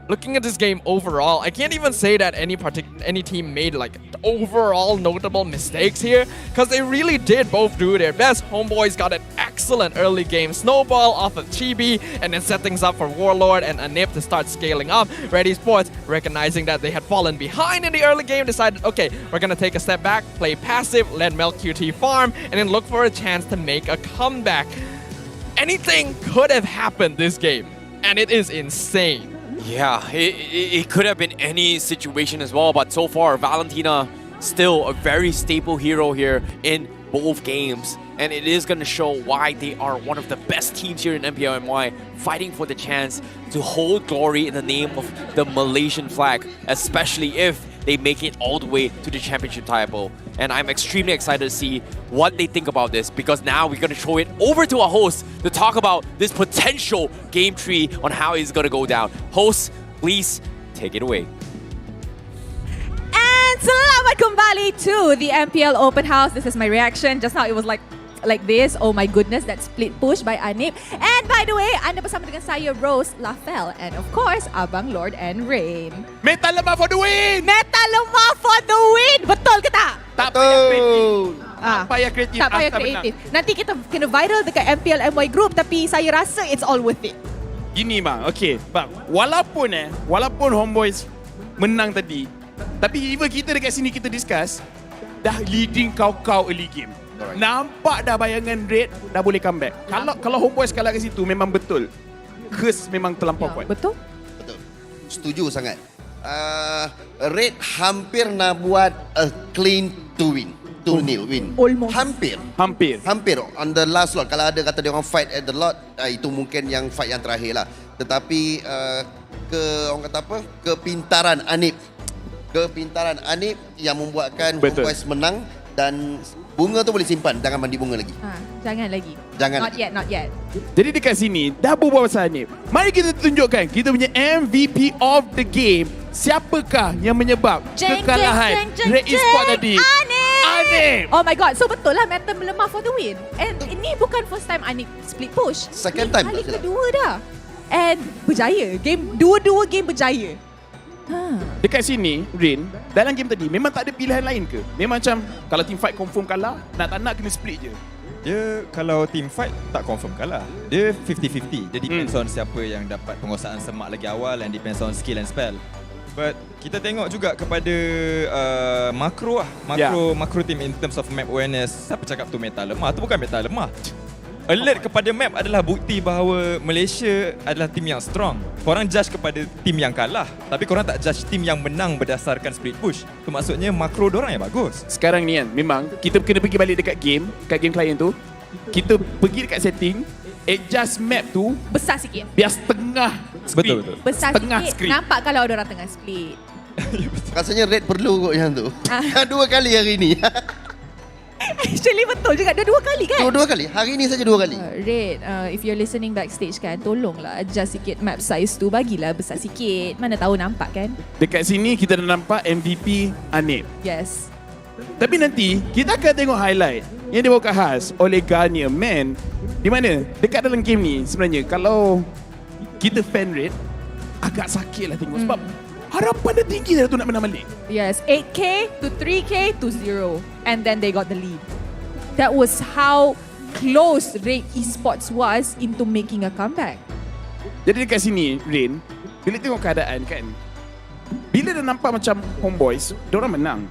Speaker 14: looking at this game overall, I can't even say that any team made like overall notable mistakes here, because they really did both do their best. Homebois got an excellent early game snowball off of Chibi and then set things up for Warlord and Anip to start scaling up. Red Esports, recognizing that they had fallen behind in the early game, decided, okay, we're gonna take a step back, play passive, let MelQT farm, and then look for a chance to make a comeback. Anything could have happened this game, and it is insane.
Speaker 2: Yeah, it could have been any situation as well, but so far, Valentina still a very staple hero here in both games. And it is going to show why they are one of the best teams here in MPL MY, fighting for the chance to hold glory in the name of the Malaysian flag, especially if they make it all the way to the championship title. And I'm extremely excited to see what they think about this, because now we're going to throw it over to our host to talk about this potential game tree on how it's going to go down. Host, please take it away.
Speaker 26: And selamat kembali to the MPL Open House. This is my reaction. Just now it was like this. Oh my goodness, that split push by Anip. And by the way, anda bersama dengan saya, Rose, Lafel, and of course, Abang Lord and Rain.
Speaker 1: Meta lemah for the win!
Speaker 26: Meta lemah for the win! Betul ke tak?
Speaker 1: Tak payah kreatif. Tak payah kreatif.
Speaker 26: Tak payah kreatif. Nanti kita kena viral dekat MPL MY group, tapi saya rasa it's all worth it.
Speaker 1: Gini bang, okay. Bang, walaupun Homebois menang tadi, tapi even kita dekat sini kita discuss, dah leading kau early game. Nampak dah bayangan Red dah boleh comeback. Kalau Homebois kalah kat situ memang betul. curse memang terlampau kuat.
Speaker 26: Betul?
Speaker 4: Betul. Setuju sangat. Red hampir nak buat a clean to win. To nil win.
Speaker 26: Almost.
Speaker 4: Hampir on the last lot. Kalau ada kata dia orang fight at the lot, itu mungkin yang fight yang terakhir lah. Tetapi orang kata apa? Kepintaran Anip yang membuatkan Homebois menang, dan bunga tu boleh simpan, jangan mandi bunga lagi.
Speaker 26: Jangan lagi. Not yet.
Speaker 1: Jadi dekat sini dah berbual pasal ni. Mari kita tunjukkan kita punya MVP of the game. Siapakah yang menyebab kekalahan Red Esports tadi? Anip!
Speaker 26: Oh my god, so betul lah Meta melemah for the win. And ini bukan first time Anip split push.
Speaker 4: Second time.
Speaker 26: Kali kedua dah. And berjaya. Dua-dua game berjaya.
Speaker 1: Dekat sini, Rin, dalam game tadi memang tak ada pilihan lain ke? Memang macam kalau team fight confirm kalah, nak tak nak kena split je.
Speaker 6: Dia kalau team fight tak confirm kalah. Dia 50-50. Dia depends on siapa yang dapat penguasaan semak lagi awal, and depends on skill and spell. But kita tengok juga kepada makro team in terms of map awareness. Siapa cakap tu meta lemah? Tu bukan meta lemah. Alert kepada map adalah bukti bahawa Malaysia adalah tim yang strong. Korang judge kepada tim yang kalah, tapi korang tak judge tim yang menang berdasarkan split push. Itu maksudnya makro dorang yang bagus.
Speaker 1: Sekarang ni kan, memang kita kena pergi balik dekat game client tu. Kita pergi dekat setting, adjust map tu
Speaker 26: besar sikit.
Speaker 1: Biar setengah screen.
Speaker 6: Betul.
Speaker 26: Besar
Speaker 1: setengah
Speaker 26: sikit.
Speaker 1: screen.
Speaker 26: Nampak kalau ada orang tengah split.
Speaker 4: Rasanya Red perlu kot yang tu. 2 kali hari ni.
Speaker 26: Actually betul juga, dia 2 kali kan?
Speaker 4: Dua kali. Hari ni saja 2 kali.
Speaker 26: Red, if you're listening backstage kan, tolonglah adjust sikit map size tu, bagilah besar sikit. Mana tahu nampak kan?
Speaker 1: Dekat sini kita dah nampak MVP Anip.
Speaker 26: Yes.
Speaker 1: Tapi nanti kita akan tengok highlight yang dibawa khas oleh Garnier Man. Di mana dekat dalam game ni sebenarnya kalau kita fan Red agak sakit lah tengok sebab harapan dia tinggi dah tu nak menang balik.
Speaker 26: Yes, 8K to 3K to 0. And then they got the lead. That was how close Red Esports was into making a comeback.
Speaker 1: Jadi dekat sini, Rin, bila tengok keadaan kan, bila dah nampak macam Homebois, diorang menang.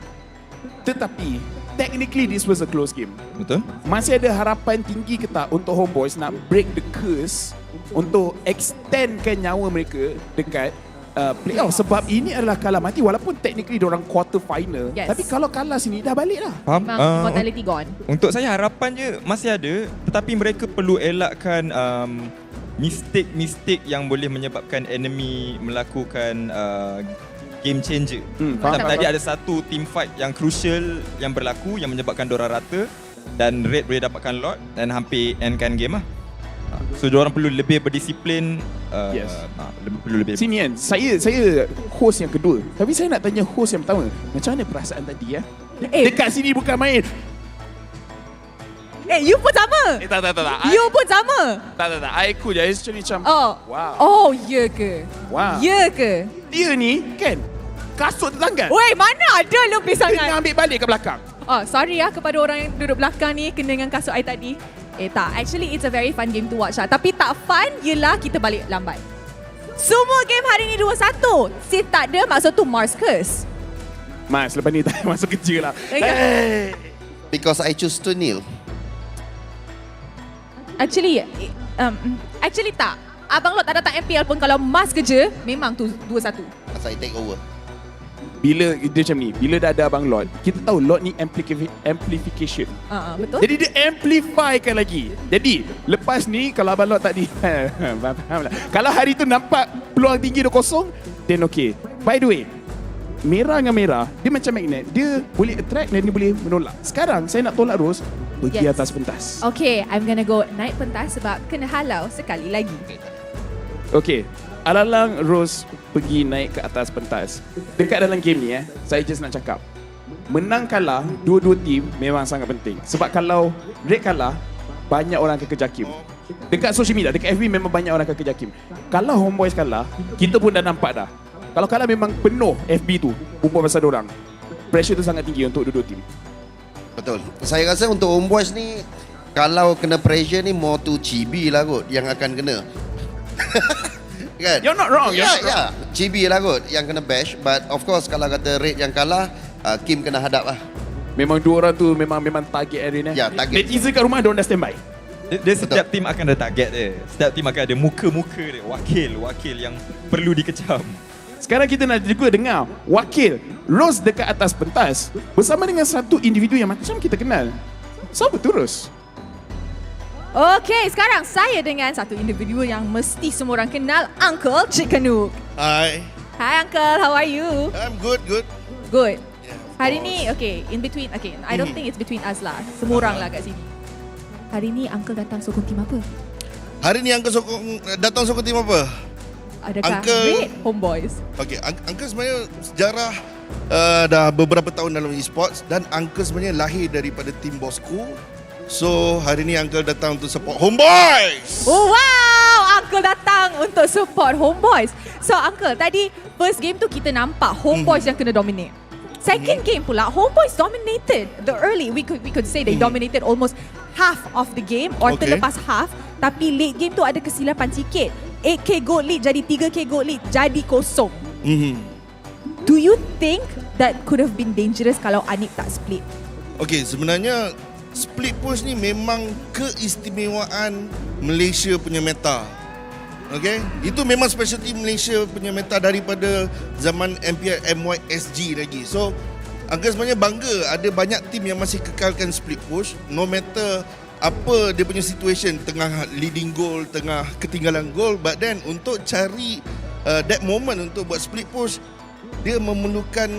Speaker 1: Tetapi, technically this was a close game.
Speaker 6: Betul.
Speaker 1: Masih ada harapan tinggi ke tak untuk Homebois nak break the curse untuk extendkan nyawa mereka dekat playoff, sebab ini adalah kalah mati walaupun technically diorang quarter final.
Speaker 26: Yes.
Speaker 1: Tapi kalau kalah sini dah balik lah.
Speaker 6: Faham?
Speaker 26: Mortality gone.
Speaker 6: Untuk saya harapannya masih ada, tetapi mereka perlu elakkan mistake yang boleh menyebabkan enemy melakukan game changer. Macam tadi ada satu team fight yang crucial yang berlaku yang menyebabkan diorang rata dan Red boleh dapatkan lot dan hampir endkan game lah. So diorang perlu lebih berdisiplin. Perlu lebih.
Speaker 1: Sini kan, saya host yang kedua. Tapi saya nak tanya host yang pertama, macam mana perasaan tadi ya? Dekat sini bukan main.
Speaker 26: You pun sama.
Speaker 1: Tak.
Speaker 26: You pun sama.
Speaker 1: Tak. I cool je. Actually macam wow.
Speaker 26: Oh, ya ke?
Speaker 1: Wow.
Speaker 26: Ya ke?
Speaker 1: Dia ni kan kasut tertanggal.
Speaker 26: Weh, mana ada lebih sangat?
Speaker 1: Kena ambil balik ke belakang.
Speaker 26: Oh, sorry ya kepada orang yang duduk belakang ni kena dengan kasut I tadi. Tak, actually it's a very fun game to watch lah. Tapi tak fun yelah kita balik lambat. Semua game hari ni 2-1. Si tak ada maksud tu Mars curse.
Speaker 1: Mas, lepas ni tak masuk kerja lah.
Speaker 26: Hey.
Speaker 4: Because I choose to nil.
Speaker 26: Actually tak. Abang Lot tak datang MPL pun kalau Mars kerja, memang tu 2-1.
Speaker 4: Saya take over.
Speaker 1: Bila dia macam ni, bila dah ada Abang Lot, kita tahu Lot ni amplification.
Speaker 26: Betul.
Speaker 1: Jadi dia amplifykan lagi. Jadi lepas ni kalau Abang Lot tak di faham lah. Kalau hari tu nampak peluang tinggi 2-0, then okay. By the way, merah dengan merah, dia macam magnet. Dia boleh attract dan dia boleh menolak. Sekarang saya nak tolak Rose pergi atas pentas.
Speaker 26: Okay, I'm gonna go naik pentas sebab kena halau sekali lagi.
Speaker 1: Okay, alalang Rose pergi naik ke atas pentas. Dekat dalam game ni saya just nak cakap, menang kalah dua-dua tim memang sangat penting. Sebab kalau Red kalah, banyak orang akan kejar Kyym. Dekat social media, dekat FB memang banyak orang akan kejar Kyym. Kalau Homebois kalah, kita pun dah nampak dah. Kalau kalah memang penuh FB tu berbual pasal diorang. Pressure tu sangat tinggi untuk dua-dua tim.
Speaker 4: Betul. Saya rasa untuk Homebois ni, kalau kena pressure ni more to Chibi lah kot yang akan kena. Kan?
Speaker 1: You're not wrong.
Speaker 4: Chibi lah kot yang kena bash. But of course kalau kata Red yang kalah, Kyym kena hadap lah.
Speaker 1: Memang dua orang tu memang target area ni.
Speaker 4: Ya, target.
Speaker 1: Netizen kat rumah diorang dah standby.
Speaker 6: Dia setiap tim akan ada target dia. Setiap tim akan ada muka-muka dia, wakil yang perlu dikecam.
Speaker 1: Sekarang kita nak juga dengar wakil Rose dekat atas pentas bersama dengan satu individu yang macam kita kenal. Siapa tu Rose?
Speaker 26: Okay, sekarang saya dengan satu individu yang mesti semua orang kenal, Uncle Chikanuk.
Speaker 5: Hi.
Speaker 26: Hi Uncle, how are you?
Speaker 5: I'm good.
Speaker 26: Good. Hari ni, okay, in between, okay, I don't think it's between us lah. Semua orang lah kat sini. Hari ni Uncle datang sokong tim apa?
Speaker 5: Hari ni Uncle datang sokong tim apa?
Speaker 26: Adakah Red Homebois?
Speaker 5: Okay, Uncle sebenarnya sejarah dah beberapa tahun dalam esports dan Uncle sebenarnya lahir daripada tim bosku. So, hari ni Uncle datang untuk support Homebois.
Speaker 26: Oh, wow! Uncle datang untuk support Homebois. So, Uncle, tadi first game tu kita nampak Homebois yang kena dominate. Second game pula, Homebois dominated the early. We could say they dominated almost half of the game or terlepas half. Tapi late game tu ada kesilapan sikit. 8k gold lead jadi 3k gold lead jadi kosong. Do you think that could have been dangerous kalau Anip tak split?
Speaker 5: Okay, sebenarnya split push ni memang keistimewaan Malaysia punya meta. Okay, itu memang specialty Malaysia punya meta daripada zaman MPL MY lagi. So, Uncle sebenarnya bangga ada banyak tim yang masih kekalkan split push no matter apa dia punya situation, tengah leading goal, tengah ketinggalan goal, but then untuk cari that moment untuk buat split push, dia memerlukan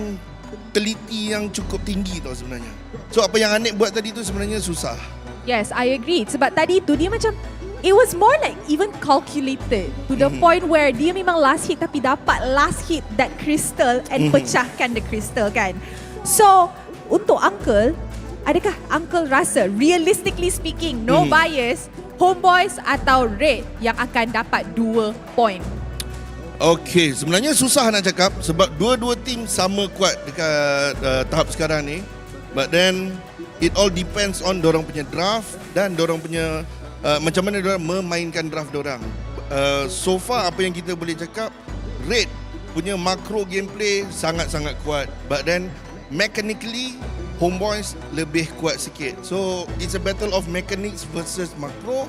Speaker 5: teliti yang cukup tinggi tau sebenarnya. So apa yang Anik buat tadi tu sebenarnya susah.
Speaker 26: Yes, I agree. Sebab tadi tu dia macam, it was more like even calculated to the point where dia memang last hit tapi dapat last hit that crystal and pecahkan the crystal kan. So untuk Uncle, adakah Uncle rasa, realistically speaking, no bias, Homebois atau Red yang akan dapat 2 point?
Speaker 5: Okay, sebenarnya susah nak cakap sebab dua-dua tim sama kuat dekat tahap sekarang ni. But then, it all depends on dorang punya draft dan dorang punya macam mana dorang memainkan draft dorang. So far, apa yang kita boleh cakap, Red punya makro gameplay sangat-sangat kuat. But then, mechanically, Homebois lebih kuat sikit. So, it's a battle of mechanics versus makro.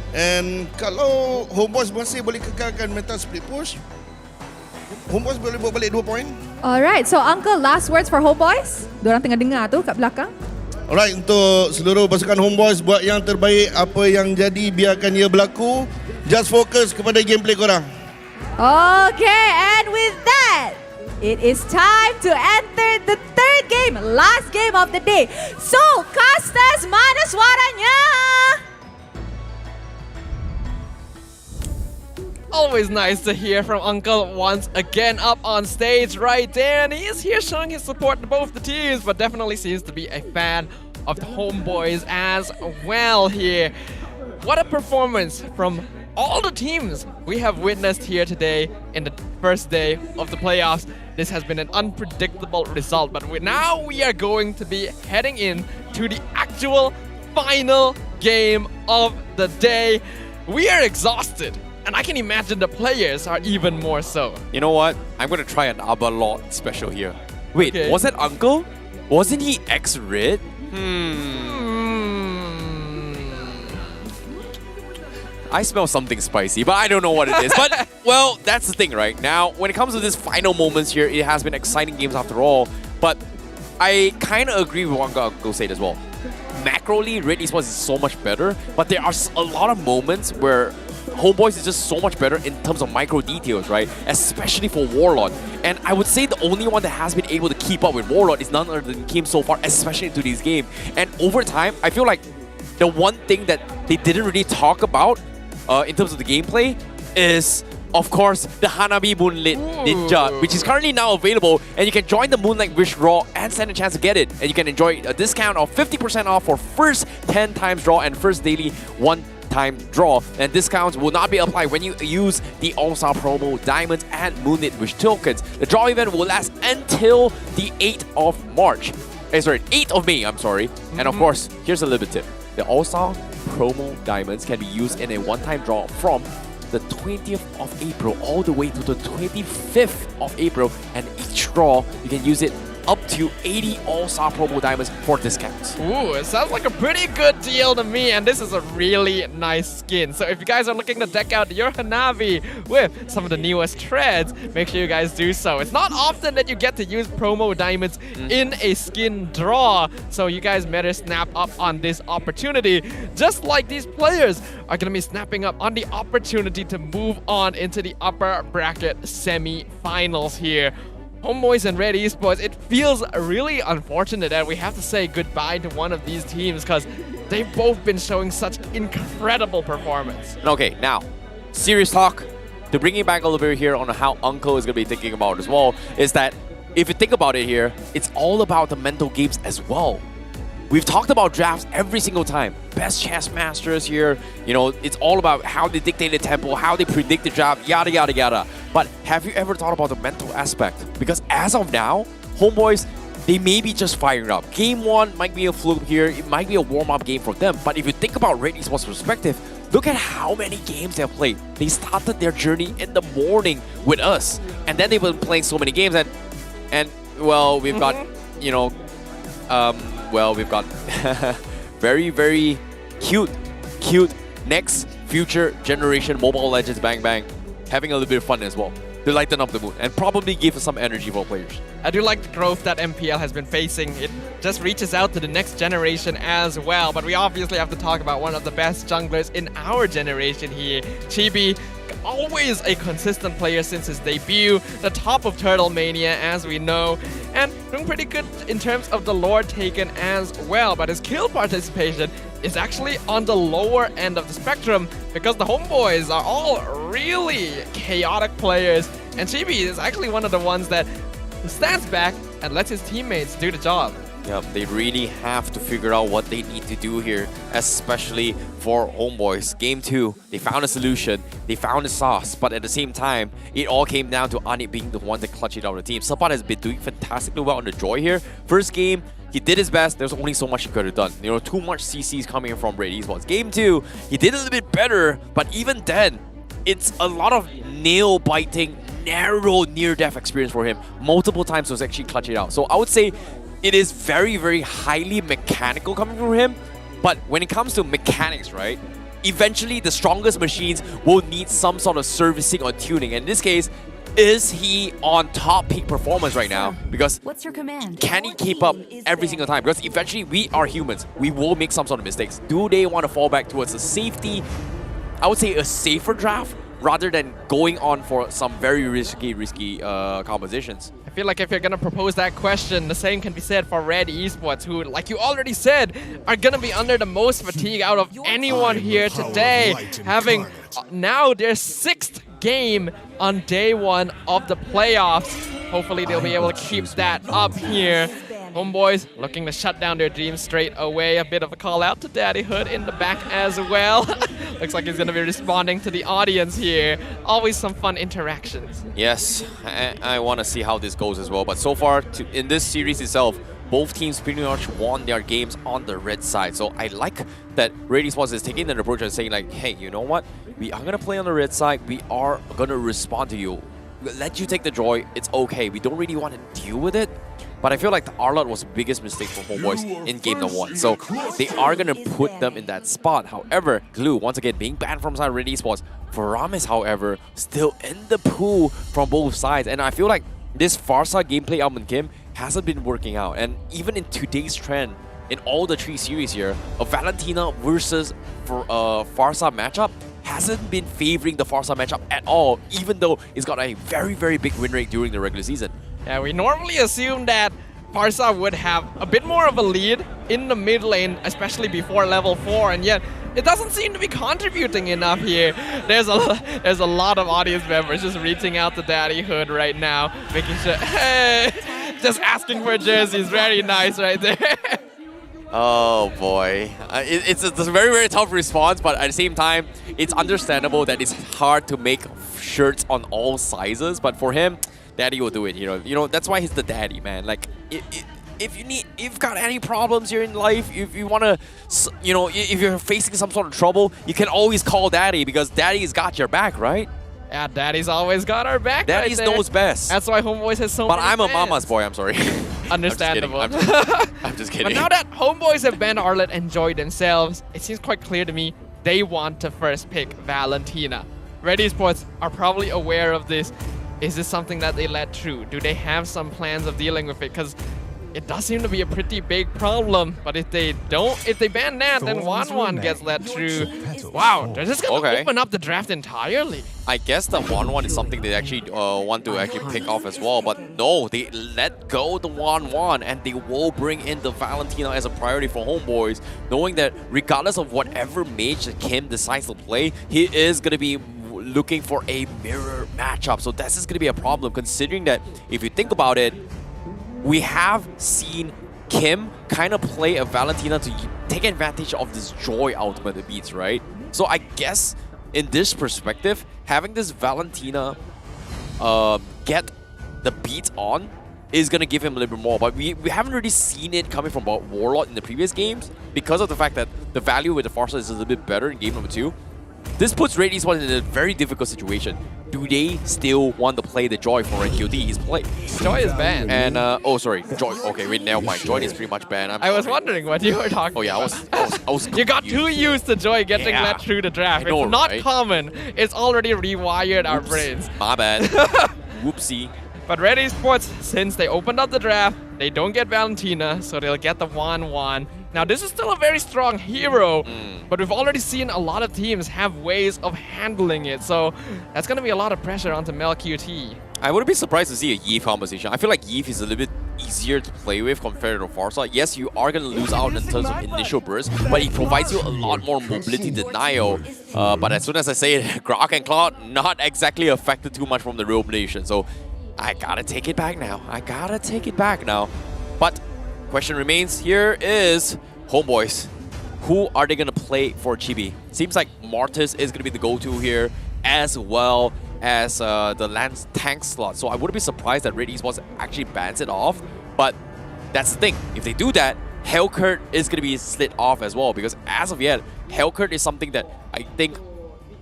Speaker 5: And kalau Homebois masih boleh kekalkan meta split push, Homebois boleh buat balik 2 point.
Speaker 26: Alright, so Uncle, last words for Homebois? Diorang tengah dengar tu kat belakang.
Speaker 5: Alright, untuk seluruh pasukan Homebois, buat yang terbaik. Apa yang jadi, biarkan ia berlaku. Just fokus kepada gameplay korang.
Speaker 26: Okay, and with that, it is time to enter the third game, last game of the day. So, casters, mana suaranya?
Speaker 14: Always nice to hear from Uncle once again up on stage right there, and he is here showing his support to both the teams, but definitely seems to be a fan of the Homebois as well here. What a performance from all the teams we have witnessed here today in the first day of the playoffs. This has been an unpredictable result, but now we are going to be heading in to the actual final game of the day. We are exhausted, and I can imagine the players are even more so.
Speaker 2: You know what? I'm going to try an Abalot special here. Wait, was that Uncle? Wasn't he ex-Red? I smell something spicy, but I don't know what it is. But, well, that's the thing, right? Now, when it comes to these final moments here, it has been exciting games after all. But I kind of agree with what Uncle said as well. Macroly, Red Esports is so much better, but there are a lot of moments where Homebois is just so much better in terms of micro details, right? Especially for Warlord. And I would say the only one that has been able to keep up with Warlord is none other than Kyym so far, especially in today's game. And over time, I feel like the one thing that they didn't really talk about in terms of the gameplay is, of course, the Hanabi Moonlit Ninja, which is currently now available, and you can join the Moonlight Wish Draw and stand a chance to get it. And you can enjoy a discount of 50% off for first 10 times draw and first daily 1-time draw. And discounts will not be applied when you use the All-Star promo Diamonds and Moonlit Wish tokens. The draw event will last until the 8th of March. 8th of May, I'm sorry. And of course, here's a little bit tip. The All-Star promo Diamonds can be used in a one-time draw from the 20th of April all the way to the 25th of April, and each draw you can use it up to you 80 all-star promo diamonds for discounts.
Speaker 14: Ooh, it sounds like a pretty good deal to me, and this is a really nice skin. So if you guys are looking to deck out your Hanabi with some of the newest treads, make sure you guys do so. It's not often that you get to use promo diamonds in a skin draw, so you guys better snap up on this opportunity. Just like these players are going to be snapping up on the opportunity to move on into the upper bracket semi-finals here. Homebois and Red Esports, it feels really unfortunate that we have to say goodbye to one of these teams because they've both been showing such incredible performance.
Speaker 2: Okay, now, serious talk. To bring it back a little bit here on how Uncle is going to be thinking about it as well, is that if you think about it here, it's all about the mental games as well. We've talked about drafts every single time. Best chess masters here, you know, it's all about how they dictate the tempo, how they predict the draft, yada, yada, yada. But have you ever thought about the mental aspect? Because as of now, Homebois, they may be just firing up. Game 1 might be a fluke here, it might be a warm-up game for them. But if you think about Red Esports' perspective, look at how many games they've played. They started their journey in the morning with us. And then they've been playing so many games and well, we've got, you know, well, we've got very, very cute next future generation Mobile Legends Bang Bang having a little bit of fun as well to lighten up the mood and probably give us some energy for players.
Speaker 14: I do like the growth that MPL has been facing. It just reaches out to the next generation as well. But we obviously have to talk about one of the best junglers in our generation here. Chibi, always a consistent player since his debut, the top of Turtle Mania as we know, and doing pretty good in terms of the lore taken as well. But his kill participation is actually on the lower end of the spectrum because the Homebois are all really chaotic players, and Chibi is actually one of the ones that stands back and lets his teammates do the job.
Speaker 2: Yep, they really have to figure out what they need to do here, especially for Homebois. Game 2, they found a solution, they found a sauce, but at the same time, it all came down to Anit being the one to clutch it out of the team. Surpass has been doing fantastically well on the Joy here. First game, he did his best. There's only so much he could have done. You know, too much CCs coming in from Red Esports. Game 2, he did a little bit better, but even then, it's a lot of nail-biting, narrow near-death experience for him. Multiple times was actually clutch it out. So I would say it is very, very highly mechanical coming from him. But when it comes to mechanics, right, eventually the strongest machines will need some sort of servicing or tuning. And in this case, is he on top peak performance right now? Because
Speaker 10: What's your command?
Speaker 2: can he keep up every single time? Because eventually we are humans. We will make some sort of mistakes. Do they want to fall back towards a safety, I would say a safer draft, rather than going on for some very risky compositions?
Speaker 14: I feel like if you're going to propose that question, the same can be said for Red Esports, who, like you already said, are going to be under the most fatigue out of anyone here today, having now their 6th game on day 1 of the playoffs. Hopefully they'll be able to keep that up here. Homebois looking to shut down their dreams straight away. A bit of a call out to Daddyhood in the back as well. Looks like he's going to be responding to the audience here. Always some fun interactions.
Speaker 2: Yes, I want to see how this goes as well. But so far, in this series itself, both teams pretty much won their games on the red side. So I like that Red Esports is taking that approach and saying like, hey, you know what? We are going to play on the red side. We are going to respond to you. Let you take the joy. It's okay. We don't really want to deal with it. But I feel like the R-Lot was the biggest mistake for Homebois in game number 1. So they are going to put them in that spot. However, Glue, once again, being banned from side Red Esports. Varamis, however, still in the pool from both sides. And I feel like this Farsa gameplay out in Kyym hasn't been working out. And even in today's trend, in all the 3 series here, a Valentina versus Farsa matchup hasn't been favoring the Farsa matchup at all, even though it's got a very, very big win rate during the regular season.
Speaker 14: Yeah, we normally assume that Farsa would have a bit more of a lead in the mid lane, especially before level 4, and yet it doesn't seem to be contributing enough here. There's a lot of audience members just reaching out to Daddyhood right now, making sure, hey, just asking for jerseys. Very nice right there.
Speaker 2: Oh boy, it's a very, very tough response, but at the same time, it's understandable that it's hard to make shirts on all sizes, but for him, Daddy will do it, you know, that's why he's the daddy, man. Like, if you've got any problems here in life, if you want to, you know, if you're facing some sort of trouble, you can always call Daddy because Daddy's got your back, right?
Speaker 14: Yeah, Daddy's always got our back.
Speaker 2: Daddy's
Speaker 14: right there.
Speaker 2: knows best.
Speaker 14: That's why Homebois has so
Speaker 2: But
Speaker 14: many
Speaker 2: I'm a
Speaker 14: fans.
Speaker 2: mama's boy, I'm sorry.
Speaker 14: Understandable.
Speaker 2: I'm just kidding.
Speaker 14: But now that Homebois have banned Arlet and Joy themselves, it seems quite clear to me they want to first pick Valentina. Red Esports are probably aware of this. Is this something that they let through? Do they have some plans of dealing with it? Because it does seem to be a pretty big problem. But if they ban that, then 1-1 gets let through. Wow, they're just gonna open up the draft entirely.
Speaker 2: I guess the 1-1 is something they actually want to actually pick off as well. But no, they let go the 1-1 and they will bring in the Valentina as a priority for Homebois, knowing that regardless of whatever mage that Kyym decides to play, he is going to be looking for a mirror matchup. So this is going to be a problem, considering that if you think about it, we have seen Kyym kind of play a Valentina to take advantage of this Joy ultimate beats, right? So I guess in this perspective, having this Valentina get the beats on is going to give him a little bit more. But we haven't really seen it coming from Warlord in the previous games because of the fact that the value with the Farsa is a little bit better in game number 2. This puts Red Esports in a very difficult situation. Do they still want to play the Joy for NQD? He's played.
Speaker 14: Joy is banned.
Speaker 2: And, oh, sorry. Joy. Okay, wait, never mind. Joy is pretty much banned.
Speaker 14: I was wondering what you were talking about.
Speaker 2: Oh, yeah, I was
Speaker 14: You got too used to Joy getting let through the draft.
Speaker 2: I know,
Speaker 14: it's not
Speaker 2: right?
Speaker 14: common. It's already rewired our brains.
Speaker 2: My bad. Whoopsie.
Speaker 14: But Red Esports, since they opened up the draft, they don't get Valentina, so they'll get the 1-1. Now, this is still a very strong hero, but we've already seen a lot of teams have ways of handling it, so that's going to be a lot of pressure onto MelQT.
Speaker 2: I wouldn't be surprised to see a Yves composition. I feel like Yves is a little bit easier to play with compared to Farsa. Yes, you are going to lose out in terms of initial burst, but he provides you a lot more mobility than Nio. But as soon as I say it, Grok and Cloud not exactly affected too much from the real nation. So I gotta take it back now. But question remains here is Homebois. Who are they gonna play for Chibi? Seems like Mortis is gonna be the go-to here, as well as the Lance tank slot. So I wouldn't be surprised that Red Esports actually bans it off. But that's the thing. If they do that, Hellcurt is gonna be slid off as well, because as of yet, Hellcurt is something that I think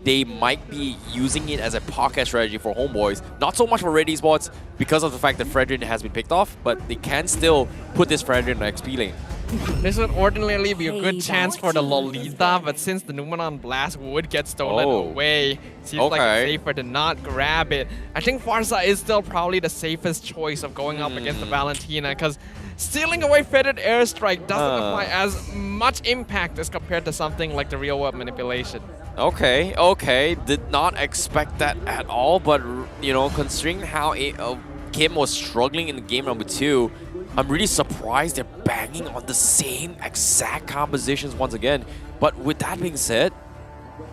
Speaker 2: they might be using it as a pocket strategy for Homebois. Not so much for Red Esports because of the fact that Fredrin has been picked off, but they can still put this Fredrin in the XP lane.
Speaker 14: This would ordinarily be a good chance for the Lolita, but since the Numenon Blast would get stolen away, seems like it's safer to not grab it. I think Farsa is still probably the safest choice of going up against the Valentina, because stealing away Feathered Airstrike doesn't apply as much impact as compared to something like the real world manipulation.
Speaker 2: Okay. Did not expect that at all, but you know, considering how Kyym was struggling in game number 2, I'm really surprised they're banging on the same exact compositions once again. But with that being said,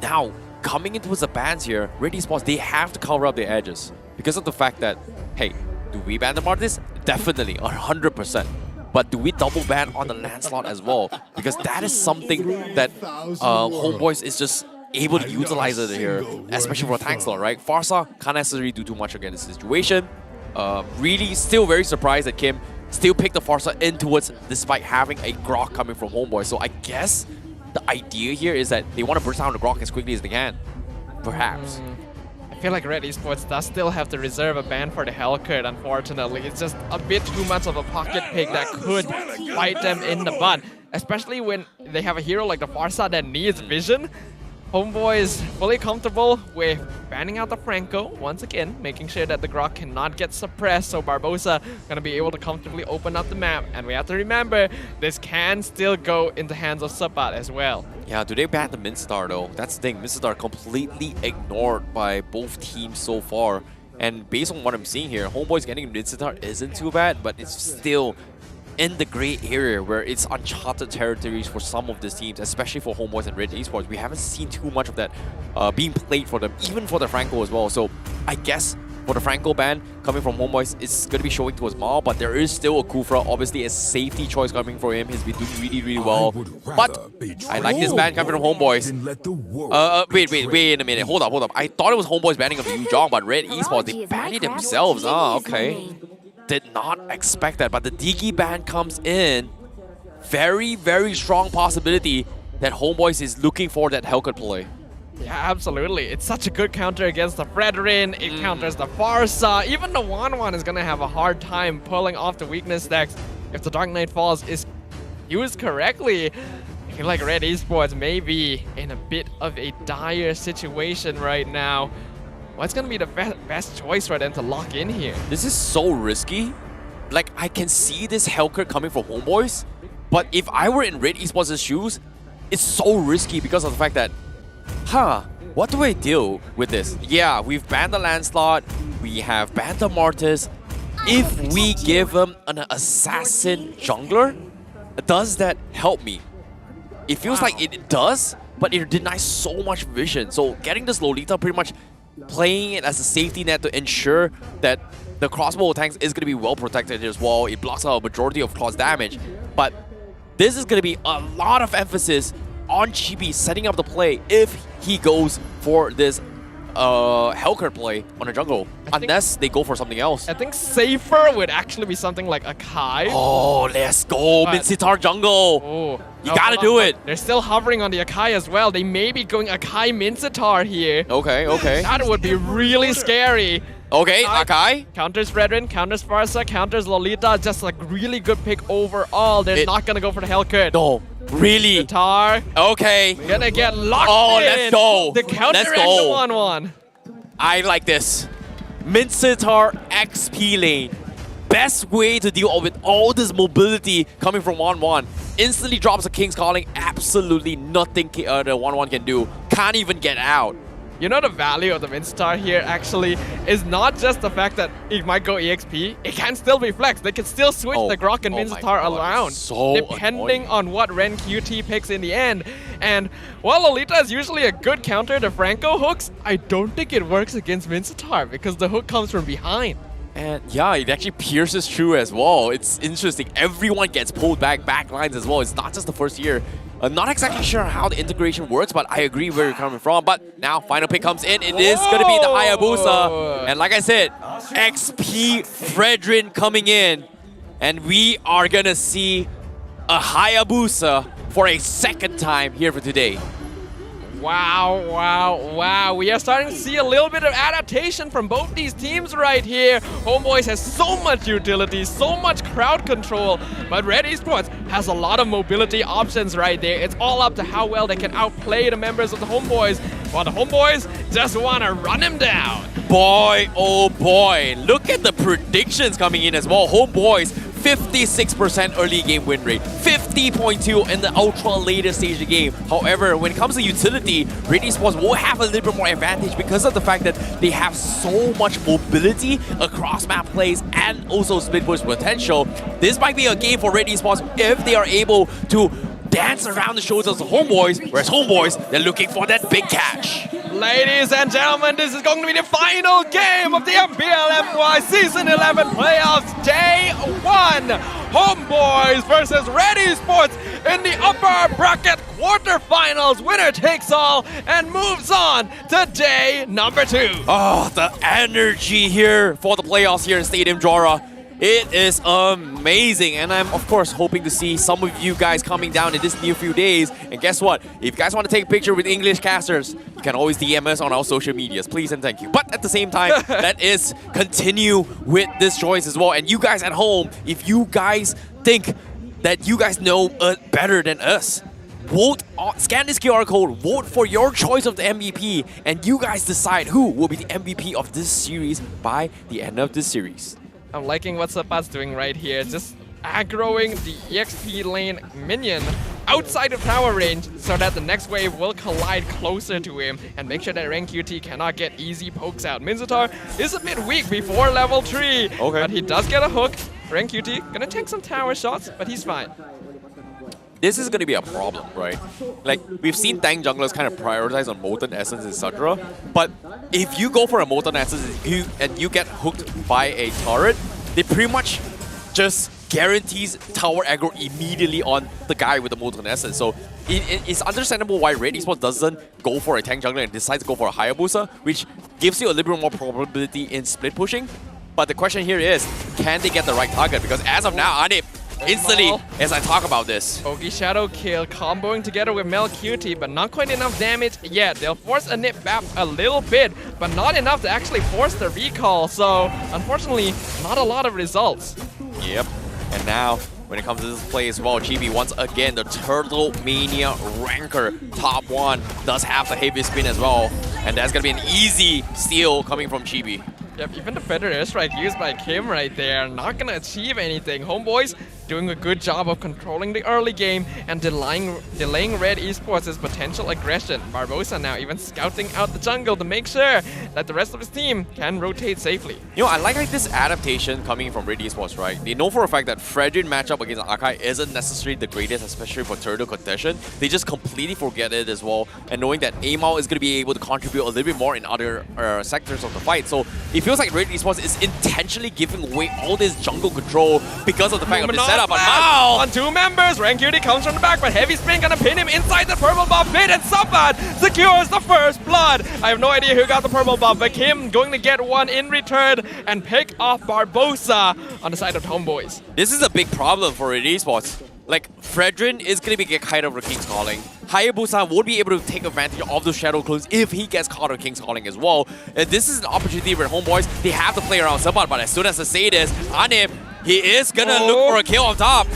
Speaker 2: now coming into the bans here, Red Esports, they have to cover up their edges because of the fact that, hey, do we ban the Mortis? Definitely, 100%. But do we double ban on the Lancelot as well? Because that is something that Homebois is just able to utilize it here, especially for a tank slot, right? Farsa can't necessarily do too much against the situation. Really, still very surprised that Kyym still picked the Farsa in towards, despite having a Grok coming from Homebois. So I guess the idea here is that they want to burst down the Grok as quickly as they can. Perhaps.
Speaker 14: I feel like Red Esports does still have to reserve a ban for the Hellcurt, unfortunately. It's just a bit too much of a pocket pick that could bite them in the butt. Especially when they have a hero like the Farsa that needs vision. Homebois is fully comfortable with banning out the Franco once again, making sure that the Grok cannot get suppressed, so Barbosa gonna be able to comfortably open up the map. And we have to remember, this can still go in the hands of Surpass as well.
Speaker 2: Yeah, do they ban the Minstar though? That's the thing, Minstar completely ignored by both teams so far. And based on what I'm seeing here, Homebois getting Minstar isn't too bad, but it's still in the gray area where it's uncharted territories for some of these teams, especially for Homebois and Red Esports. We haven't seen too much of that being played for them, even for the Franco as well. So I guess for the Franco ban coming from Homebois, it's going to be showing towards Mal, but there is still a Kufra, obviously a safety choice coming for him. He's been doing really, really well. But I like this ban coming from Homebois. Wait a minute. Hold up. I thought it was Homebois banning of Yu Jong, but Red Esports, they banned it themselves. Ah, okay. Did not expect that, but the Digi ban comes in. Very, very strong possibility that Homebois is looking for that Hellcurt play.
Speaker 14: Yeah, absolutely. It's such a good counter against the Fredrin. It counters the Farsa. Even the 1-1 is going to have a hard time pulling off the weakness stacks if the Dark Knight Falls is used correctly. I feel like Red Esports may be in a bit of a dire situation right now. What's going to be the best choice for them to lock in here?
Speaker 2: This is so risky. Like, I can see this Hellcat coming from Homebois, but if I were in Red Esports' shoes, it's so risky because of the fact that, what do I do with this? Yeah, we've banned the Lancelot, we have banned the Mortis. If we give them an assassin jungler, does that help me? It feels like it does, but it denies so much vision. So getting this Lolita, pretty much playing it as a safety net to ensure that the crossbow tanks is going to be well protected as well. It blocks out a majority of cross damage. But this is going to be a lot of emphasis on Chibi setting up the play if he goes for this Hellcat play on a jungle, unless they go for something else.
Speaker 14: I think safer would actually be something like a Kyym.
Speaker 2: Oh, let's go, Minsitar jungle.
Speaker 14: Oh,
Speaker 2: you gotta do it.
Speaker 14: They're still hovering on the Akai as well. They may be going Akai Minsitar here.
Speaker 2: Okay, okay.
Speaker 14: That would be really scary.
Speaker 2: Okay, Akai.
Speaker 14: Counters Fredrin, counters Farsa, counters Lolita. Just a really good pick overall. They're not gonna go for the Hellcat.
Speaker 2: No, really?
Speaker 14: Guitar.
Speaker 2: Okay.
Speaker 14: Gonna get locked in.
Speaker 2: Let's go.
Speaker 14: The counter
Speaker 2: Let's
Speaker 14: and
Speaker 2: go.
Speaker 14: the 1-1.
Speaker 2: I like this. Minsitar XP lane. Best way to deal with all this mobility coming from 1-1. Instantly drops a King's Calling. Absolutely nothing the 1-1 can do. Can't even get out.
Speaker 14: You know the value of the Minsitar here actually is not just the fact that it might go EXP, it can still be flexed. They can still switch the Grok and Minsitar around,
Speaker 2: so
Speaker 14: depending on what Ren QT picks in the end. And while Lolita is usually a good counter to Franco hooks, I don't think it works against Minsitar because the hook comes from behind.
Speaker 2: And yeah, it actually pierces through as well. It's interesting. Everyone gets pulled back lines as well. It's not just the first year. I'm not exactly sure how the integration works, but I agree where you're coming from. But now, final pick comes in. It is going to be the Hayabusa. And like I said, XP Fredrin coming in. And we are going to see a Hayabusa for a second time here for today.
Speaker 14: Wow, wow, wow. We are starting to see a little bit of adaptation from both these teams right here. Homebois has so much utility, so much crowd control, but Red Esports has a lot of mobility options right there. It's all up to how well they can outplay the members of the Homebois, while the Homebois just want to run him down.
Speaker 2: Boy, oh boy. Look at the predictions coming in as well. Homebois, 56% early game win rate, 50.2 in the ultra later stage of the game. However, when it comes to utility, Red Esports will have a little bit more advantage because of the fact that they have so much mobility across map plays and also split push potential. This might be a game for Red Esports if they are able to dance around the shoulders of Homebois, whereas Homebois, they're looking for that big catch.
Speaker 14: Ladies and gentlemen, this is going to be the final game of the MPL MY Season 11 Playoffs Day 1. Homebois versus Red Esports in the upper bracket quarterfinals. Winner takes all and moves on to day number 2.
Speaker 2: Oh, the energy here for the playoffs here in Stadium Jora. It is amazing, and I'm of course hoping to see some of you guys coming down in this near few days. And guess what? If you guys want to take a picture with English casters, you can always DM us on our social medias. Please and thank you. But at the same time, let us continue with this choice as well. And you guys at home, if you guys think that you guys know better than us, vote, scan this QR code, vote for your choice of the MVP, and you guys decide who will be the MVP of this series by the end of this series.
Speaker 14: I'm liking what surpass doing right here, just aggroing the EXP lane minion outside of tower range so that the next wave will collide closer to him and make sure that Rank QT cannot get easy pokes out. Minsitar is a bit weak before level 3, but he does get a hook. Rank QT gonna take some tower shots, but he's fine.
Speaker 2: This is going to be a problem, right? Like, we've seen tank junglers kind of prioritize on Molten Essence, etc. But if you go for a Molten Essence and you get hooked by a turret, they pretty much just guarantees tower aggro immediately on the guy with the Molten Essence. So it's understandable why Red Esports doesn't go for a tank jungler and decides to go for a Hayabusa, which gives you a little bit more probability in split pushing. But the question here is, can they get the right target? Because as of now, Anip, instantly as I talk about this.
Speaker 14: Ogi Shadow kill, comboing together with Melcutie, but not quite enough damage yet. They'll force a nip back a little bit, but not enough to actually force the recall. So, unfortunately, not a lot of results.
Speaker 2: Yep. And now, when it comes to this play as well, Chibi once again, the Turtle Mania Ranker top 1 does have the heavy spin as well. And that's going to be an easy steal coming from Chibi.
Speaker 14: Yep, even the feathered airstrike used by Kyym right there, not gonna achieve anything. Homeboys doing a good job of controlling the early game and delaying Red Esports' potential aggression. Barbosa now even scouting out the jungle to make sure that the rest of his team can rotate safely.
Speaker 2: You know, I like this adaptation coming from Red Esports, right? They know for a fact that Fredrin matchup against Akai isn't necessarily the greatest, especially for turtle contention. They just completely forget it as well, and knowing that Amal is going to be able to contribute a little bit more in other sectors of the fight. So it feels like Red Esports is intentionally giving away all this jungle control because of the fact of this setup. But Mao
Speaker 14: on 2 members, Rancutie comes from the back, but Heavy Spin gonna pin him inside the purple buff pit, and Sampan secures the first blood. I have no idea who got the purple buff, but Kyym going to get one in return and pick off Barbosa on the side of Homeboys.
Speaker 2: This is a big problem for Red Esports. Like, Fredrin is going to be get caught over King's Calling. Hayabusa won't be able to take advantage of those Shadow Clones if he gets caught on King's Calling as well. And this is an opportunity for Homeboys. They have to play around Sampan, but as soon as I say this, Anip, he is going to look for a kill on top.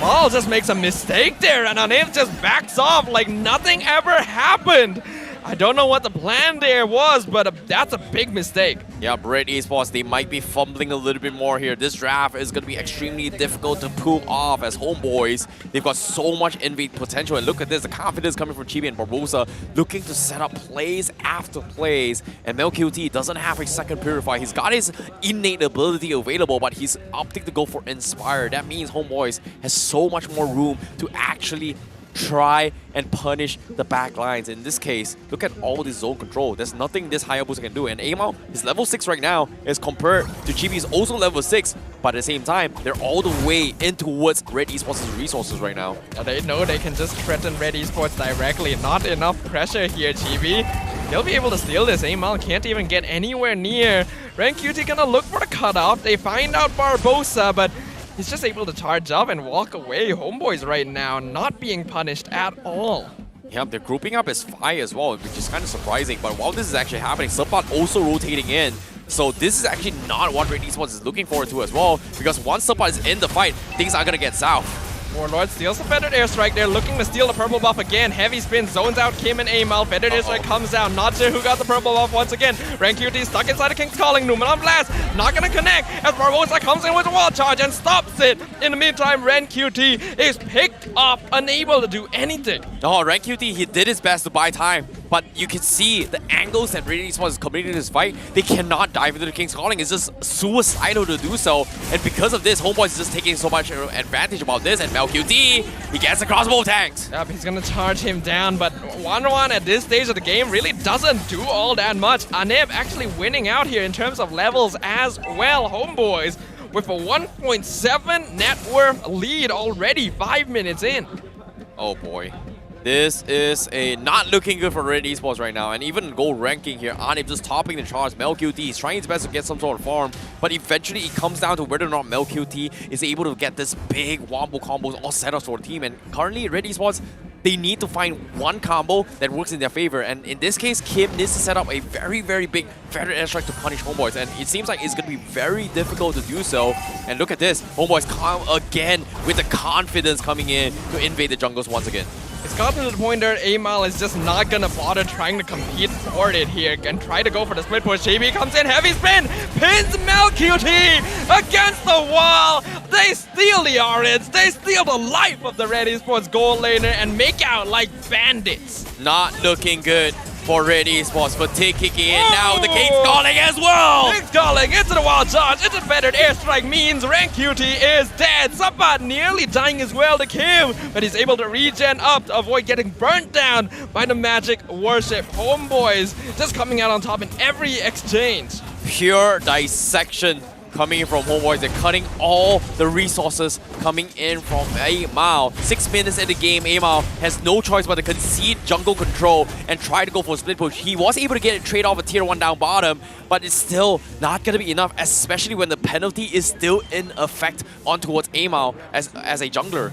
Speaker 14: Maul just makes a mistake there, and Anip just backs off like nothing ever happened. I don't know what the plan there was, but that's a big mistake.
Speaker 2: Yeah, Red Esports, they might be fumbling a little bit more here. This draft is going to be extremely difficult to pull off as Homeboys. They've got so much invade potential, and look at this, the confidence coming from Chibi and Barbosa, looking to set up plays after plays. And Melcutie doesn't have a second Purify. He's got his innate ability available, but he's opting to go for Inspire. That means Homeboys has so much more room to actually try and punish the back lines. In this case, look at all this zone control. There's nothing this Hayabusa can do. And Amal is level 6 right now as compared to Chibi's also level 6. But at the same time, they're all the way in towards Red Esports' resources right now.
Speaker 14: Yeah, they know they can just threaten Red Esports directly. Not enough pressure here, Chibi. They'll be able to steal this. Amal can't even get anywhere near. Rancutie gonna look for the cutoff. They find out Barbosa, but he's just able to charge up and walk away. Homeboys right now not being punished at all.
Speaker 2: Yeah, they're grouping up as 5 as well, which is kind of surprising. But while this is actually happening, Sampan also rotating in. So this is actually not what Red Esports is looking forward to as well, because once Sampan is in the fight, things are going to get south.
Speaker 14: Warlord steals the feathered airstrike. They're looking to steal the purple buff again. Heavy spin zones out Kyym and Amal. Feathered airstrike comes out. Not sure who got the purple buff once again. Rancutie stuck inside the King's Calling. Numan on blast. Not gonna connect as Barbosa comes in with a wall charge and stops it. In the meantime, Rancutie is picked up, unable to do anything.
Speaker 2: Oh, Rancutie, he did his best to buy time. But you can see the angles that Red Esports is committing to this fight. They cannot dive into the King's Calling. It's just suicidal to do so. And because of this, Homeboy is just taking so much advantage about this. And Melcutie, he gets across both tanks.
Speaker 14: Yep, he's gonna charge him down. But 1-1 at this stage of the game really doesn't do all that much. Anib actually winning out here in terms of levels as well. Homeboys with a 1.7 net worth lead already 5 minutes in.
Speaker 2: Oh boy. This is not looking good for Red Esports right now. And even gold ranking here, Anib just topping the charts. Melcutie is trying his best to get some sort of farm. But eventually it comes down to whether or not Melcutie is able to get this big wombo combos all set up for the team. And currently Red Esports, they need to find one combo that works in their favor. And in this case, Kyym needs to set up a very, very big feathered airstrike to punish Homeboys. And it seems like it's going to be very difficult to do so. And look at this. Homeboys come again with the confidence coming in to invade the jungles once again.
Speaker 14: It's gotten to the point where Amal is just not gonna bother trying to compete for it here and try to go for the split push. JB comes in, heavy spin, pins Melcutie against the wall. They steal the orange, they steal the life of the Red Esports gold laner and make out like bandits.
Speaker 2: Not looking good for Red Esports, but taking in now the King's Calling as well.
Speaker 14: King's Calling into the wild charge, into the feathered airstrike means Rancutie is dead. Sampan nearly dying as well to Kyym, but he's able to regen up to avoid getting burnt down by the magic worship. Homeboys just coming out on top in every exchange.
Speaker 2: Pure dissection coming in from Homebois. They're cutting all the resources coming in from Amao. 6 minutes in the game, Amao has no choice but to concede jungle control and try to go for a split push. He was able to get a trade off a tier 1 down bottom, but it's still not going to be enough, especially when the penalty is still in effect on towards Amao as a jungler.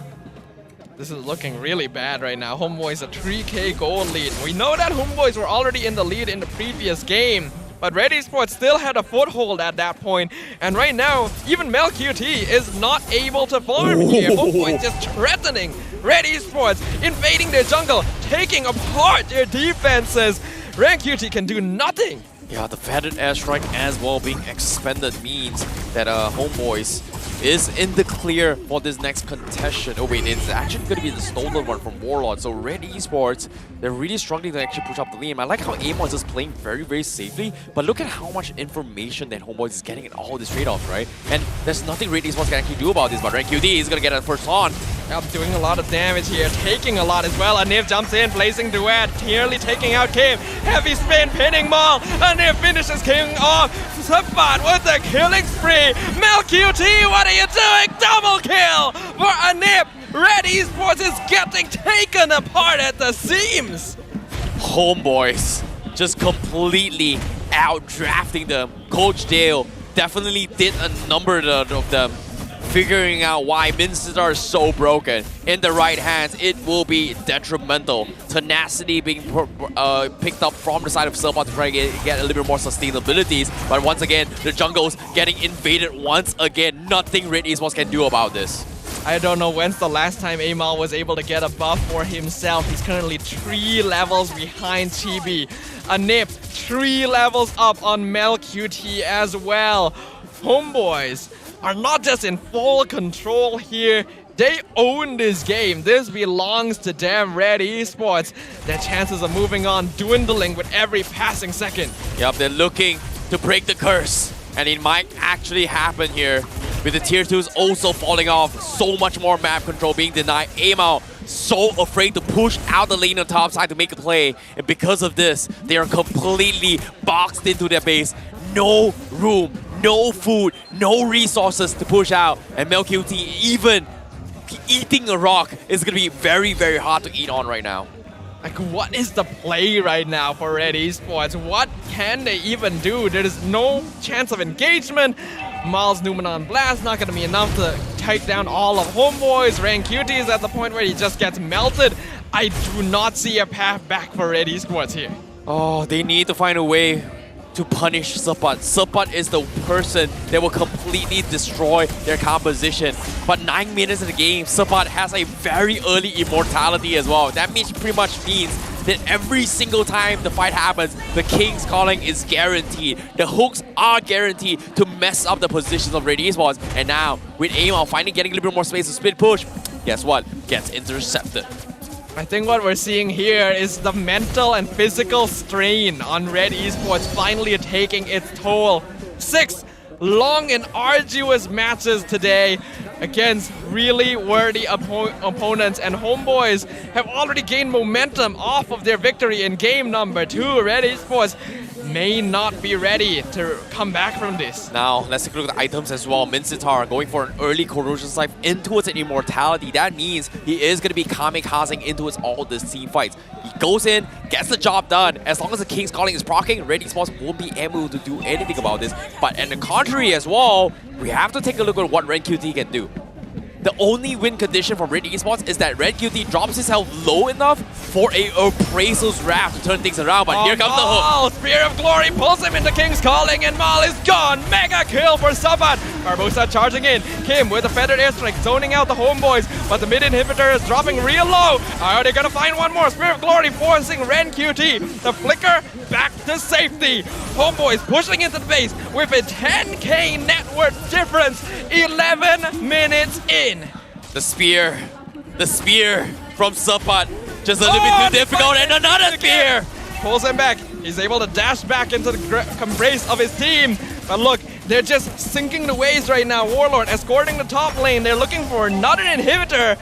Speaker 14: This is looking really bad right now. Homebois a 3k gold lead. We know that Homebois were already in the lead in the previous game, but Red Esports still had a foothold at that point. And right now, even MelQT is not able to farm here. Homebois just threatening Red Esports, invading their jungle, taking apart their defenses. RenQT can do nothing.
Speaker 2: Yeah, the feathered airstrike as well being expended means that Homebois is in the clear for this next contestation. Oh wait, it's actually going to be the stolen one from Warlord. So Red Esports, they're really struggling to actually push up the lead. I like how Amon is just playing very, very safely, but look at how much information that Homebois is getting in all these trade-offs, right? And there's nothing Red Esports can actually do about this, but RenQT is going to get a first on.
Speaker 14: Yep, doing a lot of damage here, taking a lot as well. Anif jumps in, blazing duet, nearly taking out Kyym. Heavy spin, pinning Maul. Anif finishes Kyym off. Surpass with the killing spree. MelQT, what are you doing? Double kill for Anif. Red Esports is getting taken apart at the seams.
Speaker 2: Homebois just completely out-drafting them. Coach Dale definitely did a number of them, figuring out why Minster is so broken. In the right hands, it will be detrimental. Tenacity being picked up from the side of Surpass to try to get a little bit more sustainabilities. But once again, the jungle's getting invaded once again. Nothing Red Esports can do about this.
Speaker 14: I don't know when's the last time Amal was able to get a buff for himself. He's currently 3 levels behind Chibi. Anip, 3 levels up on MelQT as well. Homebois are not just in full control here, they own this game. This belongs to them, Red Esports. Their chances of moving on dwindling with every passing second.
Speaker 2: Yep, they're looking to break the curse, and it might actually happen here with the tier 2s also falling off. So much more map control being denied. Amao so afraid to push out the lane on top side to make a play, and because of this, they are completely boxed into their base. No room, no food, no resources to push out, and MelQT even eating a rock is going to be very, very hard to eat on right now.
Speaker 14: Like, what is the play right now for Red Esports? What can they even do? There is no chance of engagement. Miles Numenon Blast not going to be enough to take down all of Homebois. RenQT is at the point where he just gets melted. I do not see a path back for Red Esports here.
Speaker 2: Oh, they need to find a way to punish Surpass. Surpass is the person that will completely destroy their composition. But 9 minutes in the game, Surpass has a very early immortality as well. That pretty much means that every single time the fight happens, the King's Calling is guaranteed. The hooks are guaranteed to mess up the positions of Red Esports. And now, with Amal finally getting a little bit more space to split push, guess what? Gets intercepted.
Speaker 14: I think what we're seeing here is the mental and physical strain on Red Esports finally taking its toll. 6 long and arduous matches today against really worthy opponents, and Homebois have already gained momentum off of their victory in game number 2. Red Esports may not be ready to come back from this.
Speaker 2: Now, let's take a look at the items as well. Mincetar going for an early Corrosion Scythe into its immortality. That means he is going to be kamikazing into all these team fights. He goes in, gets the job done. As long as the King's Calling is proccing, Red Esports won't be able to do anything about this. But on the contrary as well, we have to take a look at what RenQT can do. The only win condition from Red Esports is that RenQT drops his health low enough for a Appraisal's Wrath to turn things around, but here comes the hook.
Speaker 14: Spear of Glory pulls him into King's Calling, and Mal is gone. Mega kill for Surpass. Barbosa charging in. Kyym with a feathered airstrike, zoning out the Homebois, but the mid inhibitor is dropping real low. Are they gonna find one more? Spear of Glory forcing RenQT. The flicker back to safety. Homebois pushing into the base with a 10k net worth difference. 11 minutes in.
Speaker 2: The spear from Surpass, just a little bit too difficult, and another spear!
Speaker 14: Pulls him back. He's able to dash back into the embrace of his team. But look, they're just sinking the waves right now. Warlord escorting the top lane. They're looking for another inhibitor.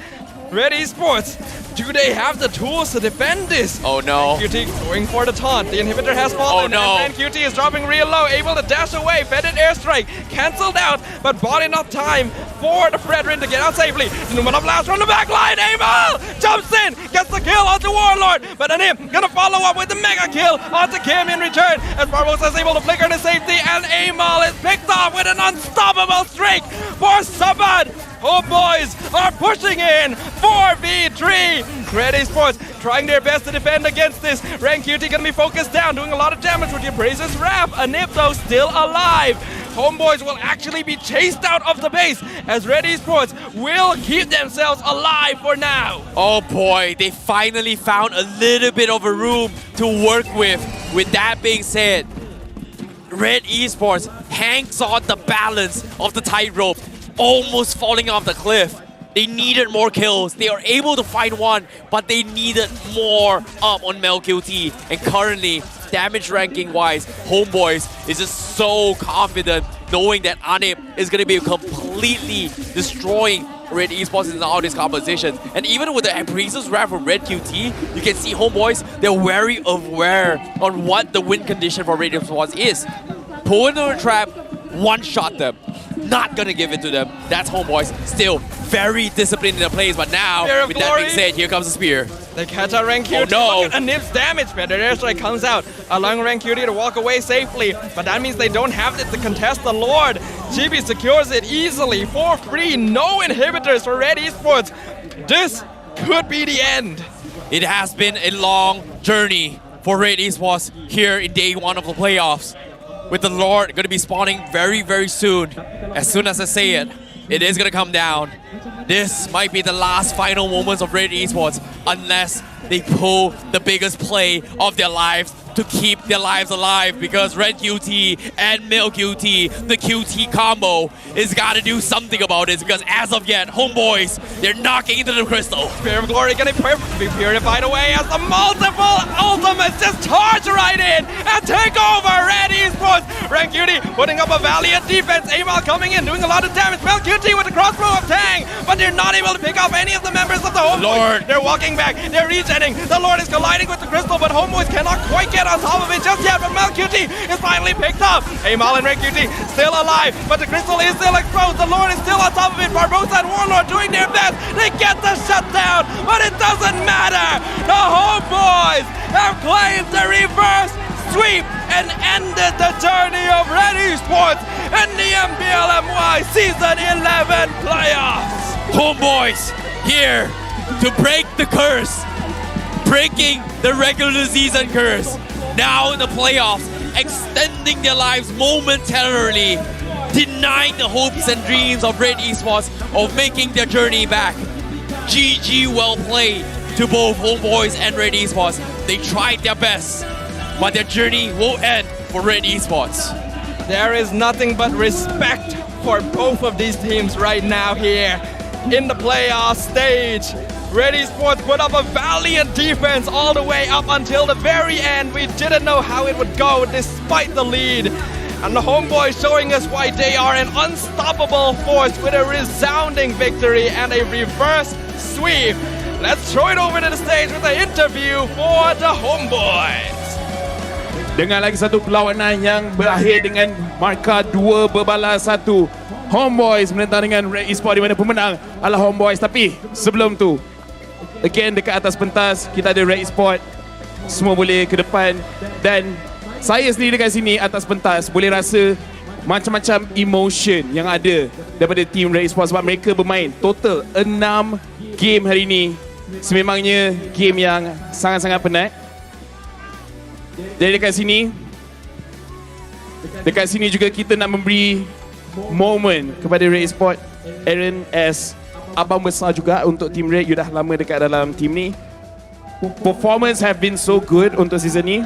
Speaker 14: Red Esports do they have the tools to defend this?
Speaker 2: Oh no.
Speaker 14: QT going for the taunt. The inhibitor has fallen.
Speaker 2: Oh no.
Speaker 14: And then QT is dropping real low, able to dash away. Fetid airstrike cancelled out, but bought enough time for the Fredrin to get out safely. Numana blast from the back line. Amal jumps in, gets the kill onto Warlord, but Anim gonna follow up with the mega kill onto Kyym in return. As Barbosa is able to flicker to safety, and Amal is picked off with an unstoppable streak for Sabad. Homebois are pushing in 4v3. Red Esports trying their best to defend against this. Rank QT gonna be focused down, doing a lot of damage with the Abraser's Wrap. Anip though still alive. Homebois will actually be chased out of the base as Red Esports will keep themselves alive for now.
Speaker 2: Oh boy, they finally found a little bit of a room to work with. With that being said, Red Esports hangs on the balance of the tightrope, almost falling off the cliff. They needed more kills. They are able to find one, but they needed more up on MelQT. And currently, damage ranking wise, Homebois is just so confident knowing that Anip is going to be completely destroying Red Esports in all these compositions. And even with the Abraser's Wrap from Red QT, you can see Homebois, they're very aware on what the win condition for Red Esports is. Pull into a trap, one-shot them. Not gonna give it to them. That's Homebois. Still very disciplined in their plays, but now, with that being said, here comes the spear.
Speaker 14: They catch out Rank QT.
Speaker 2: Oh no!
Speaker 14: Look at Anip's damage. Better airstrike comes out, allowing Rank QT to walk away safely. But that means they don't have it to contest the Lord. GB secures it easily for free. No inhibitors for Red Esports. This could be the end.
Speaker 2: It has been a long journey for Red Esports here in day one of the playoffs. With the Lord going to be spawning very, very soon. As soon as I say it, it is going to come down. This might be the last final moments of Red Esports unless they pull the biggest play of their lives to keep their lives alive, because Red QT and Mil QT, the QT combo, is got to do something about it, because as of yet, Homebois, they're knocking into the crystal.
Speaker 14: Spear of Glory gonna be purified away as the multiple ultimates just charge right in and take over Red Esports. Rank QT putting up a valiant defense. Amal coming in, doing a lot of damage. Mel QT with the crossbow of Tang, but they're not able to pick off any of the members of the Homebois.
Speaker 2: Lord.
Speaker 14: They're walking back, they're regenning. The Lord is colliding with the crystal, but Homebois cannot quite get on top of it just yet, but Mel QT is finally picked up. Amal and Red QT still alive, but the crystal is still exposed. The Lord is still on top of it. Barbosa and Warlord doing their best. They get the shutdown, but it doesn't matter. The Homebois have claimed the reverse sweep and ended the journey of Red Esports in the MPL MY Season 11 Playoffs.
Speaker 2: Homebois here to break the curse, breaking the regular season curse. Now in the playoffs, extending their lives momentarily, denying the hopes and dreams of Red Esports of making their journey back. GG, well played to both Homebois and Red Esports. They tried their best, but their journey will end for Red Esports.
Speaker 14: There is nothing but respect for both of these teams right now here in the playoff stage. Red Esports put up a valiant defense all the way up until the very end. We didn't know how it would go despite the lead. And the Homeboys showing us why they are an unstoppable force with a resounding victory and a reverse sweep. Let's throw it over to the stage with an interview for the Homeboys.
Speaker 1: Dengan lagi satu perlawanan yang berakhir dengan markah 2-1. Homebois menentang dengan Red Esports di mana pemenang adalah Homebois. Tapi sebelum tu, again dekat atas pentas kita ada Red Esports. Semua boleh ke depan, dan saya sendiri dekat sini atas pentas boleh rasa macam-macam emotion yang ada daripada team Red Esports sebab mereka bermain total 6 game hari ini. Sememangnya game yang sangat-sangat penat. Jadi dekat sini juga kita nak memberi moment kepada Red Esports. Aaron as abang besar juga untuk team Red, you dah lama dekat dalam team ni. Performance have been so good untuk season ni.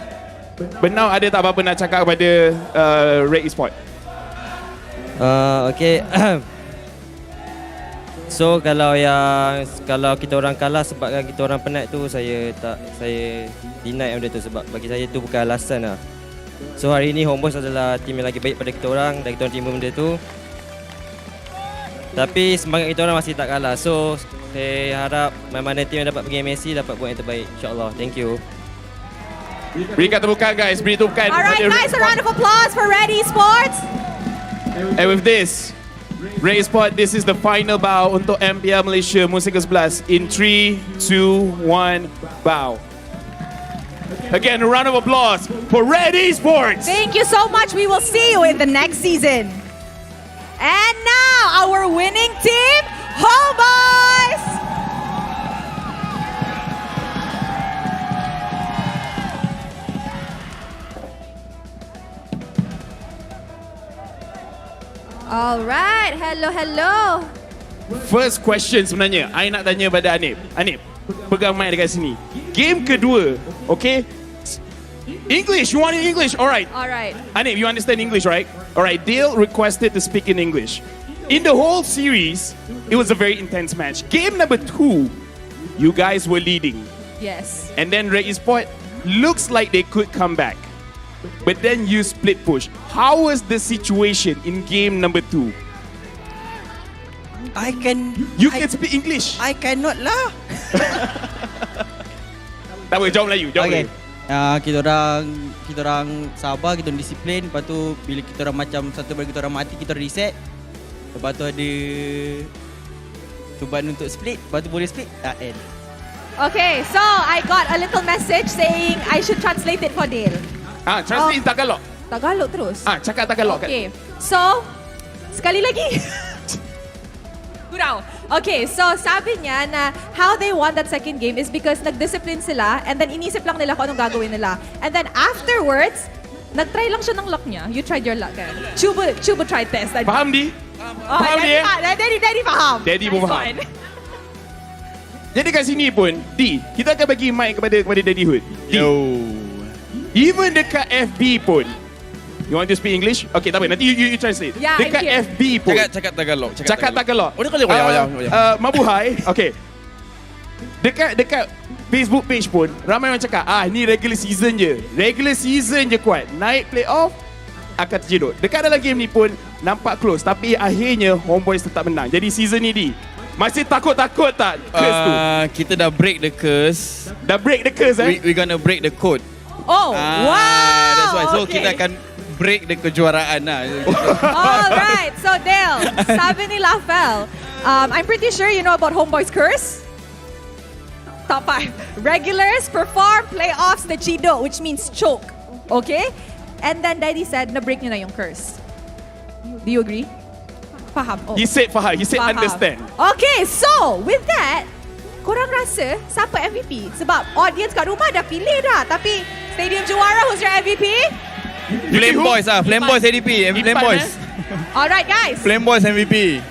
Speaker 1: But now ada tak apa-apa nak cakap kepada Red Esports?
Speaker 3: Okay. So kalau kita orang kalah sebabkan kita orang penat tu, saya deny benda tu, sebab bagi saya tu bukan alasan lah. So hari ni Homebois adalah tim yang lagi baik pada kita orang dan kita orang terima benda tu. Tapi semangat kita orang masih tak kalah. So Saya harap mana-mana tim yang dapat pergi MSC dapat buat yang terbaik. InsyaAllah. Thank you.
Speaker 1: Berikan tepukan guys, beri tepukan.
Speaker 26: Alright guys, a round of applause for Red Esports.
Speaker 1: And with this, Red Esports, this is the final bow untuk MPL Malaysia musim ke-11 in 3, 2, 1, bow. Again, a round of applause for Red Esports.
Speaker 26: Thank you so much. We will see you in the next season. And now, our winning team, Homebois. Alright, hello.
Speaker 1: First question sebenarnya, I nak tanya pada Anip. Anip, pegang mic dekat sini. Game kedua, okay? English, you want in English? Alright.
Speaker 26: Alright.
Speaker 1: Anip, you understand English, right? Alright, Dale requested to speak in English. In the whole series, it was a very intense match. Game number 2, you guys were leading.
Speaker 26: Yes.
Speaker 1: And then Red Esports looks like they could come back. But then you split push. How was the situation in game number 2? You can speak English.
Speaker 8: I cannot lah.
Speaker 1: Tak boleh, jawab Melayu. Jawab Melayu.
Speaker 8: Kita orang sabar, kita orang disiplin. Lepas tu bila kita orang macam satu bagi kita orang mati, kita reset. Lepas tu ada cubaan untuk split. Lepas tu boleh split, end.
Speaker 26: Okay, so I got a little message saying I should translate it for Dale.
Speaker 1: Translate in Tagalog.
Speaker 26: Tagalog terus?
Speaker 1: Cakap Tagalog.
Speaker 26: Okay, so sekali lagi. Kurang. Okay, so sabi niya na how they won that second game is because nag-discipline sila and then inisip lang nila kung anong gagawin nila. And then afterwards, nag-try lang siya ng luck niya. You tried your luck, kan? Chuba tried test.
Speaker 1: Faham, Di?
Speaker 26: Faham, Di? Daddy faham.
Speaker 1: Daddy pun faham. Jadi kat sini pun, Di, kita akan bagi mic kepada Daddy Hood. Di. Even dekat FB pun. You want to speak English? Okay, tak apa. Nanti you translate.
Speaker 26: Yeah,
Speaker 1: dekat FB pun.
Speaker 6: Cakap Tagalog.
Speaker 1: Cakap Tagalog. Mabuhay. Okay. Dekat Facebook page pun, ramai orang cakap, ni regular season je. Regular season je kuat. Naik playoff, akan terjedut. Dekat dalam game ni pun, nampak close. Tapi akhirnya, Homebois tetap menang. Jadi season ni, Di, masih takut-takut tak curse tu?
Speaker 8: Kita dah break the curse.
Speaker 1: Dah break the curse,
Speaker 8: We gonna break the code.
Speaker 26: Oh, wow!
Speaker 8: That's why. So
Speaker 26: okay.
Speaker 8: kita akan break the kejuaraan lah.
Speaker 26: Alright, so Dale, sabi ni Lafel, I'm pretty sure you know about Homebois curse. Top 5. Regulars perform playoffs na chido, which means choke. Okay? And then Daddy said, na-break niyo na yung curse. Do you agree? Faham. Oh.
Speaker 1: He said faham. He said
Speaker 26: Faham.
Speaker 1: understand.
Speaker 26: Okay, so with that, korang rasa siapa MVP? Sebab audience kat rumah dah pilih dah. Tapi Stadium Juara, who's your MVP?
Speaker 8: Flame Boys lah. Flame Boys ADP. Flame Boys.
Speaker 26: Alright guys.
Speaker 8: Flame Boys MVP.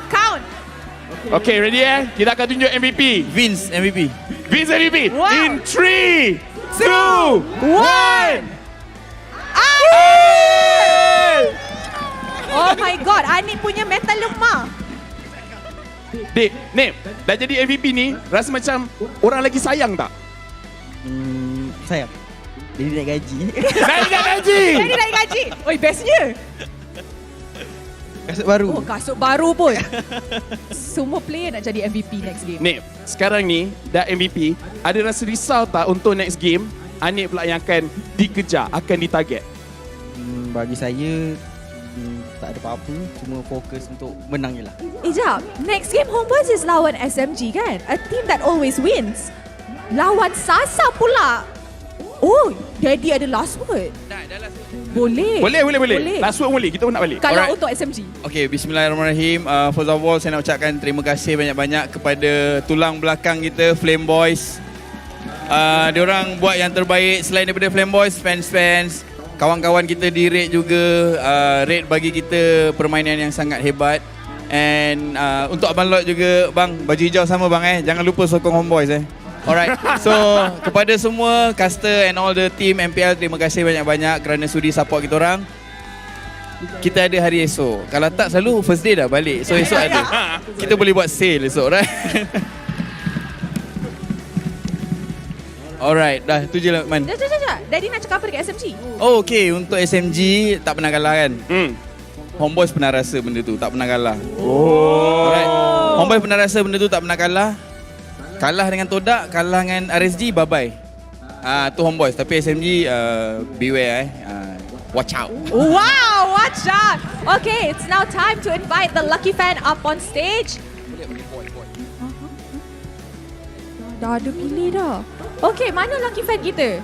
Speaker 26: Count.
Speaker 1: Okay, ready Kita akan tunjuk MVP.
Speaker 8: Vince MVP.
Speaker 1: Vince MVP.
Speaker 26: Wow.
Speaker 1: In 3, 2, 1.
Speaker 26: Oh my God, Anik punya mental lemah.
Speaker 1: Dik, Nip, dah jadi MVP ni, rasa macam orang lagi sayang tak?
Speaker 8: Sayang. Jadi naik gaji.
Speaker 1: Naik gaji!
Speaker 26: Jadi naik gaji. Oi, bestnya.
Speaker 8: Kasut baru.
Speaker 26: Oh, kasut baru pun. Semua player nak jadi MVP next game.
Speaker 1: Nip, sekarang ni dah MVP, ada rasa risau tak untuk next game Anik pula yang akan dikejar, akan ditarget?
Speaker 8: Bagi saya, tak ada apa-apa, cuma fokus untuk menang je lah.
Speaker 26: Jap, next game Homebois is lawan SMG kan? A team that always wins. Lawan Sasa pula. Oh, Daddy ada last word. Boleh.
Speaker 1: Boleh. Last word boleh, kita pun nak balik.
Speaker 26: Kalau untuk SMG.
Speaker 8: Okay, bismillahirrahmanirrahim. First of all, saya nak ucapkan terima kasih banyak-banyak kepada tulang belakang kita, Flame Boys. Diorang buat yang terbaik selain daripada Flame Boys, fans-fans. Kawan-kawan kita di RED juga, RED bagi kita permainan yang sangat hebat. And untuk Abang Lot juga, bang, baju hijau sama bang jangan lupa sokong Homebois Alright, so kepada semua caster and all the team MPL, terima kasih banyak-banyak kerana sudi support kita orang. Kita ada hari esok. Kalau tak selalu first day dah balik. So esok ada. Kita boleh buat sale esok, right? Alright, dah tu je lah Man.
Speaker 26: Sekejap. Daddy nak cakap apa dekat SMG?
Speaker 8: Oh okay, untuk SMG tak pernah kalah kan? Homebois pernah rasa benda tu, tak pernah kalah. Alright. Homebois pernah rasa benda tu tak pernah kalah. Kalah dengan Todak, kalah dengan RSG, bye-bye. Tu Homebois. Tapi SMG, beware watch out.
Speaker 26: Wow, watch out. Okay, it's now time to invite the lucky fan up on stage. Dah ada pilih dah. Okay, mana lucky fan kita?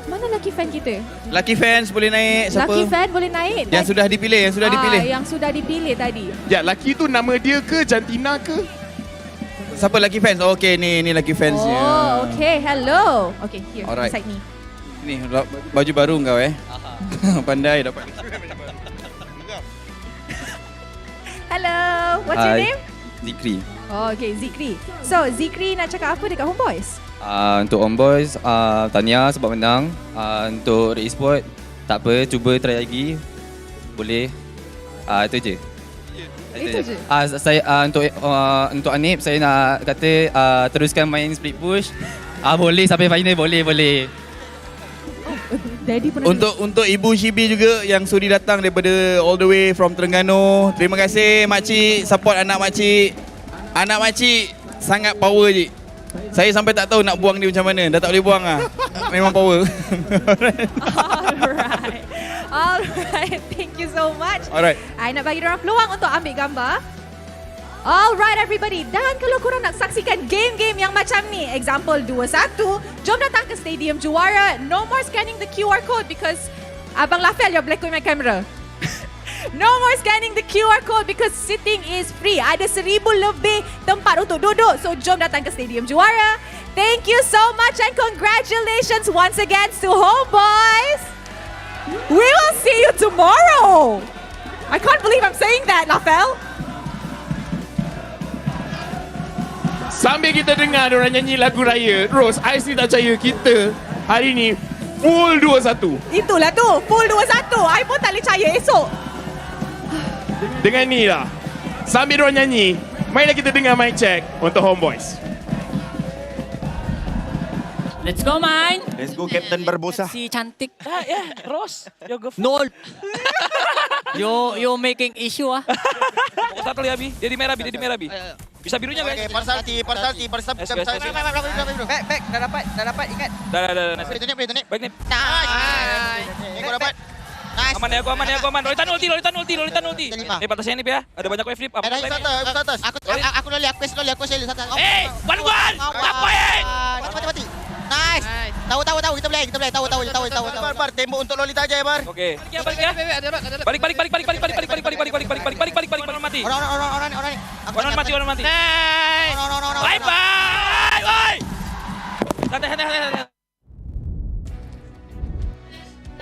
Speaker 26: Mana lucky fan kita?
Speaker 8: Lucky fans boleh naik. Siapa?
Speaker 26: Lucky fan boleh naik.
Speaker 8: Yang sudah dipilih, yang sudah dipilih.
Speaker 26: Yang sudah dipilih tadi.
Speaker 1: Ya, lucky tu nama dia ke Jantina ke?
Speaker 8: Siapa lucky fans? Oh, okay, ni lucky fans.
Speaker 26: Oh, okay. Hello. Okay, here.
Speaker 8: Alright.
Speaker 26: Beside me.
Speaker 8: Ni baju baru kau Pandai dapat.
Speaker 26: Hello. What's your name?
Speaker 19: Zikri.
Speaker 26: Oh, okay, Zikri. So, Zikri nak cakap apa dekat Homebois?
Speaker 19: Untuk Homebois, tahniah sebab menang. Untuk Red Esports, tak apa, cuba try lagi. Boleh. Itu je.
Speaker 26: Itu je?
Speaker 19: Saya untuk Anip, saya nak kata teruskan main split push. Boleh sampai final, boleh.
Speaker 26: Daddy pernah
Speaker 8: Untuk Ibu Shibi juga yang sudi datang daripada all the way from Terengganu. Terima kasih makcik, support anak makcik. Anak makcik sangat power je. Saya sampai tak tahu nak buang dia macam mana. Dah tak boleh buang lah. Memang power.
Speaker 26: Alright, thank you so much.
Speaker 8: Alright.
Speaker 26: I nak bagi diorang peluang untuk ambil gambar. Alright everybody, dan kalau korang nak saksikan game-game yang macam ni, example 2-1, jom datang ke Stadium Juara. No more scanning the QR code because Abang Lafel, you're blacking my camera. No more scanning the QR code because sitting is free. Ada 1,000 lebih tempat untuk duduk. So jom datang ke Stadium Juara. Thank you so much and congratulations once again to Homebois. We will see you tomorrow. I can't believe I'm saying that, Lafel.
Speaker 1: Sambil kita dengar diorang nyanyi lagu raya, Rose, I still tak percaya kita hari ni full 2-1.
Speaker 26: Itulah tu, full 2-1. I pun tak boleh percaya esok.
Speaker 1: Dengan ni lah. Sambil diorang nyanyi, mainlah kita dengar mic check untuk Homebois.
Speaker 21: Let's go, man.
Speaker 17: Let's go, Captain Barbosa.
Speaker 21: Si cantik. Rose. Your girlfriend. No. You making issue Pukul 1 lagi, Abi. Dia di merah, Abi. Bisa birunya, guys.
Speaker 11: Okay, parsalti. Back. Dah dapat, ingat.
Speaker 21: Dah.
Speaker 11: Boleh tunjuk.
Speaker 21: Baik, ni.
Speaker 11: Nice. Kau dapat. Nice.
Speaker 21: Aman ya, aku aman. Lolitan ulti. Ni batasnya ni, ya. Ada banyak wave flip.
Speaker 11: Atas. Aku loli, aku sel.
Speaker 21: One. Ngapain?
Speaker 11: Mati. Nice. Tahu. Kita boleh. Tahu. Bar, tembok untuk Lolita aja ya, Bar.
Speaker 21: Okey. Balik ya. Balik. Mati. Orang mati. Nice. Bye. Oi. Santai.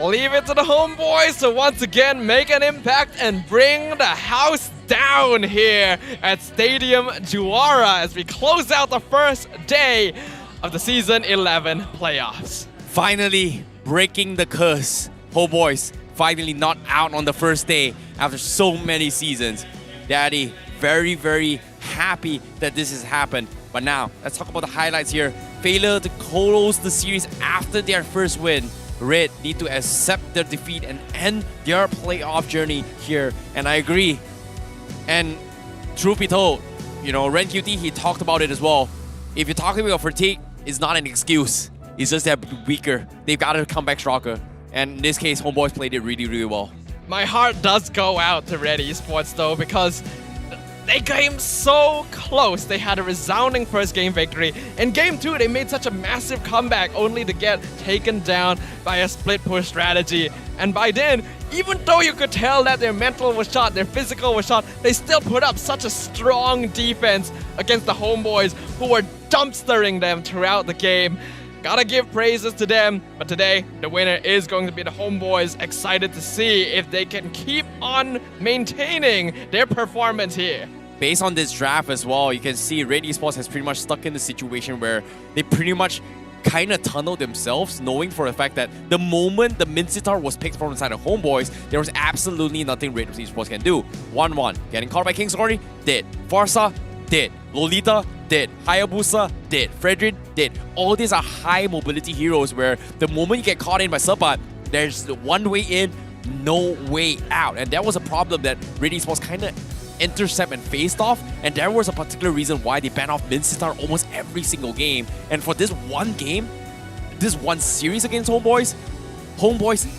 Speaker 14: Leave it to the Homebois to once again make an impact and bring the house down here at Stadium Juara as we close out the first day of the Season 11 playoffs.
Speaker 2: Finally breaking the curse. Homebois finally not out on the first day after so many seasons. Daddy, very, very happy that this has happened. But now, let's talk about the highlights here. Failure to close the series after their first win. Red need to accept their defeat and end their playoff journey here. And I agree. And truth be told, Ren QT, he talked about it as well. If you're talking about fatigue, it's not an excuse. It's just they're weaker. They've got to come back stronger. And in this case, Homebois played it really, really well.
Speaker 14: My heart does go out to Red Esports though, because they came so close. They had a resounding first game victory. In game 2, they made such a massive comeback only to get taken down by a split push strategy. And by then, even though you could tell that their mental was shot, their physical was shot, they still put up such a strong defense against the Homebois who were dumpstering them throughout the game. Gotta give praises to them, but today, the winner is going to be the Homebois. Excited to see if they can keep on maintaining their performance here.
Speaker 2: Based on this draft as well, you can see Red Esports has pretty much stuck in the situation where they pretty much kind of tunneled themselves, knowing for the fact that the moment the Mincitar was picked from inside of Homebois, there was absolutely nothing Red Esports can do. 1-1. Getting caught by King's Glory? Did. Farsa? Did. Lolita? Did. Hayabusa? Did. Fredrin? Did. All these are high mobility heroes where the moment you get caught in by Surpass, there's one way in, no way out. And that was a problem that Red Esports kind of intercept and faced off, and there was a particular reason why they banned off Minstar almost every single game. And for this one game, this one series against Homebois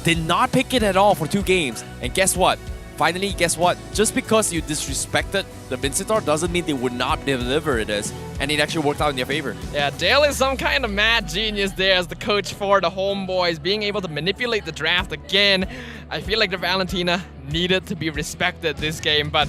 Speaker 2: did not pick it at all for 2 games. And guess what? Finally, guess what? Just because you disrespected the Minstar doesn't mean they would not deliver this. And it actually worked out in their favor.
Speaker 14: Yeah, Dale is some kind of mad genius there as the coach for the Homebois, being able to manipulate the draft again. I feel like the Valentina needed to be respected this game, but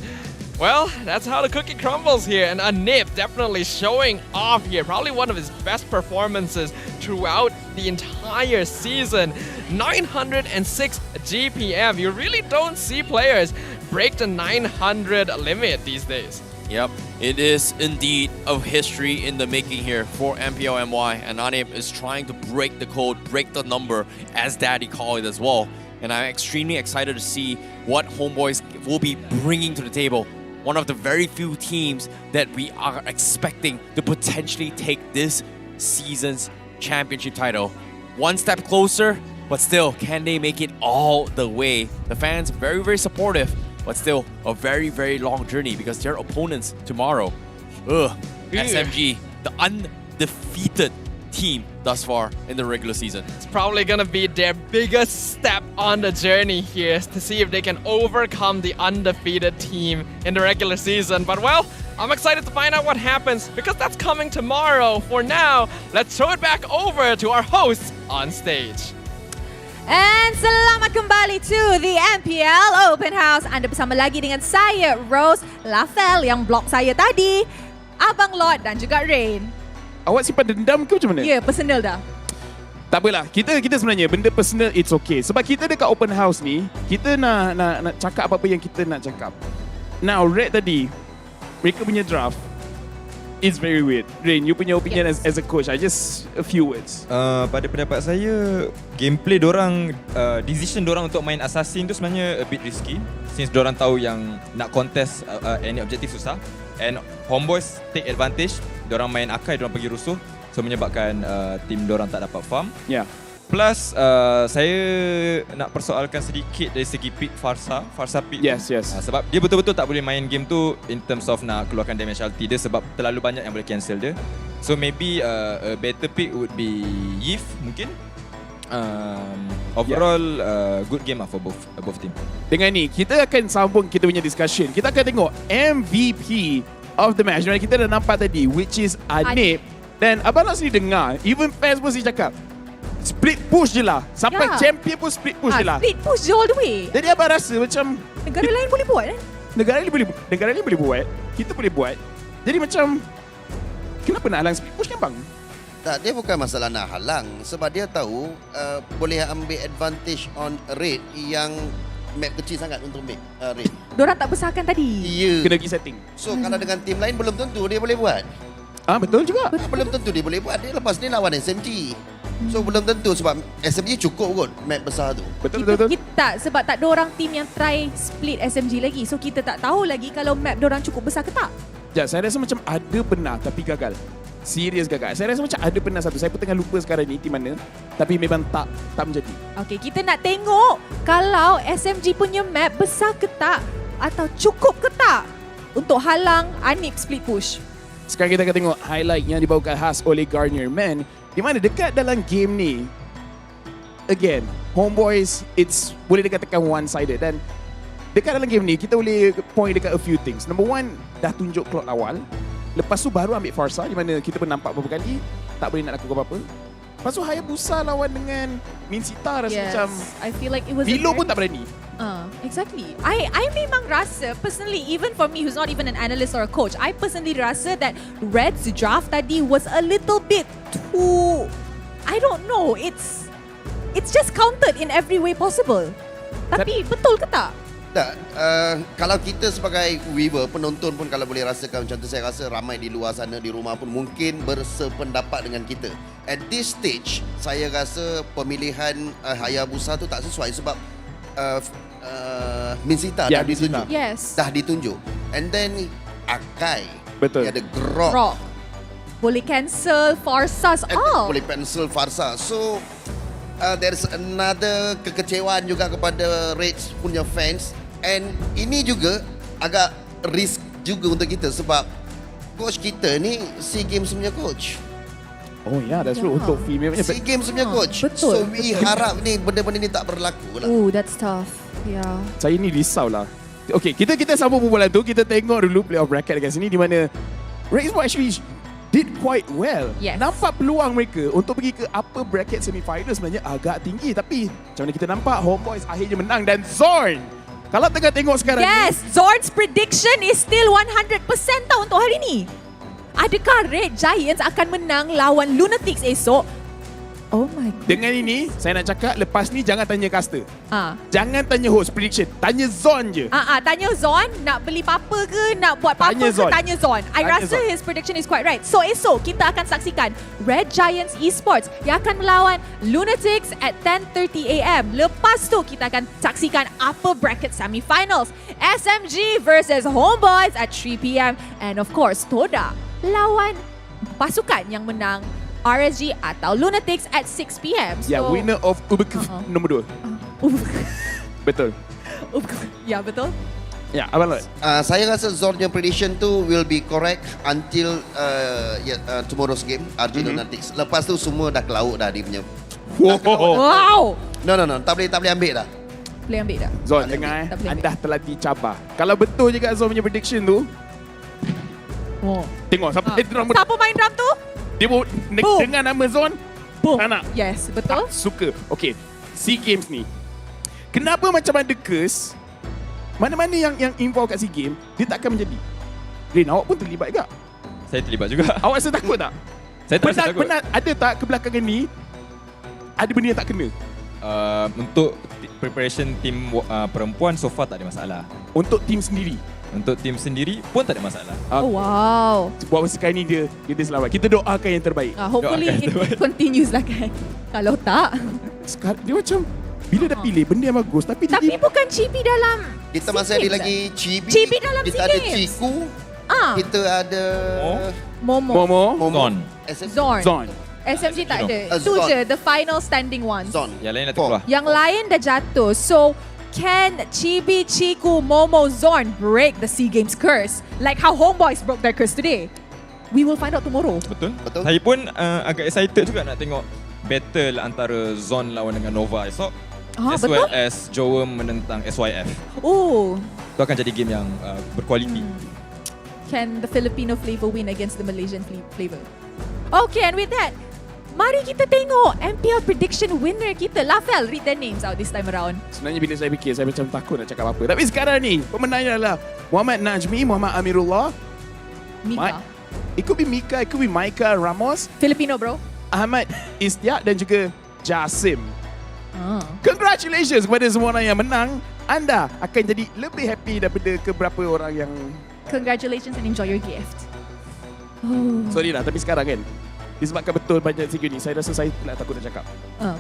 Speaker 14: well, that's how the cookie crumbles here. And Anip definitely showing off here. Probably one of his best performances throughout the entire season. 906 GPM. You really don't see players break the 900 limit these days.
Speaker 2: Yep, it is indeed a history in the making here for MPL MY, and Anip is trying to break the code, break the number, as Daddy called it as well. And I'm extremely excited to see what Homebois will be bringing to the table. One of the very few teams that we are expecting to potentially take this season's championship title. One step closer, but still, can they make it all the way? The fans very, very supportive, but still a very, very long journey because their opponents tomorrow, SMG, the undefeated team thus far in the regular season.
Speaker 14: It's probably gonna be their biggest step on the journey here to see if they can overcome the undefeated team in the regular season. But well, I'm excited to find out what happens because that's coming tomorrow. For now, let's throw it back over to our hosts on stage.
Speaker 26: And selamat kembali to the MPL Open House. Anda bersama lagi dengan saya, Rose, Lafel yang block saya tadi, Abang Lord dan juga Rain.
Speaker 1: Awak simpan dendam ke macam mana?
Speaker 26: Ya, personal dah.
Speaker 1: Tak apalah, kita sebenarnya benda personal it's okay. Sebab kita dekat open house ni, kita nak cakap apa-apa yang kita nak cakap. Now, Red tadi, mereka punya draft it's very weird. Rain, you punya opinion as a coach. I just a few words.
Speaker 6: Pada pendapat saya, gameplay dorang, decision dorang untuk main assassin tu sebenarnya a bit risky. Since dorang tahu yang nak contest any objective susah. And Homebois take advantage. Dorang main Akai, dorang pergi rusuh. So menyebabkan tim dorang tak dapat farm.
Speaker 1: Yeah.
Speaker 6: Plus saya nak persoalkan sedikit dari segi pick Farsa pick.
Speaker 1: Yes.
Speaker 6: Sebab dia betul-betul tak boleh main game tu in terms of nak keluarkan damage ulti dia sebab terlalu banyak yang boleh cancel dia. So maybe a better pick would be Yif mungkin. Overall good game for both team.
Speaker 1: Dengan ni kita akan sambung kita punya discussion. Kita akan tengok MVP of the match. Dan kita dah nampak tadi which is Anip. Dan abang nak sendiri dengar even fans pun sendiri cakap split push je lah. Sampai champion pun split push je lah.
Speaker 26: Split push je all the way.
Speaker 1: Jadi abang rasa macam
Speaker 26: negara lain boleh buat kan? Negara
Speaker 1: lain boleh buat. Kita boleh buat. Jadi macam kenapa nak halang split push kan bang?
Speaker 4: Tak, dia bukan masalah nak halang. Sebab dia tahu boleh ambil advantage on Red yang map kecil sangat untuk make Red.
Speaker 26: Diorang tak besarkan tadi.
Speaker 4: Ya.
Speaker 1: Kena pergi setting.
Speaker 4: So kalau dengan tim lain belum tentu dia boleh buat.
Speaker 1: Betul juga.
Speaker 4: Belum tentu dia boleh buat. Dia lepas ni lawan SMG. So belum tentu sebab SMG cukup kot map besar tu.
Speaker 1: Betul.
Speaker 26: Kita sebab tak ada orang team yang try split SMG lagi. So kita tak tahu lagi kalau map diorang cukup besar ke tak.
Speaker 1: Ya, saya rasa macam ada pernah tapi gagal. Serius gagal. Saya rasa macam ada pernah satu. Saya pun tengah lupa sekarang ni team mana. Tapi memang tak menjadi.
Speaker 26: Okay, kita nak tengok kalau SMG punya map besar ke tak atau cukup ke tak untuk halang Anip split push.
Speaker 1: Sekarang kita akan tengok highlight yang dibawakan khas oleh Garnier Man. Di mana dekat dalam game ni, again, Homebois, it's boleh dikatakan one-sided. Dan dekat dalam game ni, kita boleh point dekat a few things. Number one, dah tunjuk clock awal. Lepas tu baru ambil Farsa, di mana kita pun nampak beberapa kali, tak boleh nak lakukan apa-apa. Lepas tu Hayabusa lawan dengan Minsita rasa macam
Speaker 26: I feel like it was
Speaker 1: Bilo pun tak berani.
Speaker 26: Exactly. I memang rasa personally, even for me who's not even an analyst or a coach, I personally rasa that Red's draft tadi was a little bit too, I don't know, it's just counted in every way possible. Tapi betul ke tak?
Speaker 4: Tak, kalau kita sebagai viewer, penonton pun kalau boleh rasakan macam tu, saya rasa ramai di luar sana, di rumah pun mungkin bersependapat dengan kita. At this stage, saya rasa pemilihan Hayabusa tu tak sesuai sebab Minsita dah ditunjuk.
Speaker 26: Yes.
Speaker 4: Dah ditunjuk. And then Akai.
Speaker 1: Betul.
Speaker 4: Dia ada Grok.
Speaker 26: Boleh cancel Farsas all.
Speaker 4: Boleh cancel Farsa. So there's another kekecewaan juga kepada Reds punya fans. And ini juga agak risk juga untuk kita sebab coach kita ni SEA Games punya coach.
Speaker 1: Oh ya, that's true. Untuk female punya
Speaker 4: SEA Games punya coach.
Speaker 26: betul,
Speaker 4: So we harap ni benda-benda ni tak berlaku lah.
Speaker 26: Oh, that's tough. Yeah.
Speaker 1: Saya ni risau lah. Okay, kita sambung perbualan tu. Kita tengok dulu playoff bracket dekat sini di mana Red Esports actually did quite well.
Speaker 26: Yes.
Speaker 1: Nampak peluang mereka untuk pergi ke upper bracket semi-final sebenarnya agak tinggi. Tapi macam mana kita nampak, Homebois akhirnya menang dan Zorn. Kalau tengah tengok sekarang
Speaker 26: Yes, Zorn's prediction is still 100% tau untuk hari ni. Adakah Red Giants akan menang lawan Lunatix esok? Oh my god.
Speaker 1: Dengan ini, saya nak cakap lepas ni jangan tanya caster.
Speaker 26: Ah.
Speaker 1: Jangan tanya host prediction. Tanya Zon je.
Speaker 26: Tanya Zon nak beli apa ke, nak buat apa
Speaker 1: Tanya
Speaker 26: ke,
Speaker 1: Zon.
Speaker 26: tanya Zon. I
Speaker 1: Tanya
Speaker 26: rasa
Speaker 1: Zon.
Speaker 26: his prediction is quite right. So esok kita akan saksikan Red Giants Esports yang akan melawan Lunatix at 10:30 AM. Lepas tu kita akan saksikan upper bracket semi-finals. SMG versus Homebois at 3 PM. And of course, Toda lawan pasukan yang menang RSG atau Lunatix at 6 PM. So,
Speaker 1: Ya, winner of nombor 2. Betul.
Speaker 26: Ya, betul.
Speaker 1: Ya, Abang Lot.
Speaker 4: Saya rasa Zon yang prediction tu will be correct until tomorrow's game, RG Lunatix. Lepas tu semua dah ke laut dah dia punya.
Speaker 26: Wow.
Speaker 4: No, tak boleh ambil dah.
Speaker 26: Boleh ambil dah.
Speaker 1: Zon, dengar anda telah dicabar. Kalau betul juga Zon punya prediction tu, tengok siapa drum.
Speaker 26: Siapa main drum tu?
Speaker 1: Dia dengan nama Zon. Tak nak.
Speaker 26: Yes, betul.
Speaker 1: Tak suka. Okay, SEA Games ni. Kenapa macam ada curse? Mana-mana yang involve kat SEA Games, dia takkan menjadi. Rin, awak pun terlibat juga.
Speaker 6: Saya terlibat juga.
Speaker 1: Awak rasa takut tak?
Speaker 6: Saya tak rasa takut.
Speaker 1: Pernah ada tak kebelakangan ni, ada benda yang tak kena?
Speaker 6: Untuk preparation tim perempuan, so far tak ada masalah.
Speaker 1: Untuk tim sendiri?
Speaker 6: Untuk tim sendiri pun tak ada masalah.
Speaker 26: Oh, wow.
Speaker 1: Buat sekarang ni kita selamat. Kita doakan yang terbaik.
Speaker 26: Hopefully it continues lah kan. Kalau tak.
Speaker 1: Sekarang dia macam, bila dah pilih benda yang bagus, tapi
Speaker 26: bukan Chibi dalam
Speaker 4: Kita masih ada lagi Chibi.
Speaker 26: Chibi dalam
Speaker 4: kita
Speaker 26: SEA
Speaker 4: ada
Speaker 26: Games.
Speaker 4: Ciku. Kita ada
Speaker 26: Momo.
Speaker 6: Zon.
Speaker 26: SMG tak ada. Itu
Speaker 4: Zon.
Speaker 26: je, the final standing one.
Speaker 6: Yang lain dah terkeluar.
Speaker 26: Yang lain dah jatuh. So, can Chibi, Chiku, Momo, Zorn break the SEA Games curse? Like how Homebois broke their curse today? We will find out tomorrow.
Speaker 6: Betul. Saya pun agak excited juga nak tengok battle antara Zon lawan dengan Nova esok. As
Speaker 26: betul?
Speaker 6: well as Jowem menentang SYF.
Speaker 26: Oh,
Speaker 6: Itu akan jadi game yang berkualiti.
Speaker 26: can the Filipino flavor win against the Malaysian flavor? Okay, and with that, mari kita tengok MPL prediction winner kita. Lafel, read their names out this time around.
Speaker 1: Sebenarnya bila saya fikir, saya macam takut nak cakap apa. Tapi sekarang ni, pemenangnya adalah Muhammad Najmi, Muhammad Amirullah.
Speaker 26: Mika.
Speaker 1: It could be Mika, it could be Micah Ramos.
Speaker 26: Filipino, bro.
Speaker 1: Ahmad Istiak dan juga Jasim. Congratulations kepada semua orang yang menang. Anda akan jadi lebih happy daripada keberapa orang yang...
Speaker 26: Congratulations and enjoy your gift. Oh.
Speaker 1: Sorry lah, tapi sekarang kan, disebabkan betul banyak sikit ni, saya rasa saya pula takut nak cakap.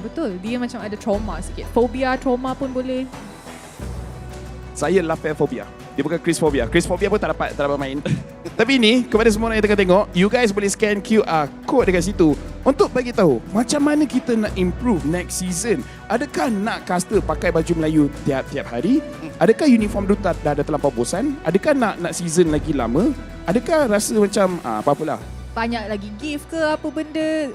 Speaker 26: Betul, dia macam ada trauma sikit. Phobia, trauma pun boleh.
Speaker 1: Saya lapar phobia. Dia bukan Chris phobia. Chris phobia pun tak dapat main. Tapi ni, kepada semua orang yang tengah tengok, you guys boleh scan QR code dekat situ untuk bagi tahu macam mana kita nak improve next season. Adakah nak caster pakai baju Melayu tiap-tiap hari? Adakah uniform tu dah ada terlampau bosan? Adakah nak season lagi lama? Adakah rasa macam apa-apalah?
Speaker 26: Banyak lagi gift ke apa benda,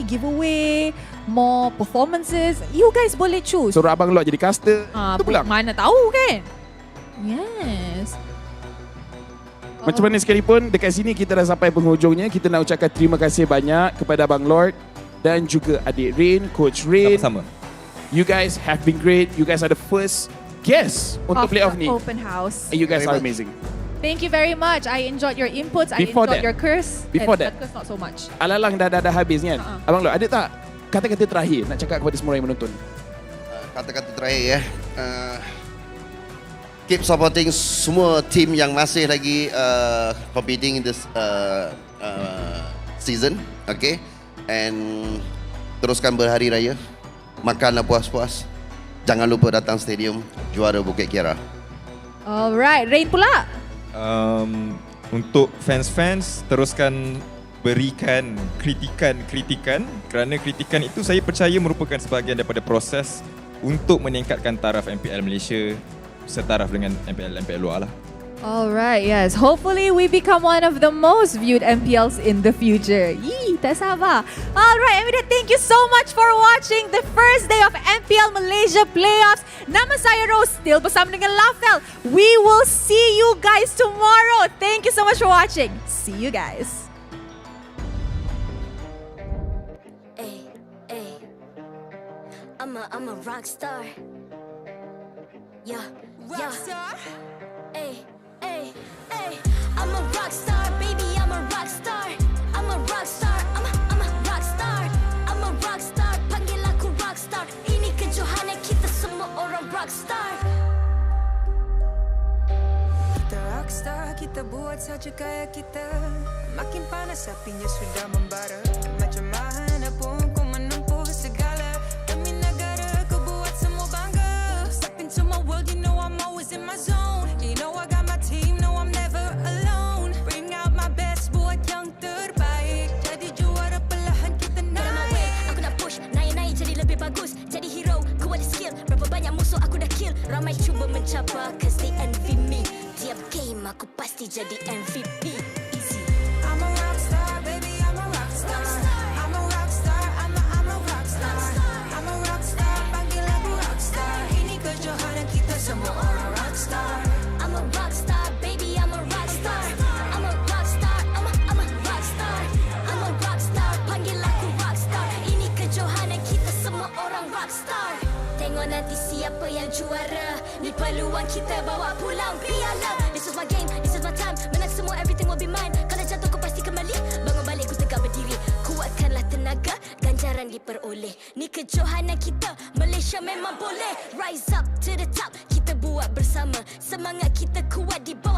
Speaker 26: giveaway, more performances. You guys boleh choose.
Speaker 1: Suruh Abang Lot jadi caster. Itu pulang.
Speaker 26: Mana tahu kan? Yes.
Speaker 1: Macam mana sekalipun, dekat sini kita dah sampai penghujungnya. Kita nak ucapkan terima kasih banyak kepada Abang Lord dan juga adik Rain, Coach Rain.
Speaker 6: Sama-sama.
Speaker 1: You guys have been great. You guys are the first guests untuk playoff ni.
Speaker 26: Open house.
Speaker 1: And you guys are amazing.
Speaker 26: Thank you very much. I enjoyed your inputs.
Speaker 1: Before
Speaker 26: I enjoyed
Speaker 1: that-
Speaker 26: your curse.
Speaker 1: before that-
Speaker 26: curse not so much.
Speaker 1: Alalang dah habis kan? Abang Lord, ada tak kata-kata terakhir nak cakap kepada semua orang yang menonton?
Speaker 4: Kata-kata terakhir ya. Keep supporting semua tim yang masih lagi competing in this season, okay? And teruskan berhari raya. Makanlah puas-puas. Jangan lupa datang stadium juara Bukit Kiara.
Speaker 26: Alright, Rain pula.
Speaker 6: Untuk fans-fans, teruskan berikan kritikan kerana kritikan itu saya percaya merupakan sebahagian daripada proses untuk meningkatkan taraf MPL Malaysia setaraf dengan MPL luar lah.
Speaker 26: Alright, yes. Hopefully we become one of the most viewed MPLs in the future. Yee, tak sabar. Alright, Amida, thank you so much for watching the first day of MPL Malaysia Playoffs. Nama saya Rose, still bersama dengan Lafel. We will see you guys tomorrow. Thank you so much for watching. See you guys.
Speaker 10: I'm a rock star. Yeah, rock star. Ay, ay, ay. I'm a rock star, baby. I'm a rock star. I'm a rock star. I'm a rock star. I'm a rock star. Panggil aku rock star. Ini kejohanan kita semua orang rock star.
Speaker 13: Kita rockstar, kita buat saja gaya kita. Makin panas apinya sudah membara. Macam mana pun ku menempuh segala. Demi negara ku buat semua bangga. Step into my world, you know I'm always in my zone. You know I got my team, no I'm never alone. Bring out my best, buat yang terbaik. Jadi juara perlahan kita naik.
Speaker 10: Aku nak push, naik-naik jadi lebih bagus. Jadi hero, ku ada skill. Berapa banyak musuh aku dah kill. Ramai cuba mencapai, cause they envy me. Tiap game aku pasti jadi MVP. Easy.
Speaker 13: I'm a rockstar, baby, I'm a rockstar. I'm a rockstar, I'm a rockstar. I'm a rockstar, panggil aku rockstar. Ini kejohanan kita semua orang rockstar.
Speaker 10: I'm a rockstar, baby, I'm a rockstar. I'm a rockstar, I'm a rockstar. I'm a rockstar, panggil aku rockstar. Ini kejohanan kita semua orang rockstar. Tengok nanti siapa yang juara. Ni peluang kita bawa pulang piala. This is my game, this is my time. Menang semua, everything will be mine. Kalau jatuh kau pasti kembali. Bangun balik ku tegak berdiri. Kuatkanlah tenaga, ganjaran diperoleh. Ni kejohanan kita, Malaysia memang boleh. Rise up to the top, kita buat bersama. Semangat kita kuat di bawah.